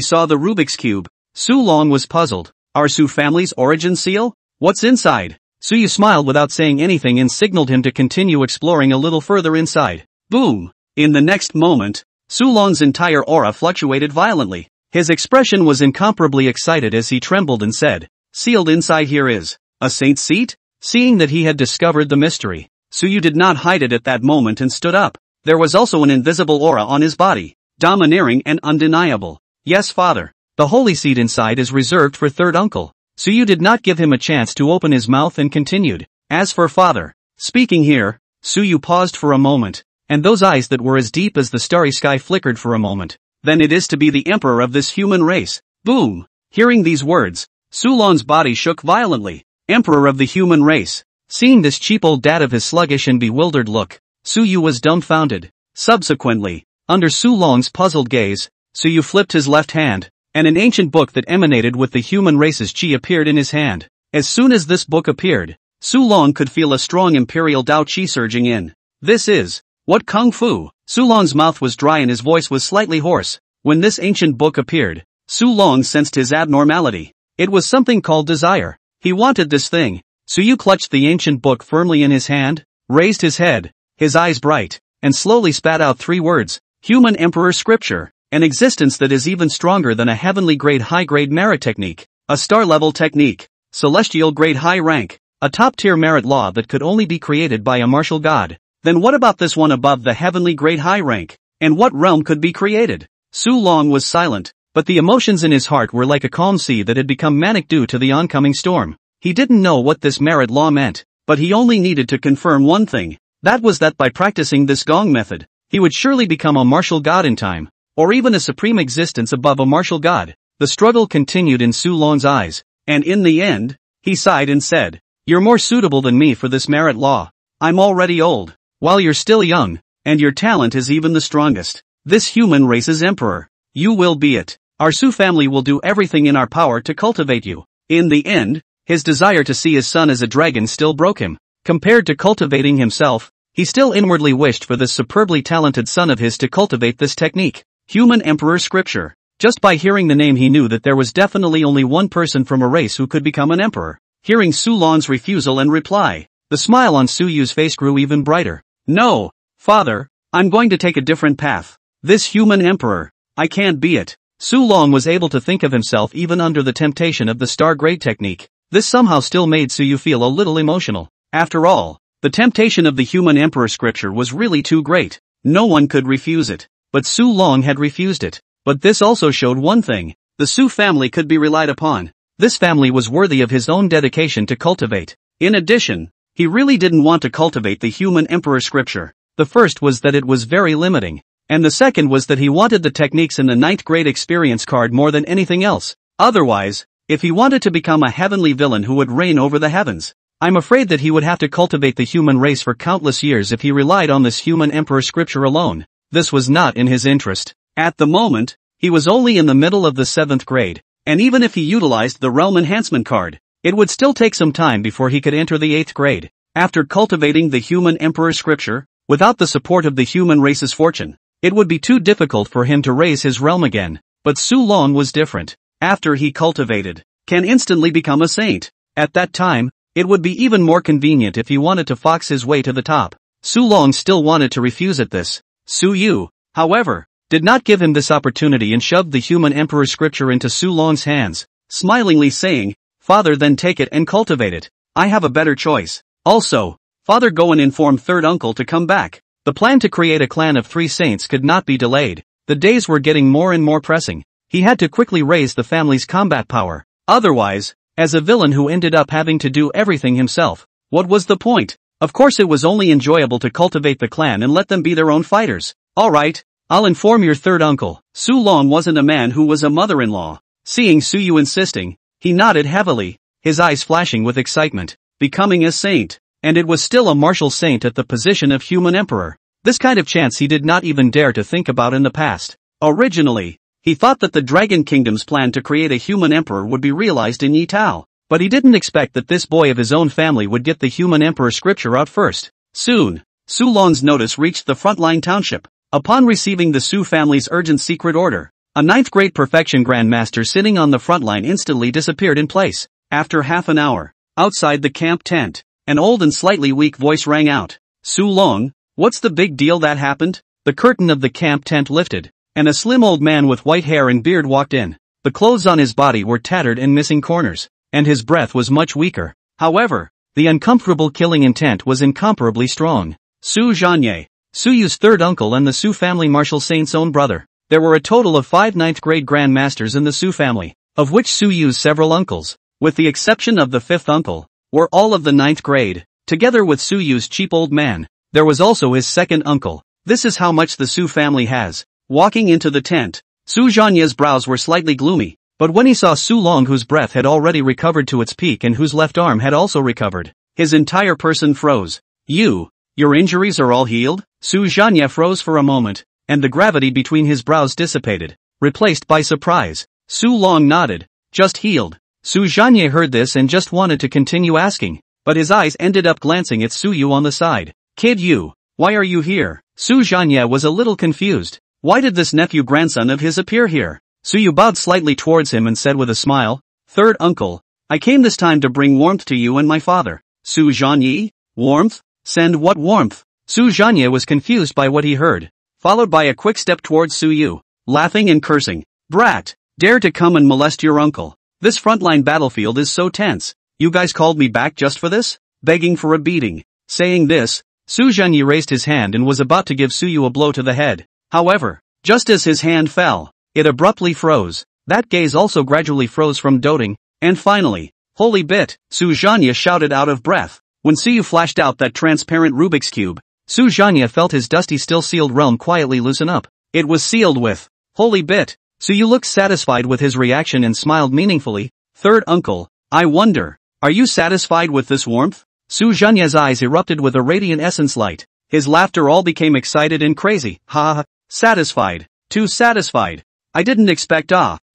saw the Rubik's Cube, Su Long was puzzled. Our Su family's origin seal? What's inside? Su Yu smiled without saying anything and signaled him to continue exploring a little further inside. Boom! In the next moment, Su Long's entire aura fluctuated violently. His expression was incomparably excited as he trembled and said, "Sealed inside here is a saint's seat?" Seeing that he had discovered the mystery, Su Yu did not hide it at that moment and stood up. There was also an invisible aura on his body, domineering and undeniable. "Yes, father. The holy seat inside is reserved for third uncle." Su Yu did not give him a chance to open his mouth and continued, "As for father." Speaking here, Su Yu paused for a moment, and those eyes that were as deep as the starry sky flickered for a moment. "Then it is to be the emperor of this human race." Boom! Hearing these words, Su Long's body shook violently. Emperor of the human race. Seeing this cheap old dad of his sluggish and bewildered look, Su Yu was dumbfounded. Subsequently, under Su Long's puzzled gaze, Su Yu flipped his left hand, and an ancient book that emanated with the human race's chi appeared in his hand. As soon as this book appeared, Su Long could feel a strong imperial Dao chi surging in. "This is what kung fu?" Su Long's mouth was dry and his voice was slightly hoarse. When this ancient book appeared, Su Long sensed his abnormality. It was something called desire. He wanted this thing. Su Yu clutched the ancient book firmly in his hand, raised his head, his eyes bright, and slowly spat out 3 words. Human Emperor Scripture. An existence that is even stronger than a heavenly grade high-grade merit technique. A star-level technique. Celestial grade high rank. A top-tier merit law that could only be created by a martial god. Then what about this one above the heavenly grade high rank? And what realm could be created? Su Long was silent, but the emotions in his heart were like a calm sea that had become manic due to the oncoming storm. He didn't know what this merit law meant, but he only needed to confirm one thing. That was that by practicing this gong method, he would surely become a martial god in time, or even a supreme existence above a martial god. The struggle continued in Su Long's eyes, and in the end, he sighed and said, "You're more suitable than me for this merit law. I'm already old, while you're still young, and your talent is even the strongest. This human race's emperor. You will be it. Our Su family will do everything in our power to cultivate you." In the end, his desire to see his son as a dragon still broke him. Compared to cultivating himself, he still inwardly wished for this superbly talented son of his to cultivate this technique. Human Emperor Scripture. Just by hearing the name he knew that there was definitely only one person from a race who could become an emperor. Hearing Su Long's refusal and reply, the smile on Su Yu's face grew even brighter. "No, father, I'm going to take a different path. This human emperor, I can't be it." Su Long was able to think of himself even under the temptation of the star grade technique. This somehow still made Su Yu feel a little emotional. After all, the temptation of the human emperor scripture was really too great. No one could refuse it. But Su Long had refused it. But this also showed one thing. The Su family could be relied upon. This family was worthy of his own dedication to cultivate. In addition, he really didn't want to cultivate the human emperor scripture. The first was that it was very limiting. And the second was that he wanted the techniques in the 9th grade experience card more than anything else. Otherwise, if he wanted to become a heavenly villain who would reign over the heavens, I'm afraid that he would have to cultivate the human race for countless years if he relied on this human emperor scripture alone. This was not in his interest. At the moment, he was only in the middle of the 7th grade, and even if he utilized the realm enhancement card, it would still take some time before he could enter the 8th grade. After cultivating the human emperor scripture, without the support of the human race's fortune, it would be too difficult for him to raise his realm again. But Su Long was different. After he cultivated, can instantly become a saint. At that time, it would be even more convenient if he wanted to fox his way to the top. Su Long still wanted to refuse at this. Su Yu, however, did not give him this opportunity and shoved the human emperor scripture into Su Long's hands, smilingly saying, "Father, then take it and cultivate it. I have a better choice. Also, father, go and inform third uncle to come back." The plan to create a clan of 3 saints could not be delayed. The days were getting more and more pressing. he had to quickly raise the family's combat power. Otherwise, as a villain who ended up having to do everything himself, what was the point? Of course it was only enjoyable to cultivate the clan and let them be their own fighters. Alright, I'll inform your third uncle. Su Long wasn't a man who was a mother-in-law. Seeing Su Yu insisting, he nodded heavily, his eyes flashing with excitement. Becoming a saint. And it was still a martial saint at the position of human emperor. This kind of chance he did not even dare to think about in the past. Originally, he thought that the Dragon Kingdom's plan to create a human emperor would be realized in Yi Tao. But he didn't expect that this boy of his own family would get the human emperor scripture out first. Soon, Su Long's notice reached the frontline township. Upon receiving the Su family's urgent secret order, a 9th grade perfection grandmaster sitting on the front line instantly disappeared in place. After half an hour, outside the camp tent, an old and slightly weak voice rang out. Su Long, what's the big deal that happened? The curtain of the camp tent lifted, and a slim old man with white hair and beard walked in. The clothes on his body were tattered and missing corners, and his breath was much weaker. However, the uncomfortable killing intent was incomparably strong. Su Zhanye, Su Yu's third uncle and the Su family martial saint's own brother. There were a total of 5 9th grade grandmasters in the Su family, of which Su Yu's several uncles, with the exception of the 5th uncle, were all of the 9th grade. Together with Su Yu's cheap old man, there was also his second uncle. This is how much the Su family has. Walking into the tent, Su Zhanye's brows were slightly gloomy, but when he saw Su Long, whose breath had already recovered to its peak and whose left arm had also recovered, his entire person froze. Your injuries are all healed? Su Zhanye froze for a moment, and the gravity between his brows dissipated, replaced by surprise. Su Long nodded. Just healed. Su Zhanye heard this and just wanted to continue asking, but his eyes ended up glancing at Su Yu on the side. Kid Yu, why are you here? Su Zhanye was a little confused. Why did this nephew-grandson of his appear here? Su Yu bowed slightly towards him and said with a smile, Third uncle, I came this time to bring warmth to you and my father. Su Zhanye? Warmth? Send what warmth? Su Zhanye was confused by what he heard, followed by a quick step towards Su Yu, laughing and cursing. Brat, dare to come and molest your uncle. This frontline battlefield is so tense. You guys called me back just for this? Begging for a beating. Saying this, Su Zhanye raised his hand and was about to give Su Yu a blow to the head. However, just as his hand fell, it abruptly froze. That gaze also gradually froze from doting, and finally, holy bit, Su Zhanye shouted out of breath. When Su Yu flashed out that transparent Rubik's Cube, Su Zhanye felt his dusty still sealed realm quietly loosen up. It was sealed with, holy bit. Su Yu looked satisfied with his reaction and smiled meaningfully. Third uncle, I wonder, are you satisfied with this warmth? Su Zhanye's eyes erupted with a radiant essence light. His laughter all became excited and crazy. Ha ha, satisfied. Too satisfied. I didn't expect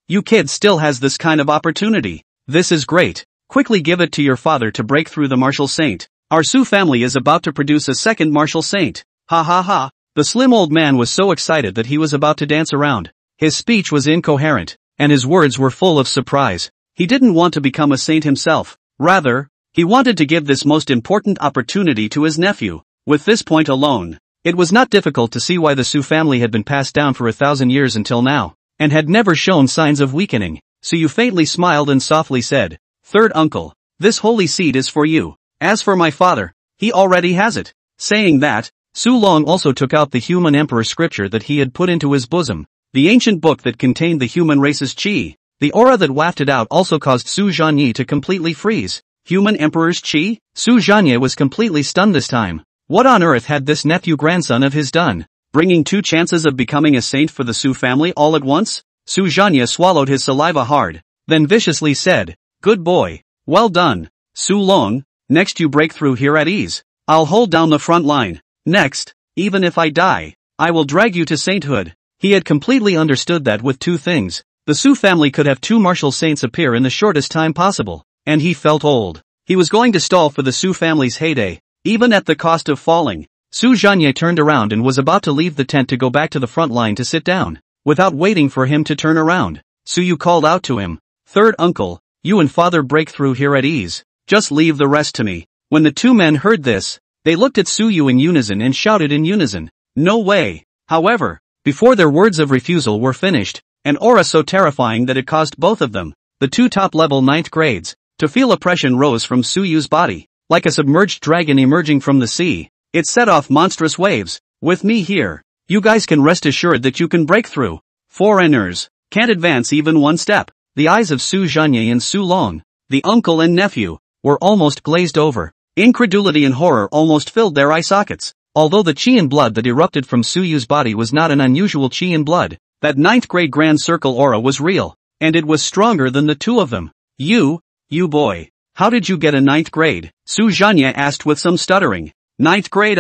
you kid still has this kind of opportunity. This is great. Quickly give it to your father to break through the martial saint. Our Su family is about to produce a second martial saint. Ha ha ha. The slim old man was so excited that he was about to dance around. His speech was incoherent, and his words were full of surprise. He didn't want to become a saint himself. Rather, he wanted to give this most important opportunity to his nephew. With this point alone, it was not difficult to see why the Su family had been passed down for 1,000 years until now, and had never shown signs of weakening. Su Yu faintly smiled and softly said, Third uncle, this holy seed is for you. As for my father, he already has it. Saying that, Su Long also took out the human emperor scripture that he had put into his bosom, the ancient book that contained the human race's chi. The aura that wafted out also caused Su Zhanye to completely freeze. Human emperor's chi? Su Zhanye was completely stunned this time. What on earth had this nephew-grandson of his done? Bringing 2 chances of becoming a saint for the Su family all at once? Su Zhanye swallowed his saliva hard, then viciously said, Good boy. Well done. Su Long, next you break through here at ease. I'll hold down the front line. Next, even if I die, I will drag you to sainthood. He had completely understood that with 2 things, the Su family could have 2 martial saints appear in the shortest time possible, and he felt old. He was going to stall for the Su family's heyday, even at the cost of falling. Su Zhanye turned around and was about to leave the tent to go back to the front line to sit down. Without waiting for him to turn around, Su Yu called out to him, Third uncle, you and father break through here at ease. Just leave the rest to me. When the 2 men heard this, they looked at Su Yu in unison and shouted in unison, No way. However, before their words of refusal were finished, an aura so terrifying that it caused both of them, the 2 top-level 9th grades, to feel oppression rose from Su Yu's body. Like a submerged dragon emerging from the sea, it set off monstrous waves. With me here, you guys can rest assured that you can break through. Foreigners, Can't advance even one step. The eyes of Su Zhanye and Su Long, the uncle and nephew, were almost glazed over. Incredulity and horror almost filled their eye sockets. Although the qi and blood that erupted from Su Yu's body was not an unusual qi and blood, that ninth grade Grand Circle aura was real, and it was stronger than the two of them. You boy. How did you get a ninth grade? Su Zhanye asked with some stuttering. Ninth grade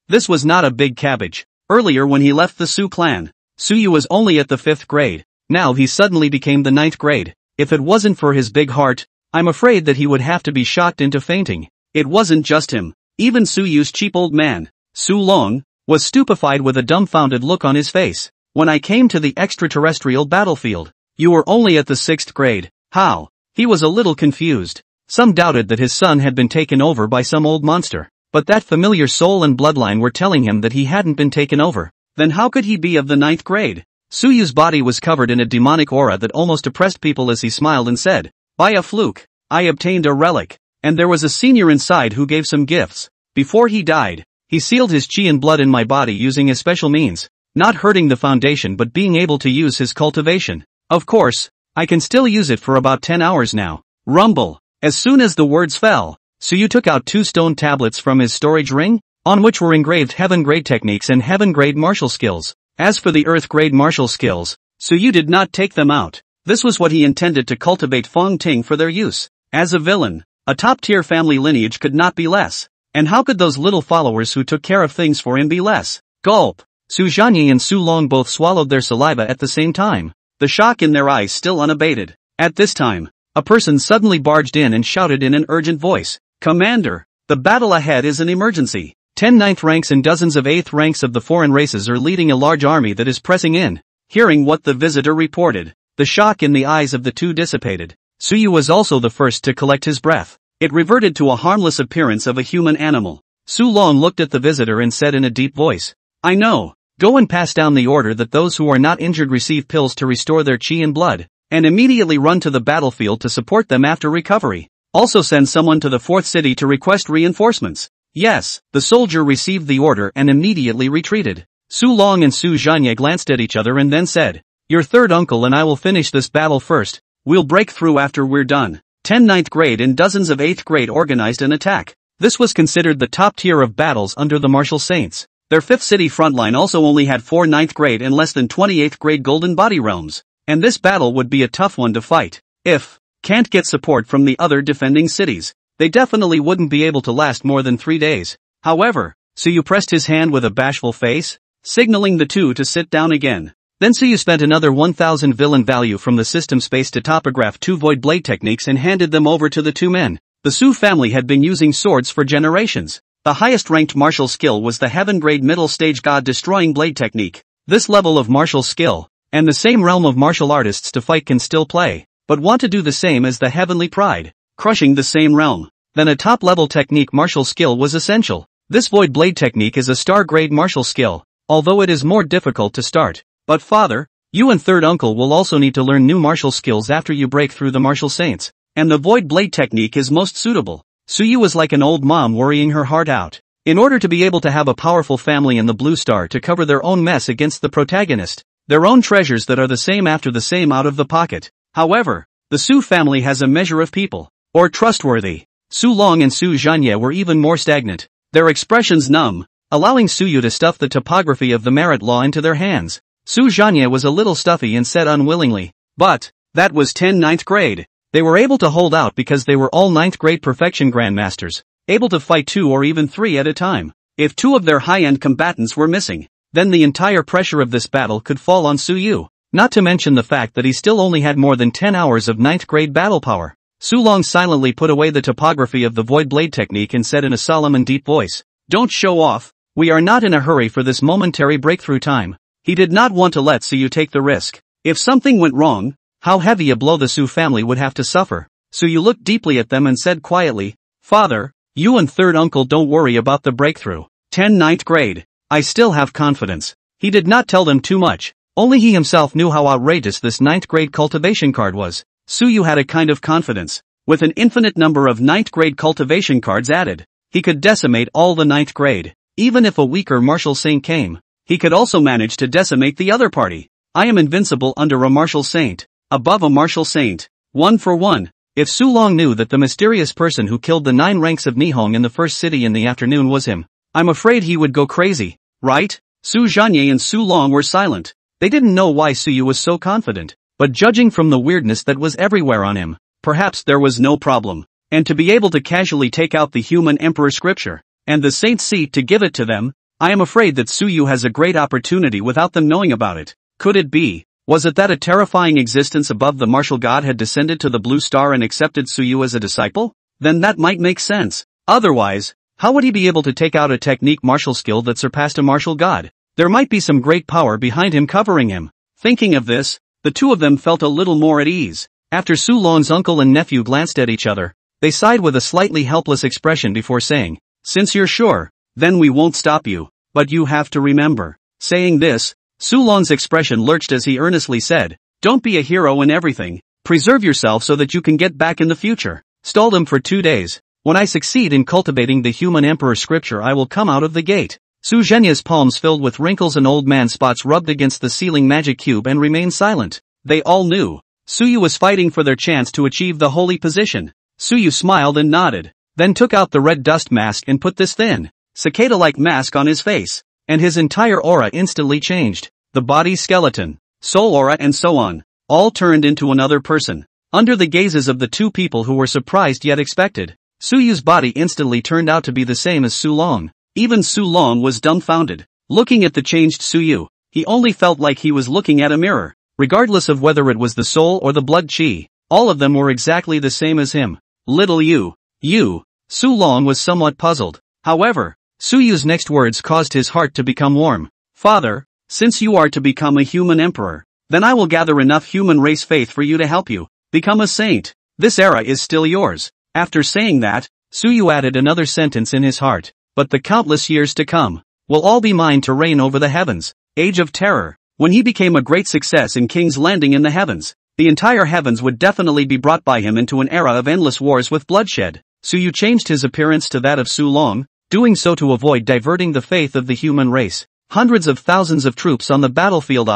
This was not a big cabbage. Earlier when he left the Su clan, Su Yu was only at the 5th grade. Now he suddenly became the 9th grade. If it wasn't for his big heart, I'm afraid that he would have to be shocked into fainting. It wasn't just him. Even Su Yu's cheap old man, Su Long, was stupefied with a dumbfounded look on his face. When I came to the extraterrestrial battlefield, you were only at the 6th grade. How? He was a little confused. Some doubted that his son had been taken over by some old monster, but that familiar soul and bloodline were telling him that he hadn't been taken over. Then how could he be of the 9th grade? Su Yu's body was covered in a demonic aura that almost oppressed people as he smiled and said, by a fluke, I obtained a relic, and there was a senior inside who gave some gifts. Before he died, he sealed his qi and blood in my body using a special means, not hurting the foundation but being able to use his cultivation. Of course, I can still use it for about 10 hours now. Rumble. As soon as the words fell, Su Yu took out 2 stone tablets from his storage ring, on which were engraved heaven-grade techniques and heaven-grade martial skills. As for the earth-grade martial skills, Su Yu did not take them out. This was what he intended to cultivate Feng Ting for their use. As a villain, a top-tier family lineage could not be less. And how could those little followers who took care of things for him be less? Gulp. Su Zhanye and Su Long both swallowed their saliva at the same time, the shock in their eyes still unabated. At this time, a person suddenly barged in and shouted in an urgent voice, Commander, the battle ahead is an emergency. 10 ninth ranks and dozens of 8th ranks of the foreign races are leading a large army that is pressing in. Hearing what the visitor reported, the shock in the eyes of the two dissipated. Su Yu was also the first to collect his breath. It reverted to a harmless appearance of a human animal. Su Long looked at the visitor and said in a deep voice, I know. Go and pass down the order that those who are not injured receive pills to restore their qi and blood, and immediately run to the battlefield to support them after recovery. Also send someone to the 4th city to request reinforcements. Yes, the soldier received the order and immediately retreated. Su Long and Su Zhanye glanced at each other and then said, Your third uncle and I will finish this battle first. We'll break through after we're done. 10 ninth grade and dozens of 8th grade organized an attack. This was considered the top tier of battles under the martial saints. Their 5th city frontline also only had 4 9th grade and less than 28th grade golden body realms. And this battle would be a tough one to fight. If can't get support from the other defending cities, they definitely wouldn't be able to last more than 3 days. However, Su Yu pressed his hand with a bashful face, signaling the two to sit down again. Then Su Yu spent another 1,000 villain value from the system space to topograph 2 void blade techniques and handed them over to the 2 men. The Su family had been using swords for generations. The highest ranked martial skill was the heaven grade middle stage god destroying blade technique. This level of martial skill, and the same realm of martial artists to fight can still play, but want to do the same as the heavenly pride, crushing the same realm. Then a top level technique martial skill was essential. This void blade technique is a star grade martial skill, although it is more difficult to start. But father, you and third uncle will also need to learn new martial skills after you break through the martial saints, and the void blade technique is most suitable. Su Yu was like an old mom worrying her heart out. In order to be able to have a powerful family in the Blue Star to cover their own mess against the protagonist, their own treasures that are the same after the same out of the pocket. However, the Su family has a measure of people, or trustworthy. Su Long and Su Zhanye were even more stagnant, their expressions numb, allowing Su Yu to stuff the topography of the merit law into their hands. Su Zhanye was a little stuffy and said unwillingly, but that was 10 ninth grade. They were able to hold out because they were all 9th grade perfection grandmasters, able to fight 2 or even 3 at a time. If 2 of their high-end combatants were missing, then the entire pressure of this battle could fall on Su Yu, not to mention the fact that he still only had more than 10 hours of 9th grade battle power. Su Long silently put away the topography of the void blade technique and said in a solemn and deep voice, "Don't show off, we are not in a hurry for this momentary breakthrough time." He did not want to let Su Yu take the risk. If something went wrong, how heavy a blow the Su family would have to suffer. Su Yu looked deeply at them and said quietly, "Father, you and third uncle don't worry about the breakthrough. 10 ninth grade. I still have confidence." He did not tell them too much, only he himself knew how outrageous this 9th grade cultivation card was. Su Yu had a kind of confidence. With an infinite number of 9th grade cultivation cards added, he could decimate all the 9th grade. Even if a weaker martial saint came, he could also manage to decimate the other party. I am invincible under a martial saint, above a martial saint. 1 for 1. If Su Long knew that the mysterious person who killed the 9 ranks of Nihong in the first city in the afternoon was him, I'm afraid he would go crazy, right? Su Zhanye and Su Long were silent. They didn't know why Su Yu was so confident, but judging from the weirdness that was everywhere on him, perhaps there was no problem. And to be able to casually take out the human emperor scripture, and the saint's seat to give it to them, I am afraid that Su Yu has a great opportunity without them knowing about it. Could it be? Was it that a terrifying existence above the martial god had descended to the blue star and accepted Su Yu as a disciple? Then that might make sense. Otherwise, how would he be able to take out a technique martial skill that surpassed a martial god? There might be some great power behind him covering him. Thinking of this, the two of them felt a little more at ease. After Su Long's uncle and nephew glanced at each other, they sighed with a slightly helpless expression before saying, since you're sure, then we won't stop you, but you have to remember. Saying this, Su Long's expression lurched as he earnestly said, don't be a hero in everything, preserve yourself so that you can get back in the future. Stalled him for 2 days. When I succeed in cultivating the human emperor scripture I will come out of the gate. Su Zhenya's palms filled with wrinkles and old man spots rubbed against the ceiling magic cube and remained silent. They all knew. Su Yu was fighting for their chance to achieve the holy position. Su Yu smiled and nodded, then took out the red dust mask and put this thin, cicada-like mask on his face, and his entire aura instantly changed. The body skeleton, soul aura and so on, all turned into another person. Under the gazes of the two people who were surprised yet expected, Su Yu's body instantly turned out to be the same as Su Long. Even Su Long was dumbfounded. Looking at the changed Su Yu, he only felt like he was looking at a mirror. Regardless of whether it was the soul or the blood chi, all of them were exactly the same as him. Little you. Su Long was somewhat puzzled. However, Su Yu's next words caused his heart to become warm. Father, since you are to become a human emperor, then I will gather enough human race faith for you to help you become a saint. This era is still yours. After saying that, Su Yu added another sentence in his heart. But the countless years to come will all be mine to reign over the heavens. Age of Terror. When he became a great success in King's Landing in the heavens, the entire heavens would definitely be brought by him into an era of endless wars with bloodshed. Su Yu changed his appearance to that of Su Long, doing so to avoid diverting the faith of the human race. Hundreds of thousands of troops on the battlefield.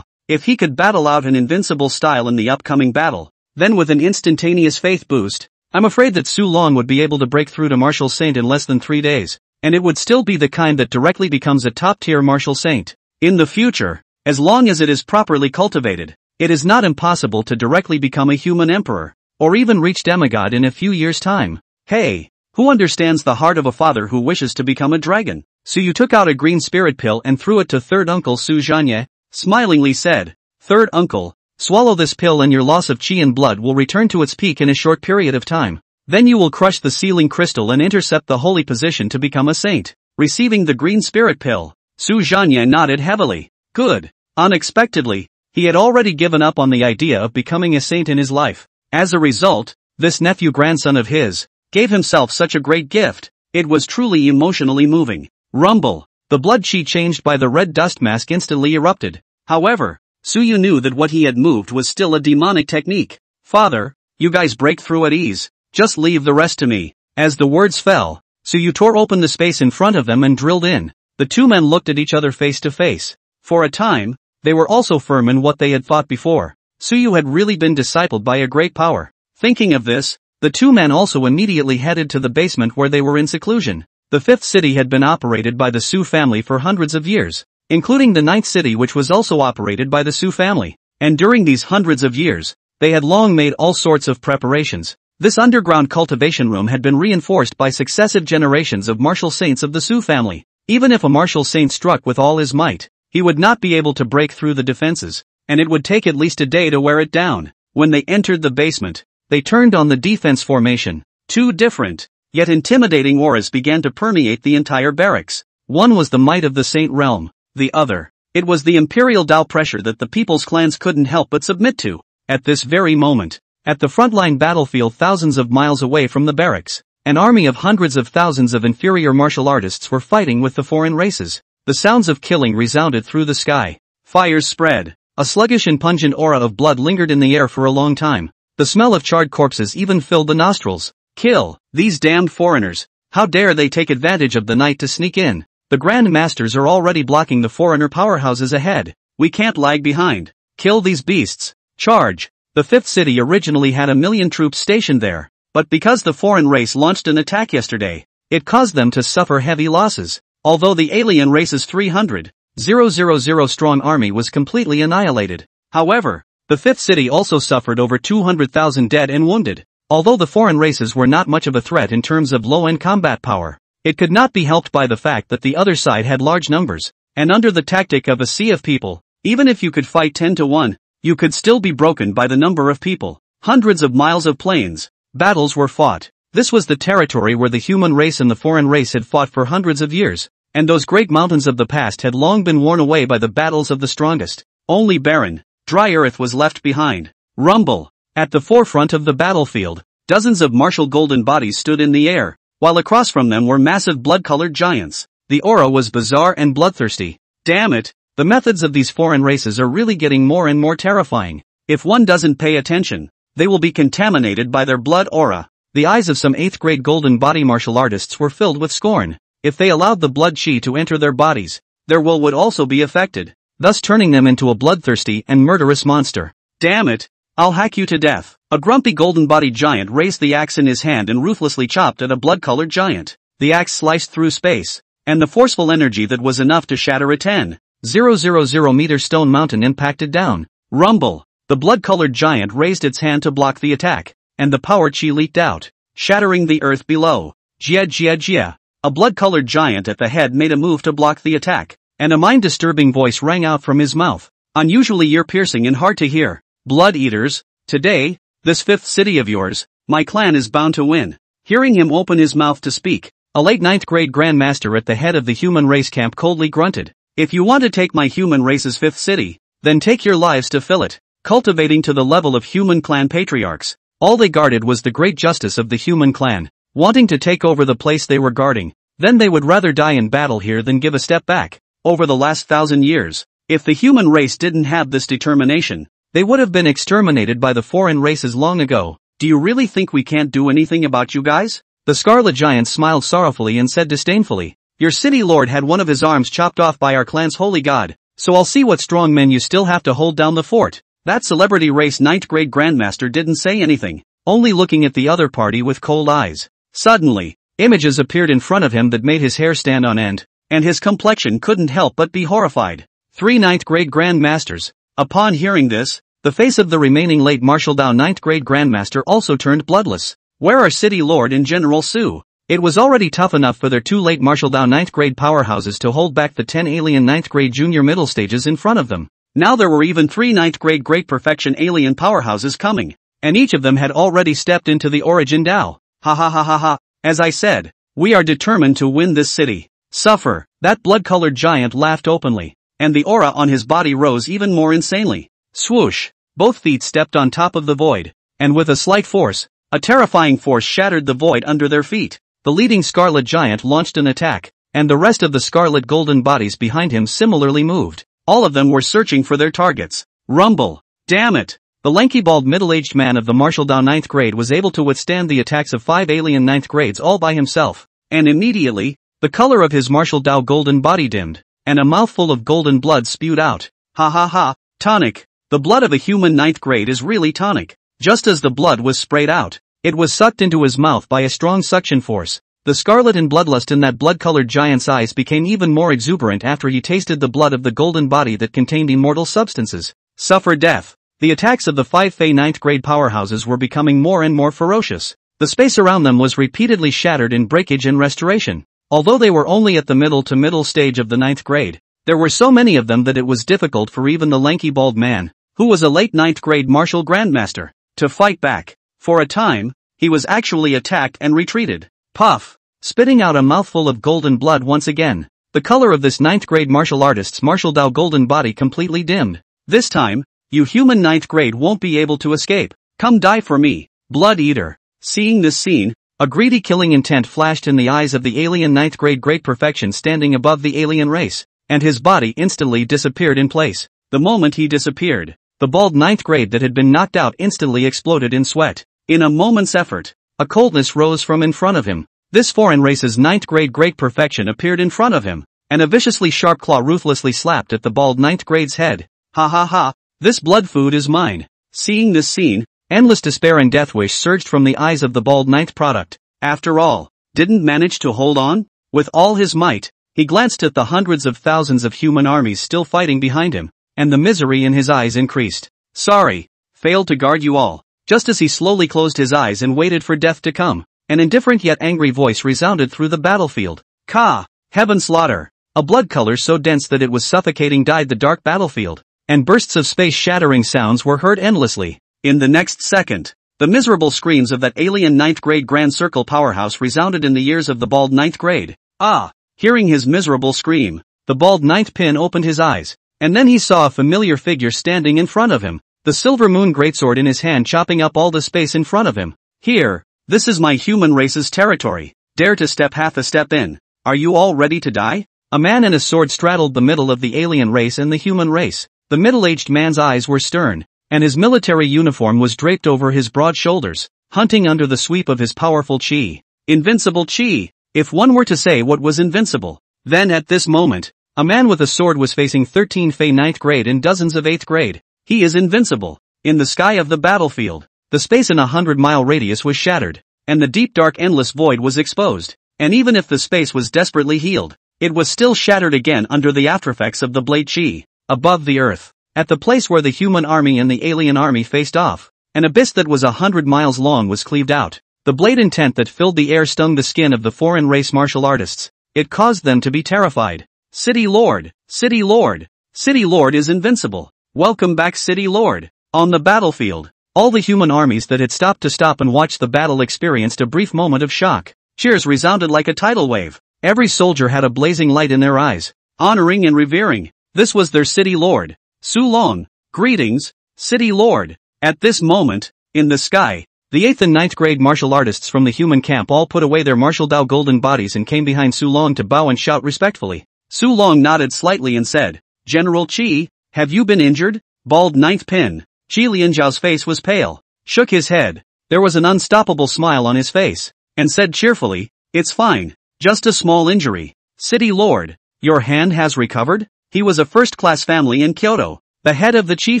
If he could battle out an invincible style in the upcoming battle, then with an instantaneous faith boost, I'm afraid that Su Long would be able to break through to martial saint in less than 3 days, and it would still be the kind that directly becomes a top-tier martial saint. In the future, as long as it is properly cultivated, it is not impossible to directly become a human emperor, or even reach demigod in a few years' time. Hey, who understands the heart of a father who wishes to become a dragon? Su Yu took out a green spirit pill and threw it to third uncle Su Zhanye, smilingly said, Third uncle, swallow this pill and your loss of chi and blood will return to its peak in a short period of time. Then you will crush the sealing crystal and intercept the holy position to become a saint. Receiving the green spirit pill, Su Zhanye nodded heavily. Good. Unexpectedly, he had already given up on the idea of becoming a saint in his life. As a result, this nephew-grandson of his gave himself such a great gift. It was truly emotionally moving. Rumble. The blood chi changed by the red dust mask instantly erupted. However, Su Yu knew that what he had moved was still a demonic technique. Father, you guys break through at ease. Just leave the rest to me. As the words fell, Su Yu tore open the space in front of them and drilled in. The two men looked at each other face to face. For a time, they were also firm in what they had thought before. Su Yu had really been discipled by a great power. Thinking of this, the two men also immediately headed to the basement where they were in seclusion. The fifth city had been operated by the Su family for hundreds of years, including the ninth city which was also operated by the Su family. And during these hundreds of years, they had long made all sorts of preparations. This underground cultivation room had been reinforced by successive generations of martial saints of the Su family. Even if a martial saint struck with all his might, he would not be able to break through the defenses, and it would take at least a day to wear it down. When they entered the basement, they turned on the defense formation. Two different, yet intimidating auras began to permeate the entire barracks. One was the might of the Saint Realm, the other, it was the imperial Dao pressure that the people's clans couldn't help but submit to. At this very moment, at the frontline battlefield thousands of miles away from the barracks, an army of hundreds of thousands of inferior martial artists were fighting with the foreign races. The sounds of killing resounded through the sky. Fires spread. A sluggish and pungent aura of blood lingered in the air for a long time. The smell of charred corpses even filled the nostrils. Kill these damned foreigners. How dare they take advantage of the night to sneak in? The Grand Masters are already blocking the foreigner powerhouses ahead. We can't lag behind. Kill these beasts. Charge. The fifth city originally had 1 million troops stationed there, but because the foreign race launched an attack yesterday, it caused them to suffer heavy losses. Although the alien race's 300,000 strong army was completely annihilated. However, the fifth city also suffered over 200,000 dead and wounded. Although the foreign races were not much of a threat in terms of low-end combat power, it could not be helped by the fact that the other side had large numbers, and under the tactic of a sea of people, even if you could fight 10 to 1, you could still be broken by the number of people. Hundreds of miles of plains. Battles were fought. This was the territory where the human race and the foreign race had fought for hundreds of years, and those great mountains of the past had long been worn away by the battles of the strongest. Only barren, dry earth was left behind. Rumble. At the forefront of the battlefield, dozens of martial golden bodies stood in the air, while across from them were massive blood-colored giants. The aura was bizarre and bloodthirsty. Damn it, the methods of these foreign races are really getting more and more terrifying. If one doesn't pay attention, they will be contaminated by their blood aura. The eyes of some 8th grade golden body martial artists were filled with scorn. If they allowed the blood chi to enter their bodies, their will would also be affected, thus turning them into a bloodthirsty and murderous monster. Damn it, I'll hack you to death. A grumpy golden body giant raised the axe in his hand and ruthlessly chopped at a blood-colored giant. The axe sliced through space, and the forceful energy that was enough to shatter a 10,000 meter stone mountain impacted down. Rumble. The blood-colored giant raised its hand to block the attack, and the power chi leaked out, shattering the earth below. Jia jia jia. A blood-colored giant at the head made a move to block the attack, and a mind-disturbing voice rang out from his mouth. Unusually ear-piercing and hard to hear. Blood eaters, today, this fifth city of yours, my clan is bound to win. Hearing him open his mouth to speak, a late 9th grade grandmaster at the head of the human race camp coldly grunted. If you want to take my human race's fifth city, then take your lives to fill it. Cultivating to the level of human clan patriarchs, all they guarded was the great justice of the human clan, wanting to take over the place they were guarding. Then they would rather die in battle here than give a step back. Over the last 1,000 years, if the human race didn't have this determination, they would have been exterminated by the foreign races long ago. Do you really think we can't do anything about you guys? The Scarlet Giant smiled sorrowfully and said disdainfully, your city lord had one of his arms chopped off by our clan's holy god, so I'll see what strong men you still have to hold down the fort. That celebrity race 9th grade grandmaster didn't say anything, only looking at the other party with cold eyes. Suddenly, images appeared in front of him that made his hair stand on end, and his complexion couldn't help but be horrified. 3 9th grade grandmasters. Upon hearing this, the face of the remaining late Martial Dao 9th grade grandmaster also turned bloodless. Where are City Lord and General Su? It was already tough enough for their 2 late Martial Dao 9th grade powerhouses to hold back the 10 alien 9th grade junior middle stages in front of them. Now there were even 3 9th grade great perfection alien powerhouses coming, and each of them had already stepped into the origin Dao. Ha ha ha ha ha. As I said, we are determined to win this city. Suffer. That blood-colored giant laughed openly, and the aura on his body rose even more insanely. Swoosh. Both feet stepped on top of the void, and with a slight force, a terrifying force shattered the void under their feet. The leading Scarlet Giant launched an attack, and the rest of the Scarlet Golden bodies behind him similarly moved. All of them were searching for their targets. Rumble. Damn it. The lanky bald middle-aged man of the Martial Dao 9th grade was able to withstand the attacks of 5 alien 9th grades all by himself, and immediately, the color of his Martial Dao golden body dimmed, and a mouthful of golden blood spewed out. Ha ha ha. Tonic. The blood of a human 9th grade is really tonic. Just as the blood was sprayed out, it was sucked into his mouth by a strong suction force. The scarlet and bloodlust in that blood-colored giant's eyes became even more exuberant after he tasted the blood of the golden body that contained immortal substances. Suffer death. The attacks of the 5 Fey 9th grade powerhouses were becoming more and more ferocious. The space around them was repeatedly shattered in breakage and restoration. Although they were only at the middle stage of the 9th grade, there were so many of them that it was difficult for even the lanky bald man, who was a late 9th grade martial grandmaster, to fight back. For a time, he was actually attacked and retreated. Puff! Spitting out a mouthful of golden blood once again, the color of this 9th grade martial artist's Martial Dao golden body completely dimmed. This time, you human 9th grade won't be able to escape. Come die for me, blood eater. Seeing this scene, a greedy killing intent flashed in the eyes of the alien 9th grade great perfection standing above the alien race, and his body instantly disappeared in place. The moment he disappeared, the bald 9th grade that had been knocked out instantly exploded in sweat. In a moment's effort, a coldness rose from in front of him. This foreign race's 9th grade great perfection appeared in front of him, and a viciously sharp claw ruthlessly slapped at the bald 9th grade's head. Ha ha ha, This blood food is mine. Seeing this scene, endless despair and death wish surged from the eyes of the bald ninth product. After all, didn't manage to hold on? With all his might, he glanced at the hundreds of thousands of human armies still fighting behind him, and the misery in his eyes increased. Sorry, failed to guard you all. Just as he slowly closed his eyes and waited for death to come, an indifferent yet angry voice resounded through the battlefield. Ka! Heaven slaughter! A blood color so dense that it was suffocating dyed the dark battlefield, and bursts of space-shattering sounds were heard endlessly. In the next second, the miserable screams of that alien ninth grade Grand Circle powerhouse resounded in the ears of the bald ninth grade. Ah! Hearing his miserable scream, the bald ninth pin opened his eyes, and then he saw a familiar figure standing in front of him, the silver moon greatsword in his hand chopping up all the space in front of him. Here, this is my human race's territory. Dare to step half a step in. Are you all ready to die? A man and a sword straddled the middle of the alien race and the human race. The middle-aged man's eyes were stern, and his military uniform was draped over his broad shoulders, hunting under the sweep of his powerful chi. Invincible chi! If one were to say what was invincible, then at this moment, a man with a sword was facing 13 Fey 9th grade and dozens of 8th grade. He is invincible. In the sky of the battlefield, the space in a 100-mile radius was shattered, and the deep dark endless void was exposed, and even if the space was desperately healed, it was still shattered again under the aftereffects of the blade chi. Above the earth, at the place where the human army and the alien army faced off, an abyss that was 100 miles long was cleaved out. The blade intent that filled the air stung the skin of the foreign race martial artists. It caused them to be terrified. City Lord! City Lord! City Lord is invincible. Welcome back, City Lord. On the battlefield, all the human armies that had stopped to stop and watch the battle experienced a brief moment of shock. Cheers resounded like a tidal wave. Every soldier had a blazing light in their eyes, honoring and revering. This was their City Lord. Su Long. Greetings, City Lord. At this moment, in the sky, the 8th and 9th grade martial artists from the human camp all put away their martial Dao golden bodies and came behind Su Long to bow and shout respectfully. Su Long nodded slightly and said, General Qi, have you been injured? Bald ninth pin. Qi Lianzhao's face was pale, shook his head. There was an unstoppable smile on his face, and said cheerfully, it's fine, just a small injury. City Lord, your hand has recovered? He was a first-class family in Kyoto, the head of the Qi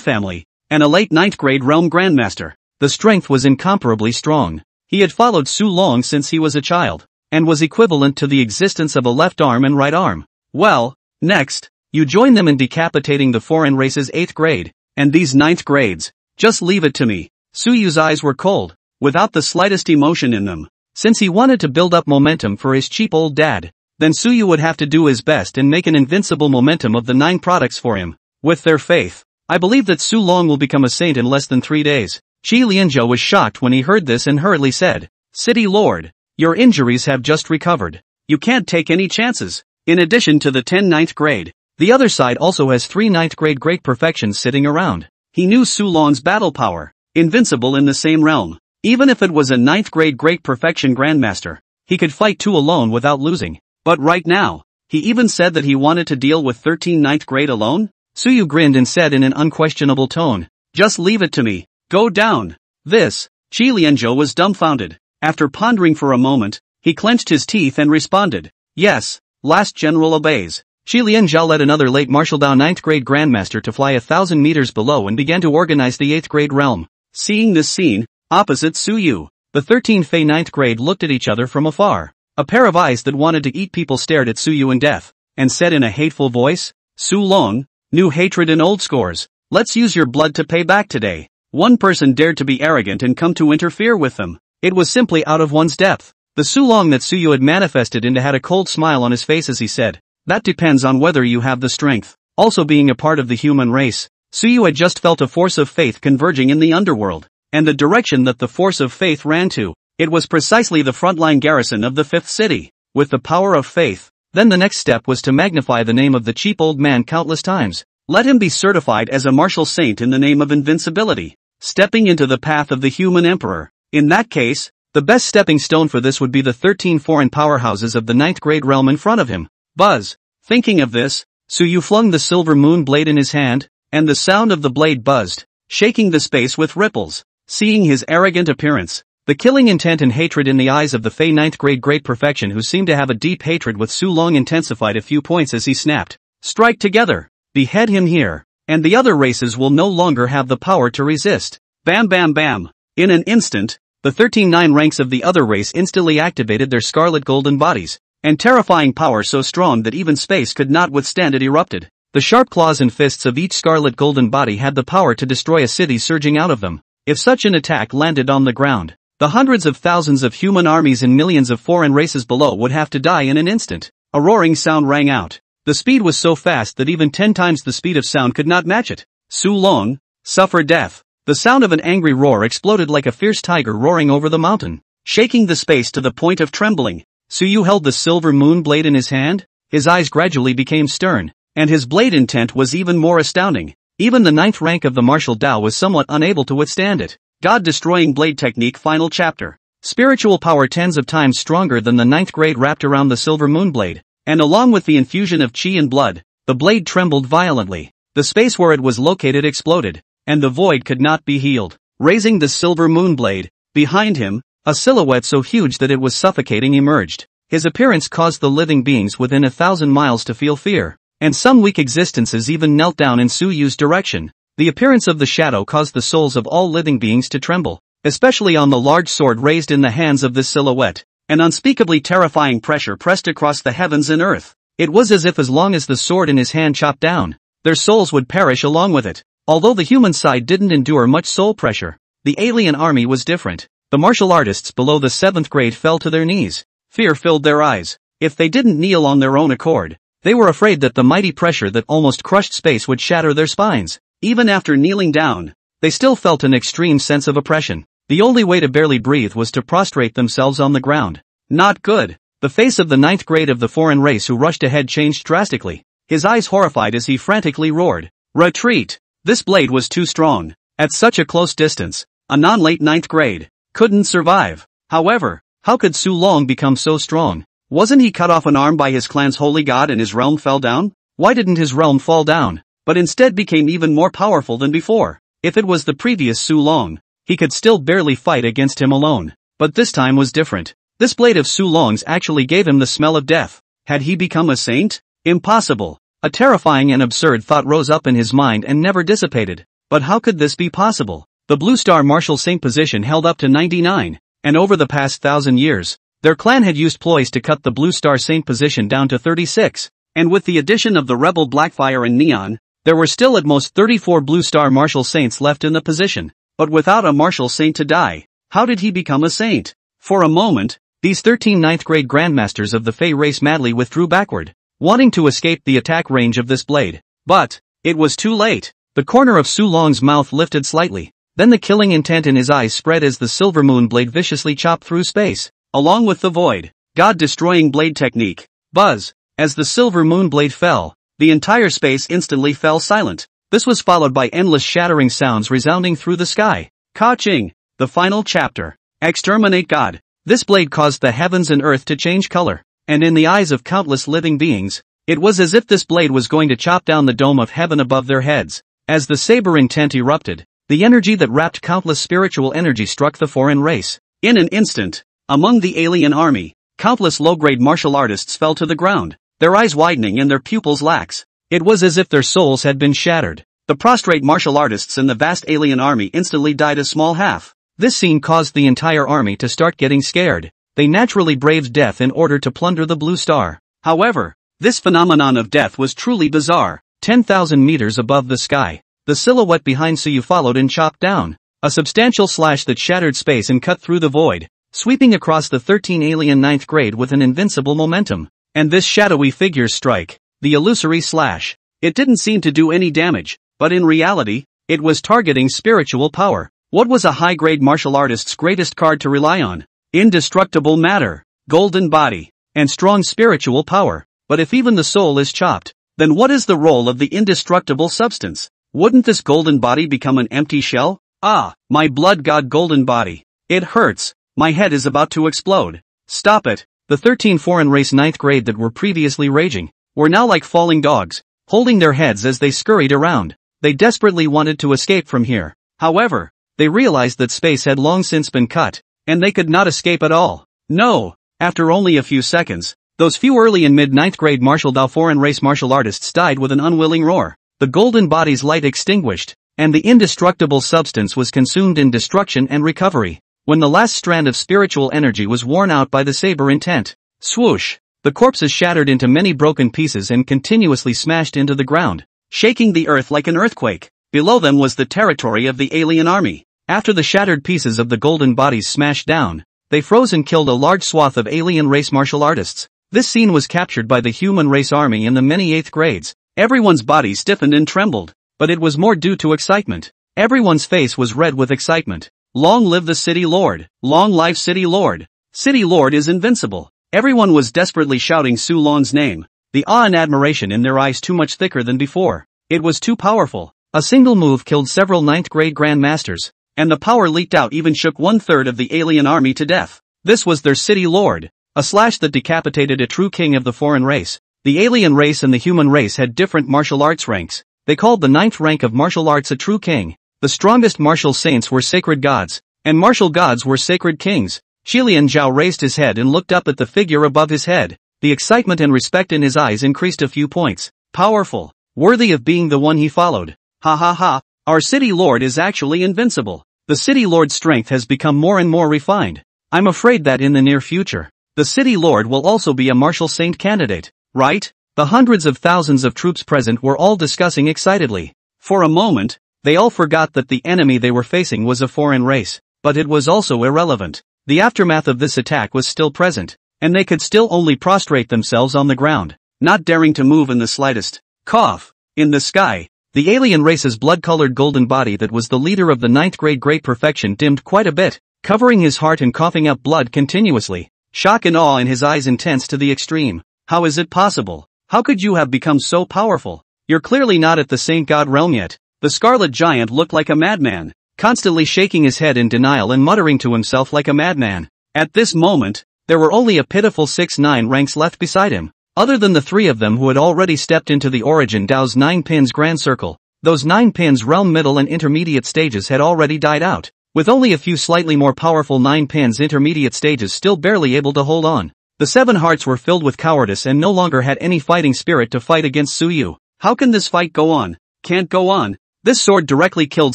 family, and a late 9th grade realm grandmaster. The strength was incomparably strong. He had followed Su Long since he was a child, and was equivalent to the existence of a left arm and right arm. Well, next, you join them in decapitating the foreign race's 8th grade, and these 9th grades. Just leave it to me. Su Yu's eyes were cold, without the slightest emotion in them. Since he wanted to build up momentum for his cheap old dad, then Su Yu would have to do his best and make an invincible momentum of the 9 products for him. With their faith, I believe that Su Long will become a saint in less than 3 days. Qi Lianzhao was shocked when he heard this and hurriedly said, City Lord, your injuries have just recovered. You can't take any chances. In addition to the 10 9th grade, the other side also has 3 9th grade great perfections sitting around. He knew Su Long's battle power, invincible in the same realm. Even if it was a 9th grade great perfection grandmaster, he could fight 2 alone without losing. But right now, he even said that he wanted to deal with 13 9th grade alone? Su Yu grinned and said in an unquestionable tone, just leave it to me. Go down. This, Qi Lianzhou was dumbfounded. After pondering for a moment, he clenched his teeth and responded, yes, last general obeys. Qi Lianzhou led another late martial Dao 9th grade grandmaster to fly 1,000 meters below and began to organize the 8th grade realm. Seeing this scene, opposite Su Yu, the 13 Fey 9th grade looked at each other from afar. A pair of eyes that wanted to eat people stared at Su Yu in death, and said in a hateful voice, Su Long, new hatred and old scores. Let's use your blood to pay back today. One person dared to be arrogant and come to interfere with them. It was simply out of one's depth. The Su Long that Su Yu had manifested into had a cold smile on his face as he said, that depends on whether you have the strength. Also being a part of the human race, Su Yu had just felt a force of faith converging in the underworld, and the direction that the force of faith ran to, it was precisely the frontline garrison of the 5th city. With the power of faith, then the next step was to magnify the name of the cheap old man countless times. Let him be certified as a martial saint in the name of invincibility, stepping into the path of the human emperor. In that case, the best stepping stone for this would be the 13 foreign powerhouses of the 9th grade realm in front of him. Buzz. Thinking of this, Su Yu flung the silver moon blade in his hand, and the sound of the blade buzzed, shaking the space with ripples. Seeing his arrogant appearance, the killing intent and hatred in the eyes of the Fey 9th grade great perfection who seemed to have a deep hatred with Su Long intensified a few points as he snapped, strike together, behead him here, and the other races will no longer have the power to resist. Bam bam bam. In an instant, the 13 ranks of the other race instantly activated their scarlet golden bodies, and terrifying power so strong that even space could not withstand it erupted. The sharp claws and fists of each scarlet golden body had the power to destroy a city surging out of them. If such an attack landed on the ground, the hundreds of thousands of human armies and millions of foreign races below would have to die in an instant. A roaring sound rang out. The speed was so fast that even 10 times the speed of sound could not match it. Su Long, suffer death. The sound of an angry roar exploded like a fierce tiger roaring over the mountain, shaking the space to the point of trembling. Su Yu held the silver moon blade in his hand. His eyes gradually became stern, and his blade intent was even more astounding. Even the 9th rank of the martial Dao was somewhat unable to withstand it. God-destroying blade technique final chapter. Spiritual power tens of times stronger than the 9th grade wrapped around the silver moon blade, and along with the infusion of chi and blood, the blade trembled violently. The space where it was located exploded, and the void could not be healed. Raising the silver moon blade, behind him, a silhouette so huge that it was suffocating emerged. His appearance caused the living beings within 1,000 miles to feel fear, and some weak existences even knelt down in Su Yu's direction. The appearance of the shadow caused the souls of all living beings to tremble, especially on the large sword raised in the hands of this silhouette. An unspeakably terrifying pressure pressed across the heavens and earth. It was as if as long as the sword in his hand chopped down, their souls would perish along with it. Although the human side didn't endure much soul pressure, the alien army was different. The martial artists below the 7th grade fell to their knees. Fear filled their eyes. If they didn't kneel on their own accord, they were afraid that the mighty pressure that almost crushed space would shatter their spines. Even after kneeling down, they still felt an extreme sense of oppression. The only way to barely breathe was to prostrate themselves on the ground. Not good. The face of the 9th grade of the foreign race who rushed ahead changed drastically. His eyes horrified as he frantically roared, "Retreat!" This blade was too strong. At such a close distance, a non-late 9th grade couldn't survive. However, how could Su Long become so strong? Wasn't he cut off an arm by his clan's holy god and his realm fell down? Why didn't his realm fall down, but instead became even more powerful than before? If it was the previous Su Long, he could still barely fight against him alone. But this time was different. This blade of Su Long's actually gave him the smell of death. Had he become a saint? Impossible. A terrifying and absurd thought rose up in his mind and never dissipated. But how could this be possible? The Blue Star Martial Saint position held up to 99, and over the past 1,000 years, their clan had used ploys to cut the Blue Star Saint position down to 36, and with the addition of the rebel Blackfire and Neon, there were still at most 34 Blue Star Martial Saints left in the position. But without a Martial Saint to die, how did he become a saint? For a moment, these 13 9th grade grandmasters of the Fey race madly withdrew backward, wanting to escape the attack range of this blade. But it was too late. The corner of Su Long's mouth lifted slightly. Then the killing intent in his eyes spread as the silver moon blade viciously chopped through space, along with the void. God-destroying blade technique. Buzz. As the silver moon blade fell, the entire space instantly fell silent. This was followed by endless shattering sounds resounding through the sky. Ka-ching. The final chapter. Exterminate God. This blade caused the heavens and earth to change color, and in the eyes of countless living beings, it was as if this blade was going to chop down the dome of heaven above their heads. As the saber intent erupted, the energy that wrapped countless spiritual energy struck the foreign race. In an instant, among the alien army, countless low-grade martial artists fell to the ground, their eyes widening and their pupils lax. It was as if their souls had been shattered. The prostrate martial artists in the vast alien army instantly died a small half. This scene caused the entire army to start getting scared. They naturally braved death in order to plunder the Blue Star. However, this phenomenon of death was truly bizarre. 10,000 meters above the sky, the silhouette behind Su Yu followed and chopped down. A substantial slash that shattered space and cut through the void, sweeping across the 13 alien 9th grade with an invincible momentum. And this shadowy figure's strike, the illusory slash, it didn't seem to do any damage, but in reality, it was targeting spiritual power. What was a high-grade martial artist's greatest card to rely on? Indestructible matter, golden body, and strong spiritual power. But if even the soul is chopped, then what is the role of the indestructible substance? Wouldn't this golden body become an empty shell? Ah, my blood god golden body. It hurts. My head is about to explode. Stop it. The 13 foreign race 9th grade that were previously raging, were now like falling dogs, holding their heads as they scurried around. They desperately wanted to escape from here. However, they realized that space had long since been cut, and they could not escape at all. No. After only a few seconds, those few early and mid 9th grade martial Dao foreign race martial artists died with an unwilling roar. the golden body's light extinguished, and the indestructible substance was consumed in destruction and recovery. When the last strand of spiritual energy was worn out by the saber intent, swoosh, the corpses shattered into many broken pieces and continuously smashed into the ground, shaking the earth like an earthquake. Below them was the territory of the alien army. After the shattered pieces of the golden bodies smashed down, they froze and killed a large swath of alien race martial artists. This scene was captured by the human race army in the many 8th grades. Everyone's body stiffened and trembled, but it was more due to excitement. Everyone's face was red with excitement. Long live the City Lord! Long live City Lord! City Lord is invincible. Everyone was desperately shouting Su Long's name, the awe and admiration in their eyes too much thicker than before. It was too powerful. A single move killed several 9th grade grandmasters, and the power leaked out even shook 1/3 of the alien army to death. This was their City Lord, a slash that decapitated a true king of the foreign race. The alien race and the human race had different martial arts ranks. They called the 9th rank of martial arts a true king. The strongest martial saints were sacred gods, and martial gods were sacred kings. Shilian Zhao raised his head and looked up at the figure above his head. The excitement and respect in his eyes increased a few points. Powerful. Worthy of being the one he followed. Ha ha ha, our City Lord is actually invincible. The City Lord's strength has become more and more refined. I'm afraid that in the near future, the City Lord will also be a martial saint candidate, right? The hundreds of thousands of troops present were all discussing excitedly. For a moment, they all forgot that the enemy they were facing was a foreign race, but it was also irrelevant. The aftermath of this attack was still present, and they could still only prostrate themselves on the ground, not daring to move in the slightest. Cough. In the sky, the alien race's blood-colored golden body that was the leader of the 9th grade great perfection dimmed quite a bit, covering his heart and coughing up blood continuously. Shock and awe in his eyes intense to the extreme. How is it possible? How could you have become so powerful? You're clearly not at the Saint God realm yet. The Scarlet Giant looked like a madman, constantly shaking his head in denial and muttering to himself like a madman. At this moment, there were only a pitiful 6-9 ranks left beside him. Other than the 3 of them who had already stepped into the Origin Dao's 9 pins grand circle, those 9 pins realm middle and intermediate stages had already died out, with only a few slightly more powerful 9 pins intermediate stages still barely able to hold on. The 7 hearts were filled with cowardice and no longer had any fighting spirit to fight against Su Yu. How can this fight go on? Can't go on. This sword directly killed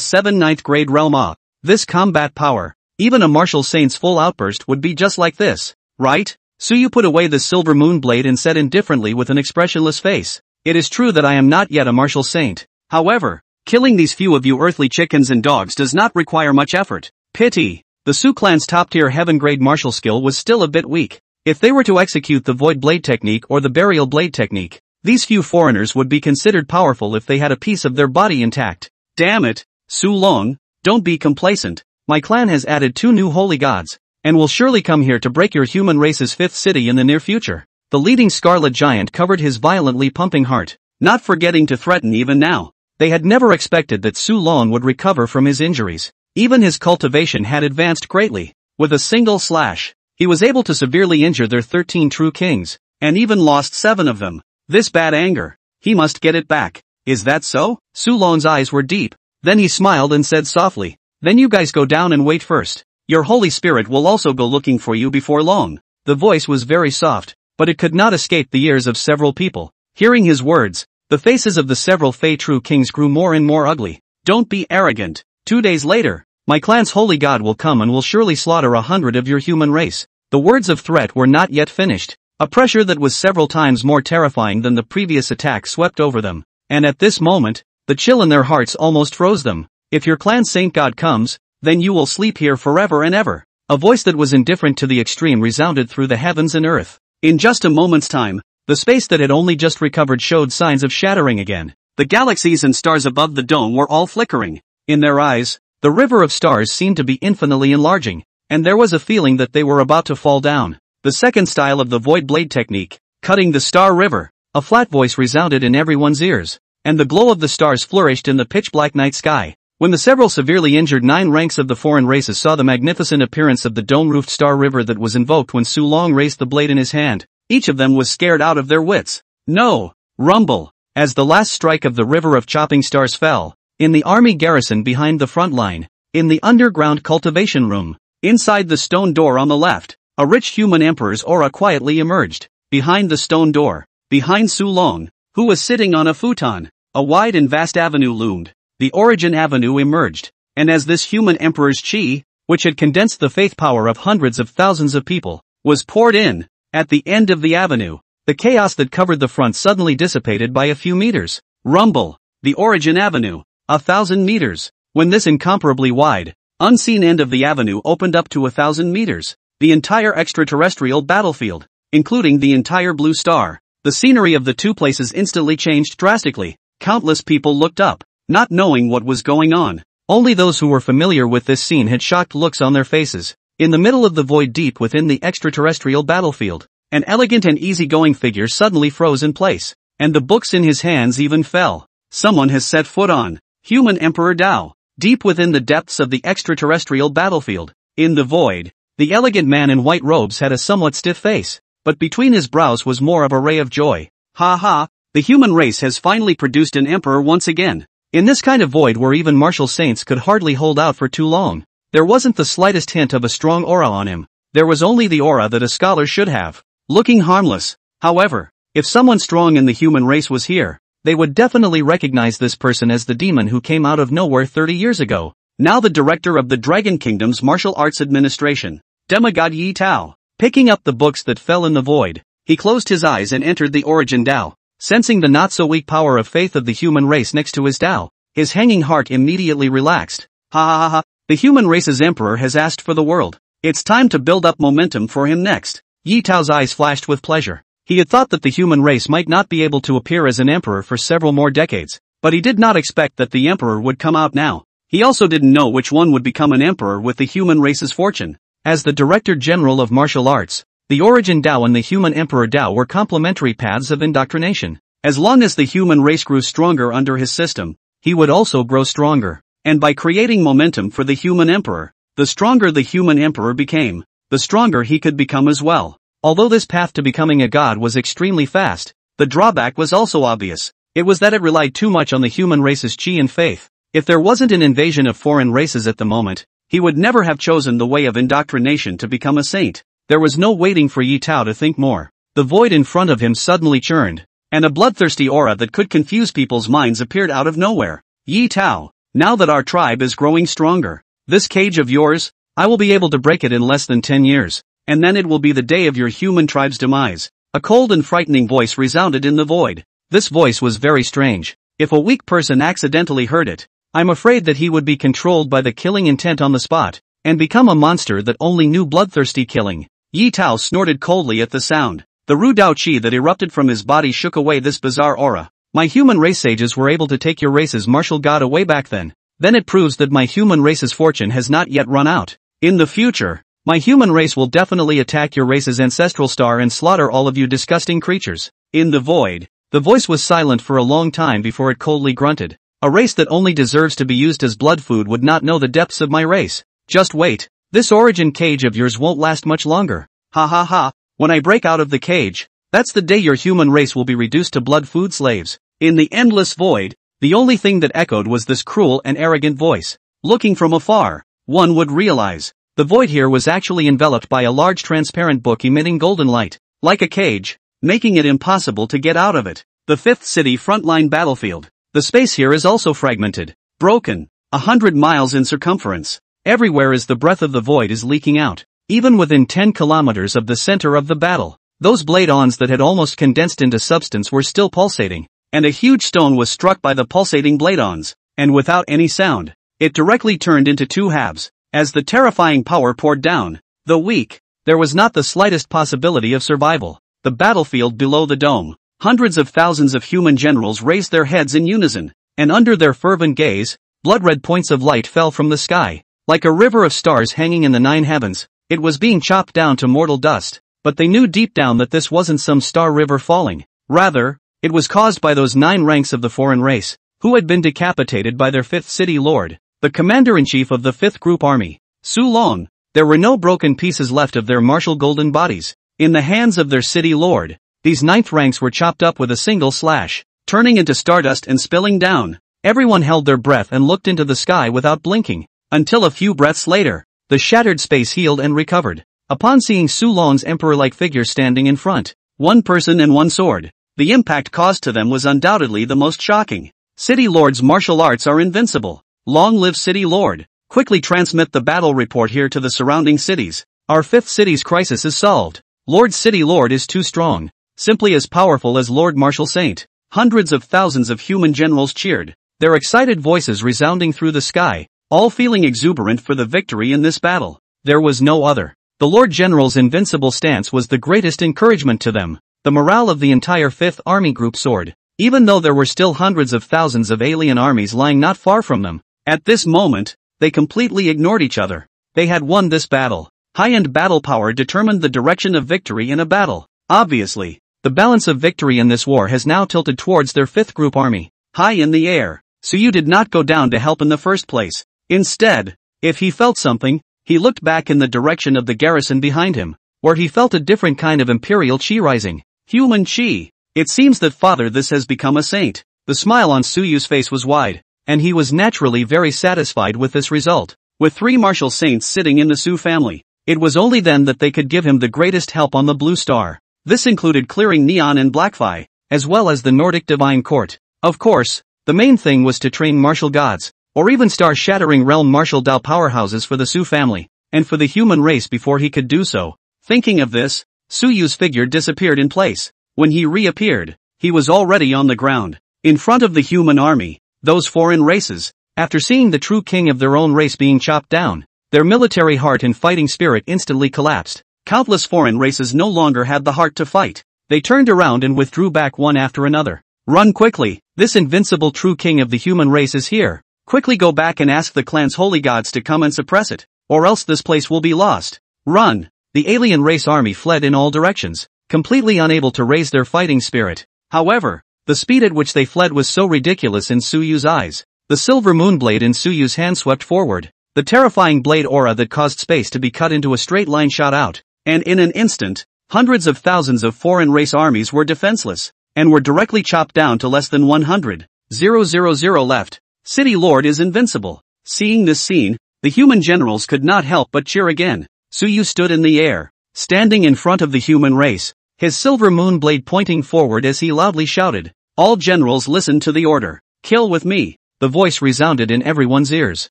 7 9th grade realm Ah. This combat power, even a martial saint's full outburst would be just like this, right? Su Yu put away the silver moon blade and said indifferently with an expressionless face, "It is true that I am not yet a martial saint. However, killing these few of you earthly chickens and dogs does not require much effort. Pity. The Su clan's top-tier heaven-grade martial skill was still a bit weak. If they were to execute the void blade technique or the burial blade technique, these few foreigners would be considered powerful if they had a piece of their body intact. Damn it, Su Long, don't be complacent. My clan has added 2 new holy gods, and will surely come here to break your human race's 5th city in the near future." The leading Scarlet Giant covered his violently pumping heart, not forgetting to threaten even now. They had never expected that Su Long would recover from his injuries. Even his cultivation had advanced greatly. With a single slash, he was able to severely injure their 13 true kings, and even lost 7 of them. This bad anger. He must get it back. Is that so? Su Long's eyes were deep. Then he smiled and said softly, "Then you guys go down and wait first. Your Holy Spirit will also go looking for you before long." The voice was very soft, but it could not escape the ears of several people. Hearing his words, the faces of the several Fey true kings grew more and more ugly. "Don't be arrogant. 2 days later, my clan's holy god will come and will surely slaughter 100 of your human race." The words of threat were not yet finished. A pressure that was several times more terrifying than the previous attack swept over them, and at this moment, the chill in their hearts almost froze them. "If your clan's saint god comes, then you will sleep here forever and ever." A voice that was indifferent to the extreme resounded through the heavens and earth. In just a moment's time, the space that had only just recovered showed signs of shattering again. The galaxies and stars above the dome were all flickering. In their eyes, the river of stars seemed to be infinitely enlarging, and there was a feeling that they were about to fall down. The second style of the void blade technique, cutting the star river. A flat voice resounded in everyone's ears, and the glow of the stars flourished in the pitch-black night sky. When the several severely injured 9 ranks of the foreign races saw the magnificent appearance of the dome-roofed star river that was invoked when Su Long raised the blade in his hand, each of them was scared out of their wits. No! Rumble! As the last strike of the river of chopping stars fell, in the army garrison behind the front line, in the underground cultivation room, inside the stone door on the left, a rich human emperor's aura quietly emerged. Behind the stone door, behind Su Long, who was sitting on a futon, a wide and vast avenue loomed. The origin avenue emerged, and as this human emperor's chi, which had condensed the faith power of hundreds of thousands of people, was poured in, at the end of the avenue, the chaos that covered the front suddenly dissipated by a few meters. Rumble. The origin avenue. 1,000 meters. When this incomparably wide, unseen end of the avenue opened up to 1,000 meters, the entire extraterrestrial battlefield, including the entire blue star, the scenery of the two places instantly changed drastically. Countless people looked up, not knowing what was going on. Only those who were familiar with this scene had shocked looks on their faces. In the middle of the void deep within the extraterrestrial battlefield, an elegant and easygoing figure suddenly froze in place, and the books in his hands even fell. Someone has set foot on Human Emperor Dao. Deep within the depths of the extraterrestrial battlefield, in the void, the elegant man in white robes had a somewhat stiff face, but between his brows was more of a ray of joy. Ha ha, the human race has finally produced an emperor once again. In this kind of void where even martial saints could hardly hold out for too long, there wasn't the slightest hint of a strong aura on him. There was only the aura that a scholar should have. Looking harmless. However, if someone strong in the human race was here, they would definitely recognize this person as the demon who came out of nowhere 30 years ago. Now the director of the Dragon Kingdom's martial arts administration, demigod Yi Tao. Picking up the books that fell in the void, he closed his eyes and entered the origin Dao. Sensing the not-so-weak power of faith of the human race next to his Dao, his hanging heart immediately relaxed. Ha ha ha ha, the human race's emperor has asked for the world. It's time to build up momentum for him next. Yi Tao's eyes flashed with pleasure. He had thought that the human race might not be able to appear as an emperor for several more decades, but he did not expect that the emperor would come out now. He also didn't know which one would become an emperor with the human race's fortune. As the Director General of Martial Arts, the Origin Dao and the Human Emperor Dao were complementary paths of indoctrination. As long as the human race grew stronger under his system, he would also grow stronger. And by creating momentum for the human emperor, the stronger the human emperor became, the stronger he could become as well. Although this path to becoming a god was extremely fast, the drawback was also obvious. It was that it relied too much on the human race's chi and faith. If there wasn't an invasion of foreign races at the moment, he would never have chosen the way of indoctrination to become a saint. There was no waiting for Yi Tao to think more. The void in front of him suddenly churned, and a bloodthirsty aura that could confuse people's minds appeared out of nowhere. Yi Tao, now that our tribe is growing stronger, this cage of yours, I will be able to break it in less than 10 years. And then it will be the day of your human tribe's demise. A cold and frightening voice resounded in the void. This voice was very strange. If a weak person accidentally heard it, I'm afraid that he would be controlled by the killing intent on the spot, and become a monster that only knew bloodthirsty killing. Yi Tao snorted coldly at the sound. The Ru Dao Qi that erupted from his body shook away this bizarre aura. My human race sages were able to take your race's martial god away back then. Then it proves that my human race's fortune has not yet run out. In the future, my human race will definitely attack your race's ancestral star and slaughter all of you disgusting creatures. In the void, the voice was silent for a long time before it coldly grunted. A race that only deserves to be used as blood food would not know the depths of my race. Just wait. This origin cage of yours won't last much longer. Ha ha ha. When I break out of the cage, that's the day your human race will be reduced to blood food slaves. In the endless void, the only thing that echoed was this cruel and arrogant voice. Looking from afar, one would realize the void here was actually enveloped by a large transparent book emitting golden light, like a cage, making it impossible to get out of it. The fifth city frontline battlefield. The space here is also fragmented, broken, 100 miles in circumference. Everywhere as the breath of the void is leaking out. Even within 10 kilometers of the center of the battle, those blade-ons that had almost condensed into substance were still pulsating, and a huge stone was struck by the pulsating blade-ons, and without any sound, it directly turned into two halves. As the terrifying power poured down, the weak, there was not the slightest possibility of survival. The battlefield below the dome, hundreds of thousands of human generals raised their heads in unison, and under their fervent gaze, blood-red points of light fell from the sky, like a river of stars hanging in the 9 heavens. It was being chopped down to mortal dust, but they knew deep down that this wasn't some star river falling. Rather, it was caused by those 9 ranks of the foreign race, who had been decapitated by their 5th city lord, the commander-in-chief of the 5th Group Army, Su Long. There were no broken pieces left of their martial golden bodies. In the hands of their city lord, these 9th ranks were chopped up with a single slash, turning into stardust and spilling down. Everyone held their breath and looked into the sky without blinking, until a few breaths later, the shattered space healed and recovered. Upon seeing Su Long's emperor-like figure standing in front, one person and one sword, the impact caused to them was undoubtedly the most shocking. City Lord's martial arts are invincible. Long live City Lord. Quickly transmit the battle report here to the surrounding cities. Our 5th city's crisis is solved. Lord City Lord is too strong. Simply as powerful as Lord Martial Saint. Hundreds of thousands of human generals cheered, their excited voices resounding through the sky, all feeling exuberant for the victory in this battle. There was no other. The Lord General's invincible stance was the greatest encouragement to them. The morale of the entire 5th Army Group soared, even though there were still hundreds of thousands of alien armies lying not far from them. At this moment, they completely ignored each other. They had won this battle. High-end battle power determined the direction of victory in a battle. Obviously, the balance of victory in this war has now tilted towards their 5th Group Army. High in the air, Suyu did not go down to help in the first place. Instead, if he felt something, he looked back in the direction of the garrison behind him, where he felt a different kind of imperial chi rising. Human chi. It seems that father this has become a saint. The smile on Suyu's face was wide, and he was naturally very satisfied with this result. With 3 martial saints sitting in the Su family, it was only then that they could give him the greatest help on the Blue Star. This included clearing Neon and Blackfi, as well as the Nordic Divine Court. Of course, the main thing was to train martial gods, or even star-shattering realm martial Dao powerhouses for the Su family, and for the human race before he could do so. Thinking of this, Suyu's figure disappeared in place. When he reappeared, he was already on the ground, in front of the human army. Those foreign races, after seeing the true king of their own race being chopped down, their military heart and fighting spirit instantly collapsed. Countless foreign races no longer had the heart to fight. They turned around and withdrew back one after another. Run quickly, this invincible true king of the human race is here. Quickly go back and ask the clan's holy gods to come and suppress it, or else this place will be lost. Run! The alien race army fled in all directions, completely unable to raise their fighting spirit. However, the speed at which they fled was so ridiculous in Suyu's eyes. The silver moonblade in Suyu's hand swept forward. The terrifying blade aura that caused space to be cut into a straight line shot out, and in an instant, hundreds of thousands of foreign race armies were defenseless, and were directly chopped down to less than 100,000 left. City Lord is invincible. Seeing this scene, the human generals could not help but cheer again. Suyu stood in the air, standing in front of the human race, his silver moon blade pointing forward as he loudly shouted. All generals listened to the order. Kill with me. The voice resounded in everyone's ears.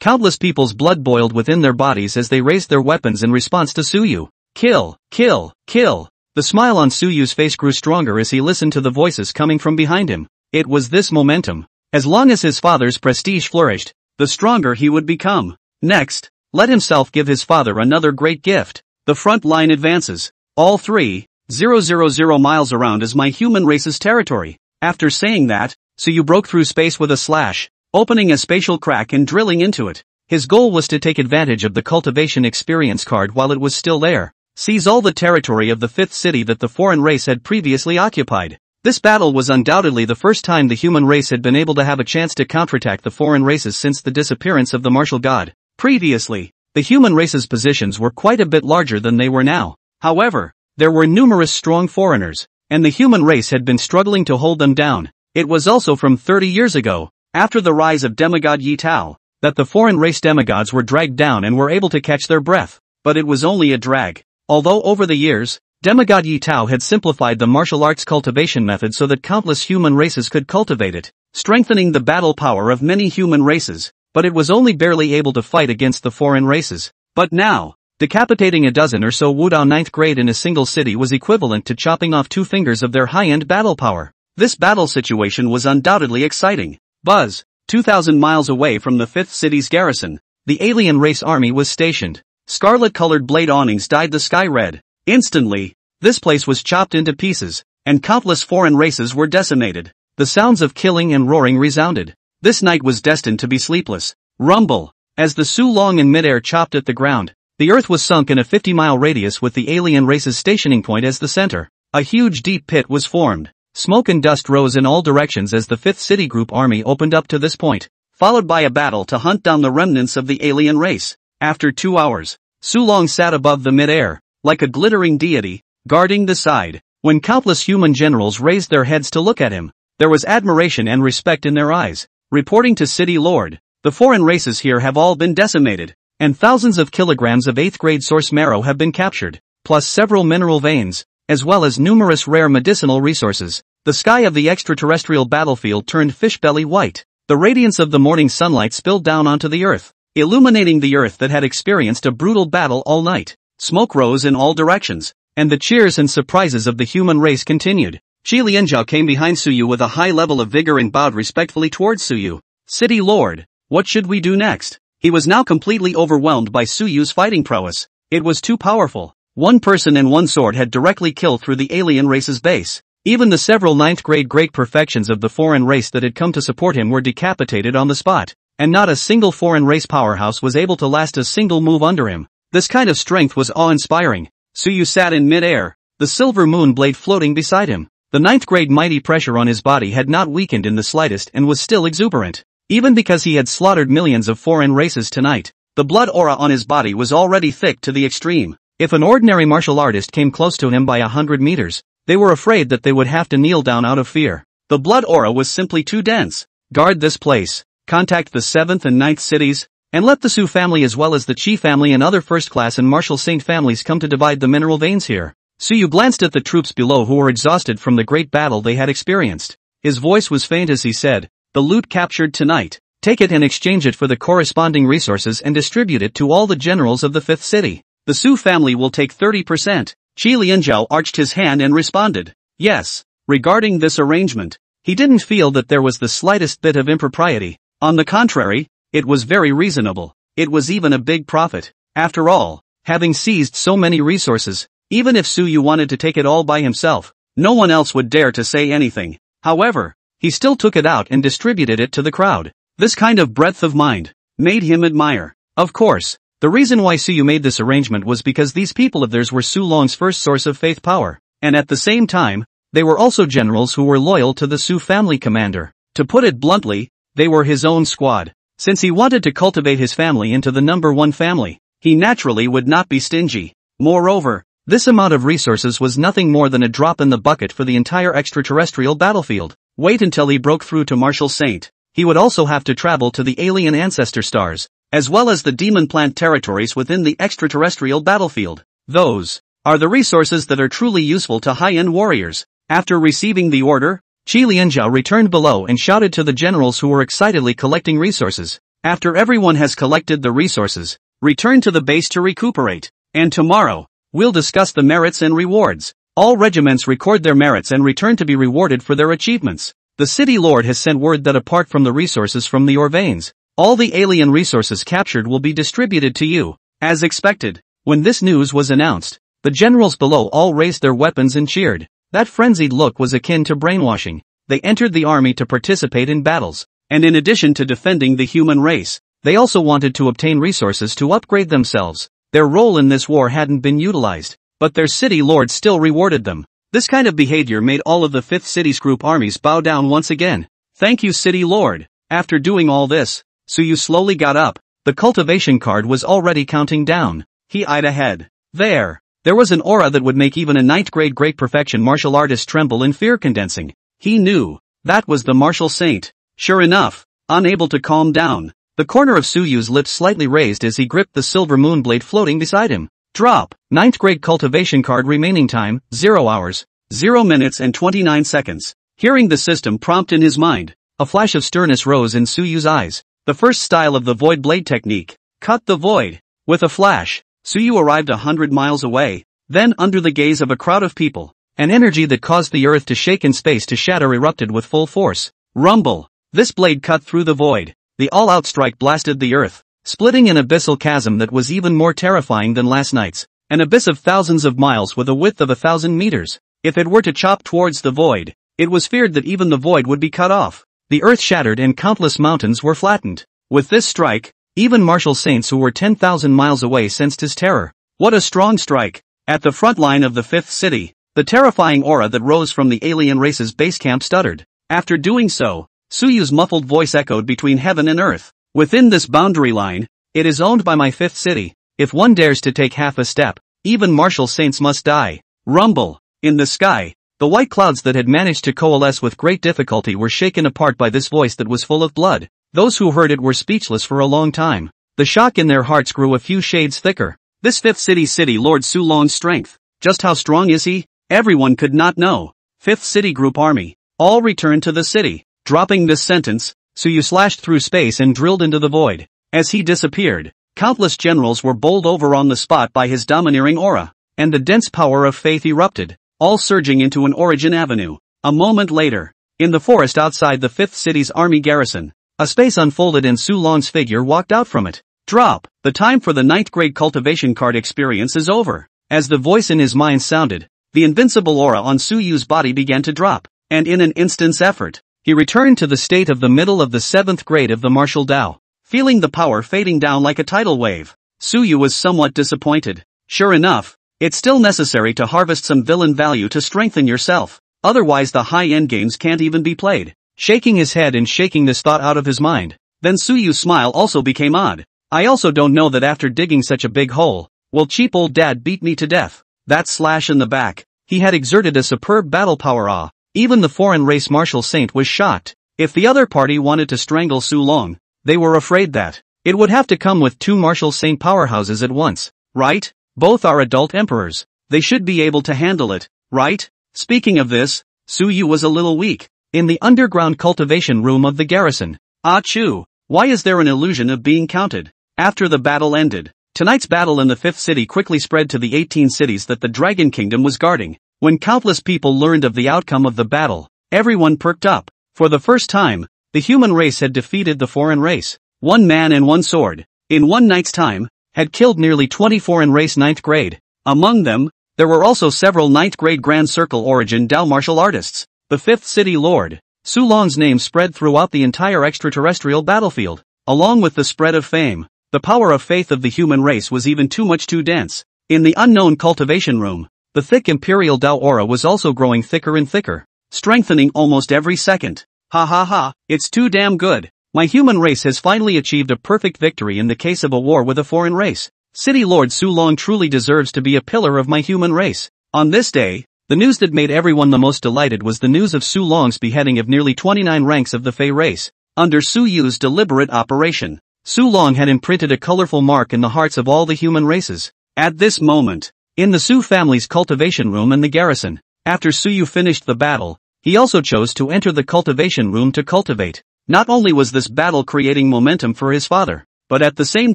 Countless people's blood boiled within their bodies as they raised their weapons in response to Suyu. Kill, kill, kill. The smile on Suyu's face grew stronger as he listened to the voices coming from behind him. It was this momentum. As long as his father's prestige flourished, the stronger he would become. Next, let himself give his father another great gift. The front line advances. All 3,000 miles around is my human race's territory. After saying that, Suyu broke through space with a slash, opening a spatial crack and drilling into it. His goal was to take advantage of the cultivation experience card while it was still there. Seize all the territory of the 5th city that the foreign race had previously occupied. This battle was undoubtedly the first time the human race had been able to have a chance to counterattack the foreign races since the disappearance of the martial god. Previously, the human race's positions were quite a bit larger than they were now. However, there were numerous strong foreigners, and the human race had been struggling to hold them down. It was also from 30 years ago, after the rise of demigod Yi Tao, that the foreign race demigods were dragged down and were able to catch their breath. But it was only a drag. Although over the years, demigod Yi Tao had simplified the martial arts cultivation method so that countless human races could cultivate it, strengthening the battle power of many human races, but it was only barely able to fight against the foreign races. But now, decapitating a dozen or so Wudao 9th grade in a single city was equivalent to chopping off 2 fingers of their high-end battle power. This battle situation was undoubtedly exciting. Buzz, 2,000 miles away from the 5th city's garrison, the alien race army was stationed. Scarlet-colored blade awnings dyed the sky red. Instantly, this place was chopped into pieces, and countless foreign races were decimated. The sounds of killing and roaring resounded. This night was destined to be sleepless. Rumble. As the Su Long in midair chopped at the ground, the earth was sunk in a 50-mile radius with the alien race's stationing point as the center. A huge deep pit was formed. Smoke and dust rose in all directions as the 5th City Group army opened up to this point, followed by a battle to hunt down the remnants of the alien race. After 2 hours, Su Long sat above the mid-air, like a glittering deity, guarding the side. When countless human generals raised their heads to look at him, there was admiration and respect in their eyes. Reporting to City Lord, the foreign races here have all been decimated, and thousands of kilograms of 8th grade source marrow have been captured, plus several mineral veins, as well as numerous rare medicinal resources. the sky of the extraterrestrial battlefield turned fish-belly white. The radiance of the morning sunlight spilled down onto the earth, illuminating the earth that had experienced a brutal battle all night. Smoke rose in all directions, and the cheers and surprises of the human race continued. Qi Lianzhao came behind Suyu with a high level of vigor and bowed respectfully towards Suyu. City Lord, what should we do next? He was now completely overwhelmed by Suyu's fighting prowess. It was too powerful. One person and one sword had directly killed through the alien race's base. Even the several ninth-grade great perfections of the foreign race that had come to support him were decapitated on the spot, and not a single foreign race powerhouse was able to last a single move under him. This kind of strength was awe-inspiring. Suyu sat in mid-air, the silver moon blade floating beside him. The ninth-grade mighty pressure on his body had not weakened in the slightest and was still exuberant. Even because he had slaughtered millions of foreign races tonight, the blood aura on his body was already thick to the extreme. If an ordinary martial artist came close to him by 100 meters, they were afraid that they would have to kneel down out of fear. The blood aura was simply too dense. Guard this place, contact the 7th and 9th cities, and let the Su family as well as the Qi family and other first-class and martial saint families come to divide the mineral veins here. Suyu glanced at the troops below who were exhausted from the great battle they had experienced. His voice was faint as he said, "The loot captured tonight, take it and exchange it for the corresponding resources and distribute it to all the generals of the 5th city. The Su family will take 30%. Qi Lianzhao arched his hand and responded, "Yes." Regarding this arrangement, he didn't feel that there was the slightest bit of impropriety. On the contrary, it was very reasonable. It was even a big profit. After all, having seized so many resources, even if Suyu wanted to take it all by himself, no one else would dare to say anything. However, he still took it out and distributed it to the crowd. This kind of breadth of mind made him admire. Of course, the reason why Suyu made this arrangement was because these people of theirs were Su Long's first source of faith power, and at the same time, they were also generals who were loyal to the Su family commander. To put it bluntly, they were his own squad. Since he wanted to cultivate his family into the number one family, he naturally would not be stingy. Moreover, this amount of resources was nothing more than a drop in the bucket for the entire extraterrestrial battlefield. Wait until he broke through to Martial Saint. He would also have to travel to the alien ancestor stars, as well as the demon plant territories within the extraterrestrial battlefield. Those are the resources that are truly useful to high-end warriors. After receiving the order, Qi Lianzhao returned below and shouted to the generals who were excitedly collecting resources. After everyone has collected the resources, return to the base to recuperate. And tomorrow, we'll discuss the merits and rewards. All regiments record their merits and return to be rewarded for their achievements. The city lord has sent word that apart from the resources from the Orvanes, all the alien resources captured will be distributed to you. As expected, when this news was announced, the generals below all raised their weapons and cheered. That frenzied look was akin to brainwashing. They entered the army to participate in battles, and in addition to defending the human race, they also wanted to obtain resources to upgrade themselves. Their role in this war hadn't been utilized, but their city lord still rewarded them. This kind of behavior made all of the 5th city's group armies bow down once again. Thank you, city lord. After doing all this, Suyu slowly got up. The cultivation card was already counting down. He eyed ahead. There was an aura that would make even a 9th grade great perfection martial artist tremble in fear condensing. He knew. That was the martial saint. Sure enough, unable to calm down, the corner of Suyu's lips slightly raised as he gripped the silver moon blade floating beside him. Drop. 9th grade cultivation card remaining time, 0 hours, 0 minutes and 29 seconds. Hearing the system prompt in his mind, a flash of sternness rose in Suyu's eyes. The first style of the void blade technique. Cut the void. With a flash, Suyu arrived 100 miles away, then under the gaze of a crowd of people, an energy that caused the earth to shake and space to shatter erupted with full force. Rumble. This blade cut through the void. The all-out strike blasted the earth, splitting an abyssal chasm that was even more terrifying than last night's. An abyss of thousands of miles with a width of 1,000 meters. If it were to chop towards the void, it was feared that even the void would be cut off. The earth shattered and countless mountains were flattened. With this strike, even martial saints who were 10,000 miles away sensed his terror. What a strong strike! At the front line of the 5th city, the terrifying aura that rose from the alien race's base camp stuttered. After doing so, Suyu's muffled voice echoed between heaven and earth. Within this boundary line, it is owned by my 5th city. If one dares to take half a step, even martial saints must die. Rumble. In the sky, the white clouds that had managed to coalesce with great difficulty were shaken apart by this voice that was full of blood. Those who heard it were speechless for a long time. The shock in their hearts grew a few shades thicker. This 5th city Lord Su Long's strength. Just how strong is he? Everyone could not know. 5th City Group Army, all return to the city. Dropping this sentence, Suyu slashed through space and drilled into the void. As he disappeared, countless generals were bowled over on the spot by his domineering aura, and the dense power of faith erupted, all surging into an origin avenue. A moment later, in the forest outside the 5th City's army garrison, a space unfolded and Su Long's figure walked out from it. Drop. The time for the 9th grade cultivation card experience is over. As the voice in his mind sounded, the invincible aura on Su Yu's body began to drop, and in an instant's effort, he returned to the state of the middle of the 7th grade of the martial Tao. Feeling the power fading down like a tidal wave, Su Yu was somewhat disappointed. Sure enough, it's still necessary to harvest some villain value to strengthen yourself, otherwise the high-end games can't even be played. Shaking his head and shaking this thought out of his mind, then Su Yu's smile also became odd. I also don't know that after digging such a big hole, will cheap old dad beat me to death. That slash in the back, he had exerted a superb battle power. Even the foreign race martial saint was shocked. If the other party wanted to strangle Su Long, they were afraid that it would have to come with two martial saint powerhouses at once, right? Both are adult emperors. They should be able to handle it, right? Speaking of this, Su Yu was a little weak. In the underground cultivation room of the garrison. Achoo! Why is there an illusion of being counted? After the battle ended, tonight's battle in the 5th city quickly spread to the 18 cities that the Dragon Kingdom was guarding. When countless people learned of the outcome of the battle, everyone perked up. For the first time, the human race had defeated the foreign race. One man and one sword, in one night's time, had killed nearly 20 foreign race 9th grade. Among them, there were also several 9th grade Grand Circle origin Dao martial artists. The 5th City Lord, Su Long's name spread throughout the entire extraterrestrial battlefield. Along with the spread of fame, the power of faith of the human race was even too dense. In the unknown cultivation room, the thick imperial Dao aura was also growing thicker and thicker, strengthening almost every second. Ha, it's too damn good. My human race has finally achieved a perfect victory in the case of a war with a foreign race. City Lord Su Long truly deserves to be a pillar of my human race. On this day, the news that made everyone the most delighted was the news of Su Long's beheading of nearly 29 ranks of the Fey race. Under Su Yu's deliberate operation, Su Long had imprinted a colorful mark in the hearts of all the human races. At this moment, in the Su family's cultivation room in the garrison, after Su Yu finished the battle, he also chose to enter the cultivation room to cultivate. Not only was this battle creating momentum for his father, but at the same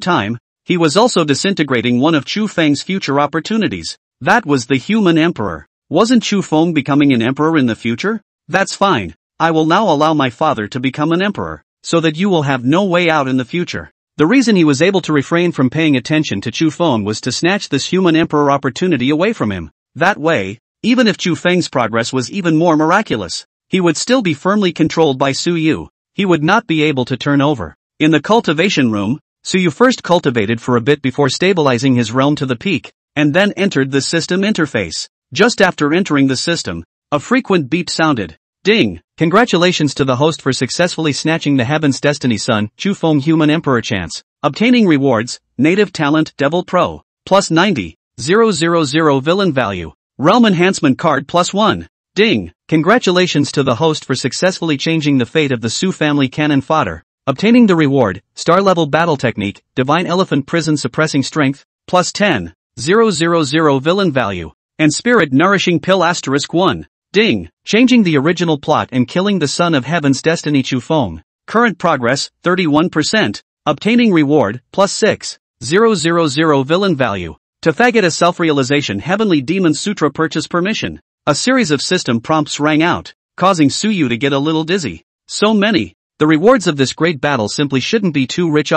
time, he was also disintegrating one of Chu Feng's future opportunities. That was the human emperor. Wasn't Chu Feng becoming an emperor in the future? That's fine. I will now allow my father to become an emperor, so that you will have no way out in the future. The reason he was able to refrain from paying attention to Chu Feng was to snatch this human emperor opportunity away from him. That way, even if Chu Feng's progress was even more miraculous, he would still be firmly controlled by Su Yu. He would not be able to turn over. In the cultivation room, Su Yu first cultivated for a bit before stabilizing his realm to the peak, and then entered the system interface. Just after entering the system, a frequent beep sounded. Ding! Congratulations to the host for successfully snatching the Heaven's Destiny Son, Chu Feng Human Emperor Chance. Obtaining rewards, Native Talent Devil Pro, plus 90, 000 Villain Value, Realm Enhancement Card plus 1. Ding! Congratulations to the host for successfully changing the fate of the Su family cannon fodder. Obtaining the reward, Star-Level Battle Technique, Divine Elephant Prison Suppressing Strength, plus 10, 000 Villain Value. And Spirit Nourishing Pill * 1. Ding! Changing the original plot and killing the son of Heaven's Destiny Chu Feng. Current progress, 31%. Obtaining reward, plus 6, 000 Villain Value. Tathagata Self-Realization Heavenly Demon Sutra Purchase Permission. A series of system prompts rang out, causing Su Yu to get a little dizzy. So many. The rewards of this great battle simply shouldn't be too rich.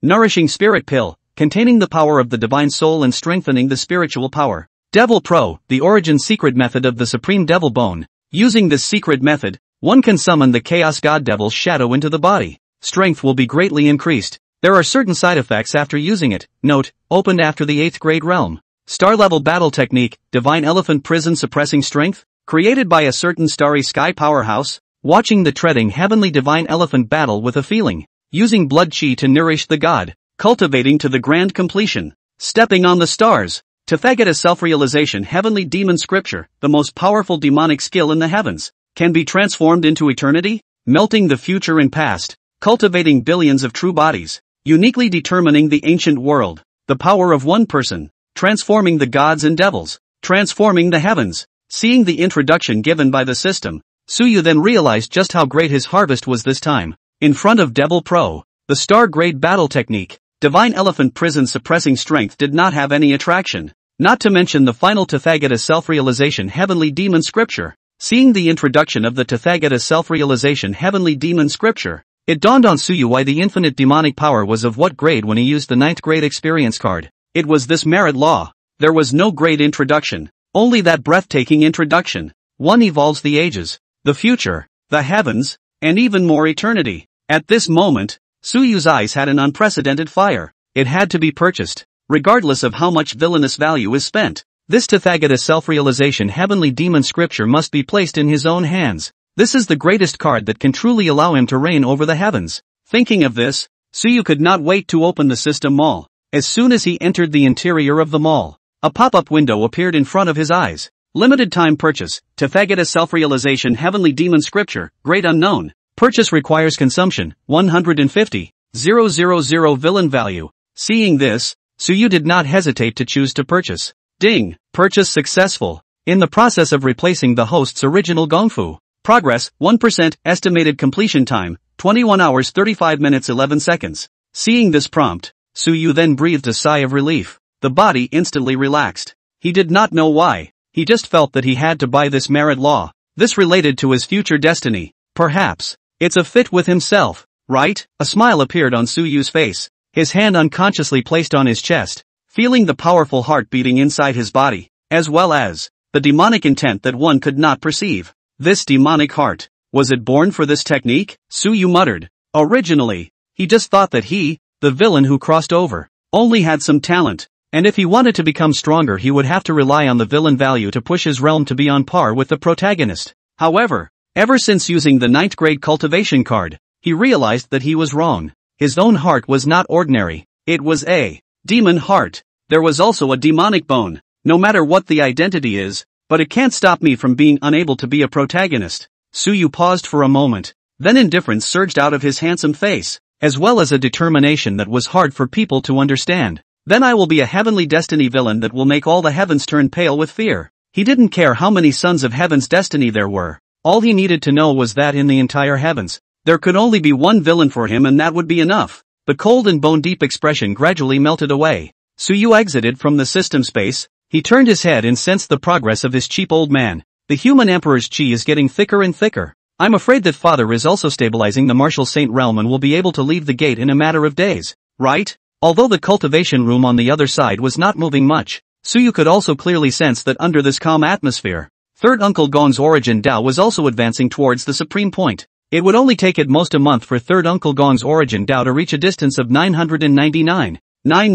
Nourishing Spirit Pill, containing the power of the Divine Soul and strengthening the spiritual power. Devil Pro, the origin secret method of the Supreme Devil Bone. Using this secret method, one can summon the Chaos God Devil's shadow into the body. Strength will be greatly increased. There are certain side effects after using it. Note, opened after the 8th grade realm. Star-Level Battle Technique, Divine Elephant Prison Suppressing Strength, created by a certain Starry Sky powerhouse. Watching the treading Heavenly Divine Elephant battle with a feeling. Using blood chi to nourish the god. Cultivating to the grand completion. Stepping on the stars. Tathagata Self-Realization Heavenly Demon Scripture, the most powerful demonic skill in the heavens, can be transformed into eternity, melting the future and past, cultivating billions of true bodies, uniquely determining the ancient world, the power of one person, transforming the gods and devils, transforming the heavens, Seeing the introduction given by the system, Suyu then realized just how great his harvest was this time. In front of Devil Pro, the star-grade battle technique, Divine Elephant Prison suppressing strength did not have any attraction. Not to mention the final Tathagata self-realization heavenly demon scripture. Seeing the introduction of the Tathagata self-realization heavenly demon scripture, it dawned on Suyu why the infinite demonic power was of what grade when he used the 9th grade experience card. It was this merit law. There was no grade introduction, only that breathtaking introduction. One evolves the ages, the future, the heavens, and even more eternity. At this moment, Suyu's eyes had an unprecedented fire. It had to be purchased, regardless of how much villainous value is spent. This Tathagata self-realization heavenly demon scripture must be placed in his own hands. This is the greatest card that can truly allow him to reign over the heavens. Thinking of this, Suyu could not wait to open the system mall. As soon as he entered the interior of the mall, a pop-up window appeared in front of his eyes. Limited time purchase, Tathagata self-realization heavenly demon scripture, grade unknown. Purchase requires consumption, 150,000 villain value. Seeing this, Suyu did not hesitate to choose to purchase. Ding! Purchase successful. In the process of replacing the host's original Gongfu. Progress, 1%, estimated completion time, 21 hours 35 minutes 11 seconds. Seeing this prompt, Suyu then breathed a sigh of relief. The body instantly relaxed. He did not know why. He just felt that he had to buy this merit law. This related to his future destiny. Perhaps. It's a fit with himself, right? A smile appeared on Suyu's face. His hand unconsciously placed on his chest, feeling the powerful heart beating inside his body, as well as the demonic intent that one could not perceive. This demonic heart, was it born for this technique? Suyu muttered. Originally, he just thought that he, the villain who crossed over, only had some talent, and if he wanted to become stronger he would have to rely on the villain value to push his realm to be on par with the protagonist. However, ever since using the 9th grade cultivation card, he realized that he was wrong. His own heart was not ordinary. It was a demon heart. There was also a demonic bone. No matter what the identity is, but it can't stop me from being unable to be a protagonist. Suyu paused for a moment. Then indifference surged out of his handsome face, as well as a determination that was hard for people to understand. Then I will be a heavenly destiny villain that will make all the heavens turn pale with fear. He didn't care how many sons of heaven's destiny there were. All he needed to know was that in the entire heavens, there could only be one villain for him and that would be enough. The cold and bone-deep expression gradually melted away. Suyu exited from the system space. He turned his head and sensed the progress of his cheap old man. The human emperor's chi is getting thicker and thicker. I'm afraid that father is also stabilizing the martial saint realm and will be able to leave the gate in a matter of days, right? Although the cultivation room on the other side was not moving much, Suyu could also clearly sense that under this calm atmosphere, Third Uncle Gong's origin Dao was also advancing towards the supreme point. It would only take at most a month for Third Uncle Gong's origin Dao to reach a distance of 999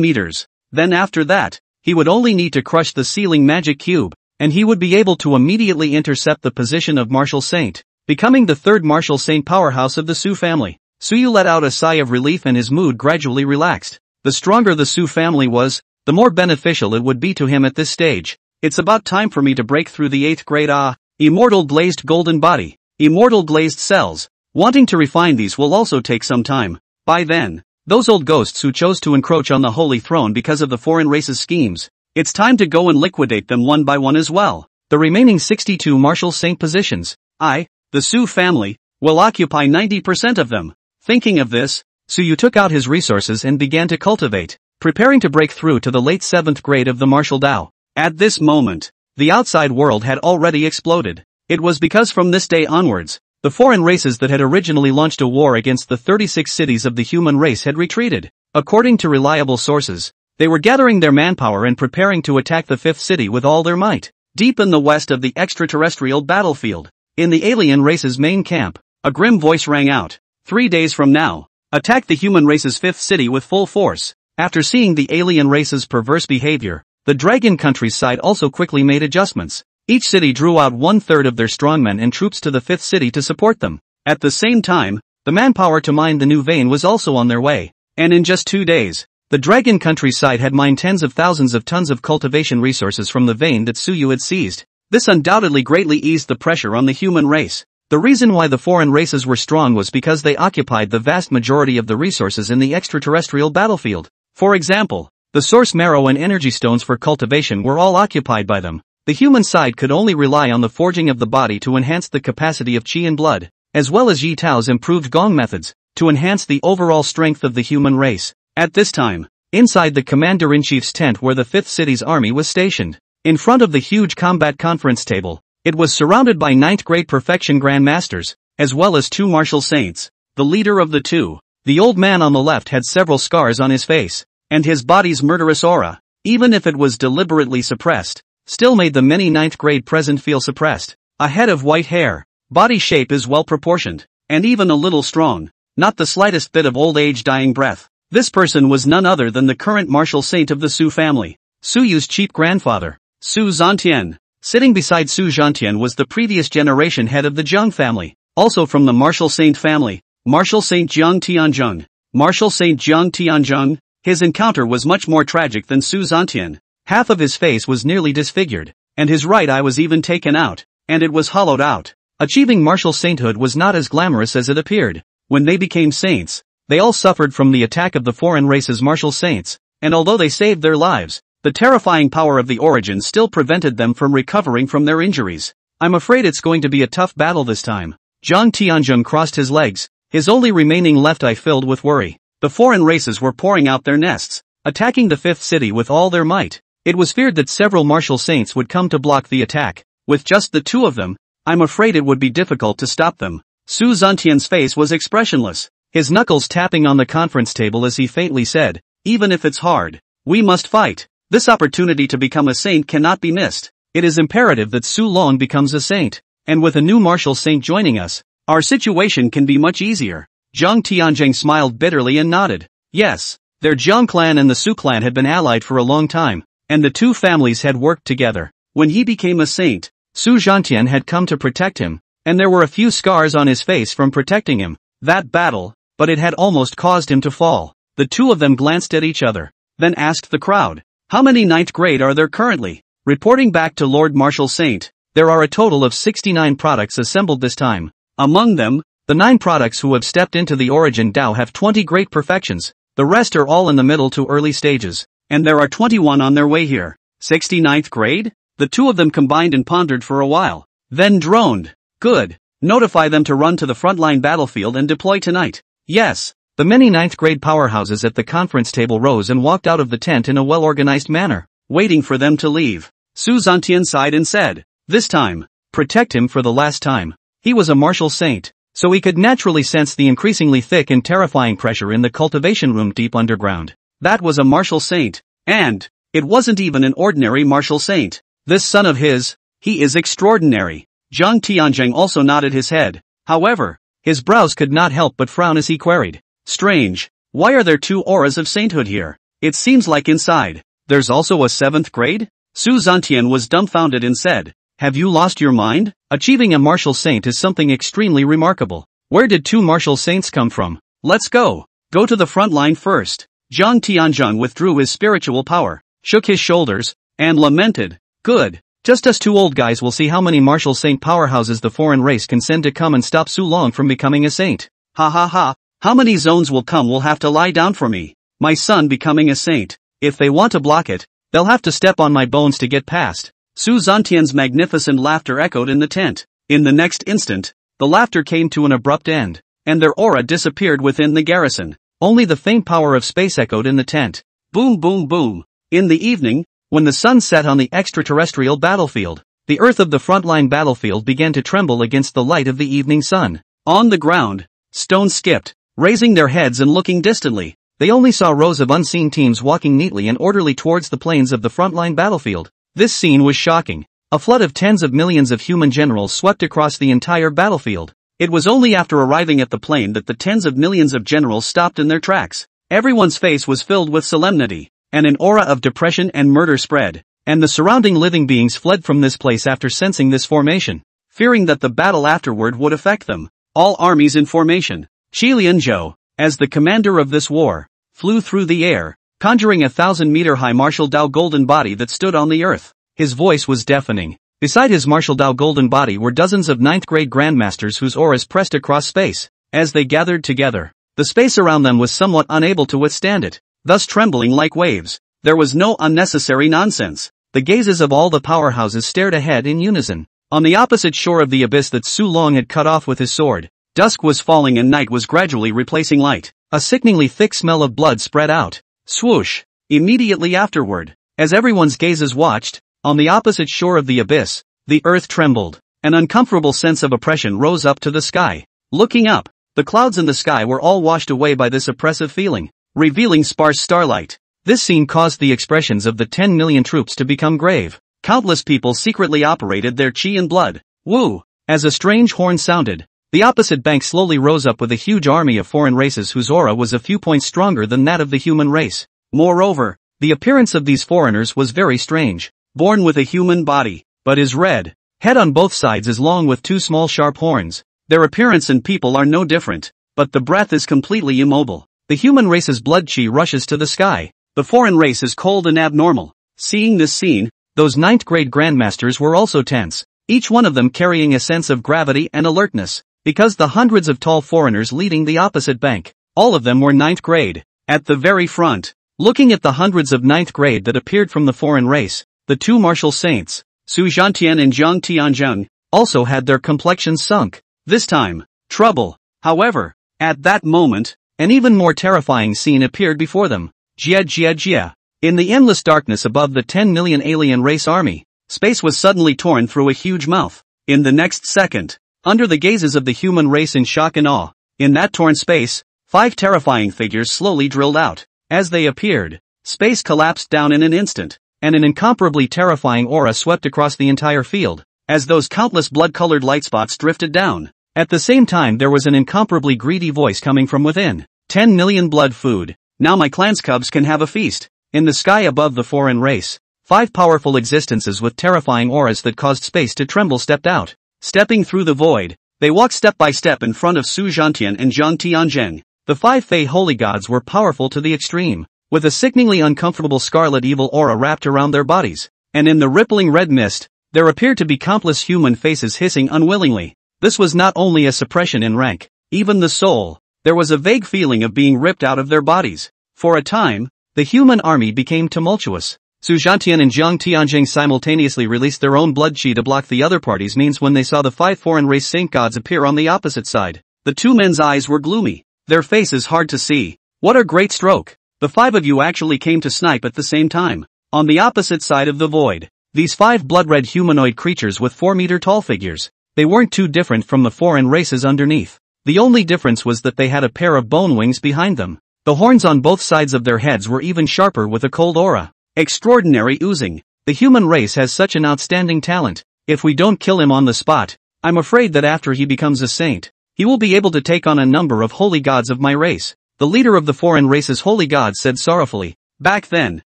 meters. Then after that, he would only need to crush the ceiling magic cube, and he would be able to immediately intercept the position of Martial Saint, becoming the third Martial Saint powerhouse of the Su family. Suyu let out a sigh of relief and his mood gradually relaxed. The stronger the Su family was, the more beneficial it would be to him at this stage. It's about time for me to break through the 8th grade. Immortal glazed golden body. Immortal glazed cells. Wanting to refine these will also take some time. By then, those old ghosts who chose to encroach on the holy throne because of the foreign race's schemes, it's time to go and liquidate them one by one as well. The remaining 62 Martial Saint positions, the Su family, will occupy 90% of them. Thinking of this, Suyu took out his resources and began to cultivate, preparing to break through to the late 7th grade of the martial Dao. At this moment, the outside world had already exploded. It was because from this day onwards, the foreign races that had originally launched a war against the 36 cities of the human race had retreated. According to reliable sources, they were gathering their manpower and preparing to attack the 5th city with all their might. Deep in the west of the extraterrestrial battlefield, in the alien race's main camp, a grim voice rang out. 3 days from now, attack the human race's 5th city with full force. After seeing the alien race's perverse behavior, the dragon countryside also quickly made adjustments. Each city drew out 1/3 of their strongmen and troops to the 5th city to support them. At the same time, the manpower to mine the new vein was also on their way. And in just 2 days, the dragon countryside had mined tens of thousands of tons of cultivation resources from the vein that Suyu had seized. This undoubtedly greatly eased the pressure on the human race. The reason why the foreign races were strong was because they occupied the vast majority of the resources in the extraterrestrial battlefield. For example, the source marrow and energy stones for cultivation were all occupied by them. The human side could only rely on the forging of the body to enhance the capacity of qi and blood, as well as Yi Tao's improved gong methods, to enhance the overall strength of the human race. At this time, inside the commander-in-chief's tent where the 5th City's army was stationed, in front of the huge combat conference table, it was surrounded by 9th grade perfection grandmasters, as well as 2 martial saints. The leader of the two, the old man on the left, had several scars on his face, and his body's murderous aura, even if it was deliberately suppressed, still made the many 9th grade present feel suppressed. A head of white hair, body shape is well proportioned, and even a little strong, not the slightest bit of old age dying breath. This person was none other than the current martial saint of the Su family, Su Yu's cheap grandfather, Su Zhantian. Sitting beside Su Zhantian was the previous generation head of the Zheng family, also from the martial saint family, Martial Saint Jiang Tianzheng. Martial Saint Jiang Tianzheng. His encounter was much more tragic than Su Zhantian. Half of his face was nearly disfigured, and his right eye was even taken out, and it was hollowed out. Achieving martial sainthood was not as glamorous as it appeared. When they became saints, they all suffered from the attack of the foreign race's martial saints, and although they saved their lives, the terrifying power of the origin still prevented them from recovering from their injuries. I'm afraid it's going to be a tough battle this time. Jiang Tianzheng crossed his legs, his only remaining left eye filled with worry. The foreign races were pouring out their nests, attacking the 5th city with all their might. It was feared that several martial saints would come to block the attack. With just the 2 of them, I'm afraid it would be difficult to stop them. Su Zhantian's face was expressionless, his knuckles tapping on the conference table as he faintly said, "Even if it's hard, we must fight. This opportunity to become a saint cannot be missed. It is imperative that Su Long becomes a saint, and with a new martial saint joining us, our situation can be much easier." Jiang Tianzheng smiled bitterly and nodded. Yes, their Jiang clan and the Su clan had been allied for a long time, and the 2 families had worked together. When he became a saint, Su Zhantian had come to protect him, and there were a few scars on his face from protecting him. That battle, but it had almost caused him to fall. The 2 of them glanced at each other, then asked the crowd, "How many 9th grade are there currently?" Reporting back to Lord Martial Saint, there are a total of 69 products assembled this time. Among them, the 9 products who have stepped into the origin Dao have 20 great perfections, the rest are all in the middle to early stages, and there are 21 on their way here. 69th grade? The 2 of them combined and pondered for a while, then droned. Good. Notify them to run to the frontline battlefield and deploy tonight. Yes. The many 9th grade powerhouses at the conference table rose and walked out of the tent in a well-organized manner, waiting for them to leave. Su Zhantian sighed and said, "This time, protect him for the last time." He was a martial saint, so he could naturally sense the increasingly thick and terrifying pressure in the cultivation room deep underground. That was a martial saint, and it wasn't even an ordinary martial saint. This son of his, he is extraordinary. Jiang Tianzheng also nodded his head. However, his brows could not help but frown as he queried, "Strange, why are there 2 auras of sainthood here? It seems like inside there's also a 7th grade? Su Zhantian was dumbfounded and said, "Have you lost your mind? Achieving a martial saint is something extremely remarkable. Where did 2 martial saints come from? Let's go. Go to the front line first." Jiang Tianzheng withdrew his spiritual power, shook his shoulders, and lamented, "Good. Just us 2 old guys will see how many martial saint powerhouses the foreign race can send to come and stop Su Long from becoming a saint. Ha ha ha. How many zones will have to lie down for me? My son becoming a saint. If they want to block it, they'll have to step on my bones to get past." Su Zhantian's magnificent laughter echoed in the tent. In the next instant, the laughter came to an abrupt end, and their aura disappeared within the garrison. Only the faint power of space echoed in the tent. Boom boom boom. In the evening, when the sun set on the extraterrestrial battlefield, the earth of the frontline battlefield began to tremble against the light of the evening sun. On the ground, stones skipped, raising their heads and looking distantly. They only saw rows of unseen teams walking neatly and orderly towards the plains of the frontline battlefield. This scene was shocking. A flood of tens of millions of human generals swept across the entire battlefield. It was only after arriving at the plain that the tens of millions of generals stopped in their tracks. Everyone's face was filled with solemnity, and an aura of depression and murder spread, and the surrounding living beings fled from this place after sensing this formation, fearing that the battle afterward would affect them. All armies in formation. Qi Lianzhou, as the commander of this war, flew through the air, conjuring a 1,000-meter-high martial Dao golden body that stood on the earth. His voice was deafening. Beside his martial Dao golden body were dozens of 9th grade grandmasters whose auras pressed across space. As they gathered together, the space around them was somewhat unable to withstand it, thus trembling like waves. There was no unnecessary nonsense. the gazes of all the powerhouses stared ahead in unison. On the opposite shore of the abyss that Su Long had cut off with his sword, dusk was falling and night was gradually replacing light. A sickeningly thick smell of blood spread out. Swoosh! Immediately afterward, as everyone's gazes watched, on the opposite shore of the abyss, the earth trembled. An uncomfortable sense of oppression rose up to the sky. Looking up, the clouds in the sky were all washed away by this oppressive feeling, revealing sparse starlight. This scene caused the expressions of the 10 million troops to become grave. Countless people secretly operated their chi and blood. Woo! As a strange horn sounded, the opposite bank slowly rose up with a huge army of foreign races whose aura was a few points stronger than that of the human race. Moreover, the appearance of these foreigners was very strange. Born with a human body, but his red head on both sides is long with two small sharp horns. Their appearance and people are no different, but the breath is completely immobile. The human race's blood chi rushes to the sky. The foreign race is cold and abnormal. Seeing this scene, those 9th grade grandmasters were also tense, each one of them carrying a sense of gravity and alertness, because the hundreds of tall foreigners leading the opposite bank, all of them were 9th grade. At the very front, looking at the hundreds of 9th grade that appeared from the foreign race, the two martial saints, Su Zhantian and Zhang Tianzheng, also had their complexions sunk. This time, trouble. However, at that moment, an even more terrifying scene appeared before them. Jia. In the endless darkness above the 10 million alien race army, space was suddenly torn through a huge mouth. In the next second, under the gazes of the human race in shock and awe, in that torn space, 5 terrifying figures slowly drilled out. As they appeared, space collapsed down in an instant, and an incomparably terrifying aura swept across the entire field, as those countless blood-colored light spots drifted down. At the same time there was an incomparably greedy voice coming from within. 10 million blood food. Now my clan's cubs can have a feast. In the sky above the foreign race, 5 powerful existences with terrifying auras that caused space to tremble stepped out. Stepping through the void, they walked step by step in front of Su Zhantian and Zhang Tianzheng. The 5 Fey holy gods were powerful to the extreme, with a sickeningly uncomfortable scarlet evil aura wrapped around their bodies, and in the rippling red mist, there appeared to be countless human faces hissing unwillingly. This was not only a suppression in rank, even the soul. There was a vague feeling of being ripped out of their bodies. For a time, the human army became tumultuous. Su Zhantian and Zhang Tianzheng simultaneously released their own blood chi to block the other party's means when they saw the 5 foreign race saint gods appear on the opposite side. The two men's eyes were gloomy, their faces hard to see. What a great stroke! The 5 of you actually came to snipe at the same time. On the opposite side of the void, these 5 blood-red humanoid creatures with 4-meter-tall figures. They weren't too different from the foreign races underneath. The only difference was that they had a pair of bone wings behind them. The horns on both sides of their heads were even sharper with a cold aura. Extraordinary oozing. The human race has such an outstanding talent. If we don't kill him on the spot, I'm afraid that after he becomes a saint, he will be able to take on a number of holy gods of my race. The leader of the foreign race's holy gods said sorrowfully. Back then,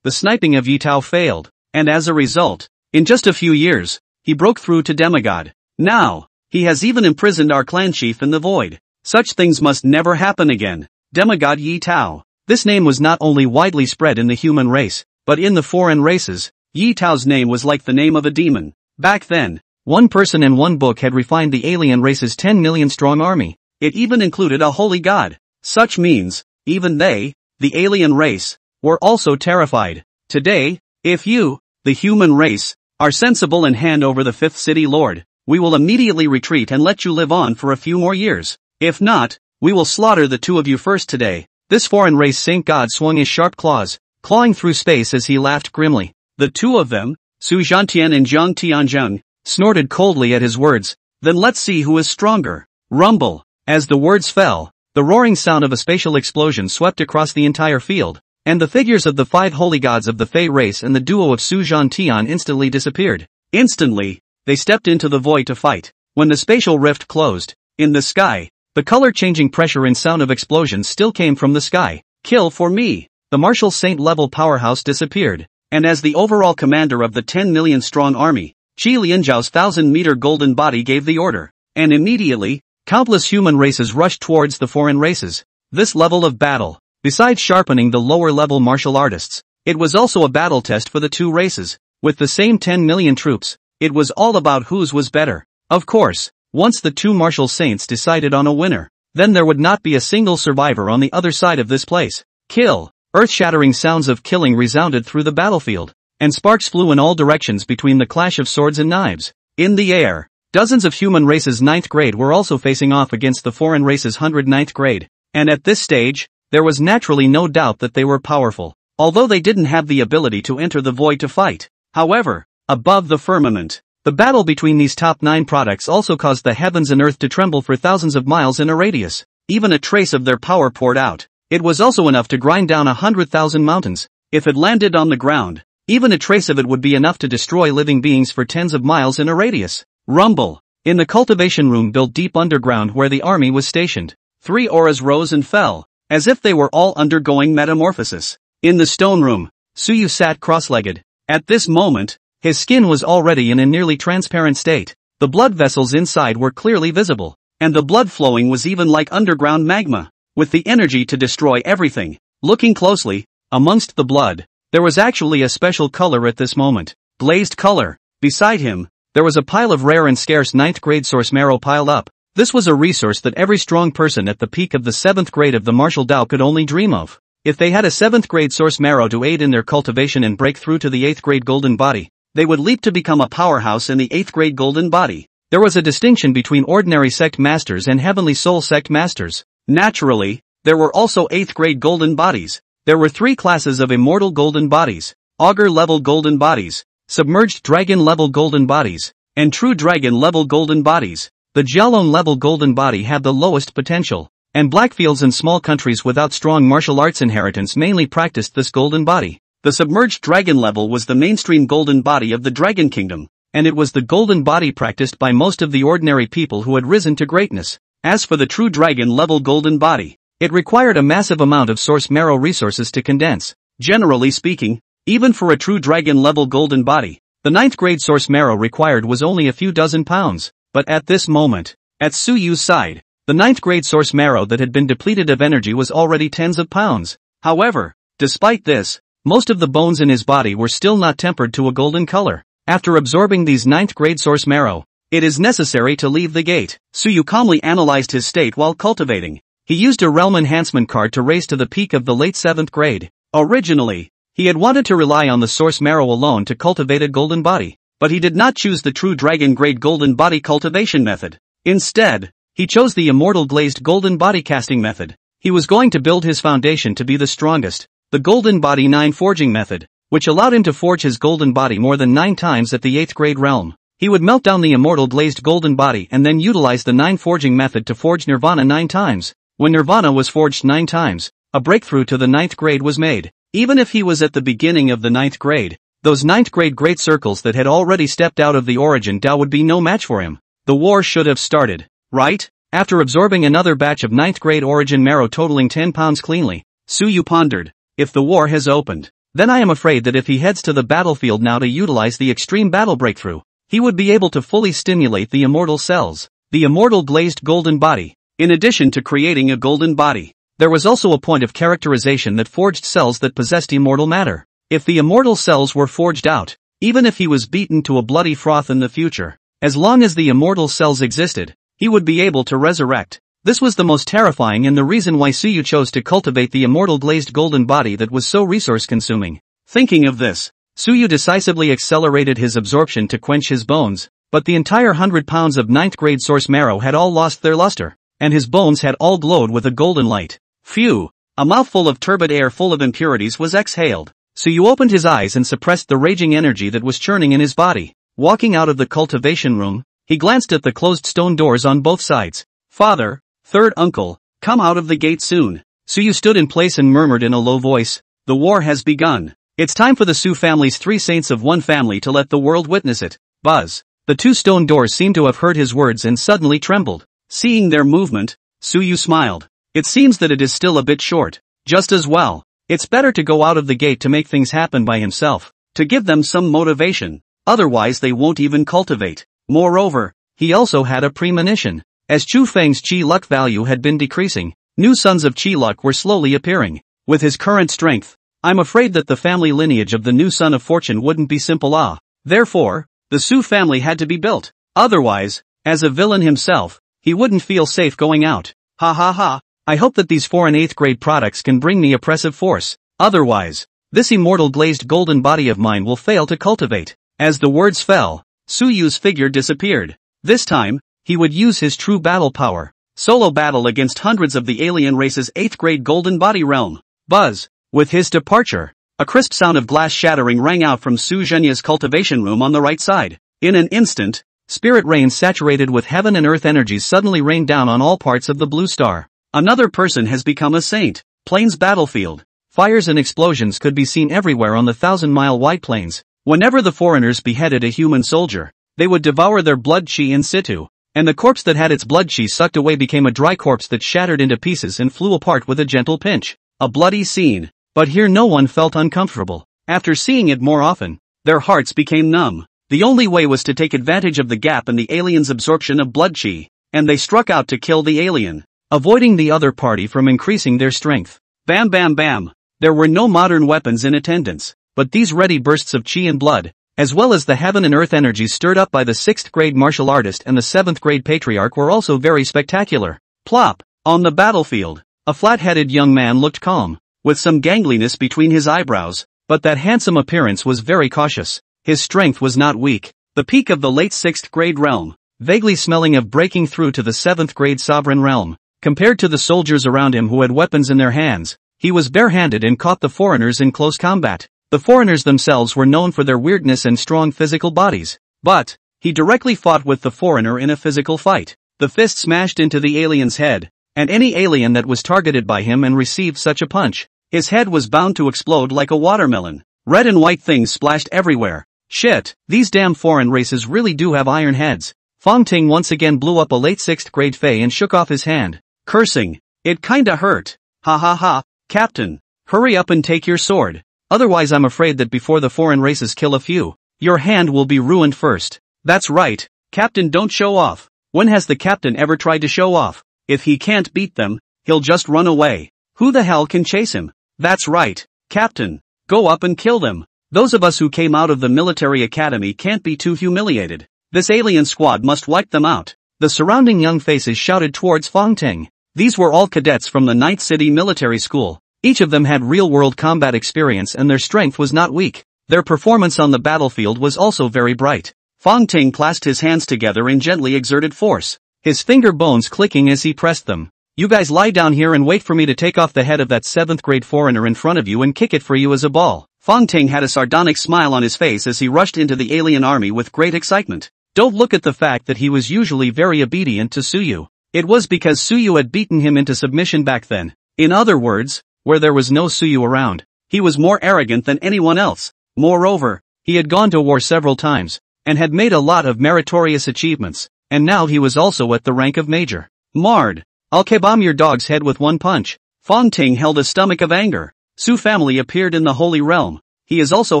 the sniping of Yi Tao failed, and as a result, in just a few years, he broke through to demigod. Now, he has even imprisoned our clan chief in the void. Such things must never happen again. Demigod Yi Tao. This name was not only widely spread in the human race, but in the foreign races. Yi Tao's name was like the name of a demon. Back then, one person and one book had refined the alien race's 10 million strong army. It even included a holy god. Such means, even they, the alien race, were also terrified. Today, if you, the human race, are sensible and hand over the 5th city lord, we will immediately retreat and let you live on for a few more years. If not, we will slaughter the 2 of you first today. This foreign race saint god swung his sharp claws, clawing through space as he laughed grimly. The 2 of them, Su Zhantian and Zhang Tianzheng, snorted coldly at his words. Then let's see who is stronger. Rumble. As the words fell, the roaring sound of a spatial explosion swept across the entire field, and the figures of the 5 holy gods of the Fey race and the duo of Su Zhantian instantly disappeared. Instantly, they stepped into the void to fight. When the spatial rift closed, in the sky, the color-changing pressure and sound of explosions still came from the sky. Kill for me. The martial saint-level powerhouse disappeared, and as the overall commander of the 10 million strong army, Qi Lianzhao's 1,000-meter golden body gave the order, and immediately, countless human races rushed towards the foreign races. This level of battle, besides sharpening the lower-level martial artists, it was also a battle test for the 2 races. With the same 10 million troops, it was all about whose was better. Of course, once the 2 martial saints decided on a winner, then there would not be a single survivor on the other side of this place. Kill! Earth-shattering sounds of killing resounded through the battlefield, and sparks flew in all directions between the clash of swords and knives. In the air, dozens of human races 9th grade were also facing off against the foreign races 109th grade, and at this stage, there was naturally no doubt that they were powerful, although they didn't have the ability to enter the void to fight. However, above the firmament, the battle between these top 9 products also caused the heavens and earth to tremble for thousands of miles in a radius. Even a trace of their power poured out. It was also enough to grind down 100,000 mountains. If it landed on the ground, even a trace of it would be enough to destroy living beings for tens of miles in a radius. Rumble. In the cultivation room built deep underground where the army was stationed, 3 auras rose and fell, as if they were all undergoing metamorphosis. In the stone room, Suyu sat cross-legged. At this moment, his skin was already in a nearly transparent state. The blood vessels inside were clearly visible, and the blood flowing was even like underground magma, with the energy to destroy everything. Looking closely, amongst the blood, there was actually a special color at this moment. Glazed color. Beside him, there was a pile of rare and scarce 9th grade source marrow piled up. This was a resource that every strong person at the peak of the 7th grade of the martial Dao could only dream of. If they had a 7th grade source marrow to aid in their cultivation and break through to the 8th grade golden body, they would leap to become a powerhouse in the 8th grade golden body. There was a distinction between ordinary sect masters and heavenly soul sect masters. Naturally, there were also 8th grade golden bodies. There were 3 classes of immortal golden bodies: augur level golden bodies, submerged dragon level golden bodies, and true dragon level golden bodies. The Jialong level golden body had the lowest potential, and blackfields and small countries without strong martial arts inheritance mainly practiced this golden body. The submerged dragon level was the mainstream golden body of the Dragon Kingdom, and it was the golden body practiced by most of the ordinary people who had risen to greatness. As for the true dragon level golden body, it required a massive amount of source marrow resources to condense. Generally speaking, even for a true dragon level golden body, the 9th grade source marrow required was only a few dozen pounds. But at this moment, at Suyu's side, the 9th grade source marrow that had been depleted of energy was already tens of pounds. However, despite this, most of the bones in his body were still not tempered to a golden color. After absorbing these 9th grade source marrow, it is necessary to leave the gate. Suyu calmly analyzed his state while cultivating. He used a realm enhancement card to raise to the peak of the late 7th grade. Originally, he had wanted to rely on the source marrow alone to cultivate a golden body, but he did not choose the true dragon grade golden body cultivation method. Instead, he chose the immortal glazed golden body casting method. He was going to build his foundation to be the strongest, the golden body 9 forging method, which allowed him to forge his golden body more than 9 times at the 8th grade realm. He would melt down the immortal glazed golden body and then utilize the 9 forging method to forge nirvana 9 times. When nirvana was forged 9 times, a breakthrough to the 9th grade was made. Even if he was at the beginning of the 9th grade, those 9th grade great circles that had already stepped out of the origin Dao would be no match for him. The war should have started, right? After absorbing another batch of 9th grade origin marrow totaling 10 pounds cleanly, Suyu pondered, if the war has opened, then I am afraid that if he heads to the battlefield now to utilize the extreme battle breakthrough, he would be able to fully stimulate the immortal cells, the immortal glazed golden body. In addition to creating a golden body, there was also a point of characterization that forged cells that possessed immortal matter. If the immortal cells were forged out, even if he was beaten to a bloody froth in the future, as long as the immortal cells existed, he would be able to resurrect. This was the most terrifying and the reason why Suyu chose to cultivate the immortal glazed golden body that was so resource-consuming. Thinking of this, Suyu decisively accelerated his absorption to quench his bones, but the entire 100 pounds of 9th grade source marrow had all lost their luster, and his bones had all glowed with a golden light. Phew! A mouthful of turbid air full of impurities was exhaled. Suyu opened his eyes and suppressed the raging energy that was churning in his body. Walking out of the cultivation room, he glanced at the closed stone doors on both sides. Father, third uncle, come out of the gate soon. Suyu stood in place and murmured in a low voice, the war has begun. It's time for the Su family's 3 saints of one family to let the world witness it. Buzz. The 2 stone doors seemed to have heard his words and suddenly trembled. Seeing their movement, Suyu smiled. It seems that it is still a bit short. Just as well. It's better to go out of the gate to make things happen by himself, to give them some motivation. Otherwise they won't even cultivate. Moreover, he also had a premonition. As Chu Feng's Qi luck value had been decreasing, new sons of Qi luck were slowly appearing. With his current strength, I'm afraid that the family lineage of the new son of fortune wouldn't be simple. Therefore, the Su family had to be built. Otherwise, as a villain himself, he wouldn't feel safe going out. Ha ha ha. I hope that these 4 and 8th grade products can bring me oppressive force. Otherwise, This immortal glazed golden body of mine will fail to cultivate. As the words fell, Suyu's figure disappeared. This time, he would use his true battle power. Solo battle against hundreds of the alien race's 8th grade golden body realm. Buzz. With his departure, a crisp sound of glass shattering rang out from Su Zhenya's cultivation room on the right side. In an instant, spirit rain saturated with heaven and earth energies suddenly rained down on all parts of the blue star. Another person has become a saint. Plains battlefield. Fires and explosions could be seen everywhere on the 1,000-mile wide plains. Whenever the foreigners beheaded a human soldier, they would devour their blood chi in situ, and the corpse that had its blood chi sucked away became a dry corpse that shattered into pieces and flew apart with a gentle pinch. A bloody scene. But here no one felt uncomfortable. After seeing it more often, their hearts became numb. The only way was to take advantage of the gap in the alien's absorption of blood chi, and they struck out to kill the alien, avoiding the other party from increasing their strength. Bam bam bam. There were no modern weapons in attendance, but these ready bursts of chi and blood, as well as the heaven and earth energies stirred up by the 6th grade martial artist and the 7th grade patriarch were also very spectacular. Plop. On the battlefield, a flat-headed young man looked calm, with some gangliness between his eyebrows, but that handsome appearance was very cautious. His strength was not weak. The peak of the late 6th grade realm, vaguely smelling of breaking through to the 7th grade sovereign realm. Compared to the soldiers around him who had weapons in their hands, he was barehanded and caught the foreigners in close combat. The foreigners themselves were known for their weirdness and strong physical bodies. But, he directly fought with the foreigner in a physical fight. The fist smashed into the alien's head, and any alien that was targeted by him and received such a punch, his head was bound to explode like a watermelon. Red and white things splashed everywhere. Shit, these damn foreign races really do have iron heads. Fong Ting once again blew up a late 6th grade Fei and shook off his hand, cursing. It kinda hurt. Ha ha ha. Captain, hurry up and take your sword. Otherwise I'm afraid that before the foreign races kill a few, your hand will be ruined first. That's right, Captain, don't show off. When has the captain ever tried to show off? If he can't beat them, he'll just run away. Who the hell can chase him? That's right, Captain. Go up and kill them. Those of us who came out of the military academy can't be too humiliated. This alien squad must wipe them out. The surrounding young faces shouted towards Fong Ting. These were all cadets from the 9th City Military School. Each of them had real-world combat experience and their strength was not weak. Their performance on the battlefield was also very bright. Fong Ting clasped his hands together in gently exerted force, his finger bones clicking as he pressed them. You guys lie down here and wait for me to take off the head of that 7th grade foreigner in front of you and kick it for you as a ball. Fong Ting had a sardonic smile on his face as he rushed into the alien army with great excitement. Don't look at the fact that he was usually very obedient to Suyu. It was because Suyu had beaten him into submission back then. In other words, where there was no Suyu around, he was more arrogant than anyone else. Moreover, he had gone to war several times, and had made a lot of meritorious achievements, and now he was also at the rank of major. Marred. I'll kebab your dog's head with one punch. Fong Ting held a stomach of anger. Su family appeared in the Holy Realm. He is also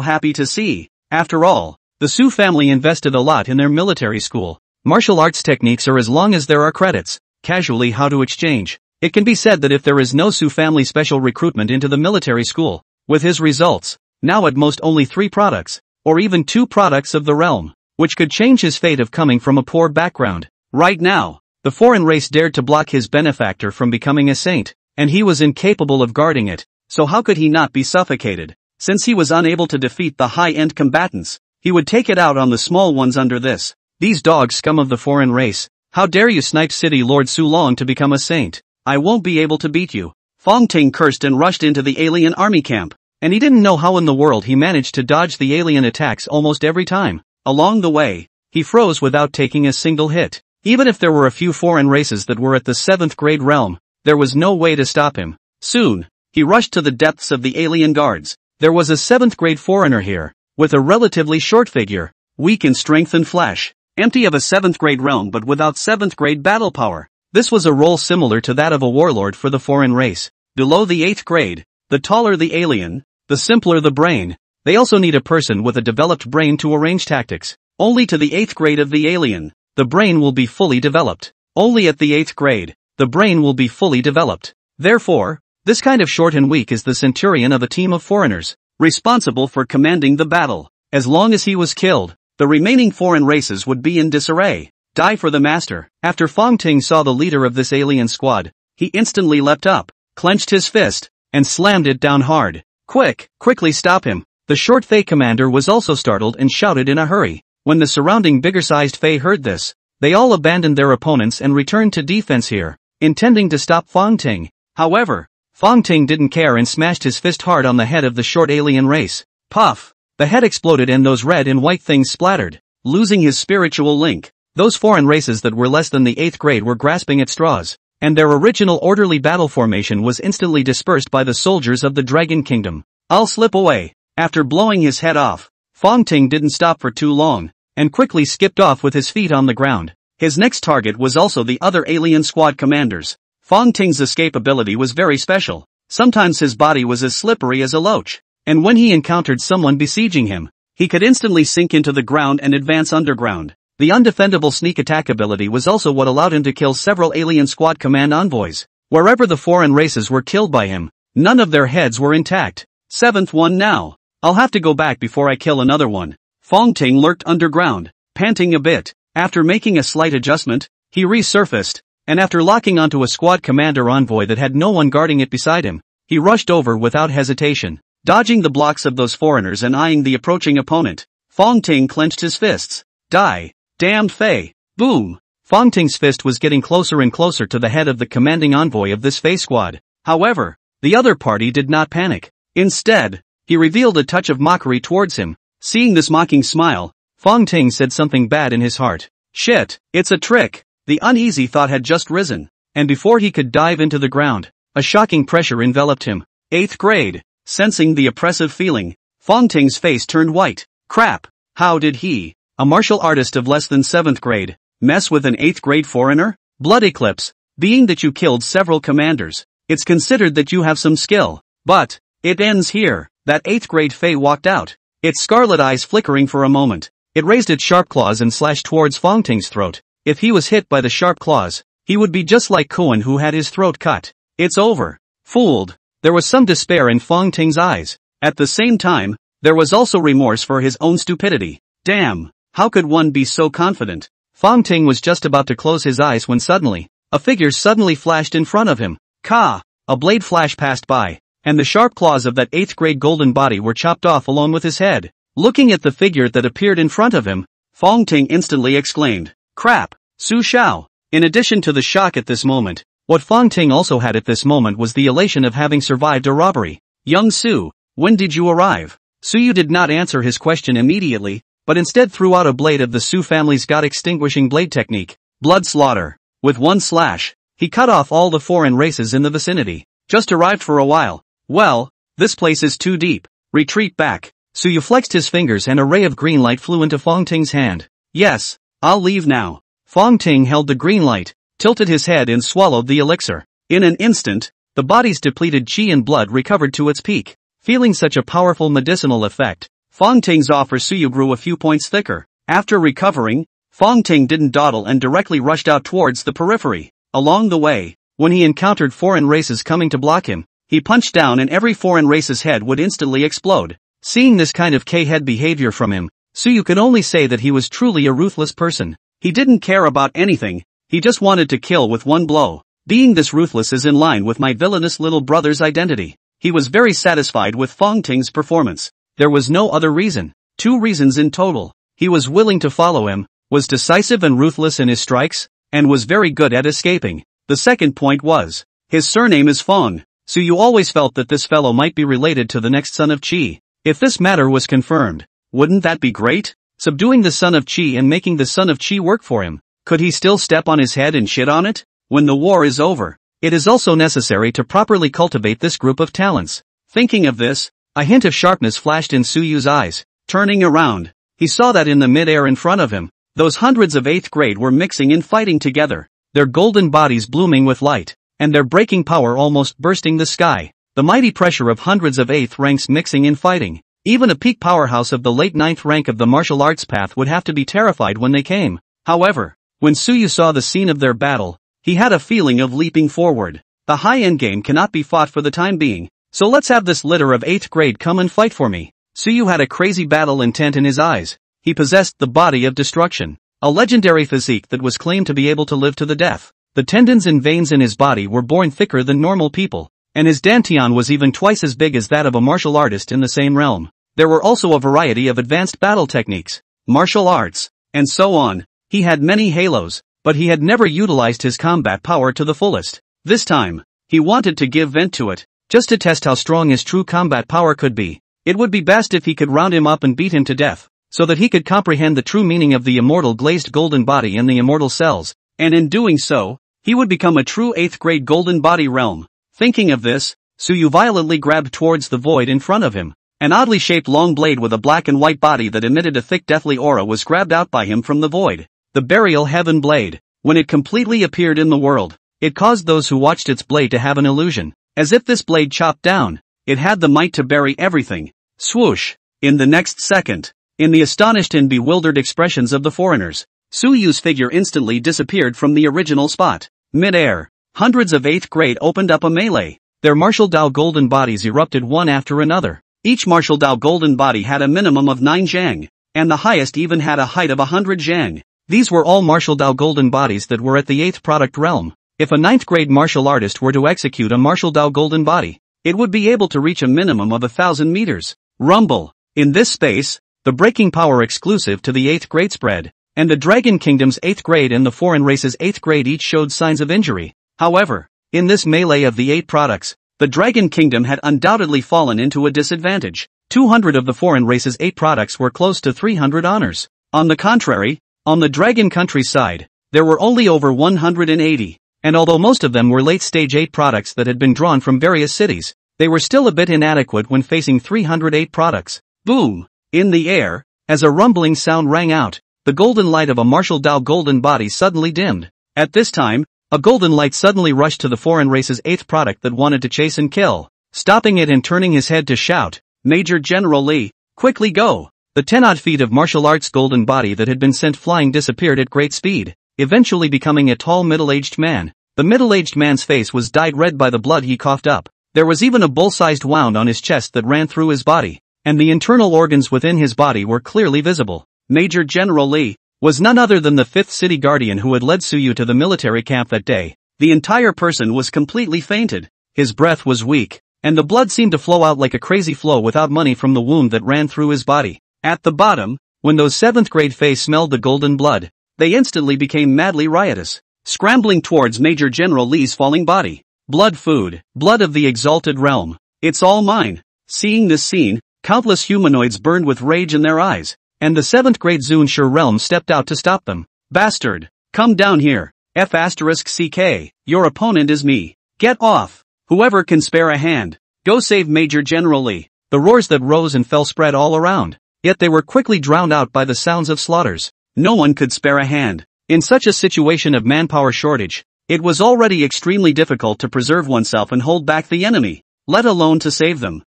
happy to see. After all, the Su family invested a lot in their military school. Martial arts techniques are as long as there are credits. Casually how to exchange. It can be said that if there is no Su family special recruitment into the military school, with his results, now at most only 3 products, or even 2 products of the realm, which could change his fate of coming from a poor background. Right now, the foreign race dared to block his benefactor from becoming a saint, and he was incapable of guarding it, so how could he not be suffocated? Since he was unable to defeat the high-end combatants, he would take it out on the small ones under this. These dog scum of the foreign race, how dare you snipe City Lord Su Long to become a saint? I won't be able to beat you. Fong Ting cursed and rushed into the alien army camp, and he didn't know how in the world he managed to dodge the alien attacks almost every time. Along the way, he froze without taking a single hit. Even if there were a few foreign races that were at the 7th grade realm, there was no way to stop him. Soon, he rushed to the depths of the alien guards. There was a 7th grade foreigner here, with a relatively short figure, weak in strength and flesh, empty of a 7th grade realm but without 7th grade battle power. This was a role similar to that of a warlord for the foreign race. Below the 8th grade, the taller the alien, the simpler the brain. They also need a person with a developed brain to arrange tactics. Only to the 8th grade of the alien, the brain will be fully developed. Only at the 8th grade, the brain will be fully developed. Therefore, this kind of short and weak is the centurion of a team of foreigners, responsible for commanding the battle. As long as he was killed, the remaining foreign races would be in disarray. Die for the master. After Fong Ting saw the leader of this alien squad, he instantly leapt up, clenched his fist, and slammed it down hard. Quickly stop him. The short Fey commander was also startled and shouted in a hurry. When the surrounding bigger-sized Fey heard this, they all abandoned their opponents and returned to defense here, intending to stop Fang Ting. However, Fang Ting didn't care and smashed his fist hard on the head of the short alien race. Puff! The head exploded and those red and white things splattered, losing his spiritual link. Those foreign races that were less than the 8th grade were grasping at straws, and their original orderly battle formation was instantly dispersed by the soldiers of the Dragon Kingdom. I'll slip away. After blowing his head off, Fang Ting didn't stop for too long, and quickly skipped off with his feet on the ground. His next target was also the other alien squad commanders. Fang Ting's escape ability was very special. Sometimes his body was as slippery as a loach, and when he encountered someone besieging him, he could instantly sink into the ground and advance underground. The undefendable sneak attack ability was also what allowed him to kill several alien squad command envoys. Wherever the foreign races were killed by him, none of their heads were intact. 7th one now. I'll have to go back before I kill another one. Fang Ting lurked underground, panting a bit. After making a slight adjustment, he resurfaced, and after locking onto a squad commander envoy that had no one guarding it beside him, he rushed over without hesitation, dodging the blocks of those foreigners and eyeing the approaching opponent. Fang Ting clenched his fists. Die! Damned Fey! Boom! Fang Ting's fist was getting closer and closer to the head of the commanding envoy of this Fey squad. However, the other party did not panic. Instead, he revealed a touch of mockery towards him. Seeing this mocking smile, Fang Ting said something bad in his heart. Shit, it's a trick. The uneasy thought had just risen, and before he could dive into the ground, a shocking pressure enveloped him. 8th grade. Sensing the oppressive feeling, Fang Ting's face turned white. Crap! How did he, a martial artist of less than 7th grade, mess with an 8th grade foreigner? Blood eclipse. Being that you killed several commanders, it's considered that you have some skill. But it ends here. That 8th grade Fey walked out, its scarlet eyes flickering for a moment. It raised its sharp claws and slashed towards Fang Ting's throat. If he was hit by the sharp claws, he would be just like Xuan who had his throat cut. It's over. Fooled. There was some despair in Fang Ting's eyes. At the same time, there was also remorse for his own stupidity. Damn, how could one be so confident? Fang Ting was just about to close his eyes when suddenly, a figure suddenly flashed in front of him. Ka! A blade flash passed by, and the sharp claws of that 8th grade golden body were chopped off along with his head. Looking at the figure that appeared in front of him, Fang Ting instantly exclaimed, Crap! Su Xiao! In addition to the shock at this moment, what Fang Ting also had at this moment was the elation of having survived a robbery. Young Su, when did you arrive? Su Yu did not answer his question immediately, but instead threw out a blade of the Su family's god-extinguishing blade technique, blood slaughter. With one slash, he cut off all the foreign races in the vicinity. Just arrived for a while. Well, this place is too deep. Retreat back. Su Yu flexed his fingers and a ray of green light flew into Fang Ting's hand. Yes, I'll leave now. Fang Ting held the green light, tilted his head and swallowed the elixir. In an instant, the body's depleted qi and blood recovered to its peak. Feeling such a powerful medicinal effect, Fang Ting's offer Su Yu grew a few points thicker. After recovering, Fang Ting didn't dawdle and directly rushed out towards the periphery. Along the way, when he encountered foreign races coming to block him, he punched down and every foreign race's head would instantly explode. Seeing this kind of K-head behavior from him, Su Yu could only say that he was truly a ruthless person. He didn't care about anything, he just wanted to kill with one blow. Being this ruthless is in line with my villainous little brother's identity. He was very satisfied with Fang Ting's performance. There was no other reason. 2 reasons in total. He was willing to follow him, was decisive and ruthless in his strikes, and was very good at escaping. The second point was, his surname is Fang. Su Yu always felt that this fellow might be related to the next son of Qi. If this matter was confirmed, wouldn't that be great? Subduing the son of Qi and making the son of Qi work for him. Could he still step on his head and shit on it? When the war is over, it is also necessary to properly cultivate this group of talents. Thinking of this, a hint of sharpness flashed in Su Yu's eyes. Turning around, he saw that in the mid-air in front of him, those hundreds of 8th grade were mixing and fighting together, their golden bodies blooming with light, and their breaking power almost bursting the sky. The mighty pressure of hundreds of 8th ranks mixing and fighting. Even a peak powerhouse of the late 9th rank of the martial arts path would have to be terrified when they came. However, when Su Yu saw the scene of their battle, he had a feeling of leaping forward. The high endgame cannot be fought for the time being, so let's have this litter of 8th grade come and fight for me. Su Yu had a crazy battle intent in his eyes. He possessed the body of destruction, a legendary physique that was claimed to be able to live to the death. The tendons and veins in his body were born thicker than normal people. and his dantian was even twice as big as that of a martial artist in the same realm. There were also a variety of advanced battle techniques, martial arts, and so on. He had many halos, but he had never utilized his combat power to the fullest. This time, he wanted to give vent to it, just to test how strong his true combat power could be. It would be best if he could round him up and beat him to death, so that he could comprehend the true meaning of the immortal glazed golden body and the immortal cells, and in doing so, he would become a true 8th grade golden body realm. Thinking of this, Suyu violently grabbed towards the void in front of him. An oddly shaped long blade with a black and white body that emitted a thick deathly aura was grabbed out by him from the void. The burial heaven blade. When it completely appeared in the world, it caused those who watched its blade to have an illusion, as if this blade chopped down. It had the might to bury everything. Swoosh! In the next second, in the astonished and bewildered expressions of the foreigners, Suyu's figure instantly disappeared from the original spot. Mid-air, hundreds of 8th grade opened up a melee. Their martial Dao golden bodies erupted one after another. Each martial Dao golden body had a minimum of 9 zhang, and the highest even had a height of 100 zhang. These were all martial Dao golden bodies that were at the 8th product realm. If a 9th grade martial artist were to execute a martial Dao golden body, it would be able to reach a minimum of 1,000 meters. Rumble. In this space, the breaking power exclusive to the 8th grade spread, and the Dragon Kingdom's 8th grade and the foreign race's 8th grade each showed signs of injury. However, in this melee of the 8 products, the Dragon Kingdom had undoubtedly fallen into a disadvantage. 200 of the foreign race's 8 products were close to 300 honors. On the contrary, on the Dragon Country's side, there were only over 180, and although most of them were late-stage 8 products that had been drawn from various cities, they were still a bit inadequate when facing 308 products. Boom! In the air, as a rumbling sound rang out, the golden light of a martial Dao golden body suddenly dimmed. At this time, a golden light suddenly rushed to the foreign race's 8th product that wanted to chase and kill, stopping it and turning his head to shout, "Major General Li, quickly go!" The 10-odd feet of martial arts golden body that had been sent flying disappeared at great speed, eventually becoming a tall middle-aged man. The middle-aged man's face was dyed red by the blood he coughed up. There was even a bull-sized wound on his chest that ran through his body, and the internal organs within his body were clearly visible. Major General Li was none other than the 5th city guardian who had led Suyu to the military camp that day. The entire person was completely fainted. His breath was weak, and the blood seemed to flow out like a crazy flow without money from the wound that ran through his body. At the bottom, when those 7th grade Fae smelled the golden blood, they instantly became madly riotous, scrambling towards Major General Li's falling body. Blood food, blood of the exalted realm. It's all mine. Seeing this scene, countless humanoids burned with rage in their eyes, and the 7th grade Zunshur realm stepped out to stop them. Bastard! Come down here. F***CK, your opponent is me. Get off. Whoever can spare a hand, go save Major General Li. The roars that rose and fell spread all around, yet they were quickly drowned out by the sounds of slaughters. No one could spare a hand. In such a situation of manpower shortage, it was already extremely difficult to preserve oneself and hold back the enemy, let alone to save them.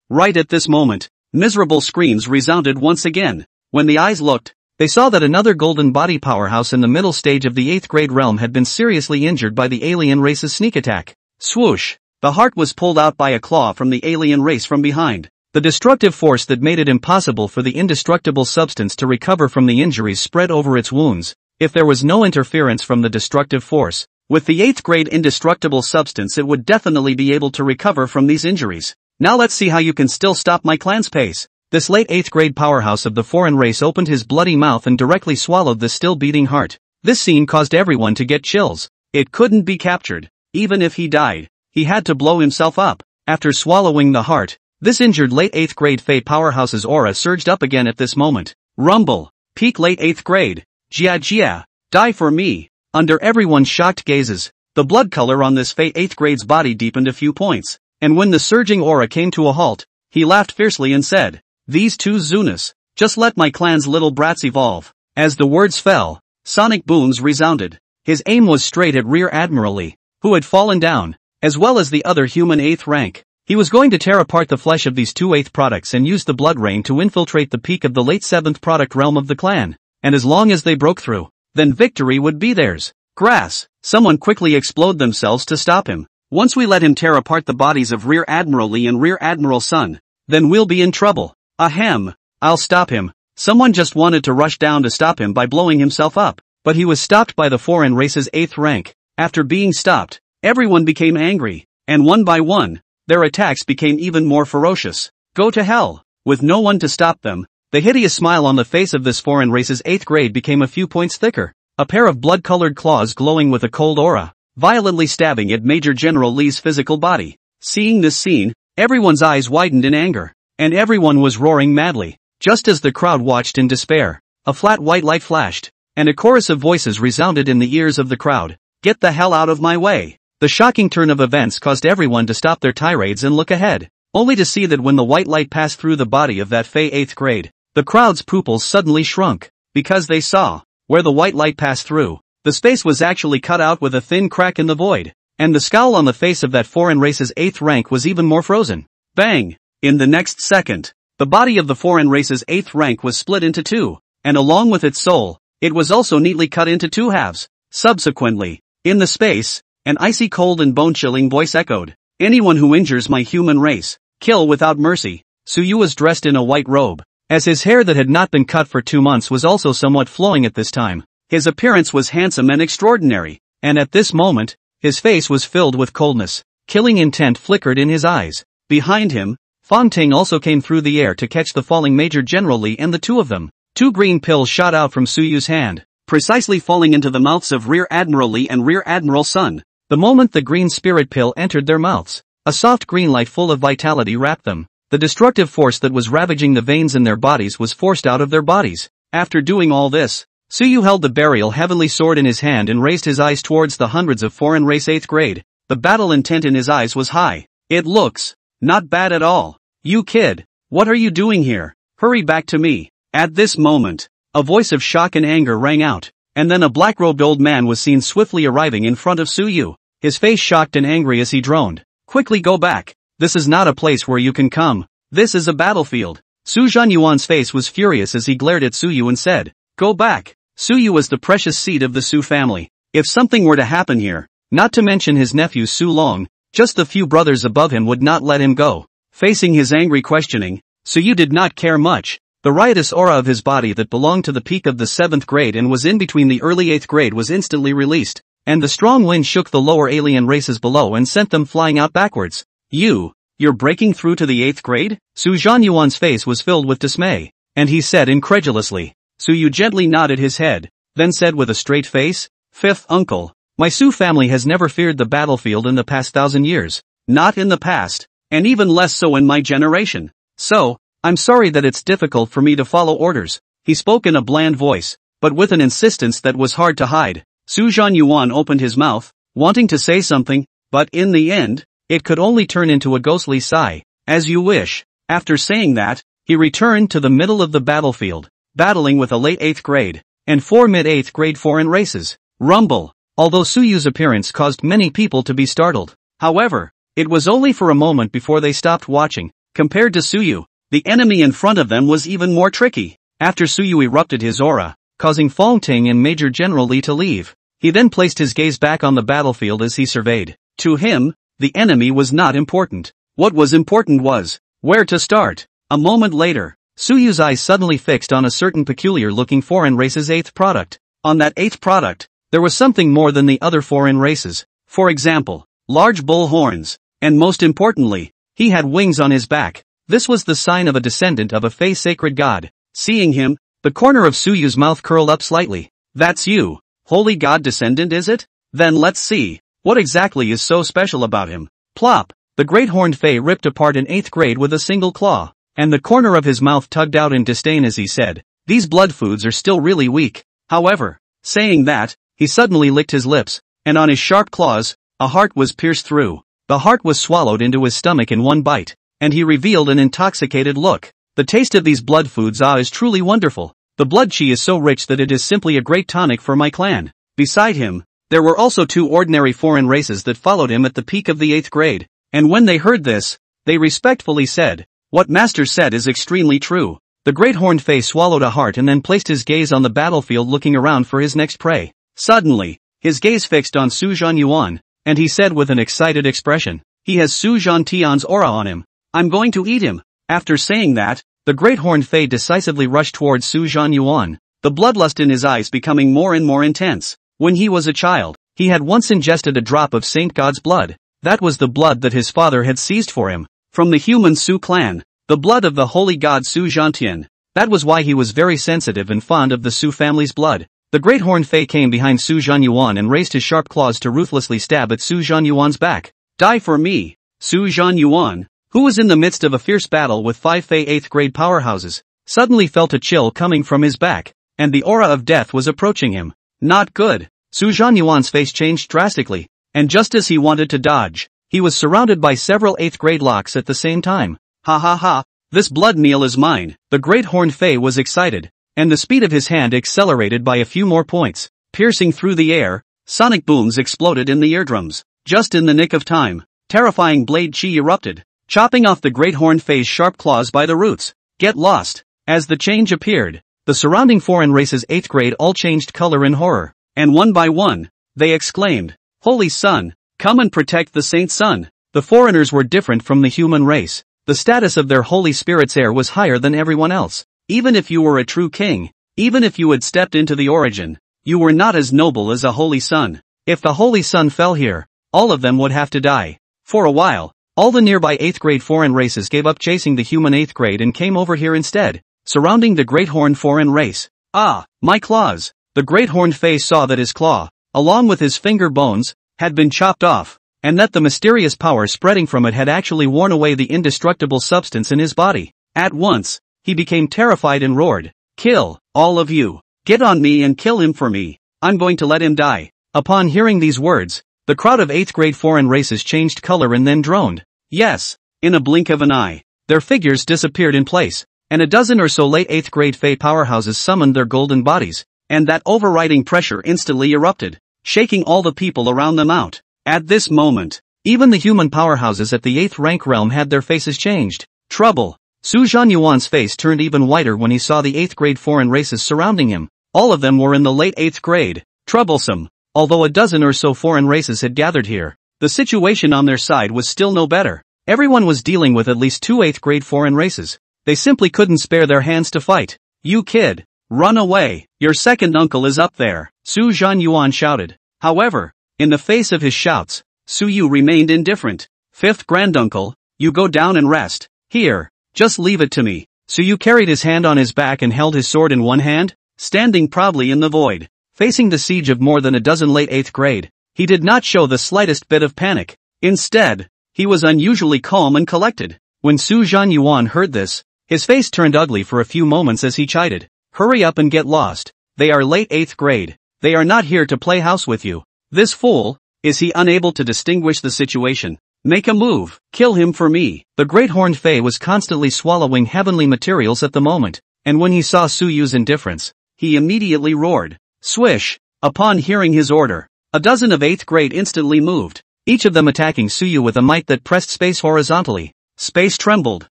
Right at this moment, miserable screams resounded once again. When the eyes looked, they saw that another golden body powerhouse in the middle stage of the 8th grade realm had been seriously injured by the alien race's sneak attack. Swoosh! The heart was pulled out by a claw from the alien race from behind. The destructive force that made it impossible for the indestructible substance to recover from the injuries spread over its wounds. If there was no interference from the destructive force, with the 8th grade indestructible substance it would definitely be able to recover from these injuries. Now let's see how you can still stop my clan's pace. This late 8th grade powerhouse of the foreign race opened his bloody mouth and directly swallowed the still beating heart. This scene caused everyone to get chills. It couldn't be captured. Even if he died, he had to blow himself up. After swallowing the heart, this injured late 8th grade Fey powerhouse's aura surged up again at this moment. Rumble. Peak late 8th grade. Jia, die for me. Under everyone's shocked gazes, the blood color on this Fey 8th grade's body deepened a few points, and when the surging aura came to a halt, he laughed fiercely and said, "These two Zunas, just let my clan's little brats evolve." As the words fell, sonic booms resounded. His aim was straight at Rear Admiral Li, who had fallen down, as well as the other human 8th rank. He was going to tear apart the flesh of these two 8th products and use the blood rain to infiltrate the peak of the late 7th product realm of the clan, and as long as they broke through, then victory would be theirs. Grass! Someone quickly explode themselves to stop him. Once we let him tear apart the bodies of Rear Admiral Li and Rear Admiral Sun, then we'll be in trouble. Ahem! I'll stop him. Someone just wanted to rush down to stop him by blowing himself up, but he was stopped by the foreign race's 8th rank. After being stopped, everyone became angry. and one by one, their attacks became even more ferocious. Go to hell! With no one to stop them, the hideous smile on the face of this foreign race's 8th grade became a few points thicker. A pair of blood-colored claws glowing with a cold aura, violently stabbing at Major General Li's physical body. Seeing this scene, everyone's eyes widened in anger, and everyone was roaring madly. Just as the crowd watched in despair, a flat white light flashed, and a chorus of voices resounded in the ears of the crowd. Get the hell out of my way! The shocking turn of events caused everyone to stop their tirades and look ahead, only to see that when the white light passed through the body of that Fey 8th grade, the crowd's pupils suddenly shrunk, because they saw, where the white light passed through, the space was actually cut out with a thin crack in the void, and the scowl on the face of that foreign race's 8th rank was even more frozen. Bang! In the next second, the body of the foreign race's 8th rank was split into two, and along with its soul, it was also neatly cut into two halves. Subsequently, in the space, an icy cold and bone-chilling voice echoed, "Anyone who injures my human race, kill without mercy." Suyu was dressed in a white robe, as his hair that had not been cut for 2 months was also somewhat flowing at this time. His appearance was handsome and extraordinary, and at this moment, his face was filled with coldness. Killing intent flickered in his eyes. Behind him, Fangting also came through the air to catch the falling Major General Li and the two of them. 2 green pills shot out from Suyu's hand, precisely falling into the mouths of Rear Admiral Li and Rear Admiral Sun. The moment the green spirit pill entered their mouths, a soft green light full of vitality wrapped them. The destructive force that was ravaging the veins in their bodies was forced out of their bodies. After doing all this, Suyu held the burial heavenly sword in his hand and raised his eyes towards the hundreds of foreign race 8th grade. The battle intent in his eyes was high. It looks not bad at all. You kid, what are you doing here? Hurry back to me. At this moment, a voice of shock and anger rang out, and then a black-robed old man was seen swiftly arriving in front of Suyu, his face shocked and angry as he droned. Quickly go back. This is not a place where you can come. This is a battlefield. Su Zhanyuan's face was furious as he glared at Suyu and said, "Go back." Suyu was the precious seed of the Su family. If something were to happen here, not to mention his nephew Su Long, just the few brothers above him would not let him go. Facing his angry questioning, Suyu did not care much. The riotous aura of his body that belonged to the peak of the 7th grade and was in between the early 8th grade was instantly released, and the strong wind shook the lower alien races below and sent them flying out backwards. You're breaking through to the 8th grade? Su Zhanyuan's face was filled with dismay, and he said incredulously. Suyu gently nodded his head, then said with a straight face, "Fifth uncle, my Su family has never feared the battlefield in the past 1,000 years. Not in the past, and even less so in my generation. So, I'm sorry that it's difficult for me to follow orders." He spoke in a bland voice, but with an insistence that was hard to hide. Su Zhanyuan opened his mouth, wanting to say something, but in the end, it could only turn into a ghostly sigh. "As you wish." After saying that, he returned to the middle of the battlefield, battling with a late 8th grade, and 4 mid-8th grade foreign races. Rumble. Although Suyu's appearance caused many people to be startled. However, it was only for a moment before they stopped watching. Compared to Suyu, the enemy in front of them was even more tricky. After Suyu erupted his aura, causing Fangting and Major General Li to leave, he then placed his gaze back on the battlefield as he surveyed. To him, the enemy was not important. What was important was where to start. A moment later, Suyu's eyes suddenly fixed on a certain peculiar-looking foreign race's 8th product. On that 8th product, there was something more than the other foreign races. For example, large bull horns, and most importantly, he had wings on his back. This was the sign of a descendant of a Fey sacred god. Seeing him, the corner of Suyu's mouth curled up slightly. "That's you, holy god descendant, is it? Then let's see, what exactly is so special about him?" Plop! The great horned Fey ripped apart an 8th grade with a single claw, and the corner of his mouth tugged out in disdain as he said, "These blood foods are still really weak." However, saying that, he suddenly licked his lips, and on his sharp claws, a heart was pierced through. The heart was swallowed into his stomach in one bite, and he revealed an intoxicated look. "The taste of these blood foods is truly wonderful. The blood chi is so rich that it is simply a great tonic for my clan." Beside him, there were also 2 ordinary foreign races that followed him at the peak of the 8th grade, and when they heard this, they respectfully said, "What Master said is extremely true." The great horned Fey swallowed a heart and then placed his gaze on the battlefield looking around for his next prey. Suddenly, his gaze fixed on Su Zhanyuan, and he said with an excited expression, "He has Su Zhantian's aura on him. I'm going to eat him." After saying that, the great horned Fey decisively rushed towards Su Zhanyuan, the bloodlust in his eyes becoming more and more intense. When he was a child, he had once ingested a drop of Saint God's blood. That was the blood that his father had seized for him. From the human Su clan. The blood of the holy god Su Zhantian. That was why he was very sensitive and fond of the Su family's blood. The great horned Fei came behind Su Zhanyuan and raised his sharp claws to ruthlessly stab at Su Zhanyuan's back. Die for me! Su Zhanyuan, who was in the midst of a fierce battle with 5 Fei 8th grade powerhouses, suddenly felt a chill coming from his back, and the aura of death was approaching him. Not good. Su Zhanyuan's face changed drastically, and just as he wanted to dodge, he was surrounded by several 8th grade locks at the same time. Ha ha ha, this blood meal is mine. The great horned Fei was excited, and the speed of his hand accelerated by a few more points. Piercing through the air, sonic booms exploded in the eardrums. Just in the nick of time, terrifying blade chi erupted, chopping off the great horned Fei's sharp claws by the roots. Get lost. As the change appeared, the surrounding foreign races 8th grade all changed color in horror, and one by one, they exclaimed, Holy Sun, come and protect the Saint Sun. The foreigners were different from the human race. The status of their Holy Spirit's heir was higher than everyone else. Even if you were a true king, even if you had stepped into the origin, you were not as noble as a Holy Sun. If the Holy Sun fell here, all of them would have to die. For a while, all the nearby 8th grade foreign races gave up chasing the human 8th grade and came over here instead, surrounding the great horned foreign race. Ah, my claws! The great horned Fei saw that his claw, along with his finger bones, had been chopped off, and that the mysterious power spreading from it had actually worn away the indestructible substance in his body. At once, he became terrified and roared, Kill, all of you! Get on me and kill him for me! I'm going to let him die! Upon hearing these words, the crowd of 8th grade foreign races changed color and then droned. Yes, in a blink of an eye, their figures disappeared in place, and a dozen or so late 8th grade Fei powerhouses summoned their golden bodies, and that overriding pressure instantly erupted, shaking all the people around them out. At this moment, even the human powerhouses at the 8th rank realm had their faces changed. Trouble! Su Zhanyuan's face turned even whiter when he saw the 8th grade foreign races surrounding him. All of them were in the late 8th grade. Troublesome. Although a dozen or so foreign races had gathered here, the situation on their side was still no better. Everyone was dealing with at least 2 8th grade foreign races. They simply couldn't spare their hands to fight. You kid! Run away! Your second uncle is up there! Su Zhanyuan shouted. However, in the face of his shouts, Su Yu remained indifferent. 5th granduncle, you go down and rest. Here, just leave it to me. Su Yu carried his hand on his back and held his sword in one hand, standing proudly in the void. Facing the siege of more than a dozen late 8th grade, he did not show the slightest bit of panic. Instead, he was unusually calm and collected. When Su Zhanyuan heard this, his face turned ugly for a few moments as he chided. Hurry up and get lost. They are late 8th grade. They are not here to play house with you. This fool, is he unable to distinguish the situation? Make a move. Kill him for me. The great horned Fei was constantly swallowing heavenly materials at the moment, and when he saw Su Yu's indifference, he immediately roared. Swish! Upon hearing his order, a dozen of 8th grade instantly moved, each of them attacking Su Yu with a might that pressed space horizontally. Space trembled,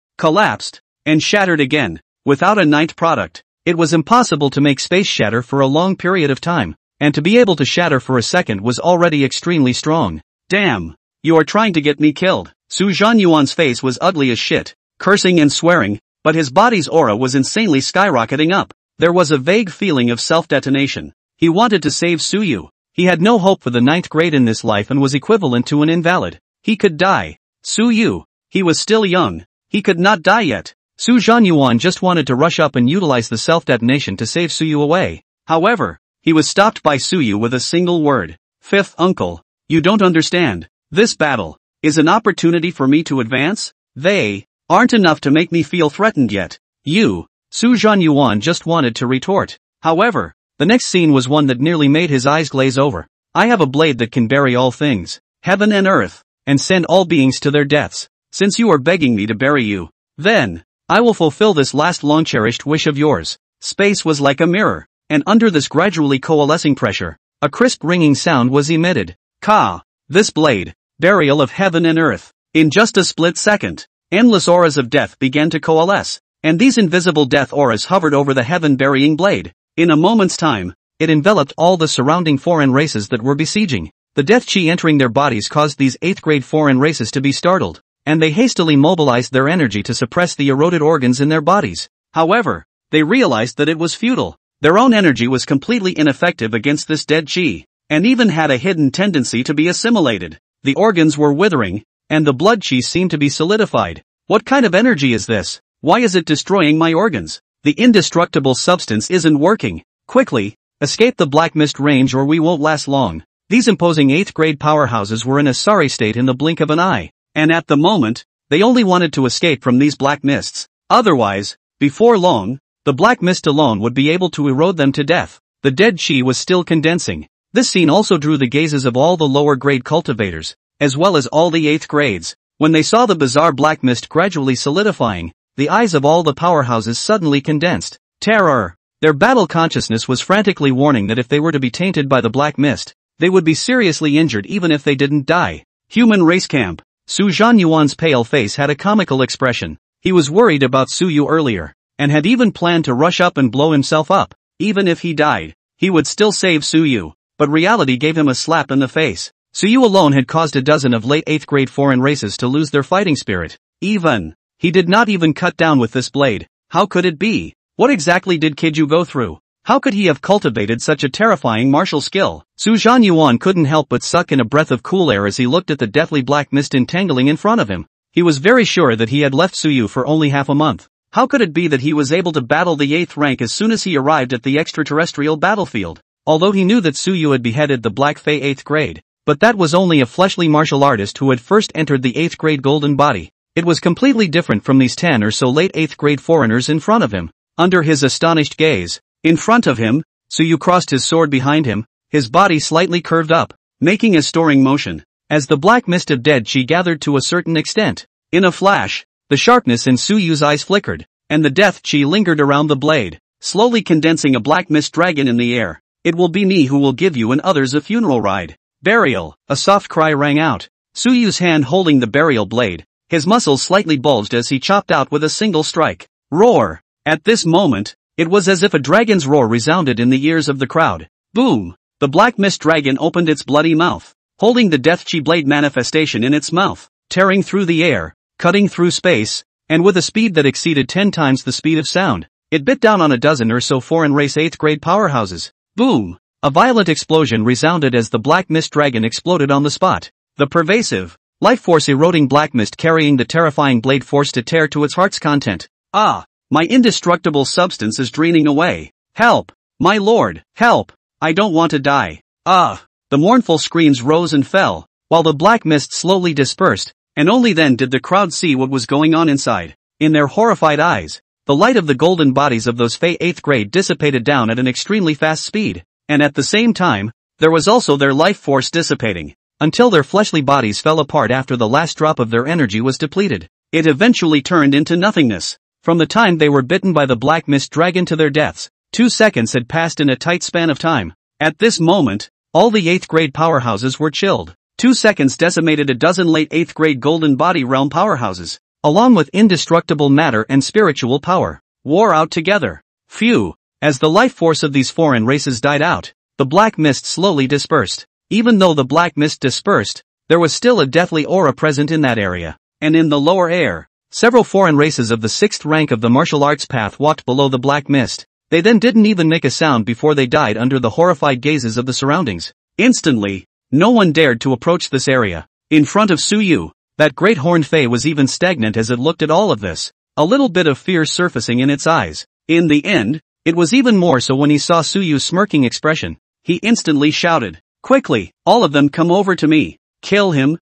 collapsed, and shattered again. Without a ninth product, it was impossible to make space shatter for a long period of time, and to be able to shatter for a second was already extremely strong. Damn! You are trying to get me killed. Su Zhanyuan's face was ugly as shit, cursing and swearing, but his body's aura was insanely skyrocketing up. There was a vague feeling of self-detonation. He wanted to save Su Yu. He had no hope for the 9th grade in this life and was equivalent to an invalid. He could die. Su Yu. He was still young. He could not die yet. Su Zhanyuan just wanted to rush up and utilize the self-detonation to save Su Yu away. However, he was stopped by Su Yu with a single word. 5th uncle. You don't understand. This battle is an opportunity for me to advance? They aren't enough to make me feel threatened yet. You. Su Zhanyuan just wanted to retort. However, the next scene was one that nearly made his eyes glaze over. I have a blade that can bury all things, heaven and earth, and send all beings to their deaths. Since you are begging me to bury you, then I will fulfill this last long-cherished wish of yours. Space was like a mirror, and under this gradually coalescing pressure, a crisp ringing sound was emitted. Ka! This blade, burial of heaven and earth. In just a split second, endless auras of death began to coalesce, and these invisible death auras hovered over the heaven-burying blade. In a moment's time, it enveloped all the surrounding foreign races that were besieging. The death chi entering their bodies caused these 8th grade foreign races to be startled, and they hastily mobilized their energy to suppress the eroded organs in their bodies. However, they realized that it was futile. Their own energy was completely ineffective against this dead chi, and even had a hidden tendency to be assimilated. the organs were withering, and the blood chi seemed to be solidified. What kind of energy is this? Why is it destroying my organs? The indestructible substance isn't working. Quickly, escape the black mist range or we won't last long. These imposing 8th grade powerhouses were in a sorry state in the blink of an eye, and at the moment, they only wanted to escape from these black mists. Otherwise, before long, the black mist alone would be able to erode them to death. The dead chi was still condensing. This scene also drew the gazes of all the lower grade cultivators, as well as all the 8th grades. When they saw the bizarre black mist gradually solidifying, the eyes of all the powerhouses suddenly condensed. Terror! Their battle consciousness was frantically warning that if they were to be tainted by the black mist, they would be seriously injured even if they didn't die. Human race camp. Su Zhanyuan's pale face had a comical expression. He was worried about Su Yu earlier, and had even planned to rush up and blow himself up. Even if he died, he would still save Su Yu, but reality gave him a slap in the face. Su Yu alone had caused a dozen of late 8th grade foreign races to lose their fighting spirit. He did not even cut down with this blade. How could it be? What exactly did Kiju go through? How could he have cultivated such a terrifying martial skill? Su Zhanyuan couldn't help but suck in a breath of cool air as he looked at the deathly black mist entangling in front of him. He was very sure that he had left Su Yu for only half a month. How could it be that he was able to battle the 8th rank as soon as he arrived at the extraterrestrial battlefield? Although he knew that Su Yu had beheaded the Black Fae 8th grade, but that was only a fleshly martial artist who had first entered the 8th grade golden body. It was completely different from these 10 or so late 8th grade foreigners in front of him. Under his astonished gaze, in front of him, Su Yu crossed his sword behind him, his body slightly curved up, making a storing motion, as the black mist of dead chi gathered to a certain extent. In a flash, the sharpness in Su Yu's eyes flickered, and the death chi lingered around the blade, slowly condensing a black mist dragon in the air. It will be me who will give you and others a funeral ride. Burial, a soft cry rang out. Su Yu's hand holding the burial blade, his muscles slightly bulged as he chopped out with a single strike. Roar! At this moment, it was as if a dragon's roar resounded in the ears of the crowd. Boom! The black mist dragon opened its bloody mouth, holding the death chi blade manifestation in its mouth, tearing through the air, cutting through space, and with a speed that exceeded 10 times the speed of sound, it bit down on a dozen or so foreign race 8th grade powerhouses. Boom! A violent explosion resounded as the black mist dragon exploded on the spot. The pervasive, life force eroding black mist carrying the terrifying blade forced to tear to its heart's content. Ah! My indestructible substance is draining away. Help! My lord, help! I don't want to die. Ah! The mournful screams rose and fell, while the black mist slowly dispersed, and only then did the crowd see what was going on inside. In their horrified eyes, the light of the golden bodies of those Fae 8th grade dissipated down at an extremely fast speed, and at the same time, there was also their life force dissipating, until their fleshly bodies fell apart after the last drop of their energy was depleted. It eventually turned into nothingness. From the time they were bitten by the black mist dragon to their deaths, 2 seconds had passed in a tight span of time. At this moment, all the 8th grade powerhouses were chilled. 2 seconds decimated a dozen late 8th grade golden body realm powerhouses, along with indestructible matter and spiritual power, wore out together. Phew! As the life force of these foreign races died out, the black mist slowly dispersed. Even though the black mist dispersed, there was still a deathly aura present in that area, and in the lower air, several foreign races of the 6th rank of the martial arts path walked below the black mist. They then didn't even make a sound before they died under the horrified gazes of the surroundings. Instantly, no one dared to approach this area. In front of Su Yu, that great horned fae was even stagnant as it looked at all of this, a little bit of fear surfacing in its eyes. In the end, it was even more so when he saw Su Yu's smirking expression. He instantly shouted, "Quickly, all of them come over to me. Kill him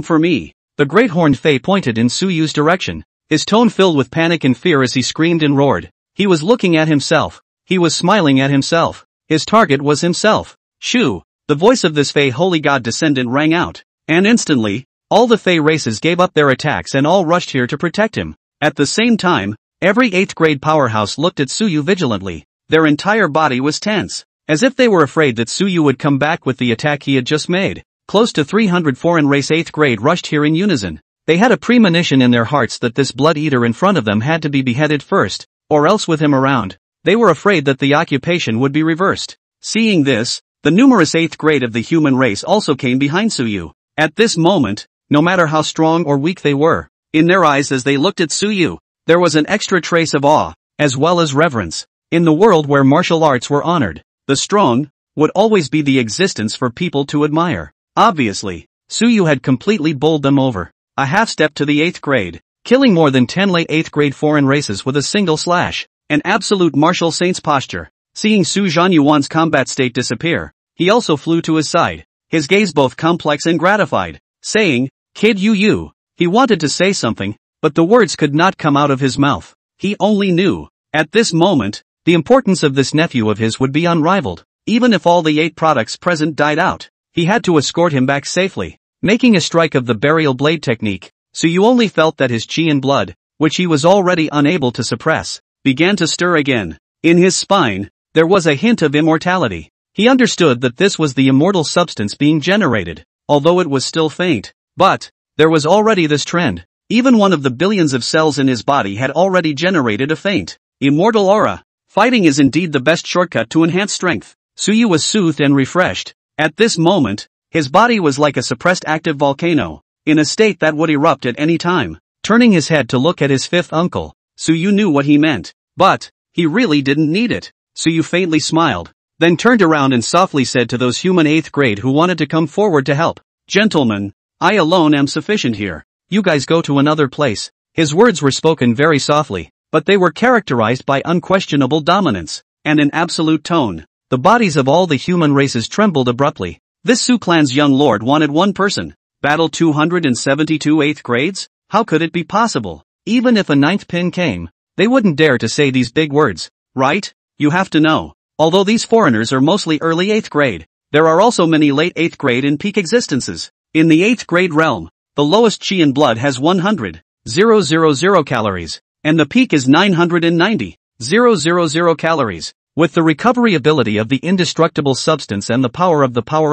for me." The great horned fae pointed in Su Yu's direction, his tone filled with panic and fear as he screamed and roared. He was looking at himself. He was smiling at himself. His target was himself. Shu! The voice of this Fae holy god descendant rang out, and instantly, all the Fae races gave up their attacks and all rushed here to protect him. At the same time, every 8th grade powerhouse looked at Su Yu vigilantly. Their entire body was tense, as if they were afraid that Su Yu would come back with the attack he had just made. Close to 300 foreign race 8th grade rushed here in unison. They had a premonition in their hearts that this blood eater in front of them had to be beheaded first, or else with him around, they were afraid that the occupation would be reversed. Seeing this, the numerous 8th grade of the human race also came behind Su Yu. At this moment, no matter how strong or weak they were, in their eyes as they looked at Su Yu, there was an extra trace of awe, as well as reverence. In the world where martial arts were honored, the strong would always be the existence for people to admire. Obviously, Suyu had completely bowled them over. A half step to the 8th grade, killing more than 10 late 8th grade foreign races with a single slash. An absolute martial saint's posture. Seeing Su Zhanyuan's combat state disappear, he also flew to his side, his gaze both complex and gratified, saying, "Kid you." He wanted to say something, but the words could not come out of his mouth. He only knew, at this moment, the importance of this nephew of his would be unrivaled. Even if all the 8 products present died out, he had to escort him back safely. Making a strike of the burial blade technique, Suyu only felt that his chi and blood, which he was already unable to suppress, began to stir again. In his spine, there was a hint of immortality. He understood that this was the immortal substance being generated, although it was still faint. But there was already this trend. Even one of the billions of cells in his body had already generated a faint, immortal aura. Fighting is indeed the best shortcut to enhance strength. Suyu was soothed and refreshed. At this moment, his body was like a suppressed active volcano, in a state that would erupt at any time. Turning his head to look at his 5th uncle, Suyu knew what he meant. But he really didn't need it. Suyu faintly smiled, then turned around and softly said to those human 8th grade who wanted to come forward to help, "Gentlemen, I alone am sufficient here. You guys go to another place." His words were spoken very softly, but they were characterized by unquestionable dominance, and an absolute tone. The bodies of all the human races trembled abruptly. This Su clan's young lord wanted one person. Battle 272 8th grades? How could it be possible? Even if a 9th pin came, they wouldn't dare to say these big words, right? You have to know. Although these foreigners are mostly early 8th grade, there are also many late 8th grade and peak existences. In the 8th grade realm, the lowest chi in blood has 100,000 calories, and the peak is 990,000 calories. With the recovery ability of the indestructible substance and the power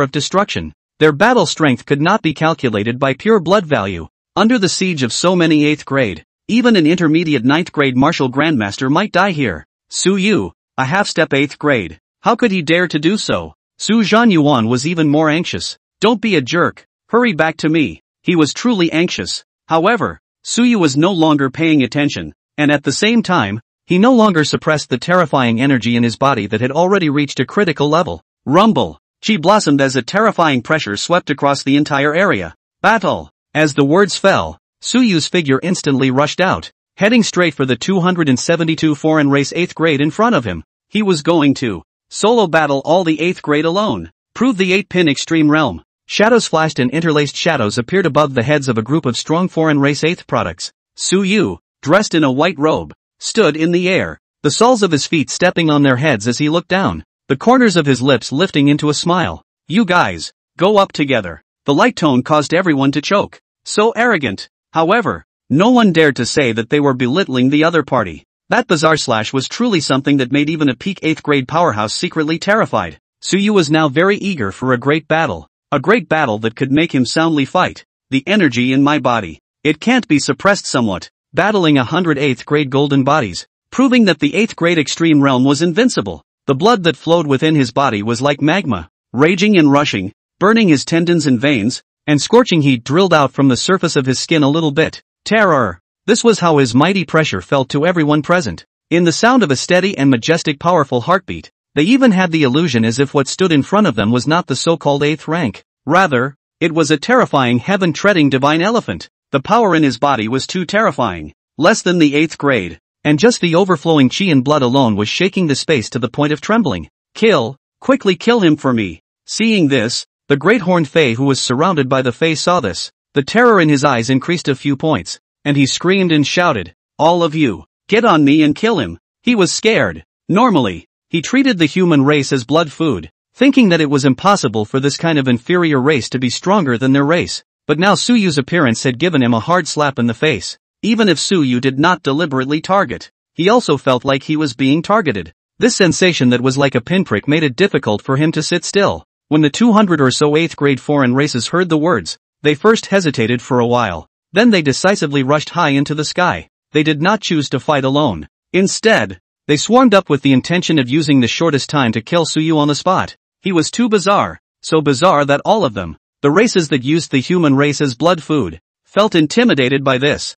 of destruction, their battle strength could not be calculated by pure blood value. Under the siege of so many 8th grade, even an intermediate 9th grade martial grandmaster might die here. Suyu, a half-step 8th grade. How could he dare to do so? Su Zhanyuan was even more anxious. "Don't be a jerk. Hurry back to me." He was truly anxious. However, Suyu was no longer paying attention, and at the same time, he no longer suppressed the terrifying energy in his body that had already reached a critical level. Rumble. Chi blossomed as a terrifying pressure swept across the entire area. Battle. As the words fell, Suyu's figure instantly rushed out, heading straight for the 272 foreign race 8th grade in front of him. He was going to solo battle all the 8th grade alone. Prove the 8-pin extreme realm. Shadows flashed and interlaced shadows appeared above the heads of a group of strong foreign race 8th products. Suyu, dressed in a white robe, stood in the air, the soles of his feet stepping on their heads as he looked down, the corners of his lips lifting into a smile. "You guys, go up together." The light tone caused everyone to choke. So arrogant. However, no one dared to say that they were belittling the other party. That bizarre slash was truly something that made even a peak 8th grade powerhouse secretly terrified. Suyu was now very eager for a great battle that could make him soundly fight. "The energy in my body, it can't be suppressed somewhat." Battling 100 8th grade golden bodies, proving that the 8th grade extreme realm was invincible. The blood that flowed within his body was like magma, raging and rushing, burning his tendons and veins, and scorching heat drilled out from the surface of his skin a little bit. Terror. This was how his mighty pressure felt to everyone present. In the sound of a steady and majestic powerful heartbeat, they even had the illusion as if what stood in front of them was not the so-called 8th rank. Rather, it was a terrifying heaven-treading divine elephant. The power in his body was too terrifying. Less than the 8th grade, and just the overflowing chi and blood alone was shaking the space to the point of trembling. "Kill, quickly kill him for me." Seeing this, the great horned Fae who was surrounded by the Fae saw this. The terror in his eyes increased a few points, and he screamed and shouted, "All of you, get on me and kill him." He was scared. Normally, he treated the human race as blood food, thinking that it was impossible for this kind of inferior race to be stronger than their race. But now Suyu's appearance had given him a hard slap in the face. Even if Suyu did not deliberately target, he also felt like he was being targeted. This sensation that was like a pinprick made it difficult for him to sit still. When the 200 or so 8th grade foreign races heard the words, they first hesitated for a while, then they decisively rushed high into the sky. They did not choose to fight alone. Instead, they swarmed up with the intention of using the shortest time to kill Suyu on the spot. He was too bizarre, so bizarre that all of them, the races that used the human race as blood food, felt intimidated by this.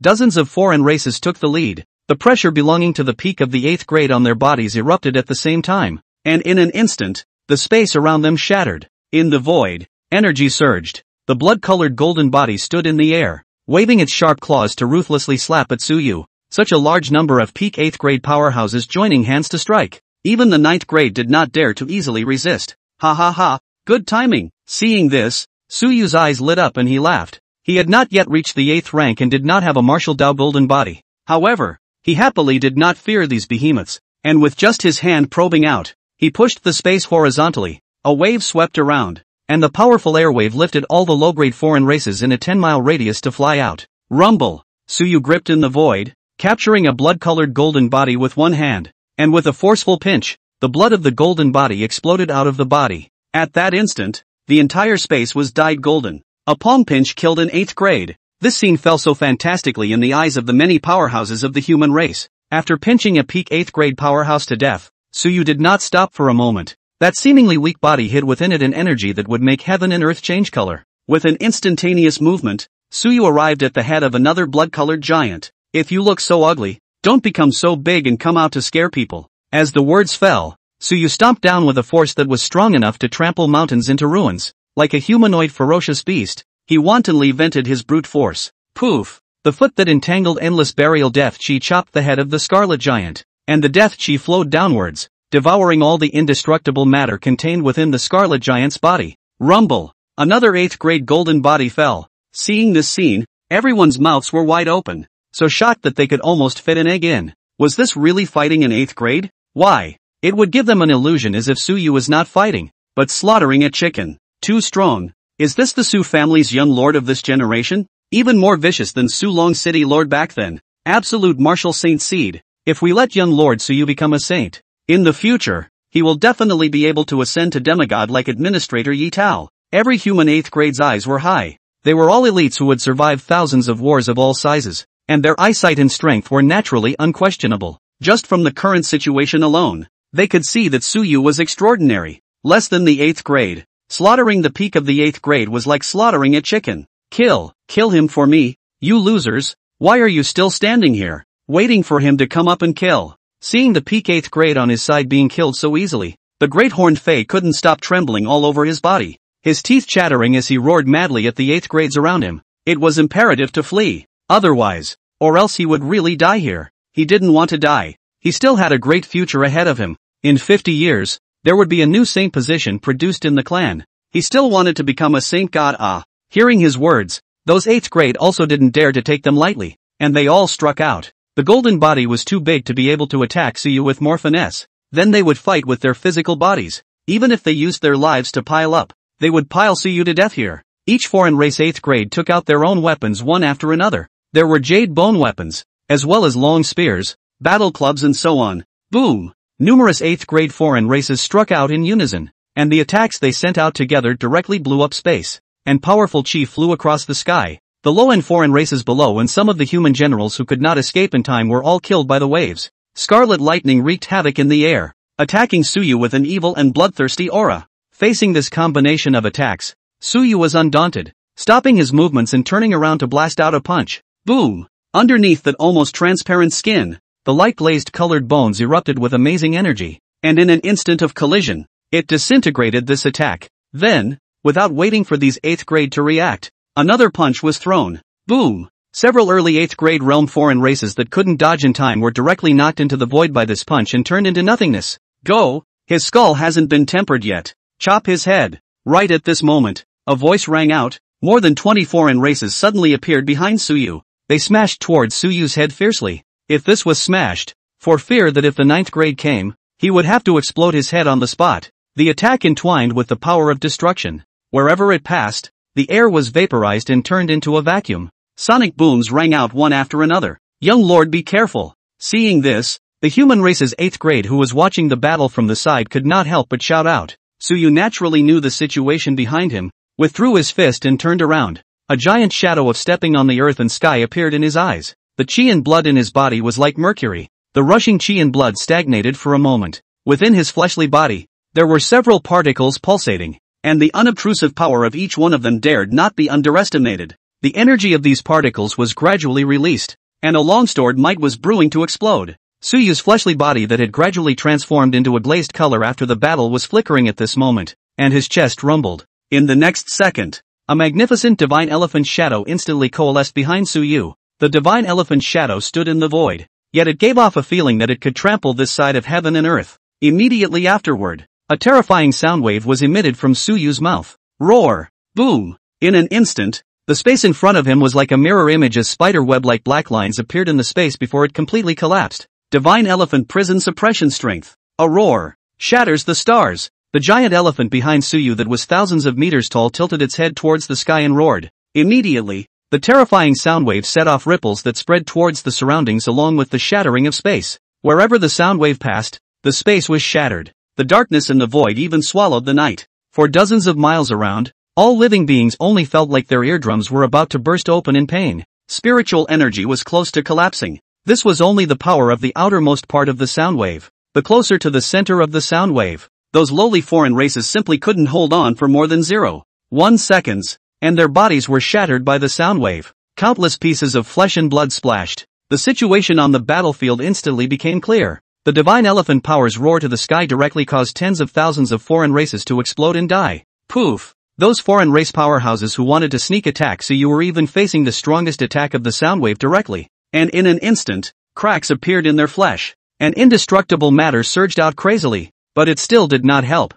Dozens of foreign races took the lead. The pressure belonging to the peak of the 8th grade on their bodies erupted at the same time, and in an instant, the space around them shattered. In the void, energy surged. the blood-colored golden body stood in the air, waving its sharp claws to ruthlessly slap at Suyu. Such a large number of peak 8th grade powerhouses joining hands to strike. Even the 9th grade did not dare to easily resist. Ha ha ha, good timing. Seeing this, Suyu's eyes lit up and he laughed. He had not yet reached the 8th rank and did not have a martial Dao golden body. However, he happily did not fear these behemoths, and with just his hand probing out, he pushed the space horizontally. A wave swept around, and the powerful airwave lifted all the low-grade foreign races in a 10-mile radius to fly out. Rumble! Suyu gripped in the void, capturing a blood-colored golden body with one hand, and with a forceful pinch, the blood of the golden body exploded out of the body. At that instant, the entire space was dyed golden. A palm pinch killed an 8th grade. This scene fell so fantastically in the eyes of the many powerhouses of the human race. After pinching a peak 8th grade powerhouse to death, Suyu did not stop for a moment. That seemingly weak body hid within it an energy that would make heaven and earth change color. With an instantaneous movement, Suyu arrived at the head of another blood-colored giant. If you look so ugly, don't become so big and come out to scare people. As the words fell, Suyu stomped down with a force that was strong enough to trample mountains into ruins. Like a humanoid ferocious beast, he wantonly vented his brute force. Poof! The foot that entangled endless burial death chi chopped the head of the scarlet giant, and the death chi flowed downwards, devouring all the indestructible matter contained within the scarlet giant's body. Rumble! Another 8th grade golden body fell. Seeing this scene, everyone's mouths were wide open, so shocked that they could almost fit an egg in. Was this really fighting in 8th grade? Why? It would give them an illusion as if Suyu was not fighting, but slaughtering a chicken. Too strong. Is this the Su family's young lord of this generation? Even more vicious than Su Long City lord back then. Absolute martial saint seed. If we let young Lord Suyu become a saint, in the future, he will definitely be able to ascend to demigod like Administrator Yi Tao. Every human 8th grade's eyes were high. They were all elites who would survive thousands of wars of all sizes, and their eyesight and strength were naturally unquestionable. Just from the current situation alone, they could see that Suyu was extraordinary. Less than the 8th grade. Slaughtering the peak of the 8th grade was like slaughtering a chicken. Kill him for me, you losers. Why are you still standing here, waiting for him to come up and kill? Seeing the peak 8th grade on his side being killed so easily, the great horned fae couldn't stop trembling all over his body, his teeth chattering as he roared madly at the 8th grades around him. It was imperative to flee, otherwise, or else he would really die here. He didn't want to die. He still had a great future ahead of him. In 50 years, there would be a new saint position produced in the clan. He still wanted to become a saint god. Hearing his words, those 8th grade also didn't dare to take them lightly, and they all struck out. The golden body was too big to be able to attack Suyu with more finesse. Then they would fight with their physical bodies. Even if they used their lives to pile up, they would pile Suyu to death here. Each foreign race 8th grade took out their own weapons one after another. There were jade bone weapons, as well as long spears, battle clubs and so on. Boom! Numerous 8th grade foreign races struck out in unison, and the attacks they sent out together directly blew up space, and powerful chi flew across the sky. The low-end foreign races below and some of the human generals who could not escape in time were all killed by the waves. Scarlet lightning wreaked havoc in the air, attacking Suyu with an evil and bloodthirsty aura. Facing this combination of attacks, Suyu was undaunted, stopping his movements and turning around to blast out a punch. Boom! Underneath that almost transparent skin, the light-glazed colored bones erupted with amazing energy, and in an instant of collision, it disintegrated this attack. Then, without waiting for these 8th grade to react, another punch was thrown. Boom! Several early 8th grade realm foreign races that couldn't dodge in time were directly knocked into the void by this punch and turned into nothingness. Go! His skull hasn't been tempered yet. Chop his head. Right at this moment, a voice rang out. More than 20 foreign races suddenly appeared behind Suyu. They smashed towards Suyu's head fiercely. If this was smashed, for fear that if the 9th grade came, he would have to explode his head on the spot. The attack entwined with the power of destruction. Wherever it passed, the air was vaporized and turned into a vacuum. Sonic booms rang out one after another. Young Lord, be careful. Seeing this, the human race's 8th grade who was watching the battle from the side could not help but shout out. Suyu naturally knew the situation behind him, withdrew his fist and turned around. A giant shadow of stepping on the earth and sky appeared in his eyes. The chi and blood in his body was like mercury. The rushing chi and blood stagnated for a moment. Within his fleshly body, there were several particles pulsating, and the unobtrusive power of each one of them dared not be underestimated. The energy of these particles was gradually released, and a long-stored might was brewing to explode. Suyu's fleshly body that had gradually transformed into a glazed color after the battle was flickering at this moment, and his chest rumbled. In the next second, A magnificent divine elephant shadow instantly coalesced behind Suyu. The divine elephant shadow stood in the void, yet it gave off a feeling that it could trample this side of heaven and earth. Immediately afterward, a terrifying sound wave was emitted from Suyu's mouth. Roar! Boom! In an instant, the space in front of him was like a mirror image as spider-web-like black lines appeared in the space before it completely collapsed. Divine elephant prison suppression strength. A roar shatters the stars. The giant elephant behind Suyu that was thousands of meters tall tilted its head towards the sky and roared. Immediately, the terrifying sound wave set off ripples that spread towards the surroundings along with the shattering of space. Wherever the sound wave passed, the space was shattered. The darkness and the void even swallowed the night. For dozens of miles around, all living beings only felt like their eardrums were about to burst open in pain. Spiritual energy was close to collapsing. This was only the power of the outermost part of the sound wave. The closer to the center of the sound wave, those lowly foreign races simply couldn't hold on for more than 0.1 seconds, and their bodies were shattered by the sound wave. Countless pieces of flesh and blood splashed. The situation on the battlefield instantly became clear. The divine elephant power's roar to the sky directly caused tens of thousands of foreign races to explode and die. Poof! Those foreign race powerhouses who wanted to sneak attack Suyu were even facing the strongest attack of the sound wave directly. And in an instant, cracks appeared in their flesh. And indestructible matter surged out crazily. But it still did not help.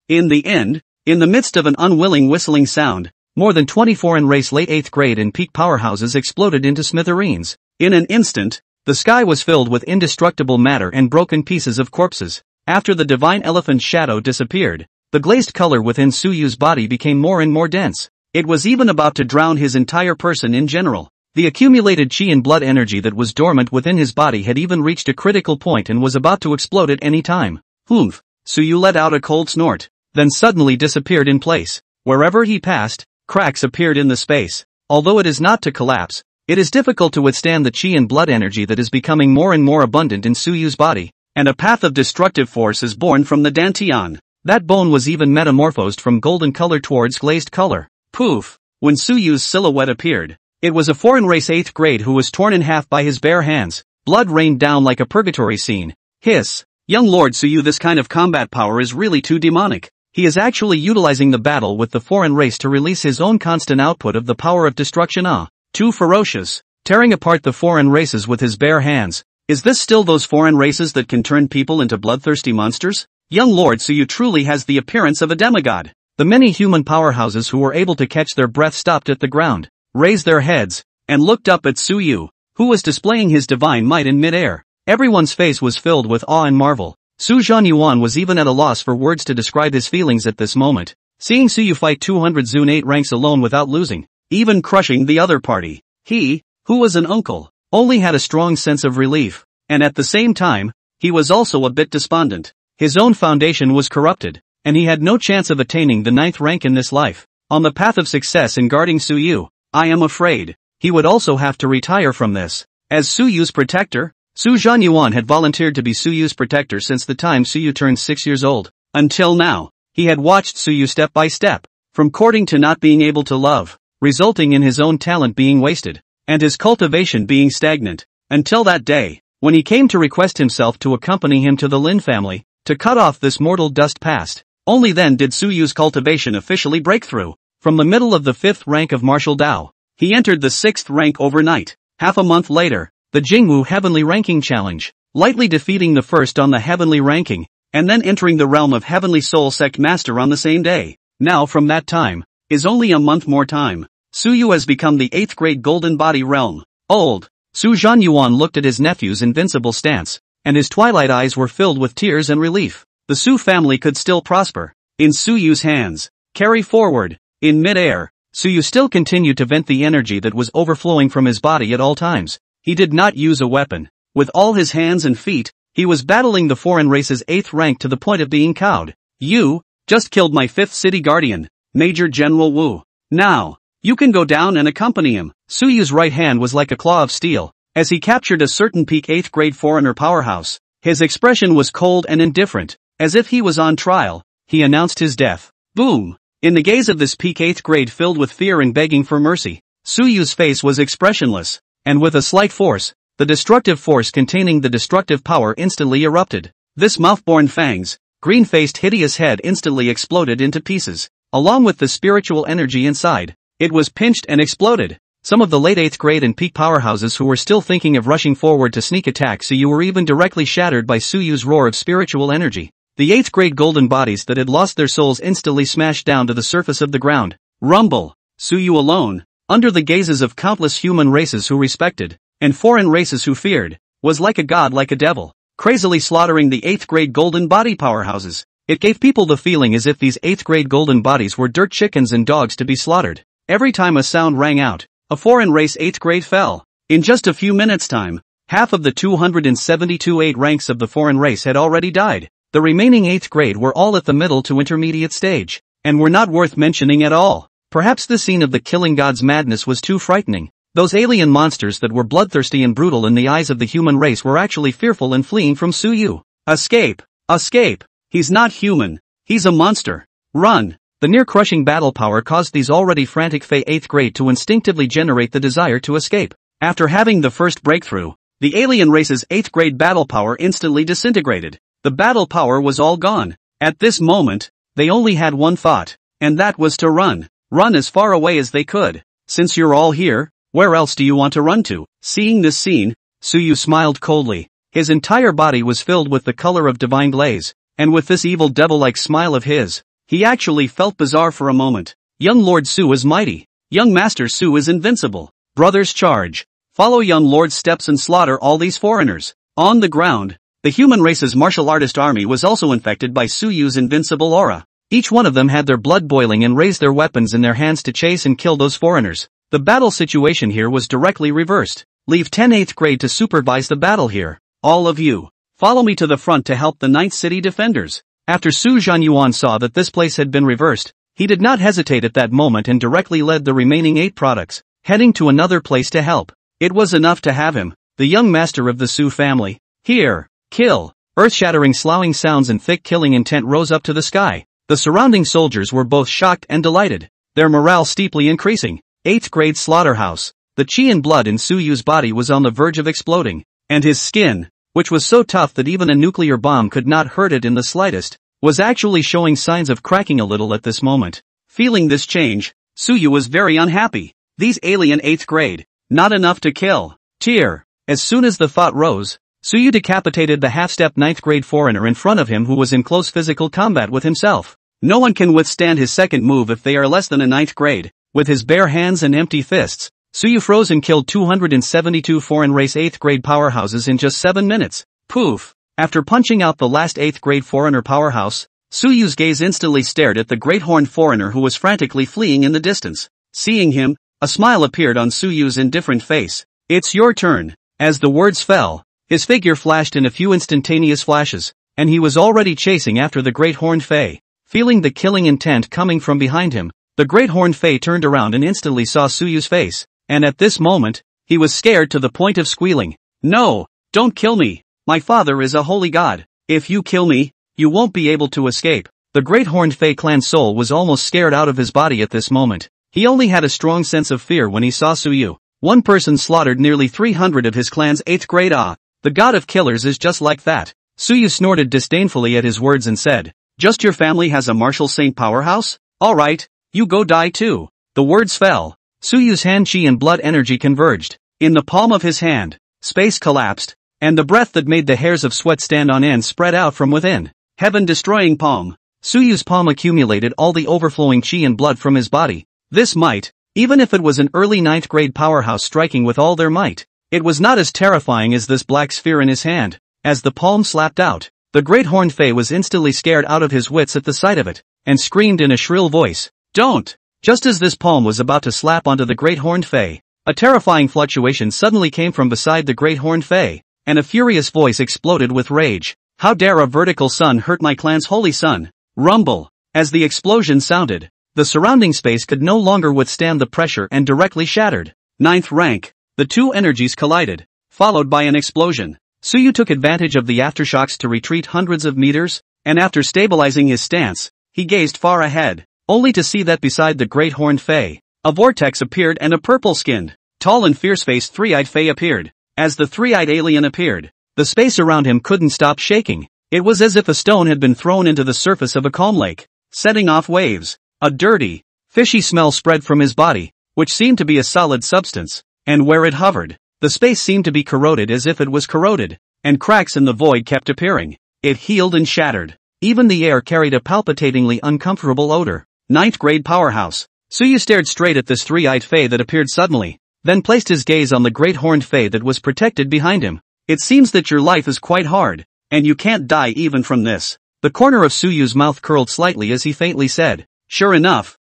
In the end, in the midst of an unwilling whistling sound, more than 20 foreign race late 8th grade and peak powerhouses exploded into smithereens. In an instant, the sky was filled with indestructible matter and broken pieces of corpses. After the divine elephant shadow disappeared, the glazed color within Suyu's body became more and more dense. It was even about to drown his entire person in general. The accumulated chi and blood energy that was dormant within his body had even reached a critical point and was about to explode at any time. Humph! Suyu let out a cold snort, then suddenly disappeared in place. Wherever he passed, cracks appeared in the space. Although it is not to collapse, it is difficult to withstand the chi and blood energy that is becoming more and more abundant in Suyu's body, and a path of destructive force is born from the dantian. That bone was even metamorphosed from golden color towards glazed color. Poof! When Suyu's silhouette appeared, it was a foreign race 8th grade who was torn in half by his bare hands. Blood rained down like a purgatory scene. Hiss! Young Lord Suyu, this kind of combat power is really too demonic. He is actually utilizing the battle with the foreign race to release his own constant output of the power of destruction. Too ferocious. Tearing apart the foreign races with his bare hands. Is this still those foreign races that can turn people into bloodthirsty monsters? Young Lord Suyu truly has the appearance of a demigod. The many human powerhouses who were able to catch their breath stopped at the ground, raised their heads, and looked up at Suyu, who was displaying his divine might in midair. Everyone's face was filled with awe and marvel. Su Zhanyuan was even at a loss for words to describe his feelings at this moment. Seeing Suyu fight 200 Zun 8 ranks alone without losing, even crushing the other party, he, who was an uncle, only had a strong sense of relief, and at the same time, he was also a bit despondent. His own foundation was corrupted, and he had no chance of attaining the 9th rank in this life. On the path of success in guarding Suyu, I am afraid, he would also have to retire from this. As Suyu's protector, Su Zhanyuan had volunteered to be Suyu's protector since the time Suyu turned 6 years old. Until now, he had watched Suyu step by step, from courting to not being able to love, resulting in his own talent being wasted, and his cultivation being stagnant, until that day, when he came to request himself to accompany him to the Lin family, to cut off this mortal dust past. Only then did Suyu's cultivation officially break through. From the middle of the 5th rank of martial Dao, he entered the 6th rank overnight. Half a month later, the Jingwu Heavenly Ranking Challenge, lightly defeating the first on the Heavenly Ranking, and then entering the realm of Heavenly Soul Sect Master on the same day. Now from that time, is only a month more time. Suyu has become the 8th grade Golden Body realm. Old. Su Zhanyuan looked at his nephew's invincible stance, and his twilight eyes were filled with tears and relief. The Su family could still prosper. In Suyu's hands. Carry forward. In mid-air, Suyu still continued to vent the energy that was overflowing from his body at all times. He did not use a weapon. With all his hands and feet, he was battling the foreign race's 8th rank to the point of being cowed. You just killed my 5th city guardian, Major General Wu. Now, you can go down and accompany him. Suyu's right hand was like a claw of steel, as he captured a certain peak 8th grade foreigner powerhouse. His expression was cold and indifferent, as if he was on trial. He announced his death. Boom! In the gaze of this peak 8th grade filled with fear and begging for mercy, Suyu's face was expressionless, and with a slight force, the destructive force containing the destructive power instantly erupted. This mouth-borne fangs, green-faced hideous head instantly exploded into pieces. along with the spiritual energy inside. It was pinched and exploded. Some of the late 8th grade and peak powerhouses who were still thinking of rushing forward to sneak attack Suyu were even directly shattered by Suyu's roar of spiritual energy. The 8th grade golden bodies that had lost their souls instantly smashed down to the surface of the ground. Rumble. Suyu alone, under the gazes of countless human races who respected, and foreign races who feared, was like a god, like a devil, crazily slaughtering the 8th grade golden body powerhouses. It gave people the feeling as if these 8th grade golden bodies were dirt chickens and dogs to be slaughtered. Every time a sound rang out, a foreign race 8th grade fell. In just a few minutes' time, half of the 272 8 ranks of the foreign race had already died. The remaining 8th grade were all at the middle to intermediate stage, and were not worth mentioning at all. Perhaps the scene of the killing god's madness was too frightening. Those alien monsters that were bloodthirsty and brutal in the eyes of the human race were actually fearful and fleeing from Suyu. Escape! Escape! He's not human. He's a monster. Run! The near-crushing battle power caused these already frantic Fey 8th grade to instinctively generate the desire to escape. After having the first breakthrough, the alien race's 8th grade battle power instantly disintegrated. The battle power was all gone. At this moment, they only had one thought, and that was to run. Run as far away as they could. Since you're all here, where else do you want to run to? Seeing this scene, Suyu smiled coldly. His entire body was filled with the color of divine glaze, and with this evil devil-like smile of his, he actually felt bizarre for a moment. Young Lord Su is mighty. Young Master Su is invincible. Brothers charge. Follow young Lord's steps and slaughter all these foreigners. On the ground, the human race's martial artist army was also infected by Suyu's invincible aura. Each one of them had their blood boiling and raised their weapons in their hands to chase and kill those foreigners. The battle situation here was directly reversed. Leave 10 8th grade to supervise the battle here. All of you, follow me to the front to help the 9th city defenders. After Su Zhanyuan saw that this place had been reversed, he did not hesitate at that moment and directly led the remaining 8 products, heading to another place to help. It was enough to have him, the young master of the Su family. Here, kill. Earth-shattering sloughing sounds and thick killing intent rose up to the sky. The surrounding soldiers were both shocked and delighted, their morale steeply increasing. 8th grade slaughterhouse. The chi and blood in Suyu's body was on the verge of exploding, and his skin, which was so tough that even a nuclear bomb could not hurt it in the slightest, was actually showing signs of cracking a little at this moment. Feeling this change, Suyu was very unhappy. These alien 8th grade, not enough to kill. Tear. As soon as the thought rose, Suyu decapitated the half-step 9th grade foreigner in front of him who was in close physical combat with himself. No one can withstand his second move if they are less than a 9th grade. With his bare hands and empty fists, Suyu froze and killed 272 foreign race 8th grade powerhouses in just 7 minutes. Poof! After punching out the last 8th grade foreigner powerhouse, Suyu's gaze instantly stared at the great horned foreigner who was frantically fleeing in the distance. Seeing him, a smile appeared on Suyu's indifferent face. It's your turn. As the words fell, his figure flashed in a few instantaneous flashes, and he was already chasing after the great horned Fae. Feeling the killing intent coming from behind him, the great horned Fae turned around and instantly saw Suyu's face, and at this moment, he was scared to the point of squealing. No, don't kill me. My father is a holy god. If you kill me, you won't be able to escape. The great horned Fae clan soul was almost scared out of his body at this moment. He only had a strong sense of fear when he saw Suyu. One person slaughtered nearly 300 of his clan's 8th grade. The god of killers is just like that. Suyu snorted disdainfully at his words and said, just your family has a martial saint powerhouse? Alright, you go die too. The words fell. Suyu's hand chi and blood energy converged. In the palm of his hand, space collapsed, and the breath that made the hairs of sweat stand on end spread out from within. Heaven-destroying palm. Suyu's palm accumulated all the overflowing chi and blood from his body. This might, even if it was an early 9th grade powerhouse striking with all their might, it was not as terrifying as this black sphere in his hand. As the palm slapped out, the great horned Fae was instantly scared out of his wits at the sight of it, and screamed in a shrill voice, don't! Just as this palm was about to slap onto the great horned Fae, a terrifying fluctuation suddenly came from beside the great horned Fae, and a furious voice exploded with rage. How dare a vertical sun hurt my clan's holy son? Rumble! As the explosion sounded, the surrounding space could no longer withstand the pressure and directly shattered. 9th rank. The two energies collided, followed by an explosion. Suyu took advantage of the aftershocks to retreat hundreds of meters, and after stabilizing his stance, he gazed far ahead, only to see that beside the great horned Fae, a vortex appeared and a purple-skinned, tall and fierce-faced three-eyed Fae appeared. As the three-eyed alien appeared, the space around him couldn't stop shaking. It was as if a stone had been thrown into the surface of a calm lake, setting off waves. A dirty, fishy smell spread from his body, which seemed to be a solid substance, and where it hovered, the space seemed to be corroded as if it was corroded, and cracks in the void kept appearing. It healed and shattered. Even the air carried a palpitatingly uncomfortable odor. Ninth grade powerhouse. Suyu stared straight at this three-eyed fae that appeared suddenly, then placed his gaze on the great horned fae that was protected behind him. It seems that your life is quite hard, and you can't die even from this. The corner of Suyu's mouth curled slightly as he faintly said, sure enough.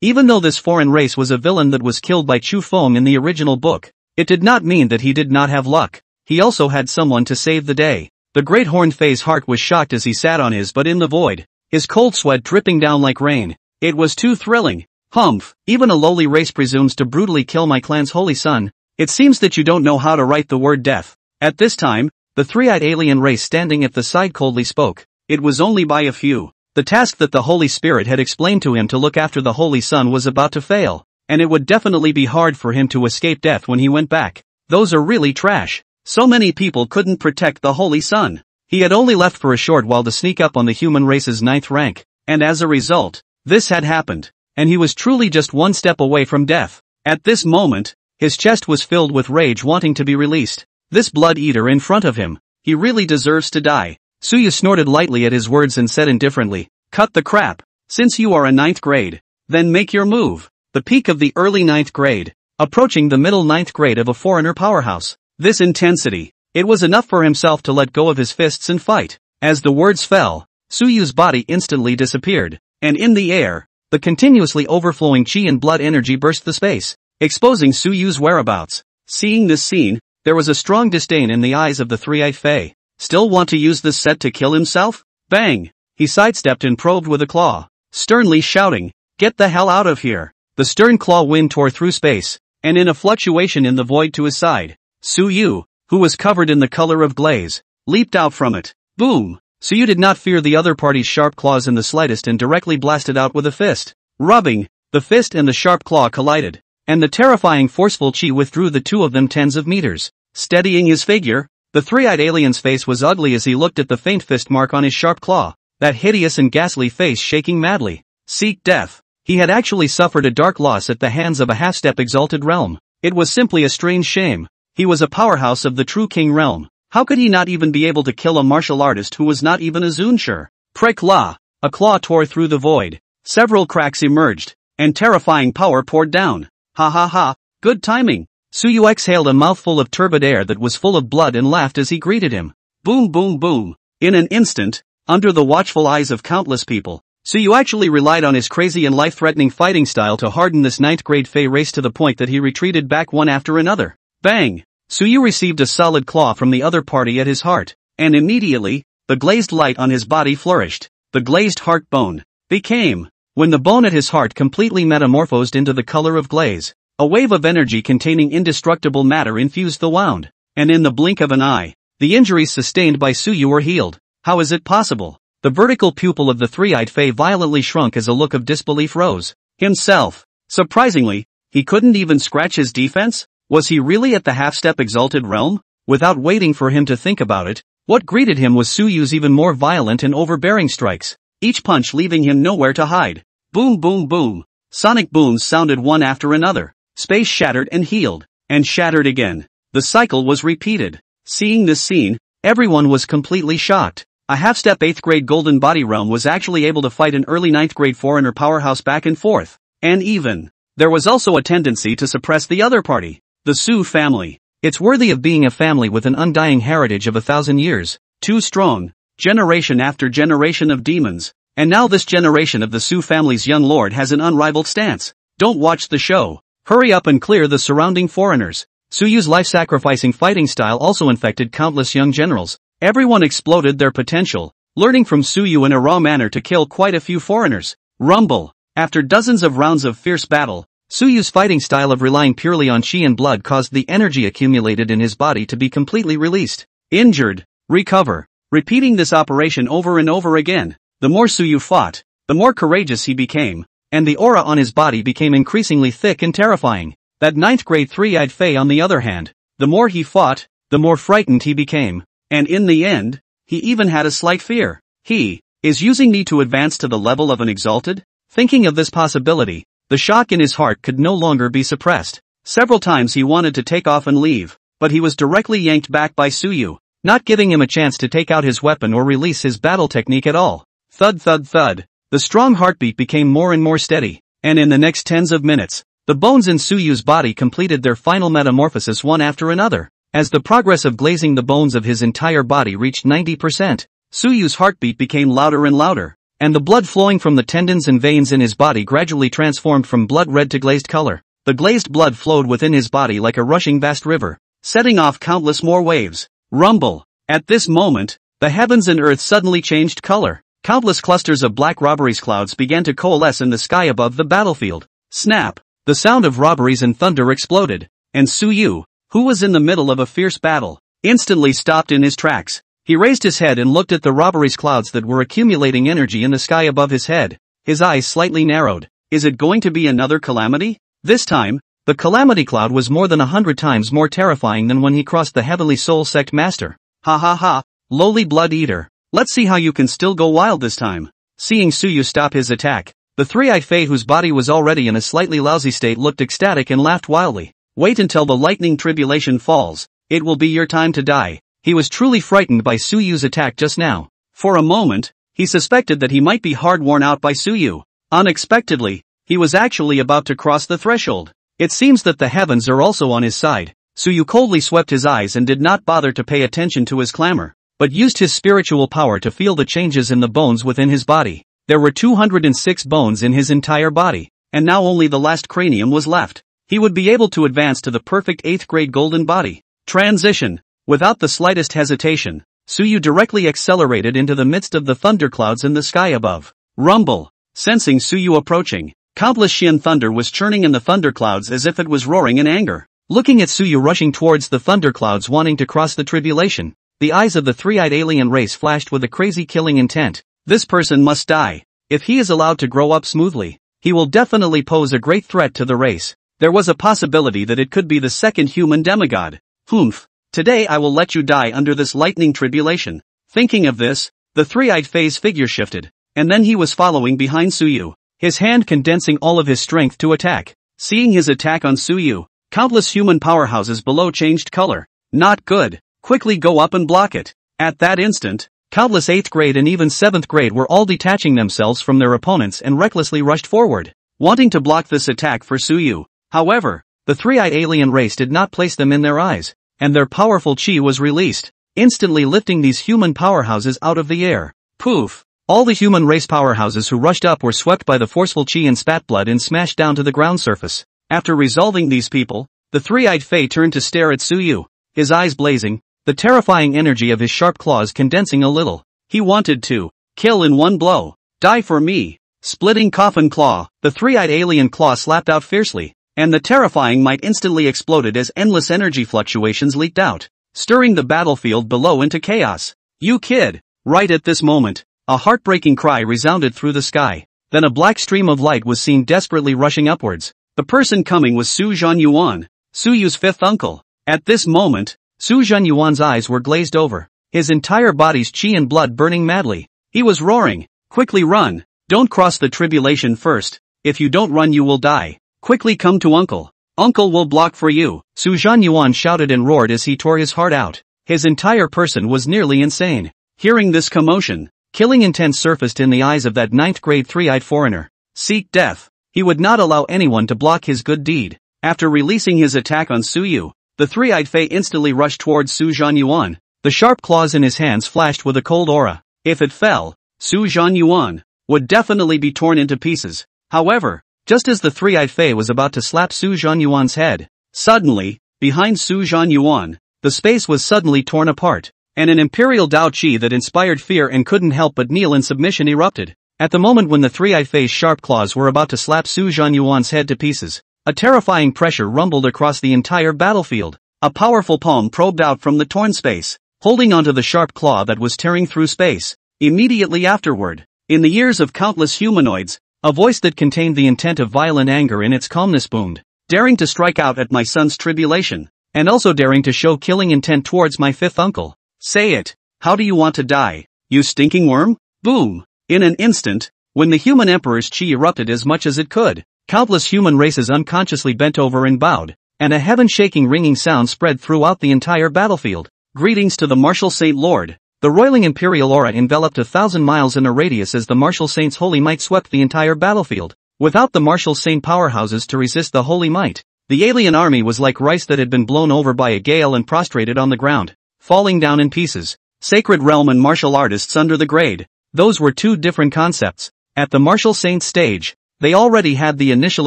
Even though this foreign race was a villain that was killed by Chu Feng in the original book, it did not mean that he did not have luck. He also had someone to save the day. The great horned fae's heart was shocked as he sat on his butt in the void, his cold sweat dripping down like rain. It was too thrilling. Humph, even a lowly race presumes to brutally kill my clan's holy son. It seems that you don't know how to write the word death. At this time, the three-eyed alien race standing at the side coldly spoke. It was only by a few. The task that the Holy Spirit had explained to him to look after the Holy Son was about to fail, and it would definitely be hard for him to escape death when he went back. Those are really trash. So many people couldn't protect the Holy Son. He had only left for a short while to sneak up on the human race's 9th rank, and as a result, this had happened, and he was truly just one step away from death. At this moment, his chest was filled with rage wanting to be released. This blood eater in front of him, he really deserves to die. Suyu snorted lightly at his words and said indifferently, cut the crap. Since you are a 9th grade, then make your move. The peak of the early 9th grade, approaching the middle 9th grade of a foreigner powerhouse. This intensity, it was enough for himself to let go of his fists and fight. As the words fell, Suyu's body instantly disappeared, and in the air, the continuously overflowing chi and blood energy burst the space, exposing Suyu's whereabouts. Seeing this scene, there was a strong disdain in the eyes of the three-eyed fae. Still want to use this set to kill himself? Bang! He sidestepped and probed with a claw, sternly shouting, get the hell out of here. The stern claw wind tore through space, and in a fluctuation in the void to his side, Suyu, who was covered in the color of glaze, leaped out from it. Boom! Suyu did not fear the other party's sharp claws in the slightest and directly blasted out with a fist. Rubbing, the fist and the sharp claw collided, and the terrifying forceful chi withdrew the two of them tens of meters. Steadying his figure, the three-eyed alien's face was ugly as he looked at the faint fist mark on his sharp claw, that hideous and ghastly face shaking madly. Seek death. He had actually suffered a dark loss at the hands of a half-step exalted realm. It was simply a strange shame. He was a powerhouse of the true king realm. How could he not even be able to kill a martial artist who was not even a Zunsher? Prick la! A claw tore through the void. Several cracks emerged, and terrifying power poured down. Ha ha ha, good timing. Suyu exhaled a mouthful of turbid air that was full of blood and laughed as he greeted him. Boom boom boom. In an instant, under the watchful eyes of countless people, Suyu actually relied on his crazy and life-threatening fighting style to harden this 9th grade fae race to the point that he retreated back one after another. Bang! Suyu received a solid claw from the other party at his heart, and immediately, the glazed light on his body flourished. The glazed heart bone became, when the bone at his heart completely metamorphosed into the color of glaze. A wave of energy containing indestructible matter infused the wound, and in the blink of an eye, the injuries sustained by Suyu were healed. How is it possible? The vertical pupil of the three-eyed fae violently shrunk as a look of disbelief rose. Himself. Surprisingly, he couldn't even scratch his defense? Was he really at the half-step exalted realm? Without waiting for him to think about it, what greeted him was Suyu's even more violent and overbearing strikes, each punch leaving him nowhere to hide. Boom boom boom. Sonic booms sounded one after another. Space shattered and healed, and shattered again. The cycle was repeated. Seeing this scene, everyone was completely shocked. A half-step 8th grade golden body realm was actually able to fight an early 9th grade foreigner powerhouse back and forth. And even, there was also a tendency to suppress the other party. The Su family. It's worthy of being a family with an undying heritage of 1,000 years. Too strong. Generation after generation of demons. And now this generation of the Su family's young lord has an unrivaled stance. Don't watch the show. Hurry up and clear the surrounding foreigners. Suyu's life-sacrificing fighting style also infected countless young generals. Everyone exploded their potential, learning from Suyu in a raw manner to kill quite a few foreigners. Rumble. After dozens of rounds of fierce battle, Suyu's fighting style of relying purely on chi and blood caused the energy accumulated in his body to be completely released. Injured. Recover. Repeating this operation over and over again. The more Suyu fought, the more courageous he became, and the aura on his body became increasingly thick and terrifying. That 9th grade three-eyed fae on the other hand, the more he fought, the more frightened he became, and in the end, he even had a slight fear. He is using me to advance to the level of an exalted? Thinking of this possibility, the shock in his heart could no longer be suppressed. Several times he wanted to take off and leave, but he was directly yanked back by Suyu, not giving him a chance to take out his weapon or release his battle technique at all. Thud thud thud. The strong heartbeat became more and more steady, and in the next tens of minutes, the bones in Suyu's body completed their final metamorphosis one after another. As the progress of glazing the bones of his entire body reached 90%, Suyu's heartbeat became louder and louder, and the blood flowing from the tendons and veins in his body gradually transformed from blood red to glazed color. The glazed blood flowed within his body like a rushing vast river, setting off countless more waves. Rumble. At this moment, the heavens and earth suddenly changed color. Countless clusters of black robberies clouds began to coalesce in the sky above the battlefield. Snap! The sound of robberies and thunder exploded, and Suyu, who was in the middle of a fierce battle, instantly stopped in his tracks. He raised his head and looked at the robberies clouds that were accumulating energy in the sky above his head. His eyes slightly narrowed. Is it going to be another calamity? This time, the calamity cloud was more than 100 times more terrifying than when he crossed the heavenly soul sect master. Ha ha ha, lowly blood eater. Let's see how you can still go wild this time. Seeing Suyu stop his attack, the three-eyed fae whose body was already in a slightly lousy state looked ecstatic and laughed wildly. Wait until the lightning tribulation falls. It will be your time to die. He was truly frightened by Suyu's attack just now. For a moment, he suspected that he might be hard worn out by Suyu. Unexpectedly, he was actually about to cross the threshold. It seems that the heavens are also on his side. Suyu coldly swept his eyes and did not bother to pay attention to his clamor, but used his spiritual power to feel the changes in the bones within his body. There were 206 bones in his entire body, and now only the last cranium was left. He would be able to advance to the perfect 8th grade golden body. Transition. Without the slightest hesitation, Suyu directly accelerated into the midst of the thunderclouds in the sky above. Rumble. Sensing Suyu approaching, countless Xian thunder was churning in the thunderclouds as if it was roaring in anger. Looking at Suyu rushing towards the thunderclouds wanting to cross the tribulation, the eyes of the three-eyed alien race flashed with a crazy killing intent. This person must die. If he is allowed to grow up smoothly, he will definitely pose a great threat to the race. There was a possibility that it could be the second human demigod. Humph. Today I will let you die under this lightning tribulation. Thinking of this, the three-eyed fae's figure shifted, and then he was following behind Suyu, his hand condensing all of his strength to attack. Seeing his attack on Suyu, countless human powerhouses below changed color. Not good. Quickly go up and block it. At that instant, countless 8th grade and even 7th grade were all detaching themselves from their opponents and recklessly rushed forward, wanting to block this attack for Suyu. However, the three-eyed alien race did not place them in their eyes, and their powerful chi was released, instantly lifting these human powerhouses out of the air. Poof! All the human race powerhouses who rushed up were swept by the forceful chi and spat blood and smashed down to the ground surface. After resolving these people, the three-eyed fae turned to stare at Suyu, his eyes blazing, the terrifying energy of his sharp claws condensing a little. He wanted to kill in one blow. Die for me. Splitting coffin claw. The three-eyed alien claw slapped out fiercely, and the terrifying might instantly exploded as endless energy fluctuations leaked out, stirring the battlefield below into chaos. You kid! Right at this moment, a heartbreaking cry resounded through the sky. Then a black stream of light was seen desperately rushing upwards. The person coming was Su Zhanyuan, Suyu's fifth uncle. At this moment, Su Zhanyuan's eyes were glazed over, his entire body's chi and blood burning madly. He was roaring, quickly run, don't cross the tribulation first, if you don't run you will die, quickly come to uncle, uncle will block for you. Su Zhanyuan shouted and roared as he tore his heart out, his entire person was nearly insane. Hearing this commotion, killing intent surfaced in the eyes of that 9th grade three-eyed foreigner. Seek death. He would not allow anyone to block his good deed. After releasing his attack on Suyu, the three-eyed fae instantly rushed towards Su Zhanyuan. The sharp claws in his hands flashed with a cold aura. If it fell, Su Zhanyuan would definitely be torn into pieces. However, just as the three-eyed fae was about to slap Su Zhanyuan's head, suddenly, behind Su Zhanyuan, the space was suddenly torn apart, and an imperial Dao Qi that inspired fear and couldn't help but kneel in submission erupted. At the moment when the three-eyed fae's sharp claws were about to slap Su Zhanyuan's head to pieces, a terrifying pressure rumbled across the entire battlefield. A powerful palm probed out from the torn space, holding onto the sharp claw that was tearing through space. Immediately afterward, in the ears of countless humanoids, a voice that contained the intent of violent anger in its calmness boomed, daring to strike out at my son's tribulation, and also daring to show killing intent towards my fifth uncle. Say it. How do you want to die, you stinking worm? Boom! In an instant, When the human emperor's chi erupted as much as it could, countless human races unconsciously bent over and bowed, and a heaven-shaking ringing sound spread throughout the entire battlefield. Greetings to the martial saint lord. The roiling imperial aura enveloped 1,000 miles in a radius as the martial saint's holy might swept the entire battlefield. Without the martial saint powerhouses to resist the holy might, the alien army was like rice that had been blown over by a gale and prostrated on the ground, falling down in pieces. Sacred realm and martial artists under the grade. Those were two different concepts. At the martial saint stage, they already had the initial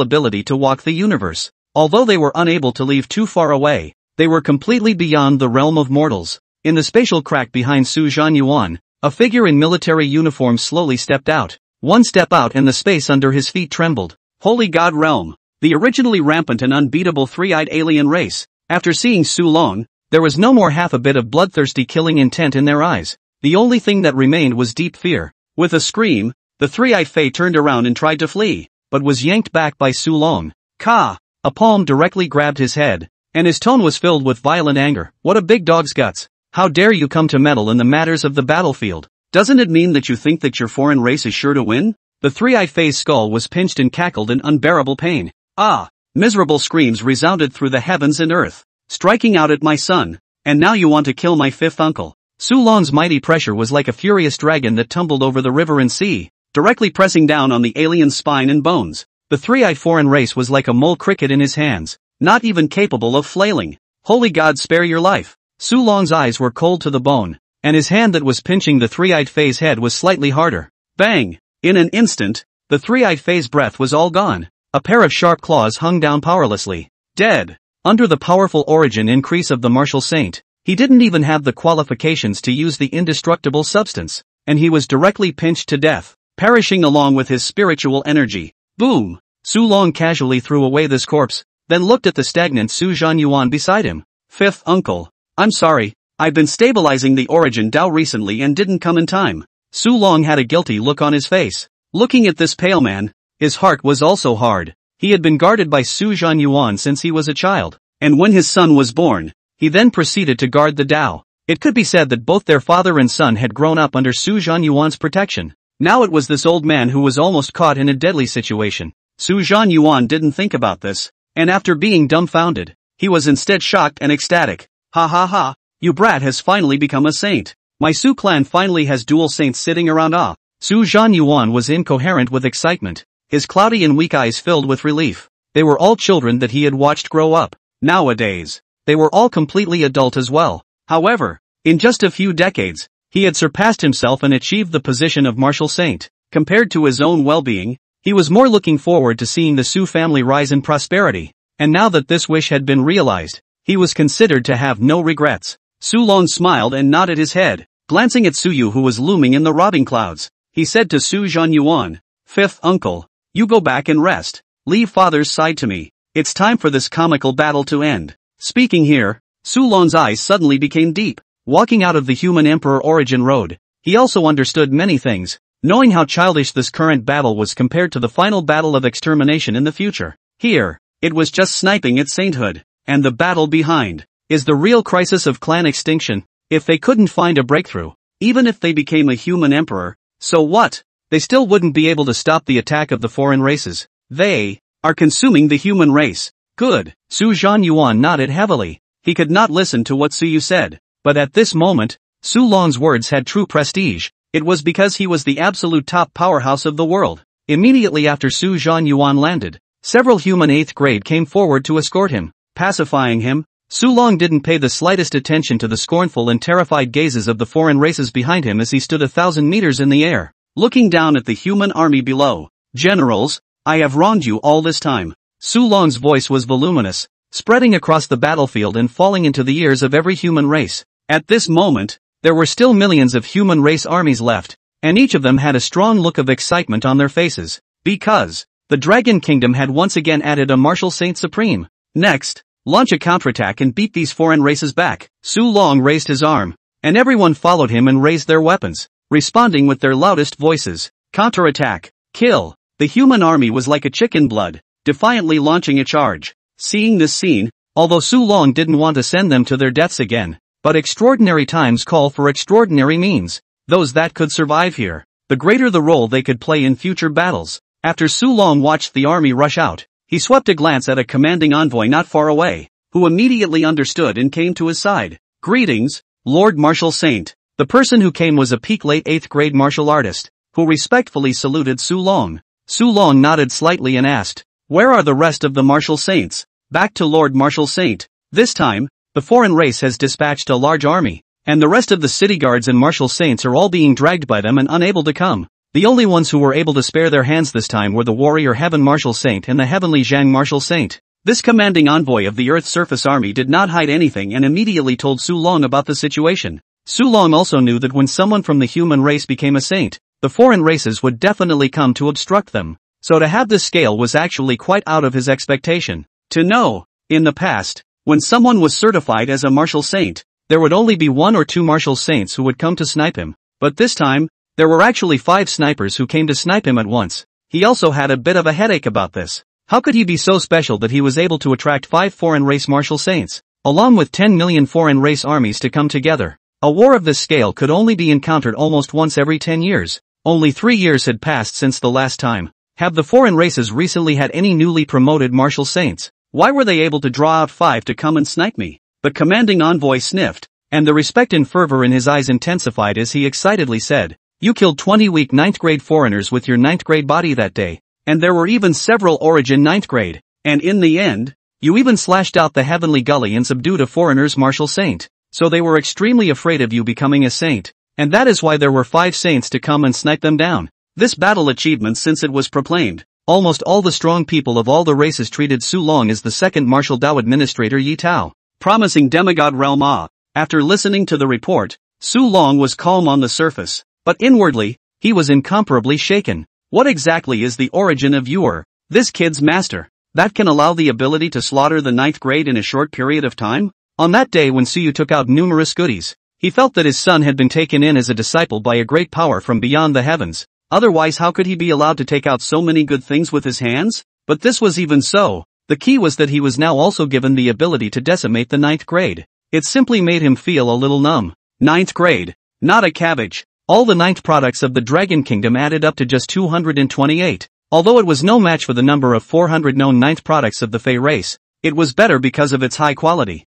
ability to walk the universe. Although they were unable to leave too far away, they were completely beyond the realm of mortals. In the spatial crack behind Su Zhanyuan, a figure in military uniform slowly stepped out. One step out and the space under his feet trembled. Holy God realm. The originally rampant and unbeatable three-eyed alien race. After seeing Su Long, there was no more half a bit of bloodthirsty killing intent in their eyes. The only thing that remained was deep fear. With a scream, the three-eyed Fei turned around and tried to flee, but was yanked back by Su Long. Ka! A palm directly grabbed his head, and his tone was filled with violent anger. What a big dog's guts. How dare you come to meddle in the matters of the battlefield? Doesn't it mean that you think that your foreign race is sure to win? The three-eyed Fei's skull was pinched and cackled in unbearable pain. Ah! Miserable screams resounded through the heavens and earth. Striking out at my son, and now you want to kill my fifth uncle. Su Long's mighty pressure was like a furious dragon that tumbled over the river and sea, directly pressing down on the alien's spine and bones. The three-eyed foreign race was like a mole cricket in his hands, not even capable of flailing. Holy God, spare your life. Su Long's eyes were cold to the bone, and his hand that was pinching the three-eyed Fei's head was slightly harder. Bang! In an instant, the three-eyed Fei's breath was all gone. A pair of sharp claws hung down powerlessly. Dead. Under the powerful origin increase of the martial saint, he didn't even have the qualifications to use the indestructible substance, and he was directly pinched to death, perishing along with his spiritual energy. Boom! Su Long casually threw away this corpse, then looked at the stagnant Su Zhanyuan beside him. Fifth uncle. I'm sorry, I've been stabilizing the origin Dao recently and didn't come in time. Su Long had a guilty look on his face. Looking at this pale man, his heart was also hard. He had been guarded by Su Zhanyuan since he was a child, and when his son was born, he then proceeded to guard the Dao. It could be said that both their father and son had grown up under Su Zhanyuan's protection. Now it was this old man who was almost caught in a deadly situation. Su Zhanyuan didn't think about this, and after being dumbfounded, he was instead shocked and ecstatic. Ha ha ha, you brat has finally become a saint. My Su clan finally has dual saints sitting around. Ah. Su Zhanyuan was incoherent with excitement, his cloudy and weak eyes filled with relief. They were all children that he had watched grow up. Nowadays, they were all completely adult as well. However, in just a few decades, he had surpassed himself and achieved the position of martial saint. Compared to his own well-being, he was more looking forward to seeing the Su family rise in prosperity, and now that this wish had been realized, he was considered to have no regrets. Su Long smiled and nodded his head, glancing at Su Yu who was looming in the robbing clouds. He said to Su Zhanyuan, Fifth uncle, you go back and rest. Leave father's side to me. It's time for this comical battle to end. Speaking here, Su Long's eyes suddenly became deep. Walking out of the human emperor origin road, he also understood many things, knowing how childish this current battle was compared to the final battle of extermination in the future. Here, it was just sniping at sainthood, and the battle behind is the real crisis of clan extinction. If they couldn't find a breakthrough, even if they became a human emperor, so what? They still wouldn't be able to stop the attack of the foreign races. They are consuming the human race. Good. Su Zhanyuan nodded heavily. He could not listen to what Su Yu said, but at this moment, Su Long's words had true prestige. It was because he was the absolute top powerhouse of the world. Immediately after Su Zhanyuan landed, several human 8th grade came forward to escort him. Pacifying him, Su Long didn't pay the slightest attention to the scornful and terrified gazes of the foreign races behind him as he stood 1,000 meters in the air, looking down at the human army below. Generals, I have wronged you all this time. Su Long's voice was voluminous, spreading across the battlefield and falling into the ears of every human race. At this moment, there were still millions of human race armies left, and each of them had a strong look of excitement on their faces, because the Dragon Kingdom had once again added a martial saint supreme. Next, launch a counterattack and beat these foreign races back. Su Long raised his arm, and everyone followed him and raised their weapons, responding with their loudest voices. Counterattack. Kill. The human army was like a chicken blood, defiantly launching a charge. Seeing this scene, although Su Long didn't want to send them to their deaths again, but extraordinary times call for extraordinary means. Those that could survive here. The the greater the role they could play in future battles. After Su Long watched the army rush out, he swept a glance at a commanding envoy not far away, who immediately understood and came to his side. "Greetings, Lord Martial Saint." The person who came was a peak late 8th grade martial artist, who respectfully saluted Su Long. Su Long nodded slightly and asked, "Where are the rest of the martial saints?" "Back to Lord Martial Saint. This time, the foreign race has dispatched a large army, and the rest of the city guards and martial saints are all being dragged by them and unable to come. The only ones who were able to spare their hands this time were the warrior Heaven Martial Saint and the heavenly Zhang Martial Saint." This commanding envoy of the Earth's surface army did not hide anything and immediately told Su Long about the situation. Su Long also knew that when someone from the human race became a saint, the foreign races would definitely come to obstruct them. So to have this scale was actually quite out of his expectation. To know, in the past, when someone was certified as a martial saint, there would only be 1 or 2 martial saints who would come to snipe him. But this time, there were actually 5 snipers who came to snipe him at once. He also had a bit of a headache about this. How could he be so special that he was able to attract 5 foreign race martial saints, along with 10 million foreign race armies to come together? A war of this scale could only be encountered almost once every 10 years. Only 3 years had passed since the last time. Have the foreign races recently had any newly promoted martial saints? Why were they able to draw out 5 to come and snipe me? The commanding envoy sniffed, and the respect and fervor in his eyes intensified as he excitedly said, "You killed 20 weak 9th grade foreigners with your 9th grade body that day. And there were even several origin 9th grade, and in the end, you even slashed out the heavenly gully and subdued a foreigner's martial saint. So they were extremely afraid of you becoming a saint, and that is why there were 5 saints to come and snipe them down." This battle achievement, since it was proclaimed, almost all the strong people of all the races treated Su Long as the second martial Dao administrator Yi Tao, promising demigod realm Ah. After listening to the report, Su Long was calm on the surface, but inwardly, he was incomparably shaken. What exactly is the origin of your, this kid's master, that can allow the ability to slaughter the 9th grade in a short period of time? On that day when Suyu took out numerous goodies, he felt that his son had been taken in as a disciple by a great power from beyond the heavens. Otherwise, how could he be allowed to take out so many good things with his hands? But this was even so. The key was that he was now also given the ability to decimate the 9th grade. It simply made him feel a little numb. 9th grade. Not a cabbage. All the 9th products of the Dragon Kingdom added up to just 228. Although it was no match for the number of 400 known 9th products of the Fey race, it was better because of its high quality.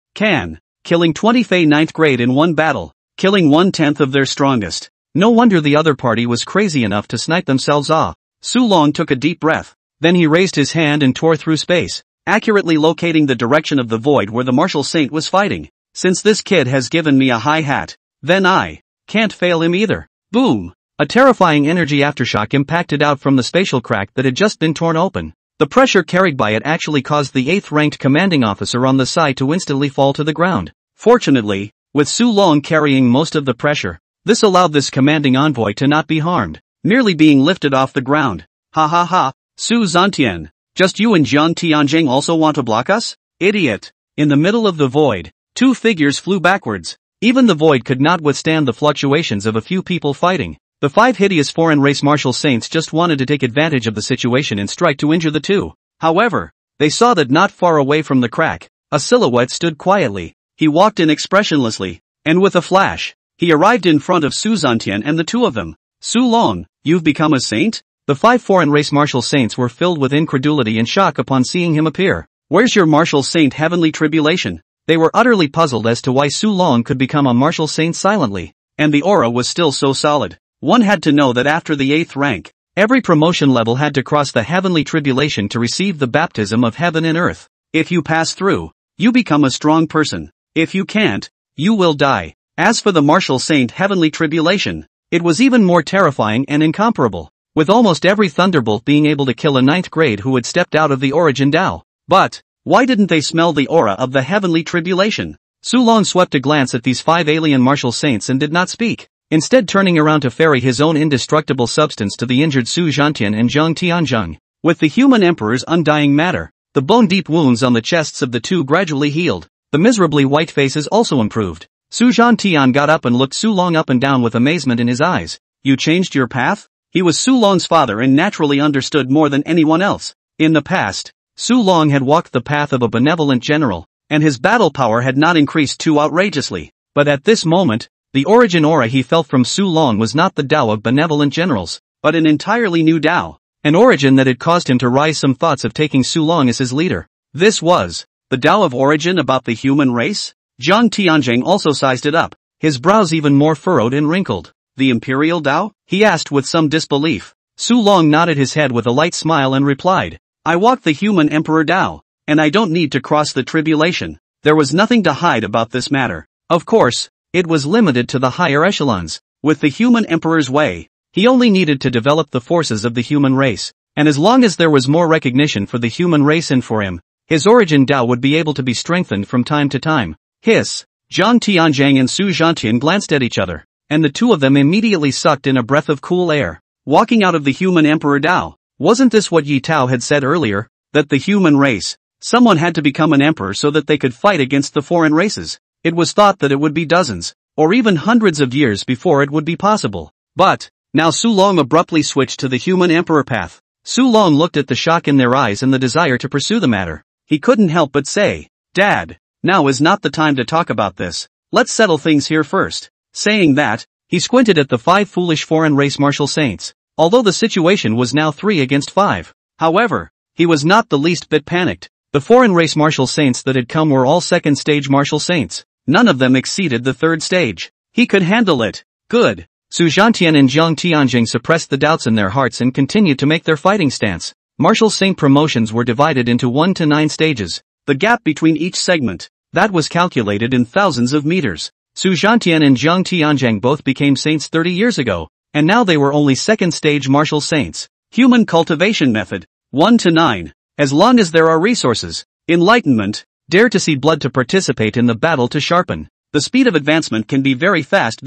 Killing 20 Fey 9th grade in one battle, killing 1/10 of their strongest. No wonder the other party was crazy enough to snipe themselves off. Su Long took a deep breath. Then he raised his hand and tore through space, accurately locating the direction of the void where the martial saint was fighting. Since this kid has given me a high hat, then I can't fail him either. Boom! A terrifying energy aftershock impacted out from the spatial crack that had just been torn open. The pressure carried by it actually caused the 8th ranked commanding officer on the side to instantly fall to the ground. Fortunately, with Su Long carrying most of the pressure, this allowed this commanding envoy to not be harmed, merely being lifted off the ground. Ha ha ha, Su Zantian, just you and Jiang Tianjing also want to block us? Idiot! In the middle of the void, 2 figures flew backwards. Even the void could not withstand the fluctuations of a few people fighting. The 5 hideous foreign race martial saints just wanted to take advantage of the situation and strike to injure the 2. However, they saw that not far away from the crack, a silhouette stood quietly. He walked in expressionlessly, and with a flash, he arrived in front of Su Zantian and the 2 of them. Su Long, you've become a saint? The 5 foreign race martial saints were filled with incredulity and shock upon seeing him appear. Where's your martial saint heavenly tribulation? They were utterly puzzled as to why Su Long could become a martial saint silently, and the aura was still so solid. One had to know that after the 8th rank, every promotion level had to cross the heavenly tribulation to receive the baptism of heaven and earth. If you pass through, you become a strong person. If you can't, you will die. As for the martial saint heavenly tribulation, it was even more terrifying and incomparable, with almost every thunderbolt being able to kill a 9th grade who had stepped out of the origin Dao. But why didn't they smell the aura of the heavenly tribulation? Su Long swept a glance at these 5 alien martial saints and did not speak, instead turning around to ferry his own indestructible substance to the injured Su Zhantian and Zhang Tianzheng. With the human emperor's undying matter, the bone-deep wounds on the chests of the 2 gradually healed. The miserably white faces also improved. Su Zhantian got up and looked Su Long up and down with amazement in his eyes. You changed your path? He was Su Long's father and naturally understood more than anyone else. In the past, Su Long had walked the path of a benevolent general, and his battle power had not increased too outrageously. But at this moment, The origin aura he felt from Su Long was not the Tao of benevolent generals, but an entirely new Tao. An origin that had caused him to rise some thoughts of taking Su Long as his leader. This was the Tao of origin about the human race? Zhang Tianjing also sized it up, his brows even more furrowed and wrinkled. The Imperial Tao? He asked with some disbelief. Su Long nodded his head with a light smile and replied, I walk the human Emperor Tao, and I don't need to cross the tribulation. There was nothing to hide about this matter. Of course, it was limited to the higher echelons. With the human Emperor's way, he only needed to develop the forces of the human race, and as long as there was more recognition for the human race and for him, his origin Tao would be able to be strengthened from time to time. Hiss! Zhang Tianjing and Su Zhantian glanced at each other, and the two of them immediately sucked in a breath of cool air. Walking out of the human Emperor Tao, wasn't this what Yi Tao had said earlier, that the human race, someone had to become an emperor so that they could fight against the foreign races? It was thought that it would be dozens, or even hundreds of years before it would be possible. But, now Su Long abruptly switched to the human emperor path. Su Long looked at the shock in their eyes and the desire to pursue the matter. He couldn't help but say, Dad, now is not the time to talk about this. Let's settle things here first. Saying that, he squinted at the 5 foolish foreign race martial saints. Although the situation was now 3 against 5. However, he was not the least bit panicked. The foreign race martial saints that had come were all second stage martial saints. None of them exceeded the third stage. He could handle it. Good. Su Zhantian and Zhang Tianjing suppressed the doubts in their hearts and continued to make their fighting stance. Martial saint promotions were divided into 1 to 9 stages. The gap between each segment, that was calculated in thousands of meters. Su Zhantian and Zhang Tianjing both became saints 30 years ago, and now they were only second stage martial saints. Human cultivation method, 1 to 9. As long as there are resources, enlightenment, dare to see blood to participate in the battle to sharpen. The speed of advancement can be very fast.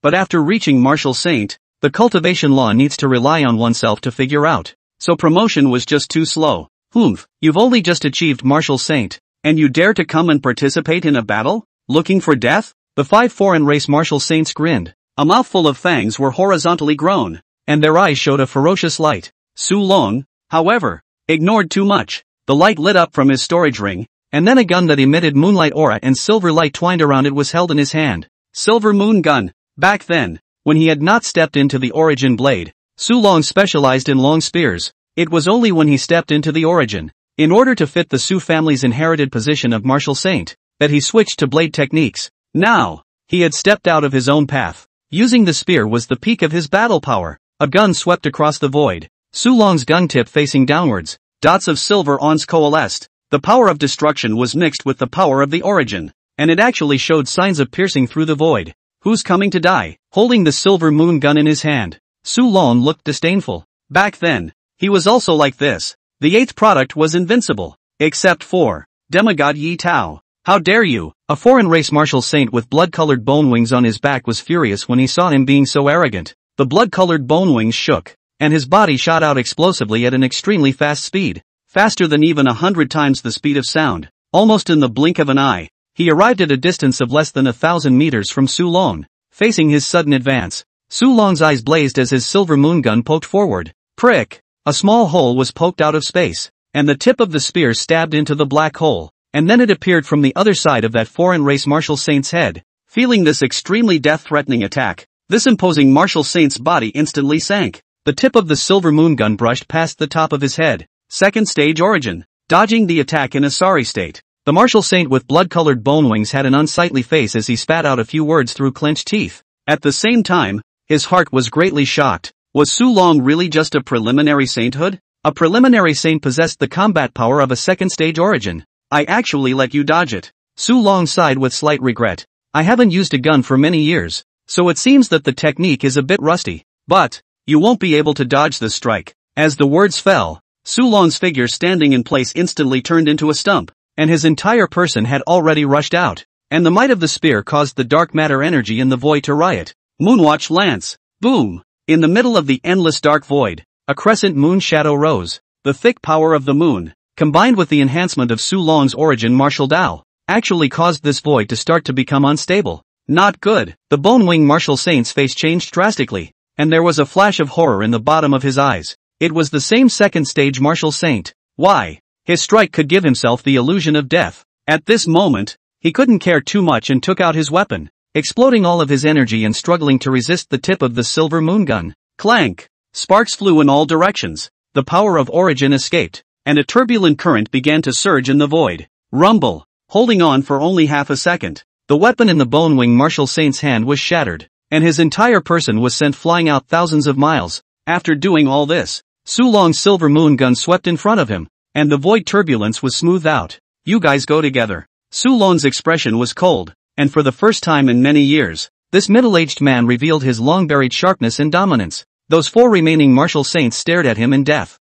But after reaching martial saint, the cultivation law needs to rely on oneself to figure out. So promotion was just too slow. You've only just achieved martial saint, and you dare to come and participate in a battle? Looking for death? The 5 foreign race martial saints grinned. A mouthful of fangs were horizontally grown, and their eyes showed a ferocious light. Su Long, however, ignored too much. The light lit up from his storage ring, and then a gun that emitted moonlight aura and silver light twined around it was held in his hand. Silver moon gun. Back then, when he had not stepped into the origin blade, Su Long specialized in long spears. It was only when he stepped into the origin, in order to fit the Su family's inherited position of martial saint, that he switched to blade techniques. Now, he had stepped out of his own path. Using the spear was the peak of his battle power. A gun swept across the void. Su Long's gun tip facing downwards. Dots of silver ons coalesced. The power of destruction was mixed with the power of the origin, and it actually showed signs of piercing through the void. Who's coming to die? Holding the silver moon gun in his hand, Su Long looked disdainful. Back then, he was also like this. The 8th product was invincible, except for demigod Yi Tao. How dare you? A foreign race martial saint with blood-colored bone wings on his back was furious when he saw him being so arrogant. The blood-colored bone wings shook, and his body shot out explosively at an extremely fast speed. Faster than even 100 times the speed of sound. Almost in the blink of an eye, he arrived at a distance of less than 1,000 meters from Su Long. Facing his sudden advance, Su Long's eyes blazed as his silver moon gun poked forward. Prick! A small hole was poked out of space, and the tip of the spear stabbed into the black hole, and then it appeared from the other side of that foreign race martial saint's head. Feeling this extremely death-threatening attack, this imposing martial saint's body instantly sank. The tip of the silver moon gun brushed past the top of his head. Second stage origin. Dodging the attack in a sorry state. The martial saint with blood-colored bone wings had an unsightly face as he spat out a few words through clenched teeth. At the same time, his heart was greatly shocked. Was Su Long really just a preliminary sainthood? A preliminary saint possessed the combat power of a second-stage origin. I actually let you dodge it. Su Long sighed with slight regret. I haven't used a gun for many years, so it seems that the technique is a bit rusty. But, you won't be able to dodge this strike. As the words fell, Su Long's figure standing in place instantly turned into a stump, and his entire person had already rushed out, and the might of the spear caused the dark matter energy in the void to riot. Moonwatch lance. Boom! In the middle of the endless dark void, a crescent moon shadow rose. The thick power of the moon, combined with the enhancement of Su Long's origin martial Tao, actually caused this void to start to become unstable. Not good. The bone wing martial saint's face changed drastically, and there was a flash of horror in the bottom of his eyes. It was the same second stage martial saint. Why? His strike could give himself the illusion of death. At this moment, he couldn't care too much and took out his weapon. exploding all of his energy and struggling to resist the tip of the silver moon gun. Clank! Sparks flew in all directions, the power of origin escaped, and a turbulent current began to surge in the void. Rumble! Holding on for only half a second, the weapon in the Bonewing Martial Saint's hand was shattered, and his entire person was sent flying out thousands of miles. After doing all this, Su Long's silver moon gun swept in front of him, and the void turbulence was smoothed out. You guys go together. Su Long's expression was cold, and for the first time in many years, this middle-aged man revealed his long-buried sharpness and dominance. Those 4 remaining martial saints stared at him in death.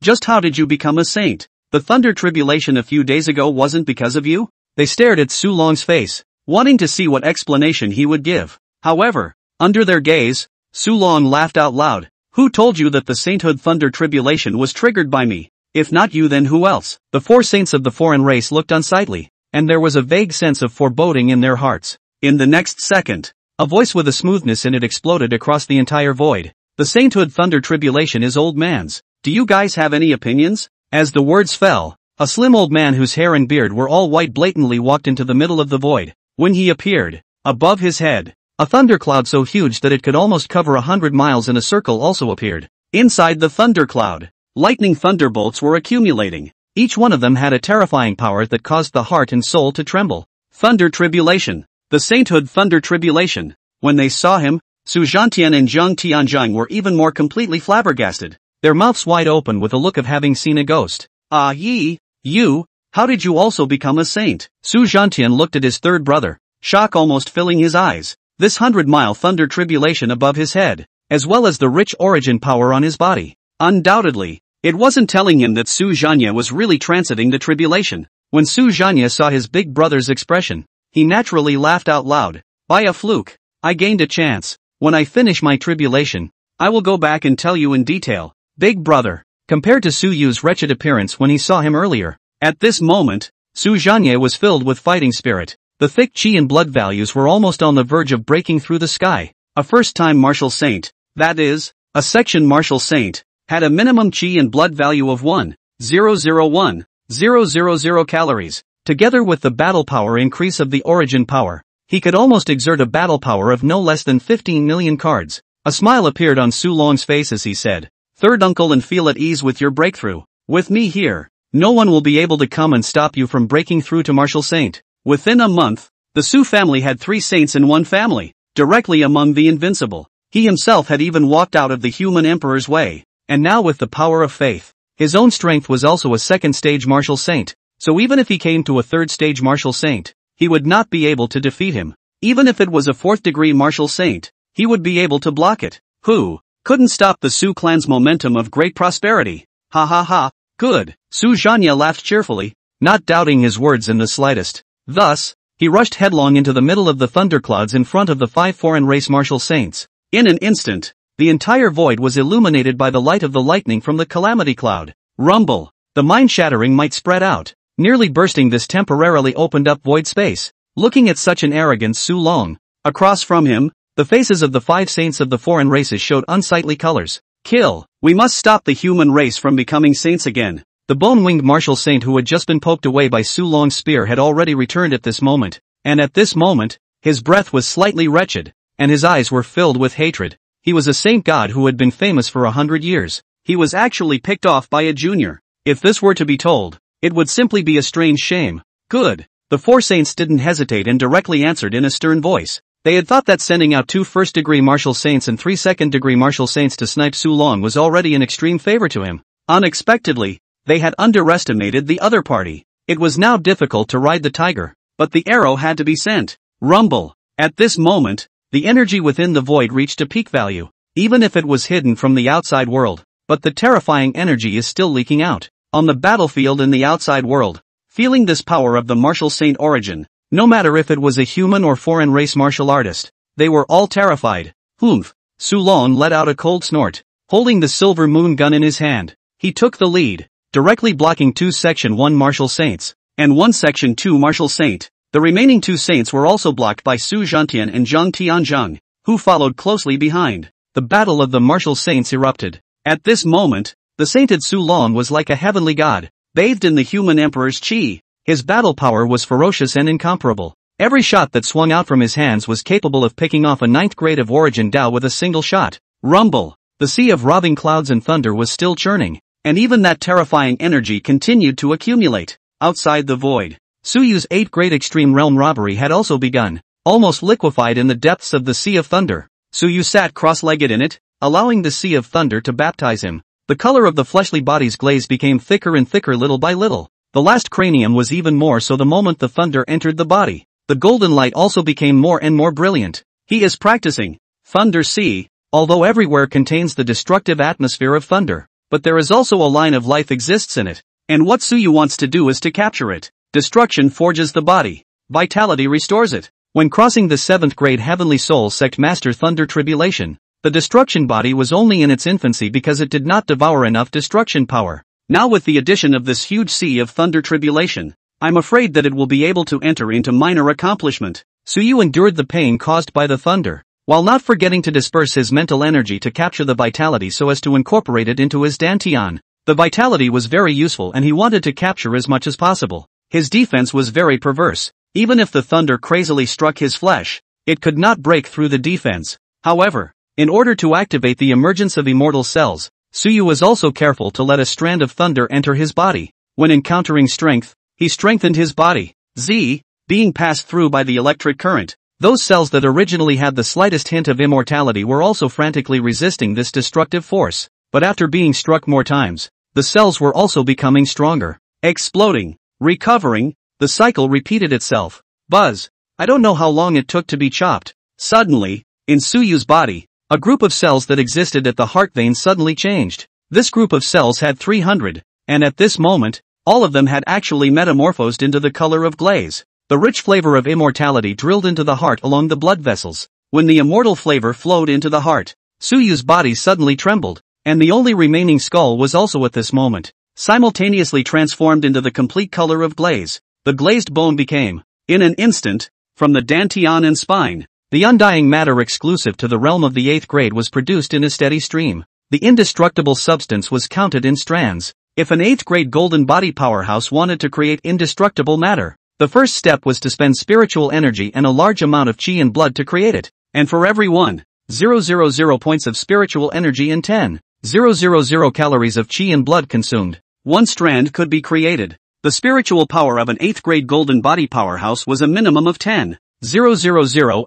Just how did you become a saint? The thunder tribulation a few days ago wasn't because of you? They stared at Su Long's face, wanting to see what explanation he would give. However, under their gaze, Su Long laughed out loud. Who told you that the sainthood thunder tribulation was triggered by me? If not you, then who else? The 4 saints of the foreign race looked unsightly, and there was a vague sense of foreboding in their hearts. In the next second, a voice with a smoothness in it exploded across the entire void. The sainthood thunder tribulation is old man's. Do you guys have any opinions? As the words fell, a slim old man whose hair and beard were all white blatantly walked into the middle of the void. When he appeared, above his head, a thundercloud so huge that it could almost cover 100 miles in a circle also appeared. Inside the thundercloud, lightning thunderbolts were accumulating. Each one of them had a terrifying power that caused the heart and soul to tremble. Thunder tribulation. The sainthood thunder tribulation. When they saw him, Su Zhantian and Zhang Tianzhang were even more completely flabbergasted, their mouths wide open with a look of having seen a ghost. Ah you, how did you also become a saint? Su Zhantian looked at his third brother, shock almost filling his eyes. This 100-mile thunder tribulation above his head, as well as the rich origin power on his body. Undoubtedly, it wasn't telling him that Su Zhanya was really transiting the tribulation. When Su Zhanya saw his big brother's expression, he naturally laughed out loud. By a fluke, I gained a chance. When I finish my tribulation, I will go back and tell you in detail. Big brother, compared to Su Yu's wretched appearance when he saw him earlier. At this moment, Su Zhanya was filled with fighting spirit. The thick chi and blood values were almost on the verge of breaking through the sky. A first-time martial saint, that is, a section martial saint, had a minimum chi and blood value of 1,001,000 calories. Together with the battle power increase of the origin power, he could almost exert a battle power of no less than 15 million cards. A smile appeared on Su Long's face as he said, "Third uncle, and feel at ease with your breakthrough. With me here, no one will be able to come and stop you from breaking through to martial saint." Within a month, the Su family had 3 saints in one family, directly among the invincible. He himself had even walked out of the human emperor's way, and now with the power of faith, his own strength was also a second-stage martial saint, so even if he came to a third-stage martial saint, he would not be able to defeat him. Even if it was a 4th-degree martial saint, he would be able to block it. Who couldn't stop the Su clan's momentum of great prosperity? Ha ha ha, good. Su Zhanya laughed cheerfully, not doubting his words in the slightest. Thus, he rushed headlong into the middle of the thunderclouds in front of the 5 foreign race martial saints. In an instant, the entire void was illuminated by the light of the lightning from the calamity cloud. Rumble! The mind-shattering might spread out, nearly bursting this temporarily opened-up void space. Looking at such an arrogant Su Long, across from him, the faces of the 5 saints of the foreign races showed unsightly colors. Kill! We must stop the human race from becoming saints again. The bone-winged martial saint who had just been poked away by Su Long's spear had already returned at this moment, and at this moment, his breath was slightly wretched, and his eyes were filled with hatred. He was a saint god who had been famous for 100 years. He was actually picked off by a junior. If this were to be told, it would simply be a strange shame. Good. The 4 saints didn't hesitate and directly answered in a stern voice. They had thought that sending out 2 first-degree martial saints and 3 second-degree martial saints to snipe Su Long was already an extreme favor to him. Unexpectedly, they had underestimated the other party. It was now difficult to ride the tiger, but the arrow had to be sent. Rumble! At this moment, the energy within the void reached a peak value, even if it was hidden from the outside world, but the terrifying energy is still leaking out. On the battlefield in the outside world, feeling this power of the martial saint origin, no matter if it was a human or foreign race martial artist, they were all terrified. Humph! Su Long let out a cold snort, holding the silver moon gun in his hand. He took the lead, directly blocking 2 Section 1 martial saints, and 1 Section 2 martial saint. The remaining 2 saints were also blocked by Su Zhantian and Zhang Tianzhang, who followed closely behind. The battle of the martial saints erupted. At this moment, the sainted Su Long was like a heavenly god, bathed in the human emperor's chi. His battle power was ferocious and incomparable. Every shot that swung out from his hands was capable of picking off a 9th grade of origin Dao with a single shot. Rumble! The sea of writhing clouds and thunder was still churning, and even that terrifying energy continued to accumulate. Outside the void, Suyu's 8th grade extreme realm robbery had also begun, almost liquefied in the depths of the sea of thunder. Suyu sat cross-legged in it, allowing the sea of thunder to baptize him. The color of the fleshly body's glaze became thicker and thicker little by little. The last cranium was even more so the moment the thunder entered the body. The golden light also became more and more brilliant. He is practicing Thunder Sea, although everywhere contains the destructive atmosphere of thunder. But there is also a line of life exists in it. And what Suyu wants to do is to capture it. Destruction forges the body. Vitality restores it. When crossing the 7th grade Heavenly Soul Sect Master Thunder Tribulation, the destruction body was only in its infancy because it did not devour enough destruction power. Now with the addition of this huge sea of Thunder Tribulation, I'm afraid that it will be able to enter into minor accomplishment. Suyu endured the pain caused by the thunder, while not forgetting to disperse his mental energy to capture the vitality so as to incorporate it into his dantian. The vitality was very useful and he wanted to capture as much as possible. His defense was very perverse. Even if the thunder crazily struck his flesh, it could not break through the defense. However, in order to activate the emergence of immortal cells, Suyu was also careful to let a strand of thunder enter his body. When encountering strength, he strengthened his body. Being passed through by the electric current. Those cells that originally had the slightest hint of immortality were also frantically resisting this destructive force. But after being struck more times, the cells were also becoming stronger. Exploding. Recovering. The cycle repeated itself. Buzz. I don't know how long it took to be chopped. Suddenly, in Suyu's body, a group of cells that existed at the heart vein suddenly changed. This group of cells had 300, and at this moment, all of them had actually metamorphosed into the color of glaze. The rich flavor of immortality drilled into the heart along the blood vessels. When the immortal flavor flowed into the heart, Suyu's body suddenly trembled, and the only remaining skull was also at this moment simultaneously transformed into the complete color of glaze. The glazed bone became, in an instant, from the dantian and spine. The undying matter exclusive to the realm of the 8th grade was produced in a steady stream. The indestructible substance was counted in strands. If an 8th grade golden body powerhouse wanted to create indestructible matter, the first step was to spend spiritual energy and a large amount of chi and blood to create it. And for every 1,000 points of spiritual energy and 10,000 calories of chi and blood consumed, one strand could be created. The spiritual power of an 8th grade golden body powerhouse was a minimum of 10,000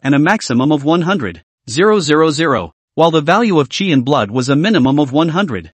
and a maximum of 100,000, while the value of chi and blood was a minimum of 100,000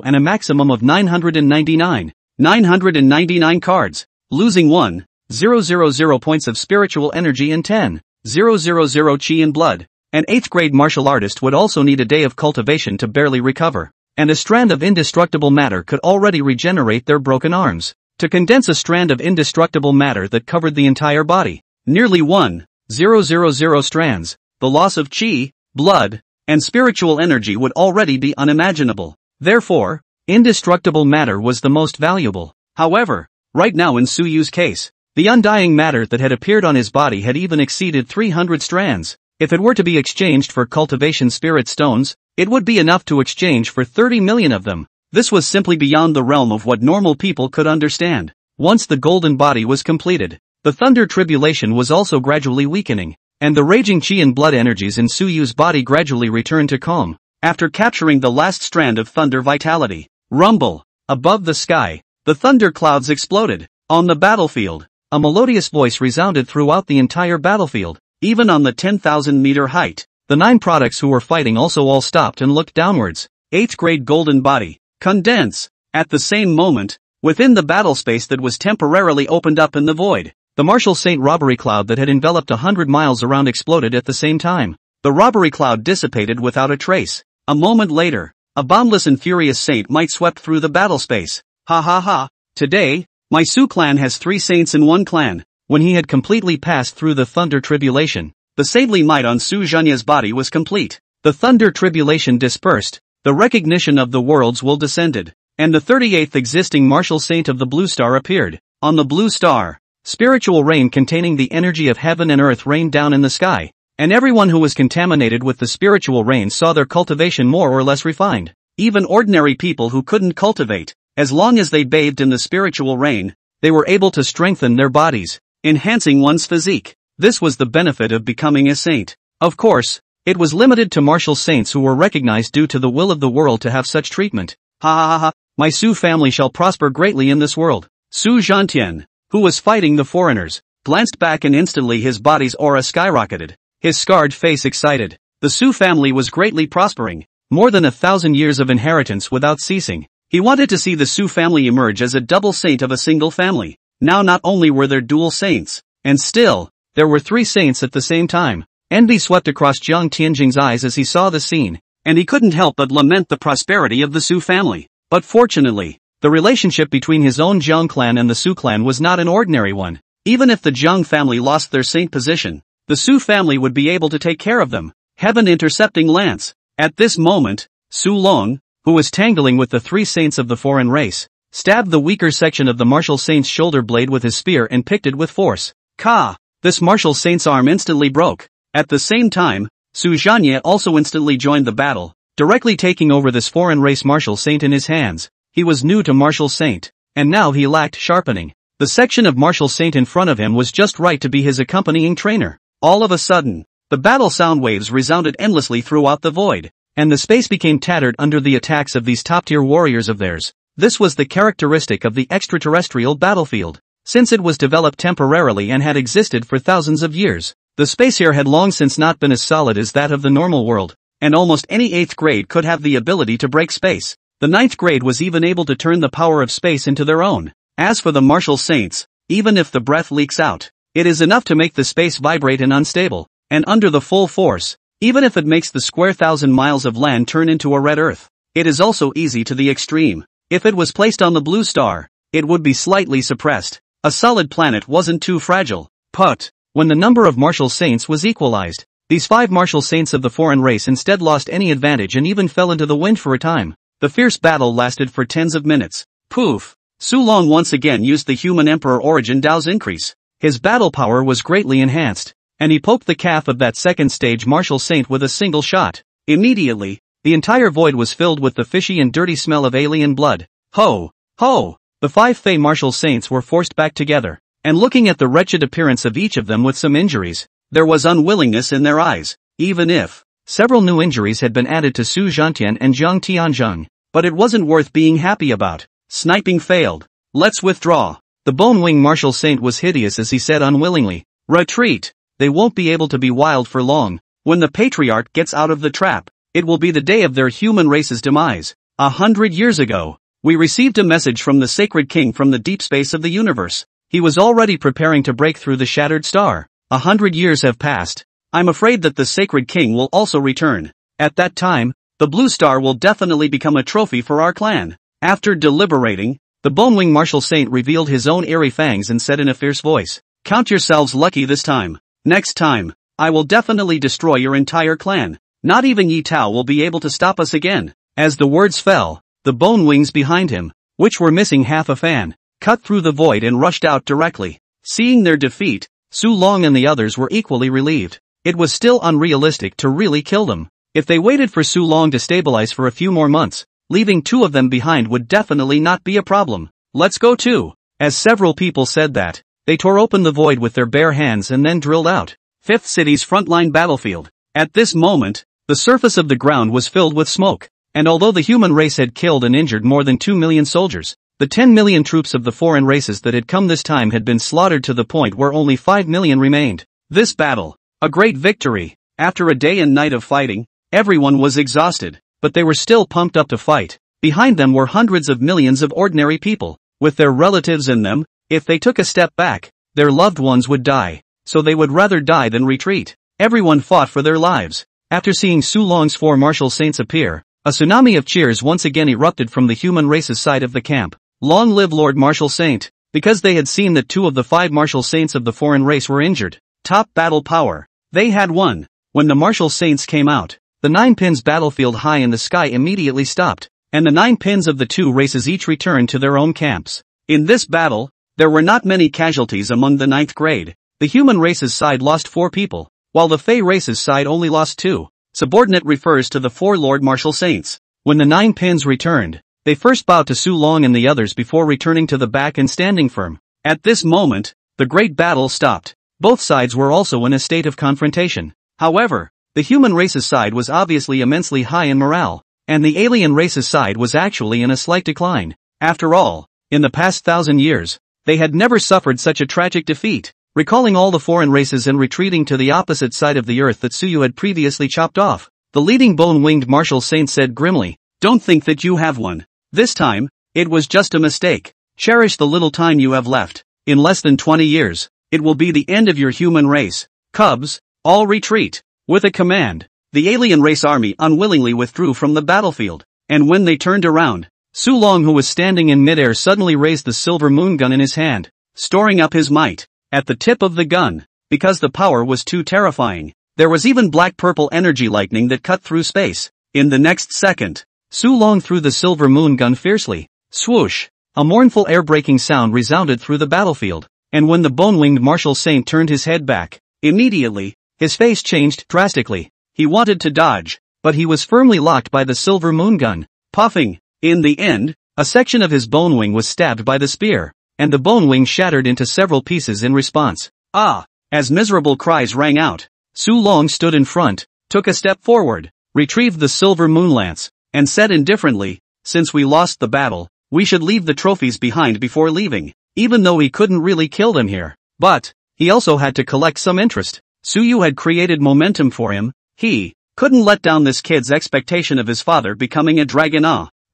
and a maximum of 999 cards. Losing 1,000 points of spiritual energy and 10,000 chi and blood. An 8th grade martial artist would also need a day of cultivation to barely recover, and a strand of indestructible matter could already regenerate their broken arms. To condense a strand of indestructible matter that covered the entire body, nearly 1,000 strands, the loss of chi, blood, and spiritual energy would already be unimaginable. Therefore, indestructible matter was the most valuable. However, right now in Suyu's case, the undying matter that had appeared on his body had even exceeded 300 strands. If it were to be exchanged for cultivation spirit stones, it would be enough to exchange for 30 million of them. This was simply beyond the realm of what normal people could understand. Once the golden body was completed, the thunder tribulation was also gradually weakening, and the raging chi and blood energies in Suyu's body gradually returned to calm. After capturing the last strand of thunder vitality, rumble, above the sky, the thunder clouds exploded. On the battlefield, a melodious voice resounded throughout the entire battlefield. Even on the 10,000-meter height, the 9 products who were fighting also all stopped and looked downwards. 8th grade golden body, condense. At the same moment, within the battle space that was temporarily opened up in the void, the martial saint robbery cloud that had enveloped 100 miles around exploded at the same time. The robbery cloud dissipated without a trace. A moment later, a boundless and furious saint might swept through the battle space. Ha ha ha, today, my Su clan has 3 saints in one clan. When he had completely passed through the thunder tribulation, the saintly might on Su Zhenya's body was complete. The thunder tribulation dispersed, the recognition of the world's will descended, and the 38th existing martial saint of the blue star appeared. On the blue star, spiritual rain containing the energy of heaven and earth rained down in the sky, and everyone who was contaminated with the spiritual rain saw their cultivation more or less refined. Even ordinary people who couldn't cultivate, as long as they bathed in the spiritual rain, they were able to strengthen their bodies. enhancing one's physique. This was the benefit of becoming a saint. Of course, it was limited to martial saints who were recognized due to the will of the world to have such treatment. Ha ha ha ha, my Su family shall prosper greatly in this world. Su Zhantian, who was fighting the foreigners, glanced back and instantly his body's aura skyrocketed. His scarred face excited. The Su family was greatly prospering. More than 1,000 years of inheritance without ceasing. He wanted to see the Su family emerge as a double saint of a single family. Now not only were there dual saints, and still, there were 3 saints at the same time. Envy swept across Jiang Tianjing's eyes as he saw the scene, and he couldn't help but lament the prosperity of the Su family. But fortunately, the relationship between his own Jiang clan and the Su clan was not an ordinary one. Even if the Jiang family lost their saint position, the Su family would be able to take care of them. Heaven intercepting lance. At this moment, Su Long, who was tangling with the 3 saints of the foreign race, stabbed the weaker section of the martial saint's shoulder blade with his spear and picked it with force. Ka! This martial saint's arm instantly broke. At the same time, Su Zhanye also instantly joined the battle, directly taking over this foreign race martial saint in his hands. He was new to martial saint, and now he lacked sharpening. The section of martial saint in front of him was just right to be his accompanying trainer. All of a sudden, the battle sound waves resounded endlessly throughout the void, and the space became tattered under the attacks of these top-tier warriors of theirs. This was the characteristic of the extraterrestrial battlefield. Since it was developed temporarily and had existed for thousands of years, the space here had long since not been as solid as that of the normal world, and almost any 8th grade could have the ability to break space. The 9th grade was even able to turn the power of space into their own. As for the martial saints, even if the breath leaks out, it is enough to make the space vibrate and unstable, and under the full force, even if it makes the square 1,000 miles of land turn into a red earth. It is also easy to the extreme. If it was placed on the blue star, it would be slightly suppressed. A solid planet wasn't too fragile. But when the number of martial saints was equalized, these 5 martial saints of the foreign race instead lost any advantage and even fell into the wind for a time. The fierce battle lasted for tens of minutes. Poof! Su Long once again used the human emperor origin Dao's increase. His battle power was greatly enhanced, and he poked the calf of that second stage martial saint with a single shot. Immediately, the entire void was filled with the fishy and dirty smell of alien blood. Ho! Ho! The 5 Fey martial saints were forced back together, and looking at the wretched appearance of each of them with some injuries, there was unwillingness in their eyes, even if several new injuries had been added to Su Zhantian and Jiang Tianzheng, but it wasn't worth being happy about. Sniping failed. Let's withdraw. The Bone Wing martial saint was hideous as he said unwillingly. Retreat. They won't be able to be wild for long. When the patriarch gets out of the trap, it will be the day of their human race's demise. 100 years ago, we received a message from the sacred king from the deep space of the universe. He was already preparing to break through the shattered star. 100 years have passed. I'm afraid that the sacred king will also return. At that time, the blue star will definitely become a trophy for our clan. After deliberating, the Bonewing martial saint revealed his own airy fangs and said in a fierce voice, "Count yourselves lucky this time. Next time, I will definitely destroy your entire clan. Not even Yi Tao will be able to stop us again." As the words fell, the bone wings behind him, which were missing half a fan, cut through the void and rushed out directly. Seeing their defeat, Su Long and the others were equally relieved. It was still unrealistic to really kill them. If they waited for Su Long to stabilize for a few more months, leaving 2 of them behind would definitely not be a problem. Let's go too. As several people said that, they tore open the void with their bare hands and then drilled out. 5th City's frontline battlefield. At this moment, the surface of the ground was filled with smoke, and although the human race had killed and injured more than 2 million soldiers, the 10 million troops of the foreign races that had come this time had been slaughtered to the point where only 5 million remained. This battle, a great victory. After a day and night of fighting, everyone was exhausted, but they were still pumped up to fight. Behind them were hundreds of millions of ordinary people, with their relatives in them. If they took a step back, their loved ones would die, so they would rather die than retreat. Everyone fought for their lives. After seeing Su Long's 4 martial saints appear, a tsunami of cheers once again erupted from the human race's side of the camp. Long live Lord Martial Saint! Because they had seen that 2 of the 5 martial saints of the foreign race were injured. Top battle power. They had won. When the martial saints came out, the 9 pins battlefield high in the sky immediately stopped, and the 9 pins of the 2 races each returned to their own camps. In this battle, there were not many casualties among the 9th grade. The human race's side lost 4 people, while the Fey race's side only lost 2. Subordinate refers to the 4 Lord Martial Saints. When the 9 pins returned, they first bowed to Su Long and the others before returning to the back and standing firm. At this moment, the great battle stopped. Both sides were also in a state of confrontation. However, the human race's side was obviously immensely high in morale, and the alien race's side was actually in a slight decline. After all, in the past 1,000 years, they had never suffered such a tragic defeat. Recalling all the foreign races and retreating to the opposite side of the earth that Suyu had previously chopped off, the leading bone-winged martial saint said grimly, "Don't think that you have won. This time, it was just a mistake. Cherish the little time you have left. In less than 20 years, it will be the end of your human race. Cubs, all retreat." With a command, the alien race army unwillingly withdrew from the battlefield, and when they turned around, Su Long, who was standing in midair, suddenly raised the silver moon gun in his hand, storing up his might. At the tip of the gun, because the power was too terrifying, there was even black-purple energy lightning that cut through space. In the next second, Su Long threw the silver moon gun fiercely. Swoosh! A mournful air-breaking sound resounded through the battlefield, and when the bone-winged martial saint turned his head back, immediately, his face changed drastically. He wanted to dodge, but he was firmly locked by the silver moon gun. Puffing, in the end, a section of his bone wing was stabbed by the spear, and the bone wing shattered into several pieces in response. Ah! As miserable cries rang out, Su Long stood in front, took a step forward, retrieved the silver moon lance, and said indifferently, "Since we lost the battle, we should leave the trophies behind before leaving." Even though he couldn't really kill them here, but he also had to collect some interest. Suyu had created momentum for him. He couldn't let down this kid's expectation of his father becoming a dragon.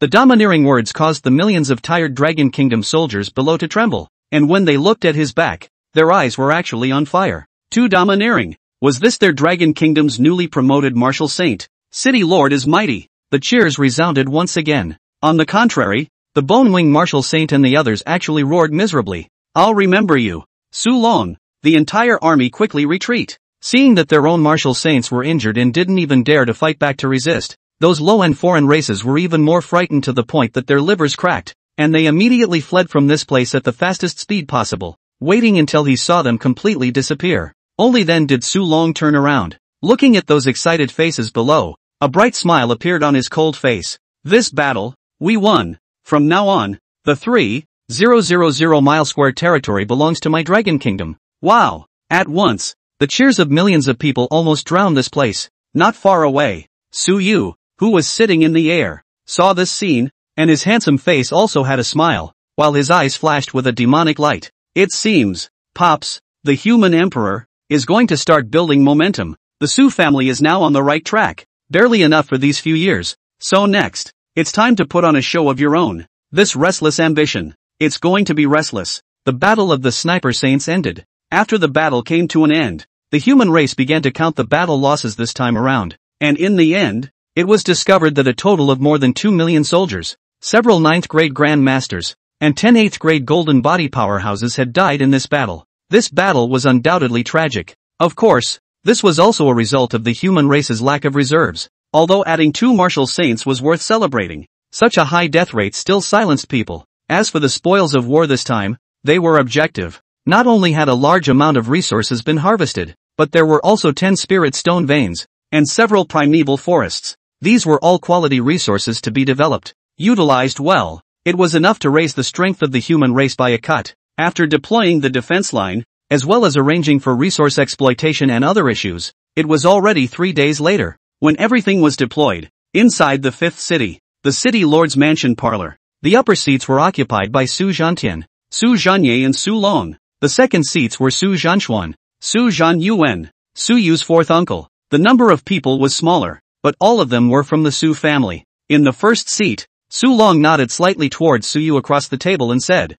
The domineering words caused the millions of tired Dragon Kingdom soldiers below to tremble, and when they looked at his back, their eyes were actually on fire. Too domineering. Was this their Dragon Kingdom's newly promoted martial saint? City Lord is mighty. The cheers resounded once again. On the contrary, the Bone-Wing martial saint and the others actually roared miserably. "I'll remember you, Su Long." The entire army quickly retreat. Seeing that their own martial saints were injured and didn't even dare to fight back to resist, those low-end foreign races were even more frightened to the point that their livers cracked, and they immediately fled from this place at the fastest speed possible, waiting until he saw them completely disappear. Only then did Su Long turn around. Looking at those excited faces below, a bright smile appeared on his cold face. "This battle, we won. From now on, the 3,000 mile square territory belongs to my Dragon Kingdom." Wow! At once, the cheers of millions of people almost drowned this place. Not far away, Su Yu, who was sitting in the air, saw this scene, and his handsome face also had a smile, while his eyes flashed with a demonic light. "It seems, Pops, the human emperor, is going to start building momentum. The Su family is now on the right track. Barely enough for these few years. So next, it's time to put on a show of your own. This restless ambition, it's going to be restless." The battle of the sniper saints ended. After the battle came to an end, the human race began to count the battle losses this time around, and in the end, it was discovered that a total of more than 2 million soldiers, several 9th grade Grand Masters, and 10 8th grade Golden Body powerhouses had died in this battle. This battle was undoubtedly tragic. Of course, this was also a result of the human race's lack of reserves, although adding 2 martial saints was worth celebrating. Such a high death rate still silenced people. As for the spoils of war this time, they were objective. Not only had a large amount of resources been harvested, but there were also 10 spirit stone veins, and several primeval forests. These were all quality resources to be developed. Utilized well, it was enough to raise the strength of the human race by a cut. After deploying the defense line, as well as arranging for resource exploitation and other issues, it was already 3 days later, when everything was deployed. Inside the 5th city, the city lord's mansion parlor, the upper seats were occupied by Su Zhantian, Su Zhanye and Su Long. The second seats were Su Zhanxuan, Su Zhan Yuan, Su Yu's 4th uncle. The number of people was smaller, but all of them were from the Su family. In the first seat, Su Long nodded slightly towards Su Yu across the table and said,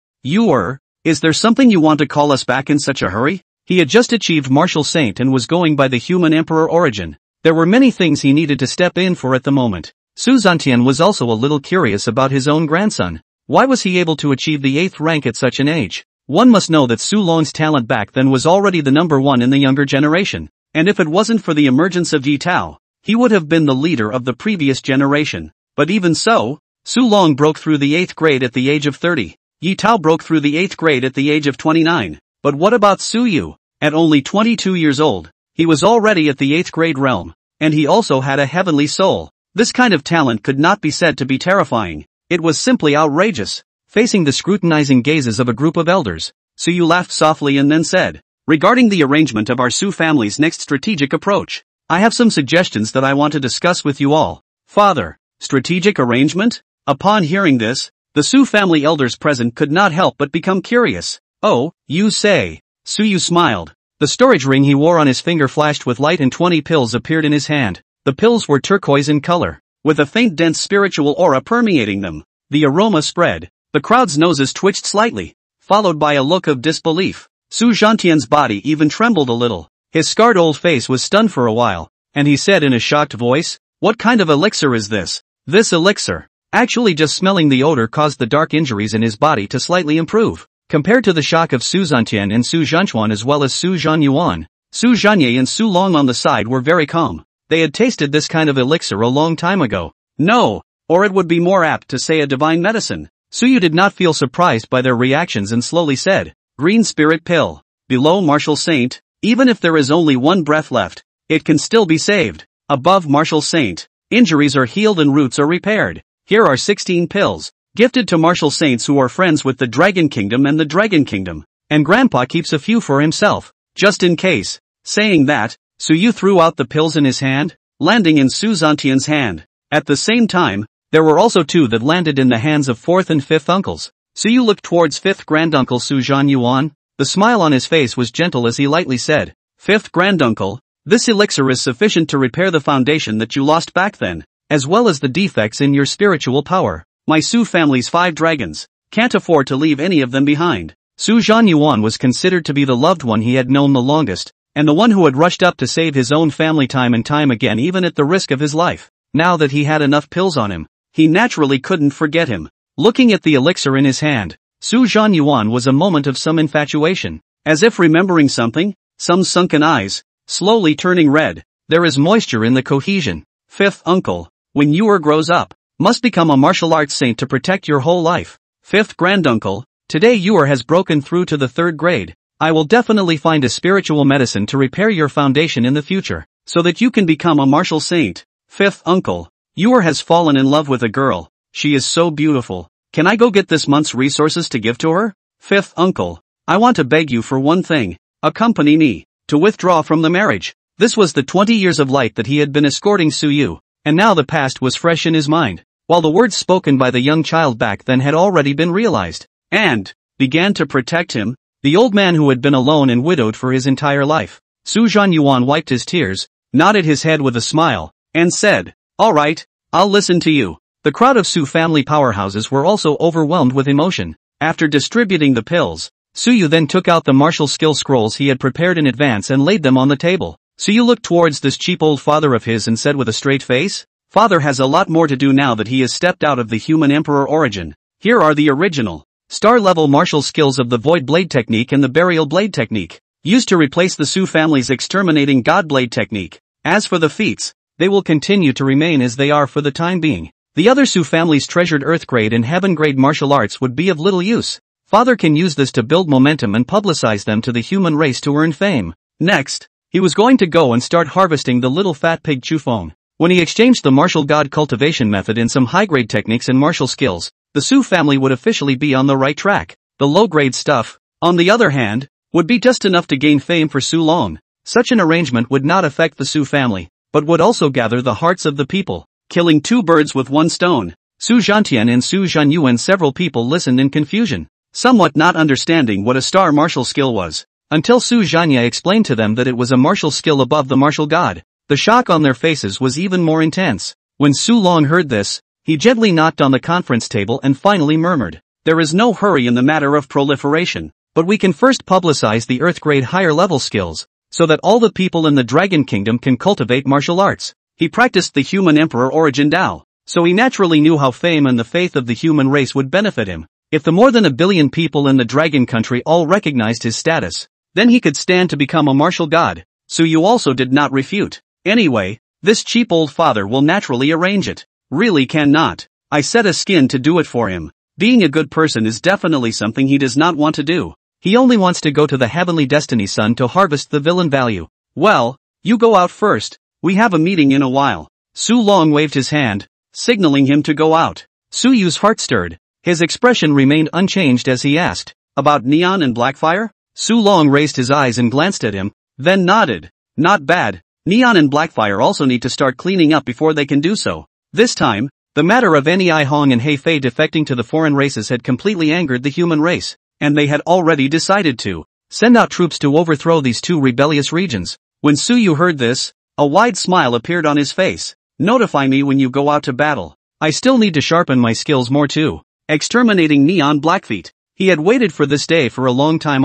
"Is there something you want to call us back in such a hurry?" He had just achieved martial saint and was going by the human emperor origin. There were many things he needed to step in for at the moment. Su Zhantian was also a little curious about his own grandson. Why was he able to achieve the 8th rank at such an age? One must know that Su Long's talent back then was already the number 1 in the younger generation, and if it wasn't for the emergence of Yi Tao, he would have been the leader of the previous generation. But even so, Su Long broke through the 8th grade at the age of 30. Yi Tao broke through the 8th grade at the age of 29. But what about Su Yu? At only 22 years old, he was already at the 8th grade realm, and he also had a heavenly soul. This kind of talent could not be said to be terrifying. It was simply outrageous. Facing the scrutinizing gazes of a group of elders, Su Yu laughed softly and then said, regarding the arrangement of our Su family's next strategic approach, I have some suggestions that I want to discuss with you all. Father, strategic arrangement? Upon hearing this, the Su family elders present could not help but become curious. Oh, you say? Su Yu smiled. The storage ring he wore on his finger flashed with light and 20 pills appeared in his hand. The pills were turquoise in color, with a faint dense spiritual aura permeating them. The aroma spread. The crowd's noses twitched slightly, followed by a look of disbelief. Su Zhantian's body even trembled a little. His scarred old face was stunned for a while, and he said in a shocked voice, "What kind of elixir is this?" This elixir. Actually just smelling the odor caused the dark injuries in his body to slightly improve. Compared to the shock of Su Zhantian and Su Zhanchuan as well as Su Zhanyuan, Su Zhanye and Su Long on the side were very calm. They had tasted this kind of elixir a long time ago. No, or it would be more apt to say a divine medicine. Su Yu did not feel surprised by their reactions and slowly said, "Green spirit pill. Below martial saint, even if there is only one breath left, it can still be saved. Above martial saint, injuries are healed and roots are repaired. Here are 16 pills, gifted to martial saints who are friends with the Dragon Kingdom and the Dragon Kingdom, and Grandpa keeps a few for himself, just in case." Saying that, Su Yu threw out the pills in his hand, landing in Su Zhantian's hand. At the same time, there were also 2 that landed in the hands of 4th and 5th uncles. Su Yu looked towards 5th granduncle Su Zhanyuan. The smile on his face was gentle as he lightly said, "5th granduncle, this elixir is sufficient to repair the foundation that you lost back then, as well as the defects in your spiritual power. My Su family's 5 dragons can't afford to leave any of them behind." Su Zhanyuan was considered to be the loved one he had known the longest, and the one who had rushed up to save his own family time and time again even at the risk of his life. Now that he had enough pills on him, he naturally couldn't forget him. Looking at the elixir in his hand, Su Zhanyuan was a moment of some infatuation. As if remembering something, some sunken eyes, slowly turning red. There is moisture in the cohesion. 5th uncle, when Yor grows up, must become a martial arts saint to protect your whole life. 5th granduncle, today Yor has broken through to the 3rd grade. I will definitely find a spiritual medicine to repair your foundation in the future, so that you can become a martial saint. 5th uncle, Yor has fallen in love with a girl. She is so beautiful. Can I go get this month's resources to give to her? 5th uncle, I want to beg you for one thing. Accompany me to withdraw from the marriage. This was the 20 years of light that he had been escorting Su Yu, and now the past was fresh in his mind, while the words spoken by the young child back then had already been realized, and began to protect him, the old man who had been alone and widowed for his entire life. Su Zhanyuan wiped his tears, nodded his head with a smile, and said, "All right, I'll listen to you." The crowd of Su family powerhouses were also overwhelmed with emotion. After distributing the pills, Su Yu then took out the martial skill scrolls he had prepared in advance and laid them on the table. Su Yu looked towards this cheap old father of his and said with a straight face, "Father has a lot more to do now that he has stepped out of the human emperor origin. Here are the original star-level martial skills of the Void Blade technique and the Burial Blade technique, used to replace the Su family's exterminating God Blade technique. As for the feats, they will continue to remain as they are for the time being. The other Su family's treasured Earth grade and Heaven grade martial arts would be of little use. Father can use this to build momentum and publicize them to the human race to earn fame." Next, he was going to go and start harvesting the little fat pig Chufeng. When he exchanged the martial god cultivation method and some high-grade techniques and martial skills, the Su family would officially be on the right track. The low-grade stuff, on the other hand, would be just enough to gain fame for Su Long. Such an arrangement would not affect the Su family, but would also gather the hearts of the people, killing 2 birds with 1 stone. Su Zhantian and Su Zhanyu and several people listened in confusion, somewhat not understanding what a star martial skill was, until Su Zhanya explained to them that it was a martial skill above the martial god. The shock on their faces was even more intense. When Su Long heard this, he gently knocked on the conference table and finally murmured, "There is no hurry in the matter of proliferation, but we can first publicize the Earth grade higher level skills, so that all the people in the Dragon Kingdom can cultivate martial arts." He practiced the human emperor origin Tao, so he naturally knew how fame and the faith of the human race would benefit him. If the more than 1 billion people in the Dragon Country all recognized his status, then he could stand to become a martial god. Su Yu also did not refute. "Anyway, this cheap old father will naturally arrange it. Really cannot. I set a skin to do it for him. Being a good person is definitely something he does not want to do. He only wants to go to the heavenly destiny sun to harvest the villain value. Well, you go out first. We have a meeting in a while." Su Long waved his hand, signaling him to go out. Su Yu's heart stirred. His expression remained unchanged as he asked, About Neon and Blackfire? Su Long raised his eyes and glanced at him, then nodded. Not bad. Neon and Blackfire also need to start cleaning up before they can do so. This time, the matter of Nei Hong and Hei Fei defecting to the foreign races had completely angered the human race, and they had already decided to send out troops to overthrow these two rebellious regions. When Su Yu heard this, a wide smile appeared on his face. Notify me when you go out to battle. I still need to sharpen my skills more too. Exterminating Neon Blackfeet. He had waited for this day for a long time.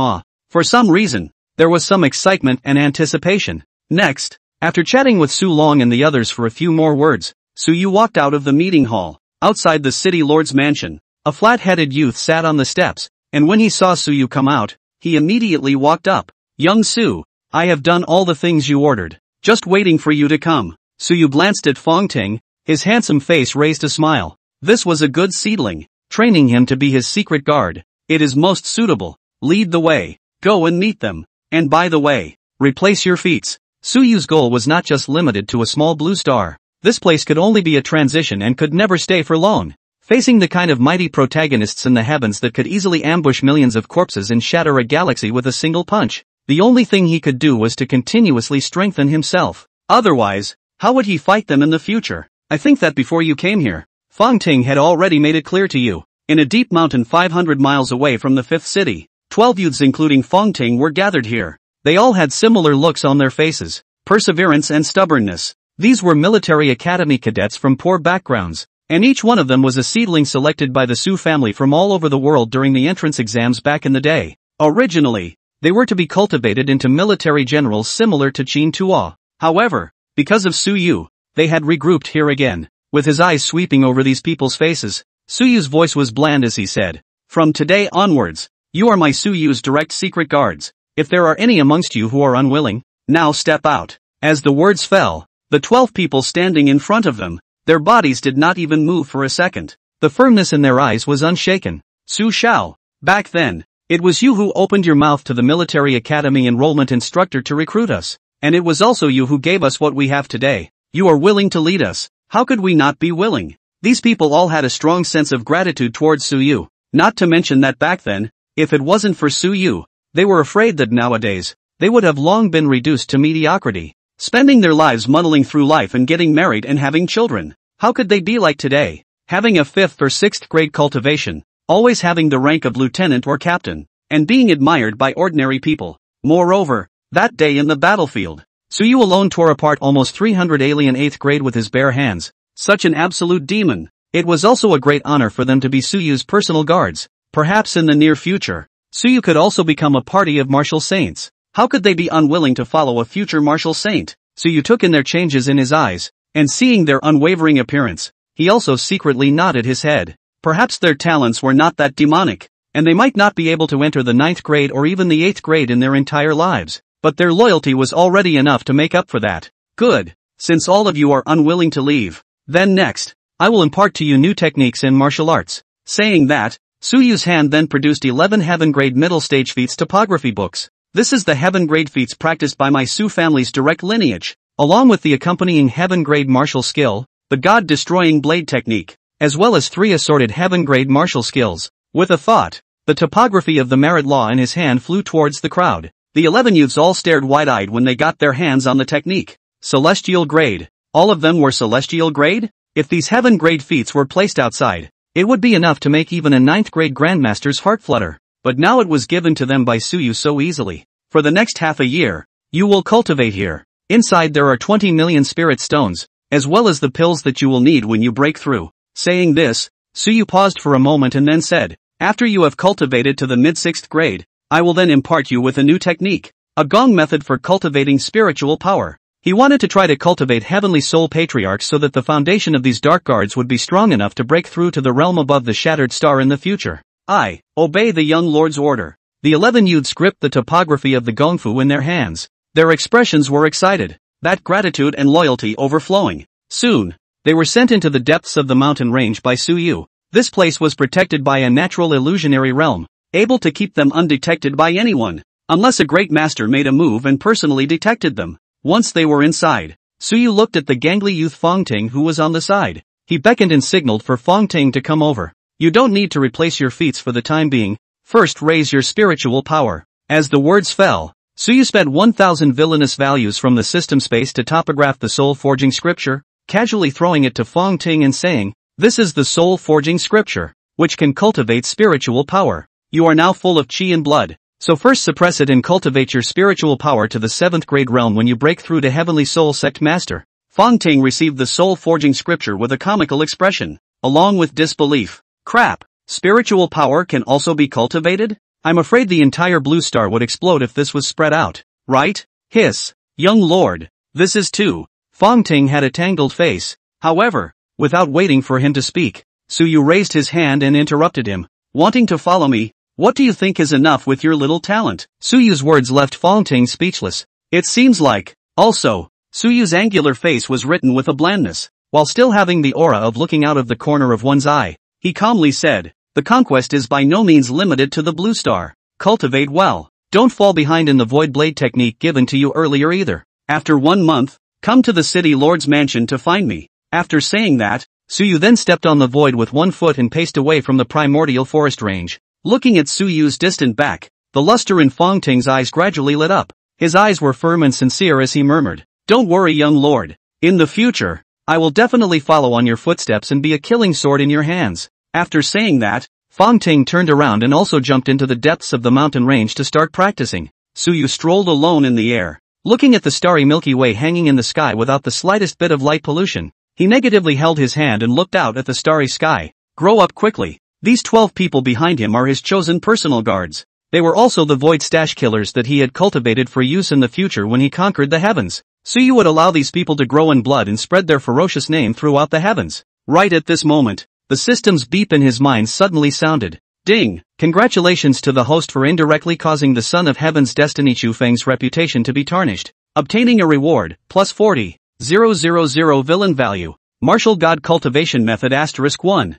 For some reason, there was some excitement and anticipation. Next, after chatting with Su Long and the others for a few more words, Su Yu walked out of the meeting hall. Outside the city lord's mansion, a flat-headed youth sat on the steps, and when he saw Su Yu come out, he immediately walked up. Young Su, I have done all the things you ordered. Just waiting for you to come. Su Yu glanced at Fong Ting, his handsome face raised a smile. This was a good seedling, training him to be his secret guard. It is most suitable. Lead the way. Go and meet them. And by the way, replace your feats. Su Yu's goal was not just limited to a small blue star. This place could only be a transition and could never stay for long. Facing the kind of mighty protagonists in the heavens that could easily ambush millions of corpses and shatter a galaxy with a single punch, the only thing he could do was to continuously strengthen himself. Otherwise, how would he fight them in the future? I think that before you came here, Fong Ting had already made it clear to you. In a deep mountain 500 miles away from the fifth city, 12 youths including Fong Ting were gathered here. They all had similar looks on their faces, perseverance and stubbornness. These were military academy cadets from poor backgrounds, and each one of them was a seedling selected by the Su family from all over the world during the entrance exams back in the day. Originally, they were to be cultivated into military generals similar to Qin Tuo. However, because of Su Yu, they had regrouped here again. With his eyes sweeping over these people's faces, Su Yu's voice was bland as he said, "From today onwards, you are my Su Yu's direct secret guards. If there are any amongst you who are unwilling, now step out." As the words fell, the 12 people standing in front of them, their bodies did not even move for a second. The firmness in their eyes was unshaken. Su Shao, back then, it was you who opened your mouth to the military academy enrollment instructor to recruit us, and it was also you who gave us what we have today. You are willing to lead us. How could we not be willing? These people all had a strong sense of gratitude towards Su Yu, not to mention that back then, if it wasn't for Su Yu, they were afraid that nowadays, they would have long been reduced to mediocrity, spending their lives muddling through life and getting married and having children. How could they be like today, having a 5th or 6th grade cultivation, always having the rank of lieutenant or captain, and being admired by ordinary people? Moreover, that day in the battlefield, Su Yu alone tore apart almost 300 alien 8th grade with his bare hands. Such an absolute demon. It was also a great honor for them to be Su Yu's personal guards. Perhaps in the near future, Su Yu could also become a party of martial saints. How could they be unwilling to follow a future martial saint? Su Yu took in their changes in his eyes, and seeing their unwavering appearance, he also secretly nodded his head. Perhaps their talents were not that demonic, and they might not be able to enter the 9th grade or even the 8th grade in their entire lives, but their loyalty was already enough to make up for that. Good. Since all of you are unwilling to leave, then next, I will impart to you new techniques in martial arts. Saying that, Su Yu's hand then produced 11 heaven grade middle stage feats topography books. This is the heaven grade feats practiced by my Su family's direct lineage, along with the accompanying heaven grade martial skill, the god destroying blade technique, as well as 3 assorted heaven grade martial skills. With a thought, the topography of the merit law in his hand flew towards the crowd. The 11 youths all stared wide-eyed when they got their hands on the technique. Celestial grade. All of them were celestial grade? If these heaven grade feats were placed outside, it would be enough to make even a 9th grade grandmaster's heart flutter. But now it was given to them by Su Yu so easily. For the next half a year, you will cultivate here. Inside there are 20 million spirit stones, as well as the pills that you will need when you break through. Saying this, Su Yu paused for a moment and then said, after you have cultivated to the mid-6th grade, I will then impart you with a new technique, a gong method for cultivating spiritual power. He wanted to try to cultivate heavenly soul patriarchs so that the foundation of these dark guards would be strong enough to break through to the realm above the shattered star in the future. I obey the young lord's order. The 11 youths gripped the topography of the gongfu in their hands. Their expressions were excited, that gratitude and loyalty overflowing. Soon, they were sent into the depths of the mountain range by Su Yu. This place was protected by a natural illusionary realm, able to keep them undetected by anyone, unless a great master made a move and personally detected them. Once they were inside, Su Yu looked at the gangly youth Fong Ting who was on the side. He beckoned and signaled for Fong Ting to come over. You don't need to replace your feats for the time being, First raise your spiritual power. As the words fell, Suyu spent 1,000 villainous values from the system space to topograph the soul-forging scripture, casually throwing it to Fong Ting and saying, "This is the soul-forging scripture, which can cultivate spiritual power. You are now full of chi and blood, so first suppress it and cultivate your spiritual power to the 7th grade realm when you break through to Heavenly Soul Sect Master." Fong Ting received the soul-forging scripture with a comical expression, along with disbelief. Crap, spiritual power can also be cultivated? I'm afraid the entire blue star would explode if this was spread out, right? Hiss. Young lord, this is too. Fong Ting had a tangled face. However, without waiting for him to speak, Suyu raised his hand and interrupted him. Wanting to follow me? What do you think is enough with your little talent? Suyu's words left Fong Ting speechless. It seems like. Also, Suyu's angular face was written with a blandness, while still having the aura of looking out of the corner of one's eye. He calmly said, "The conquest is by no means limited to the blue star. Cultivate well. Don't fall behind in the void blade technique given to you earlier either. After 1 month, come to the city lord's mansion to find me." After saying that, Suyu then stepped on the void with 1 foot and paced away from the primordial forest range. Looking at Suyu's distant back, the luster in Fong Ting's eyes gradually lit up. His eyes were firm and sincere as he murmured, "Don't worry, young lord. In the future, I will definitely follow on your footsteps and be a killing sword in your hands." After saying that, Fong Ting turned around and also jumped into the depths of the mountain range to start practicing. Suyu strolled alone in the air, looking at the starry Milky Way hanging in the sky without the slightest bit of light pollution. He negatively held his hand and looked out at the starry sky. Grow up quickly. These 12 people behind him are his chosen personal guards. They were also the void stash killers that he had cultivated for use in the future when he conquered the heavens. Suyu would allow these people to grow in blood and spread their ferocious name throughout the heavens. Right at this moment, the system's beep in his mind suddenly sounded. Ding! Congratulations to the host for indirectly causing the Son of Heaven's Destiny Chufeng's reputation to be tarnished. Obtaining a reward, plus 40,000 villain value. Martial God Cultivation Method *1.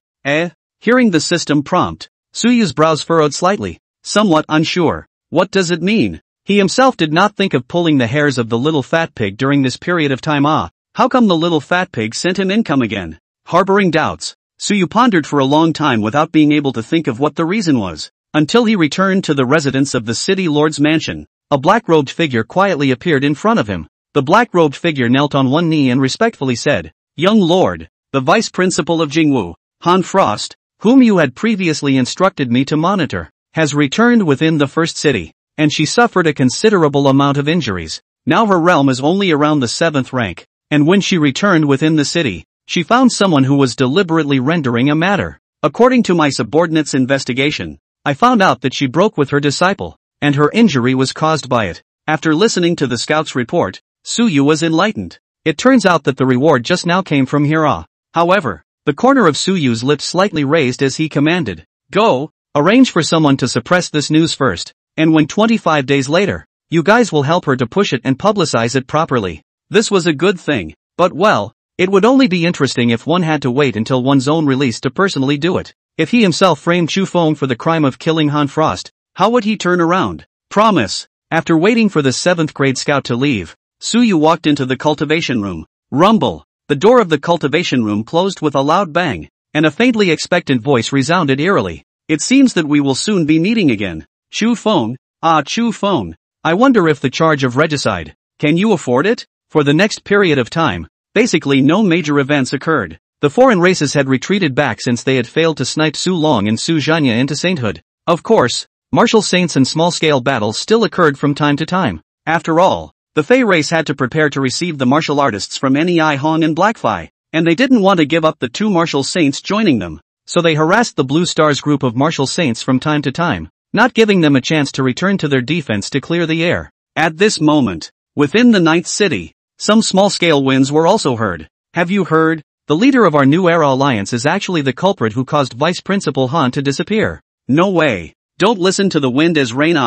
Hearing the system prompt, Suyu's brows furrowed slightly, somewhat unsure. What does it mean? He himself did not think of pulling the hairs of the little fat pig during this period of time. How come the little fat pig sent him income again? Harboring doubts, Suyu pondered for a long time without being able to think of what the reason was, until he returned to the residence of the city lord's mansion. A black-robed figure quietly appeared in front of him. The black-robed figure knelt on one knee and respectfully said, "Young lord, the vice principal of Jingwu, Han Frost, whom you had previously instructed me to monitor, has returned within the first city, and she suffered a considerable amount of injuries. Now her realm is only around the 7th rank, and when she returned within the city, she found someone who was deliberately rendering a matter. According to my subordinate's investigation, I found out that she broke with her disciple, and her injury was caused by it." After listening to the scout's report, Suyu was enlightened. It turns out that the reward just now came from here. However, the corner of Suyu's lips slightly raised as he commanded, "Go, arrange for someone to suppress this news first, and when 25 days later, you guys will help her to push it and publicize it properly." This was a good thing, but well, it would only be interesting if one had to wait until one's own release to personally do it. If he himself framed Chu Feng for the crime of killing Han Frost, how would he turn around? Promise. After waiting for the 7th grade scout to leave, Suyu walked into the cultivation room. Rumble. The door of the cultivation room closed with a loud bang, and a faintly expectant voice resounded eerily. "It seems that we will soon be meeting again. Chu Feng, Chu Feng. I wonder if the charge of regicide, can you afford it?" For the next period of time, basically no major events occurred. The foreign races had retreated back since they had failed to snipe Su Long and Su Zhanya into sainthood. Of course, martial saints and small-scale battles still occurred from time to time. After all, the Fey race had to prepare to receive the martial artists from Nei Hong and Blackfy, and they didn't want to give up the 2 martial saints joining them, so they harassed the Blue Stars group of martial saints from time to time, not giving them a chance to return to their defense to clear the air. At this moment, within the 9th city, some small-scale wins were also heard. "Have you heard? The leader of our New Era Alliance is actually the culprit who caused Vice Principal Han to disappear." "No way. Don't listen to the wind as rain.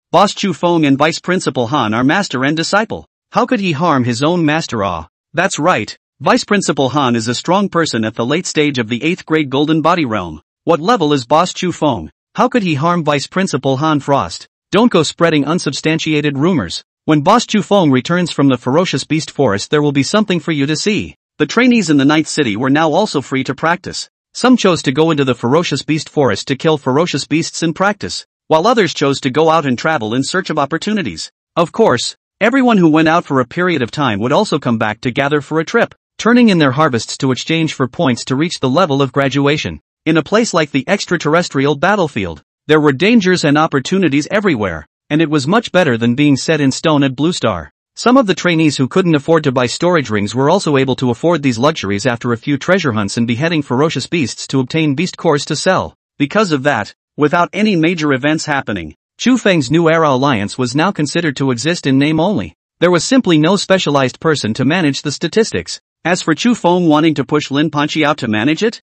Boss Chu Feng and Vice Principal Han are master and disciple. How could he harm his own master? That's right. Vice Principal Han is a strong person at the late stage of the 8th grade Golden Body Realm. What level is Boss Chu Feng? How could he harm Vice Principal Han Frost? Don't go spreading unsubstantiated rumors. When Boss Chu Feng returns from the ferocious beast forest, there will be something for you to see." The trainees in the 9th city were now also free to practice. Some chose to go into the ferocious beast forest to kill ferocious beasts in practice. while others chose to go out and travel in search of opportunities. Of course, everyone who went out for a period of time would also come back to gather for a trip, turning in their harvests to exchange for points to reach the level of graduation. In a place like the extraterrestrial battlefield, there were dangers and opportunities everywhere, and it was much better than being set in stone at Blue Star. Some of the trainees who couldn't afford to buy storage rings were also able to afford these luxuries after a few treasure hunts and beheading ferocious beasts to obtain beast cores to sell. Because of that, without any major events happening, Chu Feng's New Era Alliance was now considered to exist in name only. There was simply no specialized person to manage the statistics. As for Chu Feng wanting to push Lin Panchi out to manage it,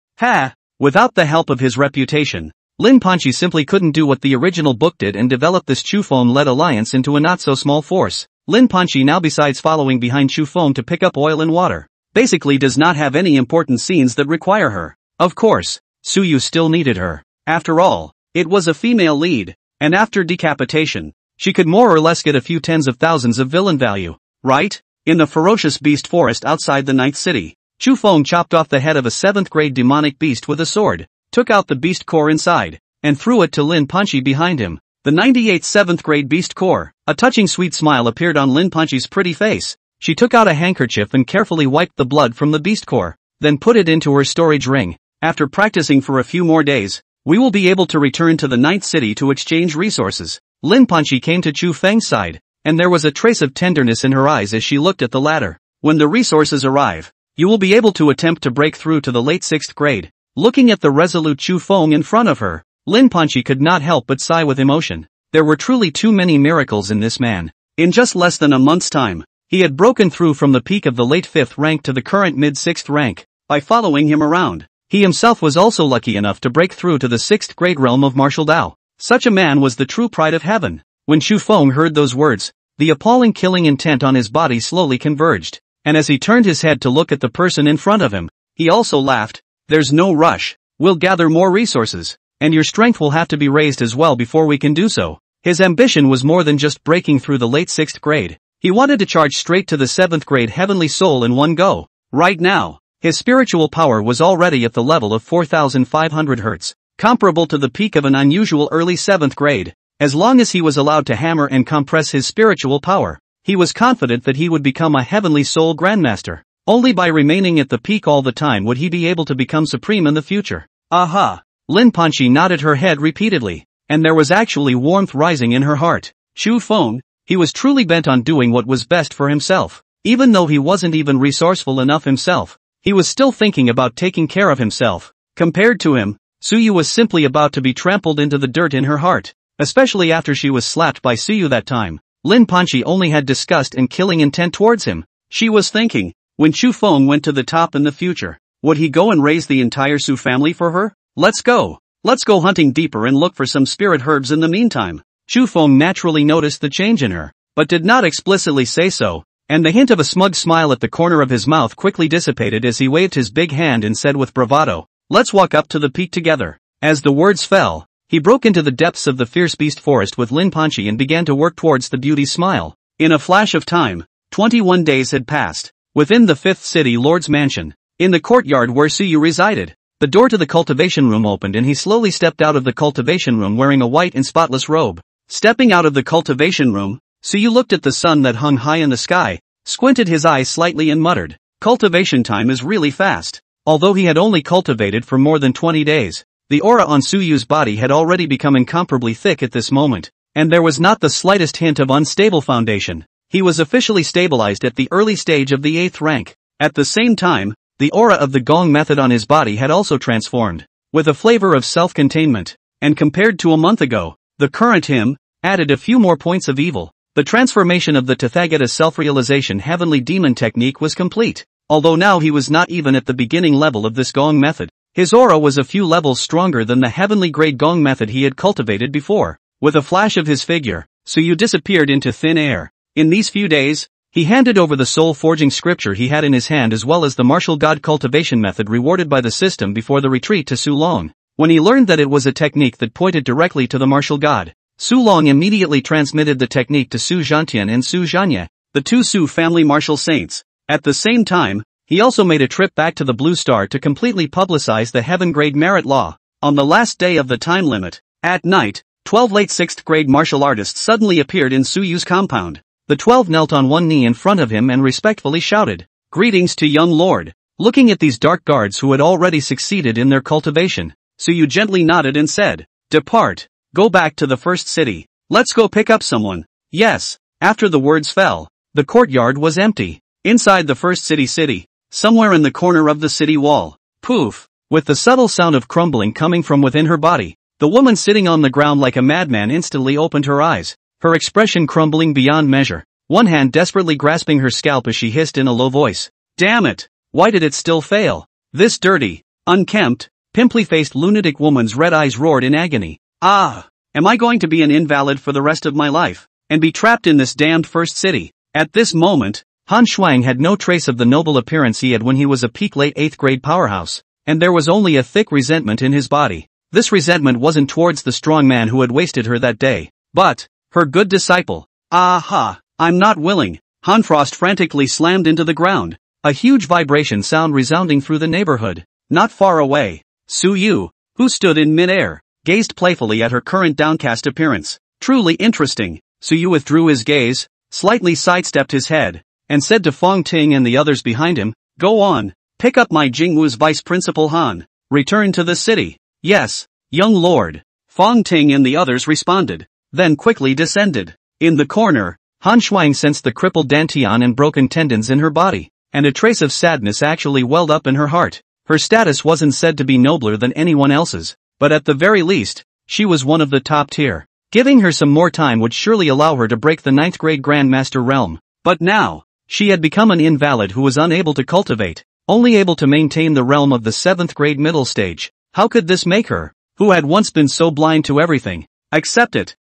without the help of his reputation, Lin Panchi simply couldn't do what the original book did and develop this Chu Feng-led alliance into a not-so-small force. Lin Panchi now, besides following behind Chu Feng to pick up oil and water, basically does not have any important scenes that require her. Of course, Suyu still needed her. After all, it was a female lead, and after decapitation, she could more or less get a few tens of thousands of villain value, right? In the ferocious beast forest outside the 9th city, Chu Feng chopped off the head of a 7th-grade demonic beast with a sword, took out the beast core inside, and threw it to Lin Panchi behind him. The 98th 7th-grade beast core. A touching sweet smile appeared on Lin Panchi's pretty face. She took out a handkerchief and carefully wiped the blood from the beast core, then put it into her storage ring. After practicing for a few more days, we will be able to return to the 9th city to exchange resources. Lin Panchi came to Chu Feng's side, and there was a trace of tenderness in her eyes as she looked at the latter. When the resources arrive, you will be able to attempt to break through to the late 6th grade. Looking at the resolute Chu Feng in front of her, Lin Panchi could not help but sigh with emotion. There were truly too many miracles in this man. In just less than a month's time, he had broken through from the peak of the late 5th rank to the current mid-6th rank. By following him around, he himself was also lucky enough to break through to the 6th grade realm of martial Dao. Such a man was the true pride of heaven. When Chu Feng heard those words, the appalling killing intent on his body slowly converged, and as he turned his head to look at the person in front of him, he also laughed. There's no rush. We'll gather more resources, and your strength will have to be raised as well before we can do so. His ambition was more than just breaking through the late 6th grade. He wanted to charge straight to the 7th grade heavenly soul in one go. Right now, his spiritual power was already at the level of 4,500 Hz, comparable to the peak of an unusual early 7th grade. As long as he was allowed to hammer and compress his spiritual power, he was confident that he would become a heavenly soul grandmaster. Only by remaining at the peak all the time would he be able to become supreme in the future. Aha! Lin Panchi nodded her head repeatedly, and there was actually warmth rising in her heart. Chu Feng, he was truly bent on doing what was best for himself. Even though he wasn't even resourceful enough himself, he was still thinking about taking care of himself. Compared to him, Suyu was simply about to be trampled into the dirt in her heart, especially after she was slapped by Suyu that time. Lin Panchi only had disgust and killing intent towards him. She was thinking, when Chu Feng went to the top in the future, would he go and raise the entire Su family for her? Let's go hunting deeper and look for some spirit herbs in the meantime. Chu Feng naturally noticed the change in her, but did not explicitly say so, and the hint of a smug smile at the corner of his mouth quickly dissipated as he waved his big hand and said with bravado, "Let's walk up to the peak together." As the words fell, he broke into the depths of the fierce beast forest with Lin Panchi and began to work towards the beauty's smile. In a flash of time, 21 days had passed. Within the 5th city lord's mansion, in the courtyard where Suyu resided, the door to the cultivation room opened and he slowly stepped out of the cultivation room wearing a white and spotless robe. Stepping out of the cultivation room, Suyu looked at the sun that hung high in the sky, squinted his eyes slightly and muttered, "Cultivation time is really fast." Although he had only cultivated for more than 20 days, the aura on Suyu's body had already become incomparably thick at this moment, and there was not the slightest hint of unstable foundation. He was officially stabilized at the early stage of the 8th rank. At the same time, the aura of the Gong method on his body had also transformed, with a flavor of self-containment, and compared to a month ago, the current him added a few more points of evil. The transformation of the Tathagata self-realization heavenly demon technique was complete. Although now he was not even at the beginning level of this Gong method, his aura was a few levels stronger than the heavenly grade Gong method he had cultivated before. With a flash of his figure, Suyu disappeared into thin air. In these few days, he handed over the soul-forging scripture he had in his hand as well as the martial god cultivation method rewarded by the system before the retreat to Sulong. When he learned that it was a technique that pointed directly to the martial god, Sulong immediately transmitted the technique to Su Zhantian and Su Zhanya, the two Su family martial saints. At the same time, he also made a trip back to the Blue Star to completely publicize the heaven grade merit law. On the last day of the time limit, at night, 12 late 6th grade martial artists suddenly appeared in Su Yu's compound. The 12 knelt on one knee in front of him and respectfully shouted, "Greetings to young lord." Looking at these dark guards who had already succeeded in their cultivation, Su Yu gently nodded and said, "Depart. Go back to the first city. Let's go pick up someone." Yes. After the words fell, the courtyard was empty. Inside the first city, somewhere in the corner of the city wall, poof, with the subtle sound of crumbling coming from within her body, the woman sitting on the ground like a madman instantly opened her eyes, her expression crumbling beyond measure, one hand desperately grasping her scalp as she hissed in a low voice, "Damn it! Why did it still fail?" This dirty, unkempt, pimply-faced lunatic woman's red eyes roared in agony. Ah! Am I going to be an invalid for the rest of my life, and be trapped in this damned first city? At this moment, Han Shuang had no trace of the noble appearance he had when he was a peak late 8th grade powerhouse, and there was only a thick resentment in his body. This resentment wasn't towards the strong man who had wasted her that day, but her good disciple. Aha! I'm not willing. Han Frost frantically slammed into the ground, a huge vibration sound resounding through the neighborhood. Not far away, Su Yu, who stood in mid-air, gazed playfully at her current downcast appearance. Truly interesting. Su Yu withdrew his gaze, slightly sidestepped his head, and said to Fong Ting and the others behind him, "Go on, pick up my Jingwu's vice principal Han. Return to the city." "Yes, young lord," Fong Ting and the others responded, then quickly descended. In the corner, Han Shuang sensed the crippled dantian and broken tendons in her body, and a trace of sadness actually welled up in her heart. Her status wasn't said to be nobler than anyone else's, but at the very least, she was one of the top tier. Giving her some more time would surely allow her to break the 9th grade Grandmaster realm. But now, she had become an invalid who was unable to cultivate, only able to maintain the realm of the 7th grade middle stage. How could this make her, who had once been so blind to everything, accept it?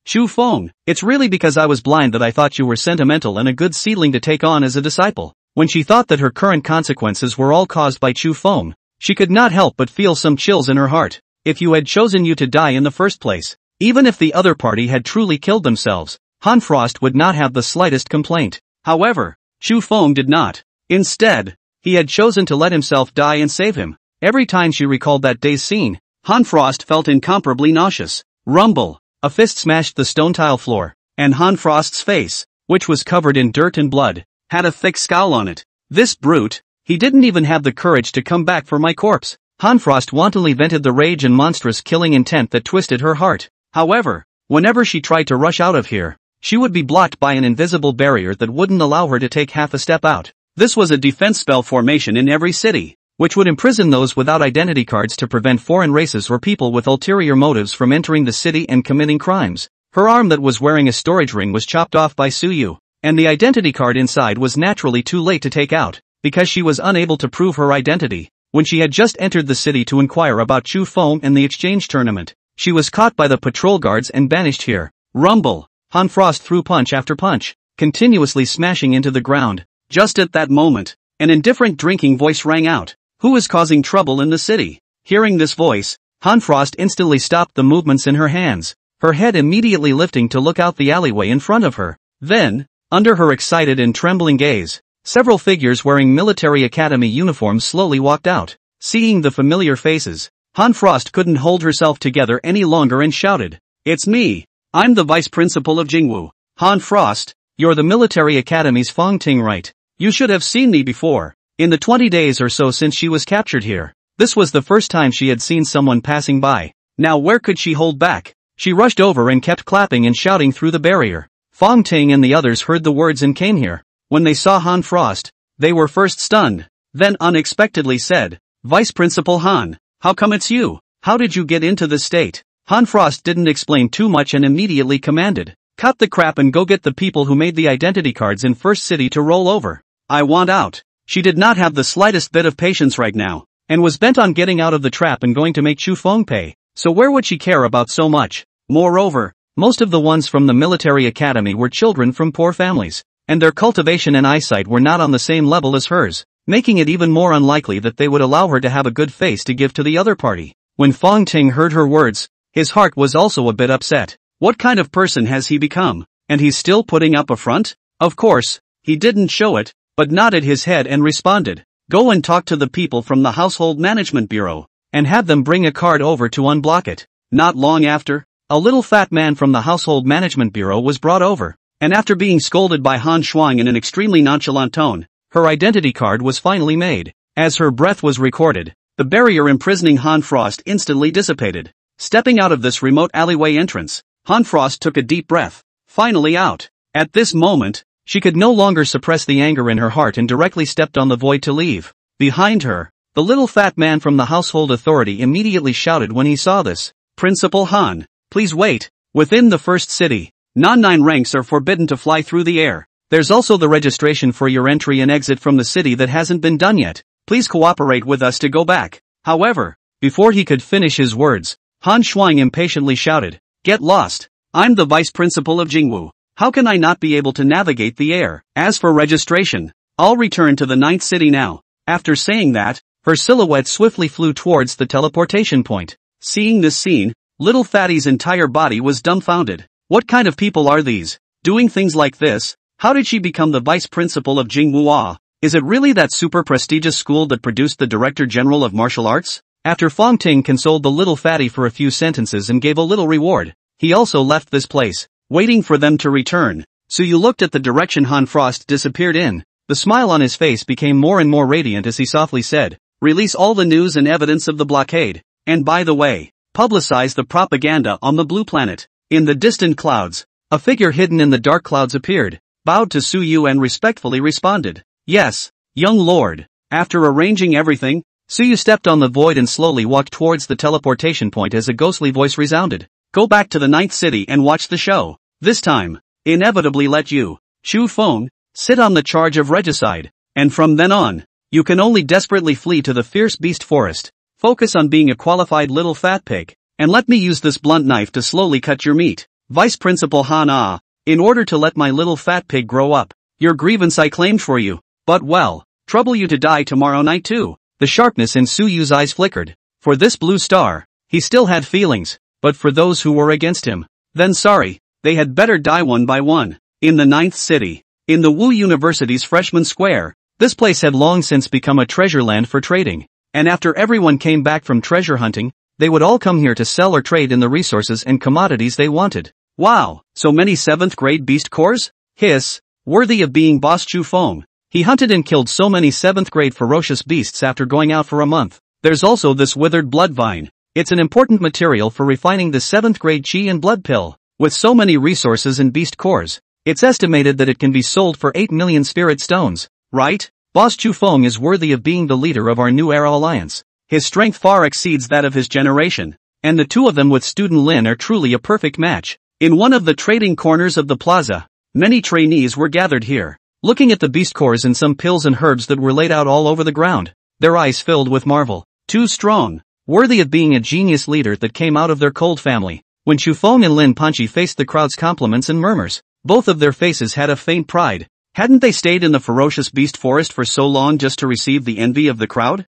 Chu Feng, it's really because I was blind that I thought you were sentimental and a good seedling to take on as a disciple. When she thought that her current consequences were all caused by Chu Feng, she could not help but feel some chills in her heart. If you had chosen you to die in the first place, even if the other party had truly killed themselves, Han Frost would not have the slightest complaint. However, Chu Feng did not. Instead, he had chosen to let himself die and save him. Every time she recalled that day's scene, Han Frost felt incomparably nauseous. Rumble! A fist smashed the stone tile floor, and Han Frost's face, which was covered in dirt and blood, had a thick scowl on it. This brute, he didn't even have the courage to come back for my corpse. Han Frost wantonly vented the rage and monstrous killing intent that twisted her heart. However, whenever she tried to rush out of here, she would be blocked by an invisible barrier that wouldn't allow her to take half a step out. This was a defense spell formation in every city, which would imprison those without identity cards to prevent foreign races or people with ulterior motives from entering the city and committing crimes. Her arm that was wearing a storage ring was chopped off by Su Yu, and the identity card inside was naturally too late to take out, because she was unable to prove her identity. When she had just entered the city to inquire about Chu Feng and the exchange tournament, she was caught by the patrol guards and banished here. Rumble! Han Frost threw punch after punch, continuously smashing into the ground. Just at that moment, an indifferent drinking voice rang out. Who is causing trouble in the city? Hearing this voice, Han Frost instantly stopped the movements in her hands, her head immediately lifting to look out the alleyway in front of her. Then, under her excited and trembling gaze, several figures wearing military academy uniforms slowly walked out. Seeing the familiar faces, Han Frost couldn't hold herself together any longer and shouted, "It's me! I'm the vice principal of Jingwu. Han Frost, you're the military academy's Fong Ting, right? You should have seen me before." In the 20 days or so since she was captured here, this was the first time she had seen someone passing by. Now where could she hold back? She rushed over and kept clapping and shouting through the barrier. Fong Ting and the others heard the words and came here. When they saw Han Frost, they were first stunned, then unexpectedly said, "Vice Principal Han, how come it's you? How did you get into this state?" Han Frost didn't explain too much and immediately commanded, "Cut the crap and go get the people who made the identity cards in First City to roll over. I want out." She did not have the slightest bit of patience right now, and was bent on getting out of the trap and going to make Chu Feng pay, so where would she care about so much? Moreover, most of the ones from the military academy were children from poor families, and their cultivation and eyesight were not on the same level as hers, making it even more unlikely that they would allow her to have a good face to give to the other party. When Fong Ting heard her words, his heart was also a bit upset. What kind of person has he become? And he's still putting up a front? Of course, he didn't show it, but nodded his head and responded, "Go and talk to the people from the Household Management Bureau, and have them bring a card over to unblock it." Not long after, a little fat man from the Household Management Bureau was brought over, and after being scolded by Wang Xuan in an extremely nonchalant tone, her identity card was finally made. As her breath was recorded, the barrier imprisoning Han Frost instantly dissipated. Stepping out of this remote alleyway entrance, Han Frost took a deep breath, finally out. At this moment, she could no longer suppress the anger in her heart and directly stepped on the void to leave. Behind her, the little fat man from the Household Authority immediately shouted when he saw this. Principal Han, please wait. Within the first city, non-9 ranks are forbidden to fly through the air. There's also the registration for your entry and exit from the city that hasn't been done yet. Please cooperate with us to go back. However, before he could finish his words, Han Shuang impatiently shouted, Get lost. I'm the vice principal of Jingwu. How can I not be able to navigate the air? As for registration, I'll return to the 9th city now. After saying that, her silhouette swiftly flew towards the teleportation point. Seeing this scene, little Fatty's entire body was dumbfounded. What kind of people are these, doing things like this? How did she become the vice principal of Jingwu? Is it really that super prestigious school that produced the director general of martial arts? After Fong Ting consoled the little fatty for a few sentences and gave a little reward, he also left this place, waiting for them to return. So you looked at the direction Han Frost disappeared in. The smile on his face became more and more radiant as he softly said, Release all the news and evidence of the blockade. And by the way, publicize the propaganda on the blue planet. In the distant clouds, a figure hidden in the dark clouds appeared, bowed to Su Yu and respectfully responded, Yes, young lord. After arranging everything, Su Yu stepped on the void and slowly walked towards the teleportation point as a ghostly voice resounded. Go back to the 9th city and watch the show. This time, inevitably let you, Chu Feng, sit on the charge of regicide. And from then on, you can only desperately flee to the fierce beast forest. Focus on being a qualified little fat pig, and let me use this blunt knife to slowly cut your meat. Vice Principal Han, in order to let my little fat pig grow up, your grievance I claimed for you. But well, trouble you to die tomorrow night too. The sharpness in Su Yu's eyes flickered. For this blue star, he still had feelings, but for those who were against him, then sorry, they had better die one by one. In the 9th city, in the Wu University's freshman square, this place had long since become a treasure land for trading, and after everyone came back from treasure hunting, they would all come here to sell or trade in the resources and commodities they wanted. Wow, so many 7th grade beast cores? Hiss, worthy of being boss Chu Feng. He hunted and killed so many 7th grade ferocious beasts after going out for a month. There's also this withered blood vine. It's an important material for refining the 7th grade chi and blood pill. With so many resources and beast cores, it's estimated that it can be sold for 8 million spirit stones. Right? Boss Chu Feng is worthy of being the leader of our New Era Alliance. His strength far exceeds that of his generation, and the two of them with Student Lin are truly a perfect match. In one of the trading corners of the plaza, many trainees were gathered here, looking at the beast cores and some pills and herbs that were laid out all over the ground, their eyes filled with marvel. Too strong, worthy of being a genius leader that came out of their cold family. When Chu Feng and Lin Panchi faced the crowd's compliments and murmurs, both of their faces had a faint pride. Hadn't they stayed in the ferocious beast forest for so long just to receive the envy of the crowd?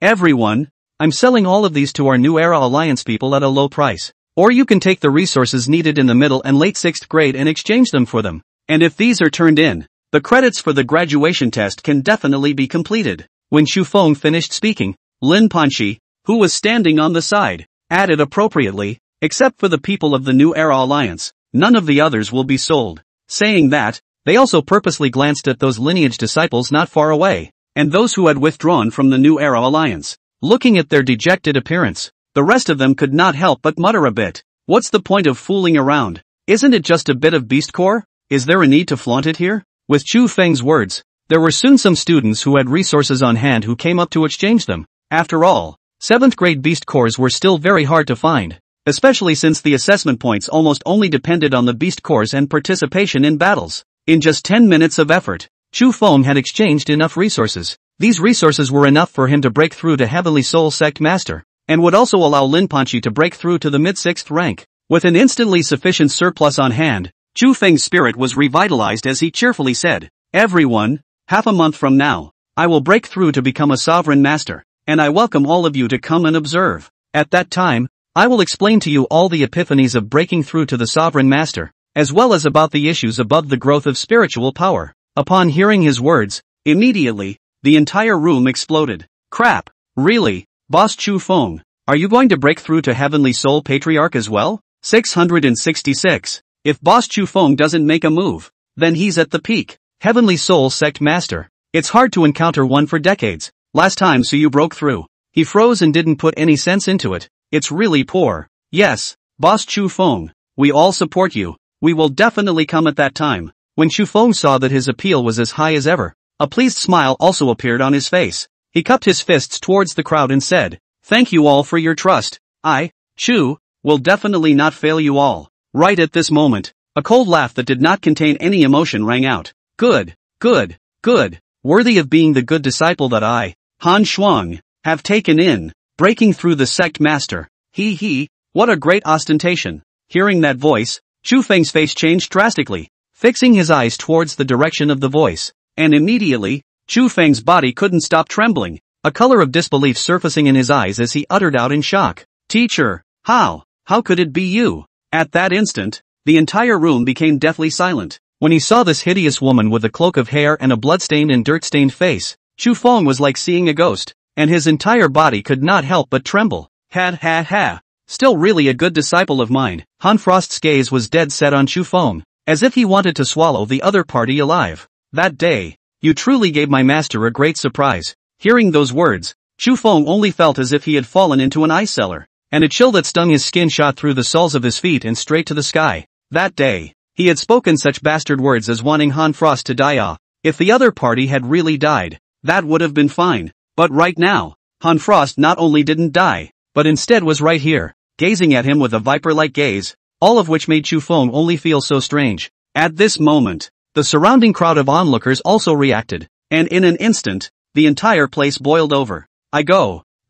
Everyone, I'm selling all of these to our New Era Alliance people at a low price. Or you can take the resources needed in the middle and late 6th grade and exchange them for them. And if these are turned in, the credits for the graduation test can definitely be completed. When Chu Feng finished speaking, Lin Panchi, who was standing on the side, added appropriately, except for the people of the New Era Alliance, none of the others will be sold. Saying that, they also purposely glanced at those lineage disciples not far away, and those who had withdrawn from the New Era Alliance. Looking at their dejected appearance, the rest of them could not help but mutter a bit. What's the point of fooling around? Isn't it just a bit of beast core? Is there a need to flaunt it here? With Chu Feng's words, there were soon some students who had resources on hand who came up to exchange them. After all, 7th grade beast cores were still very hard to find, especially since the assessment points almost only depended on the beast cores and participation in battles. In just 10 minutes of effort, Chu Feng had exchanged enough resources. These resources were enough for him to break through to Heavenly Soul Sect Master, and would also allow Lin Panchi to break through to the mid-6th rank. With an instantly sufficient surplus on hand, Chu Feng's spirit was revitalized as he cheerfully said, Everyone, half a month from now, I will break through to become a sovereign master, and I welcome all of you to come and observe. At that time, I will explain to you all the epiphanies of breaking through to the sovereign master, as well as about the issues above the growth of spiritual power. Upon hearing his words, immediately, the entire room exploded. Crap, really, Boss Chu Feng, Are you going to break through to Heavenly Soul Patriarch as well? 666. If Boss Chu Feng doesn't make a move, then he's at the peak. Heavenly Soul Sect Master. It's hard to encounter one for decades. Last time so you broke through. He froze and didn't put any sense into it. It's really poor. Yes, Boss Chu Feng. We all support you. We will definitely come at that time. When Chu Feng saw that his appeal was as high as ever, a pleased smile also appeared on his face. He cupped his fists towards the crowd and said, "Thank you all for your trust. I, Chu, will definitely not fail you all." Right at this moment, a cold laugh that did not contain any emotion rang out. Good, good, good. Worthy of being the good disciple that I, Han Xuan, have taken in. Breaking through the sect master. He, what a great ostentation. Hearing that voice, Chu Feng's face changed drastically, fixing his eyes towards the direction of the voice. And immediately, Chu Feng's body couldn't stop trembling, a color of disbelief surfacing in his eyes as he uttered out in shock. "Teacher, how could it be you?" At that instant, the entire room became deathly silent. When he saw this hideous woman with a cloak of hair and a blood-stained and dirt-stained face, Chu Feng was like seeing a ghost, and his entire body could not help but tremble. Ha. Still really a good disciple of mine. Han Frost's gaze was dead set on Chu Feng, as if he wanted to swallow the other party alive. That day, you truly gave my master a great surprise. Hearing those words, Chu Feng only felt as if he had fallen into an ice cellar, and a chill that stung his skin shot through the soles of his feet and straight to the sky. That day, he had spoken such bastard words as wanting Han Frost to die. If the other party had really died, that would have been fine. But right now, Han Frost not only didn't die, but instead was right here, gazing at him with a viper-like gaze, all of which made Chu Feng only feel so strange. At this moment, the surrounding crowd of onlookers also reacted, and in an instant, the entire place boiled over.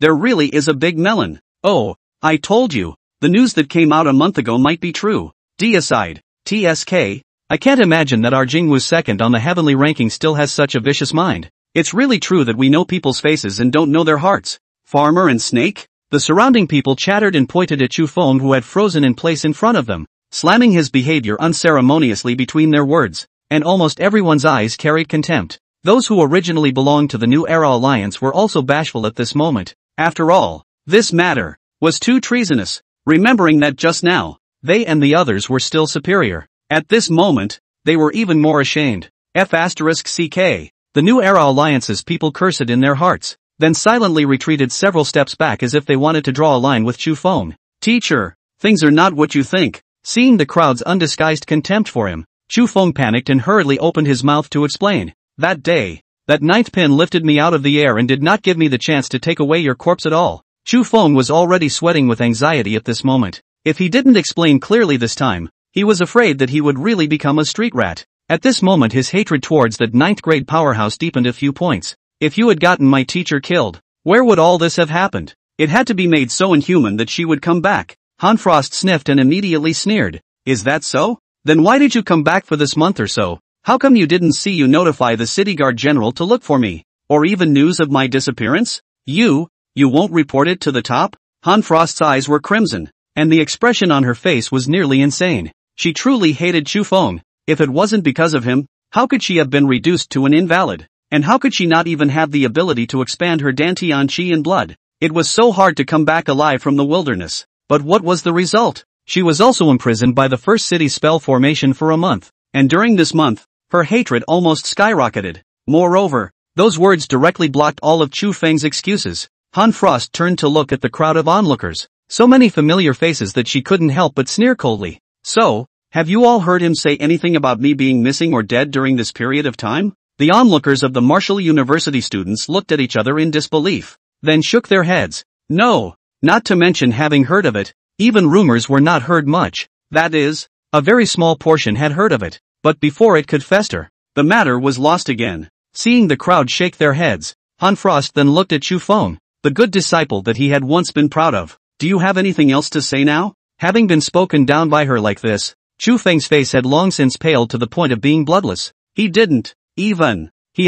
There really is a big melon. Oh, I told you, the news that came out a month ago might be true. Aside, TSK, I can't imagine that our Jingwu's second on the heavenly ranking still has such a vicious mind. It's really true that we know people's faces and don't know their hearts. Farmer and Snake? The surrounding people chattered and pointed at Chu Feng, who had frozen in place in front of them, slamming his behavior unceremoniously between their words, and almost everyone's eyes carried contempt. Those who originally belonged to the New Era Alliance were also bashful at this moment. After all, this matter was too treasonous, remembering that just now, they and the others were still superior. At this moment, they were even more ashamed. F***CK. The New Era Alliance's people cursed in their hearts, then silently retreated several steps back as if they wanted to draw a line with Chu Feng. "Teacher, things are not what you think." Seeing the crowd's undisguised contempt for him, Chu Feng panicked and hurriedly opened his mouth to explain. "That day, that ninth pin lifted me out of the air and did not give me the chance to take away your corpse at all." Chu Feng was already sweating with anxiety at this moment. If he didn't explain clearly this time, he was afraid that he would really become a street rat. At this moment his hatred towards that 9th grade powerhouse deepened a few points. If you had gotten my teacher killed, where would all this have happened? It had to be made so inhuman that she would come back. Han Frost sniffed and immediately sneered. "Is that so? Then why did you come back for this month or so? How come you didn't see you notify the city guard general to look for me? Or even news of my disappearance? You won't report it to the top?" Han Frost's eyes were crimson, and the expression on her face was nearly insane. She truly hated Chu Feng. If it wasn't because of him, how could she have been reduced to an invalid? And how could she not even have the ability to expand her Dantian Qi in blood? It was so hard to come back alive from the wilderness. But what was the result? She was also imprisoned by the first city spell formation for a month, and during this month, her hatred almost skyrocketed. Moreover, those words directly blocked all of Chu Feng's excuses. Han Frost turned to look at the crowd of onlookers, so many familiar faces that she couldn't help but sneer coldly. "So, have you all heard him say anything about me being missing or dead during this period of time?" The onlookers of the Martial University students looked at each other in disbelief, then shook their heads. No, not to mention having heard of it, even rumors were not heard much. That is, a very small portion had heard of it, but before it could fester, the matter was lost again. Seeing the crowd shake their heads, Han Frost then looked at Chu Feng, the good disciple that he had once been proud of. "Do you have anything else to say now?" Having been spoken down by her like this, Chu Feng's face had long since paled to the point of being bloodless. He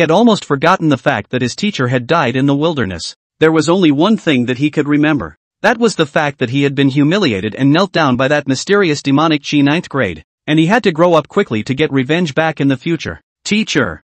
had almost forgotten the fact that his teacher had died in the wilderness. There was only one thing that he could remember. That was the fact that he had been humiliated and knelt down by that mysterious demonic Qi 9th grade, and he had to grow up quickly to get revenge back in the future. "Teacher,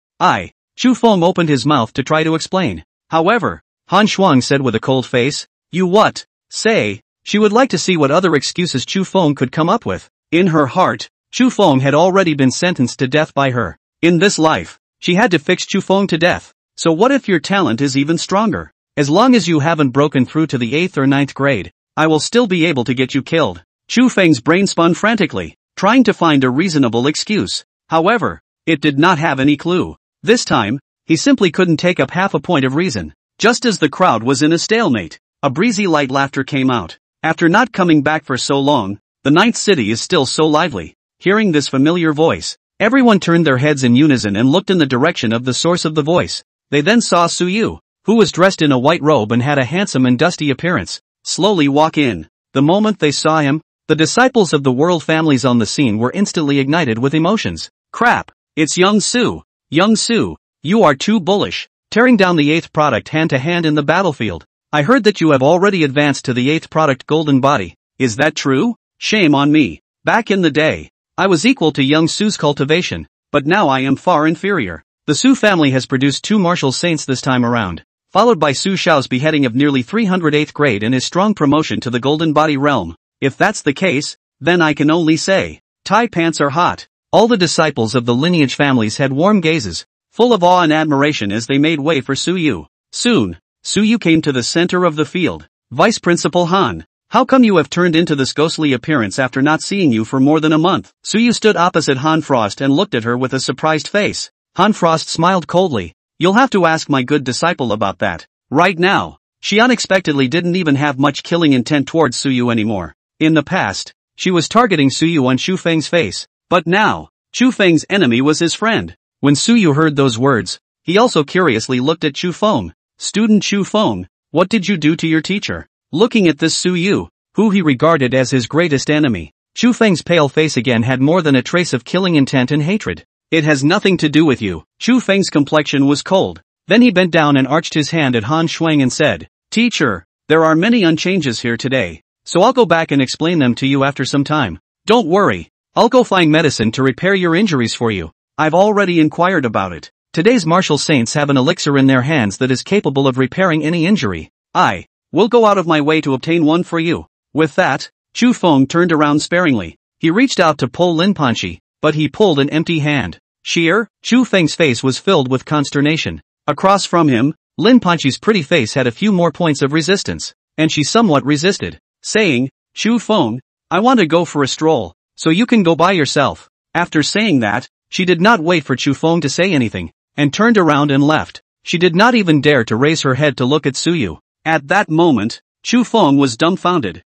Chu Feng opened his mouth to try to explain. However, Han Xuan said with a cold face, "You what? say, she would like to see what other excuses Chu Feng could come up with. In her heart, Chu Feng had already been sentenced to death by her. In this life, she had to fix Chu Feng to death. So what if your talent is even stronger? As long as you haven't broken through to the 8th or 9th grade, I will still be able to get you killed. Chu Feng's brain spun frantically, trying to find a reasonable excuse. However, it did not have any clue. This time, he simply couldn't take up half a point of reason. Just as the crowd was in a stalemate, a breezy light laughter came out. After not coming back for so long, the 9th city is still so lively. Hearing this familiar voice, everyone turned their heads in unison and looked in the direction of the source of the voice. They then saw Su Yu, who was dressed in a white robe and had a handsome and dusty appearance, slowly walk in. The moment they saw him, the disciples of the world families on the scene were instantly ignited with emotions. Crap! It's Young Su! Young Su, you are too bullish, tearing down the 8th product hand to hand in the battlefield. I heard that you have already advanced to the 8th product golden body. Is that true? Shame on me. Back in the day, I was equal to Young Su's cultivation, but now I am far inferior. The Su family has produced 2 martial saints this time around, followed by Su Xiao's beheading of nearly 300 8th grade and his strong promotion to the golden body realm. If that's the case, then I can only say, tie pants are hot. All the disciples of the lineage families had warm gazes, full of awe and admiration as they made way for Su Yu. Soon, Su Yu came to the center of the field. Vice Principal Han, how come you have turned into this ghostly appearance after not seeing you for more than a month? Su Yu stood opposite Han Frost and looked at her with a surprised face. Han Frost smiled coldly. You'll have to ask my good disciple about that. Right now, she unexpectedly didn't even have much killing intent towards Su Yu anymore. In the past, she was targeting Su Yu on Chu Feng's face, but now, Chu Feng's enemy was his friend. When Su Yu heard those words, he also curiously looked at Chu Feng. Student Chu Feng, what did you do to your teacher? Looking at this Su Yu, who he regarded as his greatest enemy, Chu Feng's pale face again had more than a trace of killing intent and hatred. It has nothing to do with you. Chu Feng's complexion was cold. Then he bent down and arched his hand at Han Shuang and said, Teacher, there are many unchanges here today, so I'll go back and explain them to you after some time. Don't worry, I'll go find medicine to repair your injuries for you. I've already inquired about it. Today's martial saints have an elixir in their hands that is capable of repairing any injury. I will go out of my way to obtain one for you. With that, Chu Feng turned around sparingly. He reached out to pull Lin Panchi, but he pulled an empty hand. Sheer, Chu Feng's face was filled with consternation. Across from him, Lin Panchi's pretty face had a few more points of resistance, and she somewhat resisted, saying, Chu Feng, I want to go for a stroll, so you can go by yourself. After saying that, she did not wait for Chu Feng to say anything, and turned around and left. She did not even dare to raise her head to look at Su Yu. At that moment, Chu Feng was dumbfounded.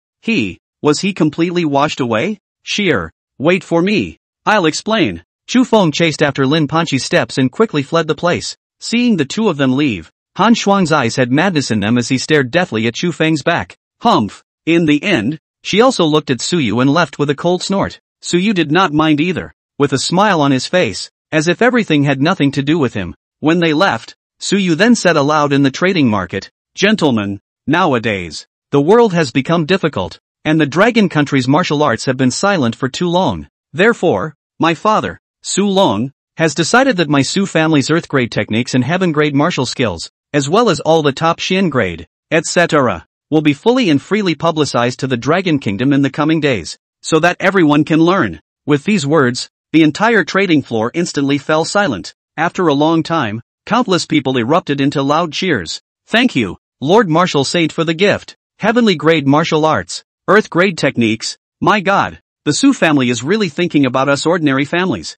Was he completely washed away? Sheer, wait for me. I'll explain. Chu Feng chased after Lin Panchi's steps and quickly fled the place. Seeing the two of them leave, Han Shuang's eyes had madness in them as he stared deathly at Chu Feng's back. Humph. In the end, she also looked at Su Yu and left with a cold snort. Su Yu did not mind either, with a smile on his face, as if everything had nothing to do with him. When they left, Su Yu then said aloud in the trading market, Gentlemen, nowadays, the world has become difficult, and the Dragon Country's martial arts have been silent for too long. Therefore, my father, Su Long, has decided that my Su family's Earth grade techniques and Heaven grade martial skills, as well as all the top Xian grade, etc., will be fully and freely publicized to the Dragon Kingdom in the coming days, so that everyone can learn. With these words, the entire trading floor instantly fell silent. After a long time, countless people erupted into loud cheers. Thank you, Lord Martial Saint, for the gift. Heavenly grade martial arts, Earth grade techniques. My God, the Su family is really thinking about us ordinary families.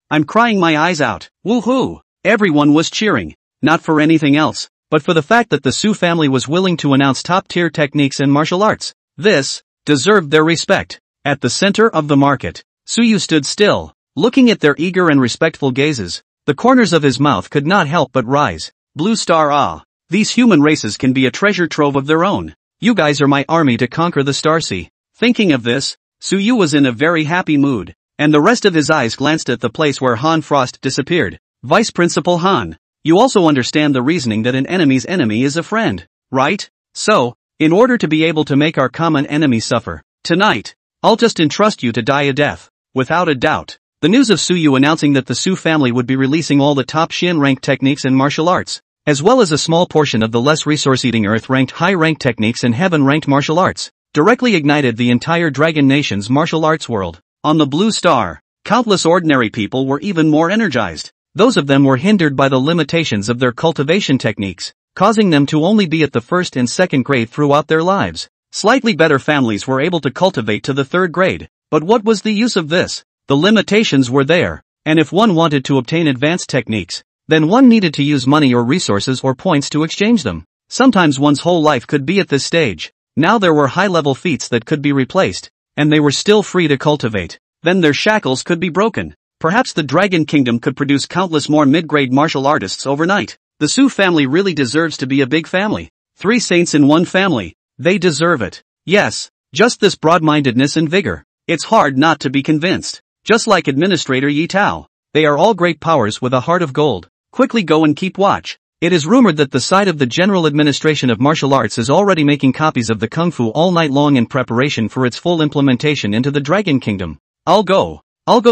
I'm crying my eyes out. Woohoo! Everyone was cheering, not for anything else, but for the fact that the Su family was willing to announce top-tier techniques and martial arts. This deserved their respect. At the center of the market, Su Yu stood still, looking at their eager and respectful gazes. The corners of his mouth could not help but rise. Blue Star, ah! These human races can be a treasure trove of their own. You guys are my army to conquer the Star Sea. Thinking of this, Su Yu was in a very happy mood, and the rest of his eyes glanced at the place where Han Frost disappeared. Vice Principal Han, you also understand the reasoning that an enemy's enemy is a friend, right? So, in order to be able to make our common enemy suffer, tonight, I'll just entrust you to die a death. Without a doubt, the news of Su Yu announcing that the Su family would be releasing all the top Xian rank techniques and martial arts as well as a small portion of the less resource-eating Earth-ranked high-ranked techniques and heaven-ranked martial arts, directly ignited the entire Dragon Nation's martial arts world. On the Blue Star, countless ordinary people were even more energized. Those of them were hindered by the limitations of their cultivation techniques, causing them to only be at the first and second grade throughout their lives. Slightly better families were able to cultivate to the third grade, but what was the use of this? The limitations were there, and if one wanted to obtain advanced techniques, then one needed to use money or resources or points to exchange them. Sometimes one's whole life could be at this stage. Now there were high-level feats that could be replaced, and they were still free to cultivate. Then their shackles could be broken. Perhaps the Dragon Kingdom could produce countless more mid-grade martial artists overnight. The Su family really deserves to be a big family. 3 saints in one family. They deserve it. Yes, just this broad-mindedness and vigor. It's hard not to be convinced. Just like Administrator Yi Tao. They are all great powers with a heart of gold. Quickly go and keep watch. It is rumored that the side of the General Administration of Martial Arts is already making copies of the Kung Fu all night long in preparation for its full implementation into the Dragon Kingdom. I'll go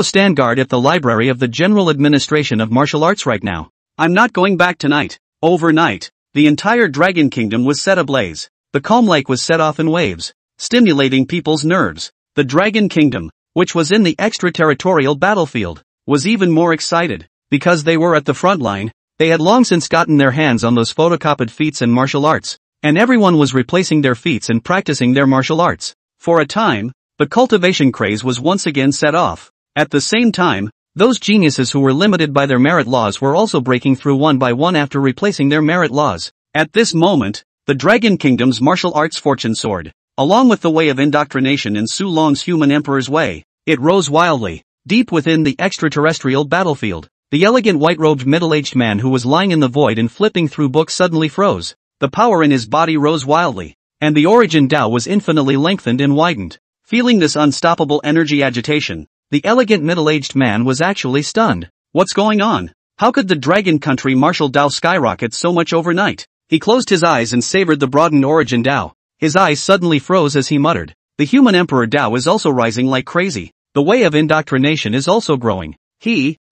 stand guard at the library of the General Administration of Martial Arts right now. I'm not going back tonight. Overnight, the entire Dragon Kingdom was set ablaze. The calm lake was set off in waves, stimulating people's nerves. The Dragon Kingdom, which was in the extraterritorial battlefield, was even more excited. Because they were at the front line, they had long since gotten their hands on those photocopied feats and martial arts, and everyone was replacing their feats and practicing their martial arts. For a time, the cultivation craze was once again set off. At the same time, those geniuses who were limited by their merit laws were also breaking through one by one after replacing their merit laws. At this moment, the Dragon Kingdom's martial arts fortune soared. Along with the way of indoctrination in Su Long's human emperor's way, it rose wildly, deep within the extraterrestrial battlefield. The elegant white-robed middle-aged man who was lying in the void and flipping through books suddenly froze. The power in his body rose wildly, and the origin Tao was infinitely lengthened and widened. Feeling this unstoppable energy agitation, the elegant middle-aged man was actually stunned. What's going on? How could the Dragon Country martial Tao skyrocket so much overnight? He closed his eyes and savored the broadened origin Tao. His eyes suddenly froze as he muttered. The human emperor Tao is also rising like crazy. The way of indoctrination is also growing.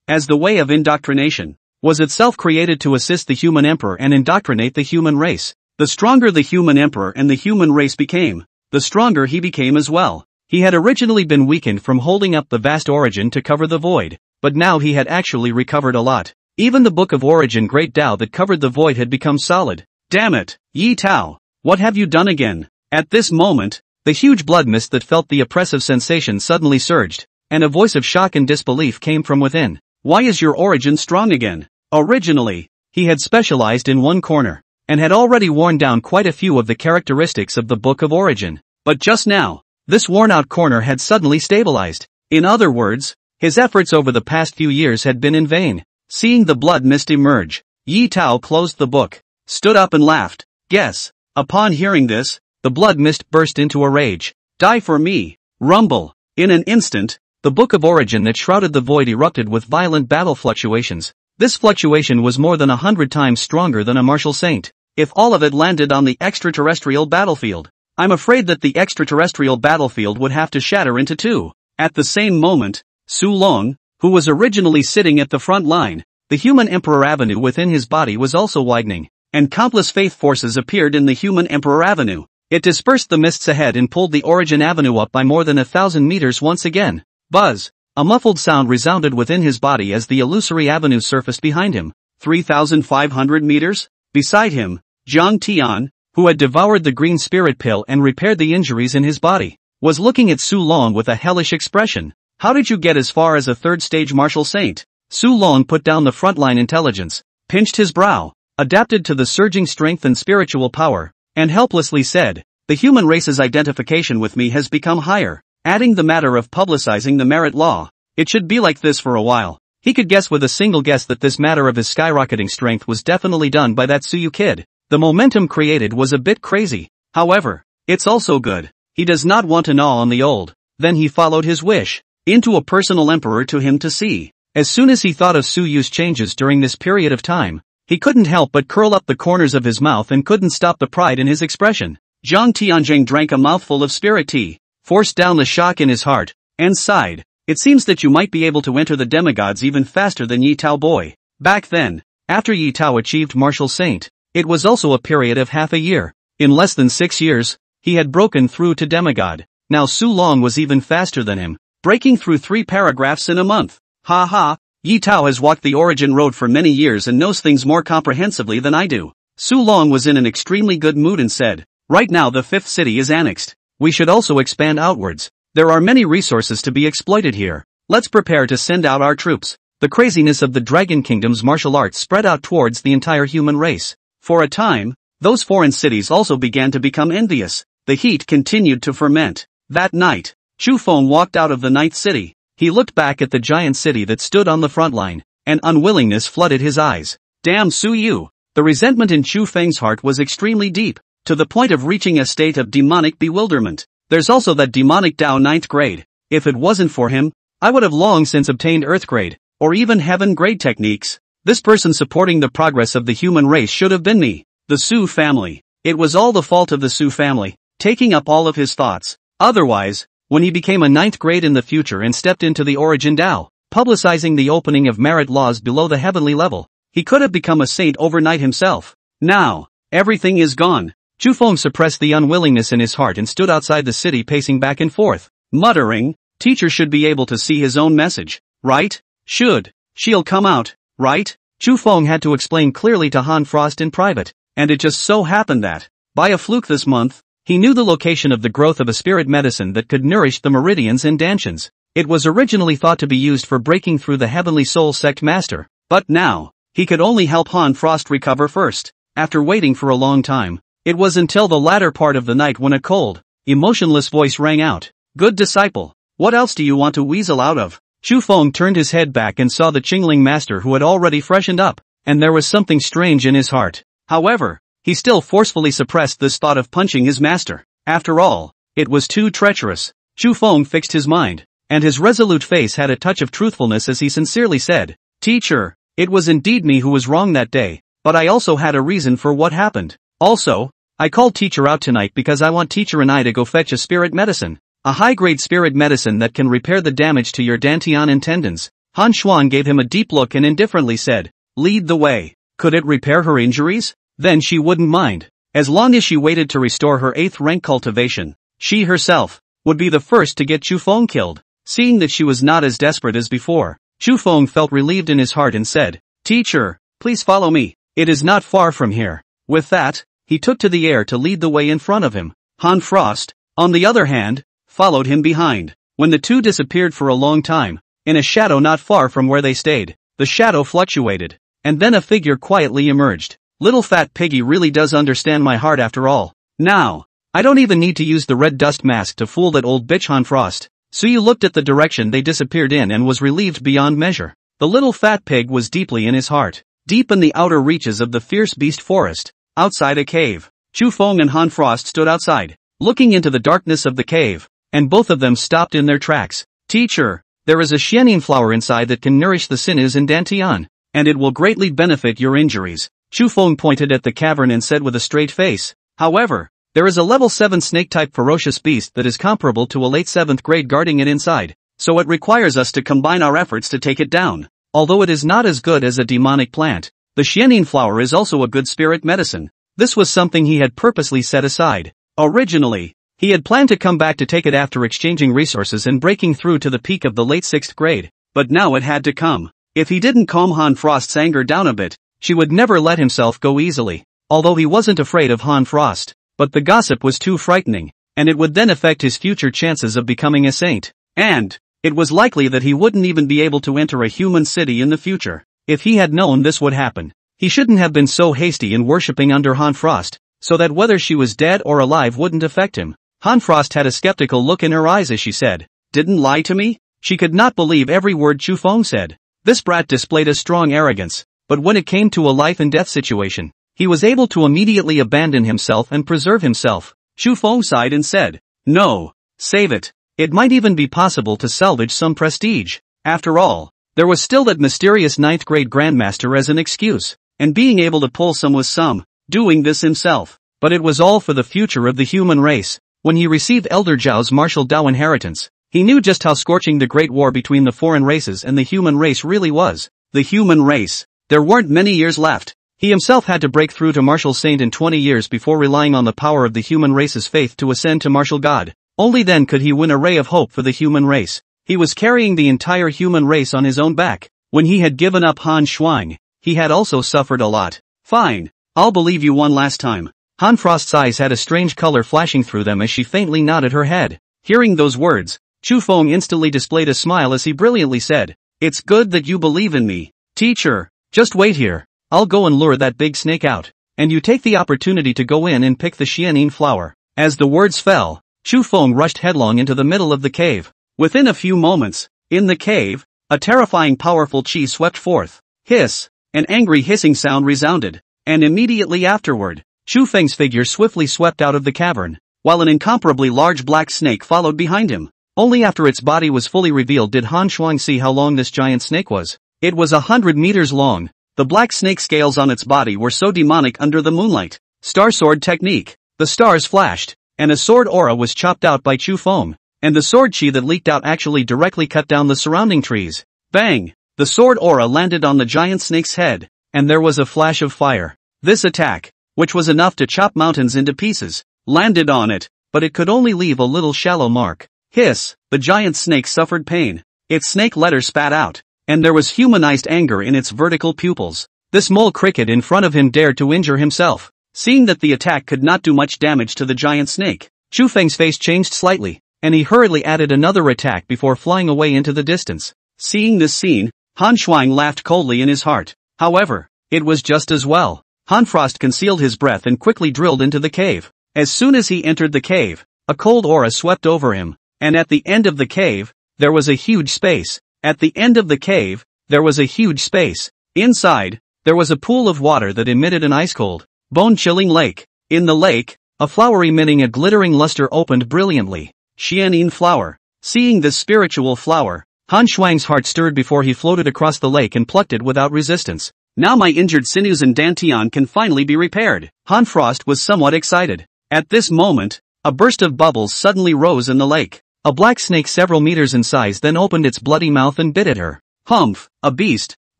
As the way of indoctrination, was itself created to assist the human emperor and indoctrinate the human race. The stronger the human emperor and the human race became, the stronger he became as well. He had originally been weakened from holding up the vast origin to cover the void, but now he had actually recovered a lot. Even the Book of Origin Great Tao that covered the void had become solid. Damn it, Yi Tao, what have you done again? At this moment, the huge blood mist that felt the oppressive sensation suddenly surged, and a voice of shock and disbelief came from within. Why is your origin strong again? Originally, he had specialized in one corner, and had already worn down quite a few of the characteristics of the Book of Origin. But just now, this worn-out corner had suddenly stabilized. In other words, his efforts over the past few years had been in vain. Seeing the blood mist emerge, Yi Tao closed the book, stood up and laughed. Guess. Upon hearing this, the blood mist burst into a rage. Die for me. Rumble. In an instant, the Book of Origin that shrouded the void erupted with violent battle fluctuations. This fluctuation was more than 100 times stronger than a martial saint. If all of it landed on the extraterrestrial battlefield, I'm afraid that the extraterrestrial battlefield would have to shatter into two. At the same moment, Su Long, who was originally sitting at the front line, the human emperor avenue within his body was also widening, and countless faith forces appeared in the human emperor avenue. It dispersed the mists ahead and pulled the origin avenue up by more than 1,000 meters once again. Buzz! A muffled sound resounded within his body as the illusory avenue surfaced behind him. 3,500 meters? Beside him, Zhang Tian, who had devoured the green spirit pill and repaired the injuries in his body, was looking at Su Long with a hellish expression. How did you get as far as a third-stage martial saint? Su Long put down the frontline intelligence, pinched his brow, adapted to the surging strength and spiritual power, and helplessly said, the human race's identification with me has become higher. Adding the matter of publicizing the merit law, it should be like this for a while. He could guess with a single guess that this matter of his skyrocketing strength was definitely done by that Suyu kid. The momentum created was a bit crazy. However, it's also good. He does not want to gnaw on the old. Then he followed his wish into a personal emperor to him to see. As soon as he thought of Suyu's changes during this period of time, he couldn't help but curl up the corners of his mouth and couldn't stop the pride in his expression. Zhang Tianjing drank a mouthful of spirit tea, forced down the shock in his heart, and sighed. It seems that you might be able to enter the demigods even faster than Yi Tao boy. Back then, After Yi Tao achieved martial saint, it was also a period of half a year. In less than 6 years, he had broken through to demigod. Now Su Long was even faster than him, breaking through 3 paragraphs in a month. Ha ha, Yi Tao has walked the origin road for many years and knows things more comprehensively than I do. Su Long was in an extremely good mood and said, right now the 5th city is annexed. We should also expand outwards. There are many resources to be exploited here. Let's prepare to send out our troops. The craziness of the Dragon Kingdom's martial arts spread out towards the entire human race. For a time, those foreign cities also began to become envious. The heat continued to ferment. That night, Chu Feng walked out of the 9th city. He looked back at the giant city that stood on the front line, and unwillingness flooded his eyes. Damn Su Yu! The resentment in Chu Feng's heart was extremely deep, to the point of reaching a state of demonic bewilderment. There's also that demonic Dao 9th grade. If it wasn't for him, I would have long since obtained Earth grade, or even Heaven grade techniques. This person supporting the progress of the human race should have been me. The Su family. It was all the fault of the Su family, taking up all of his thoughts. Otherwise, when he became a 9th grade in the future and stepped into the origin Dao, publicizing the opening of merit laws below the heavenly level, he could have become a saint overnight himself. Now, everything is gone. Chu Feng suppressed the unwillingness in his heart and stood outside the city pacing back and forth, muttering, teacher should be able to see his own message, right? She'll come out, right? Chu Feng had to explain clearly to Han Frost in private, and it just so happened that, by a fluke this month, he knew the location of the growth of a spirit medicine that could nourish the meridians and dantians. It was originally thought to be used for breaking through the Heavenly Soul Sect Master, but now, he could only help Han Frost recover first. After waiting for a long time, it was until the latter part of the night when a cold, emotionless voice rang out. Good disciple, what else do you want to weasel out of? Chu Feng turned his head back and saw the Qingling master who had already freshened up, and there was something strange in his heart. However, he still forcefully suppressed this thought of punching his master. After all, it was too treacherous. Chu Feng fixed his mind, and his resolute face had a touch of truthfulness as he sincerely said, teacher, it was indeed me who was wrong that day, but I also had a reason for what happened. Also, I called teacher out tonight because I want teacher and I to go fetch a spirit medicine. A high-grade spirit medicine that can repair the damage to your dantian and tendons. Han Xuan gave him a deep look and indifferently said, lead the way. Could it repair her injuries? Then she wouldn't mind. As long as she waited to restore her 8th rank cultivation, she herself would be the first to get Chu Feng killed. Seeing that she was not as desperate as before, Chu Feng felt relieved in his heart and said, teacher, please follow me. It is not far from here. With that, he took to the air to lead the way in front of him. Han Frost, on the other hand, followed him behind. When the two disappeared for a long time, in a shadow not far from where they stayed, the shadow fluctuated, and then a figure quietly emerged. Little fat piggy really does understand my heart after all. Now, I don't even need to use the red dust mask to fool that old bitch Han Frost. Suyu looked at the direction they disappeared in and was relieved beyond measure. The little fat pig was deeply in his heart, deep in the outer reaches of the fierce beast forest. Outside a cave, Chu Feng and Han Frost stood outside, looking into the darkness of the cave, and both of them stopped in their tracks. Teacher, there is a xianin flower inside that can nourish the sinews in dantian, and it will greatly benefit your injuries. Chu Feng pointed at the cavern and said with a straight face, however, there is a level 7 snake-type ferocious beast that is comparable to a late 7th grade guarding it inside, so it requires us to combine our efforts to take it down. Although it is not as good as a demonic plant, the xianin flower is also a good spirit medicine. This was something he had purposely set aside. Originally, he had planned to come back to take it after exchanging resources and breaking through to the peak of the late 6th grade, but now it had to come. If he didn't calm Han Frost's anger down a bit, she would never let himself go easily. Although he wasn't afraid of Han Frost, but the gossip was too frightening, and it would then affect his future chances of becoming a saint. And it was likely that he wouldn't even be able to enter a human city in the future. If he had known this would happen, he shouldn't have been so hasty in worshipping under Han Frost, so that whether she was dead or alive wouldn't affect him. Han Frost had a skeptical look in her eyes as she said, didn't lie to me? She could not believe every word Chu Feng said. This brat displayed a strong arrogance, but when it came to a life and death situation, he was able to immediately abandon himself and preserve himself. Chu Feng sighed and said, no, save it. It might even be possible to salvage some prestige. After all, there was still that mysterious 9th grade grandmaster as an excuse, and being able to pull some was some, doing this himself. But it was all for the future of the human race. When he received Elder Zhao's martial Dao inheritance, he knew just how scorching the great war between the foreign races and the human race really was. The human race, There weren't many years left. He himself had to break through to martial saint in 20 years before relying on the power of the human race's faith to ascend to martial god. Only then could he win a ray of hope for the human race. He was carrying the entire human race on his own back. When he had given up Han Xuan, he had also suffered a lot. Fine. I'll believe you one last time. Han Frost's eyes had a strange color flashing through them as she faintly nodded her head. Hearing those words, Chu Feng instantly displayed a smile as he brilliantly said, "It's good that you believe in me. Teacher, just wait here. I'll go and lure that big snake out, and you take the opportunity to go in and pick the xianin flower." As the words fell, Chu Feng rushed headlong into the middle of the cave. Within a few moments, in the cave, a terrifying powerful chi swept forth. Hiss! An angry hissing sound resounded, and immediately afterward, Chu Feng's figure swiftly swept out of the cavern, while an incomparably large black snake followed behind him. Only after its body was fully revealed did Han Xuan see how long this giant snake was. It was 100 meters long. The black snake scales on its body were so demonic under the moonlight. Star sword technique. The stars flashed, and a sword aura was chopped out by Chu Feng, and the sword chi that leaked out actually directly cut down the surrounding trees. Bang! The sword aura landed on the giant snake's head, and there was a flash of fire. This attack, which was enough to chop mountains into pieces, landed on it, but it could only leave a little shallow mark. Hiss! The giant snake suffered pain. Its snake letter spat out, and there was humanized anger in its vertical pupils. This mole cricket in front of him dared to injure himself. Seeing that the attack could not do much damage to the giant snake, Chu Feng's face changed slightly, and he hurriedly added another attack before flying away into the distance. Seeing this scene, Han Xuan laughed coldly in his heart. However, it was just as well. Han Frost concealed his breath and quickly drilled into the cave. As soon as he entered the cave, a cold aura swept over him, and at the end of the cave, there was a huge space. At the end of the cave, there was a huge space. Inside, there was a pool of water that emitted an ice-cold, bone-chilling lake. In the lake, a flower emitting a glittering luster opened brilliantly. Xianin flower. Seeing this spiritual flower, Han Xuan's heart stirred before he floated across the lake and plucked it without resistance. Now my injured sinews and dantian can finally be repaired. Han Frost was somewhat excited. At this moment, a burst of bubbles suddenly rose in the lake. A black snake several meters in size then opened its bloody mouth and bit at her. Humph, a beast,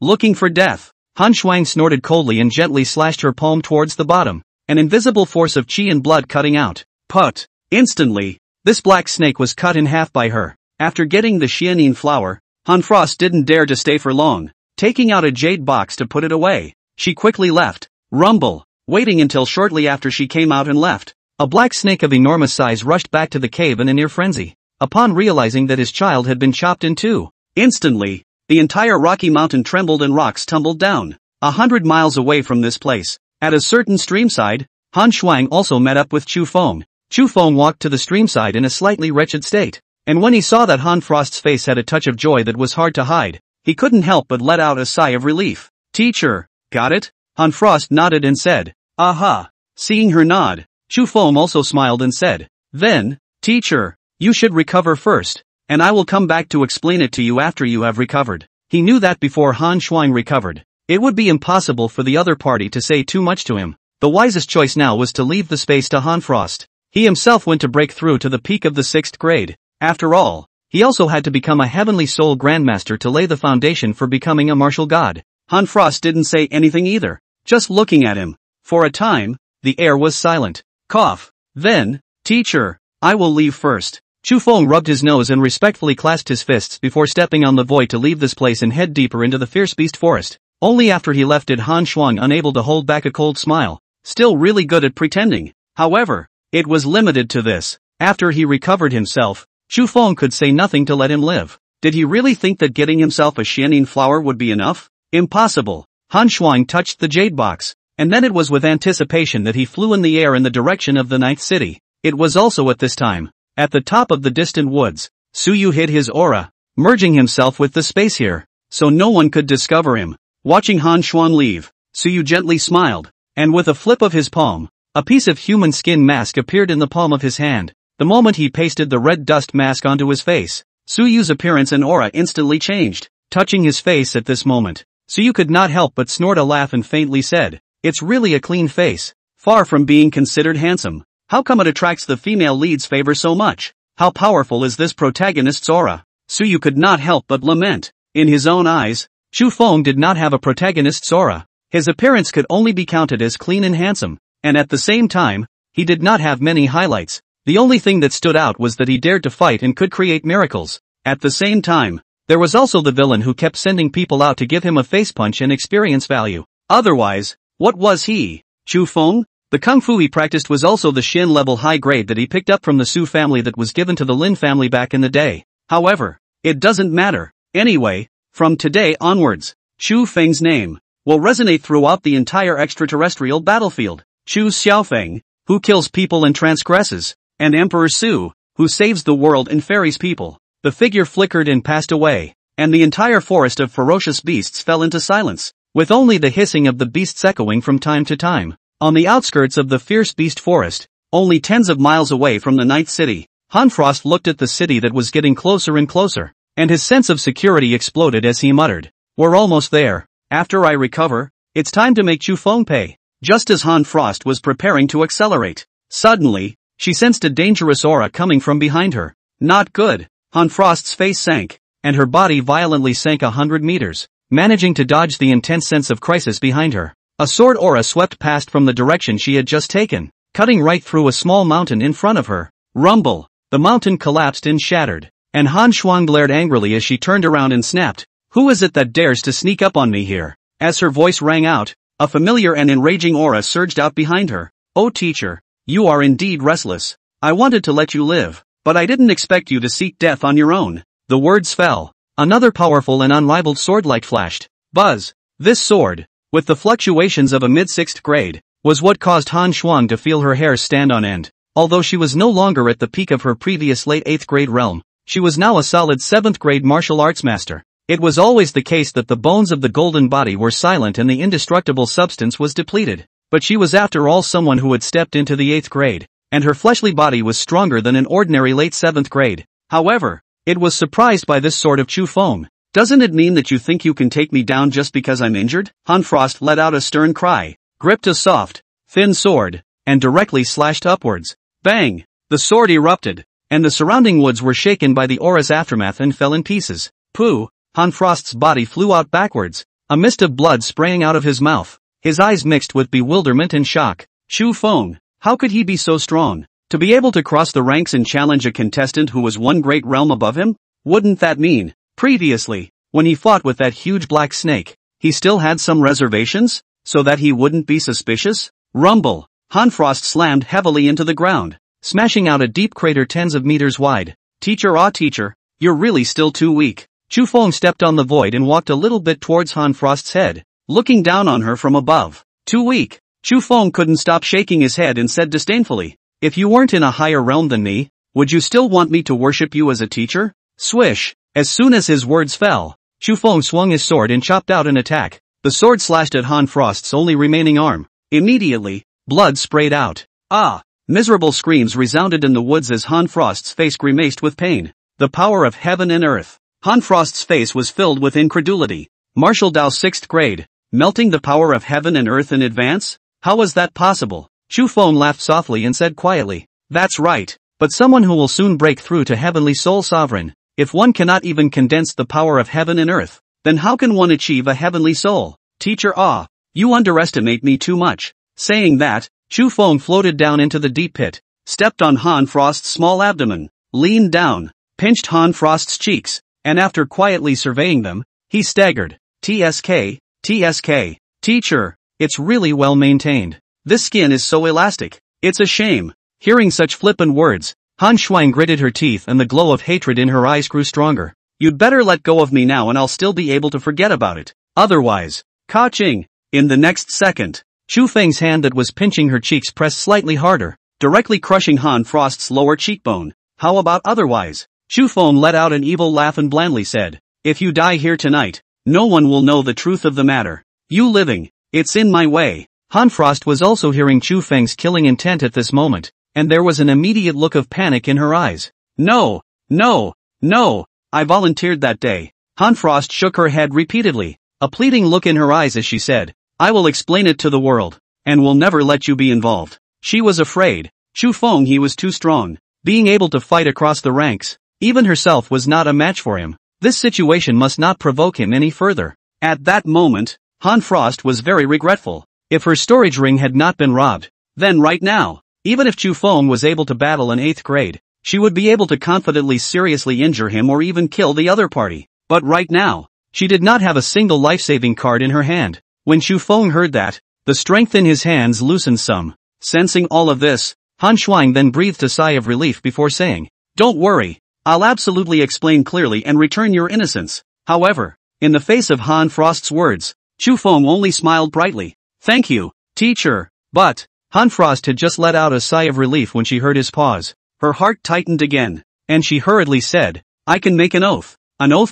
looking for death. Han Xuan snorted coldly and gently slashed her palm towards the bottom, an invisible force of chi and blood cutting out. Put! Instantly, this black snake was cut in half by her. After getting the xianin flower, Han Frost didn't dare to stay for long. Taking out a jade box to put it away, she quickly left. Rumble, waiting until shortly after she came out and left. A black snake of enormous size rushed back to the cave in a near frenzy. Upon realizing that his child had been chopped in two, instantly, the entire Rocky Mountain trembled and rocks tumbled down. 100 miles away from this place, at a certain streamside, Han Xuan also met up with Chu Feng. Chu Feng walked to the streamside in a slightly wretched state, and when he saw that Han Frost's face had a touch of joy that was hard to hide, he couldn't help but let out a sigh of relief. Teacher, got it? Han Frost nodded and said, aha. Seeing her nod, Chu Feng also smiled and said, then, teacher, you should recover first, and I will come back to explain it to you after you have recovered. He knew that before Han Xuan recovered, it would be impossible for the other party to say too much to him. The wisest choice now was to leave the space to Han Frost. He himself went to break through to the peak of the 6th grade. After all, he also had to become a heavenly soul grandmaster to lay the foundation for becoming a martial god. Han Frost didn't say anything either, just looking at him. For a time, the air was silent. Cough. Then, teacher, I will leave first. Chu Feng rubbed his nose and respectfully clasped his fists before stepping on the void to leave this place and head deeper into the fierce beast forest. Only after he left did Han Xuan unable to hold back a cold smile. Still really good at pretending. However, it was limited to this. After he recovered himself, Chu Feng could say nothing to let him live. Did he really think that getting himself a xianin flower would be enough? Impossible. Han Xuan touched the jade box, and then it was with anticipation that he flew in the air in the direction of the 9th city. It was also at this time, at the top of the distant woods, Suyu hid his aura, merging himself with the space here, so no one could discover him. Watching Han Xuan leave, Suyu gently smiled, and with a flip of his palm, a piece of human skin mask appeared in the palm of his hand. The moment he pasted the red dust mask onto his face, Suyu's appearance and aura instantly changed. Touching his face at this moment, Suyu could not help but snort a laugh and faintly said, it's really a clean face. Far from being considered handsome, how come it attracts the female lead's favor so much? How powerful is this protagonist's aura? Suyu could not help but lament. In his own eyes, Chu Feng did not have a protagonist's aura. His appearance could only be counted as clean and handsome, and at the same time, he did not have many highlights. The only thing that stood out was that he dared to fight and could create miracles. At the same time, there was also the villain who kept sending people out to give him a face punch and experience value. Otherwise, what was he? Chu Feng? The kung fu he practiced was also the Shin level high grade that he picked up from the Su family that was given to the Lin family back in the day. However, it doesn't matter. Anyway, from today onwards, Chu Feng's name will resonate throughout the entire extraterrestrial battlefield. Chu Xiaofeng, who kills people and transgresses, and Emperor Su, who saves the world and ferries people. The figure flickered and passed away, and the entire forest of ferocious beasts fell into silence, with only the hissing of the beasts echoing from time to time. On the outskirts of the fierce beast forest, only tens of miles away from the Night City, Han Frost looked at the city that was getting closer and closer, and his sense of security exploded as he muttered, "We're almost there. After I recover, it's time to make Chu Feng pay." Just as Han Frost was preparing to accelerate, suddenly, she sensed a dangerous aura coming from behind her. Not good. Han Frost's face sank, and her body violently sank 100 meters, managing to dodge the intense sense of crisis behind her. A sword aura swept past from the direction she had just taken, cutting right through a small mountain in front of her. Rumble! The mountain collapsed and shattered, and Han Xuan glared angrily as she turned around and snapped, "Who is it that dares to sneak up on me here?" As her voice rang out, a familiar and enraging aura surged out behind her. "Oh teacher, you are indeed restless. I wanted to let you live, but I didn't expect you to seek death on your own." The words fell. Another powerful and unrivaled swordlight flashed. Buzz! This sword, with the fluctuations of a mid-6th grade, was what caused Han Xuan to feel her hair stand on end. Although she was no longer at the peak of her previous late 8th grade realm, she was now a solid 7th grade martial arts master. It was always the case that the bones of the golden body were silent and the indestructible substance was depleted. But she was after all someone who had stepped into the 8th grade, and her fleshly body was stronger than an ordinary late 7th grade. However, it was surprised by this sort of Chu Feng. "Doesn't it mean that you think you can take me down just because I'm injured?" Han Frost let out a stern cry, gripped a soft, thin sword, and directly slashed upwards. Bang! The sword erupted, and the surrounding woods were shaken by the aura's aftermath and fell in pieces. Pooh! Han Frost's body flew out backwards, a mist of blood spraying out of his mouth. His eyes mixed with bewilderment and shock. Chu Feng, how could he be so strong? To be able to cross the ranks and challenge a contestant who was one great realm above him? Wouldn't that mean, previously, when he fought with that huge black snake, he still had some reservations, so that he wouldn't be suspicious? Rumble! Han Frost slammed heavily into the ground, smashing out a deep crater tens of meters wide. "Teacher, ah teacher, you're really still too weak." Chu Feng stepped on the void and walked a little bit towards Han Frost's head, looking down on her from above. "Too weak?" Chu Feng couldn't stop shaking his head and said disdainfully, "If you weren't in a higher realm than me, would you still want me to worship you as a teacher?" Swish! As soon as his words fell, Chu Feng swung his sword and chopped out an attack. The sword slashed at Han Frost's only remaining arm. Immediately, blood sprayed out. Ah! Miserable screams resounded in the woods as Han Frost's face grimaced with pain. The power of heaven and earth. Han Frost's face was filled with incredulity. Martial Dao 6th grade, melting the power of heaven and earth in advance? How was that possible? Chu Feng laughed softly and said quietly, "That's right, but someone who will soon break through to Heavenly Soul Sovereign. If one cannot even condense the power of heaven and earth, then how can one achieve a heavenly soul? Teacher, ah, you underestimate me too much." Saying that, Chu Feng floated down into the deep pit, stepped on Han Frost's small abdomen, leaned down, pinched Han Frost's cheeks, and after quietly surveying them, he staggered. "TSK, TSK, teacher, it's really well maintained. This skin is so elastic, it's a shame." Hearing such flippant words, Han Xuan gritted her teeth and the glow of hatred in her eyes grew stronger. "You'd better let go of me now and I'll still be able to forget about it. Otherwise, ka-ching!" In the next second, Chu Feng's hand that was pinching her cheeks pressed slightly harder, directly crushing Han Frost's lower cheekbone. "How about otherwise?" Chu Feng let out an evil laugh and blandly said, "If you die here tonight, no one will know the truth of the matter. You living, it's in my way." Han Frost was also hearing Chu Feng's killing intent at this moment, and there was an immediate look of panic in her eyes. "No, no, no, I volunteered that day." Han Frost shook her head repeatedly, a pleading look in her eyes as she said, "I will explain it to the world, and will never let you be involved." She was afraid. Chu Feng, he was too strong, being able to fight across the ranks. Even herself was not a match for him. This situation must not provoke him any further. At that moment, Han Frost was very regretful. If her storage ring had not been robbed, then right now, even if Chu Feng was able to battle an 8th grade, she would be able to confidently seriously injure him or even kill the other party. But right now, she did not have a single life-saving card in her hand. When Chu Feng heard that, the strength in his hands loosened some. Sensing all of this, Han Xuan then breathed a sigh of relief before saying, "Don't worry, I'll absolutely explain clearly and return your innocence." However, in the face of Han Frost's words, Chu Feng only smiled brightly. "Thank you, teacher." But Han Frost had just let out a sigh of relief when she heard his pause. Her heart tightened again, and she hurriedly said, "I can make an oath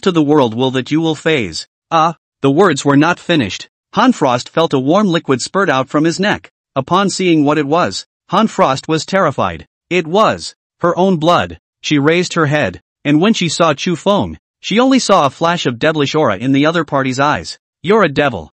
to the world will that you will phase." The words were not finished. Han Frost felt a warm liquid spurt out from his neck. Upon seeing what it was, Han Frost was terrified. It was her own blood. She raised her head, and when she saw Chu Feng, she only saw a flash of devilish aura in the other party's eyes. "You're a devil.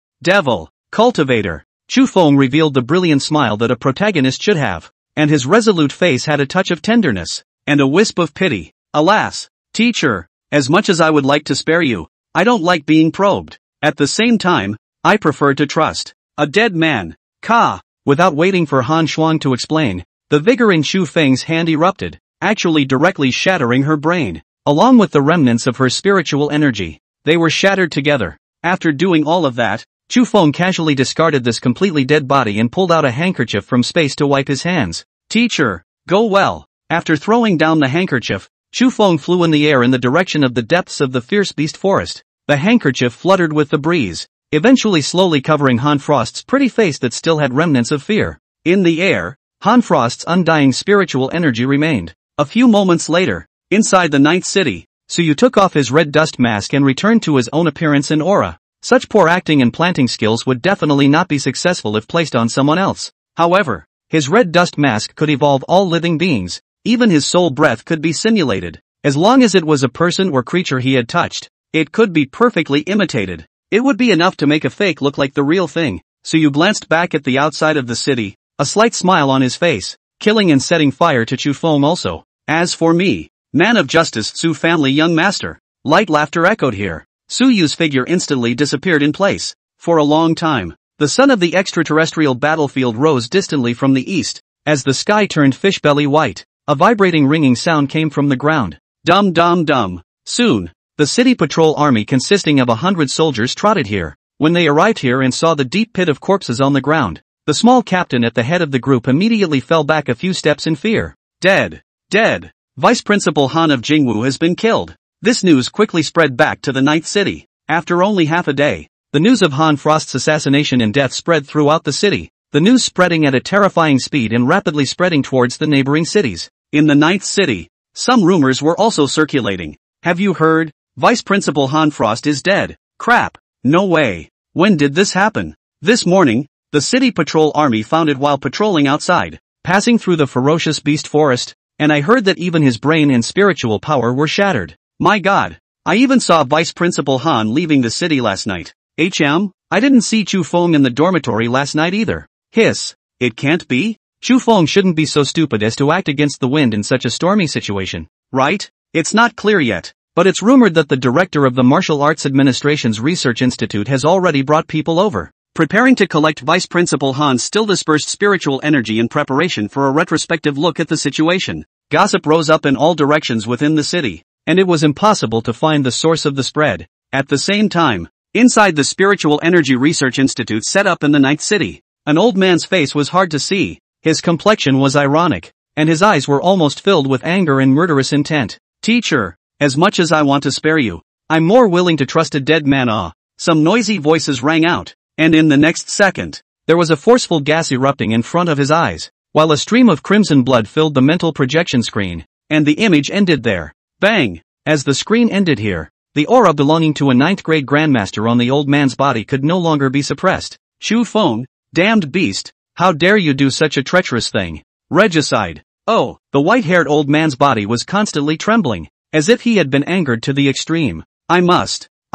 Cultivator." Chu Feng revealed the brilliant smile that a protagonist should have, and his resolute face had a touch of tenderness, and a wisp of pity. "Alas, teacher, as much as I would like to spare you, I don't like being probed. At the same time, I prefer to trust a dead man." Without waiting for Han Xuan to explain, the vigor in Chu Feng's hand erupted, actually directly shattering her brain, along with the remnants of her spiritual energy. They were shattered together. After doing all of that, Chu Feng casually discarded this completely dead body and pulled out a handkerchief from space to wipe his hands. "Teacher, go well." After throwing down the handkerchief, Chu Feng flew in the air in the direction of the depths of the fierce beast forest. The handkerchief fluttered with the breeze, eventually slowly covering Han Frost's pretty face that still had remnants of fear. In the air, Han Frost's undying spiritual energy remained. A few moments later, inside the 9th city, Suyu took off his red dust mask and returned to his own appearance and aura. Such poor acting and planting skills would definitely not be successful if placed on someone else. However, his red dust mask could evolve all living beings, even his soul breath could be simulated. As long as it was a person or creature he had touched, it could be perfectly imitated. It would be enough to make a fake look like the real thing. Suyu glanced back at the outside of the city, a slight smile on his face, killing and setting fire to Chu Feng also. "As for me, man of justice Su family young master." Light laughter echoed here. Suyu's figure instantly disappeared in place. For a long time, the sun of the extraterrestrial battlefield rose distantly from the east. As the sky turned fishbelly white, a vibrating ringing sound came from the ground. Dum dum dum. Soon, the city patrol army consisting of 100 soldiers trotted here. When they arrived here and saw the deep pit of corpses on the ground, the small captain at the head of the group immediately fell back a few steps in fear. Dead. Vice Principal Han of Jingwu has been killed. This news quickly spread back to the 9th city. After only half a day, the news of Han Frost's assassination and death spread throughout the city, the news spreading at a terrifying speed and rapidly spreading towards the neighboring cities. In the 9th city, some rumors were also circulating. "Have you heard? Vice Principal Han Frost is dead." Crap. No way. When did this happen? This morning, the city patrol army found it while patrolling outside, passing through the ferocious beast forest, and I heard that even his brain and spiritual power were shattered. My god. I even saw Vice Principal Han leaving the city last night. I didn't see Chu Feng in the dormitory last night either. Hiss. It can't be? Chu Feng shouldn't be so stupid as to act against the wind in such a stormy situation, right? It's not clear yet, but it's rumored that the director of the Martial Arts Administration's Research Institute has already brought people over, preparing to collect Vice Principal Han's still dispersed spiritual energy in preparation for a retrospective look at the situation. Gossip rose up in all directions within the city, and it was impossible to find the source of the spread. At the same time, inside the Spiritual Energy Research Institute set up in the 9th city, an old man's face was hard to see. His complexion was ironic, and his eyes were almost filled with anger and murderous intent. "Teacher, as much as I want to spare you, I'm more willing to trust a dead man." Some noisy voices rang out, and in the next second, there was a forceful gas erupting in front of his eyes, while a stream of crimson blood filled the mental projection screen, and the image ended there. Bang! As the screen ended here, the aura belonging to a 9th grade grandmaster on the old man's body could no longer be suppressed. "Chu Feng, damned beast, how dare you do such a treacherous thing? Regicide." Oh, the white-haired old man's body was constantly trembling, as if he had been angered to the extreme. I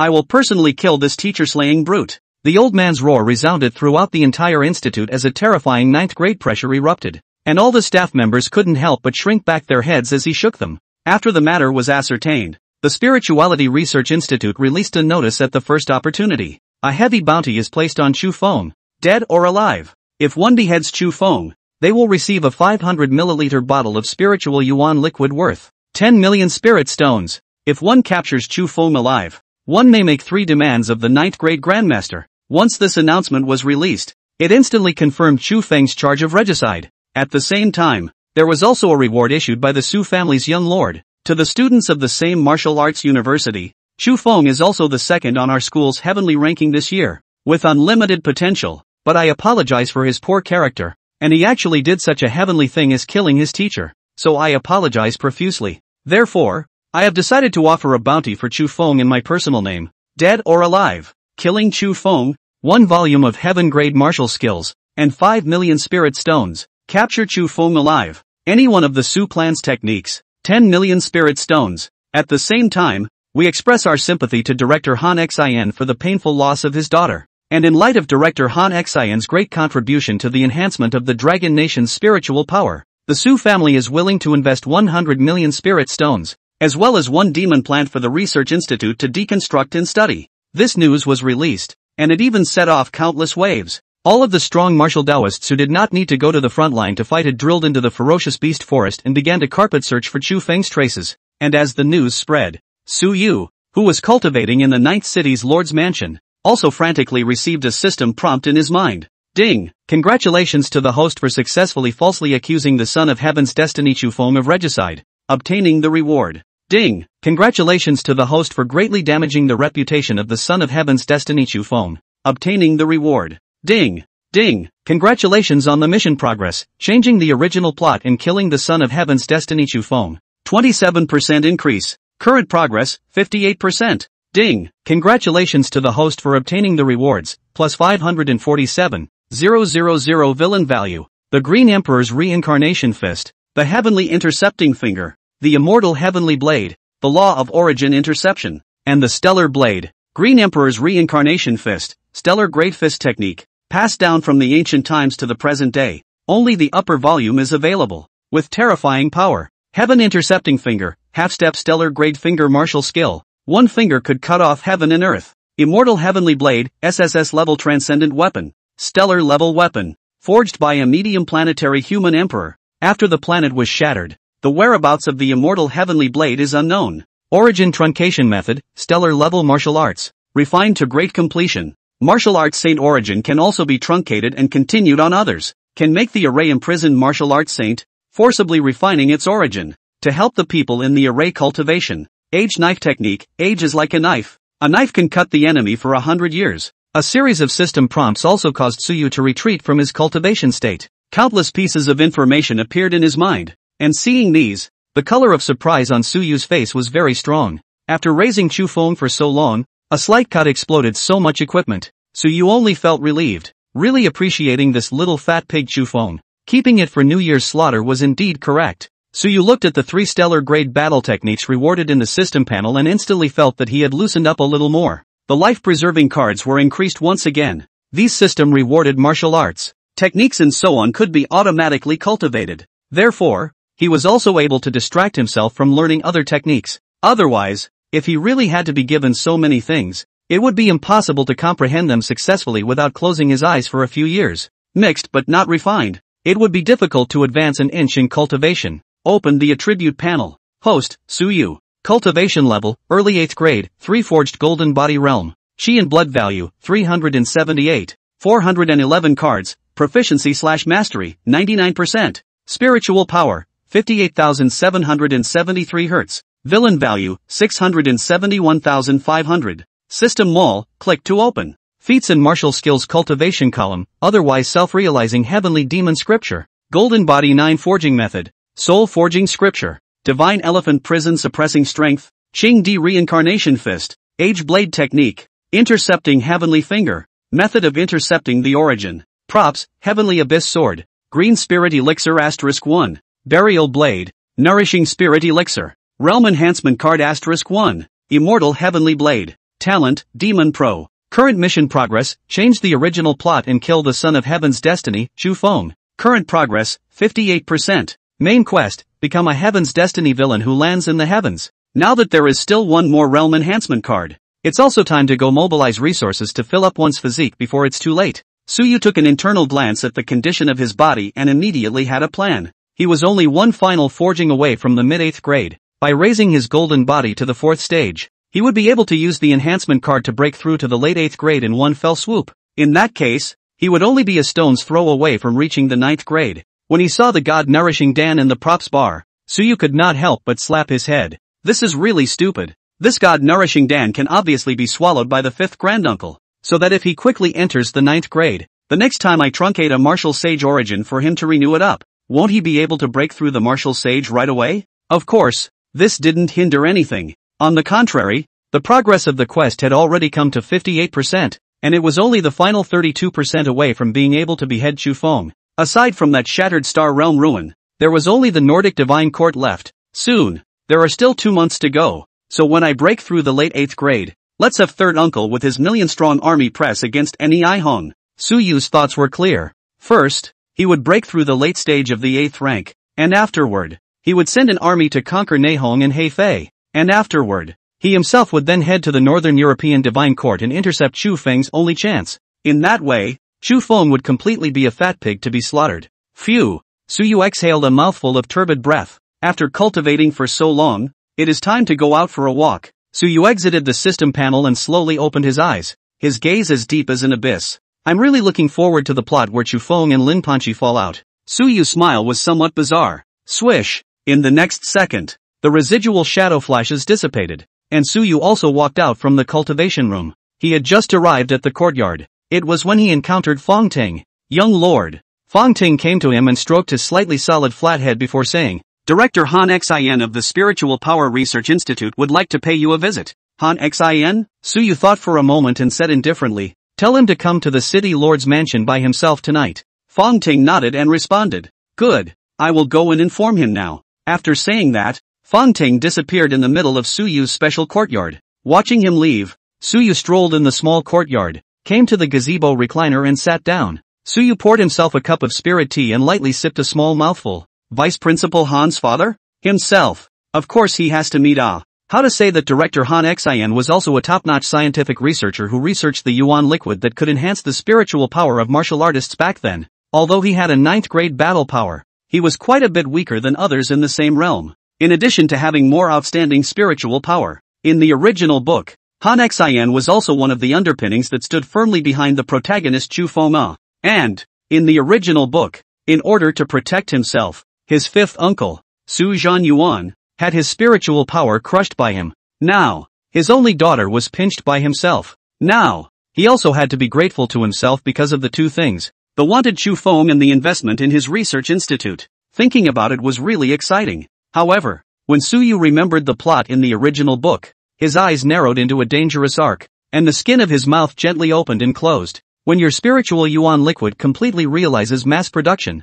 will personally kill this teacher-slaying brute." The old man's roar resounded throughout the entire institute as a terrifying 9th grade pressure erupted, and all the staff members couldn't help but shrink back their heads as he shook them. After the matter was ascertained, the Spirituality Research Institute released a notice at the first opportunity. A heavy bounty is placed on Chu Feng, dead or alive. If one beheads Chu Feng, they will receive a 500 milliliter bottle of spiritual yuan liquid worth 10 million spirit stones. If one captures Chu Feng alive, one may make 3 demands of the 9th grade Grandmaster. Once this announcement was released, it instantly confirmed Chu Feng's charge of regicide. At the same time, there was also a reward issued by the Su family's young lord. To the students of the same martial arts university, Chu Feng is also the second on our school's heavenly ranking this year, with unlimited potential, but I apologize for his poor character, and he actually did such a heavenly thing as killing his teacher, so I apologize profusely. Therefore, I have decided to offer a bounty for Chu Feng in my personal name, dead or alive. Killing Chu Feng, 1 volume of heaven-grade martial skills, and 5 million spirit stones. Capture Chu Feng alive. Any one of the Su plan's techniques, 10 million spirit stones. At the same time, we express our sympathy to Director Han Xian for the painful loss of his daughter. And in light of Director Han Xian's great contribution to the enhancement of the Dragon Nation's spiritual power, the Su family is willing to invest 100 million spirit stones, as well as 1 demon plant for the Research Institute to deconstruct and study. This news was released, and it even set off countless waves. All of the strong martial Taoists who did not need to go to the front line to fight had drilled into the ferocious beast forest and began to carpet search for Chu Feng's traces. And as the news spread, Su Yu, who was cultivating in the 9th city's Lord's Mansion, also frantically received a system prompt in his mind. Ding! Congratulations to the host for successfully falsely accusing the son of heaven's destiny Chu Feng of regicide, obtaining the reward. Ding! Congratulations to the host for greatly damaging the reputation of the son of heaven's destiny Chu Feng, obtaining the reward. Ding! Ding! Congratulations on the mission progress, changing the original plot and killing the son of heaven's destiny Chu Feng. 27% increase. Current progress, 58%. Ding! Congratulations to the host for obtaining the rewards, plus 547,000 villain value. The Green Emperor's Reincarnation Fist, the Heavenly Intercepting Finger, the Immortal Heavenly Blade, the Law of Origin Interception, and the Stellar Blade. Green Emperor's Reincarnation Fist, Stellar Great Fist Technique, passed down from the ancient times to the present day. Only the upper volume is available, with terrifying power. Heaven Intercepting Finger, half-step Stellar Grade Finger Martial Skill. 1 finger could cut off heaven and earth. Immortal Heavenly Blade, SSS-level Transcendent Weapon. Stellar Level Weapon. Forged by a medium planetary human emperor. After the planet was shattered, the whereabouts of the Immortal Heavenly Blade is unknown. Origin Truncation Method, Stellar Level Martial Arts. Refined to great completion. Martial Arts Saint Origin can also be truncated and continued on others. Can make the array imprisoned Martial Arts Saint, forcibly refining its origin. To help the people in the array cultivation. Age Knife Technique, age is like a knife. A knife can cut the enemy for 100 years. A series of system prompts also caused Suyu to retreat from his cultivation state. Countless pieces of information appeared in his mind. And seeing these, the color of surprise on Suyu's face was very strong. After raising Chu Feng for so long, a slight cut exploded so much equipment. Suyu only felt relieved, really appreciating this little fat pig Chu Feng. Keeping it for New Year's slaughter was indeed correct. Suyu looked at the 3 stellar grade battle techniques rewarded in the system panel and instantly felt that he had loosened up a little more. The life-preserving cards were increased once again. These system rewarded martial arts, techniques and so on could be automatically cultivated. Therefore, he was also able to distract himself from learning other techniques. Otherwise, if he really had to be given so many things, it would be impossible to comprehend them successfully without closing his eyes for a few years. Mixed but not refined. It would be difficult to advance an inch in cultivation. Open the attribute panel. Host, Suyu. Cultivation level, early 8th grade, 3 forged golden body realm. Chi and blood value, 378. 411 cards, proficiency/mastery, 99%. Spiritual power, 58,773 Hz. Villain value, 671,500. System mall, click to open. Feats and martial skills cultivation column, otherwise self-realizing heavenly demon scripture. Golden body 9 forging method. Soul forging scripture. Divine elephant prison suppressing strength. Qing Di reincarnation fist. Age blade technique. Intercepting heavenly finger. Method of intercepting the origin. Props, heavenly abyss sword. Green spirit elixir *1. Burial blade. Nourishing spirit elixir. Realm enhancement card *1. Immortal heavenly blade. Talent, demon pro. Current mission progress, change the original plot and kill the son of heaven's destiny, Chu Feng. Current progress, 58%. Main quest, become a heaven's destiny villain who lands in the heavens. Now that there is still one more realm enhancement card. It's also time to go mobilize resources to fill up one's physique before it's too late. Suyu took an internal glance at the condition of his body and immediately had a plan. He was only one final forging away from the mid-8th grade. By raising his golden body to the 4th stage, he would be able to use the enhancement card to break through to the late 8th grade in one fell swoop. In that case, he would only be a stone's throw away from reaching the 9th grade. When he saw the god-nourishing Dan in the props bar, Suyu could not help but slap his head. This is really stupid. This god-nourishing Dan can obviously be swallowed by the 5th granduncle, so that if he quickly enters the 9th grade, the next time I truncate a martial sage origin for him to renew it up, won't he be able to break through the martial sage right away? Of course, this didn't hinder anything. On the contrary, the progress of the quest had already come to 58%, and it was only the final 32% away from being able to behead Chu Feng. Aside from that shattered Star Realm ruin, there was only the Nordic Divine Court left. Soon, there are still 2 months to go, so when I break through the late 8th grade, let's have third uncle with his million-strong army press against any Ihong. Suyu's thoughts were clear. First, he would break through the late stage of the 8th rank, and afterward, he would send an army to conquer Neihong and Hefei, and afterward, he himself would then head to the Northern European Divine Court and intercept Chu Feng's only chance. In that way, Chu Feng would completely be a fat pig to be slaughtered. Phew! Suyu exhaled a mouthful of turbid breath. After cultivating for so long, it is time to go out for a walk. Suyu exited the system panel and slowly opened his eyes, his gaze as deep as an abyss. I'm really looking forward to the plot where Chu Feng and Lin Panchi fall out. Suyu's smile was somewhat bizarre. Swish! In the next second, the residual shadow flashes dissipated, and Suyu also walked out from the cultivation room. He had just arrived at the courtyard. It was when he encountered Fong Ting. Young lord. Fong Ting came to him and stroked his slightly solid flat head before saying, Director Han Xin of the Spiritual Power Research Institute would like to pay you a visit. Han Xin? Suyu thought for a moment and said indifferently, Tell him to come to the city lord's mansion by himself tonight. Fong Ting nodded and responded, Good, I will go and inform him now. After saying that, Fong Ting disappeared in the middle of Suyu's special courtyard. Watching him leave, Suyu strolled in the small courtyard, came to the gazebo recliner and sat down. Suyu poured himself a cup of spirit tea and lightly sipped a small mouthful. Vice Principal Han's father? Himself. Of course he has to meet How to say that Director Han Xin was also a top-notch scientific researcher who researched the Yuan liquid that could enhance the spiritual power of martial artists back then. Although he had a 9th grade battle power, he was quite a bit weaker than others in the same realm. In addition to having more outstanding spiritual power, in the original book, Han Xin was also one of the underpinnings that stood firmly behind the protagonist Chu Feng. And, in the original book, in order to protect himself, his 5th uncle, Su Zhanyuan, had his spiritual power crushed by him. Now, his only daughter was pinched by himself. Now, he also had to be grateful to himself because of the two things, the wanted Chu Feng and the investment in his research institute. Thinking about it was really exciting. However, when Suyu remembered the plot in the original book, his eyes narrowed into a dangerous arc, and the skin of his mouth gently opened and closed. When your spiritual Yuan liquid completely realizes mass production.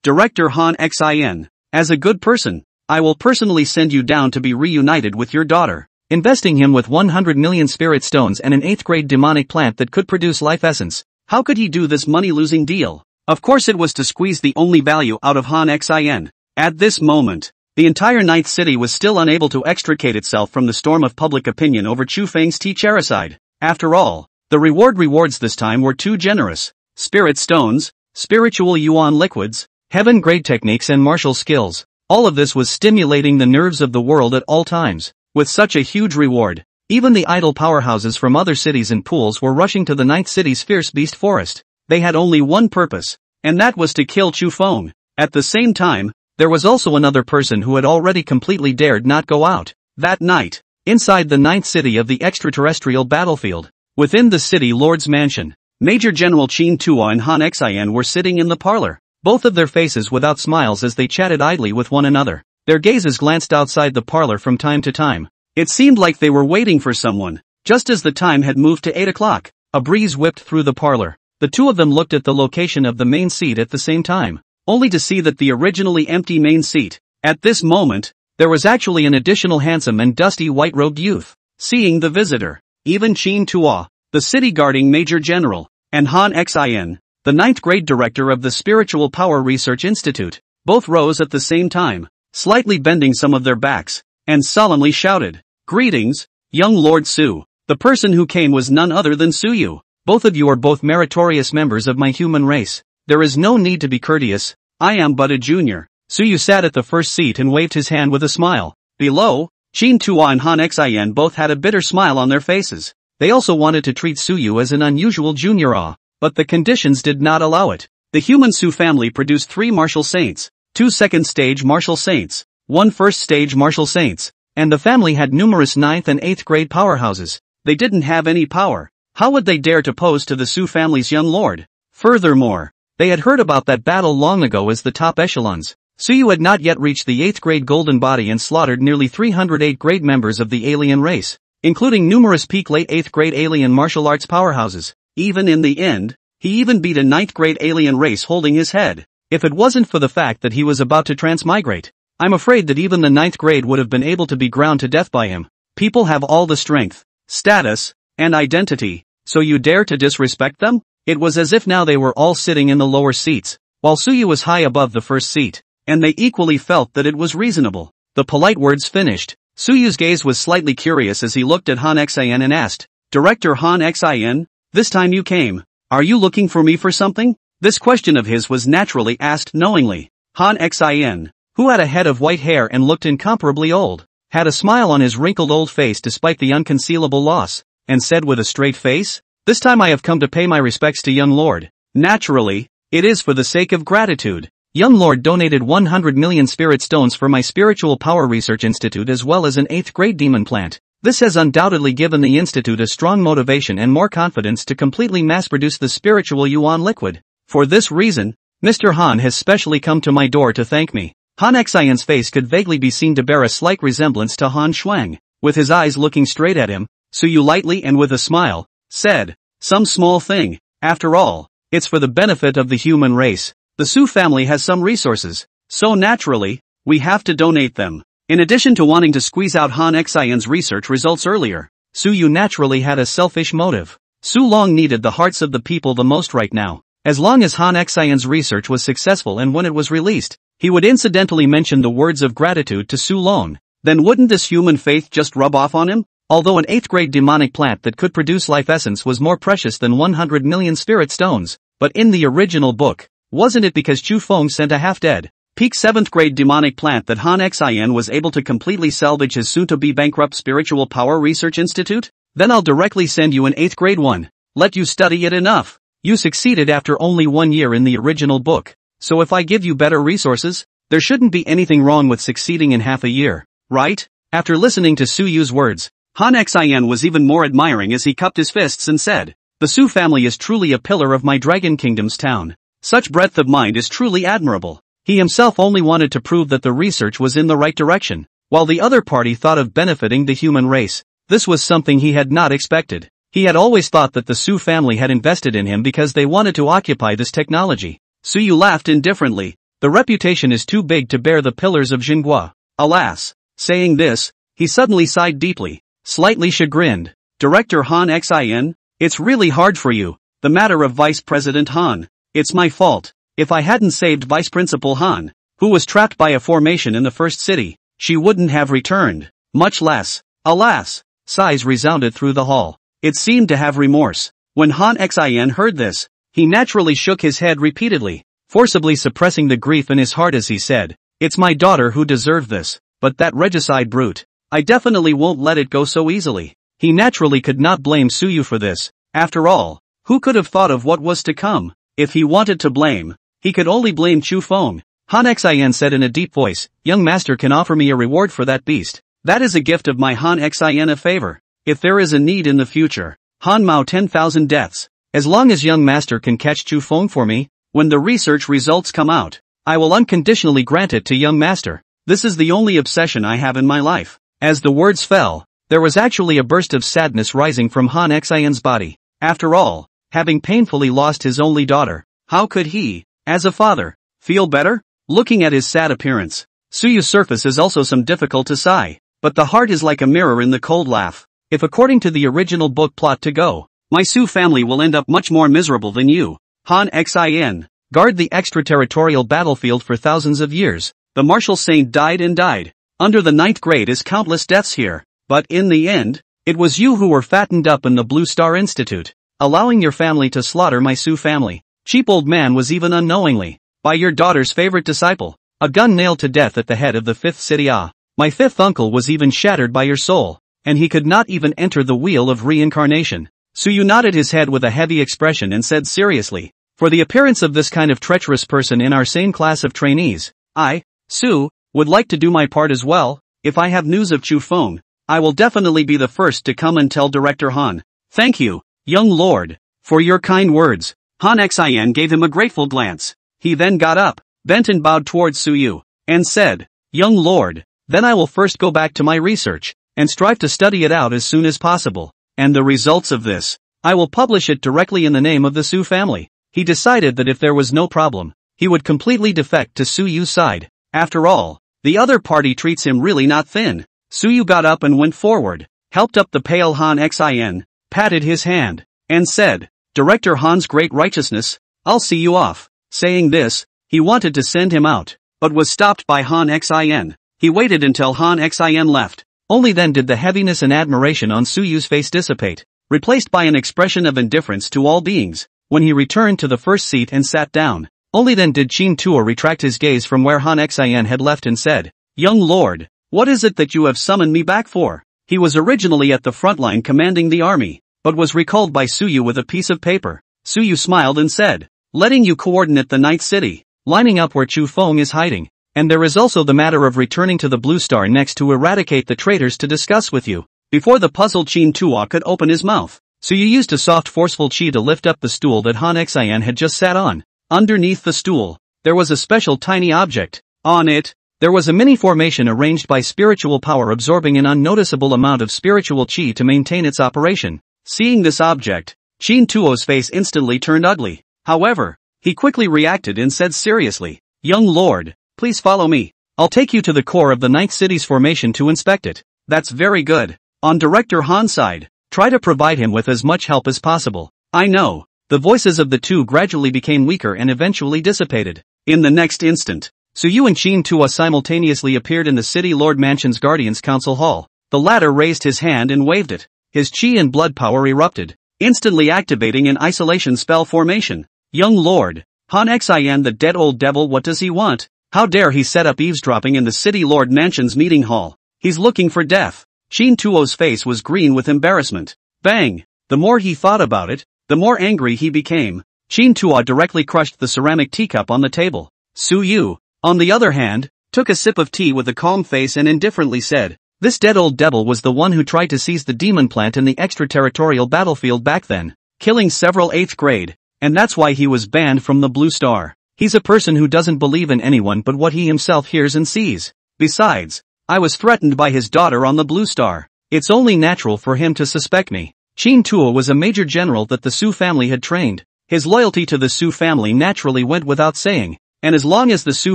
Director Han Xin. As a good person, I will personally send you down to be reunited with your daughter, investing him with 100 million spirit stones and an 8th grade demonic plant that could produce life essence. How could he do this money-losing deal? Of course it was to squeeze the only value out of Han Xin. At this moment, the entire 9th city was still unable to extricate itself from the storm of public opinion over Chu Feng's T-Chericide. After all, the rewards this time were too generous. Spirit stones, spiritual Yuan liquids, heaven-grade techniques and martial skills. All of this was stimulating the nerves of the world at all times. With such a huge reward, even the idle powerhouses from other cities and pools were rushing to the 9th city's fierce beast forest. They had only one purpose, and that was to kill Chu Feng. At the same time, there was also another person who had already completely dared not go out. That night, inside the 9th city of the extraterrestrial battlefield, within the city lord's mansion, Major General Qin Tua and Han Xin were sitting in the parlor, both of their faces without smiles as they chatted idly with one another. Their gazes glanced outside the parlor from time to time. It seemed like they were waiting for someone. Just as the time had moved to 8 o'clock, a breeze whipped through the parlor. The two of them looked at the location of the main seat at the same time, only to see that the originally empty main seat, at this moment, there was actually an additional handsome and dusty white-robed youth. Seeing the visitor, even Qin Tua, the city-guarding Major General, and Han Xin, the 9th grade director of the Spiritual Power Research Institute, both rose at the same time, slightly bending some of their backs, and solemnly shouted, Greetings, young Lord Su. The person who came was none other than Suyu. Both of you are both meritorious members of my human race. There is no need to be courteous. I am but a junior. Suyu sat at the first seat and waved his hand with a smile. Below, Qin Tua and Han Xian both had a bitter smile on their faces. They also wanted to treat Suyu as an unusual junior, but the conditions did not allow it. The human Su family produced 3 martial saints, 2 second-stage martial saints, 1 first-stage martial saints, and the family had numerous 9th and 8th grade powerhouses. They didn't have any power. How would they dare to pose to the Su family's young lord? Furthermore, they had heard about that battle long ago as the top echelons. Suyu had not yet reached the 8th grade golden body and slaughtered nearly 308 grade members of the alien race, including numerous peak late 8th grade alien martial arts powerhouses. Even in the end, he even beat a 9th grade alien race holding his head. If it wasn't for the fact that he was about to transmigrate, I'm afraid that even the 9th grade would have been able to be ground to death by him. People have all the strength, status, and identity, so you dare to disrespect them? It was as if now they were all sitting in the lower seats, while Suyu was high above the first seat, and they equally felt that it was reasonable. The polite words finished, Suyu's gaze was slightly curious as he looked at Han Xian and asked, Director Han Xian, this time you came. Are you looking for me for something? This question of his was naturally asked knowingly. Han Xian, who had a head of white hair and looked incomparably old, had a smile on his wrinkled old face despite the unconcealable loss, and said with a straight face, This time I have come to pay my respects to young lord. Naturally, it is for the sake of gratitude. Young lord donated 100 million spirit stones for my spiritual power research institute as well as an 8th grade demon plant. This has undoubtedly given the institute a strong motivation and more confidence to completely mass-produce the spiritual yuan liquid. For this reason, Mr. Han has specially come to my door to thank me. Han Xian's face could vaguely be seen to bear a slight resemblance to Han Shuang. With his eyes looking straight at him, Suyu lightly and with a smile, said, Some small thing. After all, it's for the benefit of the human race. The Su family has some resources, so naturally, we have to donate them. In addition to wanting to squeeze out Han Xian's research results earlier, Suyu naturally had a selfish motive. Su Long needed the hearts of the people the most right now. As long as Han Xian's research was successful and when it was released, he would incidentally mention the words of gratitude to Su Long. Then wouldn't this human faith just rub off on him? Although an 8th grade demonic plant that could produce life essence was more precious than 100 million spirit stones, but in the original book, wasn't it because Chu Feng sent a half-dead, peak 7th grade demonic plant that Han Xian was able to completely salvage his soon-to-be bankrupt spiritual power research institute? Then I'll directly send you an 8th grade one. Let you study it enough. You succeeded after only 1 year in the original book, so if I give you better resources, there shouldn't be anything wrong with succeeding in half a year, right? After listening to Suyu's words, Han Xian was even more admiring as he cupped his fists and said, The Su family is truly a pillar of my Dragon Kingdom's town. Such breadth of mind is truly admirable. He himself only wanted to prove that the research was in the right direction, while the other party thought of benefiting the human race. This was something he had not expected. He had always thought that the Su family had invested in him because they wanted to occupy this technology. Suyu laughed indifferently. The reputation is too big to bear the pillars of Xinhua. Alas. Saying this, he suddenly sighed deeply, slightly chagrined. Director Han Xian, it's really hard for you. The matter of Vice President Han. It's my fault. If I hadn't saved Vice Principal Han, who was trapped by a formation in the first city, she wouldn't have returned. Much less. Alas. Sighs resounded through the hall. It seemed to have remorse. When Han Xian heard this, he naturally shook his head repeatedly, forcibly suppressing the grief in his heart as he said, It's my daughter who deserved this, but that regicide brute, I definitely won't let it go so easily. He naturally could not blame Suyu for this. After all, who could have thought of what was to come? If he wanted to blame, he could only blame Chu Feng. Han Xian said in a deep voice, Young master can offer me a reward for that beast. That is a gift of my Han Xian a favor. If there is a need in the future, Han Mao 10,000 deaths. As long as young master can catch Chu Feng for me, when the research results come out, I will unconditionally grant it to young master. This is the only obsession I have in my life. As the words fell, there was actually a burst of sadness rising from Han Xian's body. After all, having painfully lost his only daughter, how could he, as a father, feel better? Looking at his sad appearance, Suyu's surface is also some difficult to sigh, but the heart is like a mirror in the cold laugh. If according to the original book plot to go, my Su family will end up much more miserable than you. Han Xian, guard the extraterritorial battlefield for thousands of years. The martial saint died and died. Under the 9th grade is countless deaths here, but in the end, It was you who were fattened up in the Blue Star Institute, allowing your family to slaughter my Su family. Cheap old man was even unknowingly, by your daughter's favorite disciple, a gun nailed to death at the head of the 5th city. My 5th uncle was even shattered by your soul, and he could not even enter the wheel of reincarnation. Suyu nodded his head with a heavy expression and said seriously, for the appearance of this kind of treacherous person in our same class of trainees, I, Su, would like to do my part as well. If I have news of Chu Feng, I will definitely be the first to come and tell Director Han. Thank you, young lord, for your kind words. Han Xin gave him a grateful glance. He then got up, bent and bowed towards Suyu, and said, young lord, then I will first go back to my research, and strive to study it out as soon as possible, and the results of this, I will publish it directly in the name of the Su family. He decided that if there was no problem, he would completely defect to Suyu's side. After all, the other party treats him really not thin. Suyu got up and went forward, helped up the pale Han Xin, patted his hand, and said, Director Han's great righteousness, I'll see you off. Saying this, he wanted to send him out, but was stopped by Han Xin. He waited until Han Xin left. Only then did the heaviness and admiration on Suyu's face dissipate, replaced by an expression of indifference to all beings. When he returned to the first seat and sat down, only then did Qin Tuo retract his gaze from where Han Xin had left and said, young lord, what is it that you have summoned me back for? He was originally at the front line commanding the army, but was recalled by Suyu with a piece of paper. Suyu smiled and said, letting you coordinate the Ninth City, lining up where Chu Feng is hiding. And there is also the matter of returning to the Blue Star next to eradicate the traitors to discuss with you. Before the puzzled Qin Tuo could open his mouth, Suyu used a soft forceful chi to lift up the stool that Han Xin had just sat on. Underneath the stool, there was a special tiny object. On it, there was a mini formation arranged by spiritual power absorbing an unnoticeable amount of spiritual chi to maintain its operation. Seeing this object, Qin Tuo's face instantly turned ugly. However, he quickly reacted and said seriously, young lord, please follow me. I'll take you to the core of the Ninth City's formation to inspect it. That's very good. On Director Han's side, try to provide him with as much help as possible. I know. The voices of the two gradually became weaker and eventually dissipated. In the next instant, Suyu and Qin Tuo simultaneously appeared in the City Lord Mansion's Guardians Council Hall. The latter raised his hand and waved it. His chi and blood power erupted, instantly activating an isolation spell formation. Young lord, Han Xin the dead old devil, what does he want? How dare he set up eavesdropping in the City Lord Mansion's meeting hall? He's looking for death. Qin Tuo's face was green with embarrassment. Bang! The more he thought about it, the more angry he became. Qin Tuo directly crushed the ceramic teacup on the table. Suyu, on the other hand, took a sip of tea with a calm face and indifferently said, this dead old devil was the one who tried to seize the demon plant in the extraterritorial battlefield back then, killing several 8th grade, and that's why he was banned from the Blue Star. He's a person who doesn't believe in anyone but what he himself hears and sees. Besides, I was threatened by his daughter on the Blue Star. It's only natural for him to suspect me. Qin Tuo was a major general that the Su family had trained. His loyalty to the Su family naturally went without saying, and as long as the Su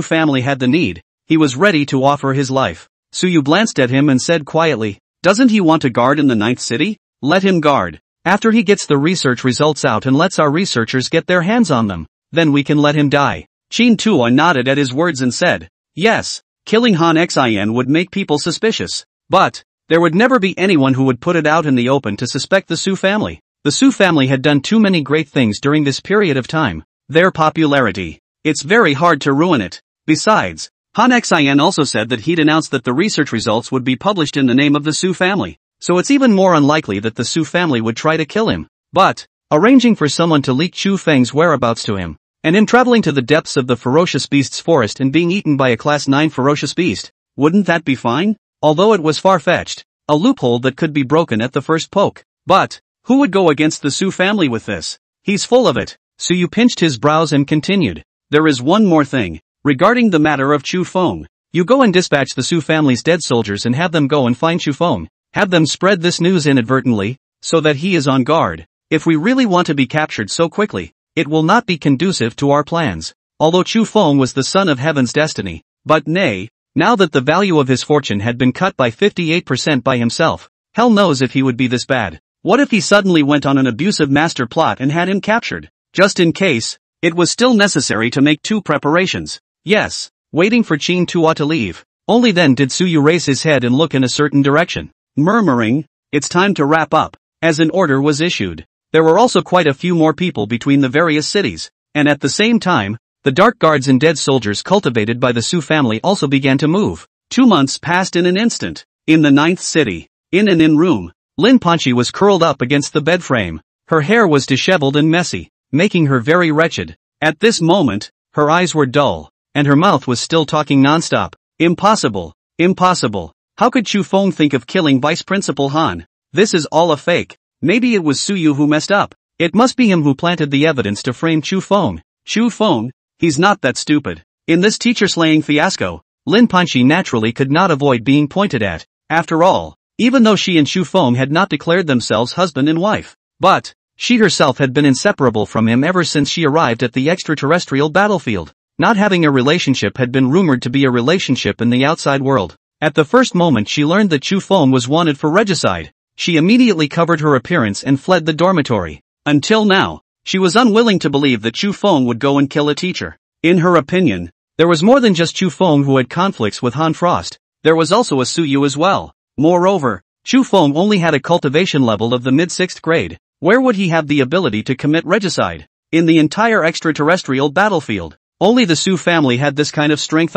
family had the need, he was ready to offer his life. Suyu glanced at him and said quietly, doesn't he want to guard in the Ninth City? Let him guard. After he gets the research results out and lets our researchers get their hands on them, then we can let him die. Qin Tuo nodded at his words and said, yes, killing Han Xin would make people suspicious, but there would never be anyone who would put it out in the open to suspect the Su family. The Su family had done too many great things during this period of time. Their popularity. It's very hard to ruin it. Besides, Han Xin also said that he'd announced that the research results would be published in the name of the Su family, so it's even more unlikely that the Su family would try to kill him. But, arranging for someone to leak Chu Feng's whereabouts to him, and him traveling to the depths of the ferocious beast's forest and being eaten by a class 9 ferocious beast, wouldn't that be fine? Although it was far-fetched, a loophole that could be broken at the first poke. But, who would go against the Su family with this? He's full of it. Suyu pinched his brows and continued, there is one more thing. Regarding the matter of Chu Feng, you go and dispatch the Su family's dead soldiers and have them go and find Chu Feng. Have them spread this news inadvertently, so that he is on guard. If we really want to be captured so quickly, it will not be conducive to our plans. Although Chu Feng was the son of heaven's destiny, but nay, now that the value of his fortune had been cut by 58% by himself, hell knows if he would be this bad. What if he suddenly went on an abusive master plot and had him captured? Just in case, it was still necessary to make 2 preparations. Yes, waiting for Qin Tuo to leave. Only then did Suyu raise his head and look in a certain direction, murmuring, it's time to wrap up, as an order was issued. There were also quite a few more people between the various cities, and at the same time, the dark guards and dead soldiers cultivated by the Su family also began to move. 2 months passed in an instant. In the 9th city, in an inn room, Lin Panchi was curled up against the bed frame. Her hair was disheveled and messy, making her very wretched. At this moment, her eyes were dull, and her mouth was still talking nonstop. Impossible, impossible. How could Chu Feng think of killing Vice Principal Han? This is all a fake. Maybe it was Su Yu who messed up. It must be him who planted the evidence to frame Chu Feng. Chu Feng? He's not that stupid. In this teacher-slaying fiasco, Lin Panchi naturally could not avoid being pointed at. After all, even though she and Chu Feng had not declared themselves husband and wife, but she herself had been inseparable from him ever since she arrived at the extraterrestrial battlefield. Not having a relationship had been rumored to be a relationship in the outside world. At the first moment she learned that Chu Feng was wanted for regicide, she immediately covered her appearance and fled the dormitory. Until now, she was unwilling to believe that Chu Feng would go and kill a teacher. In her opinion, there was more than just Chu Feng who had conflicts with Han Frost. There was also a Su Yu as well. Moreover, Chu Feng only had a cultivation level of the mid-6th grade. Where would he have the ability to commit regicide? In the entire extraterrestrial battlefield, only the Su family had this kind of strength.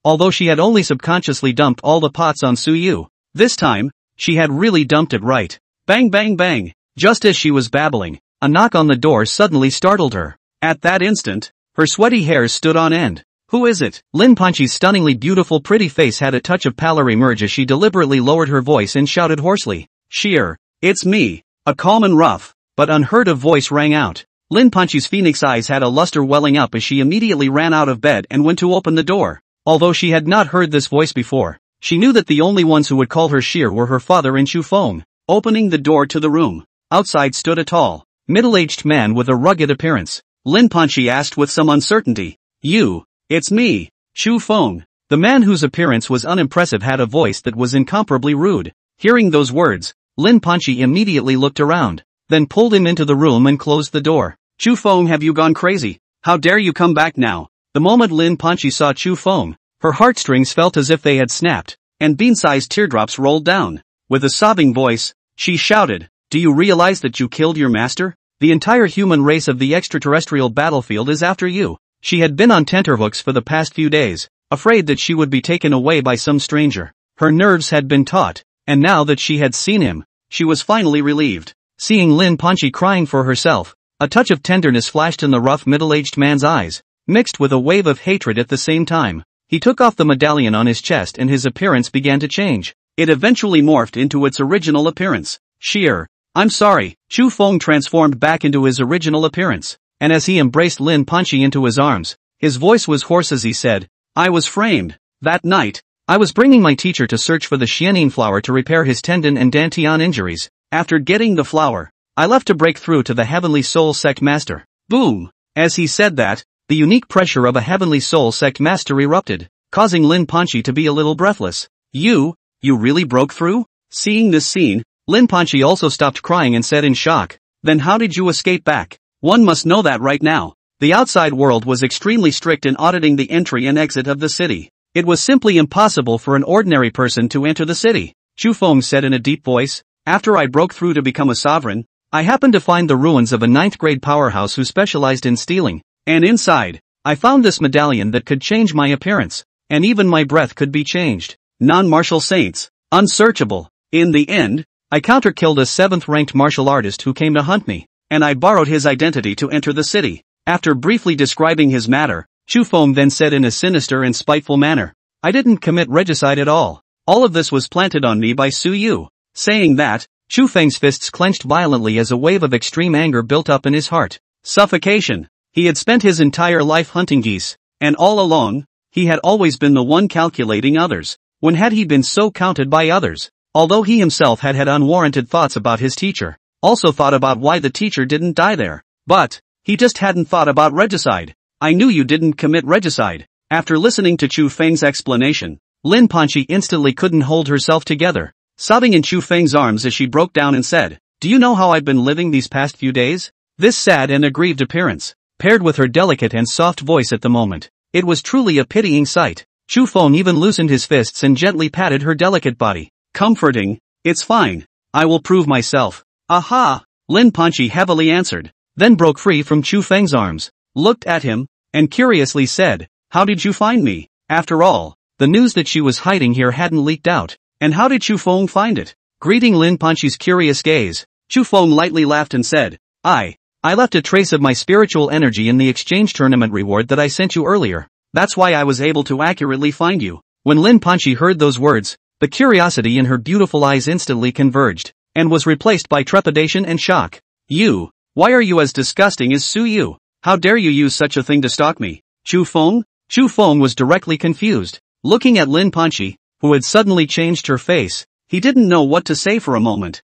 Although she had only subconsciously dumped all the pots on Su Yu, this time, she had really dumped it right. Bang bang bang. Just as she was babbling, a knock on the door suddenly startled her. At that instant, her sweaty hairs stood on end. Who is it? Lin Panchi's stunningly beautiful pretty face had a touch of pallor emerge as she deliberately lowered her voice and shouted hoarsely. Sheer, it's me. A calm and rough, but unheard of voice rang out. Lin Panchi's phoenix eyes had a luster welling up as she immediately ran out of bed and went to open the door. Although she had not heard this voice before, she knew that the only ones who would call her Sheer were her father and Chu Feng. Opening the door to the room, outside stood a tall, middle-aged man with a rugged appearance. Lin Panchi asked with some uncertainty. It's me, Chu Feng. The man whose appearance was unimpressive had a voice that was incomparably rude. Hearing those words, Lin Panchi immediately looked around, then pulled him into the room and closed the door. Chu Feng, have you gone crazy? How dare you come back now? The moment Lin Panchi saw Chu Feng, her heartstrings felt as if they had snapped, and bean-sized teardrops rolled down. With a sobbing voice, she shouted, do you realize that you killed your master? The entire human race of the extraterrestrial battlefield is after you. She had been on tenterhooks for the past few days, afraid that she would be taken away by some stranger. Her nerves had been taut, and now that she had seen him, she was finally relieved. Seeing Lin Panchi crying for herself, a touch of tenderness flashed in the rough middle-aged man's eyes, mixed with a wave of hatred at the same time. He took off the medallion on his chest and his appearance began to change. It eventually morphed into its original appearance. Sheer, I'm sorry. Chu Feng transformed back into his original appearance, and as he embraced Lin Panchi into his arms, his voice was hoarse as he said, I was framed. That night, I was bringing my teacher to search for the xianin flower to repair his tendon and dantian injuries. After getting the flower, I left to break through to the Heavenly Soul Sect Master. Boom! As he said that, the unique pressure of a Heavenly Soul Sect Master erupted, causing Lin Panchi to be a little breathless. You really broke through? Seeing this scene, Lin Panchi also stopped crying and said in shock, then how did you escape back? One must know that right now. The outside world was extremely strict in auditing the entry and exit of the city. It was simply impossible for an ordinary person to enter the city. Chu Feng said in a deep voice, after I broke through to become a sovereign, I happened to find the ruins of a 9th grade powerhouse who specialized in stealing, and inside, I found this medallion that could change my appearance, and even my breath could be changed. Non-martial saints, unsearchable. In the end, I counter-killed a 7th-ranked martial artist who came to hunt me, and I borrowed his identity to enter the city. After briefly describing his matter, Chu Feng then said in a sinister and spiteful manner, I didn't commit regicide at all. All of this was planted on me by Su Yu. Saying that, Chu Feng's fists clenched violently as a wave of extreme anger built up in his heart. Suffocation. He had spent his entire life hunting geese, and all along, he had always been the one calculating others. When had he been so counted by others? Although he himself had unwarranted thoughts about his teacher, also thought about why the teacher didn't die there. But, he just hadn't thought about regicide. I knew you didn't commit regicide. After listening to Chu Feng's explanation, Lin Panchi instantly couldn't hold herself together, sobbing in Chu Feng's arms as she broke down and said, do you know how I've been living these past few days? This sad and aggrieved appearance, paired with her delicate and soft voice at the moment, it was truly a pitying sight. Chu Feng even loosened his fists and gently patted her delicate body. Comforting, it's fine. I will prove myself. Aha! Lin Panchi heavily answered, then broke free from Chu Feng's arms, looked at him, and curiously said, how did you find me? After all, the news that she was hiding here hadn't leaked out, and how did Chu Feng find it? Greeting Lin Panchi's curious gaze, Chu Feng lightly laughed and said, I left a trace of my spiritual energy in the exchange tournament reward that I sent you earlier. That's why I was able to accurately find you. When Lin Panchi heard those words, the curiosity in her beautiful eyes instantly converged, and was replaced by trepidation and shock. Why are you as disgusting as Su Yu? How dare you use such a thing to stalk me? Chu Feng? Chu Feng was directly confused. Looking at Lin Panchi, who had suddenly changed her face, he didn't know what to say for a moment.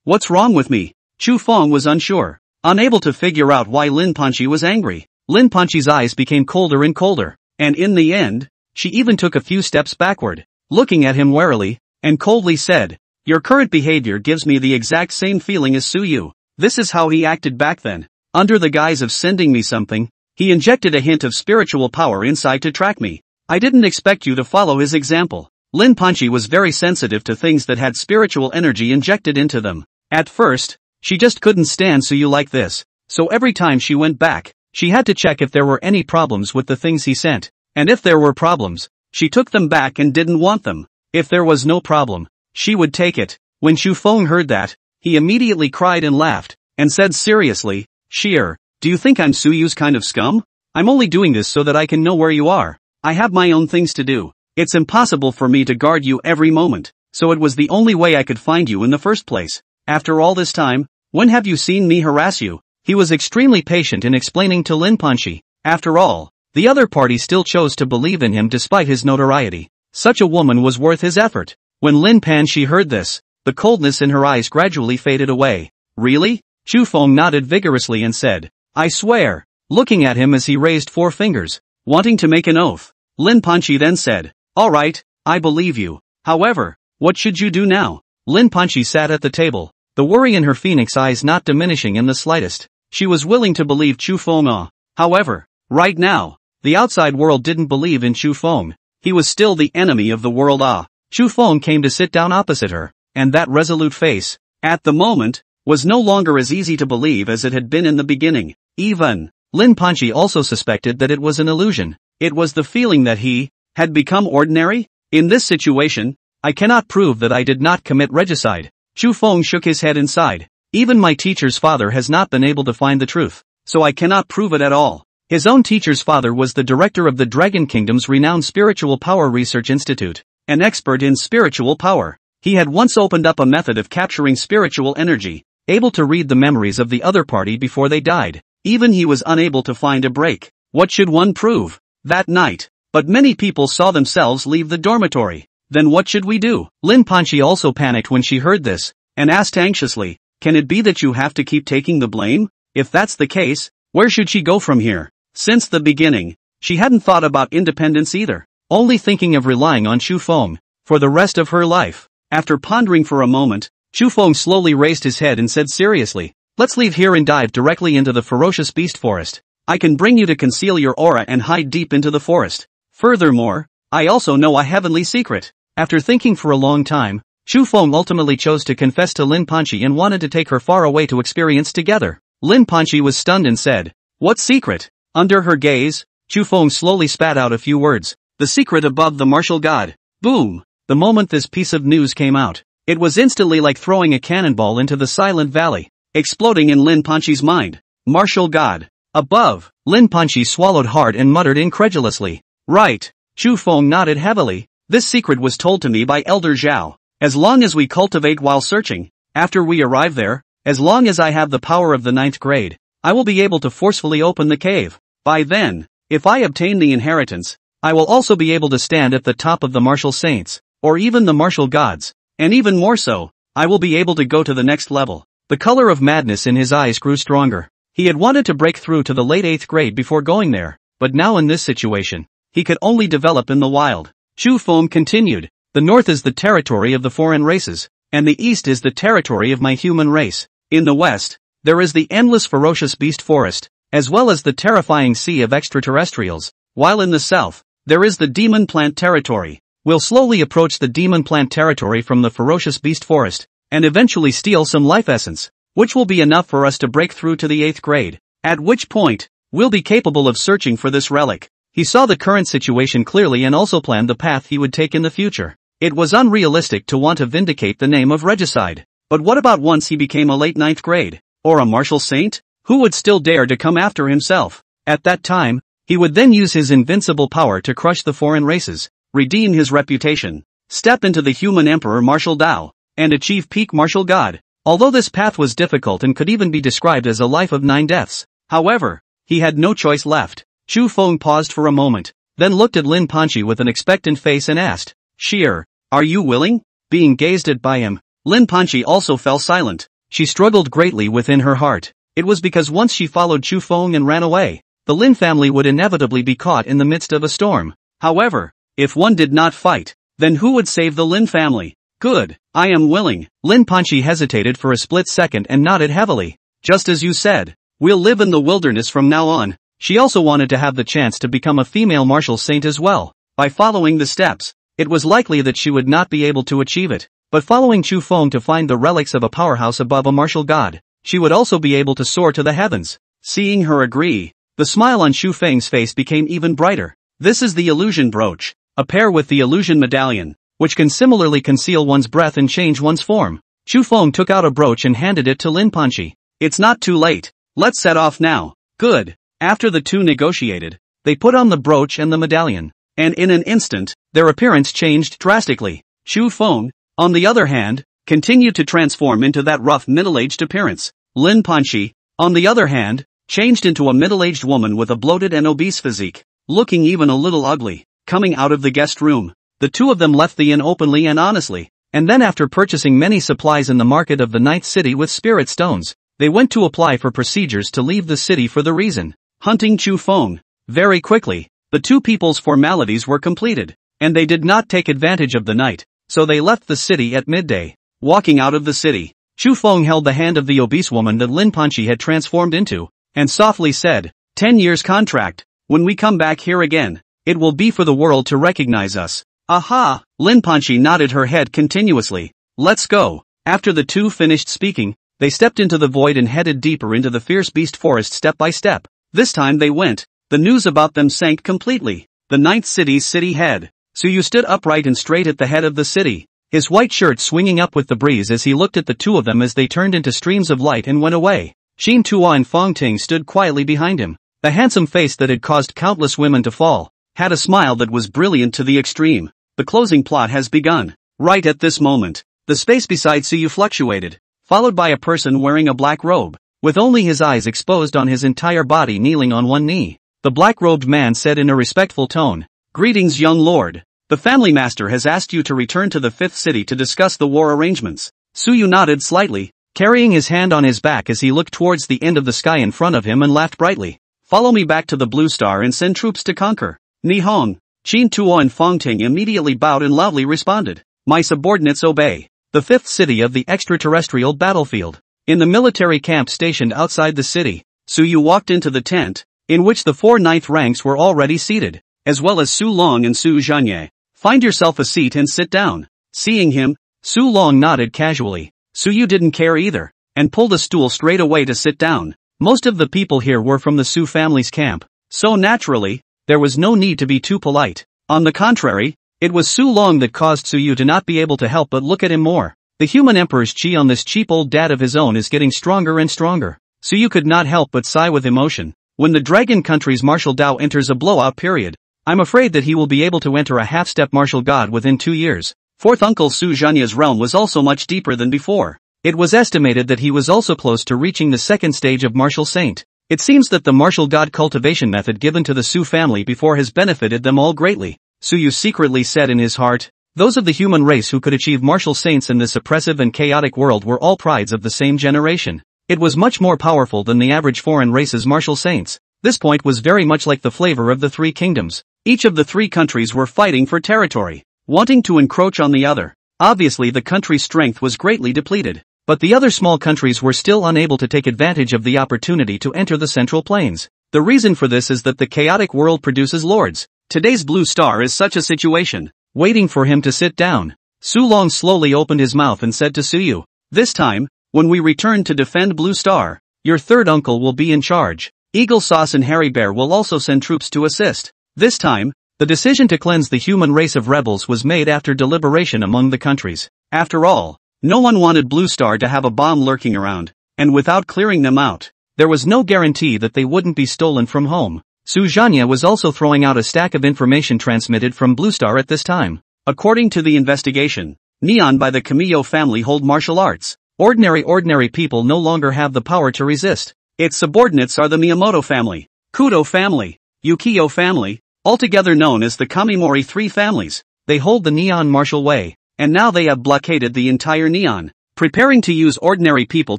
What's wrong with me? Chu Feng was unsure, unable to figure out why Lin Panchi was angry. Lin Panchi's eyes became colder and colder, and in the end, she even took a few steps backward, looking at him warily, and coldly said, your current behavior gives me the exact same feeling as Su Yu. This is how he acted back then. Under the guise of sending me something, he injected a hint of spiritual power inside to track me. I didn't expect you to follow his example. Lin Panchi was very sensitive to things that had spiritual energy injected into them. At first, she just couldn't stand Su Yu like this, so every time she went back, she had to check if there were any problems with the things he sent, and if there were problems, she took them back and didn't want them. If there was no problem, she would take it. When Chu Feng heard that, he immediately cried and laughed, and said seriously, Sheer, do you think I'm Su Yu's kind of scum? I'm only doing this so that I can know where you are. I have my own things to do. It's impossible for me to guard you every moment, so it was the only way I could find you in the first place. After all this time, when have you seen me harass you? He was extremely patient in explaining to Lin Panchi. After all, the other party still chose to believe in him despite his notoriety. Such a woman was worth his effort. When Lin Panchi heard this, the coldness in her eyes gradually faded away. Really? Chu Feng nodded vigorously and said, I swear. Looking at him as he raised 4 fingers, wanting to make an oath, Lin Panchi then said, all right, I believe you. However, what should you do now? Lin Panchi sat at the table, the worry in her phoenix eyes not diminishing in the slightest. She was willing to believe Chu Feng. However, right now, the outside world didn't believe in Chu Feng. He was still the enemy of the world. Chu Feng came to sit down opposite her, and that resolute face, at the moment, was no longer as easy to believe as it had been in the beginning. Even Lin Panchi also suspected that it was an illusion. It was the feeling that he had become ordinary. In this situation, I cannot prove that I did not commit regicide. Chu Feng shook his head inside. Even my teacher's father has not been able to find the truth, so I cannot prove it at all. His own teacher's father was the director of the Dragon Kingdom's renowned Spiritual Power Research Institute, an expert in spiritual power. He had once opened up a method of capturing spiritual energy, able to read the memories of the other party before they died. Even he was unable to find a break. What should one prove? That night, but many people saw themselves leave the dormitory. Then what should we do? Lin Panchi also panicked when she heard this, and asked anxiously, can it be that you have to keep taking the blame? If that's the case, where should she go from here? Since the beginning, she hadn't thought about independence either, only thinking of relying on Chu Feng for the rest of her life. After pondering for a moment, Chu Feng slowly raised his head and said seriously, let's leave here and dive directly into the ferocious beast forest. I can bring you to conceal your aura and hide deep into the forest. Furthermore, I also know a heavenly secret. After thinking for a long time, Chu Feng ultimately chose to confess to Lin Panchi and wanted to take her far away to experience together. Lin Panchi was stunned and said, what secret? Under her gaze, Chu Feng slowly spat out a few words. The secret above the martial god. Boom! The moment this piece of news came out, it was instantly like throwing a cannonball into the silent valley, exploding in Lin Panchi's mind. Martial god. Above. Lin Panchi swallowed hard and muttered incredulously. Right. Chu Feng nodded heavily. This secret was told to me by Elder Zhao. As long as we cultivate while searching, after we arrive there, as long as I have the power of the 9th grade, I will be able to forcefully open the cave. By then, if I obtain the inheritance, I will also be able to stand at the top of the martial saints, or even the martial gods, and even more so, I will be able to go to the next level. The color of madness in his eyes grew stronger. He had wanted to break through to the late 8th grade before going there, but now in this situation, he could only develop in the wild. Chu Feng continued, the north is the territory of the foreign races, and the east is the territory of my human race. In the west, there is the endless ferocious beast forest, as well as the terrifying sea of extraterrestrials, while in the south, there is the demon plant territory. We'll slowly approach the demon plant territory from the ferocious beast forest, and eventually steal some life essence, which will be enough for us to break through to the 8th grade. At which point, we'll be capable of searching for this relic. He saw the current situation clearly and also planned the path he would take in the future. It was unrealistic to want to vindicate the name of regicide. But what about once he became a late 9th grade? Or a martial saint? Who would still dare to come after himself? At that time, he would then use his invincible power to crush the foreign races, redeem his reputation, step into the human emperor martial Dao, and achieve peak martial god. Although this path was difficult and could even be described as a life of 9 deaths. However, he had no choice left. Chu Feng paused for a moment, then looked at Lin Panchi with an expectant face and asked, "Sheer, are you willing?" Being gazed at by him, Lin Panchi also fell silent. She struggled greatly within her heart. It was because once she followed Chu Feng and ran away, the Lin family would inevitably be caught in the midst of a storm. However, if one did not fight, then who would save the Lin family? Good, I am willing. Lin Panchi hesitated for a split second and nodded heavily. Just as you said, we'll live in the wilderness from now on. She also wanted to have the chance to become a female martial saint as well. By following the steps, it was likely that she would not be able to achieve it. But following Chu Feng to find the relics of a powerhouse above a martial god, she would also be able to soar to the heavens. Seeing her agree, the smile on Chu Feng's face became even brighter. This is the illusion brooch, a pair with the illusion medallion, which can similarly conceal one's breath and change one's form. Chu Feng took out a brooch and handed it to Lin Panchi. It's not too late. Let's set off now. Good. After the two negotiated, they put on the brooch and the medallion, and in an instant, their appearance changed drastically. Chu Feng, on the other hand, continued to transform into that rough middle-aged appearance. Lin Panchi, on the other hand, changed into a middle-aged woman with a bloated and obese physique, looking even a little ugly. Coming out of the guest room, the two of them left the inn openly and honestly, and then after purchasing many supplies in the market of the 9th city with spirit stones, they went to apply for procedures to leave the city for the reason. Hunting Chu Feng. Very quickly, the two people's formalities were completed, and they did not take advantage of the night, so they left the city at midday. Walking out of the city, Chu Feng held the hand of the obese woman that Lin Panchi had transformed into, and softly said, 10 years contract, when we come back here again, it will be for the world to recognize us. Aha! Lin Panchi nodded her head continuously. Let's go. After the two finished speaking, they stepped into the void and headed deeper into the fierce beast forest step by step. This time they went, the news about them sank completely. The 9th city's city head. Suyu stood upright and straight at the head of the city, his white shirt swinging up with the breeze as he looked at the two of them as they turned into streams of light and went away. Xin Tua and Fong Ting stood quietly behind him. The handsome face that had caused countless women to fall had a smile that was brilliant to the extreme. The closing plot has begun. Right at this moment, the space beside Suyu fluctuated, followed by a person wearing a black robe, with only his eyes exposed on his entire body kneeling on one knee. The black-robed man said in a respectful tone, "Greetings, young lord. The family master has asked you to return to the 5th city to discuss the war arrangements." Suyu nodded slightly, carrying his hand on his back as he looked towards the end of the sky in front of him and laughed brightly. "Follow me back to the Blue Star and send troops to conquer." Nihong. Xin Tua and Fong Ting immediately bowed and loudly responded, "My subordinates obey." The 5th city of the extraterrestrial battlefield. In the military camp stationed outside the city, Suyu walked into the tent, in which the 4 ninth ranks were already seated, as well as Su Long and Su Zhanye. "Find yourself a seat and sit down." Seeing him, Su Long nodded casually. Suyu didn't care either, and pulled a stool straight away to sit down. Most of the people here were from the Su family's camp, so naturally, there was no need to be too polite. On the contrary, it was Su Long that caused Suyu to not be able to help but look at him more. The human emperor's chi on this cheap old dad of his own is getting stronger and stronger. Suyu could not help but sigh with emotion. When the dragon country's martial Dao enters a blowout period, I'm afraid that he will be able to enter a half-step martial god within 2 years. Fourth uncle Su Zhanya's realm was also much deeper than before. It was estimated that he was also close to reaching the 2nd stage of martial saint. It seems that the martial god cultivation method given to the Su family before has benefited them all greatly. Suyu secretly said in his heart, those of the human race who could achieve martial saints in this oppressive and chaotic world were all prides of the same generation. It was much more powerful than the average foreign race's martial saints. This point was very much like the flavor of the 3 kingdoms. Each of the 3 countries were fighting for territory, wanting to encroach on the other. Obviously the country's strength was greatly depleted, but the other small countries were still unable to take advantage of the opportunity to enter the Central Plains. The reason for this is that the chaotic world produces lords. Today's Blue Star is such a situation. Waiting for him to sit down, Su Long slowly opened his mouth and said to Suyu, This time, when we return to defend Blue Star, your third uncle will be in charge. Eagle Sauce and Hairy Bear will also send troops to assist. This time, the decision to cleanse the human race of rebels was made after deliberation among the countries. After all, no one wanted Blue Star to have a bomb lurking around, and without clearing them out, there was no guarantee that they wouldn't be stolen from home. Su Zhanya was also throwing out a stack of information transmitted from Blue Star at this time. According to the investigation, Neon by the Kamiyo family hold martial arts. Ordinary people no longer have the power to resist. Its subordinates are the Miyamoto family, Kudo family, Yukio family, altogether known as the Kamimori three families. They hold the Neon martial way, and now they have blockaded the entire Neon, preparing to use ordinary people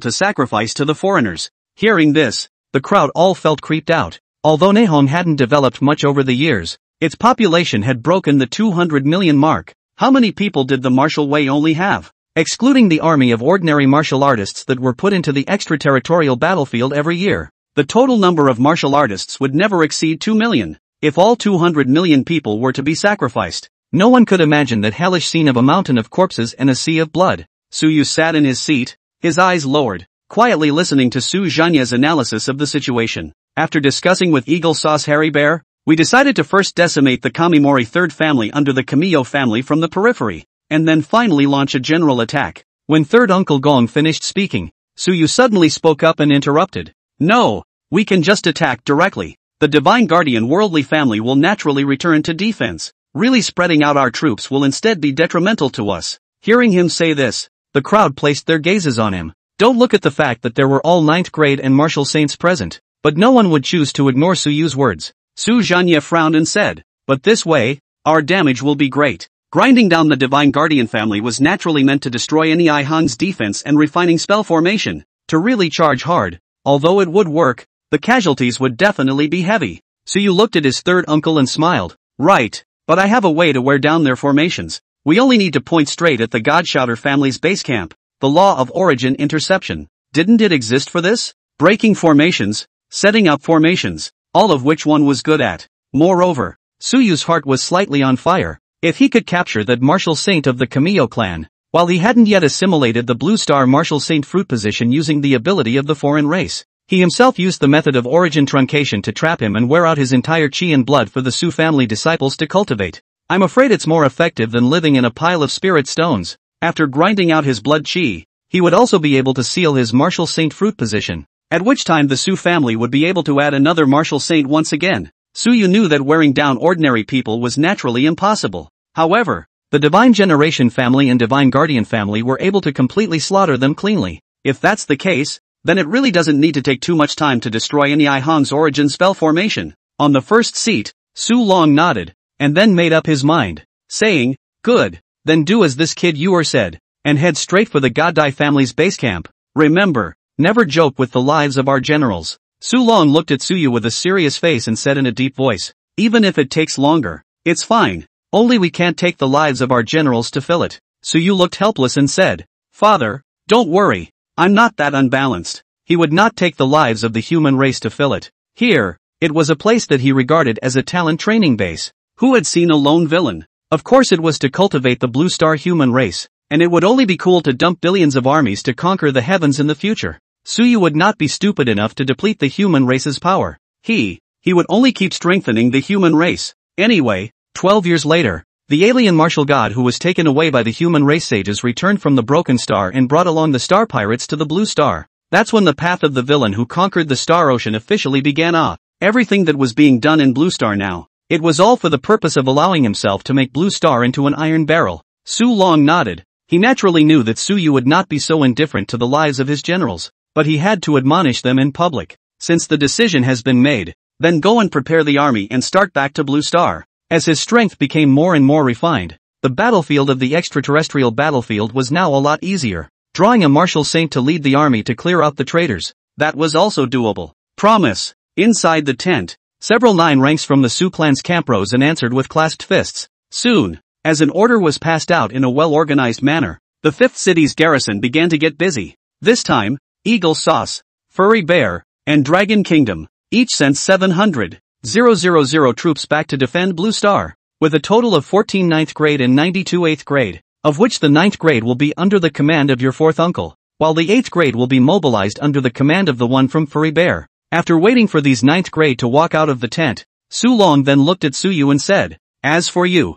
to sacrifice to the foreigners. Hearing this, the crowd all felt creeped out. Although Nihon hadn't developed much over the years, its population had broken the 200 million mark. How many people did the martial way only have? Excluding the army of ordinary martial artists that were put into the extraterritorial battlefield every year, the total number of martial artists would never exceed 2 million. If all 200 million people were to be sacrificed, no one could imagine that hellish scene of a mountain of corpses and a sea of blood. Suyu sat in his seat, his eyes lowered, quietly listening to Su Zhanya's analysis of the situation. After discussing with Eagle Sauce Hairy Bear, we decided to first decimate the Kamimori third family under the Kamiyo family from the periphery, and then finally launch a general attack. When third Uncle Gong finished speaking, Suyu suddenly spoke up and interrupted. No, we can just attack directly. The Divine Guardian worldly family will naturally return to defense. Really spreading out our troops will instead be detrimental to us. Hearing him say this, the crowd placed their gazes on him. Don't look at the fact that there were all 9th grade and martial saints present, but no one would choose to ignore Suyu's words. Su Zhanya frowned and said, but this way, our damage will be great. Grinding down the Divine Guardian family was naturally meant to destroy any Ihang's defense and refining spell formation. To really charge hard, although it would work, the casualties would definitely be heavy. Suyu looked at his third uncle and smiled. Right, but I have a way to wear down their formations. We only need to point straight at the Godshouter family's base camp. The law of origin interception. Didn't it exist for this? Breaking formations, setting up formations, all of which one was good at. Moreover, Suyu's heart was slightly on fire. If he could capture that martial saint of the Kamiyo clan, while he hadn't yet assimilated the Blue Star martial saint fruit position using the ability of the foreign race, he himself used the method of origin truncation to trap him and wear out his entire chi and blood for the Su family disciples to cultivate. I'm afraid it's more effective than living in a pile of spirit stones. After grinding out his blood chi, he would also be able to seal his martial saint fruit position, at which time the Su family would be able to add another martial saint once again. Suyu knew that wearing down ordinary people was naturally impossible. However, the Divine Generation family and Divine Guardian family were able to completely slaughter them cleanly. If that's the case, then it really doesn't need to take too much time to destroy any Ihang's origin spell formation. On the first seat, Su Long nodded, and then made up his mind, saying, good, then do as this kid Yuer said, and head straight for the Godai family's base camp. Remember, never joke with the lives of our generals. Su Long looked at Suyu with a serious face and said in a deep voice, even if it takes longer, it's fine, only we can't take the lives of our generals to fill it. Suyu looked helpless and said, Father, don't worry, I'm not that unbalanced. He would not take the lives of the human race to fill it. Here, it was a place that he regarded as a talent training base. Who had seen a lone villain? Of course it was to cultivate the Blue Star human race, and it would only be cool to dump billions of armies to conquer the heavens in the future. Suyu would not be stupid enough to deplete the human race's power. He would only keep strengthening the human race. Anyway, 12 years later, the alien martial god who was taken away by the human race sages returned from the Broken Star and brought along the Star Pirates to the Blue Star. That's when the path of the villain who conquered the Star Ocean officially began. Everything that was being done in Blue Star now, it was all for the purpose of allowing himself to make Blue Star into an iron barrel. Su Long nodded. He naturally knew that Suyu would not be so indifferent to the lives of his generals, but he had to admonish them in public. Since the decision has been made, then go and prepare the army and start back to Blue Star. As his strength became more and more refined, the battlefield of the extraterrestrial battlefield was now a lot easier. Drawing a martial saint to lead the army to clear out the traitors, that was also doable. Promise. Inside the tent, several 9 ranks from the Su clan's camp rose and answered with clasped fists. Soon, as an order was passed out in a well-organized manner, the 5th city's garrison began to get busy. This time, Eagle Sauce, Furry Bear, and Dragon Kingdom each sent 700,000 troops back to defend Blue Star, with a total of 14 9th grade and 92 8th grade, of which the 9th grade will be under the command of your 4th uncle. while the 8th grade will be mobilized under the command of the one from Furry Bear. After waiting for these 9th grade to walk out of the tent, Su Long then looked at Suyu and said, "As for you,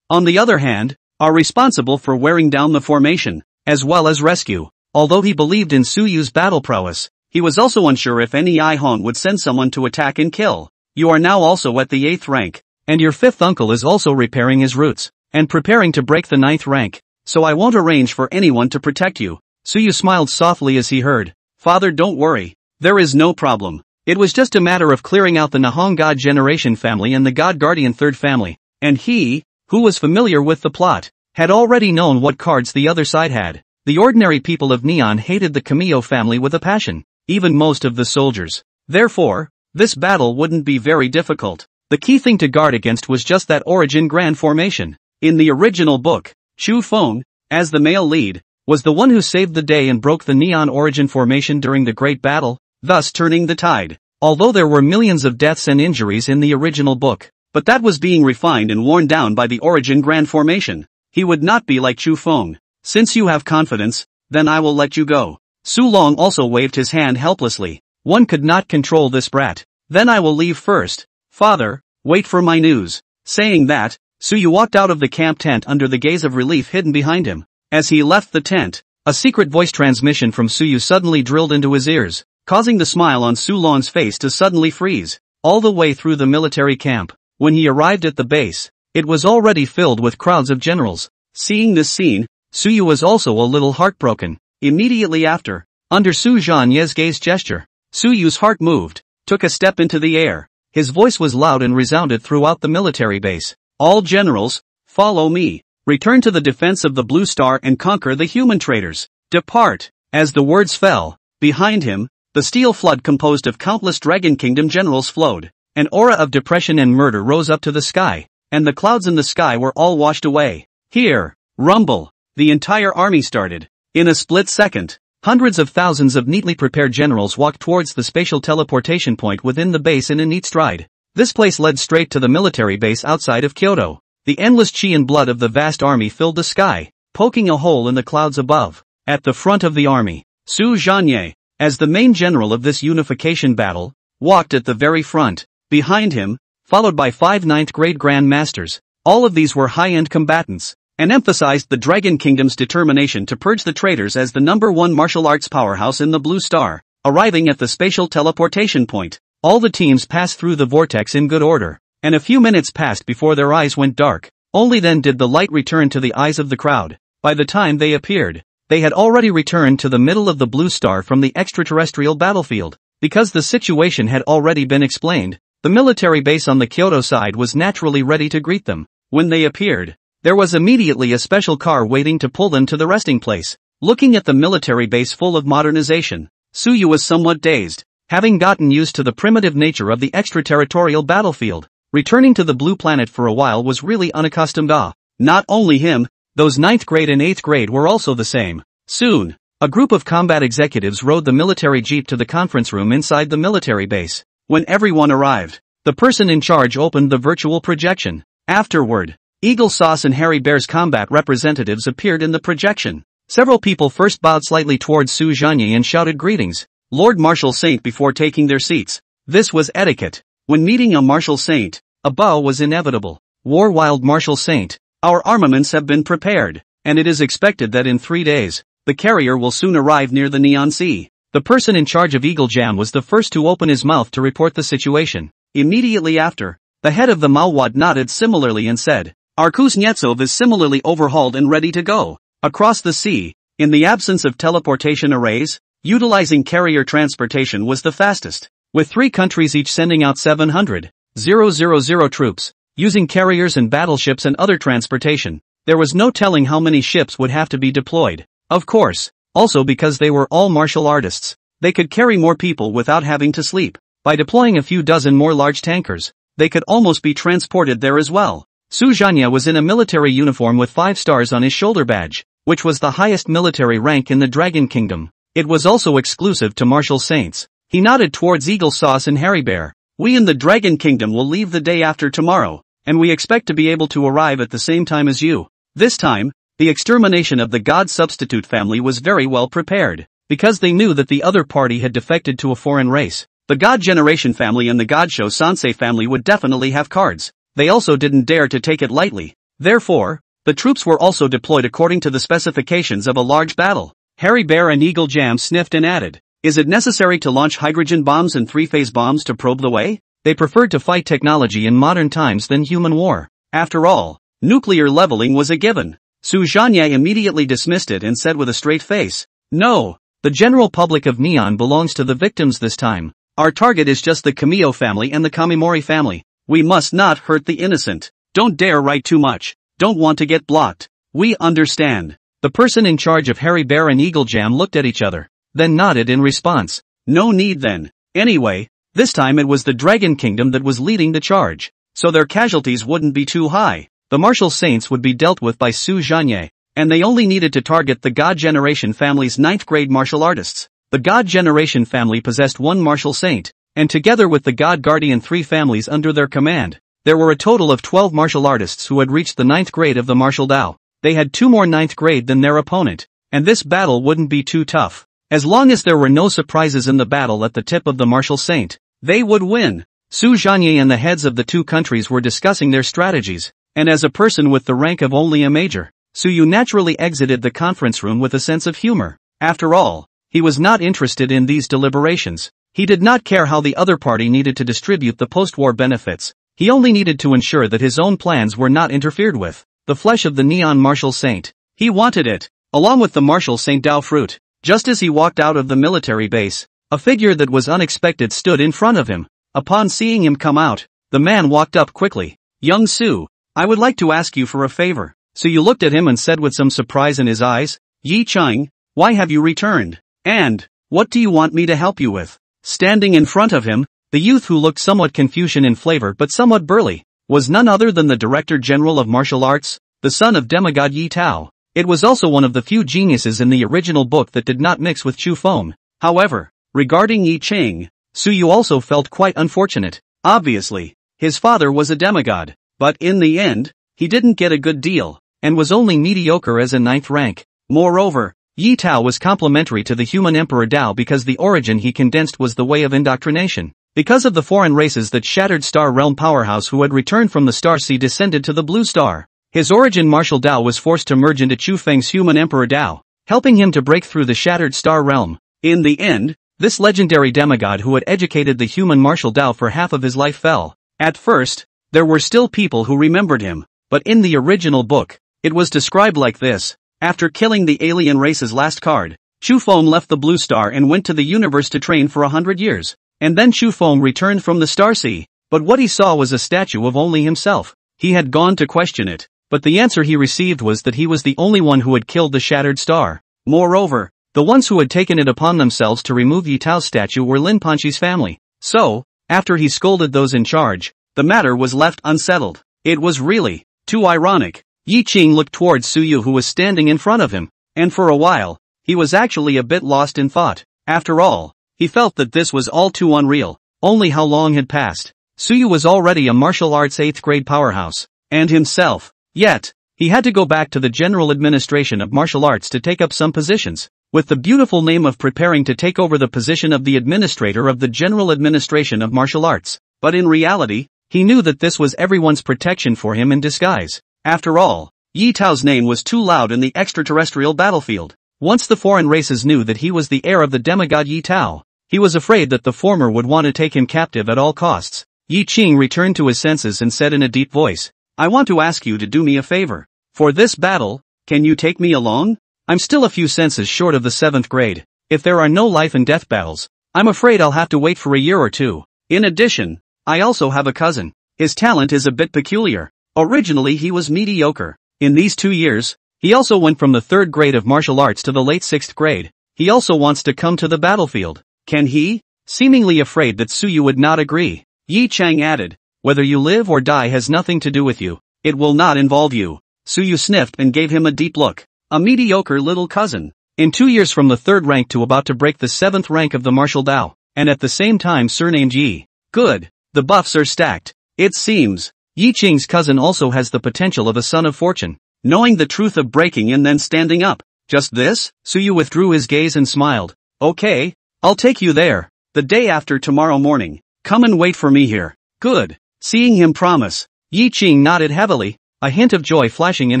on the other hand, are responsible for wearing down the formation, as well as rescue." Although he believed in Suyu's battle prowess, he was also unsure if any Ihon would send someone to attack and kill. "You are now also at the 8th rank, and your 5th uncle is also repairing his roots, and preparing to break the 9th rank, so I won't arrange for anyone to protect you." Suyu smiled softly as he heard, "Father, don't worry. There is no problem. It was just a matter of clearing out the Nihon God Generation family and the God Guardian 3rd family." And he, who was familiar with the plot, had already known what cards the other side had. The ordinary people of Neon hated the Kamiyo family with a passion, even most of the soldiers. Therefore, this battle wouldn't be very difficult. The key thing to guard against was just that origin grand formation. In the original book, Chu Feng, as the male lead, was the one who saved the day and broke the Neon origin formation during the Great Battle, thus turning the tide. Although there were millions of deaths and injuries in the original book, but that was being refined and worn down by the origin grand formation. He would not be like Chu Feng. "Since you have confidence, then I will let you go." Su Long also waved his hand helplessly. "One could not control this brat. Then I will leave first. Father, wait for my news." Saying that, Suyu walked out of the camp tent under the gaze of relief hidden behind him. As he left the tent, a secret voice transmission from Suyu suddenly drilled into his ears, causing the smile on Su Long's face to suddenly freeze. All the way through the military camp, when he arrived at the base, it was already filled with crowds of generals. Seeing this scene, Suyu was also a little heartbroken. Immediately after, under Su Zhanye's gaze gesture, Suyu's heart moved, took a step into the air. His voice was loud and resounded throughout the military base. "All generals, follow me. Return to the defense of the Blue Star and conquer the human traitors. Depart." As the words fell, behind him, the steel flood composed of countless Dragon Kingdom generals flowed. An aura of depression and murder rose up to the sky, and the clouds in the sky were all washed away. Here, rumble. The entire army started. In a split second, hundreds of thousands of neatly prepared generals walked towards the spatial teleportation point within the base in a neat stride. This place led straight to the military base outside of Kyoto. The endless chi and blood of the vast army filled the sky, poking a hole in the clouds above. At the front of the army, Su Zhanye, as the main general of this unification battle, walked at the very front. Behind him, followed by 5 9th grade Grand Masters, all of these were high-end combatants, and emphasized the Dragon Kingdom's determination to purge the traitors as the #1 martial arts powerhouse in the Blue Star. Arriving at the spatial teleportation point, all the teams passed through the vortex in good order, and a few minutes passed before their eyes went dark. Only then did the light return to the eyes of the crowd. By the time they appeared, they had already returned to the middle of the Blue Star from the extraterrestrial battlefield. Because the situation had already been explained, the military base on the Kyoto side was naturally ready to greet them. When they appeared, there was immediately a special car waiting to pull them to the resting place. Looking at the military base full of modernization, Suyu was somewhat dazed, having gotten used to the primitive nature of the extraterritorial battlefield. Returning to the blue planet for a while was really unaccustomed. Not only him, those 9th grade and 8th grade were also the same. Soon, a group of combat executives rode the military jeep to the conference room inside the military base. When everyone arrived, the person in charge opened the virtual projection. Afterward, Eagle Sauce and Harry Bear's combat representatives appeared in the projection. Several people first bowed slightly towards Su Zhanye and shouted greetings, Lord Martial Saint, before taking their seats. This was etiquette. When meeting a Martial Saint, a bow was inevitable. War Wild Martial Saint, our armaments have been prepared, and it is expected that in 3 days, the carrier will soon arrive near the Neon Sea. The person in charge of Eagle Jam was the first to open his mouth to report the situation. Immediately after, the head of the Manhwaed nodded similarly and said, Our Kuznetsov is similarly overhauled and ready to go. Across the sea, in the absence of teleportation arrays, utilizing carrier transportation was the fastest, with 3 countries each sending out 700,000 troops, using carriers and battleships and other transportation. There was no telling how many ships would have to be deployed. Of course, also because they were all martial artists, they could carry more people without having to sleep. By deploying a few dozen more large tankers, they could almost be transported there as well. Su Zhanya was in a military uniform with 5 stars on his shoulder badge, which was the highest military rank in the Dragon Kingdom. It was also exclusive to martial saints. He nodded towards Eagle Sauce and Harry Bear. We in the Dragon Kingdom will leave the day after tomorrow, and we expect to be able to arrive at the same time as you. This time, the extermination of the God Substitute family was very well prepared, because they knew that the other party had defected to a foreign race. The God Generation family and the Godshow Sansei family would definitely have cards. They also didn't dare to take it lightly. Therefore, the troops were also deployed according to the specifications of a large battle. Harry Bear and Eagle Jam sniffed and added, "Is it necessary to launch hydrogen bombs and three-phase bombs to probe the way?" They preferred to fight technology in modern times than human war. After all, nuclear leveling was a given. Su Zhanye immediately dismissed it and said with a straight face, "No, the general public of Neon belongs to the victims this time. Our target is just the Kamio family and the Kamimori family. We must not hurt the innocent. Don't dare write too much. Don't want to get blocked. We understand." The person in charge of Harry Bear and Eagle Jam looked at each other, then nodded in response. No need then. Anyway, this time it was the Dragon Kingdom that was leading the charge, so their casualties wouldn't be too high. The martial saints would be dealt with by Su Zhanye, and they only needed to target the God Generation family's 9th grade martial artists. The God Generation family possessed one martial saint, and together with the God Guardian 3 families under their command, there were a total of 12 martial artists who had reached the 9th grade of the martial Dao. They had 2 more 9th grade than their opponent, and this battle wouldn't be too tough. As long as there were no surprises in the battle at the tip of the martial saint, they would win. Su Zhanye and the heads of the 2 countries were discussing their strategies, and as a person with the rank of only a major, Su Yu naturally exited the conference room with a sense of humor. After all, he was not interested in these deliberations. He did not care how the other party needed to distribute the post-war benefits. He only needed to ensure that his own plans were not interfered with. The flesh of the Neon Martial Saint. He wanted it, along with the Martial Saint Dao fruit. Just as he walked out of the military base, a figure that was unexpected stood in front of him. Upon seeing him come out, the man walked up quickly. "Young Su, I would like to ask you for a favor." Su Yu looked at him and said with some surprise in his eyes, "Yi Cheng, why have you returned? And, what do you want me to help you with?" Standing in front of him, the youth who looked somewhat Confucian in flavor but somewhat burly, was none other than the Director General of Martial Arts, the son of demigod Yi Tao. It was also one of the few geniuses in the original book that did not mix with Chu Feng. However, regarding Yi Cheng, Su Yu also felt quite unfortunate. Obviously, his father was a demigod, but in the end, he didn't get a good deal, and was only mediocre as a 9th rank. Moreover, Yi Tao was complementary to the human Emperor Dao because the origin he condensed was the way of indoctrination. Because of the foreign races that Shattered Star Realm powerhouse who had returned from the Star Sea descended to the Blue Star, his origin martial Dao was forced to merge into Chu Feng's human Emperor Dao, helping him to break through the Shattered Star Realm. In the end, this legendary demigod who had educated the human martial Dao for half of his life fell. At first, there were still people who remembered him, but in the original book, it was described like this. After killing the alien race's last card, Chu Feng left the Blue Star and went to the universe to train for 100 years. And then Chu Feng returned from the Star Sea, but what he saw was a statue of only himself. He had gone to question it, but the answer he received was that he was the only one who had killed the Shattered Star. Moreover, the ones who had taken it upon themselves to remove Yi Tao's statue were Lin Panchi's family. So, after he scolded those in charge, the matter was left unsettled. It was really too ironic. Yi Cheng looked towards Su Yu who was standing in front of him, and for a while, he was actually a bit lost in thought. After all, he felt that this was all too unreal. Only how long had passed? Su Yu was already a martial arts 8th grade powerhouse, and himself. Yet, he had to go back to the General Administration of Martial Arts to take up some positions, with the beautiful name of preparing to take over the position of the Administrator of the General Administration of Martial Arts. But in reality, he knew that this was everyone's protection for him in disguise. After all, Yi Tao's name was too loud in the extraterrestrial battlefield. Once the foreign races knew that he was the heir of the demigod Yi Tao, he was afraid that the former would want to take him captive at all costs. Yi Cheng returned to his senses and said in a deep voice, "I want to ask you to do me a favor. For this battle, can you take me along? I'm still a few senses short of the 7th grade. If there are no life and death battles, I'm afraid I'll have to wait for a year or two. In addition, I also have a cousin. His talent is a bit peculiar. Originally he was mediocre. In these 2 years, he also went from the 3rd grade of martial arts to the late 6th grade. He also wants to come to the battlefield. Can he?" Seemingly afraid that Su Yu would not agree, Yi Cheng added, "Whether you live or die has nothing to do with you. It will not involve you." Su Yu sniffed and gave him a deep look. A mediocre little cousin. In 2 years from the 3rd rank to about to break the 7th rank of the martial Dao, and at the same time surnamed Yi. Good. The buffs are stacked. It seems, Yi Cheng's cousin also has the potential of a son of fortune. knowing the truth of breaking and then standing up. Just this? Suyu withdrew his gaze and smiled. Okay, I'll take you there. The day after tomorrow morning. Come and wait for me here. Good. Seeing him promise, Yi Qing nodded heavily, a hint of joy flashing in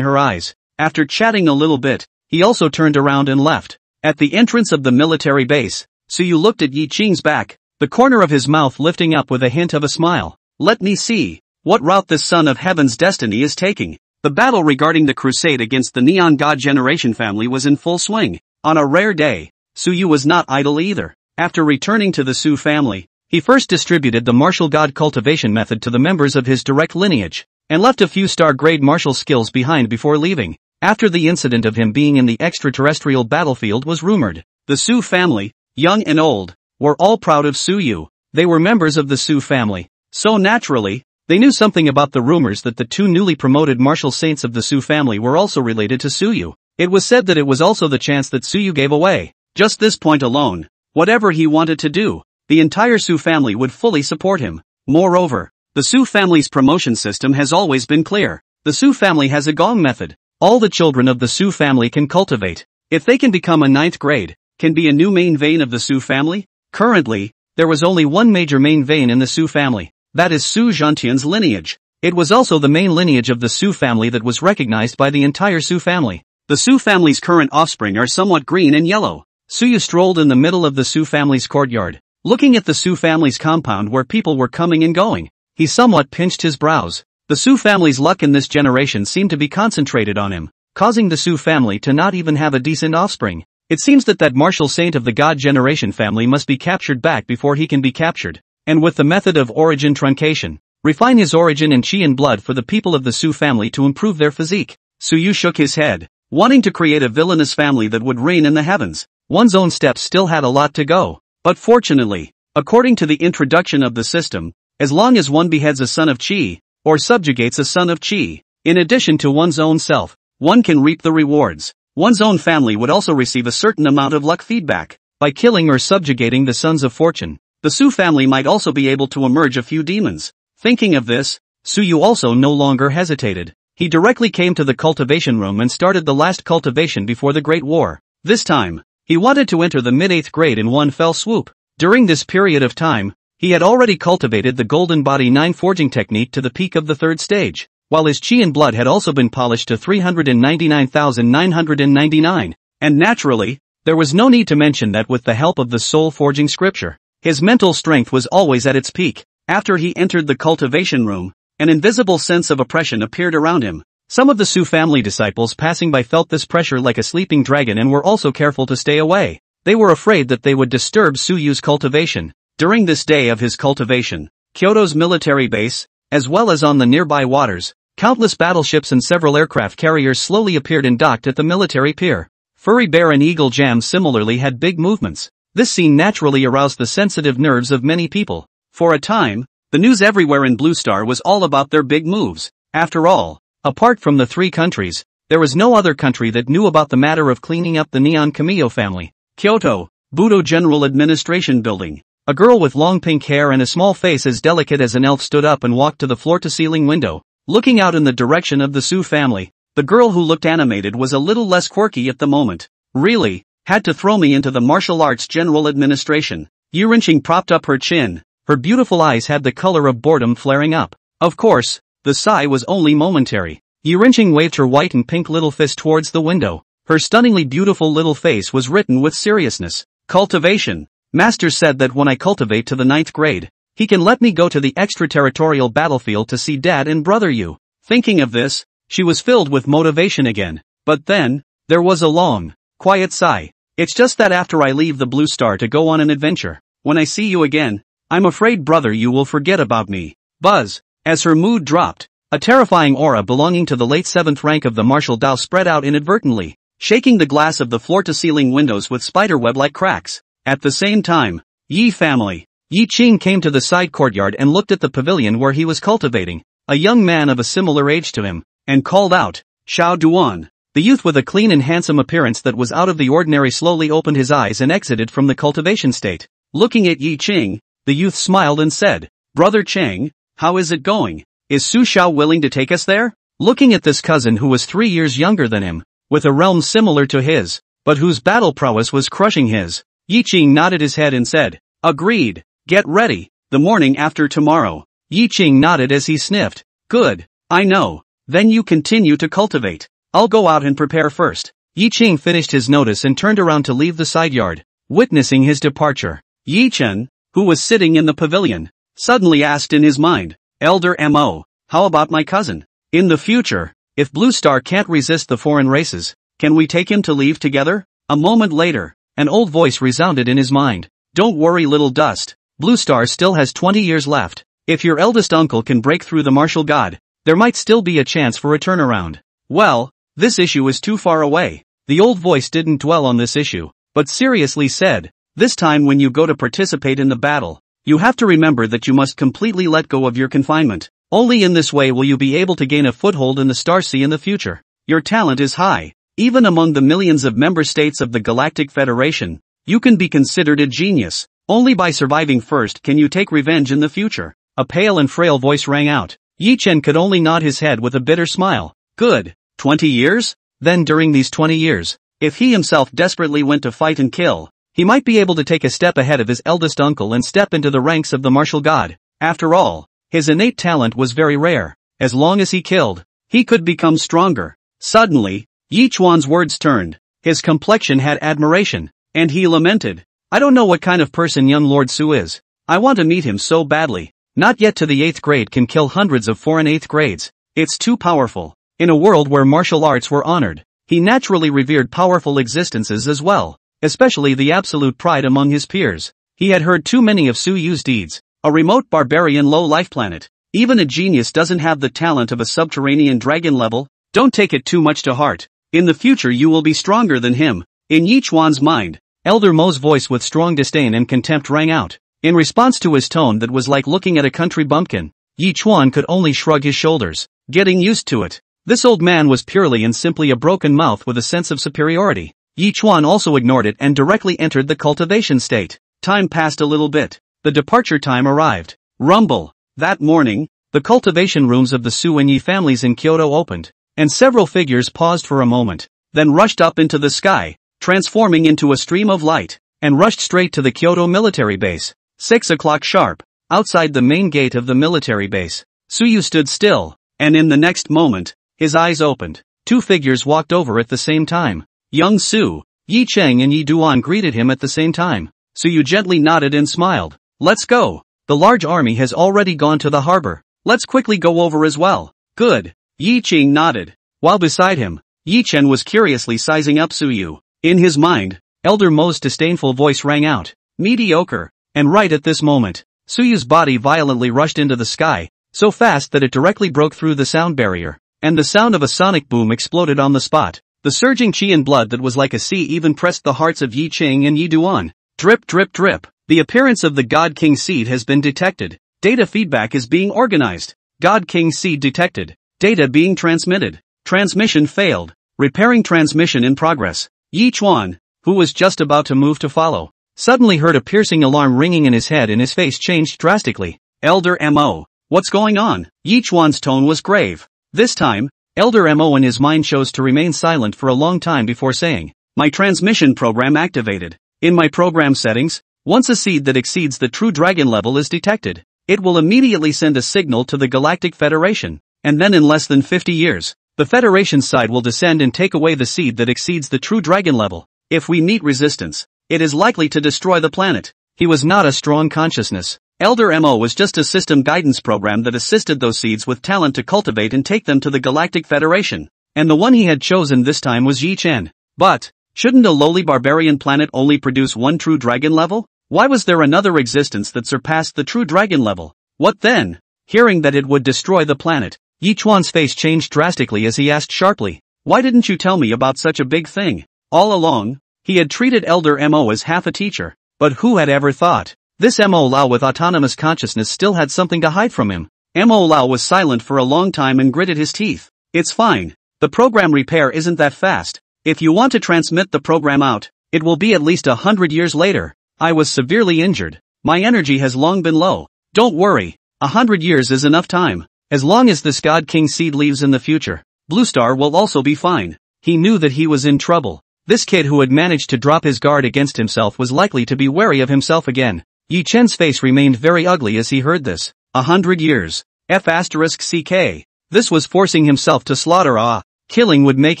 her eyes. After chatting a little bit, he also turned around and left. At the entrance of the military base, Suyu looked at Yi Qing's back, the corner of his mouth lifting up with a hint of a smile. Let me see what route this son of heaven's destiny is taking. The battle regarding the crusade against the Neon God Generation family was in full swing. On a rare day, Suyu was not idle either. After returning to the Su family, he first distributed the martial god cultivation method to the members of his direct lineage, and left a few star-grade martial skills behind before leaving. After the incident of him being in the extraterrestrial battlefield was rumored, the Su family, young and old, were all proud of Suyu. They were members of the Su family, so naturally, they knew something about the rumors that the two newly promoted martial saints of the Su family were also related to Suyu. It was said that it was also the chance that Suyu gave away. Just this point alone, whatever he wanted to do, the entire Su family would fully support him. Moreover, the Su family's promotion system has always been clear. The Su family has a gong method. All the children of the Su family can cultivate. If they can become a 9th grade, can be a new main vein of the Su family. Currently, there was only one major main vein in the Su family. That is Su Zhantian's lineage. It was also the main lineage of the Su family that was recognized by the entire Su family. The Su family's current offspring are somewhat green and yellow. Suyu strolled in the middle of the Su family's courtyard, looking at the Su family's compound where people were coming and going. He somewhat pinched his brows. The Su family's luck in this generation seemed to be concentrated on him, causing the Su family to not even have a decent offspring. It seems that martial saint of the God generation family must be captured back before he can be captured, and with the method of origin truncation, refine his origin in chi and blood for the people of the Su family to improve their physique. Suyu shook his head, wanting to create a villainous family that would reign in the heavens. One's own steps still had a lot to go, but fortunately, according to the introduction of the system, as long as one beheads a son of chi, or subjugates a son of chi, in addition to one's own self, one can reap the rewards. One's own family would also receive a certain amount of luck feedback. By killing or subjugating the sons of fortune, the Su family might also be able to emerge a few demons. Thinking of this, Suyu also no longer hesitated. He directly came to the cultivation room and started the last cultivation before the Great War. This time, he wanted to enter the mid-8th grade in one fell swoop. During this period of time, he had already cultivated the Golden Body 9 forging technique to the peak of the 3rd stage, while his chi and blood had also been polished to 399,999. And naturally, there was no need to mention that with the help of the soul forging scripture, his mental strength was always at its peak. After he entered the cultivation room, an invisible sense of oppression appeared around him. Some of the Su family disciples passing by felt this pressure like a sleeping dragon and were also careful to stay away. They were afraid that they would disturb Suyu's cultivation. During this day of his cultivation, Kyoto's military base, as well as on the nearby waters, countless battleships and several aircraft carriers slowly appeared and docked at the military pier. Furry Bear and Eagle Jam similarly had big movements. This scene naturally aroused the sensitive nerves of many people. For a time, the news everywhere in Blue Star was all about their big moves. After all, apart from the 3 countries, there was no other country that knew about the matter of cleaning up the Neon Cameo family. Kyoto, Budo General Administration Building. A girl with long pink hair and a small face as delicate as an elf stood up and walked to the floor-to-ceiling window, looking out in the direction of the Su family. The girl who looked animated was a little less quirky at the moment. Really, had to throw me into the martial arts general administration. Yurinching propped up her chin. Her beautiful eyes had the color of boredom flaring up. Of course, the sigh was only momentary. Yurinching waved her white and pink little fist towards the window. Her stunningly beautiful little face was written with seriousness. Cultivation. Master said that when I cultivate to the 9th grade, he can let me go to the extraterritorial battlefield to see Dad and Brother Yu. Thinking of this, she was filled with motivation again. But then, there was a long, quiet sigh. It's just that after I leave the Blue Star to go on an adventure, when I see you again, I'm afraid Brother Yu will forget about me. Buzz. As her mood dropped, a terrifying aura belonging to the late 7th rank of the martial Dao spread out inadvertently, shaking the glass of the floor-to-ceiling windows with spiderweb-like cracks. At the same time, Yi family. Yi Qing came to the side courtyard and looked at the pavilion where he was cultivating, a young man of a similar age to him, and called out, Xiao Duan. The youth with a clean and handsome appearance that was out of the ordinary slowly opened his eyes and exited from the cultivation state. Looking at Yi Qing, the youth smiled and said, Brother Cheng, how is it going? Is Su Xiao willing to take us there? Looking at this cousin who was 3 years younger than him, with a realm similar to his, but whose battle prowess was crushing his, Yi Qing nodded his head and said, "Agreed. Get ready, the morning after tomorrow." Yi Qing nodded as he sniffed. "Good, I know. Then you continue to cultivate. I'll go out and prepare first." Yi Qing finished his notice and turned around to leave the side yard. Witnessing his departure, Yi Chen, who was sitting in the pavilion, suddenly asked in his mind, "Elder Mo, how about my cousin? In the future, if Blue Star can't resist the foreign races, can we take him to leave together?" A moment later, an old voice resounded in his mind. "Don't worry, little dust. Blue Star still has 20 years left. If your eldest uncle can break through the martial god, there might still be a chance for a turnaround." "Well, this issue is too far away." The old voice didn't dwell on this issue, but seriously said, "This time when you go to participate in the battle, you have to remember that you must completely let go of your confinement. Only in this way will you be able to gain a foothold in the Star Sea in the future. Your talent is high. Even among the millions of member states of the Galactic Federation, you can be considered a genius. Only by surviving first can you take revenge in the future." A pale and frail voice rang out. Yi Chen could only nod his head with a bitter smile. "Good. 20 years? Then during these 20 years, if he himself desperately went to fight and kill, he might be able to take a step ahead of his eldest uncle and step into the ranks of the martial god. After all, his innate talent was very rare. As long as he killed, he could become stronger." Suddenly, Yi Chuan's words turned. His complexion had admiration, and he lamented, "I don't know what kind of person young Lord Su is. I want to meet him so badly. Not yet to the 8th grade can kill hundreds of foreign 8th grades. It's too powerful." In a world where martial arts were honored, he naturally revered powerful existences as well, especially the absolute pride among his peers. He had heard too many of Su Yu's deeds. A remote barbarian low-life planet. Even a genius doesn't have the talent of a subterranean dragon level. Don't take it too much to heart. In the future you will be stronger than him. In Yi Chuan's mind, Elder Mo's voice with strong disdain and contempt rang out. In response to his tone that was like looking at a country bumpkin, Yi Chuan could only shrug his shoulders, getting used to it. This old man was purely and simply a broken mouth with a sense of superiority. Yi Chuan also ignored it and directly entered the cultivation state. Time passed a little bit. The departure time arrived. Rumble. That morning, the cultivation rooms of the Su and Yi families in Kyoto opened, and several figures paused for a moment, then rushed up into the sky, transforming into a stream of light, and rushed straight to the Kyoto military base. 6 o'clock sharp. Outside the main gate of the military base, Suyu stood still, and in the next moment, his eyes opened. 2 figures walked over at the same time. Young Su, Yi Cheng and Yi Duan greeted him at the same time. Suyu gently nodded and smiled. "Let's go. The large army has already gone to the harbor. Let's quickly go over as well." "Good." Yi Qing nodded. While beside him, Yi Chen was curiously sizing up Suyu. In his mind, Elder Mo's disdainful voice rang out. "Mediocre." And right at this moment, Suyu's body violently rushed into the sky, so fast that it directly broke through the sound barrier, and the sound of a sonic boom exploded on the spot. The surging chi and blood that was like a sea even pressed the hearts of Yi Qing and Yi Duan. Drip drip drip. The appearance of the God King seed has been detected. Data feedback is being organized. God King seed detected. Data being transmitted. Transmission failed. Repairing transmission in progress. Yi Chuan, who was just about to move to follow, suddenly heard a piercing alarm ringing in his head and his face changed drastically. "Elder Mo, what's going on?" Yi Chuan's tone was grave. This time, Elder Mo in his mind chose to remain silent for a long time before saying, "My transmission program activated. In my program settings, once a seed that exceeds the true dragon level is detected, it will immediately send a signal to the Galactic Federation, and then in less than 50 years, the Federation's side will descend and take away the seed that exceeds the true dragon level. If we meet resistance, it is likely to destroy the planet." He was not a strong consciousness. Elder Mo was just a system guidance program that assisted those seeds with talent to cultivate and take them to the Galactic Federation. And the one he had chosen this time was Yi Chen. But, shouldn't a lowly barbarian planet only produce one true dragon level? Why was there another existence that surpassed the true dragon level? What then? Hearing that it would destroy the planet, Yi Chuan's face changed drastically as he asked sharply, "Why didn't you tell me about such a big thing?" All along, he had treated Elder Mo as half a teacher. But who had ever thought? This Mo Lao with autonomous consciousness still had something to hide from him. Mo Lao was silent for a long time and gritted his teeth. "It's fine. The program repair isn't that fast. If you want to transmit the program out, it will be at least 100 years later. I was severely injured. My energy has long been low. Don't worry, 100 years is enough time." As long as this God King seed leaves in the future, Blue Star will also be fine. He knew that he was in trouble. This kid who had managed to drop his guard against himself was likely to be wary of himself again. Yi Chen's face remained very ugly as he heard this. 100 years. F***ck. This was forcing himself to slaughter. Killing would make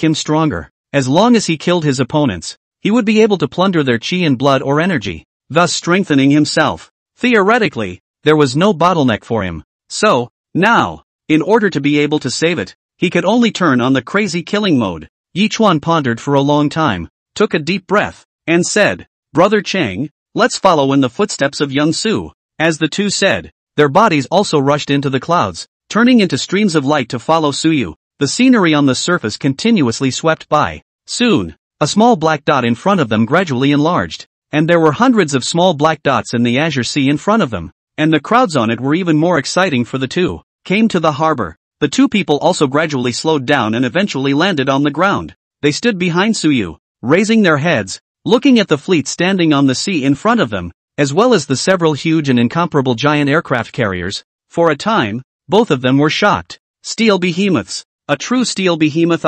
him stronger. As long as he killed his opponents, he would be able to plunder their chi and blood or energy, thus strengthening himself. Theoretically, there was no bottleneck for him. So, now, in order to be able to save it, he could only turn on the crazy killing mode. Yi Chuan pondered for a long time, took a deep breath, and said, "Brother Chang, let's follow in the footsteps of young Su." As the two said, their bodies also rushed into the clouds, turning into streams of light to follow Suyu. The scenery on the surface continuously swept by. Soon, a small black dot in front of them gradually enlarged, and there were hundreds of small black dots in the azure sea in front of them, and the crowds on it were even more exciting for the two. Came to the harbor. The two people also gradually slowed down and eventually landed on the ground. They stood behind Suyu, raising their heads, looking at the fleet standing on the sea in front of them, as well as the several huge and incomparable giant aircraft carriers. For a time, both of them were shocked. Steel behemoths. A true steel behemoth.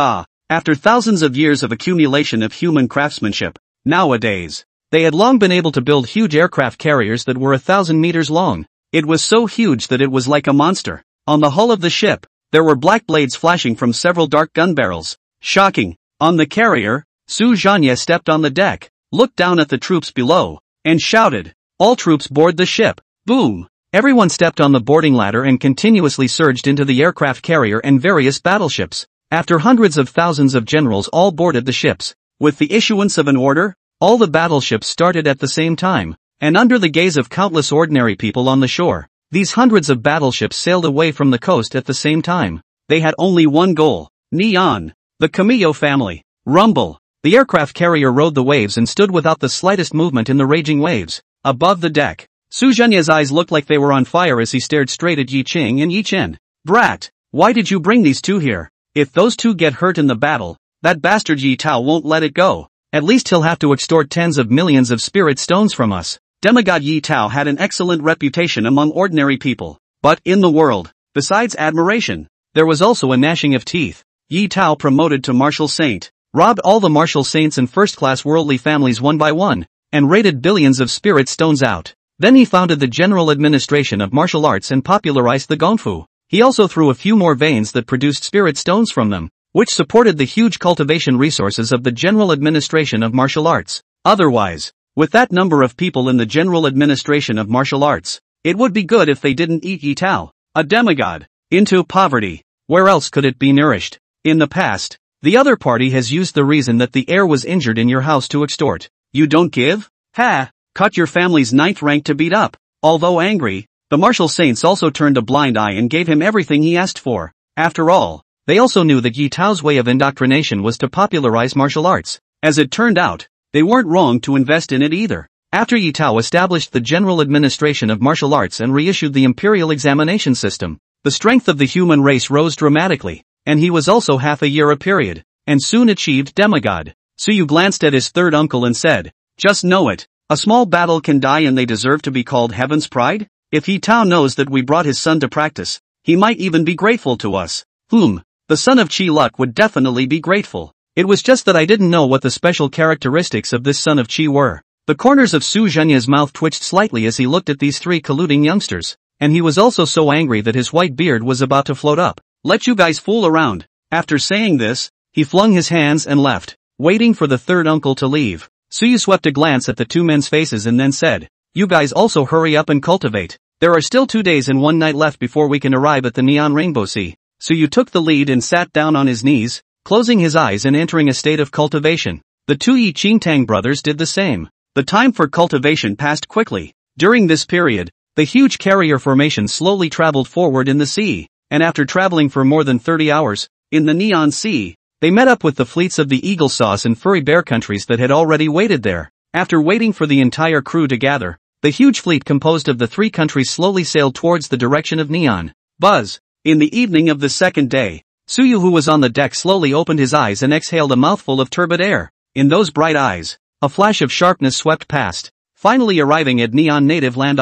After thousands of years of accumulation of human craftsmanship, nowadays, they had long been able to build huge aircraft carriers that were 1,000 meters long. It was so huge that it was like a monster. On the hull of the ship, there were black blades flashing from several dark gun barrels. Shocking. On the carrier, Su Zhanya stepped on the deck, looked down at the troops below, and shouted, "All troops board the ship." Boom! Everyone stepped on the boarding ladder and continuously surged into the aircraft carrier and various battleships. After hundreds of thousands of generals all boarded the ships, with the issuance of an order, all the battleships started at the same time, and under the gaze of countless ordinary people on the shore, these hundreds of battleships sailed away from the coast at the same time. They had only one goal. Neon. The Camillo family. Rumble. The aircraft carrier rode the waves and stood without the slightest movement in the raging waves. Above the deck, Su Zhenya's eyes looked like they were on fire as he stared straight at Yi Qing and Yi Chen. "Brat, why did you bring these two here? If those two get hurt in the battle, that bastard Yi Tao won't let it go. At least he'll have to extort tens of millions of spirit stones from us." Demigod Yi Tao had an excellent reputation among ordinary people, but in the world, besides admiration, there was also a gnashing of teeth. Yi Tao promoted to martial saint, robbed all the martial saints and first-class worldly families one by one, and raided billions of spirit stones out. Then he founded the General Administration of Martial Arts and popularized the Gonfu. He also threw a few more veins that produced spirit stones from them, which supported the huge cultivation resources of the General Administration of Martial Arts. Otherwise, with that number of people in the General Administration of Martial Arts, it would be good if they didn't eat Yi Tao, a demigod, into poverty. Where else could it be nourished? In the past, the other party has used the reason that the heir was injured in your house to extort. You don't give? Ha! Cut your family's 9th rank to beat up. Although angry, the martial saints also turned a blind eye and gave him everything he asked for. After all, they also knew that Yi Tao's way of indoctrination was to popularize martial arts. As it turned out, they weren't wrong to invest in it either. After Yi Tao established the General Administration of Martial Arts and reissued the Imperial Examination System, the strength of the human race rose dramatically, and he was also half a year a period, and soon achieved demigod. Suyu glanced at his third uncle and said, "Just know it, a small battle can die and they deserve to be called Heaven's Pride? If Yi Tao knows that we brought his son to practice, he might even be grateful to us." The son of Qi Luck would definitely be grateful. It was just that I didn't know what the special characteristics of this son of Qi were. The corners of Su Zhenya's mouth twitched slightly as he looked at these three colluding youngsters, and he was also so angry that his white beard was about to float up. "Let you guys fool around." After saying this, he flung his hands and left, waiting for the third uncle to leave. Suyu swept a glance at the two men's faces and then said, "You guys also hurry up and cultivate. There are still 2 days and 1 night left before we can arrive at the Neon Rainbow Sea." Suyu took the lead and sat down on his knees, closing his eyes and entering a state of cultivation. The two Yi Qingtang brothers did the same. The time for cultivation passed quickly. During this period, the huge carrier formation slowly traveled forward in the sea, and after traveling for more than 30 hours, in the Neon Sea, they met up with the fleets of the Eagle Sauce and Furry Bear countries that had already waited there. After waiting for the entire crew to gather, the huge fleet composed of the 3 countries slowly sailed towards the direction of Neon. Buzz. In the evening of the second day, Suyu, who was on the deck, slowly opened his eyes and exhaled a mouthful of turbid air. In those bright eyes, a flash of sharpness swept past, finally arriving at Neon native land.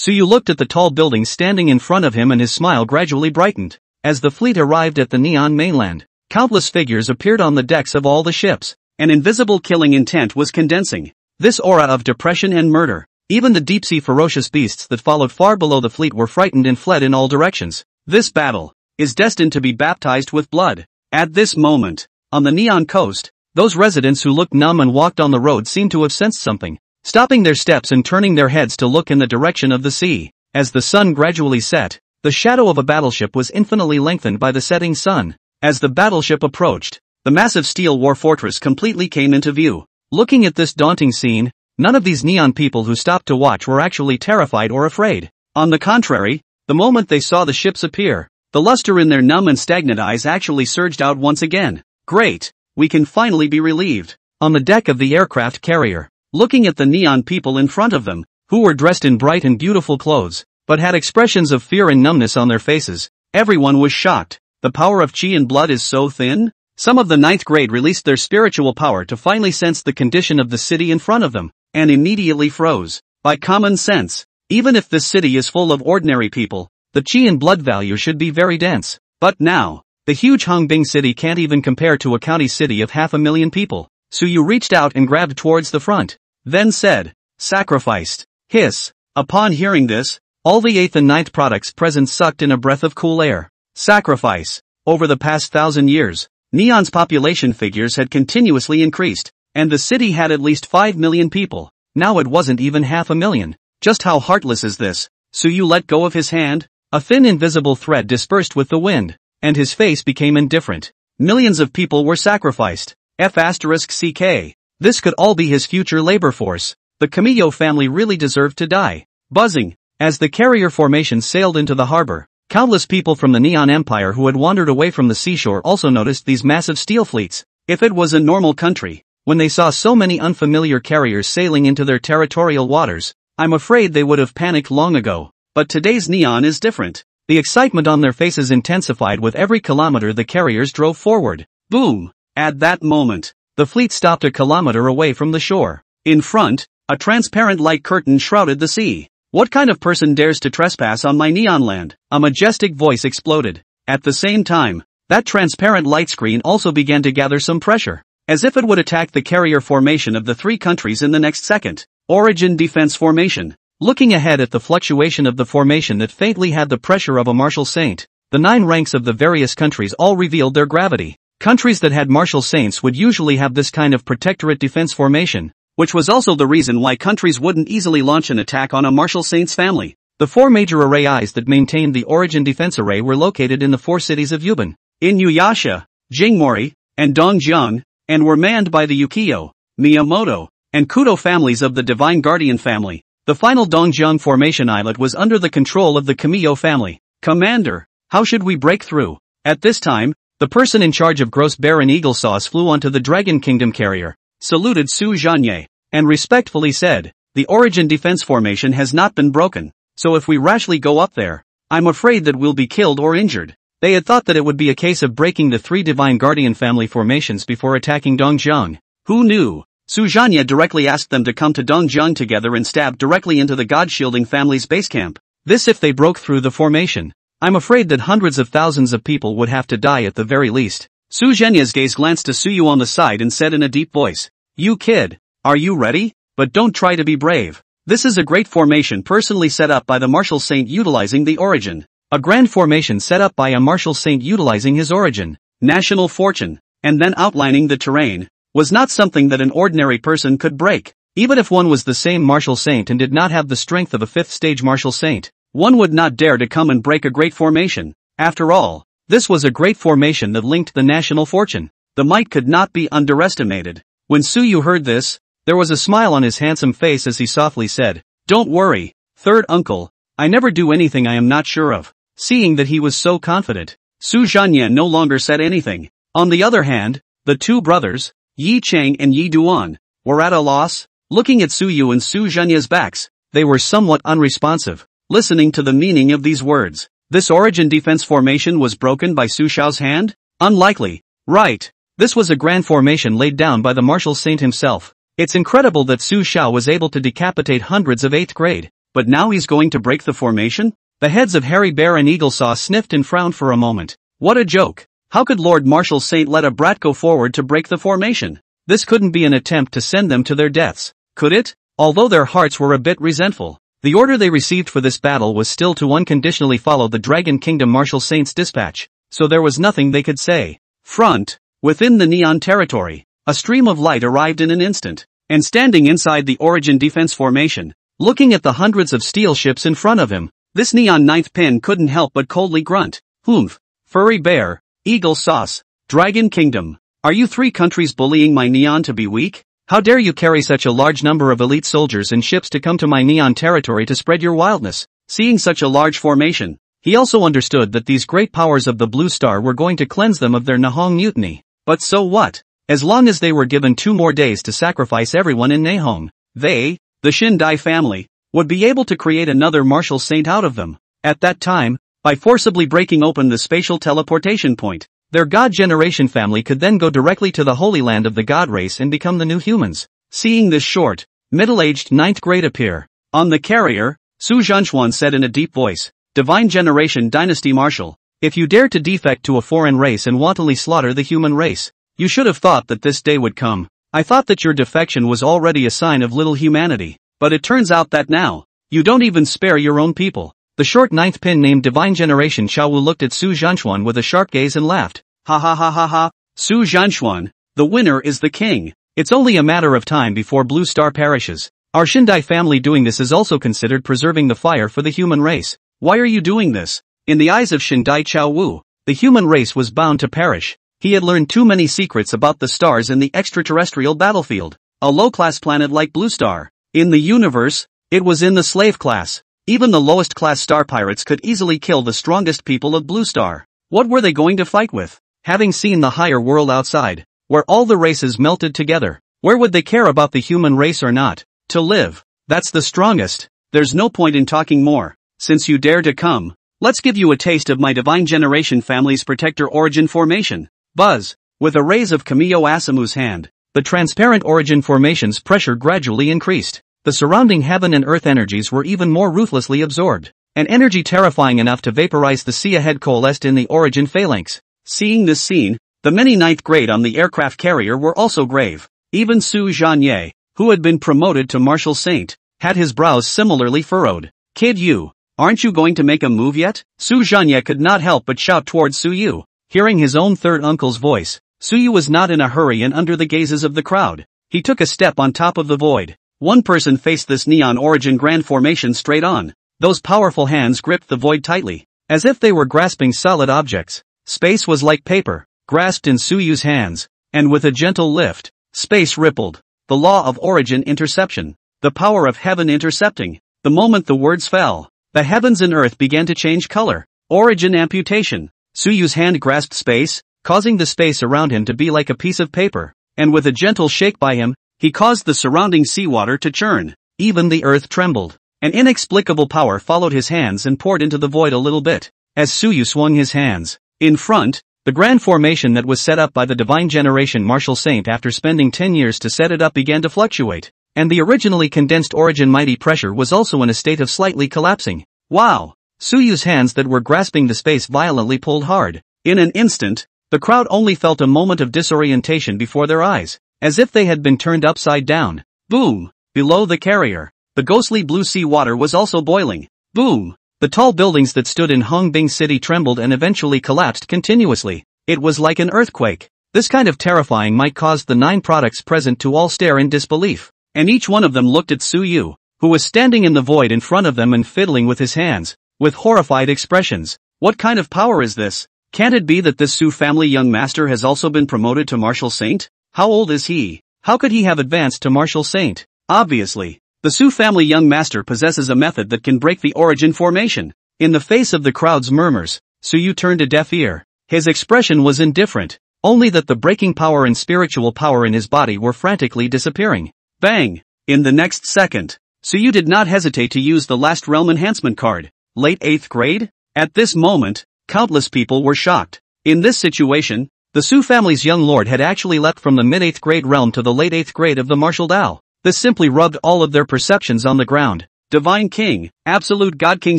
Su Yu looked at the tall buildings standing in front of him and his smile gradually brightened. As the fleet arrived at the Neon mainland, countless figures appeared on the decks of all the ships. An invisible killing intent was condensing this aura of depression and murder. Even the deep-sea ferocious beasts that followed far below the fleet were frightened and fled in all directions. This battle is destined to be baptized with blood. At this moment, on the Neon coast, those residents who looked numb and walked on the road seemed to have sensed something, stopping their steps and turning their heads to look in the direction of the sea. As the sun gradually set, the shadow of a battleship was infinitely lengthened by the setting sun. As the battleship approached, the massive steel war fortress completely came into view. Looking at this daunting scene, none of these Neon people who stopped to watch were actually terrified or afraid. On the contrary, the moment they saw the ships appear, the luster in their numb and stagnant eyes actually surged out once again. Great! We can finally be relieved. On the deck of the aircraft carrier, looking at the Neon people in front of them, who were dressed in bright and beautiful clothes, but had expressions of fear and numbness on their faces, everyone was shocked. The power of chi and blood is so thin? Some of the 9th grade released their spiritual power to finally sense the condition of the city in front of them, and immediately froze. By common sense, even if this city is full of ordinary people, the chi and blood value should be very dense. But now, the huge Hongbing city can't even compare to a county city of 500,000 people. Su Yu reached out and grabbed towards the front, then said, "Sacrificed." Hiss. Upon hearing this, all the 8th and 9th products present sucked in a breath of cool air. Sacrifice. Over the past 1,000 years, Neon's population figures had continuously increased, and the city had at least 5 million people. Now it wasn't even 500,000. Just how heartless is this? Su Yu let go of his hand. A thin invisible thread dispersed with the wind, and his face became indifferent. Millions of people were sacrificed. F***ck. This could all be his future labor force. The Camillo family really deserved to die. Buzzing. As the carrier formation sailed into the harbor, countless people from the Neon Empire who had wandered away from the seashore also noticed these massive steel fleets. If it was a normal country, when they saw so many unfamiliar carriers sailing into their territorial waters, I'm afraid they would have panicked long ago. But today's Neon is different. The excitement on their faces intensified with every kilometer the carriers drove forward. Boom! At that moment, the fleet stopped a kilometer away from the shore. In front, a transparent light curtain shrouded the sea. What kind of person dares to trespass on my Neon land? A majestic voice exploded. At the same time, that transparent light screen also began to gather some pressure, as if it would attack the carrier formation of the 3 countries in the next second. Origin Defense Formation. Looking ahead at the fluctuation of the formation that faintly had the pressure of a martial saint, the 9 ranks of the various countries all revealed their gravity. Countries that had martial saints would usually have this kind of protectorate defense formation, which was also the reason why countries wouldn't easily launch an attack on a martial saint's family. The 4 major array eyes that maintained the origin defense array were located in the 4 cities of Yuban, Inuyasha, Jingmori, and Dongjiang, and were manned by the Ukiyo, Miyamoto, and Kudo families of the Divine Guardian family. The final Dongjiang formation islet was under the control of the Camillo family. Commander, how should we break through? At this time, the person in charge of Gross Baron Eagle Sauce flew onto the Dragon Kingdom carrier, saluted Su Zhanye, and respectfully said, "The origin defense formation has not been broken, so if we rashly go up there, I'm afraid that we'll be killed or injured." They had thought that it would be a case of breaking the 3 Divine Guardian family formations before attacking Dongjiang. Who knew? Su Zhanye directly asked them to come to Dongjiang together and stab directly into the God-shielding family's base camp. This if they broke through the formation. I'm afraid that hundreds of thousands of people would have to die at the very least. Su Zhanye's gaze glanced to Su Yu on the side and said in a deep voice, "You kid, are you ready? But don't try to be brave. This is a great formation personally set up by the martial saint utilizing the origin. A grand formation set up by a martial saint utilizing his origin, national fortune, and then outlining the terrain, was not something that an ordinary person could break. Even if one was the same martial saint and did not have the strength of a 5th stage martial saint, one would not dare to come and break a great formation. After all, this was a great formation that linked the national fortune. The might could not be underestimated." When Su Yu heard this, there was a smile on his handsome face as he softly said, "Don't worry, third uncle, I never do anything I am not sure of." Seeing that he was so confident, Su Zhanye no longer said anything. On the other hand, the 2 brothers, Yi Cheng and Yi Duan, were at a loss. Looking at Su Yu and Su Zhanye's backs, they were somewhat unresponsive, listening to the meaning of these words. This origin defense formation was broken by Su Shao's hand? Unlikely. Right. This was a grand formation laid down by the martial saint himself. It's incredible that Su Shao was able to decapitate hundreds of 8th grade, but now he's going to break the formation? The heads of Hairy Bear and Eagle Saw sniffed and frowned for a moment. What a joke. How could Lord Marshal Saint let a brat go forward to break the formation? This couldn't be an attempt to send them to their deaths, could it? Although their hearts were a bit resentful, the order they received for this battle was still to unconditionally follow the Dragon Kingdom Marshal Saint's dispatch, so there was nothing they could say. Front. Within the Neon territory, a stream of light arrived in an instant, and standing inside the Origin defense formation, looking at the hundreds of steel ships in front of him, this Neon ninth pin couldn't help but coldly grunt. Humph. Furry Bear, Eagle Sauce, Dragon Kingdom. Are you three countries bullying my Neon to be weak? How dare you carry such a large number of elite soldiers and ships to come to my Neon territory to spread your wildness? Seeing such a large formation, he also understood that these great powers of the Blue Star were going to cleanse them of their Nihong mutiny. But so what? As long as they were given 2 more days to sacrifice everyone in Nihong, they, the Shindai family, would be able to create another Marshal Saint out of them. At that time, by forcibly breaking open the spatial teleportation point, their God Generation family could then go directly to the Holy Land of the God race and become the new humans. Seeing this short, middle-aged 9th grade appear on the carrier, Su Zhanshuan said in a deep voice, Divine Generation Dynasty Marshal, if you dare to defect to a foreign race and wantonly slaughter the human race, you should have thought that this day would come. I thought that your defection was already a sign of little humanity, but it turns out that now, you don't even spare your own people. The short 9th pin named Divine Generation Xiaowu looked at Su Zhanshuan with a sharp gaze and laughed. Ha ha ha ha ha. Su Zhanshuan, the winner is the king. It's only a matter of time before Blue Star perishes. Our Shindai family doing this is also considered preserving the fire for the human race. Why are you doing this? In the eyes of Shindai Qiaowu, the human race was bound to perish. He had learned too many secrets about the stars in the extraterrestrial battlefield. A low-class planet like Blue Star. In the universe, it was in the slave class. Even the lowest class star pirates could easily kill the strongest people of Blue Star. What were they going to fight with? Having seen the higher world outside, where all the races melted together, where would they care about the human race or not? To live. That's the strongest. There's no point in talking more. Since you dare to come, let's give you a taste of my Divine Generation family's Protector Origin formation. Buzz. With a raise of Kamiyo Asamu's hand, the transparent Origin formation's pressure gradually increased. The surrounding heaven and earth energies were even more ruthlessly absorbed. An energy terrifying enough to vaporize the sea ahead coalesced in the Origin phalanx. Seeing this scene, the many 9th grade on the aircraft carrier were also grave. Even Su Zhanye, who had been promoted to Marshal Saint, had his brows similarly furrowed. Kid you, aren't you going to make a move yet? Su Zhanye could not help but shout towards Su Yu. Hearing his own third uncle's voice, Su Yu was not in a hurry and under the gazes of the crowd. He took a step on top of the void. One person faced this Neon Origin Grand Formation straight on. Those powerful hands gripped the void tightly, as if they were grasping solid objects. Space was like paper, grasped in Su Yu's hands, and with a gentle lift, space rippled. The law of Origin interception. The power of heaven intercepting. The moment the words fell, the heavens and earth began to change color. Origin amputation. Su Yu's hand grasped space, causing the space around him to be like a piece of paper, and with a gentle shake by him, he caused the surrounding seawater to churn. Even the earth trembled. An inexplicable power followed his hands and poured into the void a little bit. As Su Yu swung his hands, in front, the grand formation that was set up by the Divine Generation Marshal Saint after spending 10 years to set it up began to fluctuate, and the originally condensed Origin mighty pressure was also in a state of slightly collapsing. Wow! Su Yu's hands that were grasping the space violently pulled hard. In an instant, the crowd only felt a moment of disorientation before their eyes, as if they had been turned upside down. Boom! Below the carrier, the ghostly blue sea water was also boiling. Boom! The tall buildings that stood in Hongbing City trembled and eventually collapsed continuously. It was like an earthquake. This kind of terrifying might cause the 9 products present to all stare in disbelief, and each one of them looked at Su Yu, who was standing in the void in front of them and fiddling with his hands, with horrified expressions. What kind of power is this? Can't it be that this Su family young master has also been promoted to Marshal Saint? How old is he? How could he have advanced to Marshal Saint? Obviously, the Su family young master possesses a method that can break the Origin formation. In the face of the crowd's murmurs, Su Yu turned a deaf ear. His expression was indifferent, only that the breaking power and spiritual power in his body were frantically disappearing. Bang! In the next second, Su Yu did not hesitate to use the last realm enhancement card. Late 8th grade? At this moment, countless people were shocked. In this situation, the Su family's young lord had actually leapt from the mid-8th grade realm to the late 8th grade of the martial Dao. This simply rubbed all of their perceptions on the ground. Divine King, Absolute God King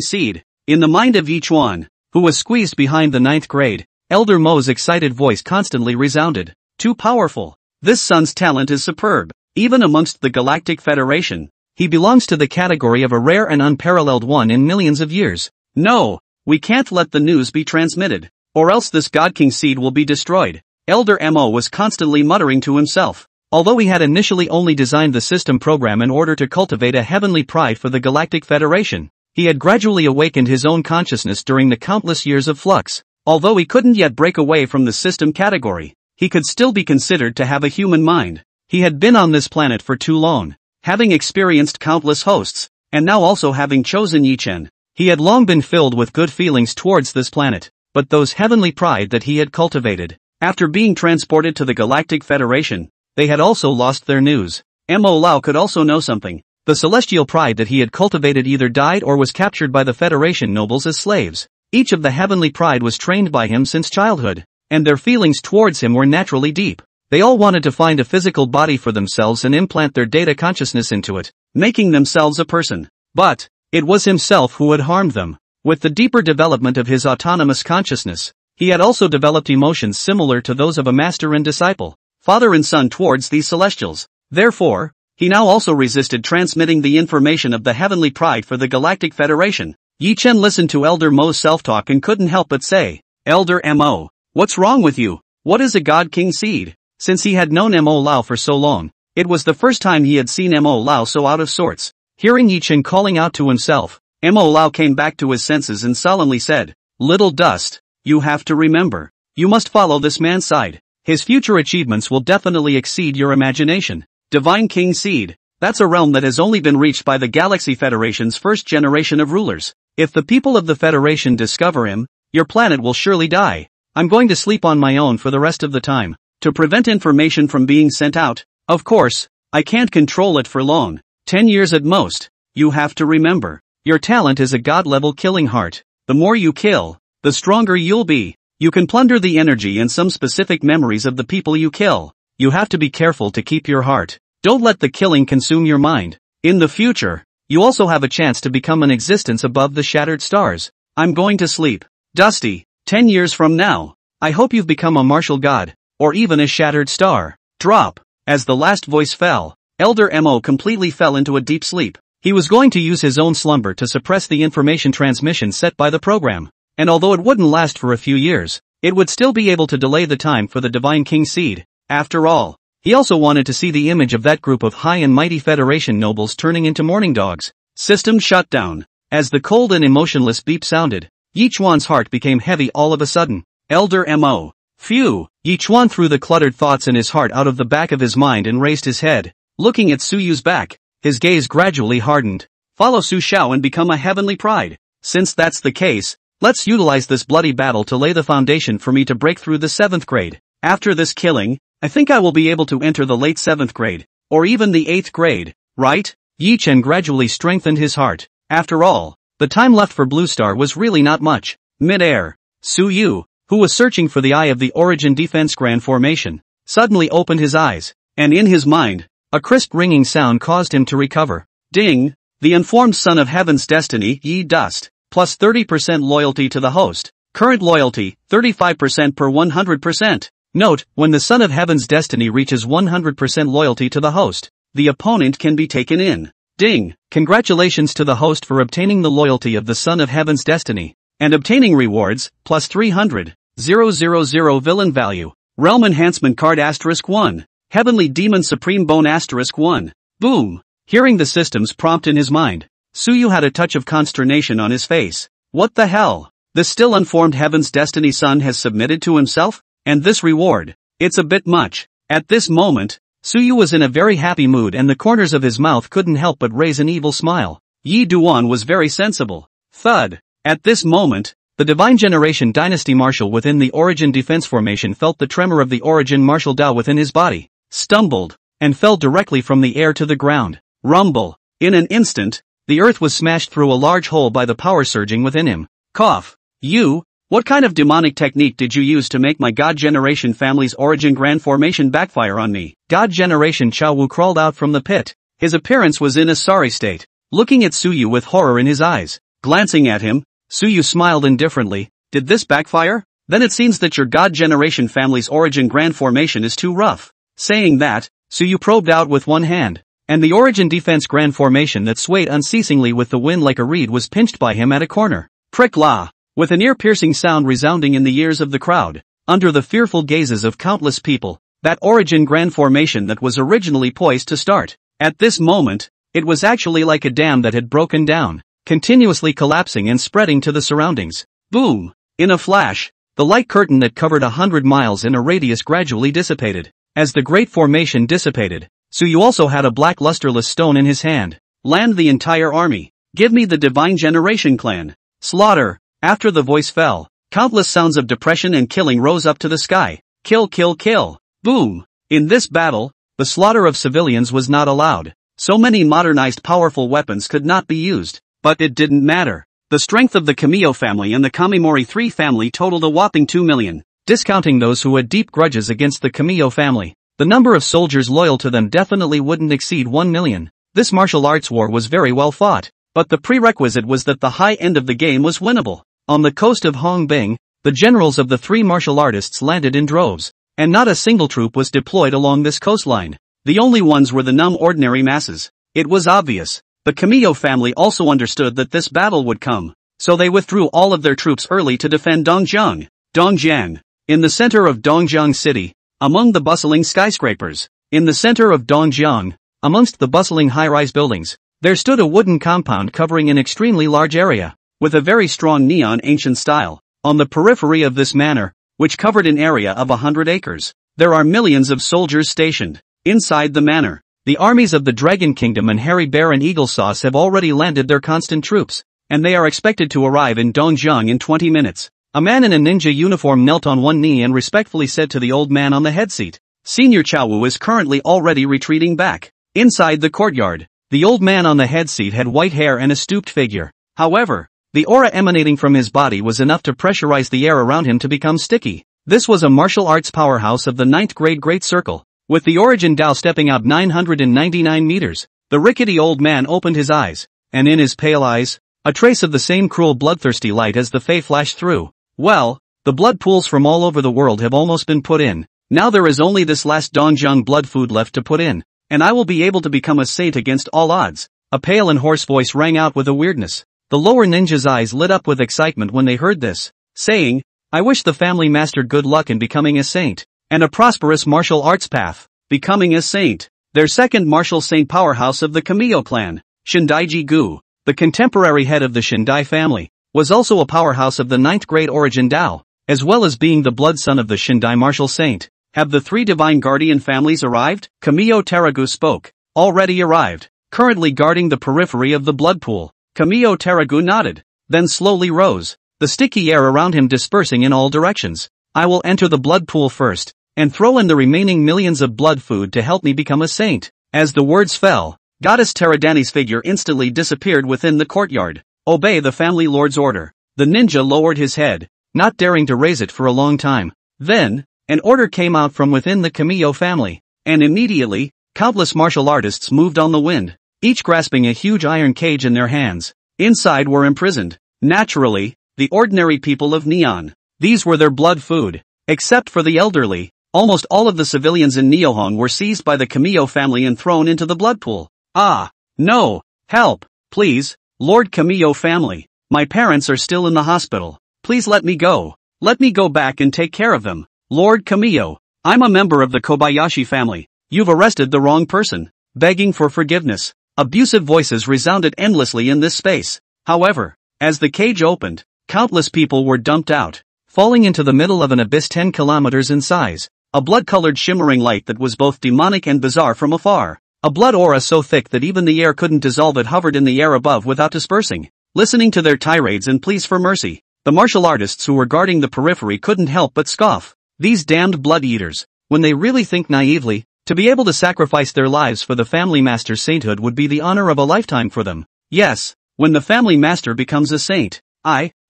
Seed. In the mind of Yi Chuan, who was squeezed behind the 9th grade, Elder Mo's excited voice constantly resounded. Too powerful. This son's talent is superb, even amongst the Galactic Federation. He belongs to the category of a rare and unparalleled one in millions of years. No, we can't let the news be transmitted, or else this God King seed will be destroyed. Elder Mo was constantly muttering to himself. Although he had initially only designed the system program in order to cultivate a heavenly pride for the Galactic Federation, he had gradually awakened his own consciousness during the countless years of flux. Although he couldn't yet break away from the system category, he could still be considered to have a human mind. He had been on this planet for too long, having experienced countless hosts, and now also having chosen Yichen. He had long been filled with good feelings towards this planet, but those heavenly pride that he had cultivated, after being transported to the Galactic Federation, they had also lost their news. Mo Lao could also know something. The celestial pride that he had cultivated either died or was captured by the Federation nobles as slaves. Each of the heavenly pride was trained by him since childhood, and their feelings towards him were naturally deep. They all wanted to find a physical body for themselves and implant their data consciousness into it, making themselves a person. But it was himself who had harmed them. With the deeper development of his autonomous consciousness, he had also developed emotions similar to those of a master and disciple, father and son towards these celestials. Therefore, he now also resisted transmitting the information of the heavenly pride for the Galactic Federation. Yi Chen listened to Elder Mo's self-talk and couldn't help but say, Elder Mo, what's wrong with you? What is a God King seed? Since he had known Mo Lao for so long, it was the first time he had seen Mo Lao so out of sorts. Hearing Yi Chen calling out to himself, Mo Lao came back to his senses and solemnly said, Little Dust, you have to remember, you must follow this man's side. His future achievements will definitely exceed your imagination. Divine King Seed, that's a realm that has only been reached by the Galaxy Federation's first generation of rulers. If the people of the Federation discover him, your planet will surely die. I'm going to sleep on my own for the rest of the time, to prevent information from being sent out. Of course, I can't control it for long. 10 years at most. You have to remember, your talent is a god-level killing heart. The more you kill, the stronger you'll be. You can plunder the energy and some specific memories of the people you kill. You have to be careful to keep your heart. Don't let the killing consume your mind. In the future, you also have a chance to become an existence above the shattered stars. I'm going to sleep. Dusty, 10 years from now, I hope you've become a martial god, or even a shattered star. Drop. As the last voice fell, Elder Mo completely fell into a deep sleep. He was going to use his own slumber to suppress the information transmission set by the program. And although it wouldn't last for a few years, it would still be able to delay the time for the Divine King Seed. After all, he also wanted to see the image of that group of high and mighty Federation nobles turning into mourning dogs. System shut down. As the cold and emotionless beep sounded, Yi Chuan's heart became heavy all of a sudden. Elder Mo. Phew. Yi Chuan threw the cluttered thoughts in his heart out of the back of his mind and raised his head. Looking at Su Yu's back, his gaze gradually hardened. Follow Su Xiao and become a heavenly pride. Since that's the case, let's utilize this bloody battle to lay the foundation for me to break through the 7th grade. After this killing, I think I will be able to enter the late 7th grade, or even the 8th grade, right? Yi Chen gradually strengthened his heart. After all, the time left for Blue Star was really not much. Mid-air, Su Yu, who was searching for the eye of the Origin Defense Grand Formation, suddenly opened his eyes, and in his mind, a crisp ringing sound caused him to recover. Ding! The informed son of heaven's destiny, Yi Dust, plus 30% loyalty to the host. Current loyalty, 35% per 100%. Note, when the son of heaven's destiny reaches 100% loyalty to the host, the opponent can be taken in. Ding! Congratulations to the host for obtaining the loyalty of the son of heaven's destiny, and obtaining rewards, plus 300. 000 villain value. Realm enhancement card *1. Heavenly demon supreme bone *1. Boom! Hearing the system's prompt in his mind, Su Yu had a touch of consternation on his face. What the hell? The still unformed heaven's destiny son has submitted to himself? And this reward? It's a bit much. At this moment, Su Yu was in a very happy mood and the corners of his mouth couldn't help but raise an evil smile. Yi Duan was very sensible. Thud. At this moment, the Divine Generation Dynasty Marshal within the Origin Defense Formation felt the tremor of the Origin Martial Dao within his body, stumbled, and fell directly from the air to the ground. Rumble. In an instant, the earth was smashed through a large hole by the power surging within him. Cough. You? What kind of demonic technique did you use to make my God Generation family's Origin Grand Formation backfire on me? God Generation Chao Wu crawled out from the pit. His appearance was in a sorry state. looking at Suyu with horror in his eyes. Glancing at him, Suyu smiled indifferently. Did this backfire? Then it seems that your God Generation family's origin grand formation is too rough. Saying that, Suyu probed out with one hand, and the origin defense grand formation that swayed unceasingly with the wind like a reed was pinched by him at a corner. Prick la! With an ear-piercing sound resounding in the ears of the crowd, under the fearful gazes of countless people, that origin grand formation that was originally poised to start. At this moment, it was actually like a dam that had broken down, continuously collapsing and spreading to the surroundings. Boom! In a flash, the light curtain that covered 100 miles in a radius gradually dissipated. As the great formation dissipated, Suyu also had a black lusterless stone in his hand. Land the entire army. Give me the Divine Generation clan. Slaughter. After the voice fell, countless sounds of depression and killing rose up to the sky. Kill, kill, kill. Boom! In this battle, the slaughter of civilians was not allowed. So many modernized powerful weapons could not be used. But it didn't matter. The strength of the Kamiyo family and the Kamimori 3 family totaled a whopping 2 million. Discounting those who had deep grudges against the Kamiyo family, the number of soldiers loyal to them definitely wouldn't exceed 1 million. This martial arts war was very well fought. But the prerequisite was that the high end of the game was winnable. On the coast of Hongbing, the generals of the 3 martial artists landed in droves, and not a single troop was deployed along this coastline. The only ones were the numb ordinary masses. It was obvious. The Kamiyo family also understood that this battle would come, so they withdrew all of their troops early to defend Dongjiang. Dongjiang. In the center of Dongjiang City, among the bustling skyscrapers, in the center of Dongjiang, amongst the bustling high-rise buildings, there stood a wooden compound covering an extremely large area, with a very strong neon ancient style. On the periphery of this manor, which covered an area of 100 acres, there are millions of soldiers stationed. Inside the manor, the armies of the Dragon Kingdom and Hairy Bear and Eagle Sauce have already landed their constant troops, and they are expected to arrive in Dongjiang in 20 minutes. A man in a ninja uniform knelt on one knee and respectfully said to the old man on the head seat, Senior Chaowu is currently already retreating back. Inside the courtyard, the old man on the head seat had white hair and a stooped figure. However, the aura emanating from his body was enough to pressurize the air around him to become sticky. This was a martial arts powerhouse of the 9th grade Great Circle, with the origin Dao stepping out 999 meters. The rickety old man opened his eyes, and in his pale eyes, a trace of the same cruel bloodthirsty light as the Fae flashed through. Well, the blood pools from all over the world have almost been put in. Now there is only this last Dongjiang blood food left to put in, and I will be able to become a saint against all odds. A pale and hoarse voice rang out with a weirdness. The lower ninja's eyes lit up with excitement when they heard this, saying, I wish the family master good luck in becoming a saint, and a prosperous martial arts path. Becoming a saint. Their second martial saint powerhouse of the Kamiyo clan, Shindaiji Gu, the contemporary head of the Shindai family, was also a powerhouse of the 9th grade origin Dao, as well as being the blood son of the Shindai martial saint. Have the 3 divine guardian families arrived? Kamiyo Teragu spoke. Already arrived. Currently guarding the periphery of the blood pool. Kamiyo Teragu nodded, then slowly rose, the sticky air around him dispersing in all directions. I will enter the blood pool first, and throw in the remaining millions of blood food to help me become a saint. As the words fell, Goddess Teradani's figure instantly disappeared within the courtyard. Obey the family lord's order. The ninja lowered his head, not daring to raise it for a long time. Then, an order came out from within the Kamiyo family, and immediately, countless martial artists moved on the wind, each grasping a huge iron cage in their hands. Inside were imprisoned, naturally, the ordinary people of Neon. These were their blood food. Except for the elderly, almost all of the civilians in Neohong were seized by the Kamiyo family and thrown into the blood pool. Ah, no, help, please, Lord Kamiyo family. My parents are still in the hospital. Please let me go. Let me go back and take care of them. Lord Kamiyo, I'm a member of the Kobayashi family. You've arrested the wrong person. Begging for forgiveness. Abusive voices resounded endlessly in this space. However, as the cage opened, countless people were dumped out, falling into the middle of an abyss 10 kilometers in size. A blood-colored shimmering light that was both demonic and bizarre from afar. A blood aura so thick that even the air couldn't dissolve it hovered in the air above without dispersing. Listening to their tirades and pleas for mercy, the martial artists who were guarding the periphery couldn't help but scoff. These damned blood-eaters, when they really think naively, to be able to sacrifice their lives for the family master's sainthood would be the honor of a lifetime for them. Yes, when the family master becomes a saint,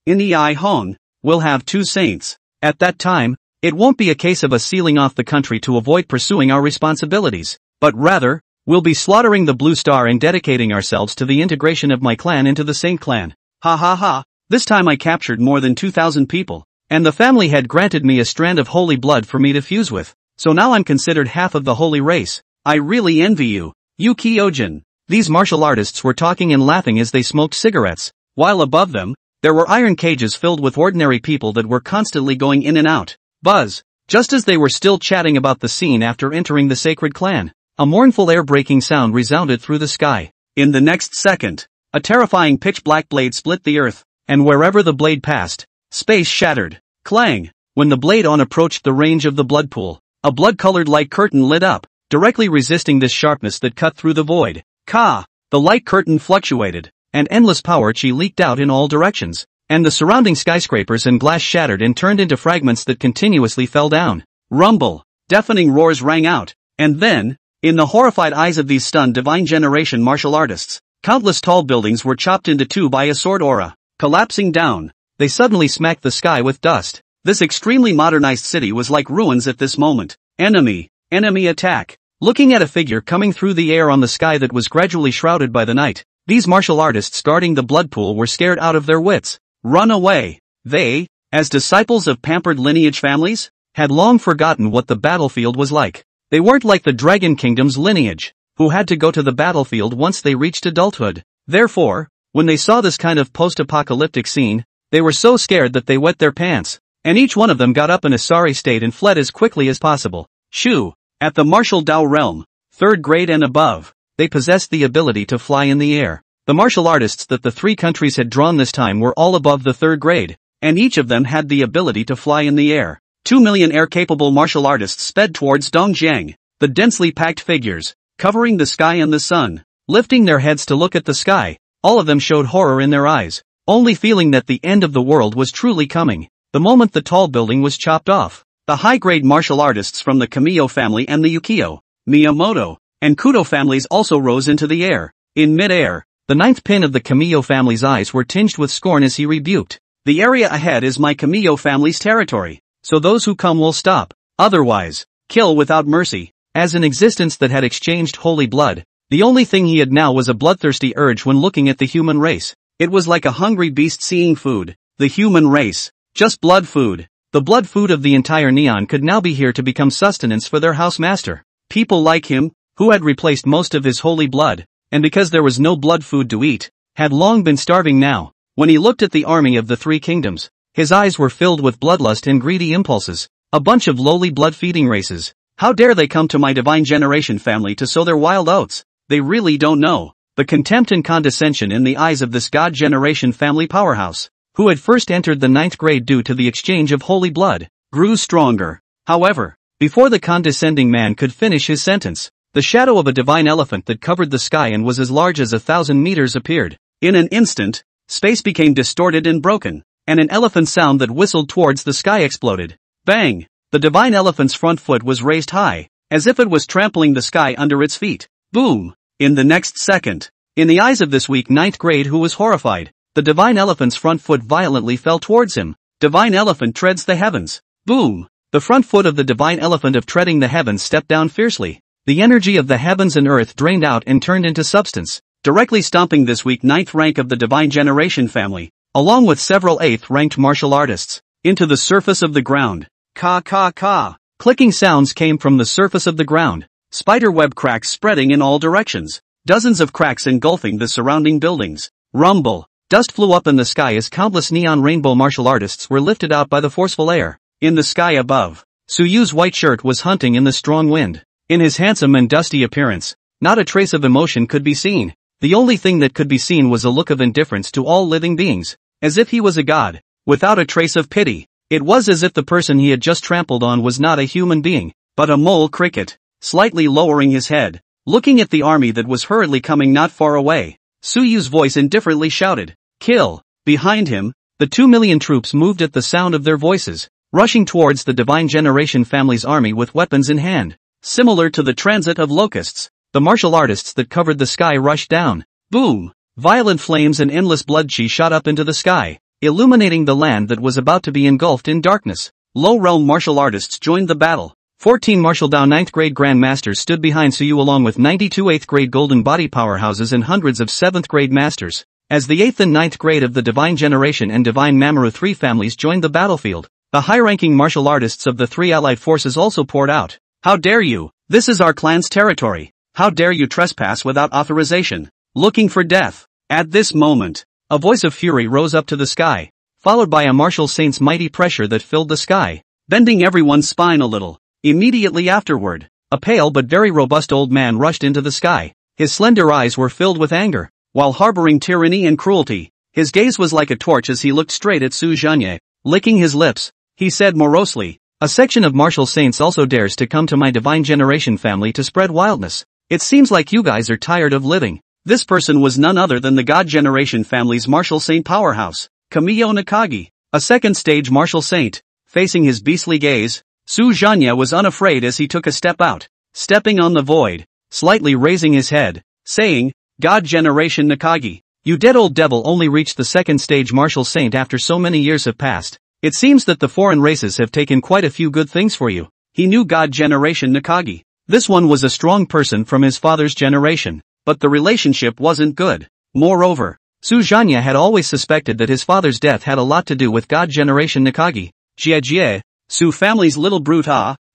in the Hong, will have 2 saints. At that time, it won't be a case of us sealing off the country to avoid pursuing our responsibilities, but rather, We'll be slaughtering the Blue Star and dedicating ourselves to the integration of my clan into the Saint clan. Ha ha ha, this time I captured more than 2,000 people, and the family had granted me a strand of holy blood for me to fuse with, so now I'm considered half of the holy race. I really envy you, Yu Kyojin. These martial artists were talking and laughing as they smoked cigarettes, while above them, there were iron cages filled with ordinary people that were constantly going in and out. Buzz. Just as they were still chatting about the scene after entering the sacred clan, a mournful air-breaking sound resounded through the sky. In the next second, a terrifying pitch-black blade split the earth, and wherever the blade passed, space shattered. Clang! When the blade approached the range of the blood pool, a blood-colored light curtain lit up, directly resisting this sharpness that cut through the void. Ka! The light curtain fluctuated, and endless power chi leaked out in all directions, and the surrounding skyscrapers and glass shattered and turned into fragments that continuously fell down. Rumble! Deafening roars rang out, and then, in the horrified eyes of these stunned divine generation martial artists, countless tall buildings were chopped into two by a sword aura. Collapsing down, they suddenly smacked the sky with dust. This extremely modernized city was like ruins at this moment. Enemy attack. Looking at a figure coming through the air on the sky that was gradually shrouded by the night, these martial artists guarding the blood pool were scared out of their wits. Run away. They, as disciples of pampered lineage families, had long forgotten what the battlefield was like. They weren't like the Dragon Kingdom's lineage, who had to go to the battlefield once they reached adulthood. Therefore, when they saw this kind of post-apocalyptic scene, they were so scared that they wet their pants, and each one of them got up in a sorry state and fled as quickly as possible. Shu, at the martial Dao realm, 3rd grade and above, they possessed the ability to fly in the air. The martial artists that the three countries had drawn this time were all above the 3rd grade, and each of them had the ability to fly in the air. 2 million air-capable martial artists sped towards Dongjiang, the densely packed figures, covering the sky and the sun, lifting their heads to look at the sky. All of them showed horror in their eyes, only feeling that the end of the world was truly coming. The moment the tall building was chopped off, the high-grade martial artists from the Kamiyo family and the Yukio, Miyamoto, and Kudo families also rose into the air. In mid-air, the 9th pin of the Kamiyo family's eyes were tinged with scorn as he rebuked. The area ahead is my Kamiyo family's territory, so those who come will stop. Otherwise, kill without mercy. As an existence that had exchanged holy blood, the only thing he had now was a bloodthirsty urge when looking at the human race. It was like a hungry beast seeing food. The human race. Just blood food. The blood food of the entire Neon could now be here to become sustenance for their housemaster. People like him, who had replaced most of his holy blood, and because there was no blood food to eat, had long been starving now. When he looked at the army of the three kingdoms, his eyes were filled with bloodlust and greedy impulses. A bunch of lowly blood-feeding races. How dare they come to my divine generation family to sow their wild oats? They really don't know. The contempt and condescension in the eyes of this god generation family powerhouse, who had first entered the 9th grade due to the exchange of holy blood, grew stronger. However, before the condescending man could finish his sentence, the shadow of a divine elephant that covered the sky and was as large as 1,000 meters appeared. In an instant, space became distorted and broken, and an elephant sound that whistled towards the sky exploded. Bang! The divine elephant's front foot was raised high, as if it was trampling the sky under its feet. Boom! In the next second, in the eyes of this weak 9th grade who was horrified, the divine elephant's front foot violently fell towards him. Divine elephant treads the heavens. Boom! The front foot of the divine elephant of treading the heavens stepped down fiercely. The energy of the heavens and earth drained out and turned into substance, directly stomping this weak 9th rank of the divine generation family, along with several 8th ranked martial artists, into the surface of the ground. Ka ka ka. Clicking sounds came from the surface of the ground, spiderweb cracks spreading in all directions, dozens of cracks engulfing the surrounding buildings. Rumble. Dust flew up in the sky as countless neon rainbow martial artists were lifted out by the forceful air. In the sky above, Suyu's white shirt was hunting in the strong wind. In his handsome and dusty appearance, not a trace of emotion could be seen. The only thing that could be seen was a look of indifference to all living beings, as if he was a god, without a trace of pity. It was as if the person he had just trampled on was not a human being, but a mole cricket. Slightly lowering his head, looking at the army that was hurriedly coming not far away, Suyu's voice indifferently shouted, "Kill!" Behind him, the 2 million troops moved at the sound of their voices, rushing towards the Divine Generation family's army with weapons in hand. Similar to the transit of locusts, the martial artists that covered the sky rushed down. Boom! Violent flames and endless blood chi shot up into the sky, illuminating the land that was about to be engulfed in darkness. Low-realm martial artists joined the battle, 14 Martial Dao 9th grade Grandmasters stood behind Suyu along with 92 8th grade Golden Body powerhouses and hundreds of 7th grade masters. As the 8th and 9th grade of the Divine Generation and Divine Mamoru 3 families joined the battlefield, the high-ranking martial artists of the three allied forces also poured out. How dare you! This is our clan's territory. How dare you trespass without authorization? Looking for death. At this moment, a voice of fury rose up to the sky, followed by a martial saint's mighty pressure that filled the sky, bending everyone's spine a little. Immediately afterward, a pale but very robust old man rushed into the sky. His slender eyes were filled with anger, while harboring tyranny and cruelty. His gaze was like a torch as he looked straight at Su Zhanye. Licking his lips, he said morosely, "A section of martial saints also dares to come to my Divine Generation family to spread wildness. It seems like you guys are tired of living." This person was none other than the God Generation family's martial saint powerhouse, Kamiyo Nakagi, a second-stage martial saint. Facing his beastly gaze, Su Zhanya was unafraid as he took a step out, stepping on the void, slightly raising his head, saying, "God Generation Nakagi, you dead old devil only reached the second-stage martial saint after so many years have passed. It seems that the foreign races have taken quite a few good things for you." He knew God Generation Nakagi. This one was a strong person from his father's generation, but the relationship wasn't good. Moreover, Su Zhanya had always suspected that his father's death had a lot to do with God Generation Nakagi. Jie, Su family's little brute,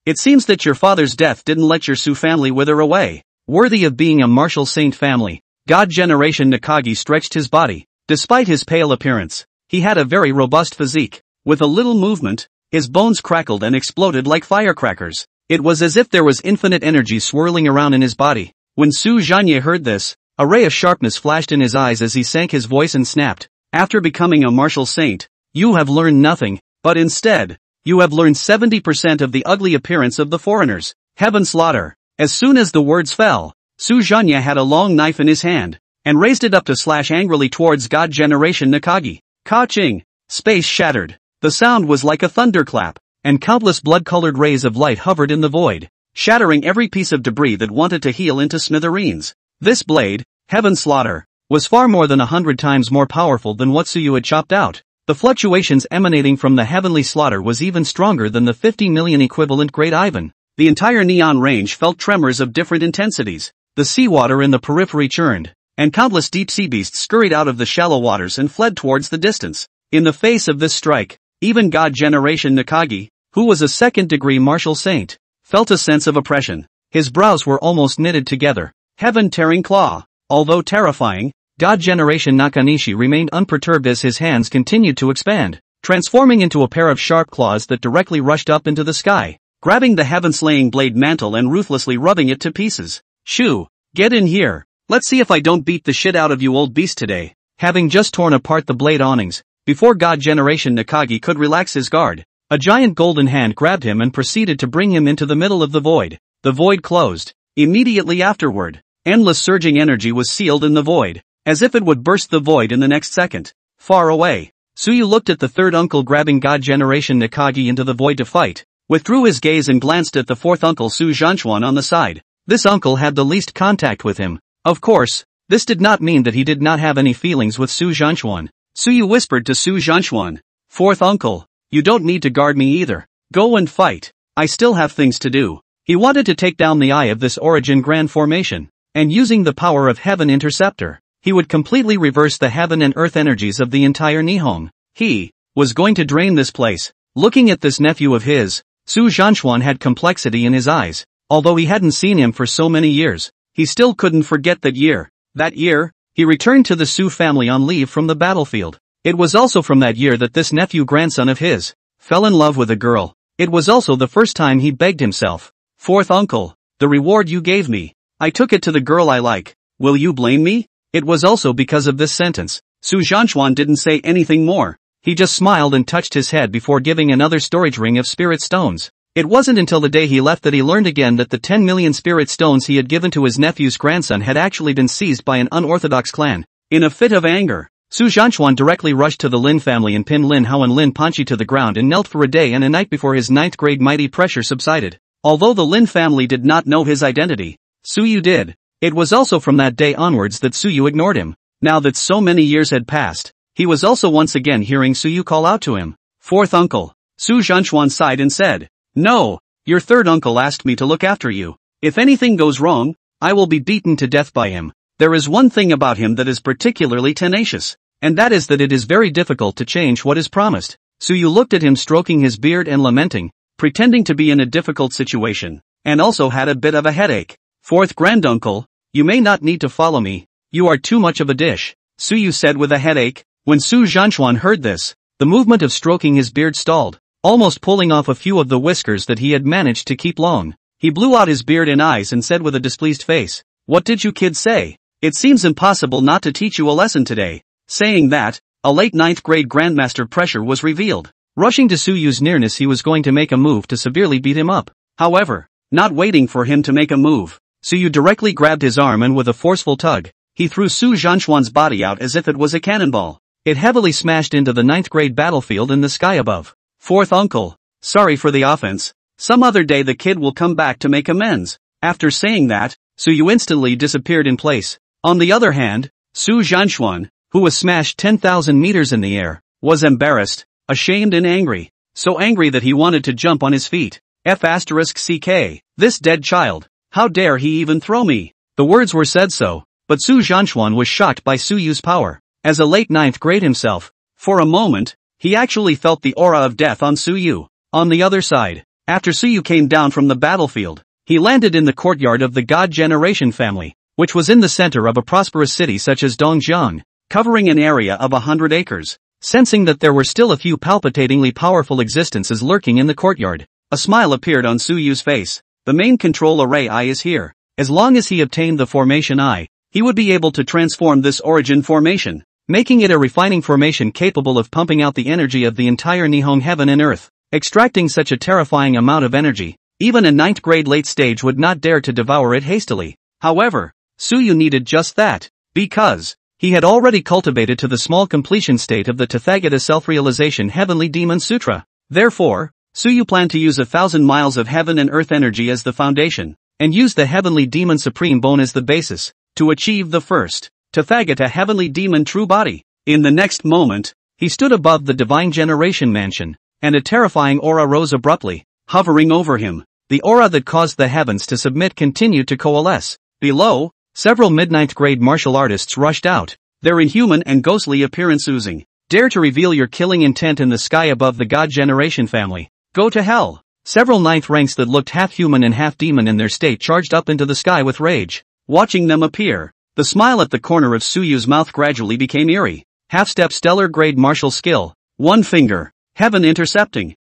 it seems that your father's death didn't let your Su family wither away. Worthy of being a martial saint family, God Generation Nakagi stretched his body. Despite his pale appearance, he had a very robust physique. With a little movement, his bones crackled and exploded like firecrackers. It was as if there was infinite energy swirling around in his body. When Su Zhanye heard this, a ray of sharpness flashed in his eyes as he sank his voice and snapped, "After becoming a martial saint, you have learned nothing, but instead, you have learned 70% of the ugly appearance of the foreigners. Heaven slaughter." As soon as the words fell, Su Zhanya had a long knife in his hand, and raised it up to slash angrily towards God Generation Nakagi. Ka-ching! Space shattered. The sound was like a thunderclap, and countless blood-colored rays of light hovered in the void, shattering every piece of debris that wanted to heal into smithereens. This blade, Heaven Slaughter, was far more than 100 times more powerful than what Suyu had chopped out. The fluctuations emanating from the heavenly slaughter was even stronger than the 50 million equivalent Great Ivan. The entire neon range felt tremors of different intensities. The seawater in the periphery churned, and countless deep-sea beasts scurried out of the shallow waters and fled towards the distance. In the face of this strike, even God Generation Nakagi, who was a second-degree martial saint, felt a sense of oppression. His brows were almost knitted together. Heaven-tearing claw. Although terrifying, God Generation Nakanishi remained unperturbed as his hands continued to expand, transforming into a pair of sharp claws that directly rushed up into the sky, grabbing the heaven-slaying blade mantle and ruthlessly rubbing it to pieces. "Shoo! Get in here! Let's see if I don't beat the shit out of you old beast today." Having just torn apart the blade awnings, before God Generation Nakagi could relax his guard, a giant golden hand grabbed him and proceeded to bring him into the middle of the void. The void closed. Immediately afterward, endless surging energy was sealed in the void, as if it would burst the void in the next second. Far away, Suyu looked at the third uncle grabbing God Generation Nakagi into the void to fight, withdrew his gaze and glanced at the fourth uncle Su Zhanshuan on the side. This uncle had the least contact with him. Of course, this did not mean that he did not have any feelings with Su Zhanshuan. Suyu whispered to Su Zhanshuan, "Fourth uncle, you don't need to guard me either. Go and fight. I still have things to do." He wanted to take down the eye of this Origin Grand Formation, and using the power of Heaven Interceptor, he would completely reverse the heaven and earth energies of the entire Nihon. He was going to drain this place. Looking at this nephew of his, Su Zhanshuan had complexity in his eyes. Although he hadn't seen him for so many years, he still couldn't forget that year. That year, he returned to the Su family on leave from the battlefield. It was also from that year that this nephew-grandson of his fell in love with a girl. It was also the first time he begged himself, "Fourth uncle, the reward you gave me, I took it to the girl I like. Will you blame me?" It was also because of this sentence. Su Zhanshuan didn't say anything more. He just smiled and touched his head before giving another storage ring of spirit stones. It wasn't until the day he left that he learned again that the 10 million spirit stones he had given to his nephew's grandson had actually been seized by an unorthodox clan. In a fit of anger, Su Zhanshuan directly rushed to the Lin family and pinned Lin Hao and Lin Panchi to the ground and knelt for a day and a night before his 9th grade mighty pressure subsided. Although the Lin family did not know his identity, Suyu did. It was also from that day onwards that Suyu ignored him. Now that so many years had passed, he was also once again hearing Suyu call out to him, "Fourth uncle." Su Zhanshuan sighed and said, "No, Your third uncle asked me to look after you. If anything goes wrong, I will be beaten to death by him. There is one thing about him that is particularly tenacious, and that is that it is very difficult to change what is promised. Suyu looked at him stroking his beard and lamenting, pretending to be in a difficult situation, and also had a bit of a headache. Fourth granduncle, you may not need to follow me. You are too much of a dish, Suyu said with a headache. When Su Zhanshuan heard this, the movement of stroking his beard stalled, almost pulling off a few of the whiskers that he had managed to keep long. He blew out his beard and eyes and said with a displeased face, "What did you kids say? It seems impossible not to teach you a lesson today." Saying that, a late 9th grade grandmaster pressure was revealed. Rushing to Suyu's nearness, he was going to make a move to severely beat him up. However, not waiting for him to make a move, Suyu directly grabbed his arm and with a forceful tug, he threw Su Zhanshuan's body out as if it was a cannonball. It heavily smashed into the 9th grade battlefield in the sky above. Fourth uncle, sorry for the offense. Some other day the kid will come back to make amends. After saying that, Suyu instantly disappeared in place. On the other hand, Su Zhanshuan, who was smashed 10,000 meters in the air, was embarrassed, ashamed and angry. So angry that he wanted to jump on his feet. F***ck, this dead child, how dare he even throw me? The words were said so, but Su Zhanshuan was shocked by Suyu's power. As a late 9th grade himself, for a moment, he actually felt the aura of death on Suyu. On the other side, after Suyu came down from the battlefield, he landed in the courtyard of the God Generation family, which was in the center of a prosperous city such as Dongjiang, covering an area of 100 acres. Sensing that there were still a few palpitatingly powerful existences lurking in the courtyard, a smile appeared on Suyu's face. The main control array eye is here. As long as he obtained the formation eye, he would be able to transform this origin formation, making it a refining formation capable of pumping out the energy of the entire Nihon heaven and earth. Extracting such a terrifying amount of energy, even a 9th grade late stage would not dare to devour it hastily. However, Suyu needed just that, because he had already cultivated to the small completion state of the Tathagata Self-Realization Heavenly Demon Sutra. Therefore, Suyu planned to use 1,000 miles of heaven and earth energy as the foundation, and use the Heavenly Demon Supreme Bone as the basis, to achieve the first Tathagata Heavenly Demon True Body. In the next moment, he stood above the Divine Generation Mansion, and a terrifying aura rose abruptly, hovering over him. The aura that caused the heavens to submit continued to coalesce. Below, several mid-9th grade martial artists rushed out, their inhuman and ghostly appearance oozing. Dare to reveal your killing intent in the sky above the God Generation family. Go to hell. Several 9th ranks that looked half human and half demon in their state charged up into the sky with rage. Watching them appear, the smile at the corner of Suyu's mouth gradually became eerie. Half-step stellar grade martial skill. One finger. Heaven intercepting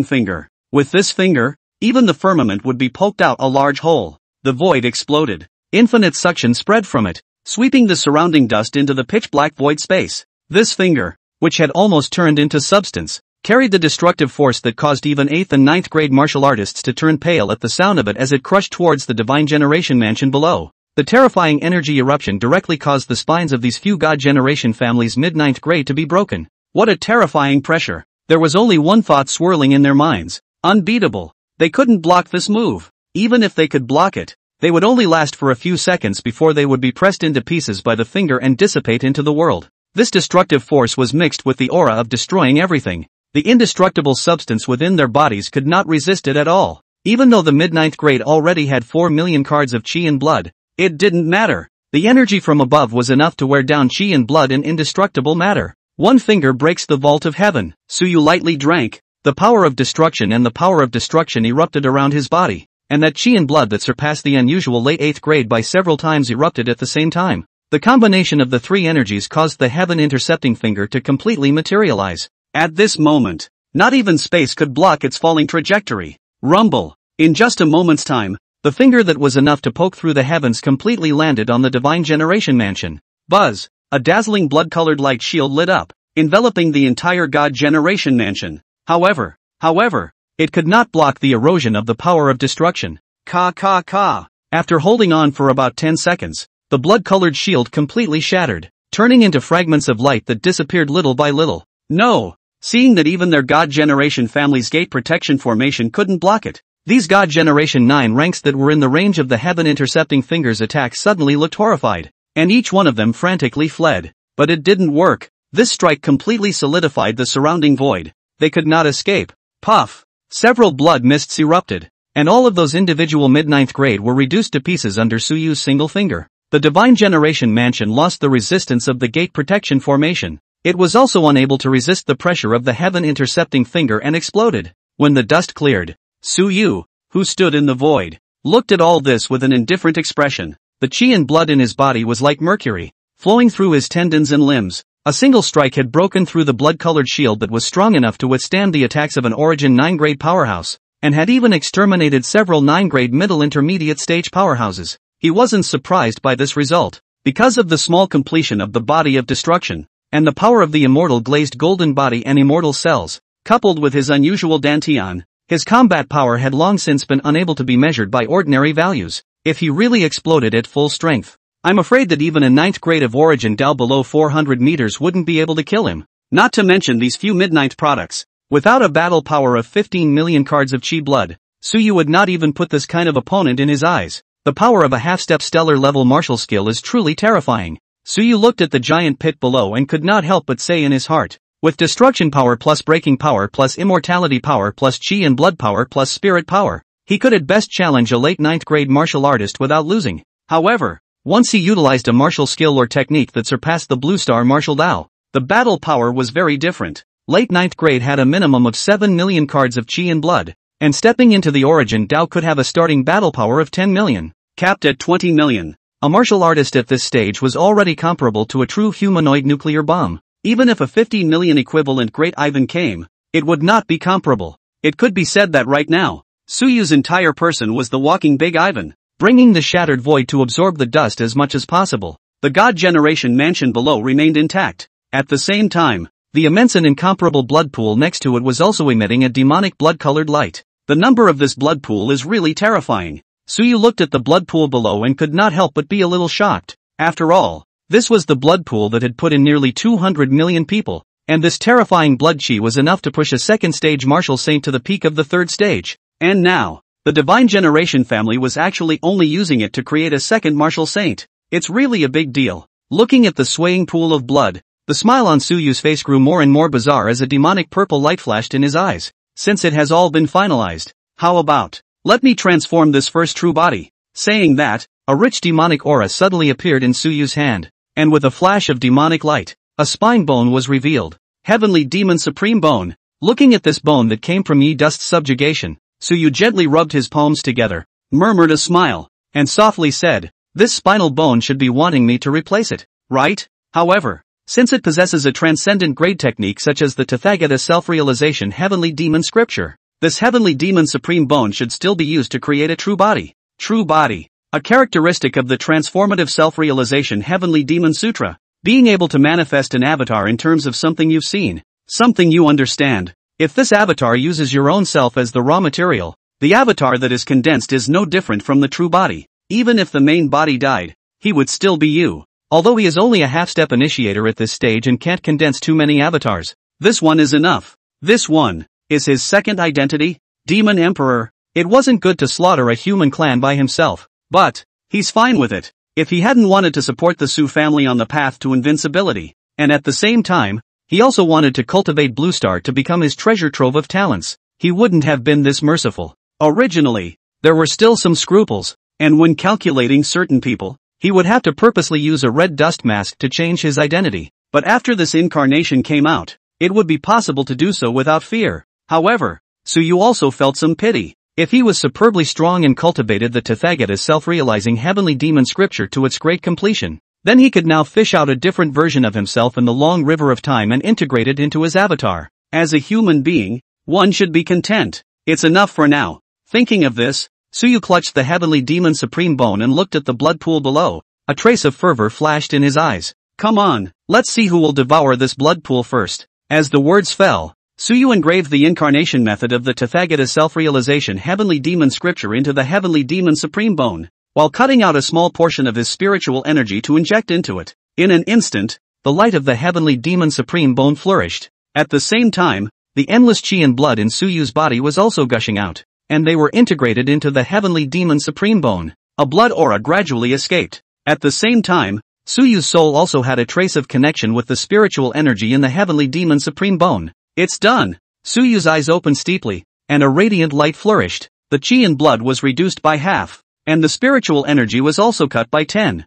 finger. With this finger, even the firmament would be poked out a large hole. The void exploded. Infinite suction spread from it, sweeping the surrounding dust into the pitch-black void space. This finger, which had almost turned into substance, carried the destructive force that caused even 8th and 9th grade martial artists to turn pale at the sound of it as it crushed towards the Divine Generation Mansion below. The terrifying energy eruption directly caused the spines of these few God Generation families mid-9th grade to be broken. What a terrifying pressure. There was only one thought swirling in their minds. Unbeatable. They couldn't block this move. Even if they could block it, they would only last for a few seconds before they would be pressed into pieces by the finger and dissipate into the world. This destructive force was mixed with the aura of destroying everything. The indestructible substance within their bodies could not resist it at all. Even though the mid-9th grade already had 4 million cards of chi and blood, it didn't matter. The energy from above was enough to wear down chi and blood in indestructible matter. One finger breaks the vault of heaven. Suyu lightly drank. The power of destruction and the power of destruction erupted around his body, and that chi and blood that surpassed the unusual late 8th grade by several times erupted at the same time. The combination of the three energies caused the heaven intercepting finger to completely materialize. At this moment, not even space could block its falling trajectory. Rumble. In just a moment's time, the finger that was enough to poke through the heavens completely landed on the Divine Generation Mansion. Buzz. A dazzling blood-colored light shield lit up, enveloping the entire God Generation Mansion. However, it could not block the erosion of the power of destruction. After holding on for about 10 seconds, the blood-colored shield completely shattered, turning into fragments of light that disappeared little by little. No! Seeing that even their God Generation family's gate protection formation couldn't block it, these God Generation 9 ranks that were in the range of the heaven intercepting finger's attack suddenly looked horrified, and each one of them frantically fled. But it didn't work. This strike completely solidified the surrounding void. They could not escape. Puff! Several blood mists erupted, and all of those individual mid-ninth grade were reduced to pieces under Suyu's single finger. The Divine Generation Mansion lost the resistance of the gate protection formation. It was also unable to resist the pressure of the heaven-intercepting finger and exploded. When the dust cleared, Suyu, who stood in the void, looked at all this with an indifferent expression. The chi and blood in his body was like mercury, flowing through his tendons and limbs. A single strike had broken through the blood-colored shield that was strong enough to withstand the attacks of an Origin 9-grade powerhouse, and had even exterminated several 9-grade middle-intermediate stage powerhouses. He wasn't surprised by this result, because of the small completion of the body of destruction, and the power of the immortal glazed golden body and immortal cells, coupled with his unusual dantian. His combat power had long since been unable to be measured by ordinary values, if he really exploded at full strength. I'm afraid that even a 9th grade of Origin Dao below 400 meters wouldn't be able to kill him. Not to mention these few midnight products. Without a battle power of 15 million cards of chi blood, Suyu would not even put this kind of opponent in his eyes. The power of a half-step stellar level martial skill is truly terrifying. Suyu looked at the giant pit below and could not help but say in his heart, with destruction power plus breaking power plus immortality power plus chi and blood power plus spirit power, he could at best challenge a late 9th grade martial artist without losing. However, once he utilized a martial skill or technique that surpassed the Blue Star martial Dao, the battle power was very different. Late 9th grade had a minimum of 7 million cards of chi and blood, and stepping into the Origin Dao could have a starting battle power of 10 million, capped at 20 million. A martial artist at this stage was already comparable to a true humanoid nuclear bomb. Even if a 15 million equivalent Great Ivan came, it would not be comparable. It could be said that right now, Suyu's entire person was the walking Big Ivan, bringing the shattered void to absorb the dust as much as possible. The God Generation Mansion below remained intact. At the same time, the immense and incomparable blood pool next to it was also emitting a demonic blood-colored light. The number of this blood pool is really terrifying. Suyu looked at the blood pool below and could not help but be a little shocked. After all, this was the blood pool that had put in nearly 200 million people, and this terrifying blood chi was enough to push a second stage martial saint to the peak of the third stage. And now, the Divine Generation family was actually only using it to create a second martial saint. It's really a big deal. Looking at the swaying pool of blood, the smile on Suyu's face grew more and more bizarre as a demonic purple light flashed in his eyes. Since it has all been finalized, how about, let me transform this first true body. Saying that, a rich demonic aura suddenly appeared in Suyu's hand, and with a flash of demonic light, a spine bone was revealed. Heavenly Demon Supreme Bone. Looking at this bone that came from Yi Dust's subjugation, Suyu gently rubbed his palms together, murmured a smile, and softly said, this spinal bone should be wanting me to replace it, right? However, since it possesses a transcendent grade technique such as the Tathagata self-realization Heavenly Demon Scripture, this Heavenly Demon Supreme Bone should still be used to create a true body. True body. A characteristic of the transformative self-realization Heavenly Demon Sutra. Being able to manifest an avatar in terms of something you've seen, something you understand. If this avatar uses your own self as the raw material, the avatar that is condensed is no different from the true body. Even if the main body died, he would still be you. Although he is only a half-step initiator at this stage and can't condense too many avatars, this one is enough. This one is his second identity, Demon Emperor. It wasn't good to slaughter a human clan by himself, but he's fine with it. If he hadn't wanted to support the Su family on the path to invincibility, and at the same time, he also wanted to cultivate Blue Star to become his treasure trove of talents, he wouldn't have been this merciful. Originally, there were still some scruples, and when calculating certain people, he would have to purposely use a red dust mask to change his identity. But after this incarnation came out, it would be possible to do so without fear. However, Suyu also felt some pity. If he was superbly strong and cultivated the Tathagata self-realizing Heavenly Demon Scripture to its great completion, then he could now fish out a different version of himself in the long river of time and integrate it into his avatar. As a human being, one should be content. It's enough for now. Thinking of this, Suyu clutched the Heavenly Demon Supreme Bone and looked at the blood pool below. A trace of fervor flashed in his eyes. Come on, let's see who will devour this blood pool first. As the words fell, Suyu engraved the incarnation method of the Tathagata self-realization Heavenly Demon Scripture into the Heavenly Demon Supreme Bone, while cutting out a small portion of his spiritual energy to inject into it. In an instant, the light of the Heavenly Demon Supreme Bone flourished. At the same time, the endless chi and blood in Suyu's body was also gushing out, and they were integrated into the Heavenly Demon Supreme Bone. A blood aura gradually escaped. At the same time, Suyu's soul also had a trace of connection with the spiritual energy in the Heavenly Demon Supreme Bone. It's done. Suyu's eyes opened steeply, and a radiant light flourished. The chi in blood was reduced by half, and the spiritual energy was also cut by 10,000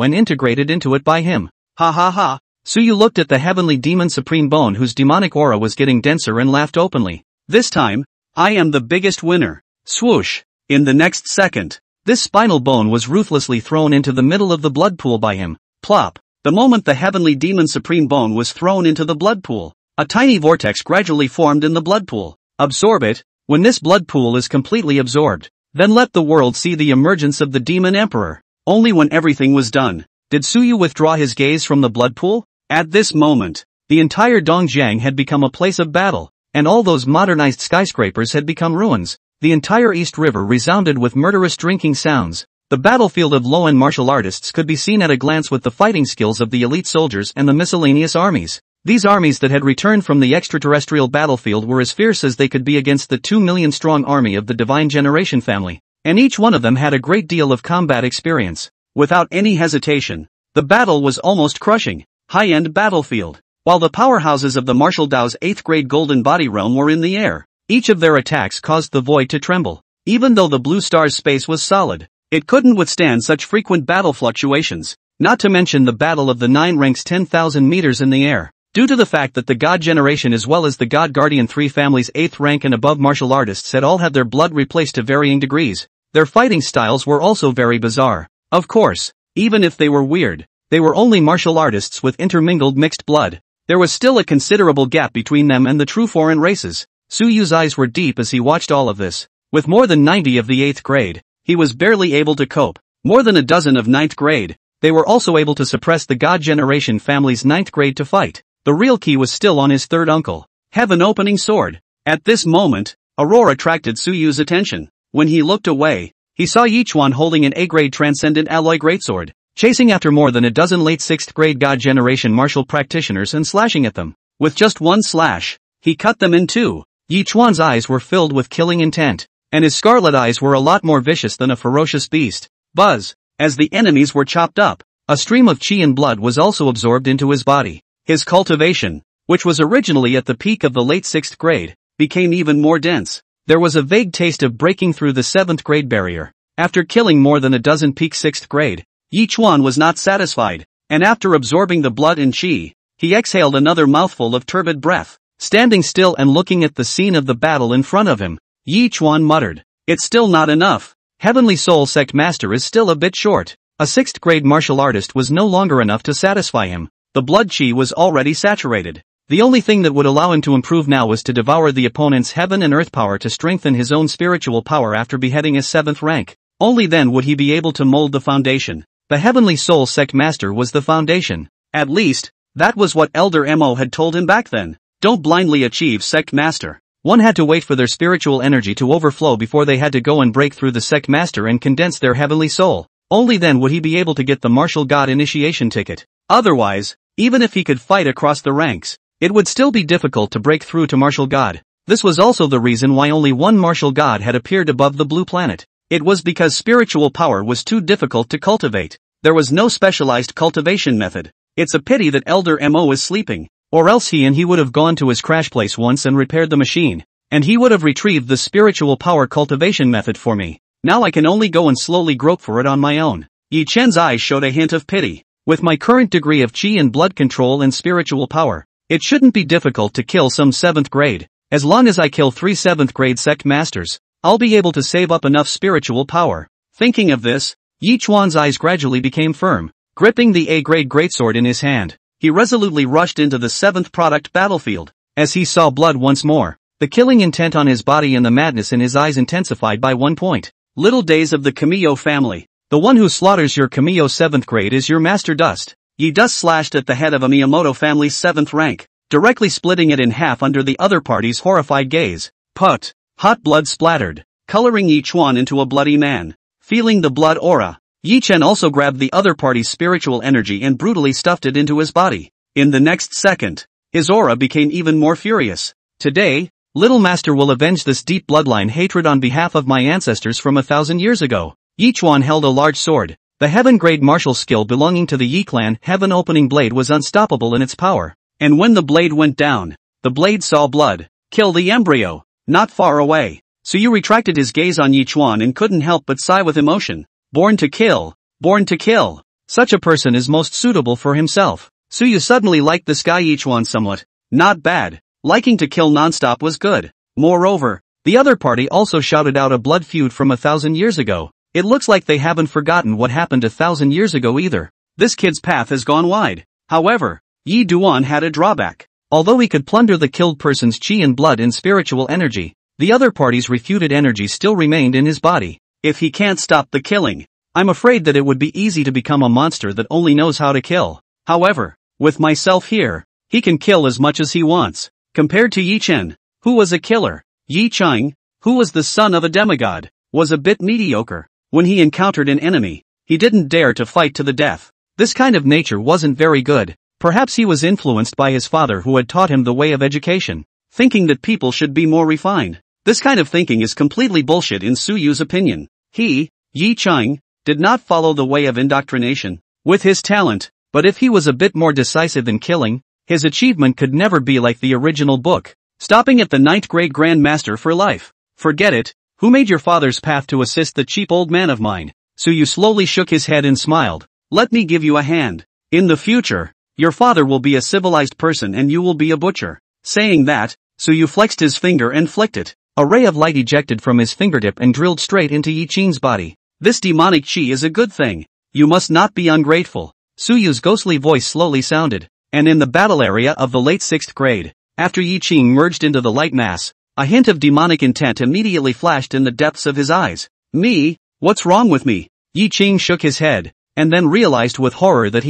and integrated into it by him. Ha ha ha. Suyu looked at the heavenly demon supreme bone whose demonic aura was getting denser and laughed openly. This time, I am the biggest winner. Swoosh. In the next second, this spinal bone was ruthlessly thrown into the middle of the blood pool by him. Plop. The moment the heavenly demon supreme bone was thrown into the blood pool, a tiny vortex gradually formed in the blood pool. Absorb it. When this blood pool is completely absorbed, then let the world see the emergence of the demon emperor. Only when everything was done, did Suyu withdraw his gaze from the blood pool. At this moment, the entire Dongjiang had become a place of battle, and all those modernized skyscrapers had become ruins. The entire East River resounded with murderous drinking sounds. The battlefield of low-end martial artists could be seen at a glance with the fighting skills of the elite soldiers and the miscellaneous armies. These armies that had returned from the extraterrestrial battlefield were as fierce as they could be against the 2 million strong army of the Divine Generation family, and each one of them had a great deal of combat experience. Without any hesitation, the battle was almost crushing. High-end battlefield. While the powerhouses of the martial Dao's 8th grade golden body realm were in the air, each of their attacks caused the void to tremble. Even though the blue star's space was solid, it couldn't withstand such frequent battle fluctuations, not to mention the battle of the 9 ranks 10,000 meters in the air. Due to the fact that the God Generation as well as the God Guardian 3 family's 8th rank and above martial artists had all had their blood replaced to varying degrees, their fighting styles were also very bizarre. Of course, even if they were weird, they were only martial artists with intermingled mixed blood. There was still a considerable gap between them and the true foreign races. Suyu's eyes were deep as he watched all of this. With more than 90 of the 8th grade, he was barely able to cope. More than a dozen of 9th grade, they were also able to suppress the God Generation family's 9th grade to fight. The real key was still on his third uncle, Heaven Opening Sword. At this moment, Aurora attracted Suyu's attention. When he looked away, he saw Yichuan holding an A-grade Transcendent Alloy Greatsword, chasing after more than a dozen late 6th grade God Generation martial practitioners and slashing at them. With just one slash, he cut them in two. Yichuan's eyes were filled with killing intent, and his scarlet eyes were a lot more vicious than a ferocious beast. Buzz! As the enemies were chopped up, a stream of chi and blood was also absorbed into his body. His cultivation, which was originally at the peak of the late 6th grade, became even more dense. There was a vague taste of breaking through the 7th grade barrier. After killing more than a dozen peak 6th grade, Yichuan was not satisfied, and after absorbing the blood and chi, he exhaled another mouthful of turbid breath. Standing still and looking at the scene of the battle in front of him, Yichuan muttered, "It's still not enough. Heavenly Soul Sect Master is still a bit short." A 6th grade martial artist was no longer enough to satisfy him. The blood chi was already saturated. The only thing that would allow him to improve now was to devour the opponent's heaven and earth power to strengthen his own spiritual power after beheading his 7th rank. Only then would he be able to mold the foundation. The Heavenly Soul Sect Master was the foundation. At least, that was what Elder Mo had told him back then. Don't blindly achieve Sect Master. One had to wait for their spiritual energy to overflow before they had to go and break through the Sect Master and condense their heavenly soul. Only then would he be able to get the martial god initiation ticket. Otherwise, even if he could fight across the ranks, it would still be difficult to break through to martial god. This was also the reason why only one martial god had appeared above the blue planet. It was because spiritual power was too difficult to cultivate. There was no specialized cultivation method. It's a pity that Elder Mo is sleeping, or else he would have gone to his crash place once and repaired the machine, and he would have retrieved the spiritual power cultivation method for me. Now I can only go and slowly grope for it on my own. Yi Chen's eyes showed a hint of pity. With my current degree of chi and blood control and spiritual power, it shouldn't be difficult to kill some 7th grade. As long as I kill 3 7th grade sect masters, I'll be able to save up enough spiritual power. Thinking of this, Yichuan's eyes gradually became firm. Gripping the A-grade greatsword in his hand, he resolutely rushed into the 7th product battlefield. As he saw blood once more, the killing intent on his body and the madness in his eyes intensified by 1 point. Little days of the Kamiyo family. The one who slaughters your Kamiyo 7th grade is your master Dust. Yi Dust slashed at the head of a Miyamoto family's 7th rank, directly splitting it in half under the other party's horrified gaze. Put. Hot blood splattered, coloring Yichuan into a bloody man. Feeling the blood aura, Yi Chen also grabbed the other party's spiritual energy and brutally stuffed it into his body. In the next second, his aura became even more furious. Today, Little Master will avenge this deep bloodline hatred on behalf of my ancestors from 1,000 years ago. Yichuan held a large sword. The heaven-grade martial skill belonging to the Yi clan Heaven Opening Blade was unstoppable in its power. And when the blade went down, the blade saw blood. Kill the embryo. not far away. Suyu retracted his gaze on Yi Chuan and couldn't help but sigh with emotion. Born to kill. Born to kill. Such a person is most suitable for himself. Suyu suddenly liked this guy Yi Chuan somewhat. Not bad. Liking to kill non-stop was good. Moreover, the other party also shouted out a blood feud from 1,000 years ago. It looks like they haven't forgotten what happened 1,000 years ago either. This kid's path has gone wide. However, Yi Duan had a drawback. Although he could plunder the killed person's chi and blood and spiritual energy, the other party's refuted energy still remained in his body. If he can't stop the killing, I'm afraid that it would be easy to become a monster that only knows how to kill. However, with myself here, he can kill as much as he wants. Compared to Yi Chen, who was a killer, Yi Cheng, who was the son of a demigod, was a bit mediocre. When he encountered an enemy, he didn't dare to fight to the death. This kind of nature wasn't very good. Perhaps he was influenced by his father who had taught him the way of education, thinking that people should be more refined. This kind of thinking is completely bullshit in Suyu's opinion. He, Yi Cheng, did not follow the way of indoctrination with his talent, but if he was a bit more decisive in killing, his achievement could never be like the original book, stopping at the 9th grade Grandmaster for life. Forget it. Who made your father's path to assist the cheap old man of mine? Suyu slowly shook his head and smiled. Let me give you a hand. In the future, your father will be a civilized person and you will be a butcher. Saying that, Suyu flexed his finger and flicked it. A ray of light ejected from his fingertip and drilled straight into Yi Qing's body. This demonic chi is a good thing. You must not be ungrateful. Suyu's ghostly voice slowly sounded. And in the battle area of the late 6th grade, after Yi Qing merged into the light mass, a hint of demonic intent immediately flashed in the depths of his eyes. Me? What's wrong with me? Yi Qing shook his head, and then realized with horror that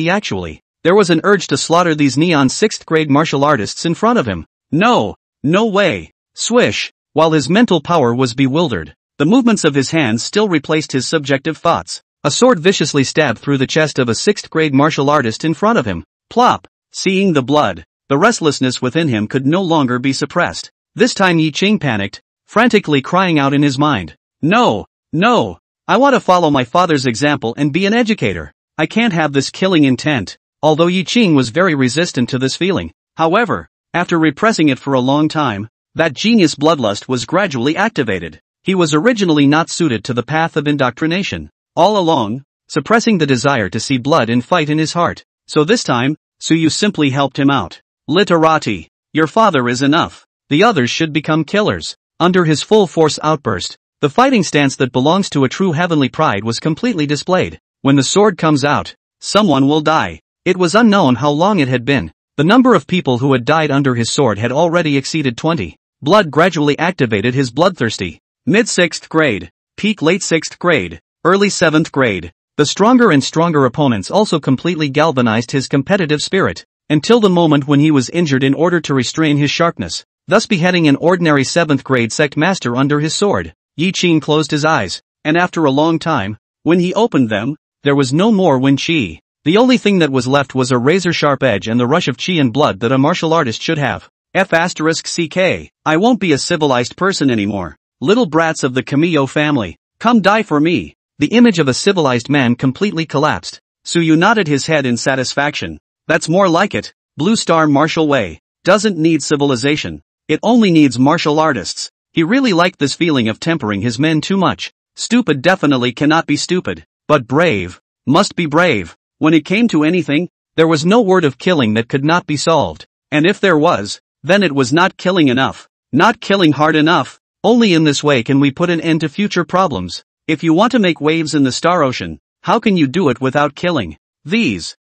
there was an urge to slaughter these neon 6th grade martial artists in front of him. No way. Swish. While his mental power was bewildered, the movements of his hands still replaced his subjective thoughts. A sword viciously stabbed through the chest of a 6th grade martial artist in front of him. Plop. Seeing the blood, the restlessness within him could no longer be suppressed. This time Yi Qing panicked, frantically crying out in his mind. No. I want to follow my father's example and be an educator. I can't have this killing intent. Although Yi Qing was very resistant to this feeling. However, after repressing it for a long time, that genius bloodlust was gradually activated. He was originally not suited to the path of indoctrination. All along, suppressing the desire to see blood and fight in his heart. So this time, Suyu simply helped him out. Literati. Your father is enough. The others should become killers. Under his full force outburst, the fighting stance that belongs to a true heavenly pride was completely displayed. When the sword comes out, someone will die. It was unknown how long it had been. The number of people who had died under his sword had already exceeded 20. Blood gradually activated his bloodthirsty. Mid-6th grade, peak late 6th grade, early 7th grade. The stronger and stronger opponents also completely galvanized his competitive spirit, until the moment when he was injured in order to restrain his sharpness, thus beheading an ordinary 7th grade sect master under his sword. Yi Qing closed his eyes, and after a long time, when he opened them, there was no more Wen Qi. The only thing that was left was a razor-sharp edge and the rush of chi and blood that a martial artist should have. F***ck. I won't be a civilized person anymore. Little brats of the Camillo family, come die for me. The image of a civilized man completely collapsed. Suyu nodded his head in satisfaction. That's more like it. Blue Star Martial Way doesn't need civilization. It only needs martial artists. He really liked this feeling of tempering his men too much. Stupid definitely cannot be stupid, but brave must be brave. When it came to anything, there was no word of killing that could not be solved. And if there was, then it was not killing enough. Not killing hard enough. Only in this way can we put an end to future problems. If you want to make waves in the Star Ocean, how can you do it without killing? These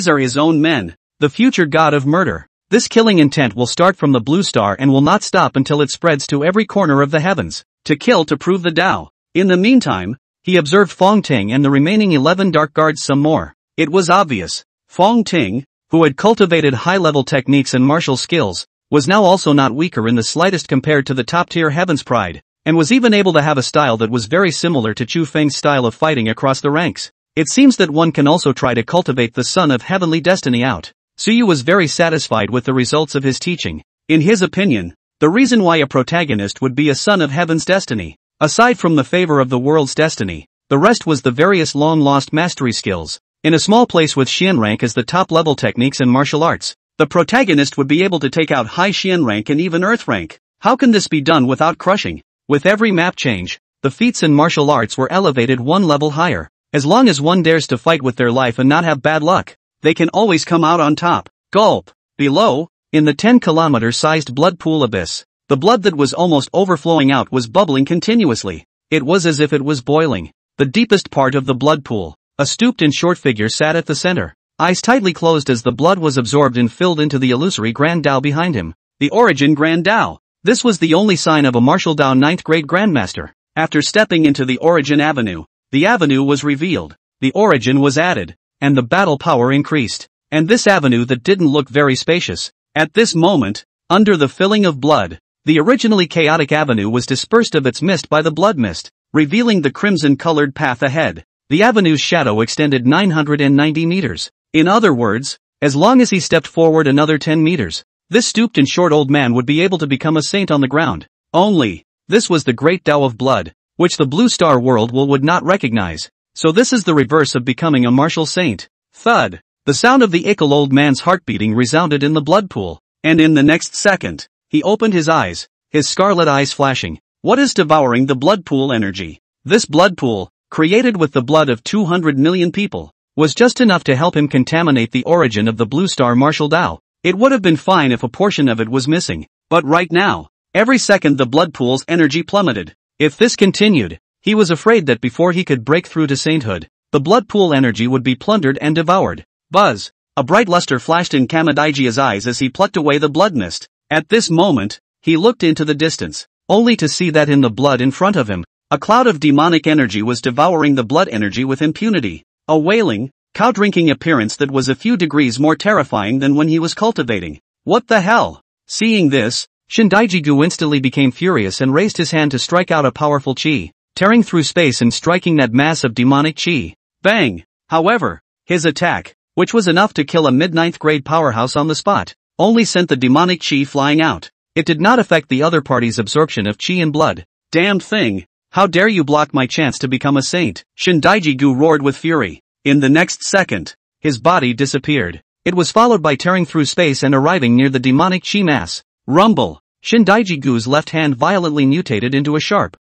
are his own men, the future god of murder. This killing intent will start from the blue star and will not stop until it spreads to every corner of the heavens. To kill to prove the Tao. In the meantime, he observed Fong Ting and the remaining 11 dark guards some more. It was obvious. Fong Ting, who had cultivated high-level techniques and martial skills, was now also not weaker in the slightest compared to the top-tier Heaven's Pride, and was even able to have a style that was very similar to Chu Feng's style of fighting across the ranks. It seems that one can also try to cultivate the son of heavenly destiny out. Suyu was very satisfied with the results of his teaching. In his opinion, the reason why a protagonist would be a son of heaven's destiny, aside from the favor of the world's destiny, the rest was the various long-lost mastery skills. In a small place with Xian rank as the top-level techniques and martial arts, the protagonist would be able to take out high Xian rank and even Earth rank. How can this be done without crushing? With every map change, the feats and martial arts were elevated one level higher. As long as one dares to fight with their life and not have bad luck, they can always come out on top. Gulp. Below, in the 10-kilometer-sized blood pool abyss, the blood that was almost overflowing out was bubbling continuously. It was as if it was boiling. The deepest part of the blood pool, a stooped and short figure sat at the center, eyes tightly closed as the blood was absorbed and filled into the illusory Grand Dao behind him. The origin Grand Dao. This was the only sign of a martial Dao 9th grade Grandmaster. After stepping into the origin avenue, the avenue was revealed, the origin was added, and the battle power increased. And this avenue that didn't look very spacious. At this moment, under the filling of blood, the originally chaotic avenue was dispersed of its mist by the blood mist, revealing the crimson-colored path ahead. The avenue's shadow extended 990 meters. In other words, as long as he stepped forward another 10 meters, this stooped and short old man would be able to become a saint on the ground. Only, this was the great Tao of blood, which the Blue Star world would not recognize. So this is the reverse of becoming a martial saint. Thud. The sound of the ickle old man's heart beating resounded in the blood pool, and in the next second, he opened his eyes, his scarlet eyes flashing. What is devouring the blood pool energy? This blood pool, created with the blood of 200 million people, was just enough to help him contaminate the origin of the Blue Star martial Tao. It would have been fine if a portion of it was missing, but right now, every second the blood pool's energy plummeted. If this continued, he was afraid that before he could break through to sainthood, the blood pool energy would be plundered and devoured. Buzz! A bright luster flashed in Kamadaijia's eyes as he plucked away the blood mist. At this moment, he looked into the distance, only to see that in the blood in front of him, a cloud of demonic energy was devouring the blood energy with impunity. A wailing, cow-drinking appearance that was a few degrees more terrifying than when he was cultivating. What the hell? Seeing this, Shindaijigu instantly became furious and raised his hand to strike out a powerful chi, tearing through space and striking that mass of demonic chi. Bang! However, his attack, which was enough to kill a mid-9th grade powerhouse on the spot, only sent the demonic chi flying out. It did not affect the other party's absorption of chi and blood. Damned thing! How dare you block my chance to become a saint? Shindaijigu roared with fury. In the next second, his body disappeared. It was followed by tearing through space and arriving near the demonic chi mass. Rumble! Shindaijigo's left hand violently mutated into a sharp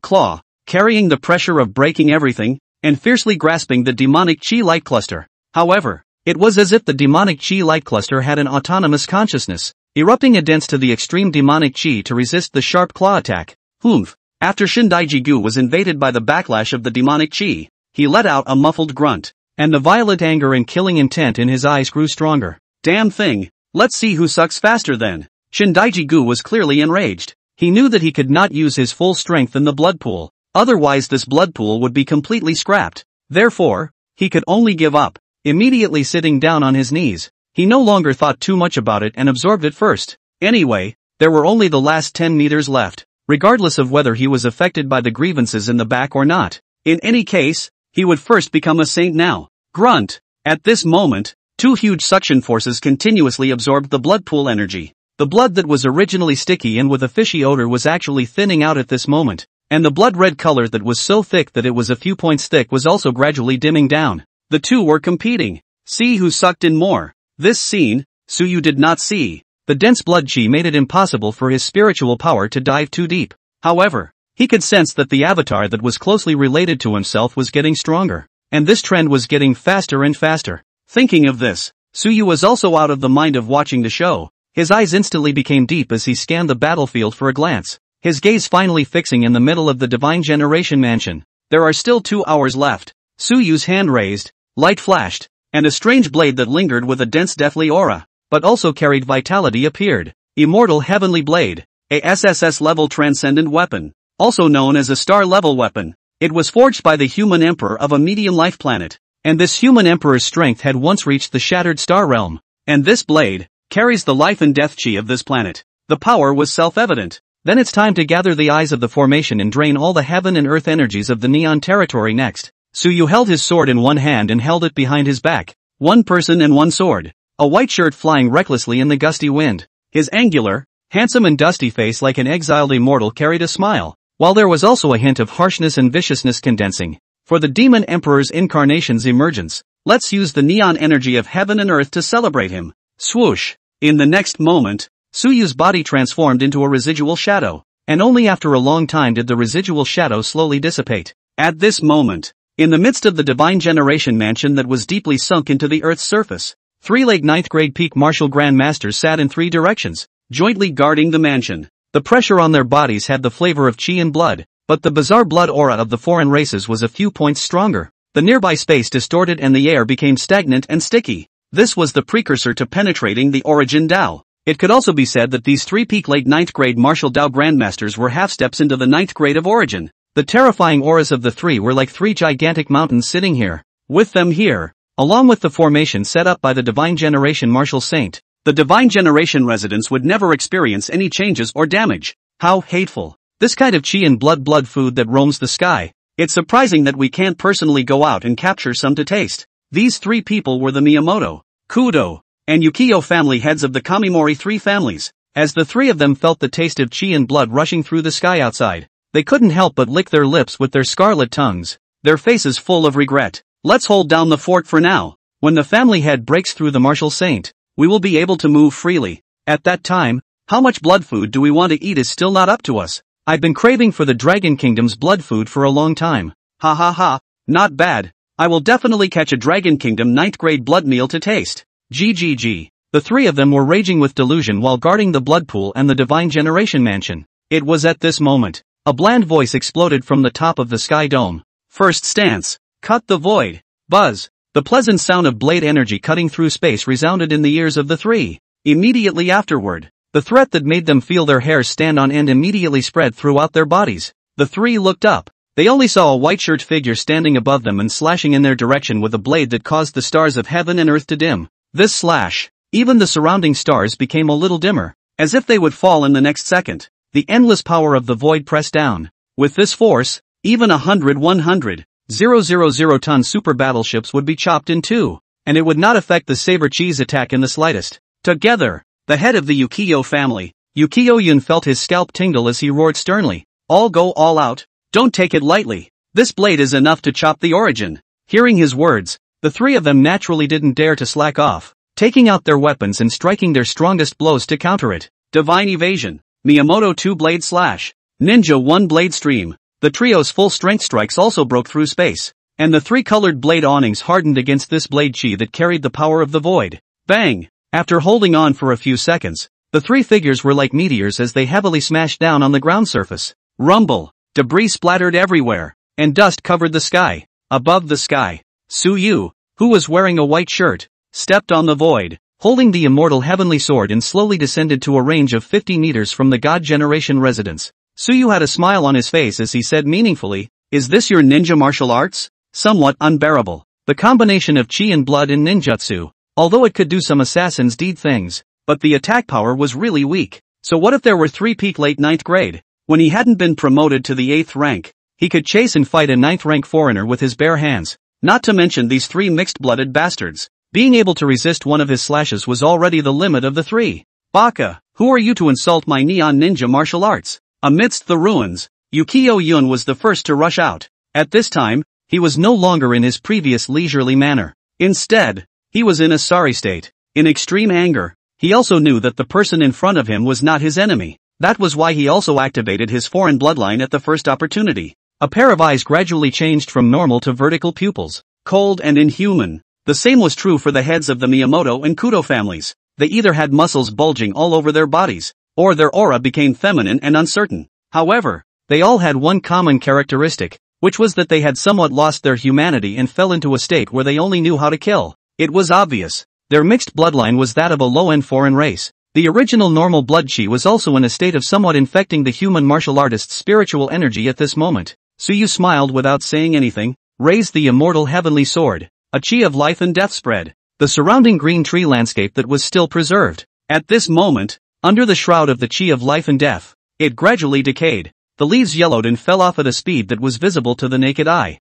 claw, carrying the pressure of breaking everything, and fiercely grasping the demonic chi light cluster. However, it was as if the demonic chi light cluster had an autonomous consciousness, erupting against to the extreme demonic chi to resist the sharp claw attack. Humph! After Shindaijigu was invaded by the backlash of the demonic chi, he let out a muffled grunt, and the violent anger and killing intent in his eyes grew stronger. Damn thing! Let's see who sucks faster then. Shindaijigu was clearly enraged. He knew that he could not use his full strength in the blood pool, otherwise this blood pool would be completely scrapped. Therefore, he could only give up. Immediately sitting down on his knees, he no longer thought too much about it and absorbed it first. Anyway, there were only the last 10 meters left, regardless of whether he was affected by the grievances in the back or not. In any case, he would first become a saint now. Grunt! At this moment, two huge suction forces continuously absorbed the blood pool energy. The blood that was originally sticky and with a fishy odor was actually thinning out at this moment, and the blood red color that was so thick that it was a few points thick was also gradually dimming down. The two were competing. See who sucked in more. This scene, Suyu did not see. The dense blood chi made it impossible for his spiritual power to dive too deep. However, he could sense that the avatar that was closely related to himself was getting stronger, and this trend was getting faster and faster. Thinking of this, Suyu was also out of the mind of watching the show. His eyes instantly became deep as he scanned the battlefield for a glance, his gaze finally fixing in the middle of the Divine Generation Mansion. There are still 2 hours left. Suyu's hand raised, light flashed, and a strange blade that lingered with a dense deathly aura, but also carried vitality appeared. Immortal Heavenly Blade, a SSS-level transcendent weapon, also known as a star-level weapon. It was forged by the human emperor of a medium-life planet, and this human emperor's strength had once reached the shattered star realm, and this blade carries the life and death chi of this planet. The power was self-evident. Then it's time to gather the eyes of the formation and drain all the heaven and earth energies of the neon territory next. Suyu held his sword in one hand and held it behind his back. One person and one sword. A white shirt flying recklessly in the gusty wind. His angular, handsome and dusty face like an exiled immortal carried a smile, while there was also a hint of harshness and viciousness condensing. For the demon emperor's incarnation's emergence, let's use the neon energy of heaven and earth to celebrate him. Swoosh! In the next moment, Suyu's body transformed into a residual shadow, and only after a long time did the residual shadow slowly dissipate. At this moment, in the midst of the divine generation mansion that was deeply sunk into the earth's surface, three-legged 9th grade peak martial grandmasters sat in three directions, jointly guarding the mansion. The pressure on their bodies had the flavor of chi and blood, but the bizarre blood aura of the foreign races was a few points stronger. The nearby space distorted and the air became stagnant and sticky. This was the precursor to penetrating the origin Dao. It could also be said that these three peak-late 9th grade martial Dao grandmasters were half steps into the 9th grade of origin. The terrifying auras of the three were like three gigantic mountains sitting here. With them here, along with the formation set up by the Divine Generation Martial Saint, the Divine Generation residents would never experience any changes or damage. How hateful. This kind of chi and blood food that roams the sky. It's surprising that we can't personally go out and capture some to taste. These three people were the Miyamoto, Kudo, and Yukio family heads of the Kamimori three families. As the three of them felt the taste of chi and blood rushing through the sky outside, they couldn't help but lick their lips with their scarlet tongues, their faces full of regret. Let's hold down the fort for now. When the family head breaks through the martial saint, we will be able to move freely. At that time, how much blood food do we want to eat is still not up to us. I've been craving for the Dragon Kingdom's blood food for a long time. Ha ha ha, not bad. I will definitely catch a Dragon Kingdom 9th grade blood meal to taste. GGG. The three of them were raging with delusion while guarding the blood pool and the Divine Generation Mansion. It was at this moment, a bland voice exploded from the top of the sky dome. First stance. Cut the void. Buzz. The pleasant sound of blade energy cutting through space resounded in the ears of the three. Immediately afterward, the threat that made them feel their hairs stand on end immediately spread throughout their bodies. The three looked up. They only saw a white-shirt figure standing above them and slashing in their direction with a blade that caused the stars of heaven and earth to dim. This slash, even the surrounding stars became a little dimmer, as if they would fall in the next second. The endless power of the void pressed down. With this force, even 100,000 super battleships would be chopped in two, and it would not affect the saber cheese attack in the slightest. Together, the head of the Yukio family, Yukio Yun, felt his scalp tingle as he roared sternly. All go all out. Don't take it lightly. This blade is enough to chop the origin. Hearing his words, the three of them naturally didn't dare to slack off, taking out their weapons and striking their strongest blows to counter it. Divine Evasion. Miyamoto 2-blade slash. Ninja 1-blade stream. The trio's full-strength strikes also broke through space, and the three-colored blade awnings hardened against this blade chi that carried the power of the void. Bang! After holding on for a few seconds, the three figures were like meteors as they heavily smashed down on the ground surface. Rumble! Debris splattered everywhere, and dust covered the sky. Above the sky, Suyu, who was wearing a white shirt, stepped on the void, holding the immortal heavenly sword, and slowly descended to a range of 50 meters from the God Generation residence. Suyu had a smile on his face as he said meaningfully, "Is this your ninja martial arts? Somewhat unbearable." The combination of chi and blood in ninjutsu, although it could do some assassin's deed things, but the attack power was really weak. So what if there were three peak late 9th grade? When he hadn't been promoted to the 8th rank, he could chase and fight a 9th rank foreigner with his bare hands. Not to mention these three mixed-blooded bastards. Being able to resist one of his slashes was already the limit of the three. Baka, who are you to insult my neon ninja martial arts? Amidst the ruins, Yukio Yun was the first to rush out. At this time, he was no longer in his previous leisurely manner. Instead, he was in a sorry state. In extreme anger, he also knew that the person in front of him was not his enemy. That was why he also activated his foreign bloodline at the first opportunity. A pair of eyes gradually changed from normal to vertical pupils, cold and inhuman. The same was true for the heads of the Miyamoto and Kudo families. They either had muscles bulging all over their bodies, or their aura became feminine and uncertain. However, they all had one common characteristic, which was that they had somewhat lost their humanity and fell into a state where they only knew how to kill. It was obvious. Their mixed bloodline was that of a low-end foreign race. The original normal blood chi was also in a state of somewhat infecting the human martial artist's spiritual energy at this moment. Suyu smiled without saying anything, raised the immortal heavenly sword. A chi of life and death spread the surrounding green tree landscape that was still preserved. At this moment, under the shroud of the chi of life and death, it gradually decayed. The leaves yellowed and fell off at a speed that was visible to the naked eye.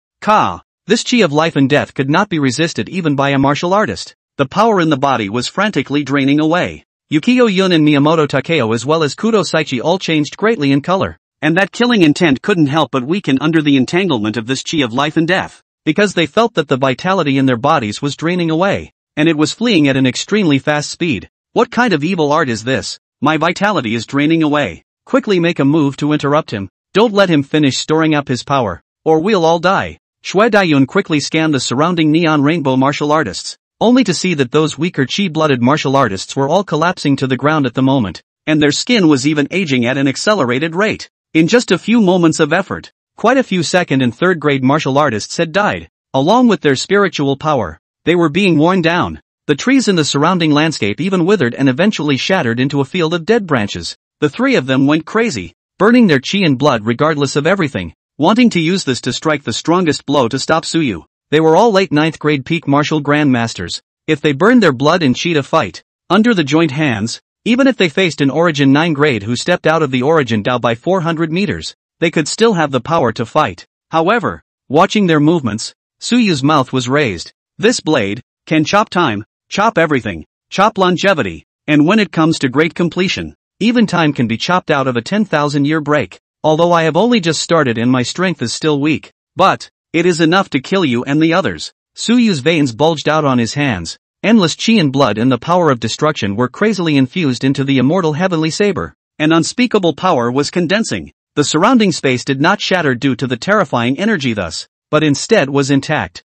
This chi of life and death could not be resisted even by a martial artist. The power in the body was frantically draining away. Yukio Yun and Miyamoto Takeo as well as Kudo Saichi all changed greatly in color, and that killing intent couldn't help but weaken under the entanglement of this chi of life and death, because they felt that the vitality in their bodies was draining away, and it was fleeing at an extremely fast speed. What kind of evil art is this? My vitality is draining away. Quickly make a move to interrupt him. Don't let him finish storing up his power, or we'll all die. Shui Daiyun quickly scanned the surrounding neon rainbow martial artists, only to see that those weaker chi-blooded martial artists were all collapsing to the ground at the moment, and their skin was even aging at an accelerated rate. In just a few moments of effort, quite a few second and third grade martial artists had died, along with their spiritual power. They were being worn down. The trees in the surrounding landscape even withered and eventually shattered into a field of dead branches. The three of them went crazy, burning their chi and blood regardless of everything, wanting to use this to strike the strongest blow to stop Suyu. They were all late 9th grade peak martial grandmasters. If they burned their blood and chi to fight, under the joint hands, even if they faced an Origin 9 grade who stepped out of the Origin Dao by 400 meters, they could still have the power to fight. However, watching their movements, Suyu's mouth was raised. This blade can chop time, chop everything, chop longevity, and when it comes to great completion, even time can be chopped out of a 10,000-year break. Although I have only just started and my strength is still weak, but it is enough to kill you and the others. Suyu's veins bulged out on his hands. Endless chi and blood and the power of destruction were crazily infused into the immortal heavenly saber. An unspeakable power was condensing. The surrounding space did not shatter due to the terrifying energy thus, but instead was intact.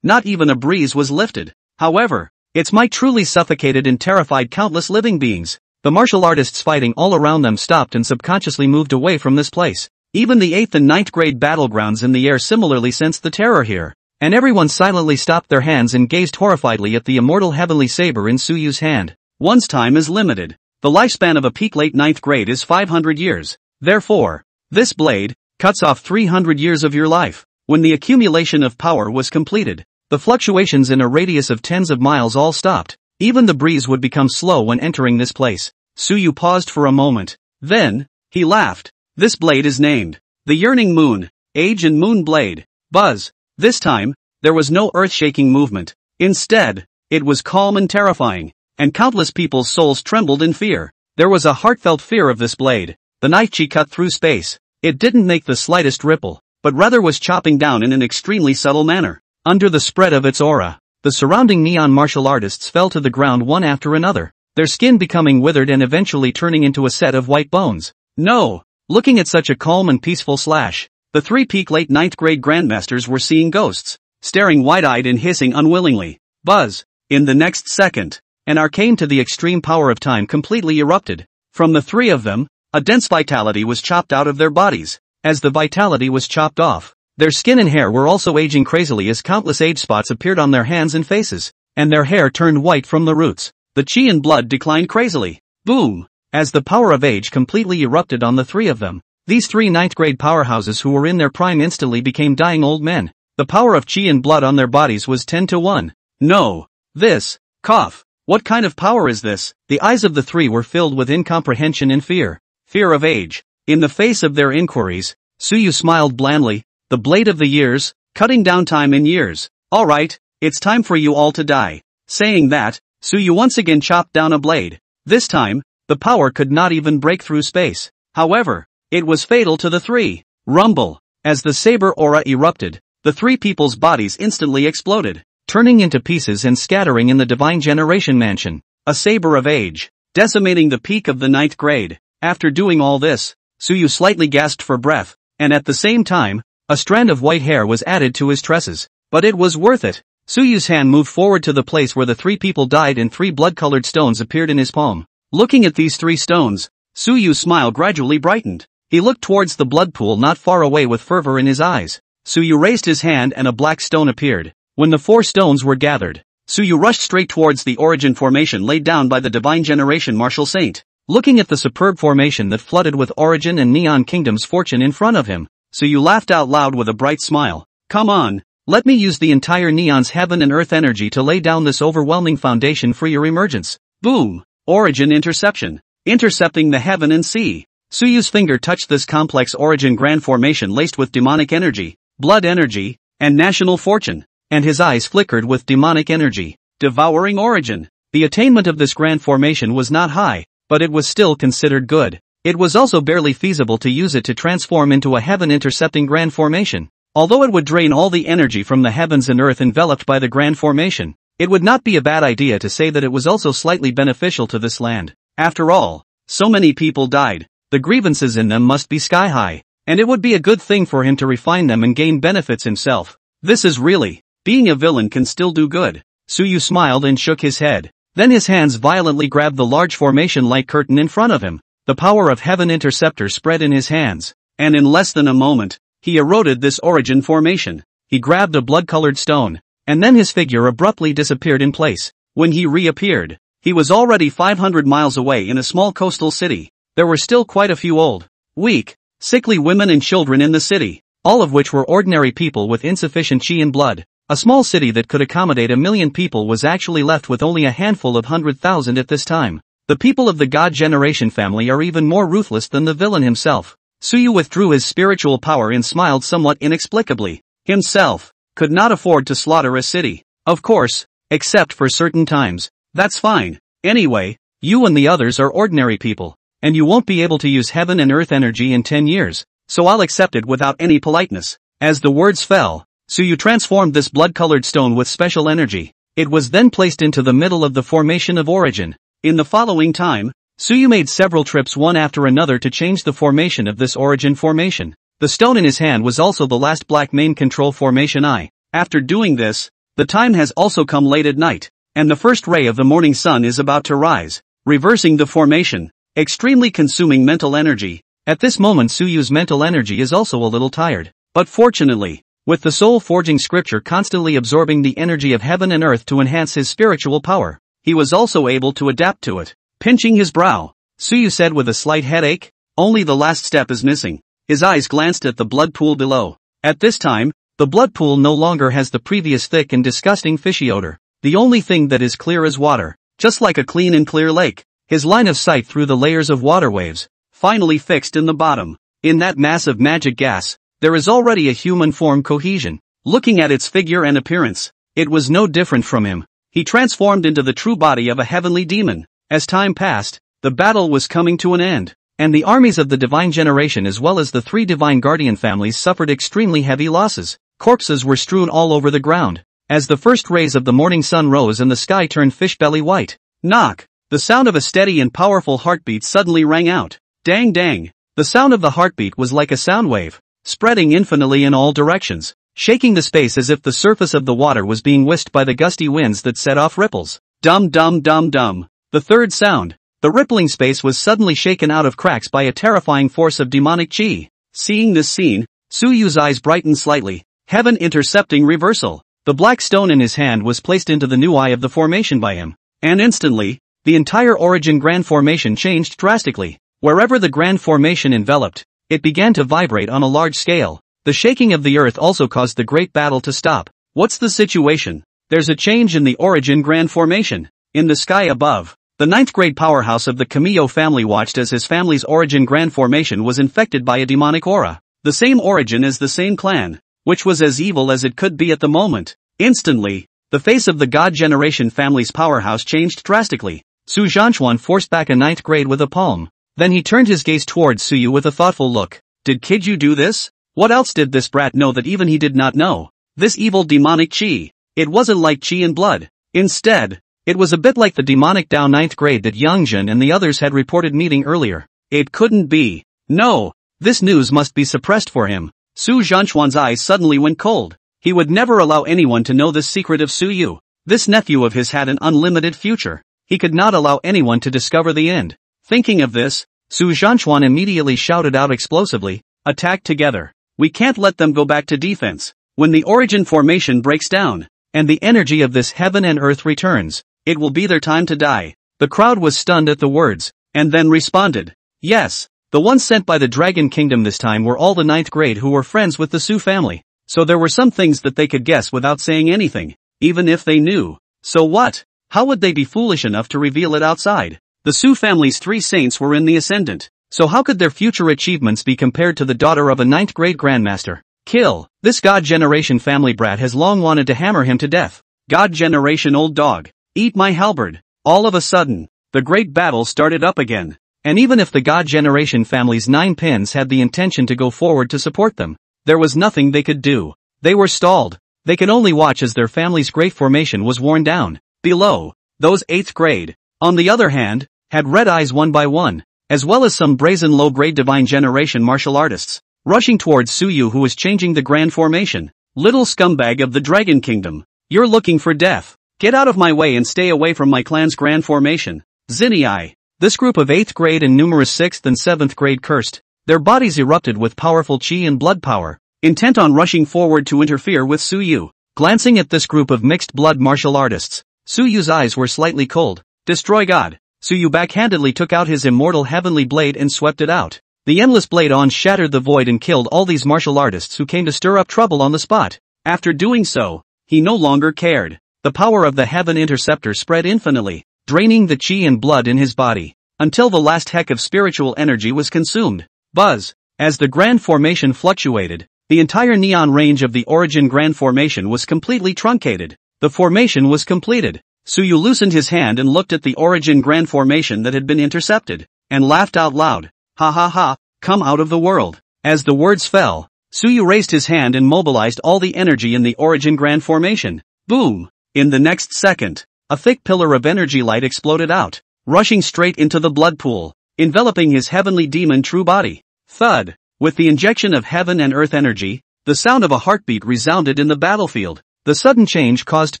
Not even a breeze was lifted. However, its might truly suffocated and terrified countless living beings. The martial artists fighting all around them stopped and subconsciously moved away from this place. Even the 8th and 9th grade battlegrounds in the air similarly sensed the terror here, and everyone silently stopped their hands and gazed horrifiedly at the immortal heavenly saber in Suyu's hand. One's time is limited. The lifespan of a peak late 9th grade is 500 years. Therefore, this blade cuts off 300 years of your life. When the accumulation of power was completed, the fluctuations in a radius of tens of miles all stopped. Even the breeze would become slow when entering this place. Suyu paused for a moment. Then, he laughed. This blade is named the Yearning Moon, Age and Moon Blade. Buzz. This time, there was no earth-shaking movement. Instead, it was calm and terrifying, and countless people's souls trembled in fear. There was a heartfelt fear of this blade. The knife chi cut through space. It didn't make the slightest ripple, but rather was chopping down in an extremely subtle manner. Under the spread of its aura, the surrounding neon martial artists fell to the ground one after another, their skin becoming withered and eventually turning into a set of white bones. No! Looking at such a calm and peaceful slash, the three peak late 9th grade grandmasters were seeing ghosts, staring wide-eyed and hissing unwillingly. Buzz! In the next second, an arcane to the extreme power of time completely erupted. From the three of them, a dense vitality was chopped out of their bodies. As the vitality was chopped off, their skin and hair were also aging crazily as countless age spots appeared on their hands and faces, and their hair turned white from the roots. The chi and blood declined crazily. Boom! As the power of age completely erupted on the three of them, these three 9th grade powerhouses who were in their prime instantly became dying old men. The power of chi and blood on their bodies was 10-1. No! This! Cough! What kind of power is this? The eyes of the three were filled with incomprehension and fear. Fear of age. In the face of their inquiries, Suyu smiled blandly. The blade of the years, cutting down time in years. Alright, it's time for you all to die. Saying that, Suyu once again chopped down a blade. This time, the power could not even break through space. However, it was fatal to the three. Rumble. As the saber aura erupted, the three people's bodies instantly exploded, turning into pieces and scattering in the Divine Generation Mansion. A saber of age, decimating the peak of the 9th grade. After doing all this, Suyu slightly gasped for breath, and at the same time, a strand of white hair was added to his tresses. But it was worth it. Suyu's hand moved forward to the place where the three people died and three blood-colored stones appeared in his palm. Looking at these three stones, Suyu's smile gradually brightened. He looked towards the blood pool not far away with fervor in his eyes. Suyu raised his hand and a black stone appeared. When the four stones were gathered, Suyu rushed straight towards the origin formation laid down by the Divine Generation Martial Saint. Looking at the superb formation that flooded with Origin and Neon Kingdom's fortune in front of him, Suyu laughed out loud with a bright smile. Come on, let me use the entire Neon's heaven and earth energy to lay down this overwhelming foundation for your emergence. Boom! Origin interception. Intercepting the heaven and sea. Suyu's finger touched this complex Origin grand formation laced with demonic energy, blood energy, and national fortune, and his eyes flickered with demonic energy. Devouring Origin. The attainment of this grand formation was not high, but it was still considered good. It was also barely feasible to use it to transform into a heaven-intercepting grand formation. Although it would drain all the energy from the heavens and earth enveloped by the grand formation, it would not be a bad idea to say that it was also slightly beneficial to this land. After all, so many people died, the grievances in them must be sky high, and it would be a good thing for him to refine them and gain benefits himself. This is really, being a villain can still do good. Suyu smiled and shook his head. Then his hands violently grabbed the large formation light curtain in front of him. The power of Heaven Interceptor spread in his hands, and in less than a moment, he eroded this origin formation. He grabbed a blood-colored stone, and then his figure abruptly disappeared in place. When he reappeared, he was already 500 miles away in a small coastal city. There were still quite a few old, weak, sickly women and children in the city, all of which were ordinary people with insufficient chi and blood. A small city that could accommodate 1 million people was actually left with only a handful of 100,000 at this time. The people of the God Generation family are even more ruthless than the villain himself. Suyu withdrew his spiritual power and smiled somewhat inexplicably. Himself could not afford to slaughter a city. Of course, except for certain times. That's fine. Anyway, you and the others are ordinary people, and you won't be able to use heaven and earth energy in 10 years, so I'll accept it without any politeness. As the words fell, Suyu transformed this blood-colored stone with special energy. It was then placed into the middle of the formation of origin. In the following time, Suyu made several trips one after another to change the formation of this origin formation. The stone in his hand was also the last black main control formation eye. After doing this, the time has also come late at night, and the first ray of the morning sun is about to rise, reversing the formation, extremely consuming mental energy. At this moment Suyu's mental energy is also a little tired, but fortunately, with the soul-forging scripture constantly absorbing the energy of heaven and earth to enhance his spiritual power, he was also able to adapt to it. Pinching his brow, Suyu said with a slight headache, "Only the last step is missing." His eyes glanced at the blood pool below. At this time, the blood pool no longer has the previous thick and disgusting fishy odor. The only thing that is clear is water, just like a clean and clear lake. His line of sight through the layers of water waves, finally fixed in the bottom. In that mass of magic gas, there is already a human form cohesion. Looking at its figure and appearance, it was no different from him. He transformed into the true body of a heavenly demon. As time passed, the battle was coming to an end, and the armies of the divine generation as well as the 3 divine guardian families suffered extremely heavy losses. Corpses were strewn all over the ground. As the first rays of the morning sun rose and the sky turned fish-belly white, knock, the sound of a steady and powerful heartbeat suddenly rang out. Dang dang. The sound of the heartbeat was like a sound wave, spreading infinitely in all directions, shaking the space as if the surface of the water was being whisked by the gusty winds that set off ripples. Dum dum dum dum. The third sound. The rippling space was suddenly shaken out of cracks by a terrifying force of demonic chi. Seeing this scene, Suyu's eyes brightened slightly. Heaven intercepting reversal. The black stone in his hand was placed into the new eye of the formation by him, and instantly, the entire origin grand formation changed drastically. Wherever the grand formation enveloped, it began to vibrate on a large scale. The shaking of the earth also caused the great battle to stop. What's the situation? There's a change in the origin grand formation. In the sky above, the 9th grade powerhouse of the Camillo family watched as his family's origin grand formation was infected by a demonic aura. The same origin as the same clan, which was as evil as it could be at the moment. Instantly, the face of the God Generation family's powerhouse changed drastically. Wang Xuan forced back a 9th grade with a palm. Then he turned his gaze towards Suyu with a thoughtful look. Did kid you do this? What else did this brat know that even he did not know? This evil demonic chi. It wasn't like chi and blood. Instead, it was a bit like the demonic Dao 9th grade that Yang Jun and the others had reported meeting earlier. It couldn't be. No, this news must be suppressed for him. Wang Xuan's eyes suddenly went cold. He would never allow anyone to know this secret of Suyu. This nephew of his had an unlimited future. He could not allow anyone to discover the end. Thinking of this, Wang Xuan immediately shouted out explosively, "Attack together. We can't let them go back to defense. When the origin formation breaks down, and the energy of this heaven and earth returns, it will be their time to die." The crowd was stunned at the words, and then responded. Yes, the ones sent by the Dragon Kingdom this time were all the 9th grade who were friends with the Su family. So there were some things that they could guess without saying anything, even if they knew. So what? How would they be foolish enough to reveal it outside? The Su family's 3 saints were in the ascendant, so how could their future achievements be compared to the daughter of a 9th grade grandmaster? Kill. This God Generation family brat has long wanted to hammer him to death. God Generation old dog. Eat my halberd. All of a sudden, the great battle started up again. And even if the God Generation family's 9 pins had the intention to go forward to support them, there was nothing they could do. They were stalled. They could only watch as their family's great formation was worn down. Below, those 8th grade. On the other hand, had red eyes one by one, as well as some brazen low-grade divine generation martial artists, rushing towards Suyu, who was changing the grand formation. Little scumbag of the Dragon Kingdom, you're looking for death. Get out of my way and stay away from my clan's grand formation. Zinni. This group of 8th grade and numerous 6th and 7th grade cursed. Their bodies erupted with powerful chi and blood power, intent on rushing forward to interfere with Suyu. Glancing at this group of mixed blood martial artists, Suyu's eyes were slightly cold. Destroy God. Suyu backhandedly took out his immortal heavenly blade and swept it out. The endless blade on shattered the void and killed all these martial artists who came to stir up trouble on the spot. After doing so, he no longer cared. The power of the Heaven Interceptor spread infinitely, draining the chi and blood in his body, until the last heck of spiritual energy was consumed. Buzz. As the grand formation fluctuated, the entire neon range of the origin grand formation was completely truncated. The formation was completed. Suyu loosened his hand and looked at the origin grand formation that had been intercepted, and laughed out loud. Ha ha ha, come out of the world. As the words fell, Suyu raised his hand and mobilized all the energy in the origin grand formation. Boom! In the next second, a thick pillar of energy light exploded out, rushing straight into the blood pool, enveloping his heavenly demon true body. Thud! With the injection of heaven and earth energy, the sound of a heartbeat resounded in the battlefield. The sudden change caused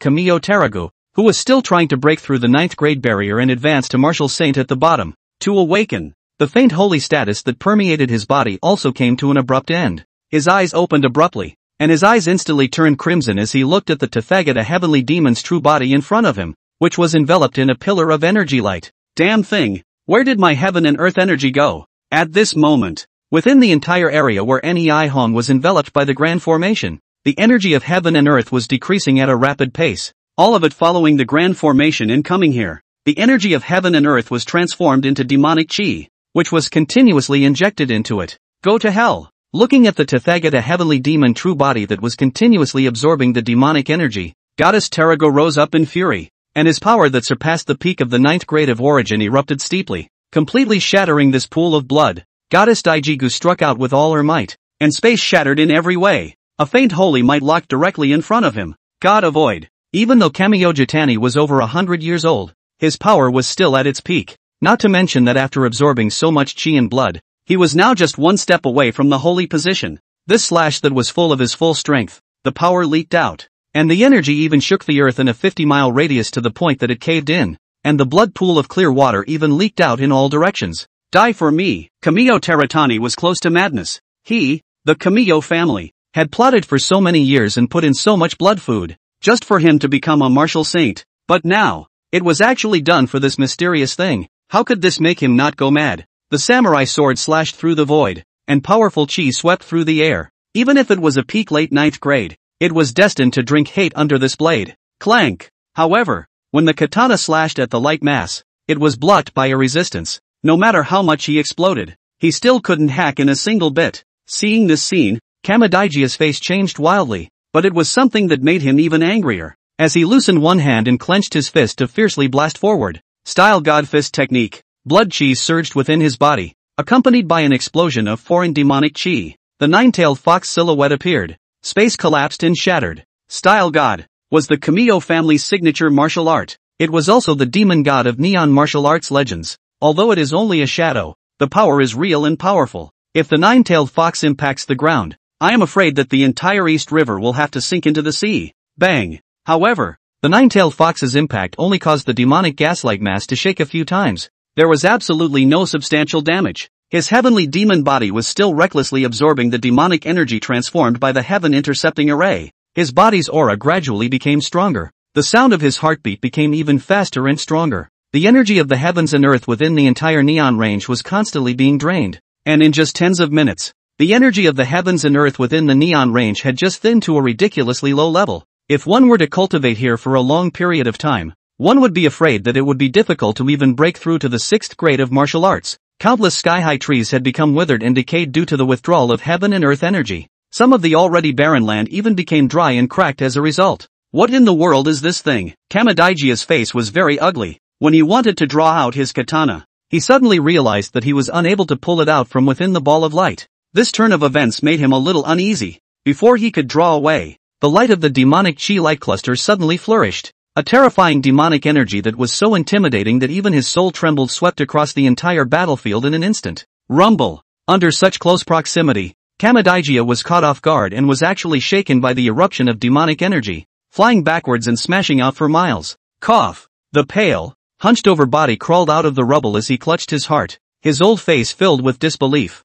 Kamiyo Teragu, who was still trying to break through the 9th grade barrier and advance to Martial Saint at the bottom, to awaken. The faint holy status that permeated his body also came to an abrupt end. His eyes opened abruptly, and his eyes instantly turned crimson as he looked at the Tathagata heavenly demon's true body in front of him, which was enveloped in a pillar of energy light. Damn thing! Where did my heaven and earth energy go? At this moment, within the entire area where Nei Hong was enveloped by the grand formation, the energy of heaven and earth was decreasing at a rapid pace, all of it following the grand formation and coming here. The energy of heaven and earth was transformed into demonic chi, which was continuously injected into it. Go to hell! Looking at the Tathagata heavenly demon true body that was continuously absorbing the demonic energy, Goddess Terago rose up in fury, and his power that surpassed the peak of the 9th grade of origin erupted steeply, completely shattering this pool of blood. Goddess Daijigu struck out with all her might, and space shattered in every way. A faint holy might locked directly in front of him. God avoid. Even though Kamiyo Jitani was over 100 years old, his power was still at its peak. Not to mention that after absorbing so much chi and blood, he was now just one step away from the holy position. This slash that was full of his full strength, the power leaked out, and the energy even shook the earth in a 50-mile radius to the point that it caved in, and the blood pool of clear water even leaked out in all directions. Die for me! Kamiyo Teratani was close to madness. He, the Kamiyo family, had plotted for so many years and put in so much blood food, just for him to become a martial saint. But now, it was actually done for this mysterious thing. How could this make him not go mad? The samurai sword slashed through the void, and powerful chi swept through the air. Even if it was a peak late 9th grade, it was destined to drink hate under this blade. Clank! However, when the katana slashed at the light mass, it was blocked by a resistance. No matter how much he exploded, he still couldn't hack in a single bit. Seeing this scene, Kamadaijia's face changed wildly, but it was something that made him even angrier, as he loosened one hand and clenched his fist to fiercely blast forward. Style God Fist technique. Blood chi surged within his body, accompanied by an explosion of foreign demonic chi. The nine-tailed fox silhouette appeared. Space collapsed and shattered. Style God was the Kamiyo family's signature martial art. It was also the demon god of neon martial arts legends. Although it is only a shadow, the power is real and powerful. If the nine-tailed fox impacts the ground, I am afraid that the entire East River will have to sink into the sea. Bang! However, the nine-tailed fox's impact only caused the demonic gaslight mass to shake a few times. There was absolutely no substantial damage. His heavenly demon body was still recklessly absorbing the demonic energy transformed by the heaven intercepting array. His body's aura gradually became stronger. The sound of his heartbeat became even faster and stronger. The energy of the heavens and earth within the entire neon range was constantly being drained. And in just tens of minutes, the energy of the heavens and earth within the neon range had just thinned to a ridiculously low level. If one were to cultivate here for a long period of time, one would be afraid that it would be difficult to even break through to the 6th grade of martial arts. Countless sky-high trees had become withered and decayed due to the withdrawal of heaven and earth energy. Some of the already barren land even became dry and cracked as a result. What in the world is this thing? Kamadaijia's face was very ugly. When he wanted to draw out his katana, he suddenly realized that he was unable to pull it out from within the ball of light. This turn of events made him a little uneasy. Before he could draw away, the light of the demonic chi light cluster suddenly flourished. A terrifying demonic energy that was so intimidating that even his soul trembled swept across the entire battlefield in an instant. Rumble. Under such close proximity, Kamidaijia was caught off guard and was actually shaken by the eruption of demonic energy, flying backwards and smashing out for miles. Cough. The pale, hunched-over body crawled out of the rubble as he clutched his heart, his old face filled with disbelief.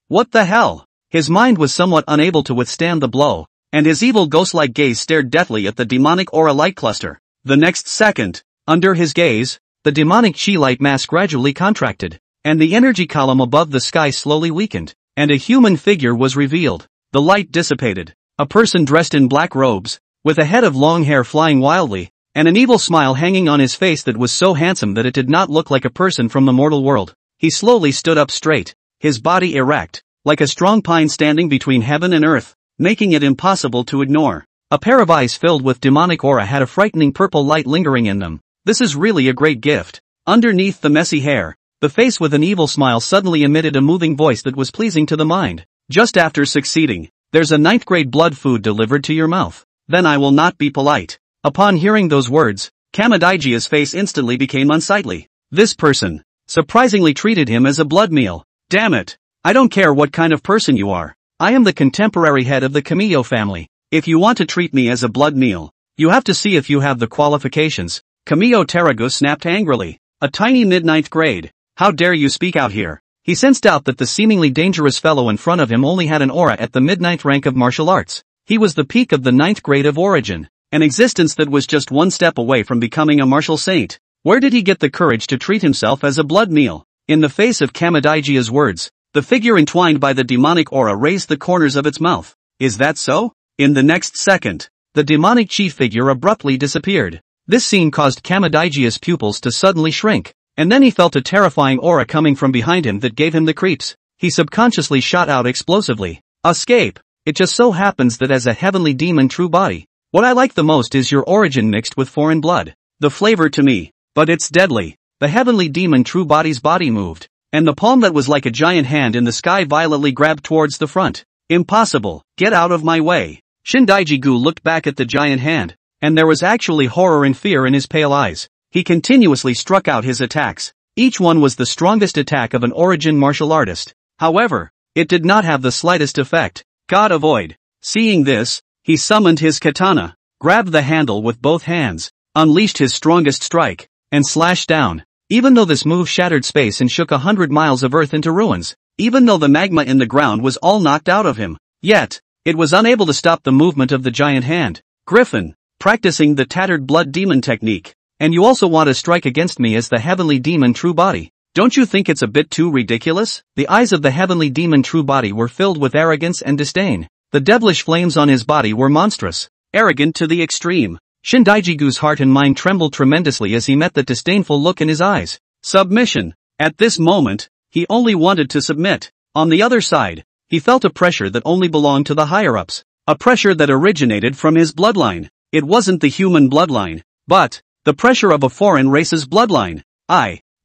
What the hell? His mind was somewhat unable to withstand the blow, and his evil ghost-like gaze stared deathly at the demonic aura light cluster. The next second, under his gaze, the demonic chi light mass gradually contracted, and the energy column above the sky slowly weakened, and a human figure was revealed. The light dissipated. A person dressed in black robes, with a head of long hair flying wildly, and an evil smile hanging on his face that was so handsome that it did not look like a person from the mortal world. He slowly stood up straight, his body erect, like a strong pine standing between heaven and earth, making it impossible to ignore. A pair of eyes filled with demonic aura had a frightening purple light lingering in them. This is really a great gift. Underneath the messy hair, the face with an evil smile suddenly emitted a moving voice that was pleasing to the mind. Just after succeeding, there's a 9th grade blood food delivered to your mouth. Then I will not be polite. Upon hearing those words, Kamidaijia's face instantly became unsightly. This person surprisingly treated him as a blood meal. Damn it. I don't care what kind of person you are. I am the contemporary head of the Kamiyo family. If you want to treat me as a blood meal, you have to see if you have the qualifications. Kamiyo Teragu snapped angrily. A tiny mid-9th grade. How dare you speak out here? He sensed out that the seemingly dangerous fellow in front of him only had an aura at the mid-9th rank of martial arts. He was the peak of the 9th grade of origin, an existence that was just one step away from becoming a martial saint. Where did he get the courage to treat himself as a blood meal? In the face of Kamidaijia's words, the figure entwined by the demonic aura raised the corners of its mouth. Is that so? In the next second, the demonic chi figure abruptly disappeared. This scene caused Kamidaijia's pupils to suddenly shrink, and then he felt a terrifying aura coming from behind him that gave him the creeps. He subconsciously shot out explosively. Escape! It just so happens that as a heavenly demon true body, what I like the most is your origin mixed with foreign blood. The flavor to me, but it's deadly. The heavenly demon true body's body moved, and the palm that was like a giant hand in the sky violently grabbed towards the front. Impossible, get out of my way. Shindaiji-gu looked back at the giant hand, and there was actually horror and fear in his pale eyes. He continuously struck out his attacks. Each one was the strongest attack of an origin martial artist. However, it did not have the slightest effect. God avoid. Seeing this, he summoned his katana, grabbed the handle with both hands, unleashed his strongest strike, and slashed down. Even though this move shattered space and shook 100 miles of earth into ruins, even though the magma in the ground was all knocked out of him, yet, it was unable to stop the movement of the giant hand. Griffin, practicing the tattered blood demon technique. And you also want to strike against me as the heavenly demon true body. Don't you think it's a bit too ridiculous? The eyes of the heavenly demon true body were filled with arrogance and disdain. The devilish flames on his body were monstrous, arrogant to the extreme. Shindaiji-gu's heart and mind trembled tremendously as he met the disdainful look in his eyes. Submission. At this moment, he only wanted to submit. On the other side, he felt a pressure that only belonged to the higher-ups. A pressure that originated from his bloodline. It wasn't the human bloodline, but the pressure of a foreign race's bloodline.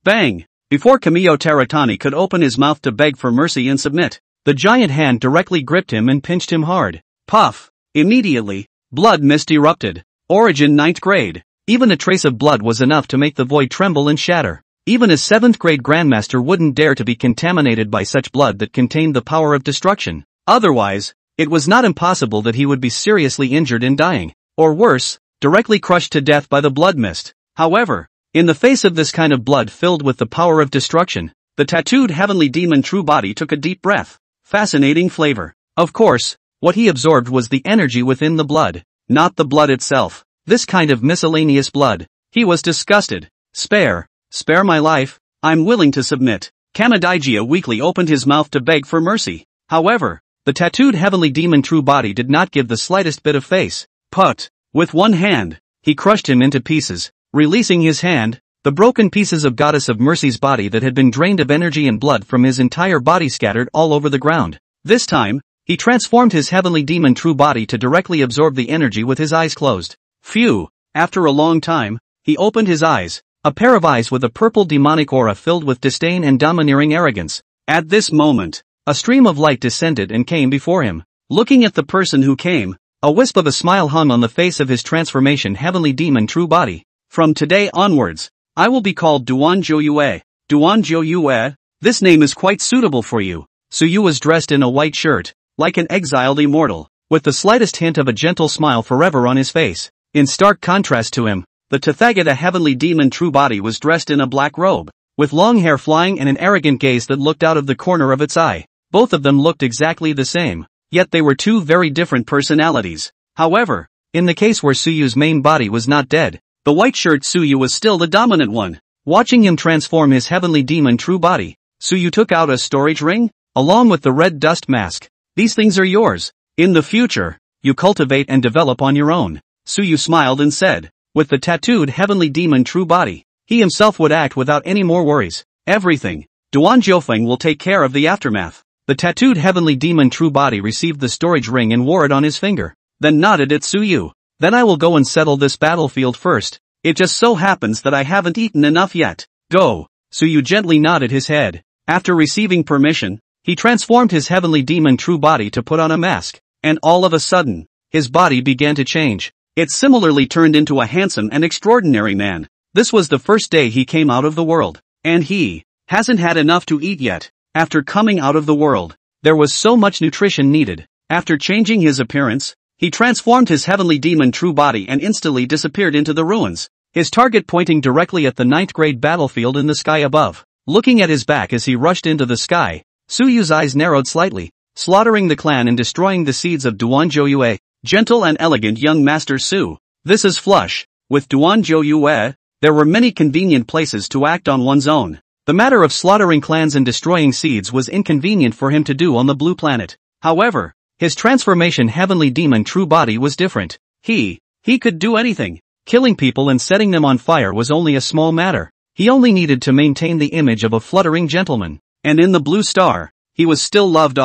Bang! Before Kamiyo Taratani could open his mouth to beg for mercy and submit, the giant hand directly gripped him and pinched him hard. Puff! Immediately, blood mist erupted. Origin 9th grade. Even a trace of blood was enough to make the void tremble and shatter. Even a 7th grade grandmaster wouldn't dare to be contaminated by such blood that contained the power of destruction. Otherwise, it was not impossible that he would be seriously injured and dying, or worse, directly crushed to death by the blood mist. However, in the face of this kind of blood filled with the power of destruction, the tattooed heavenly demon true body took a deep breath. Fascinating flavor. Of course, what he absorbed was the energy within the blood, not the blood itself. This kind of miscellaneous blood. He was disgusted. Spare my life, I'm willing to submit. Kamidaijia weakly opened his mouth to beg for mercy. However, the tattooed heavenly demon true body did not give the slightest bit of face. With one hand, he crushed him into pieces. Releasing his hand, the broken pieces of Goddess of Mercy's body that had been drained of energy and blood from his entire body scattered all over the ground. This time, he transformed his heavenly demon true body to directly absorb the energy with his eyes closed. Phew! After a long time, he opened his eyes, a pair of eyes with a purple demonic aura filled with disdain and domineering arrogance. At this moment, a stream of light descended and came before him. Looking at the person who came, A wisp of a smile hung on the face of his transformation heavenly demon true body. From today onwards, I will be called Duan Zhouyue. Duan Zhouyue, this name is quite suitable for you. Suyu was dressed in a white shirt, like an exiled immortal, with the slightest hint of a gentle smile forever on his face. In stark contrast to him, the Tathagata heavenly demon true body was dressed in a black robe, with long hair flying and an arrogant gaze that looked out of the corner of its eye. Both of them looked exactly the same, yet they were two very different personalities. However, in the case where Suyu's main body was not dead, the white shirt Suyu was still the dominant one. Watching him transform his heavenly demon true body, Suyu took out a storage ring, along with the red dust mask. These things are yours. In the future, you cultivate and develop on your own. Suyu smiled and said, with the tattooed heavenly demon true body, he himself would act without any more worries. Everything. Duan Jiufeng will take care of the aftermath. The tattooed heavenly demon true body received the storage ring and wore it on his finger, then nodded at Suyu. Then I will go and settle this battlefield first. It just so happens that I haven't eaten enough yet. Go. Suyu gently nodded his head. After receiving permission, he transformed his heavenly demon true body to put on a mask, and all of a sudden, his body began to change. It similarly turned into a handsome and extraordinary man. This was the first day he came out of the world, and he hasn't had enough to eat yet. After coming out of the world, there was so much nutrition needed. After changing his appearance, he transformed his heavenly demon true body and instantly disappeared into the ruins, his target pointing directly at the 9th grade battlefield in the sky above. Looking at his back as he rushed into the sky, Suyu's eyes narrowed slightly. Slaughtering the clan and destroying the seeds of Duan Zhouyue. Gentle and elegant young Master Su. This is flush. With Duan Zhouyue, there were many convenient places to act on one's own. The matter of slaughtering clans and destroying seeds was inconvenient for him to do on the blue planet. However, his transformation heavenly demon true body was different. He could do anything. Killing people and setting them on fire was only a small matter. He only needed to maintain the image of a fluttering gentleman. And in the blue star, he was still loved.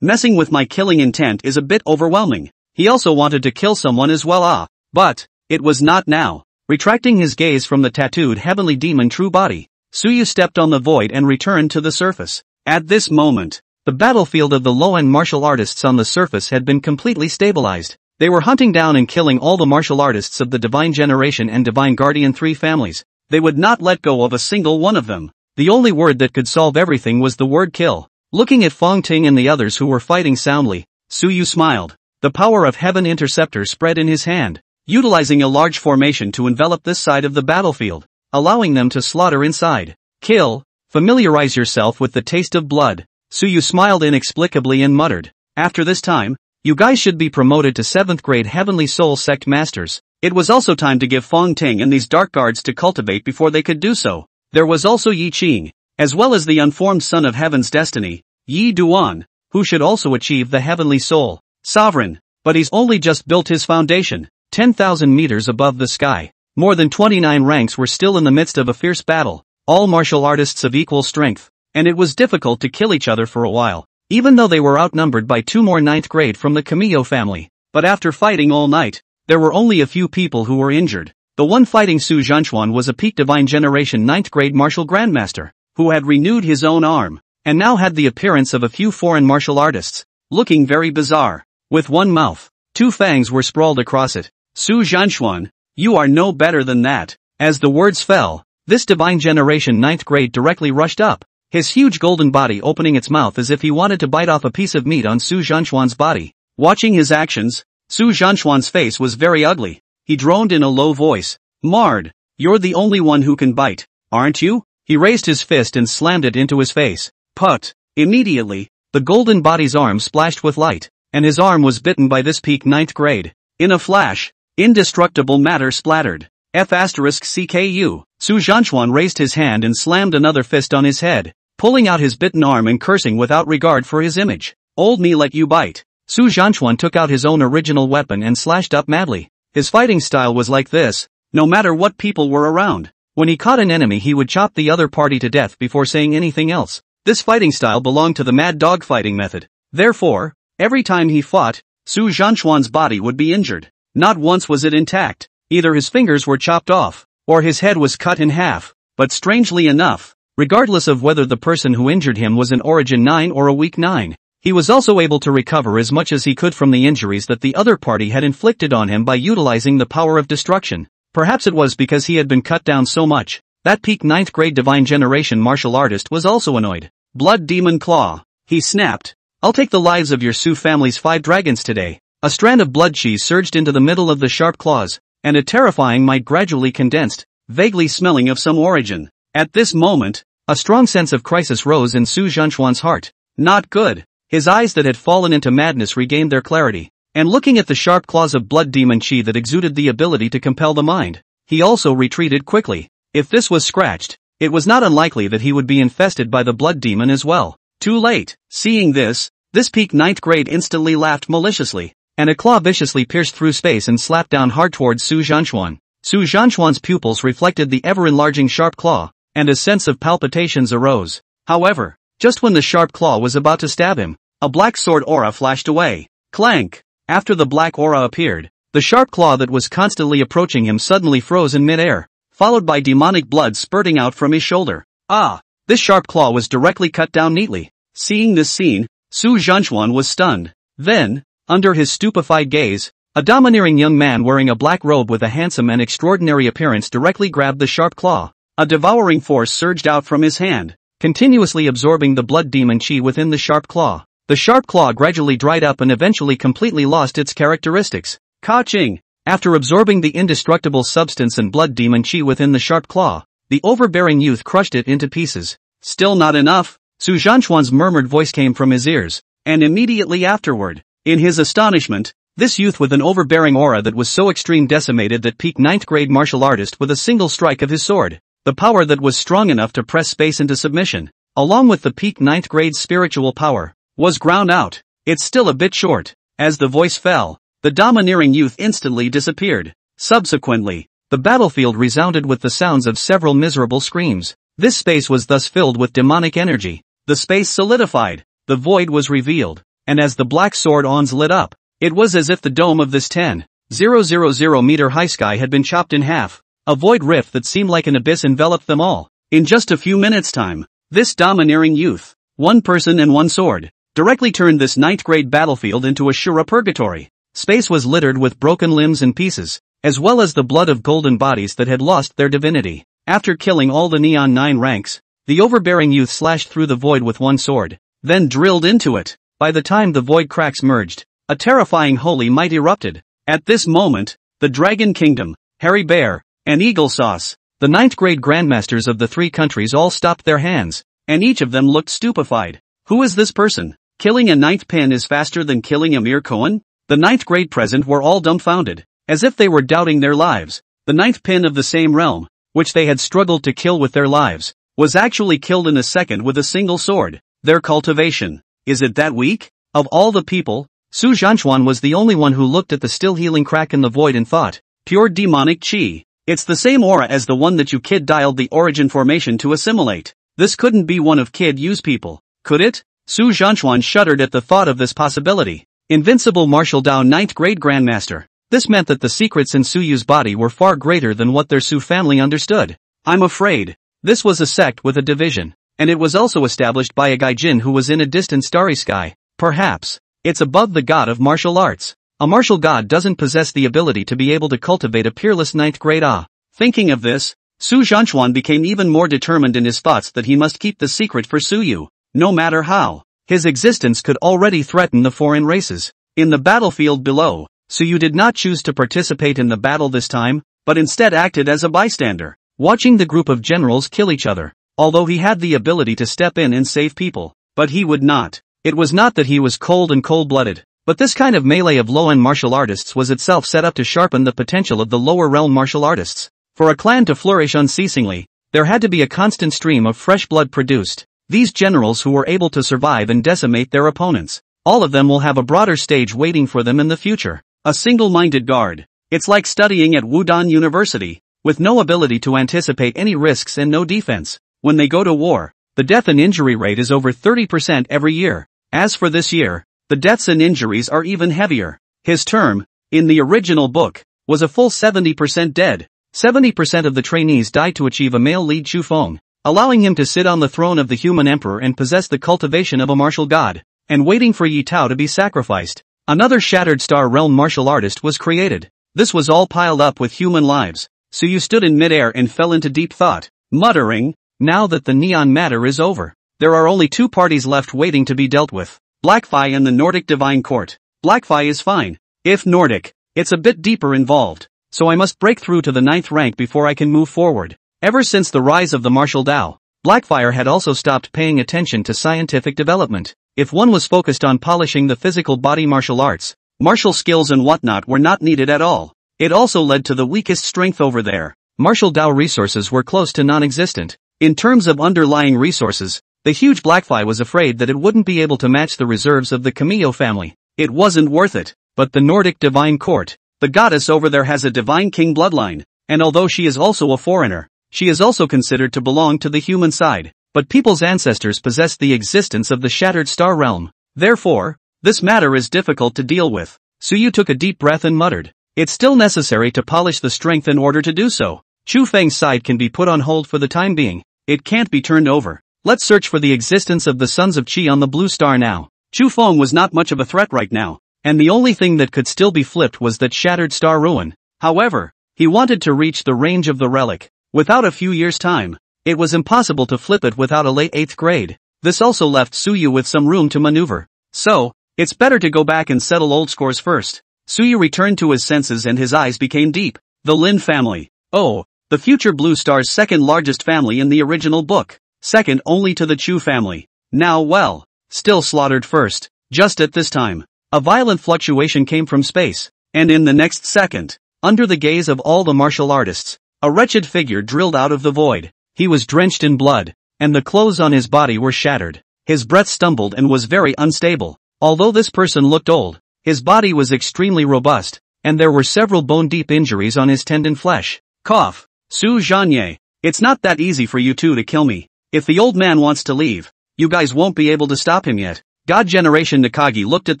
Messing with my killing intent is a bit overwhelming. He also wanted to kill someone as well. But it was not now. Retracting his gaze from the tattooed heavenly demon true body, Suyu stepped on the void and returned to the surface. At this moment, the battlefield of the low-end martial artists on the surface had been completely stabilized. They were hunting down and killing all the martial artists of the Divine Generation and Divine Guardian 3 families. They would not let go of a single one of them. The only word that could solve everything was the word kill. Looking at Fong Ting and the others who were fighting soundly, Suyu smiled. The power of Heaven Interceptor spread in his hand, utilizing a large formation to envelop this side of the battlefield, allowing them to slaughter inside. Kill. Familiarize yourself with the taste of blood. Suyu smiled inexplicably and muttered. After this time, you guys should be promoted to 7th grade Heavenly Soul Sect Masters. It was also time to give Fong Ting and these dark guards to cultivate before they could do so. There was also Yi Qing, as well as the unformed son of Heaven's destiny, Yi Duan, who should also achieve the Heavenly Soul Sovereign. But he's only just built his foundation, 10,000 meters above the sky. More than 29 ranks were still in the midst of a fierce battle, all martial artists of equal strength, and it was difficult to kill each other for a while, even though they were outnumbered by 2 more 9th grade from the Camillo family. But after fighting all night, there were only a few people who were injured. The one fighting Su Zhanchuan was a peak Divine Generation 9th grade martial grandmaster, who had renewed his own arm, and now had the appearance of a few foreign martial artists, looking very bizarre. With one mouth, 2 fangs were sprawled across it. Su Zhanchuan, you are no better than that. As the words fell, this Divine Generation 9th grade directly rushed up, his huge golden body opening its mouth as if he wanted to bite off a piece of meat on Su Zhanchuan's body. Watching his actions, Su Zhanchuan's face was very ugly. He droned in a low voice. Mard, you're the only one who can bite, aren't you? He raised his fist and slammed it into his face. Put. Immediately, the golden body's arm splashed with light, and his arm was bitten by this peak 9th grade. In a flash, indestructible matter splattered. F***CKU. Su Zhanchuan raised his hand and slammed another fist on his head, pulling out his bitten arm and cursing without regard for his image. Old me let you bite. Su Zhanchuan took out his own original weapon and slashed up madly. His fighting style was like this, no matter what people were around. When he caught an enemy he would chop the other party to death before saying anything else. This fighting style belonged to the mad dog fighting method. Therefore, every time he fought, Su Zhanchuan's body would be injured. Not once was it intact. Either his fingers were chopped off, or his head was cut in half. But strangely enough, regardless of whether the person who injured him was an Origin 9 or a Weak 9, He was also able to recover as much as he could from the injuries that the other party had inflicted on him by utilizing the power of destruction. Perhaps it was because he had been cut down so much. That peak 9th grade divine generation martial artist was also annoyed. Blood Demon Claw. He snapped. I'll take the lives of your Su family's 5 dragons today. A strand of blood cheese surged into the middle of the sharp claws, and a terrifying might gradually condensed, vaguely smelling of some origin. At this moment, a strong sense of crisis rose in Su Zhanshuan's heart. Not good. His eyes that had fallen into madness regained their clarity, and looking at the sharp claws of blood demon chi that exuded the ability to compel the mind, he also retreated quickly. If this was scratched, it was not unlikely that he would be infested by the blood demon as well. Too late. Seeing this peak 9th grade instantly laughed maliciously, and a claw viciously pierced through space and slapped down hard towards Su Zhanshuan. Su Zhanshuan's pupils reflected the ever-enlarging sharp claw, and a sense of palpitations arose. However, just when the sharp claw was about to stab him, a black sword aura flashed away. Clank! After the black aura appeared, the sharp claw that was constantly approaching him suddenly froze in mid-air, followed by demonic blood spurting out from his shoulder. Ah! This sharp claw was directly cut down neatly. Seeing this scene, Su Zhanshuan was stunned. Then, under his stupefied gaze, a domineering young man wearing a black robe with a handsome and extraordinary appearance directly grabbed the sharp claw. A devouring force surged out from his hand, continuously absorbing the blood demon chi within the sharp claw. The sharp claw gradually dried up and eventually completely lost its characteristics. Ka-ching! After absorbing the indestructible substance and blood demon chi within the sharp claw, the overbearing youth crushed it into pieces. Still not enough? Su Zhanshuan's murmured voice came from his ears, and immediately afterward, in his astonishment, this youth with an overbearing aura that was so extreme decimated that peak 9th grade martial artist with a single strike of his sword, the power that was strong enough to press space into submission, along with the peak 9th grade spiritual power, was ground out. It's still a bit short. As the voice fell, the domineering youth instantly disappeared. Subsequently, the battlefield resounded with the sounds of several miserable screams. This space was thus filled with demonic energy. The space solidified, the void was revealed, and as the black sword awns lit up, it was as if the dome of this 10,000 meter high sky had been chopped in half. A void rift that seemed like an abyss enveloped them all. In just a few minutes' time, this domineering youth, one person and one sword, directly turned this 9th grade battlefield into a Shura purgatory. Space was littered with broken limbs and pieces, as well as the blood of golden bodies that had lost their divinity. After killing all the Neon 9 ranks, the overbearing youth slashed through the void with one sword, then drilled into it. By the time the void cracks merged, a terrifying holy might erupted. At this moment, the Dragon Kingdom, Hairy Bear, and Eagle Sauce, the 9th grade grandmasters of the 3 countries all stopped their hands, and each of them looked stupefied. Who is this person? Killing a 9th pin is faster than killing a mere koan? The 9th grade present were all dumbfounded, as if they were doubting their lives. The 9th pin of the same realm, which they had struggled to kill with their lives, was actually killed in a second with a single sword. Their cultivation, is it that weak? Of all the people, Su Zhanshuan was the only one who looked at the still healing crack in the void and thought, pure demonic chi. It's the same aura as the one that you Kid dialed the origin formation to assimilate. This couldn't be one of Kid Yu's people, could it? Su Zhanshuan shuddered at the thought of this possibility. Invincible Martial Dao 9th grade Grandmaster. This meant that the secrets in Su Yu's body were far greater than what their Su family understood. I'm afraid, this was a sect with a division, and it was also established by a gaijin who was in a distant starry sky. Perhaps, it's above the god of martial arts. A martial god doesn't possess the ability to be able to cultivate a peerless 9th grade Ah. Thinking of this, Su Zhanshuan became even more determined in his thoughts that he must keep the secret for Su Yu, no matter how. His existence could already threaten the foreign races. In the battlefield below, Su Yu did not choose to participate in the battle this time, but instead acted as a bystander, watching the group of generals kill each other. Although he had the ability to step in and save people, but he would not. It was not that he was cold and cold-blooded, but this kind of melee of low-end martial artists was itself set up to sharpen the potential of the lower realm martial artists. For a clan to flourish unceasingly, there had to be a constant stream of fresh blood produced. These generals who were able to survive and decimate their opponents, all of them will have a broader stage waiting for them in the future. A single-minded guard. It's like studying at Wudong University, with no ability to anticipate any risks and no defense. When they go to war, the death and injury rate is over 30% every year. As for this year, the deaths and injuries are even heavier. His term, in the original book, was a full 70% dead. 70% of the trainees died to achieve a male lead Chu Feng, allowing him to sit on the throne of the human emperor and possess the cultivation of a martial god. and waiting for Yi Tao to be sacrificed. Another Shattered Star Realm martial artist was created. This was all piled up with human lives. Suyu stood in midair and fell into deep thought, muttering, now that the neon matter is over, there are only two parties left waiting to be dealt with. Blackfi and the Nordic Divine Court. Blackfi is fine. If Nordic, it's a bit deeper involved, so I must break through to the 9th rank before I can move forward. Ever since the rise of the martial Dao, Blackfire had also stopped paying attention to scientific development. If one was focused on polishing the physical body martial arts, martial skills and whatnot were not needed at all. It also led to the weakest strength over there. Martial Dao resources were close to non-existent. In terms of underlying resources, the huge Blackfly was afraid that it wouldn't be able to match the reserves of the Camillo family. It wasn't worth it. But the Nordic Divine Court, the goddess over there has a Divine King bloodline, and although she is also a foreigner, she is also considered to belong to the human side. But people's ancestors possessed the existence of the Shattered Star Realm. Therefore, this matter is difficult to deal with. Suyu took a deep breath and muttered, it's still necessary to polish the strength in order to do so. Chu Feng's side can be put on hold for the time being. It can't be turned over. Let's search for the existence of the Sons of Qi on the Blue Star now. Chu Feng was not much of a threat right now, and the only thing that could still be flipped was that Shattered Star Ruin. However, he wanted to reach the range of the relic. Without a few years' time, it was impossible to flip it without a late 8th grade. This also left Suyu with some room to maneuver. So, it's better to go back and settle old scores first. Suyu returned to his senses and his eyes became deep. The Lin family. Oh, the future Blue Star's second largest family in the original book. Second only to the Chu family. Now well, still slaughtered first. Just at this time, a violent fluctuation came from space. And in the next second, under the gaze of all the martial artists, a wretched figure drilled out of the void. He was drenched in blood, and the clothes on his body were shattered. His breath stumbled and was very unstable. Although this person looked old, his body was extremely robust, and there were several bone-deep injuries on his tendon flesh. Cough. Su Zhanye, it's not that easy for you two to kill me. If the old man wants to leave, you guys won't be able to stop him yet. God Generation Nakagi looked at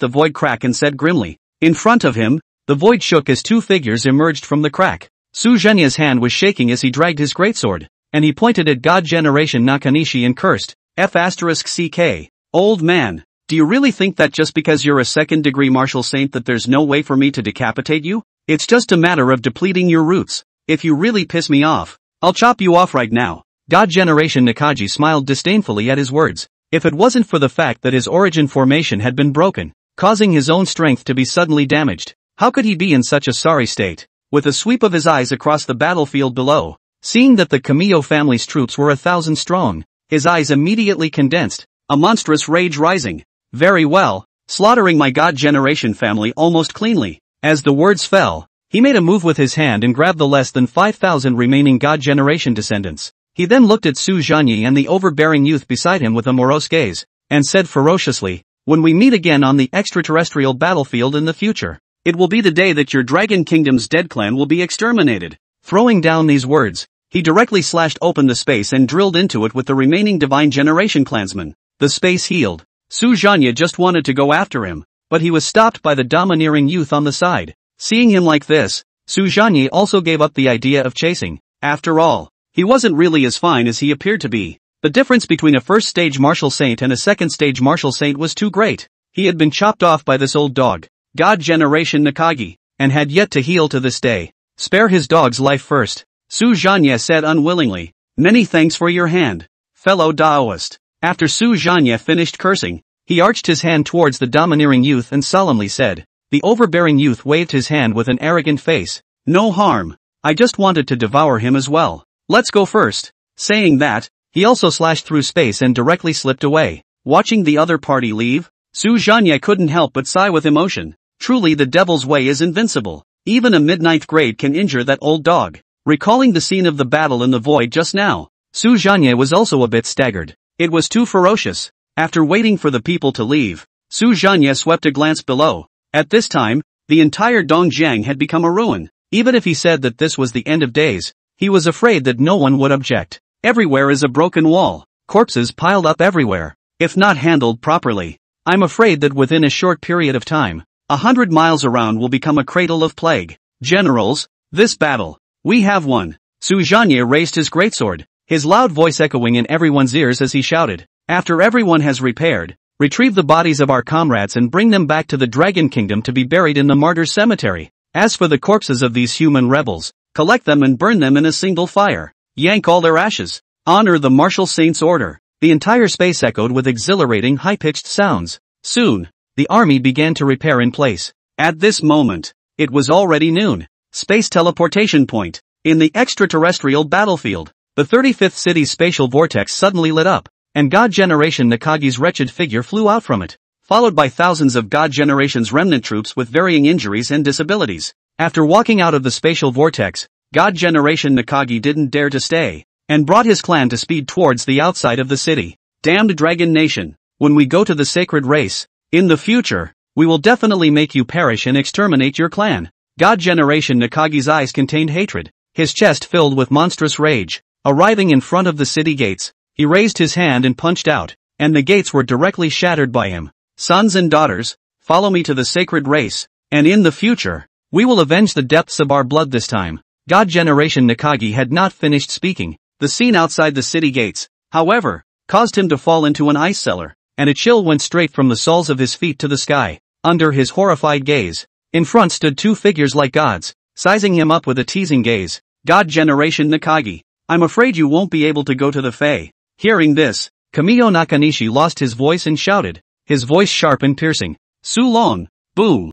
the void crack and said grimly. In front of him, the void shook as two figures emerged from the crack. Su Zhenya's hand was shaking as he dragged his greatsword, and he pointed at God Generation Nakanishi and cursed, F***CK. Old man, do you really think that just because you're a second-degree martial saint that there's no way for me to decapitate you? It's just a matter of depleting your roots. If you really piss me off, I'll chop you off right now. God Generation Nakagi smiled disdainfully at his words. If it wasn't for the fact that his origin formation had been broken, causing his own strength to be suddenly damaged, how could he be in such a sorry state? With a sweep of his eyes across the battlefield below, seeing that the Camillo family's troops were 1,000 strong, his eyes immediately condensed, a monstrous rage rising. Very well, slaughtering my God Generation family almost cleanly. As the words fell, he made a move with his hand and grabbed the less than 5,000 remaining God Generation descendants. He then looked at Su Zhanyi and the overbearing youth beside him with a morose gaze, and said ferociously, when we meet again on the extraterrestrial battlefield in the future, it will be the day that your Dragon Kingdom's dead clan will be exterminated. Throwing down these words, he directly slashed open the space and drilled into it with the remaining Divine Generation clansmen. The space healed. Su Zhanyi just wanted to go after him, but he was stopped by the domineering youth on the side. Seeing him like this, Su Zhanyi also gave up the idea of chasing. After all, he wasn't really as fine as he appeared to be. The difference between a first-stage martial saint and a second-stage martial saint was too great. He had been chopped off by this old dog, God Generation Nakagi, and had yet to heal to this day. Spare his dog's life first, Su Zhanyi said unwillingly. Many thanks for your hand, fellow Daoist. After Su Zhanyi finished cursing, he arched his hand towards the domineering youth and solemnly said. The overbearing youth waved his hand with an arrogant face. No harm. I just wanted to devour him as well. Let's go first. Saying that, he also slashed through space and directly slipped away. Watching the other party leave, Su Zhanyi couldn't help but sigh with emotion. Truly the devil's way is invincible. Even a mid-9th grade can injure that old dog. Recalling the scene of the battle in the void just now, Su Zhanyi was also a bit staggered. It was too ferocious. After waiting for the people to leave, Su Zhanyi swept a glance below. At this time, the entire Dongjiang had become a ruin. Even if he said that this was the end of days, he was afraid that no one would object. Everywhere is a broken wall, corpses piled up everywhere. If not handled properly, I'm afraid that within a short period of time, 100 miles around will become a cradle of plague. Generals, this battle, we have won. Su Zhanyi raised his greatsword, his loud voice echoing in everyone's ears as he shouted. After everyone has repaired, Retrieve the bodies of our comrades and bring them back to the Dragon Kingdom to be buried in the Martyrs' Cemetery. As for the corpses of these human rebels, collect them and burn them in a single fire. Yank all their ashes. Honor the martial saint's order. The entire space echoed with exhilarating high-pitched sounds. Soon, the army began to repair in place. At this moment, it was already noon. Space teleportation point. In the extraterrestrial battlefield, the 35th city's spatial vortex suddenly lit up, and God Generation Nakagi's wretched figure flew out from it, followed by thousands of God Generation's remnant troops with varying injuries and disabilities. After walking out of the spatial vortex, God Generation Nakagi didn't dare to stay, and brought his clan to speed towards the outside of the city. Damned Dragon Nation, when we go to the sacred race, in the future, we will definitely make you perish and exterminate your clan. God Generation Nakagi's eyes contained hatred, his chest filled with monstrous rage. Arriving in front of the city gates, he raised his hand and punched out, and the gates were directly shattered by him. Sons and daughters, follow me to the sacred race, and in the future, we will avenge the depths of our blood this time. God Generation Nakagi had not finished speaking. The scene outside the city gates, however, caused him to fall into an ice cellar, and a chill went straight from the soles of his feet to the sky. Under his horrified gaze, in front stood two figures like gods, sizing him up with a teasing gaze. God Generation Nakagi, I'm afraid you won't be able to go to the Fae. Hearing this, Kamiyo Nakanishi lost his voice and shouted, his voice sharp and piercing. Su Long, boom.